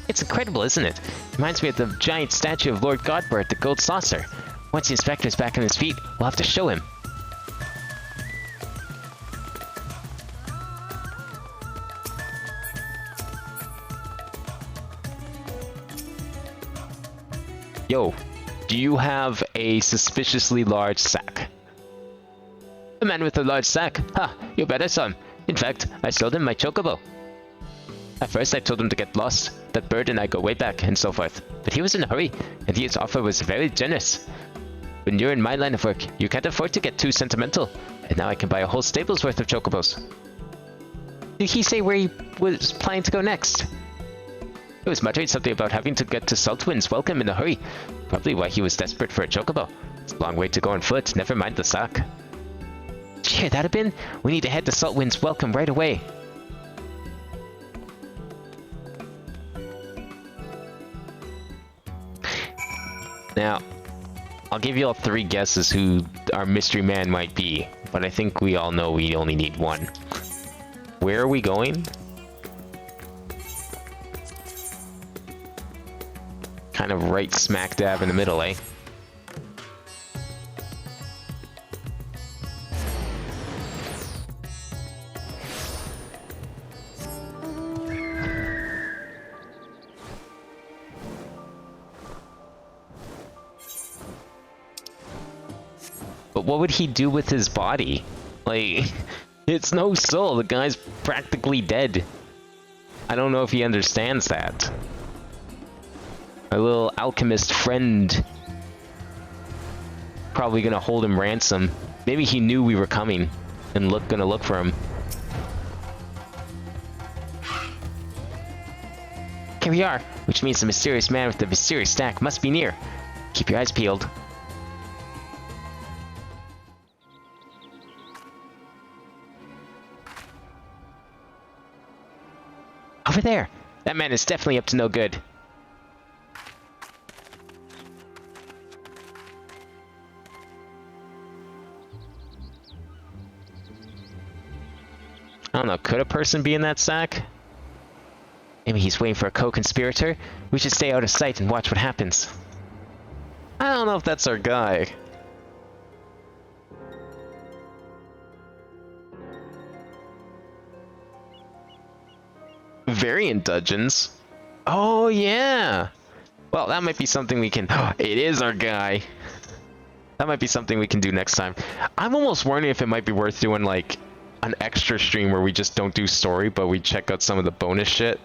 Speaker 1: It's incredible, isn't it? Reminds me of the giant statue of Lord Godber at the Gold Saucer. Once the inspector's back on his feet, we'll have to show him. Yo, do you have a suspiciously large sack? The man with the large sack? Ha, you bet I saw him. In fact, I sold him my chocobo. At first I told him to get lost, that Bird and I go way back, and so forth. But he was in a hurry, and his offer was very generous. When you're in my line of work, you can't afford to get too sentimental, and now I can buy a whole stable's worth of chocobos. Did he say where he was planning to go next? He was muttering something about having to get to Saltwind's welcome in a hurry, probably why he was desperate for a chocobo. It's a long way to go on foot, never mind the sack. Did you hear that, Abin? We need to head to Saltwind's welcome right away. Now, I'll give you all 3 guesses who our mystery man might be, but I think we all know we only need one. Where are we going? Kind of right smack dab in the middle, eh? But what would he do with his body? Like, it's no soul. The guy's practically dead. I don't know if he understands that. My little alchemist friend probably gonna hold him ransom. Maybe he knew we were coming and gonna look for him. Here we are, which means the mysterious man with the mysterious stack must be near. Keep your eyes peeled. Over there! That man is definitely up to no good. I don't know, could a person be in that sack? Maybe he's waiting for a co-conspirator? We should stay out of sight and watch what happens. I don't know if that's our guy. Variant dungeons? Oh yeah! Well, that might be something we can... It is our guy! That might be something we can do next time. I'm almost wondering if it might be worth doing, like, an extra stream where we just don't do story, but we check out some of the bonus shit.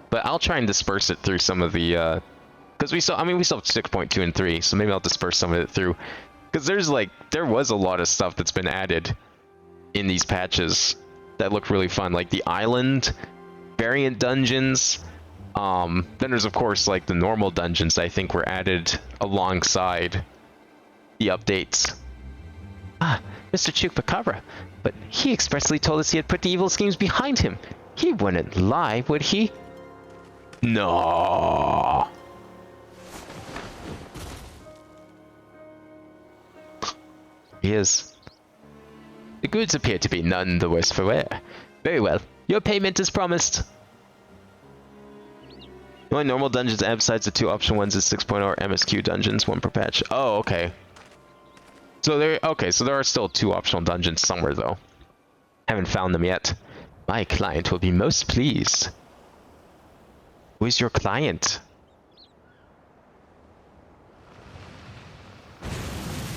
Speaker 1: But I'll try and disperse it through some of the, because we saw 6.2 and 3, so maybe I'll disperse some of it through. Because there was a lot of stuff that's been added in these patches that look really fun, like the island, variant dungeons, then there's of course like the normal dungeons that I think were added alongside the updates. Ah, Mr. Chupacabra, but he expressly told us he had put the evil schemes behind him. He wouldn't lie, would he? No. He is. The goods appear to be none the worse for wear. Very well. Your payment is promised. The only normal dungeons add besides the two optional ones is 6.0 MSQ dungeons, one per patch. Oh, okay. So there are still two optional dungeons somewhere though. Haven't found them yet. My client will be most pleased. Who is your client?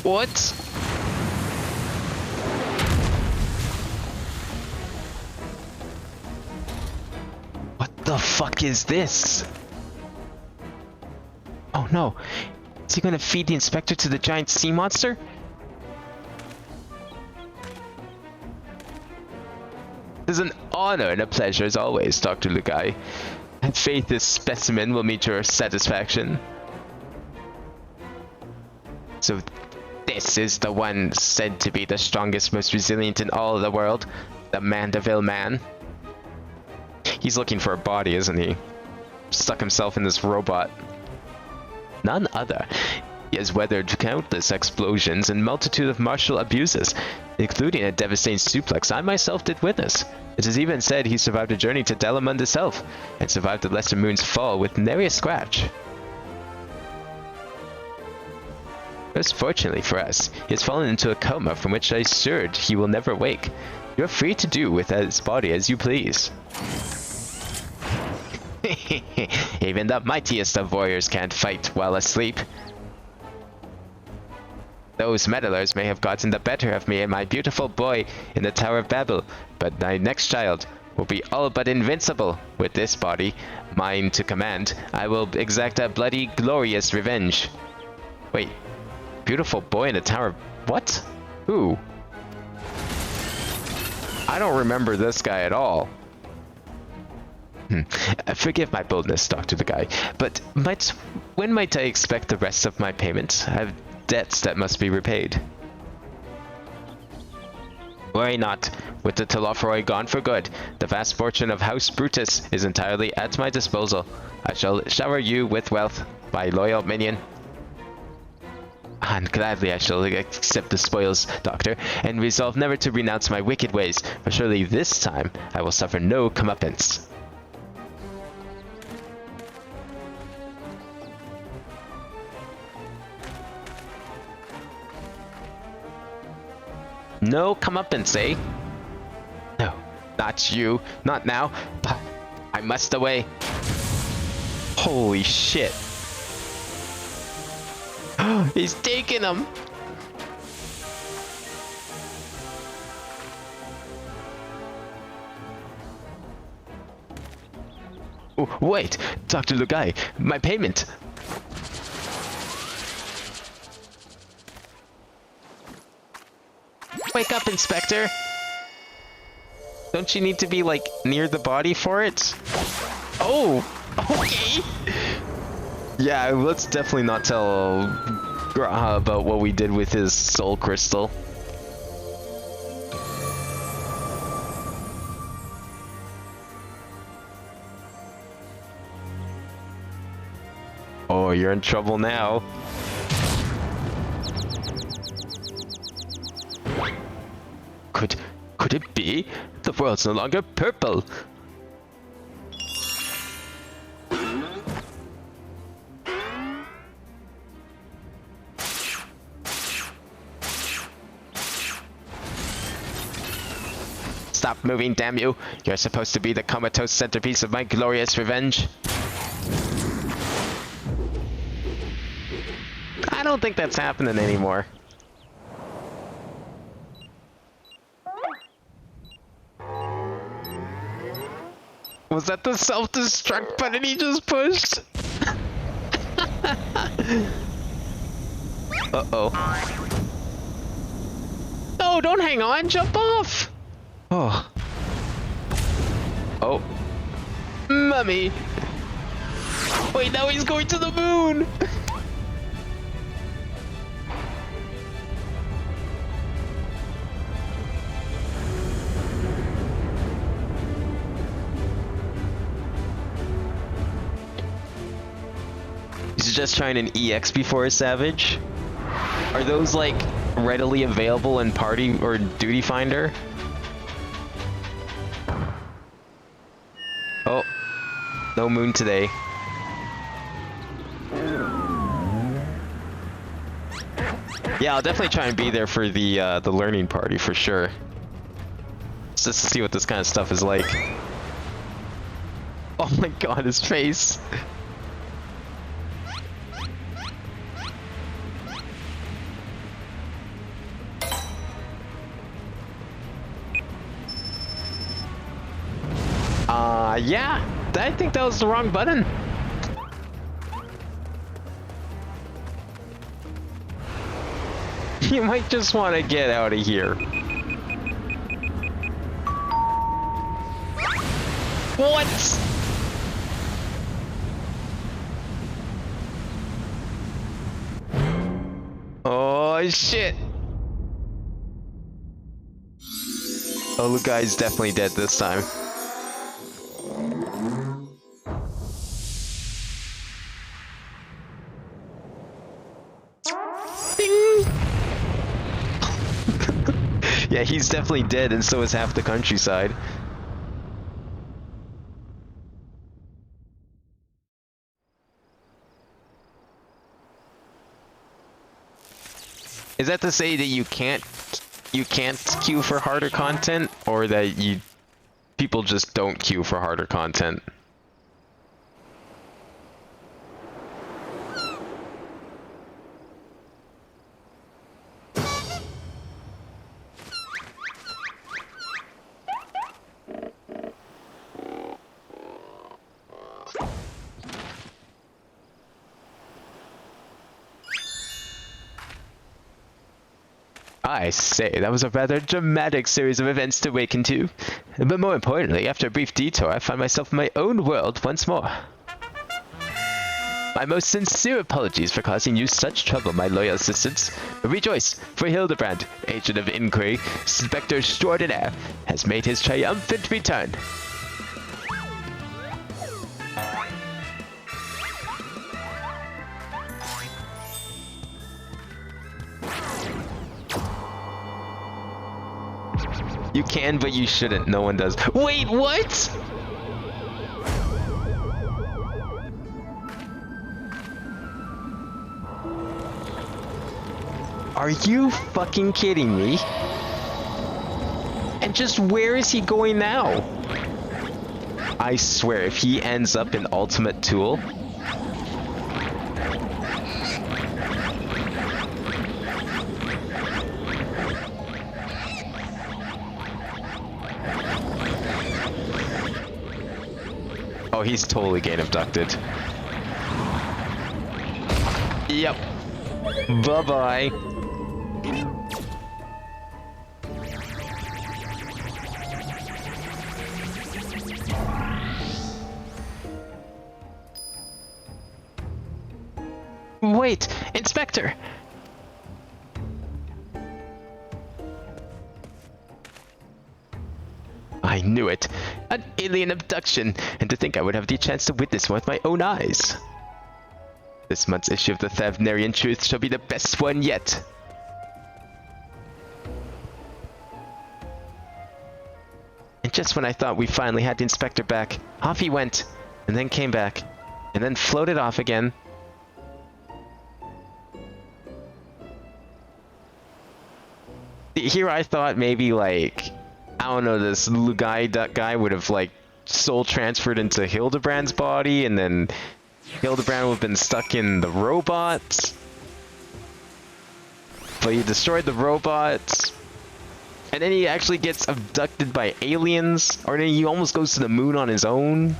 Speaker 1: What? What the fuck is this? Oh no. Is he gonna feed the inspector to the giant sea monster? It is an honor and a pleasure as always, Dr. Lugai. I have faith this specimen will meet your satisfaction. So this is the one said to be the strongest, most resilient in all of the world, the Mandeville man. He's looking for a body, isn't he? Stuck himself in this robot. None other. He has weathered countless explosions and multitude of martial abuses, including a devastating suplex I myself did witness. It is even said he survived a journey to Delamund itself, and survived the Lesser Moon's fall with nary a scratch. Most fortunately for us, he has fallen into a coma from which I assured he will never wake. You are free to do with his body as you please. Even the mightiest of warriors can't fight while asleep. Those meddlers may have gotten the better of me and my beautiful boy in the Tower of Babel, but my next child will be all but invincible. With this body, mine to command, I will exact a bloody glorious revenge. Wait, beautiful boy in the Tower... What? Who? I don't remember this guy at all. Forgive my boldness, Dr. the Guy, but when might I expect the rest of my payment? I have debts that must be repaid. Worry not. With the Telophoroi gone for good, the vast fortune of House Brutus is entirely at my disposal. I shall shower you with wealth, my loyal minion. And gladly I shall accept the spoils, Doctor, and resolve never to renounce my wicked ways, for surely this time I will suffer no comeuppance. No comeuppance, eh? No, not you, not now. I must away. Holy shit. He's taking him. Wait, Dr. Lugai, my payment. Wake up, Inspector. Don't you need to be, like, near the body for it? Oh, okay. Yeah, let's definitely not tell Graha about what we did with his soul crystal. Oh, you're in trouble now. Could it be? The world's no longer purple. Stop moving, damn you. You're supposed to be the comatose centerpiece of my glorious revenge. I don't think that's happening anymore. Was that the self-destruct button he just pushed? Uh-oh. No, don't hang on, jump off! Oh. Oh. Mummy! Wait, now he's going to the moon! He's just trying an EX before a Savage. Are those like readily available in Party or Duty Finder? Oh, no moon today. Yeah, I'll definitely try and be there for the learning party for sure. Just to see what this kind of stuff is like. Oh my god, his face. Yeah, I think that was the wrong button. You might just want to get out of here. What? Oh, shit. Oh, the guy's definitely dead this time. Yeah, he's definitely dead, and so is half the countryside. Is that to say that you can't queue for harder content, or that people just don't queue for harder content? I say, that was a rather dramatic series of events to awaken to. But more importantly, after a brief detour, I find myself in my own world once more. My most sincere apologies for causing you such trouble, my loyal assistants. Rejoice, for Hildebrand, agent of inquiry, Spectre extraordinaire, has made his triumphant return. You can, but you shouldn't. No one does. Wait, what? Are you fucking kidding me? And just where is he going now? I swear, if he ends up in Ultimate Tool... Oh, he's totally getting abducted. Yep. Bye-bye.
Speaker 2: Wait, Inspector!
Speaker 1: I knew it. An alien abduction, and to think I would have the chance to witness one with my own eyes. This month's issue of the Thavnarian Truth shall be the best one yet. And just when I thought we finally had the Inspector back, off he went, and then came back, and then floated off again. Here I thought maybe, like, I don't know, this guy would have, like, soul transferred into Hildebrand's body, and then Hildebrand would have been stuck in the robot. But he destroyed the robot. And then he actually gets abducted by aliens. Or then he almost goes to the moon on his own.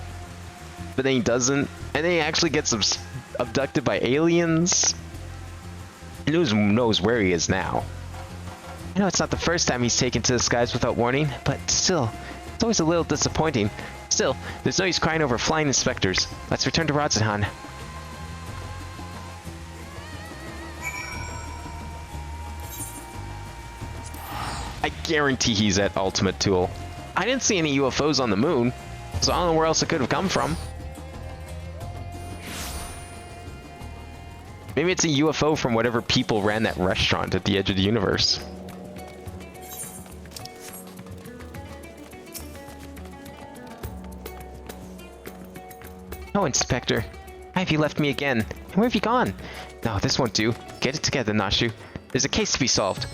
Speaker 1: But then he doesn't. And then he actually gets abducted by aliens. And who knows where he is now. I know it's not the first time he's taken to the skies without warning, but still, it's always a little disappointing. Still, there's no use crying over flying inspectors. Let's return to radz-at-han. I guarantee he's at Ultimate Tool. I didn't see any UFOs on the moon, so I don't know where else it could have come from. Maybe it's a UFO from whatever people ran that restaurant at the edge of the universe. Oh, Inspector. Why have you left me again? And where have you gone? No, this won't do. Get it together, Nashu. There's a case to be solved.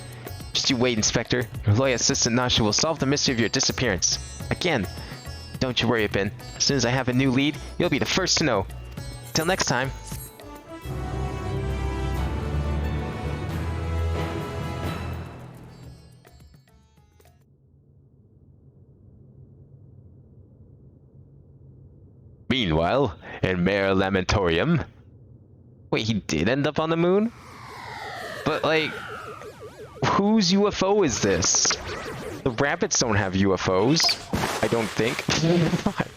Speaker 1: Just you wait, Inspector. Your loyal assistant Nashu will solve the mystery of your disappearance. Again. Don't you worry, Ben. As soon as I have a new lead, you'll be the first to know. Till next time. Meanwhile, in Mare Lamentorium... Wait, he did end up on the moon? But, like... Whose UFO is this? The rabbits don't have UFOs. I don't think. Fuck.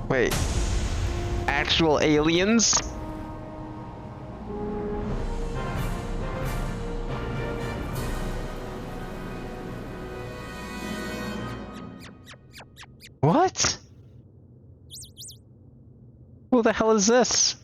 Speaker 1: Wait, actual aliens? What? Who the hell is this?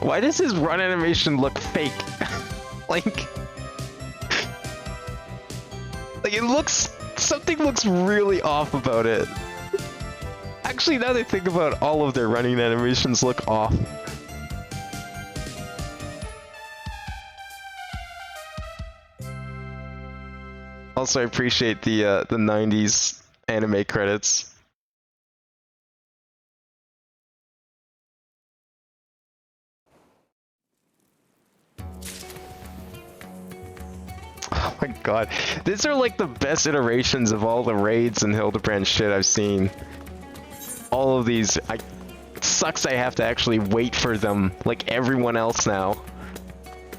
Speaker 1: Why does his run animation look fake? like it looks... Something looks really off about it. Actually, now that I think about it, all of their running animations look off. Also, I appreciate the 90s anime credits. Oh my god. These are like the best iterations of all the raids and Hildebrand shit I've seen. All of these, it sucks I have to actually wait for them like everyone else now.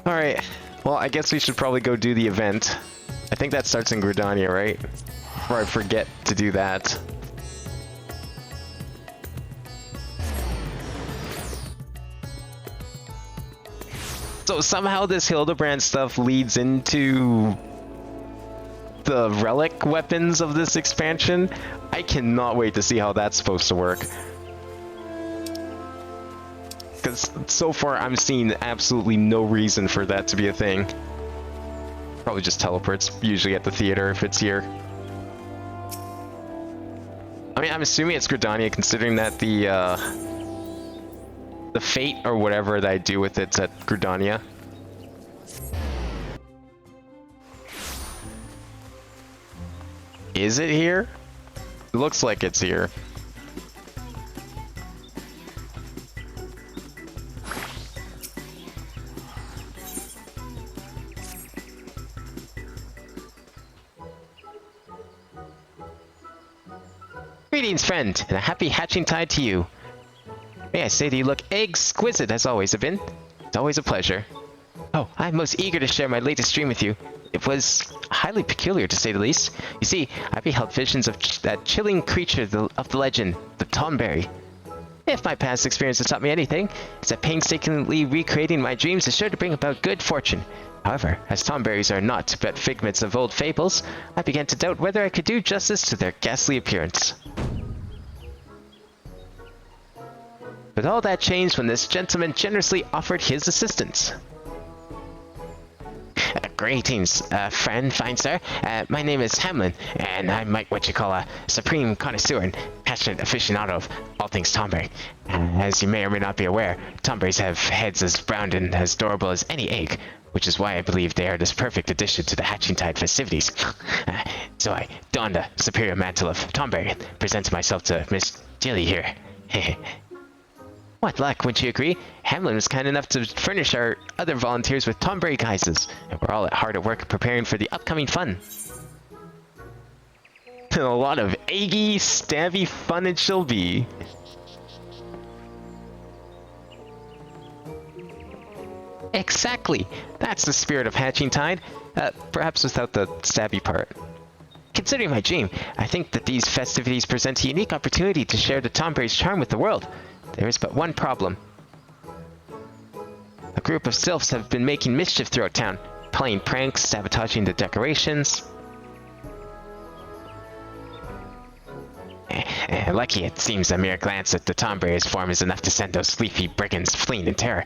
Speaker 1: Alright, well I guess we should probably go do the event. I think that starts in Gridania, right? Before I forget to do that. So somehow this Hildebrand stuff leads into the relic weapons of this expansion. I cannot wait to see how that's supposed to work. Because because so far I'm seeing absolutely no reason for that to be a thing. Probably just teleports, usually at the theater if it's here. I mean, I'm assuming it's Gridania, considering that the fate or whatever that I do with it's at Gridania. Is it here? It looks like it's here.
Speaker 2: Greetings, friend, and a happy hatching tide to you. May I say that you look exquisite as always have been. It's always a pleasure. Oh, I'm most eager to share my latest dream with you. It was highly peculiar, to say the least. You see, I beheld visions of that chilling creature of the legend, the Tomberry. If my past experience has taught me anything, it's that painstakingly recreating my dreams is sure to bring about good fortune. However, as Tomberries are not but figments of old fables, I began to doubt whether I could do justice to their ghastly appearance. But all that changed when this gentleman generously offered his assistance. Greetings, friend, fine sir. My name is Hamlin, and I'm what you call a supreme connoisseur and passionate aficionado of all things Tomberry. As you may or may not be aware, Tomberries have heads as round and as adorable as any egg, which is why I believe they are this perfect addition to the Hatching Tide festivities. So I donned a superior mantle of Tomberry and presented myself to Miss Jilly here. What luck, wouldn't you agree? Hamlin was kind enough to furnish our other volunteers with Tomberry guises, and we're all hard at work preparing for the upcoming fun. A lot of eggy, stabby fun it shall be. Exactly! That's the spirit of Hatching Tide, perhaps without the stabby part. Considering my dream, I think that these festivities present a unique opportunity to share the Tomberry's charm with the world. There is but one problem. A group of sylphs have been making mischief throughout town, playing pranks, sabotaging the decorations. Lucky it seems a mere glance at the Tomberry's form is enough to send those sleepy brigands fleeing in terror.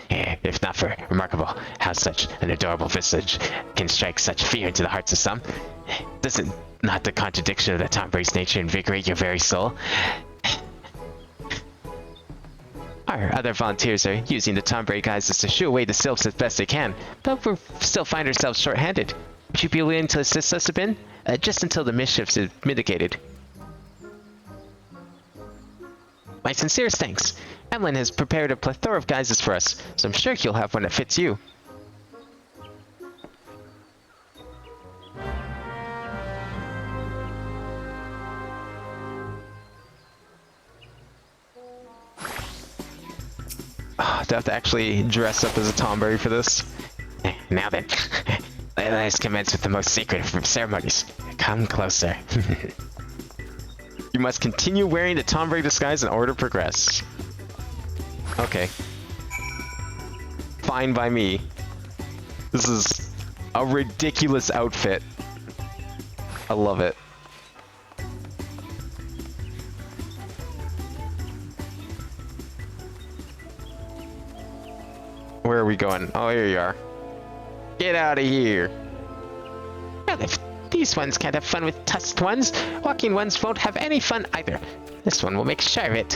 Speaker 2: If not for remarkable how such an adorable visage can strike such fear into the hearts of some. Does it not the contradiction of the Tomberry's nature invigorate your very soul? Our other volunteers are using the Tomberry guises to shoo away the sylphs as best they can, but we still find ourselves short-handed. Would you be willing to assist us a bit? Just until the mischief is mitigated. My sincerest thanks. Emlyn has prepared a plethora of guises for us, so I'm sure he'll have one that fits you.
Speaker 1: Oh, do I have to actually dress up as a Tomberry for this?
Speaker 2: Now then, let us commence with the most sacred of ceremonies. Come closer.
Speaker 1: You must continue wearing the Tomberry disguise in order to progress. Okay. Fine by me. This is a ridiculous outfit. I love it. Where are we going? Oh, here you are. Get out of here.
Speaker 2: Well, if these ones can't have fun with tusked ones, walking ones won't have any fun either. This one will make sure of it.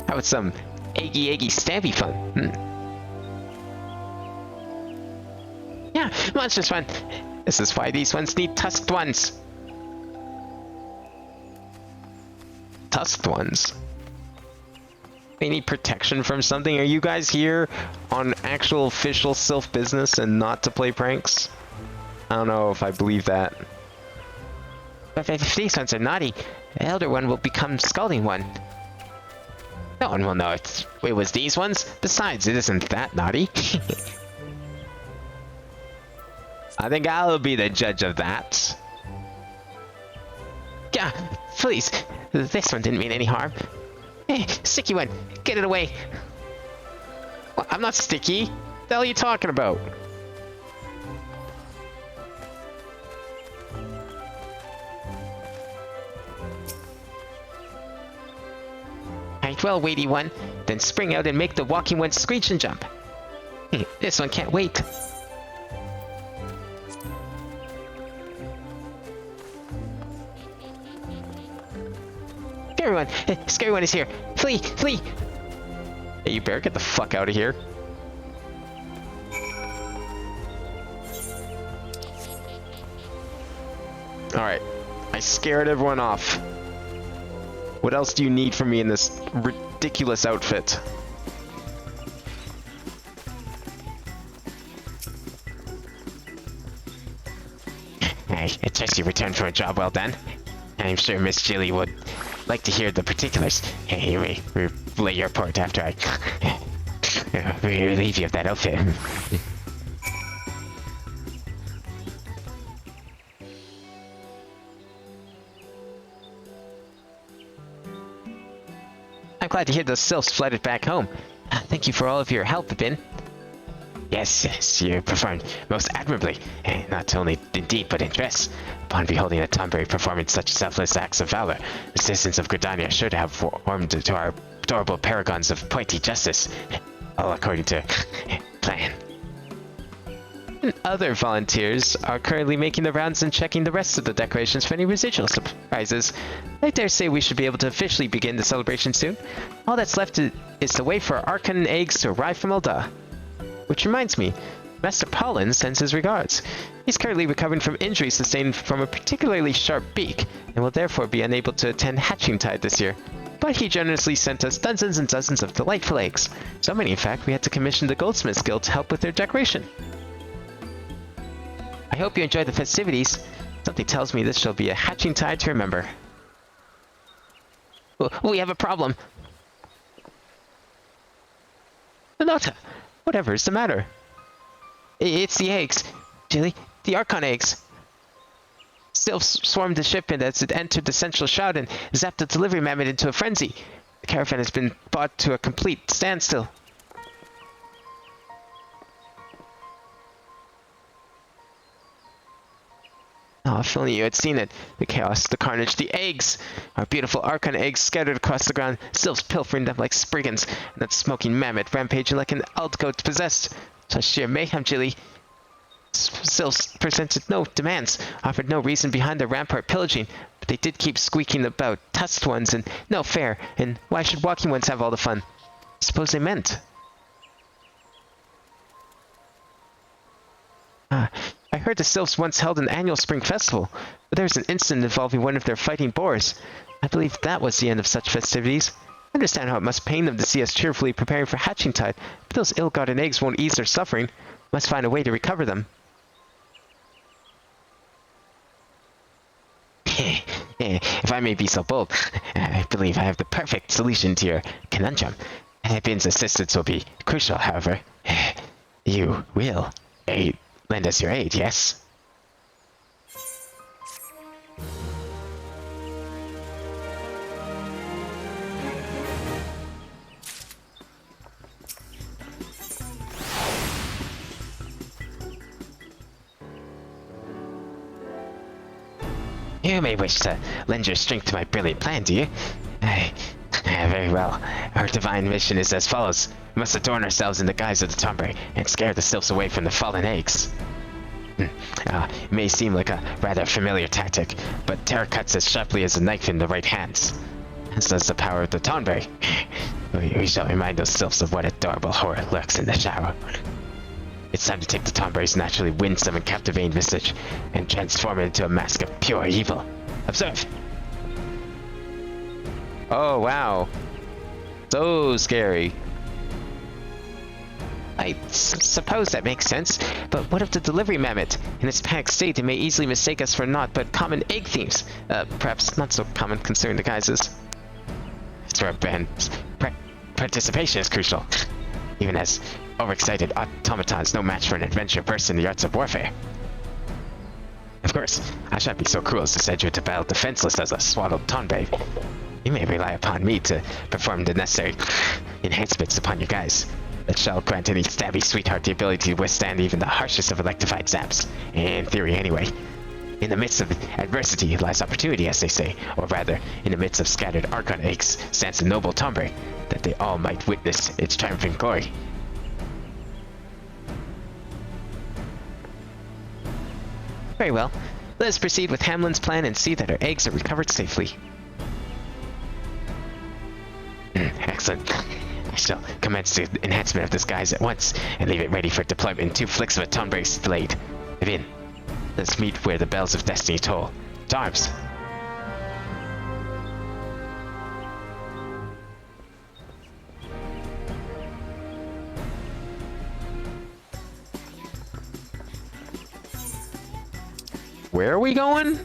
Speaker 2: How about some eggy stabby fun? Yeah, monstrous fun. This is why these ones need tusked ones.
Speaker 1: Tusked ones? They need protection from something? Are you guys here on actual official sylph business and not to play pranks? I don't know if I believe that.
Speaker 2: But if these ones are naughty, the elder one will become scalding one. No one will know it was these ones. Besides, it isn't that naughty.
Speaker 1: I think I'll be the judge of that.
Speaker 2: Yeah, please. This one didn't mean any harm. Hey, sticky one, get it away.
Speaker 1: Well, I'm not sticky. What the hell are you talking about?
Speaker 2: Quite well, weighty one. Then spring out and make the walking one screech and jump. This one can't wait. Scary one is here. Flee, flee. Hey, you better get the fuck out of here. Alright, I scared everyone off. What else do you need from me in this ridiculous outfit? I trust you returned from a job well done. I'm sure Miss Jilly would like to hear the particulars. You may relay your report after I relieve you of that outfit. I'm glad to hear the sylphs flooded back home. Thank you for all of your help, Bin. Yes, you performed most admirably, not only in deed but in dress. Upon beholding a Tonberry performing such selfless acts of valor, the citizens of Gridania are sure to have warmed to our adorable paragons of pointy justice, all according to plan. And other volunteers are currently making the rounds and checking the rest of the decorations for any residual surprises. I dare say we should be able to officially begin the celebration soon. All that's left is to wait for our Archon eggs to arrive from Ul'dah. Which reminds me, Master Pollen sends his regards. He's currently recovering from injuries sustained from a particularly sharp beak, and will therefore be unable to attend Hatching Tide this year. But he generously sent us dozens and dozens of delightful eggs. So many, in fact, we had to commission the Goldsmiths Guild to help with their decoration. I hope you enjoy the festivities. Something tells me this shall be a Hatching Tide to remember. We have a problem. Renata, whatever is the matter? It's the eggs. Jilly, the Archon eggs. Sylphs swarmed the ship and as it entered the central shroud and zapped the delivery mammoth into a frenzy. The caravan has been brought to a complete standstill. Oh, if only you had seen it. The chaos, the carnage, the eggs! Our beautiful Archon eggs scattered across the ground, sylphs pilfering them like spriggans, and that smoking mammoth rampaging like an Aldgoat possessed. Such sheer mayhem, Jilly. Sylphs presented no demands, offered no reason behind their rampart pillaging, but they did keep squeaking about tusked ones and no fair, and why should walking ones have all the fun? Suppose they meant. I heard the sylphs once held an annual spring festival, but there was an incident involving one of their fighting boars. I believe that was the end of such festivities. I understand how it must pain them to see us cheerfully preparing for Hatching Tide, but those ill-gotten eggs won't ease their suffering. Must find a way to recover them. If I may be so bold, I believe I have the perfect solution to your conundrum. Bin's assistance will be crucial, however. You will lend us your aid, yes? You may wish to lend your strength to my brilliant plan, do you? Very well. Our divine mission is as follows. We must adorn ourselves in the guise of the Tonberry and scare the sylphs away from the fallen eggs. It may seem like a rather familiar tactic, but terror cuts as sharply as a knife in the right hands. As does the power of the Tonberry. We shall remind those sylphs of what adorable horror lurks in the shower. It's time to take the Tonberry's naturally winsome and captivating visage and transform it into a mask of pure evil. Observe! Oh, wow. So scary. I suppose that makes sense, but what of the delivery mammoth? In its panicked state, it may easily mistake us for naught but common egg thieves. Perhaps not so common considering the guises. It's where participation is crucial. Even as overexcited automatons, no match for an adventure versed in the arts of warfare. Of course, I shan't be so cruel as to send you into battle defenseless as a swaddled Tonberry. You may rely upon me to perform the necessary enhancements upon your guys that shall grant any stabby sweetheart the ability to withstand even the harshest of electrified zaps. In theory, anyway. In the midst of adversity lies opportunity, as they say. Or rather, in the midst of scattered Archon eggs stands the noble Tombre, that they all might witness its triumphant glory. Very well. Let us proceed with Hamlin's plan and see that our eggs are recovered safely. Excellent. I shall commence the enhancement of this guise at once and leave it ready for deployment in 2 flicks of a Tonbre's blade. Vin, let's meet where the bells of destiny toll. To arms! Where are we going?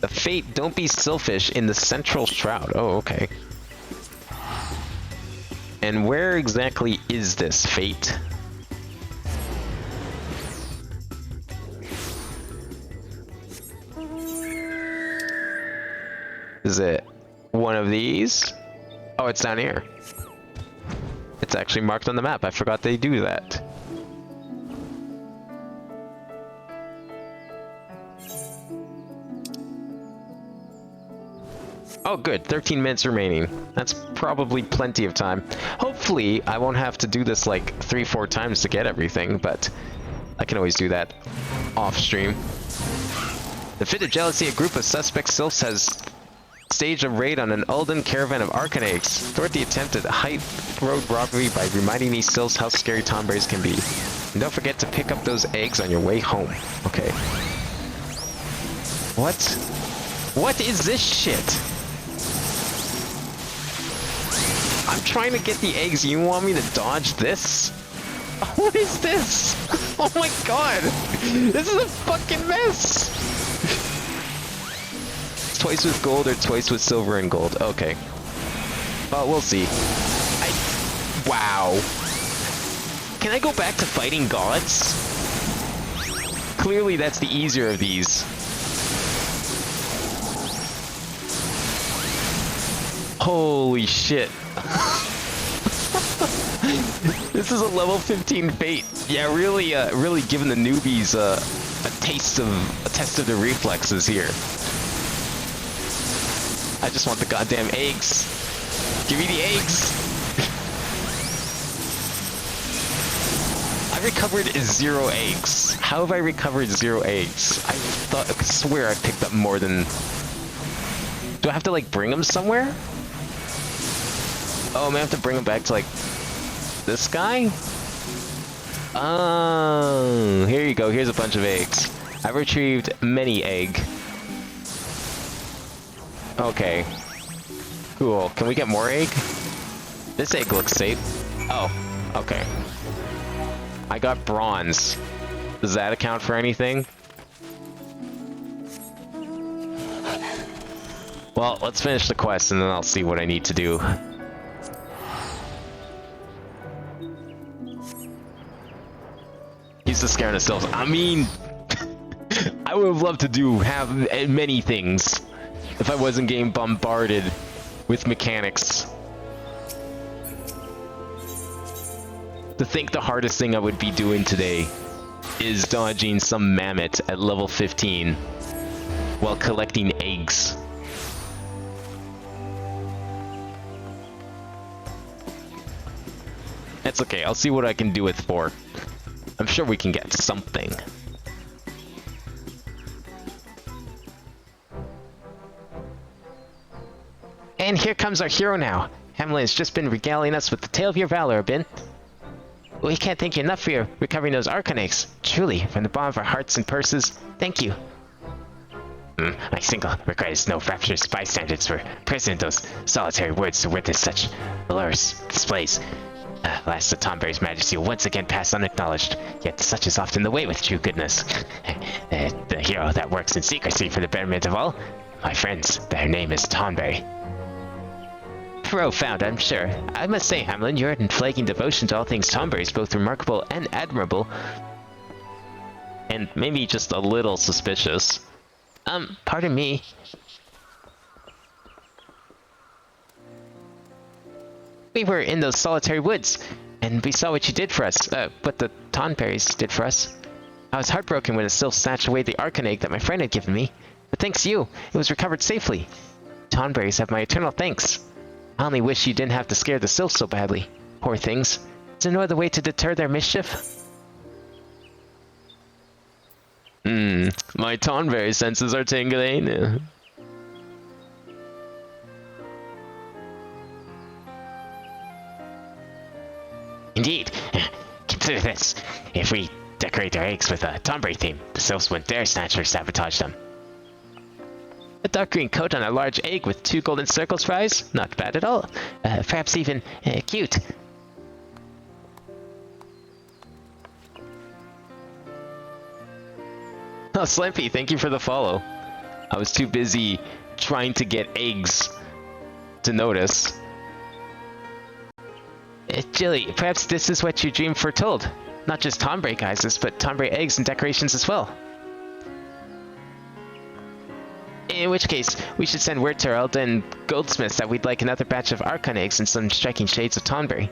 Speaker 2: The fate, don't be selfish, in the central shroud. Oh, okay. And where exactly is this fate? Is it one of these? Oh, it's down here. It's actually marked on the map. I forgot they do that. Oh good, 13 minutes remaining. That's probably plenty of time. Hopefully, I won't have to do this like 3-4 times to get everything, but I can always do that off stream. The fit of jealousy, a group of suspect sylphs has staged a raid on an Ulden caravan of Arcaneggs. Thwart the attempt at height road robbery by reminding these sylphs how scary Tombres can be. And don't forget to pick up those eggs on your way home. Okay. What? What is this shit? I'm trying to get the eggs. You want me to dodge this? What is this? Oh my god! This is a fucking mess! Twice with gold or twice with silver and gold. Okay. Well, we'll see. Wow. Can I go back to fighting gods? Clearly that's the easier of these. Holy shit. This is a level 15 fate. Yeah, really really giving the newbies a test of their reflexes here. I just want the goddamn eggs. Give me the eggs. I recovered 0 eggs. How have I recovered 0 eggs? I swear I picked up more than... Do I have to like bring them somewhere? Oh, I have to bring them back to like this guy? Oh, here you go. Here's a bunch of eggs. I've retrieved many egg. Okay. Cool. Can we get more egg? This egg looks safe. Oh, okay. I got bronze. Does that account for anything? Well, let's finish the quest and then I'll see what I need to do. Use the scare themselves. I mean, I would have loved to have many things if I wasn't getting bombarded with mechanics. To think the hardest thing I would be doing today is dodging some mammoth at level 15 while collecting eggs. That's okay, I'll see what I can do with 4. I'm sure we can get something. And here comes our hero now. Hamlin has just been regaling us with the tale of your valor, Ben. We can't thank you enough for your recovering those Arcaneggs. Truly, from the bottom of our hearts and purses, thank you. My single regret is no rapturous bystanders for present in those solitary woods to witness such valorous displays. Last, the Tombre's majesty will once again pass unacknowledged, yet such is often the way with true goodness. The hero that works in secrecy for the betterment of all, my friends, their name is Tombre. Profound, I'm sure. I must say, Hamlin, your unflagging devotion to all things Tombre is both remarkable and admirable. And maybe just a little suspicious. Pardon me. We were in those solitary woods, and we saw what you did for us, what the Tonberries did for us. I was heartbroken when a sylph snatched away the Archon egg that my friend had given me. But thanks to you, it was recovered safely. Tonberries have my eternal thanks. I only wish you didn't have to scare the sylphs so badly. Poor things. Is there no other way to deter their mischief? My Tonberry senses are tingling.
Speaker 1: Indeed. Consider this. If we decorate our eggs with a Tonberry theme, the sylphs wouldn't dare snatch or sabotage them.
Speaker 2: A dark green coat on a large egg with 2 golden circles for eyes? Not bad at all. Perhaps even cute. Oh, Slimpy, thank you for the follow. I was too busy trying to get eggs to notice. Jilly, perhaps this is what your dream foretold. Not just Tonberry guises, but Tonberry eggs and decorations as well. In which case, we should send word to our elven goldsmiths that we'd like another batch of Archon eggs and some striking shades of Tonberry.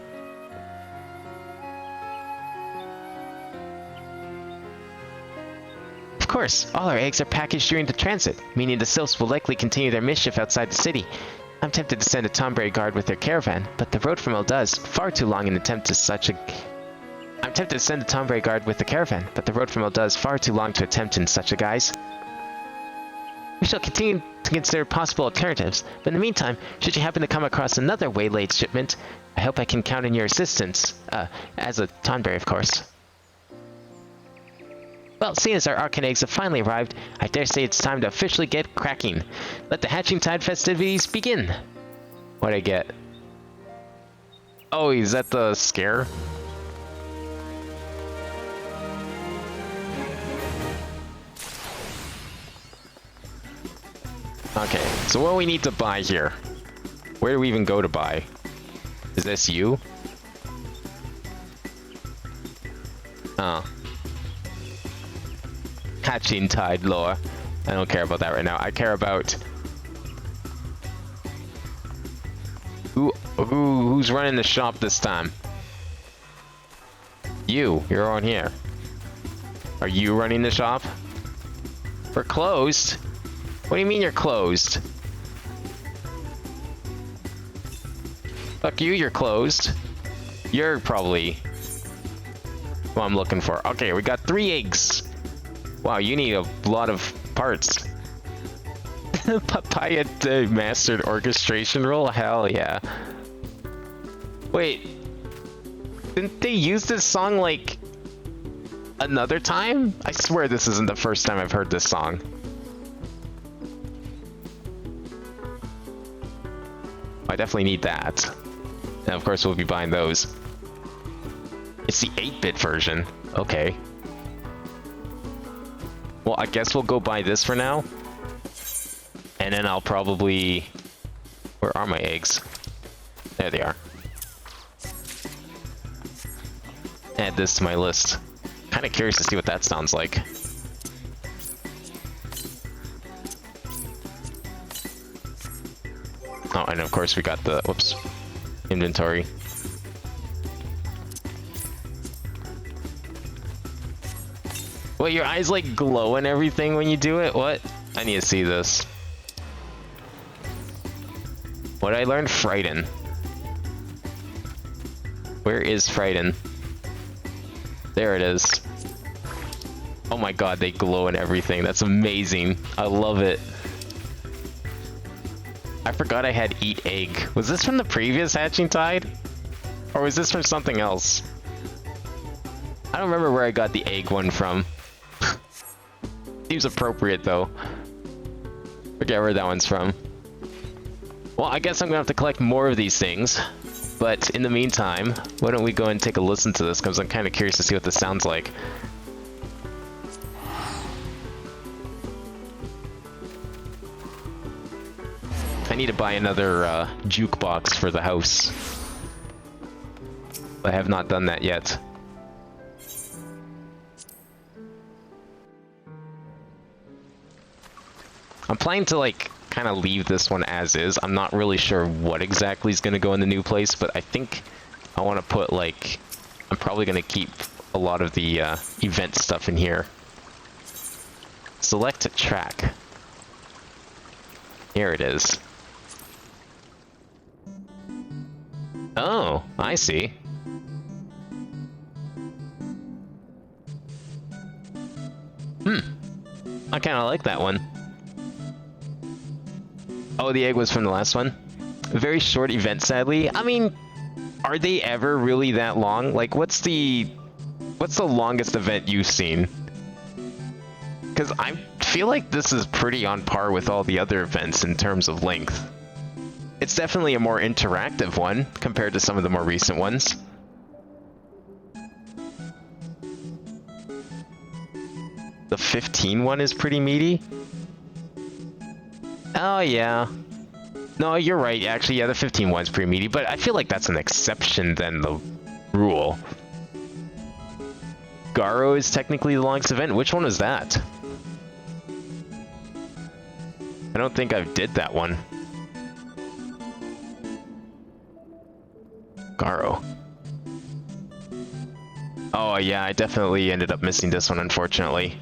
Speaker 2: Of course, all our eggs are packaged during the transit, meaning the sylphs will likely continue their mischief outside the city. I'm tempted to send a Tonberry guard with their caravan, but the road from Elda is far too long to attempt in such a guise. We shall continue to consider possible alternatives, but in the meantime, should you happen to come across another waylaid shipment, I hope I can count on your assistance. As a Tonberry, of course. Well, seeing as our Archon eggs have finally arrived, I dare say it's time to officially get cracking. Let the Hatching Tide festivities begin! What'd I get? Oh, is that the scare? Okay, so what do we need to buy here? Where do we even go to buy? Is this you? Oh. Hatching Tide lore. I don't care about that right now. I care about... Who's running the shop this time? You're on here. Are you running the shop? We're closed? What do you mean you're closed? Fuck you, you're closed. You're probably what I'm looking for. Okay, we got 3 eggs. Wow, you need a lot of parts. Papaya mastered orchestration roll? Hell yeah. Wait, didn't they use this song like another time? I swear this isn't the first time I've heard this song. I definitely need that. And of course we'll be buying those. It's the 8-bit version. Okay. Well, I guess we'll go buy this for now. And then I'll probably... Where are my eggs? There they are. Add this to my list. Kind of curious to see what that sounds like. Oh, and of course we got the, whoops, inventory. Well, your eyes like glow and everything when you do it? What? I need to see this. What did I learn? Frighten. Where is Frighten? There it is. Oh my god, they glow and everything. That's amazing. I love it. I forgot I had Eat Egg. Was this from the previous Hatching Tide? Or was this from something else? I don't remember where I got the egg one from. Seems appropriate though. Forget where that one's from. Well, I guess I'm gonna have to collect more of these things. But in the meantime, why don't we go and take a listen to this, because I'm kind of curious to see what this sounds like. I need to buy another jukebox for the house. I have not done that yet. I'm planning to like kind of leave this one as is. I'm not really sure what exactly is going to go in the new place, but I think I want to put like, I'm probably going to keep
Speaker 1: a lot of the event stuff in here. Select a track. Here it is. Oh, I see. I kind of like that one. Oh, the egg was from the last one? A very short event, sadly. I mean, are they ever really that long? Like, what's the longest event you've seen? Because I feel like this is pretty on par with all the other events in terms of length. It's definitely a more interactive one compared to some of the more recent ones. The 15 one is pretty meaty. Oh, yeah. No, you're right. Actually, yeah, the 15 one's pretty meaty, but I feel like that's an exception than the rule. Garo is technically the longest event. Which one was that? I don't think I did that one. Garo. Oh, yeah, I definitely ended up missing this one, unfortunately.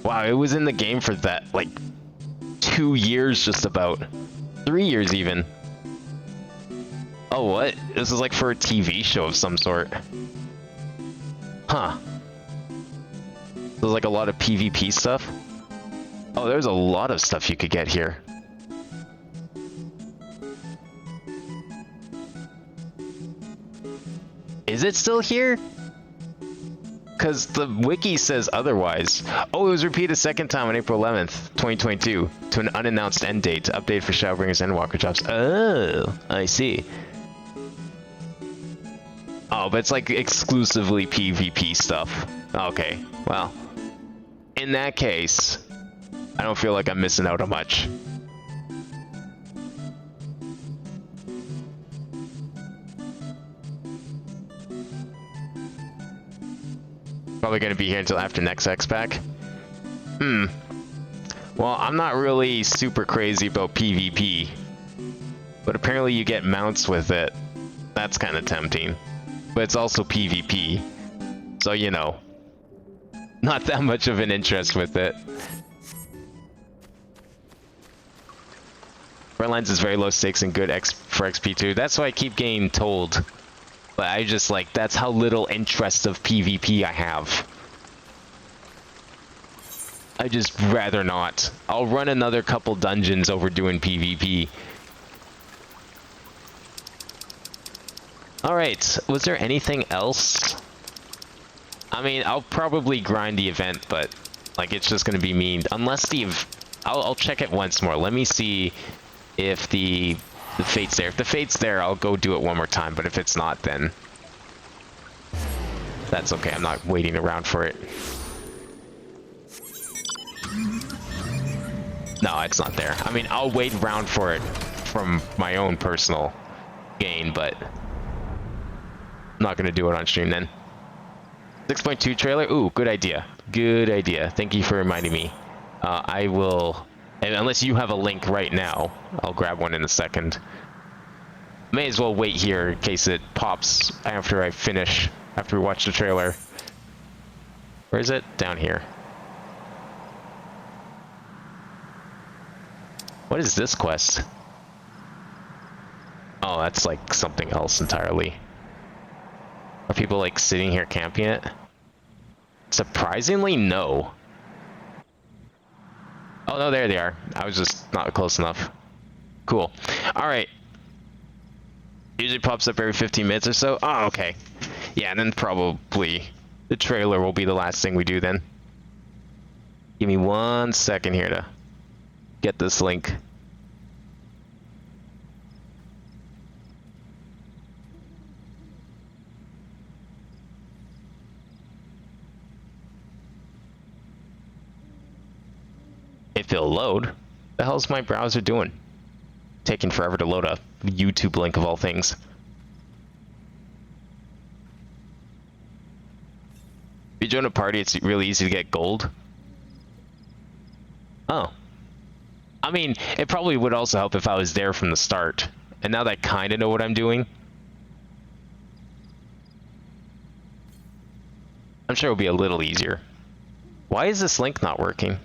Speaker 1: Wow, it was in the game for that, like, 2 years just about. 3 years even. Oh, what? This is like for a TV show of some sort. Huh. There's like a lot of PvP stuff. Oh, there's a lot of stuff you could get here. Is it still here? Because the wiki says otherwise. Oh, it was repeated a second time on April 11th, 2022, to an unannounced end date. Update for Shadowbringers and Walker Drops. Oh, I see. Oh, but it's like exclusively PvP stuff. Okay, well, in that case, I don't feel like I'm missing out on much. Probably going to be here until after next X-Pack. Well, I'm not really super crazy about PvP, but apparently you get mounts with it. That's kind of tempting. But it's also PvP, so you know, not that much of an interest with it. Frontlines is very low stakes and good for XP too. That's why I keep getting told. But I just like, that's how little interest of PvP I have. I just rather not. I'll run another couple dungeons over doing PvP. Alright, was there anything else? I mean, I'll probably grind the event, but like it's just gonna be mean. Unless I'll check it once more. Let me see if the fate's there. If the fate's there, I'll go do it one more time, but if it's not, then that's okay. I'm not waiting around for it. No, it's not there. I mean, I'll wait around for it from my own personal gain, but I'm not gonna do it on stream then. 6.2 trailer? Ooh, good idea. Good idea. Thank you for reminding me. I will... And unless you have a link right now, I'll grab one in a second. May as well wait here in case it pops after I finish, after we watch the trailer. Where is it? Down here. What is this quest? Oh, that's like something else entirely. Are people like sitting here camping it? Surprisingly, no. Oh no, there they are. I was just not close enough. Cool. Alright. Usually pops up every 15 minutes or so. Oh, okay. Yeah, then probably the trailer will be the last thing we do then. Give me 1 second here to get this link. If it'll load. The hell's my browser doing? Taking forever to load a YouTube link of all things. If you join a party, it's really easy to get gold. Oh. I mean, it probably would also help if I was there from the start. And now that I kind of know what I'm doing, I'm sure it'll be a little easier. Why is this link not working?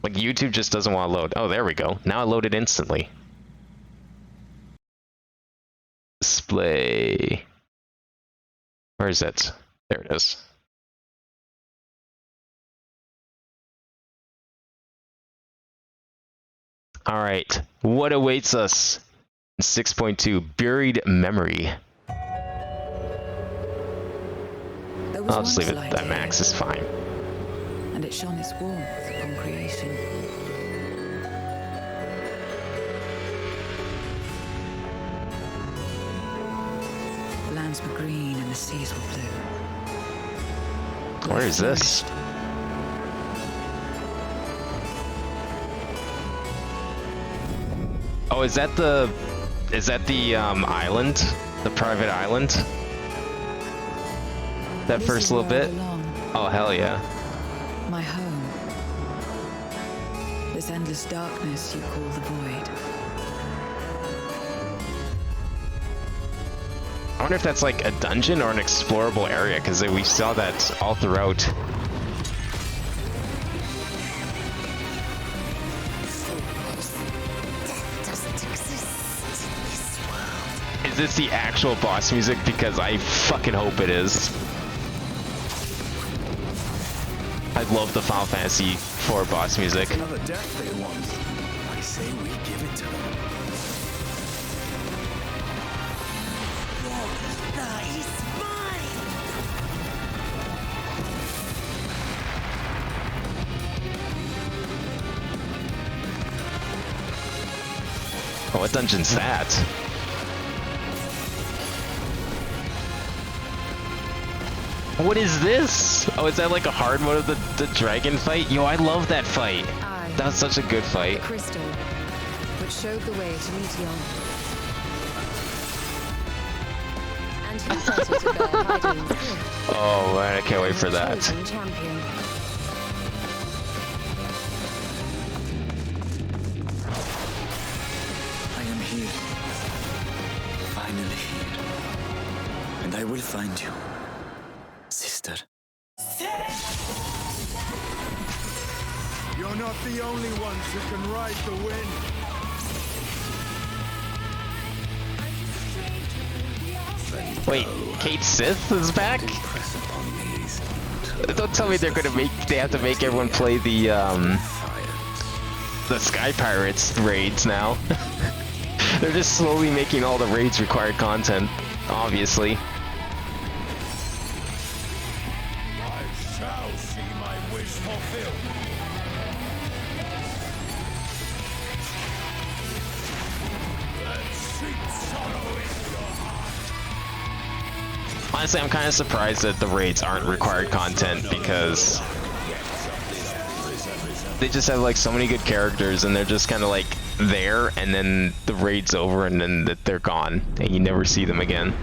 Speaker 1: Like, YouTube just doesn't want to load. Oh, there we go. Now it loaded instantly. Display. Where is it? There it is. All right. What awaits us in 6.2? Buried Memory. I'll just leave it at max. Is fine.
Speaker 16: And it shone its warmth upon creation. The lands were green and the seas were blue.
Speaker 1: Where is this? Oh, is that the island? The private island? That first little bit? Oh, hell yeah.
Speaker 16: My home. This endless darkness you call the void.
Speaker 1: I wonder if that's like a dungeon or an explorable area, because we saw that all throughout. Is this the actual boss music? Because I fucking hope it is. I love the Final Fantasy IV boss music.
Speaker 13: Another death they want. I say we give it to them.
Speaker 1: Oh, what dungeon's that? What is this? Oh, is that like a hard mode of the dragon fight? Yo, I love that fight. That was such a good fight.
Speaker 11: Crystal, which showed the way to Meteon. And he thought it to bear hiding.
Speaker 1: Oh man, I can't wait for that.
Speaker 11: Chosen champion.
Speaker 10: I am here. Finally here. And I will find you, sister.
Speaker 12: You're not the only ones who can ride the wind.
Speaker 1: Wait, Kate Sith is back? Don't tell me they have to make everyone play the Sky Pirates raids now. They're just slowly making all the raids required content, obviously.
Speaker 12: I shall see my wish fulfilled. Let's seek sorrow in your heart.
Speaker 1: Honestly, I'm kind of surprised that the raids aren't required content, because they just have like so many good characters and they're just kind of like there, and then the raid's over and then they're gone and you never see them again.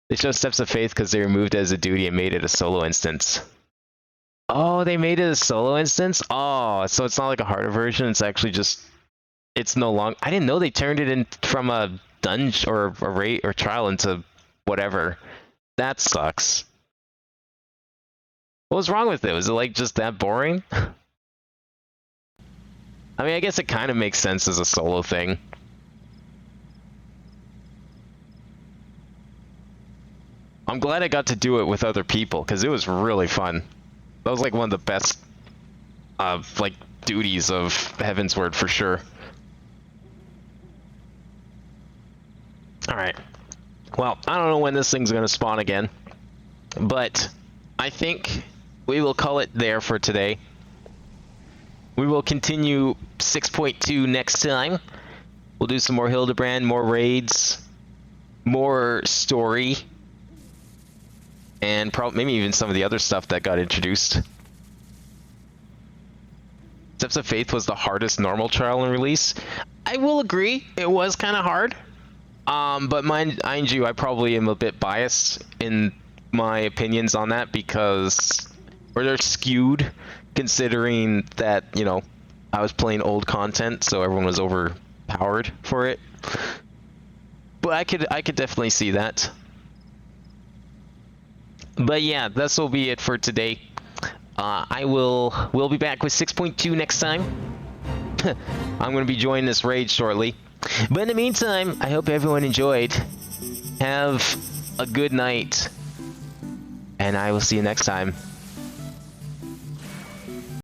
Speaker 1: They show Steps of Faith because they removed it as a duty and made it a solo instance. Oh, they made it a solo instance? Oh, so it's not like a harder version, it's actually just, it's no longer, I didn't know they turned it in from a dungeon or a raid or trial into whatever. That sucks. What was wrong with it? Was it like just that boring? I mean, I guess it kind of makes sense as a solo thing. I'm glad I got to do it with other people because it was really fun. That was like one of the best like duties of Heaven's Word for sure. Alright. Well, I don't know when this thing's going to spawn again, but I think we will call it there for today. We will continue 6.2 next time. We'll do some more Hildebrand, more raids, more story, and probably maybe even some of the other stuff that got introduced. Steps of Faith was the hardest normal trial and release. I will agree, it was kind of hard. But mind you, I probably am a bit biased in my opinions on that because, or they're skewed, considering that, you know, I was playing old content, so everyone was overpowered for it. But I could definitely see that. But yeah, this will be it for today. We'll be back with 6.2 next time. I'm going to be joining this raid shortly. But in the meantime, I hope everyone enjoyed. Have a good night. And I will see you next time.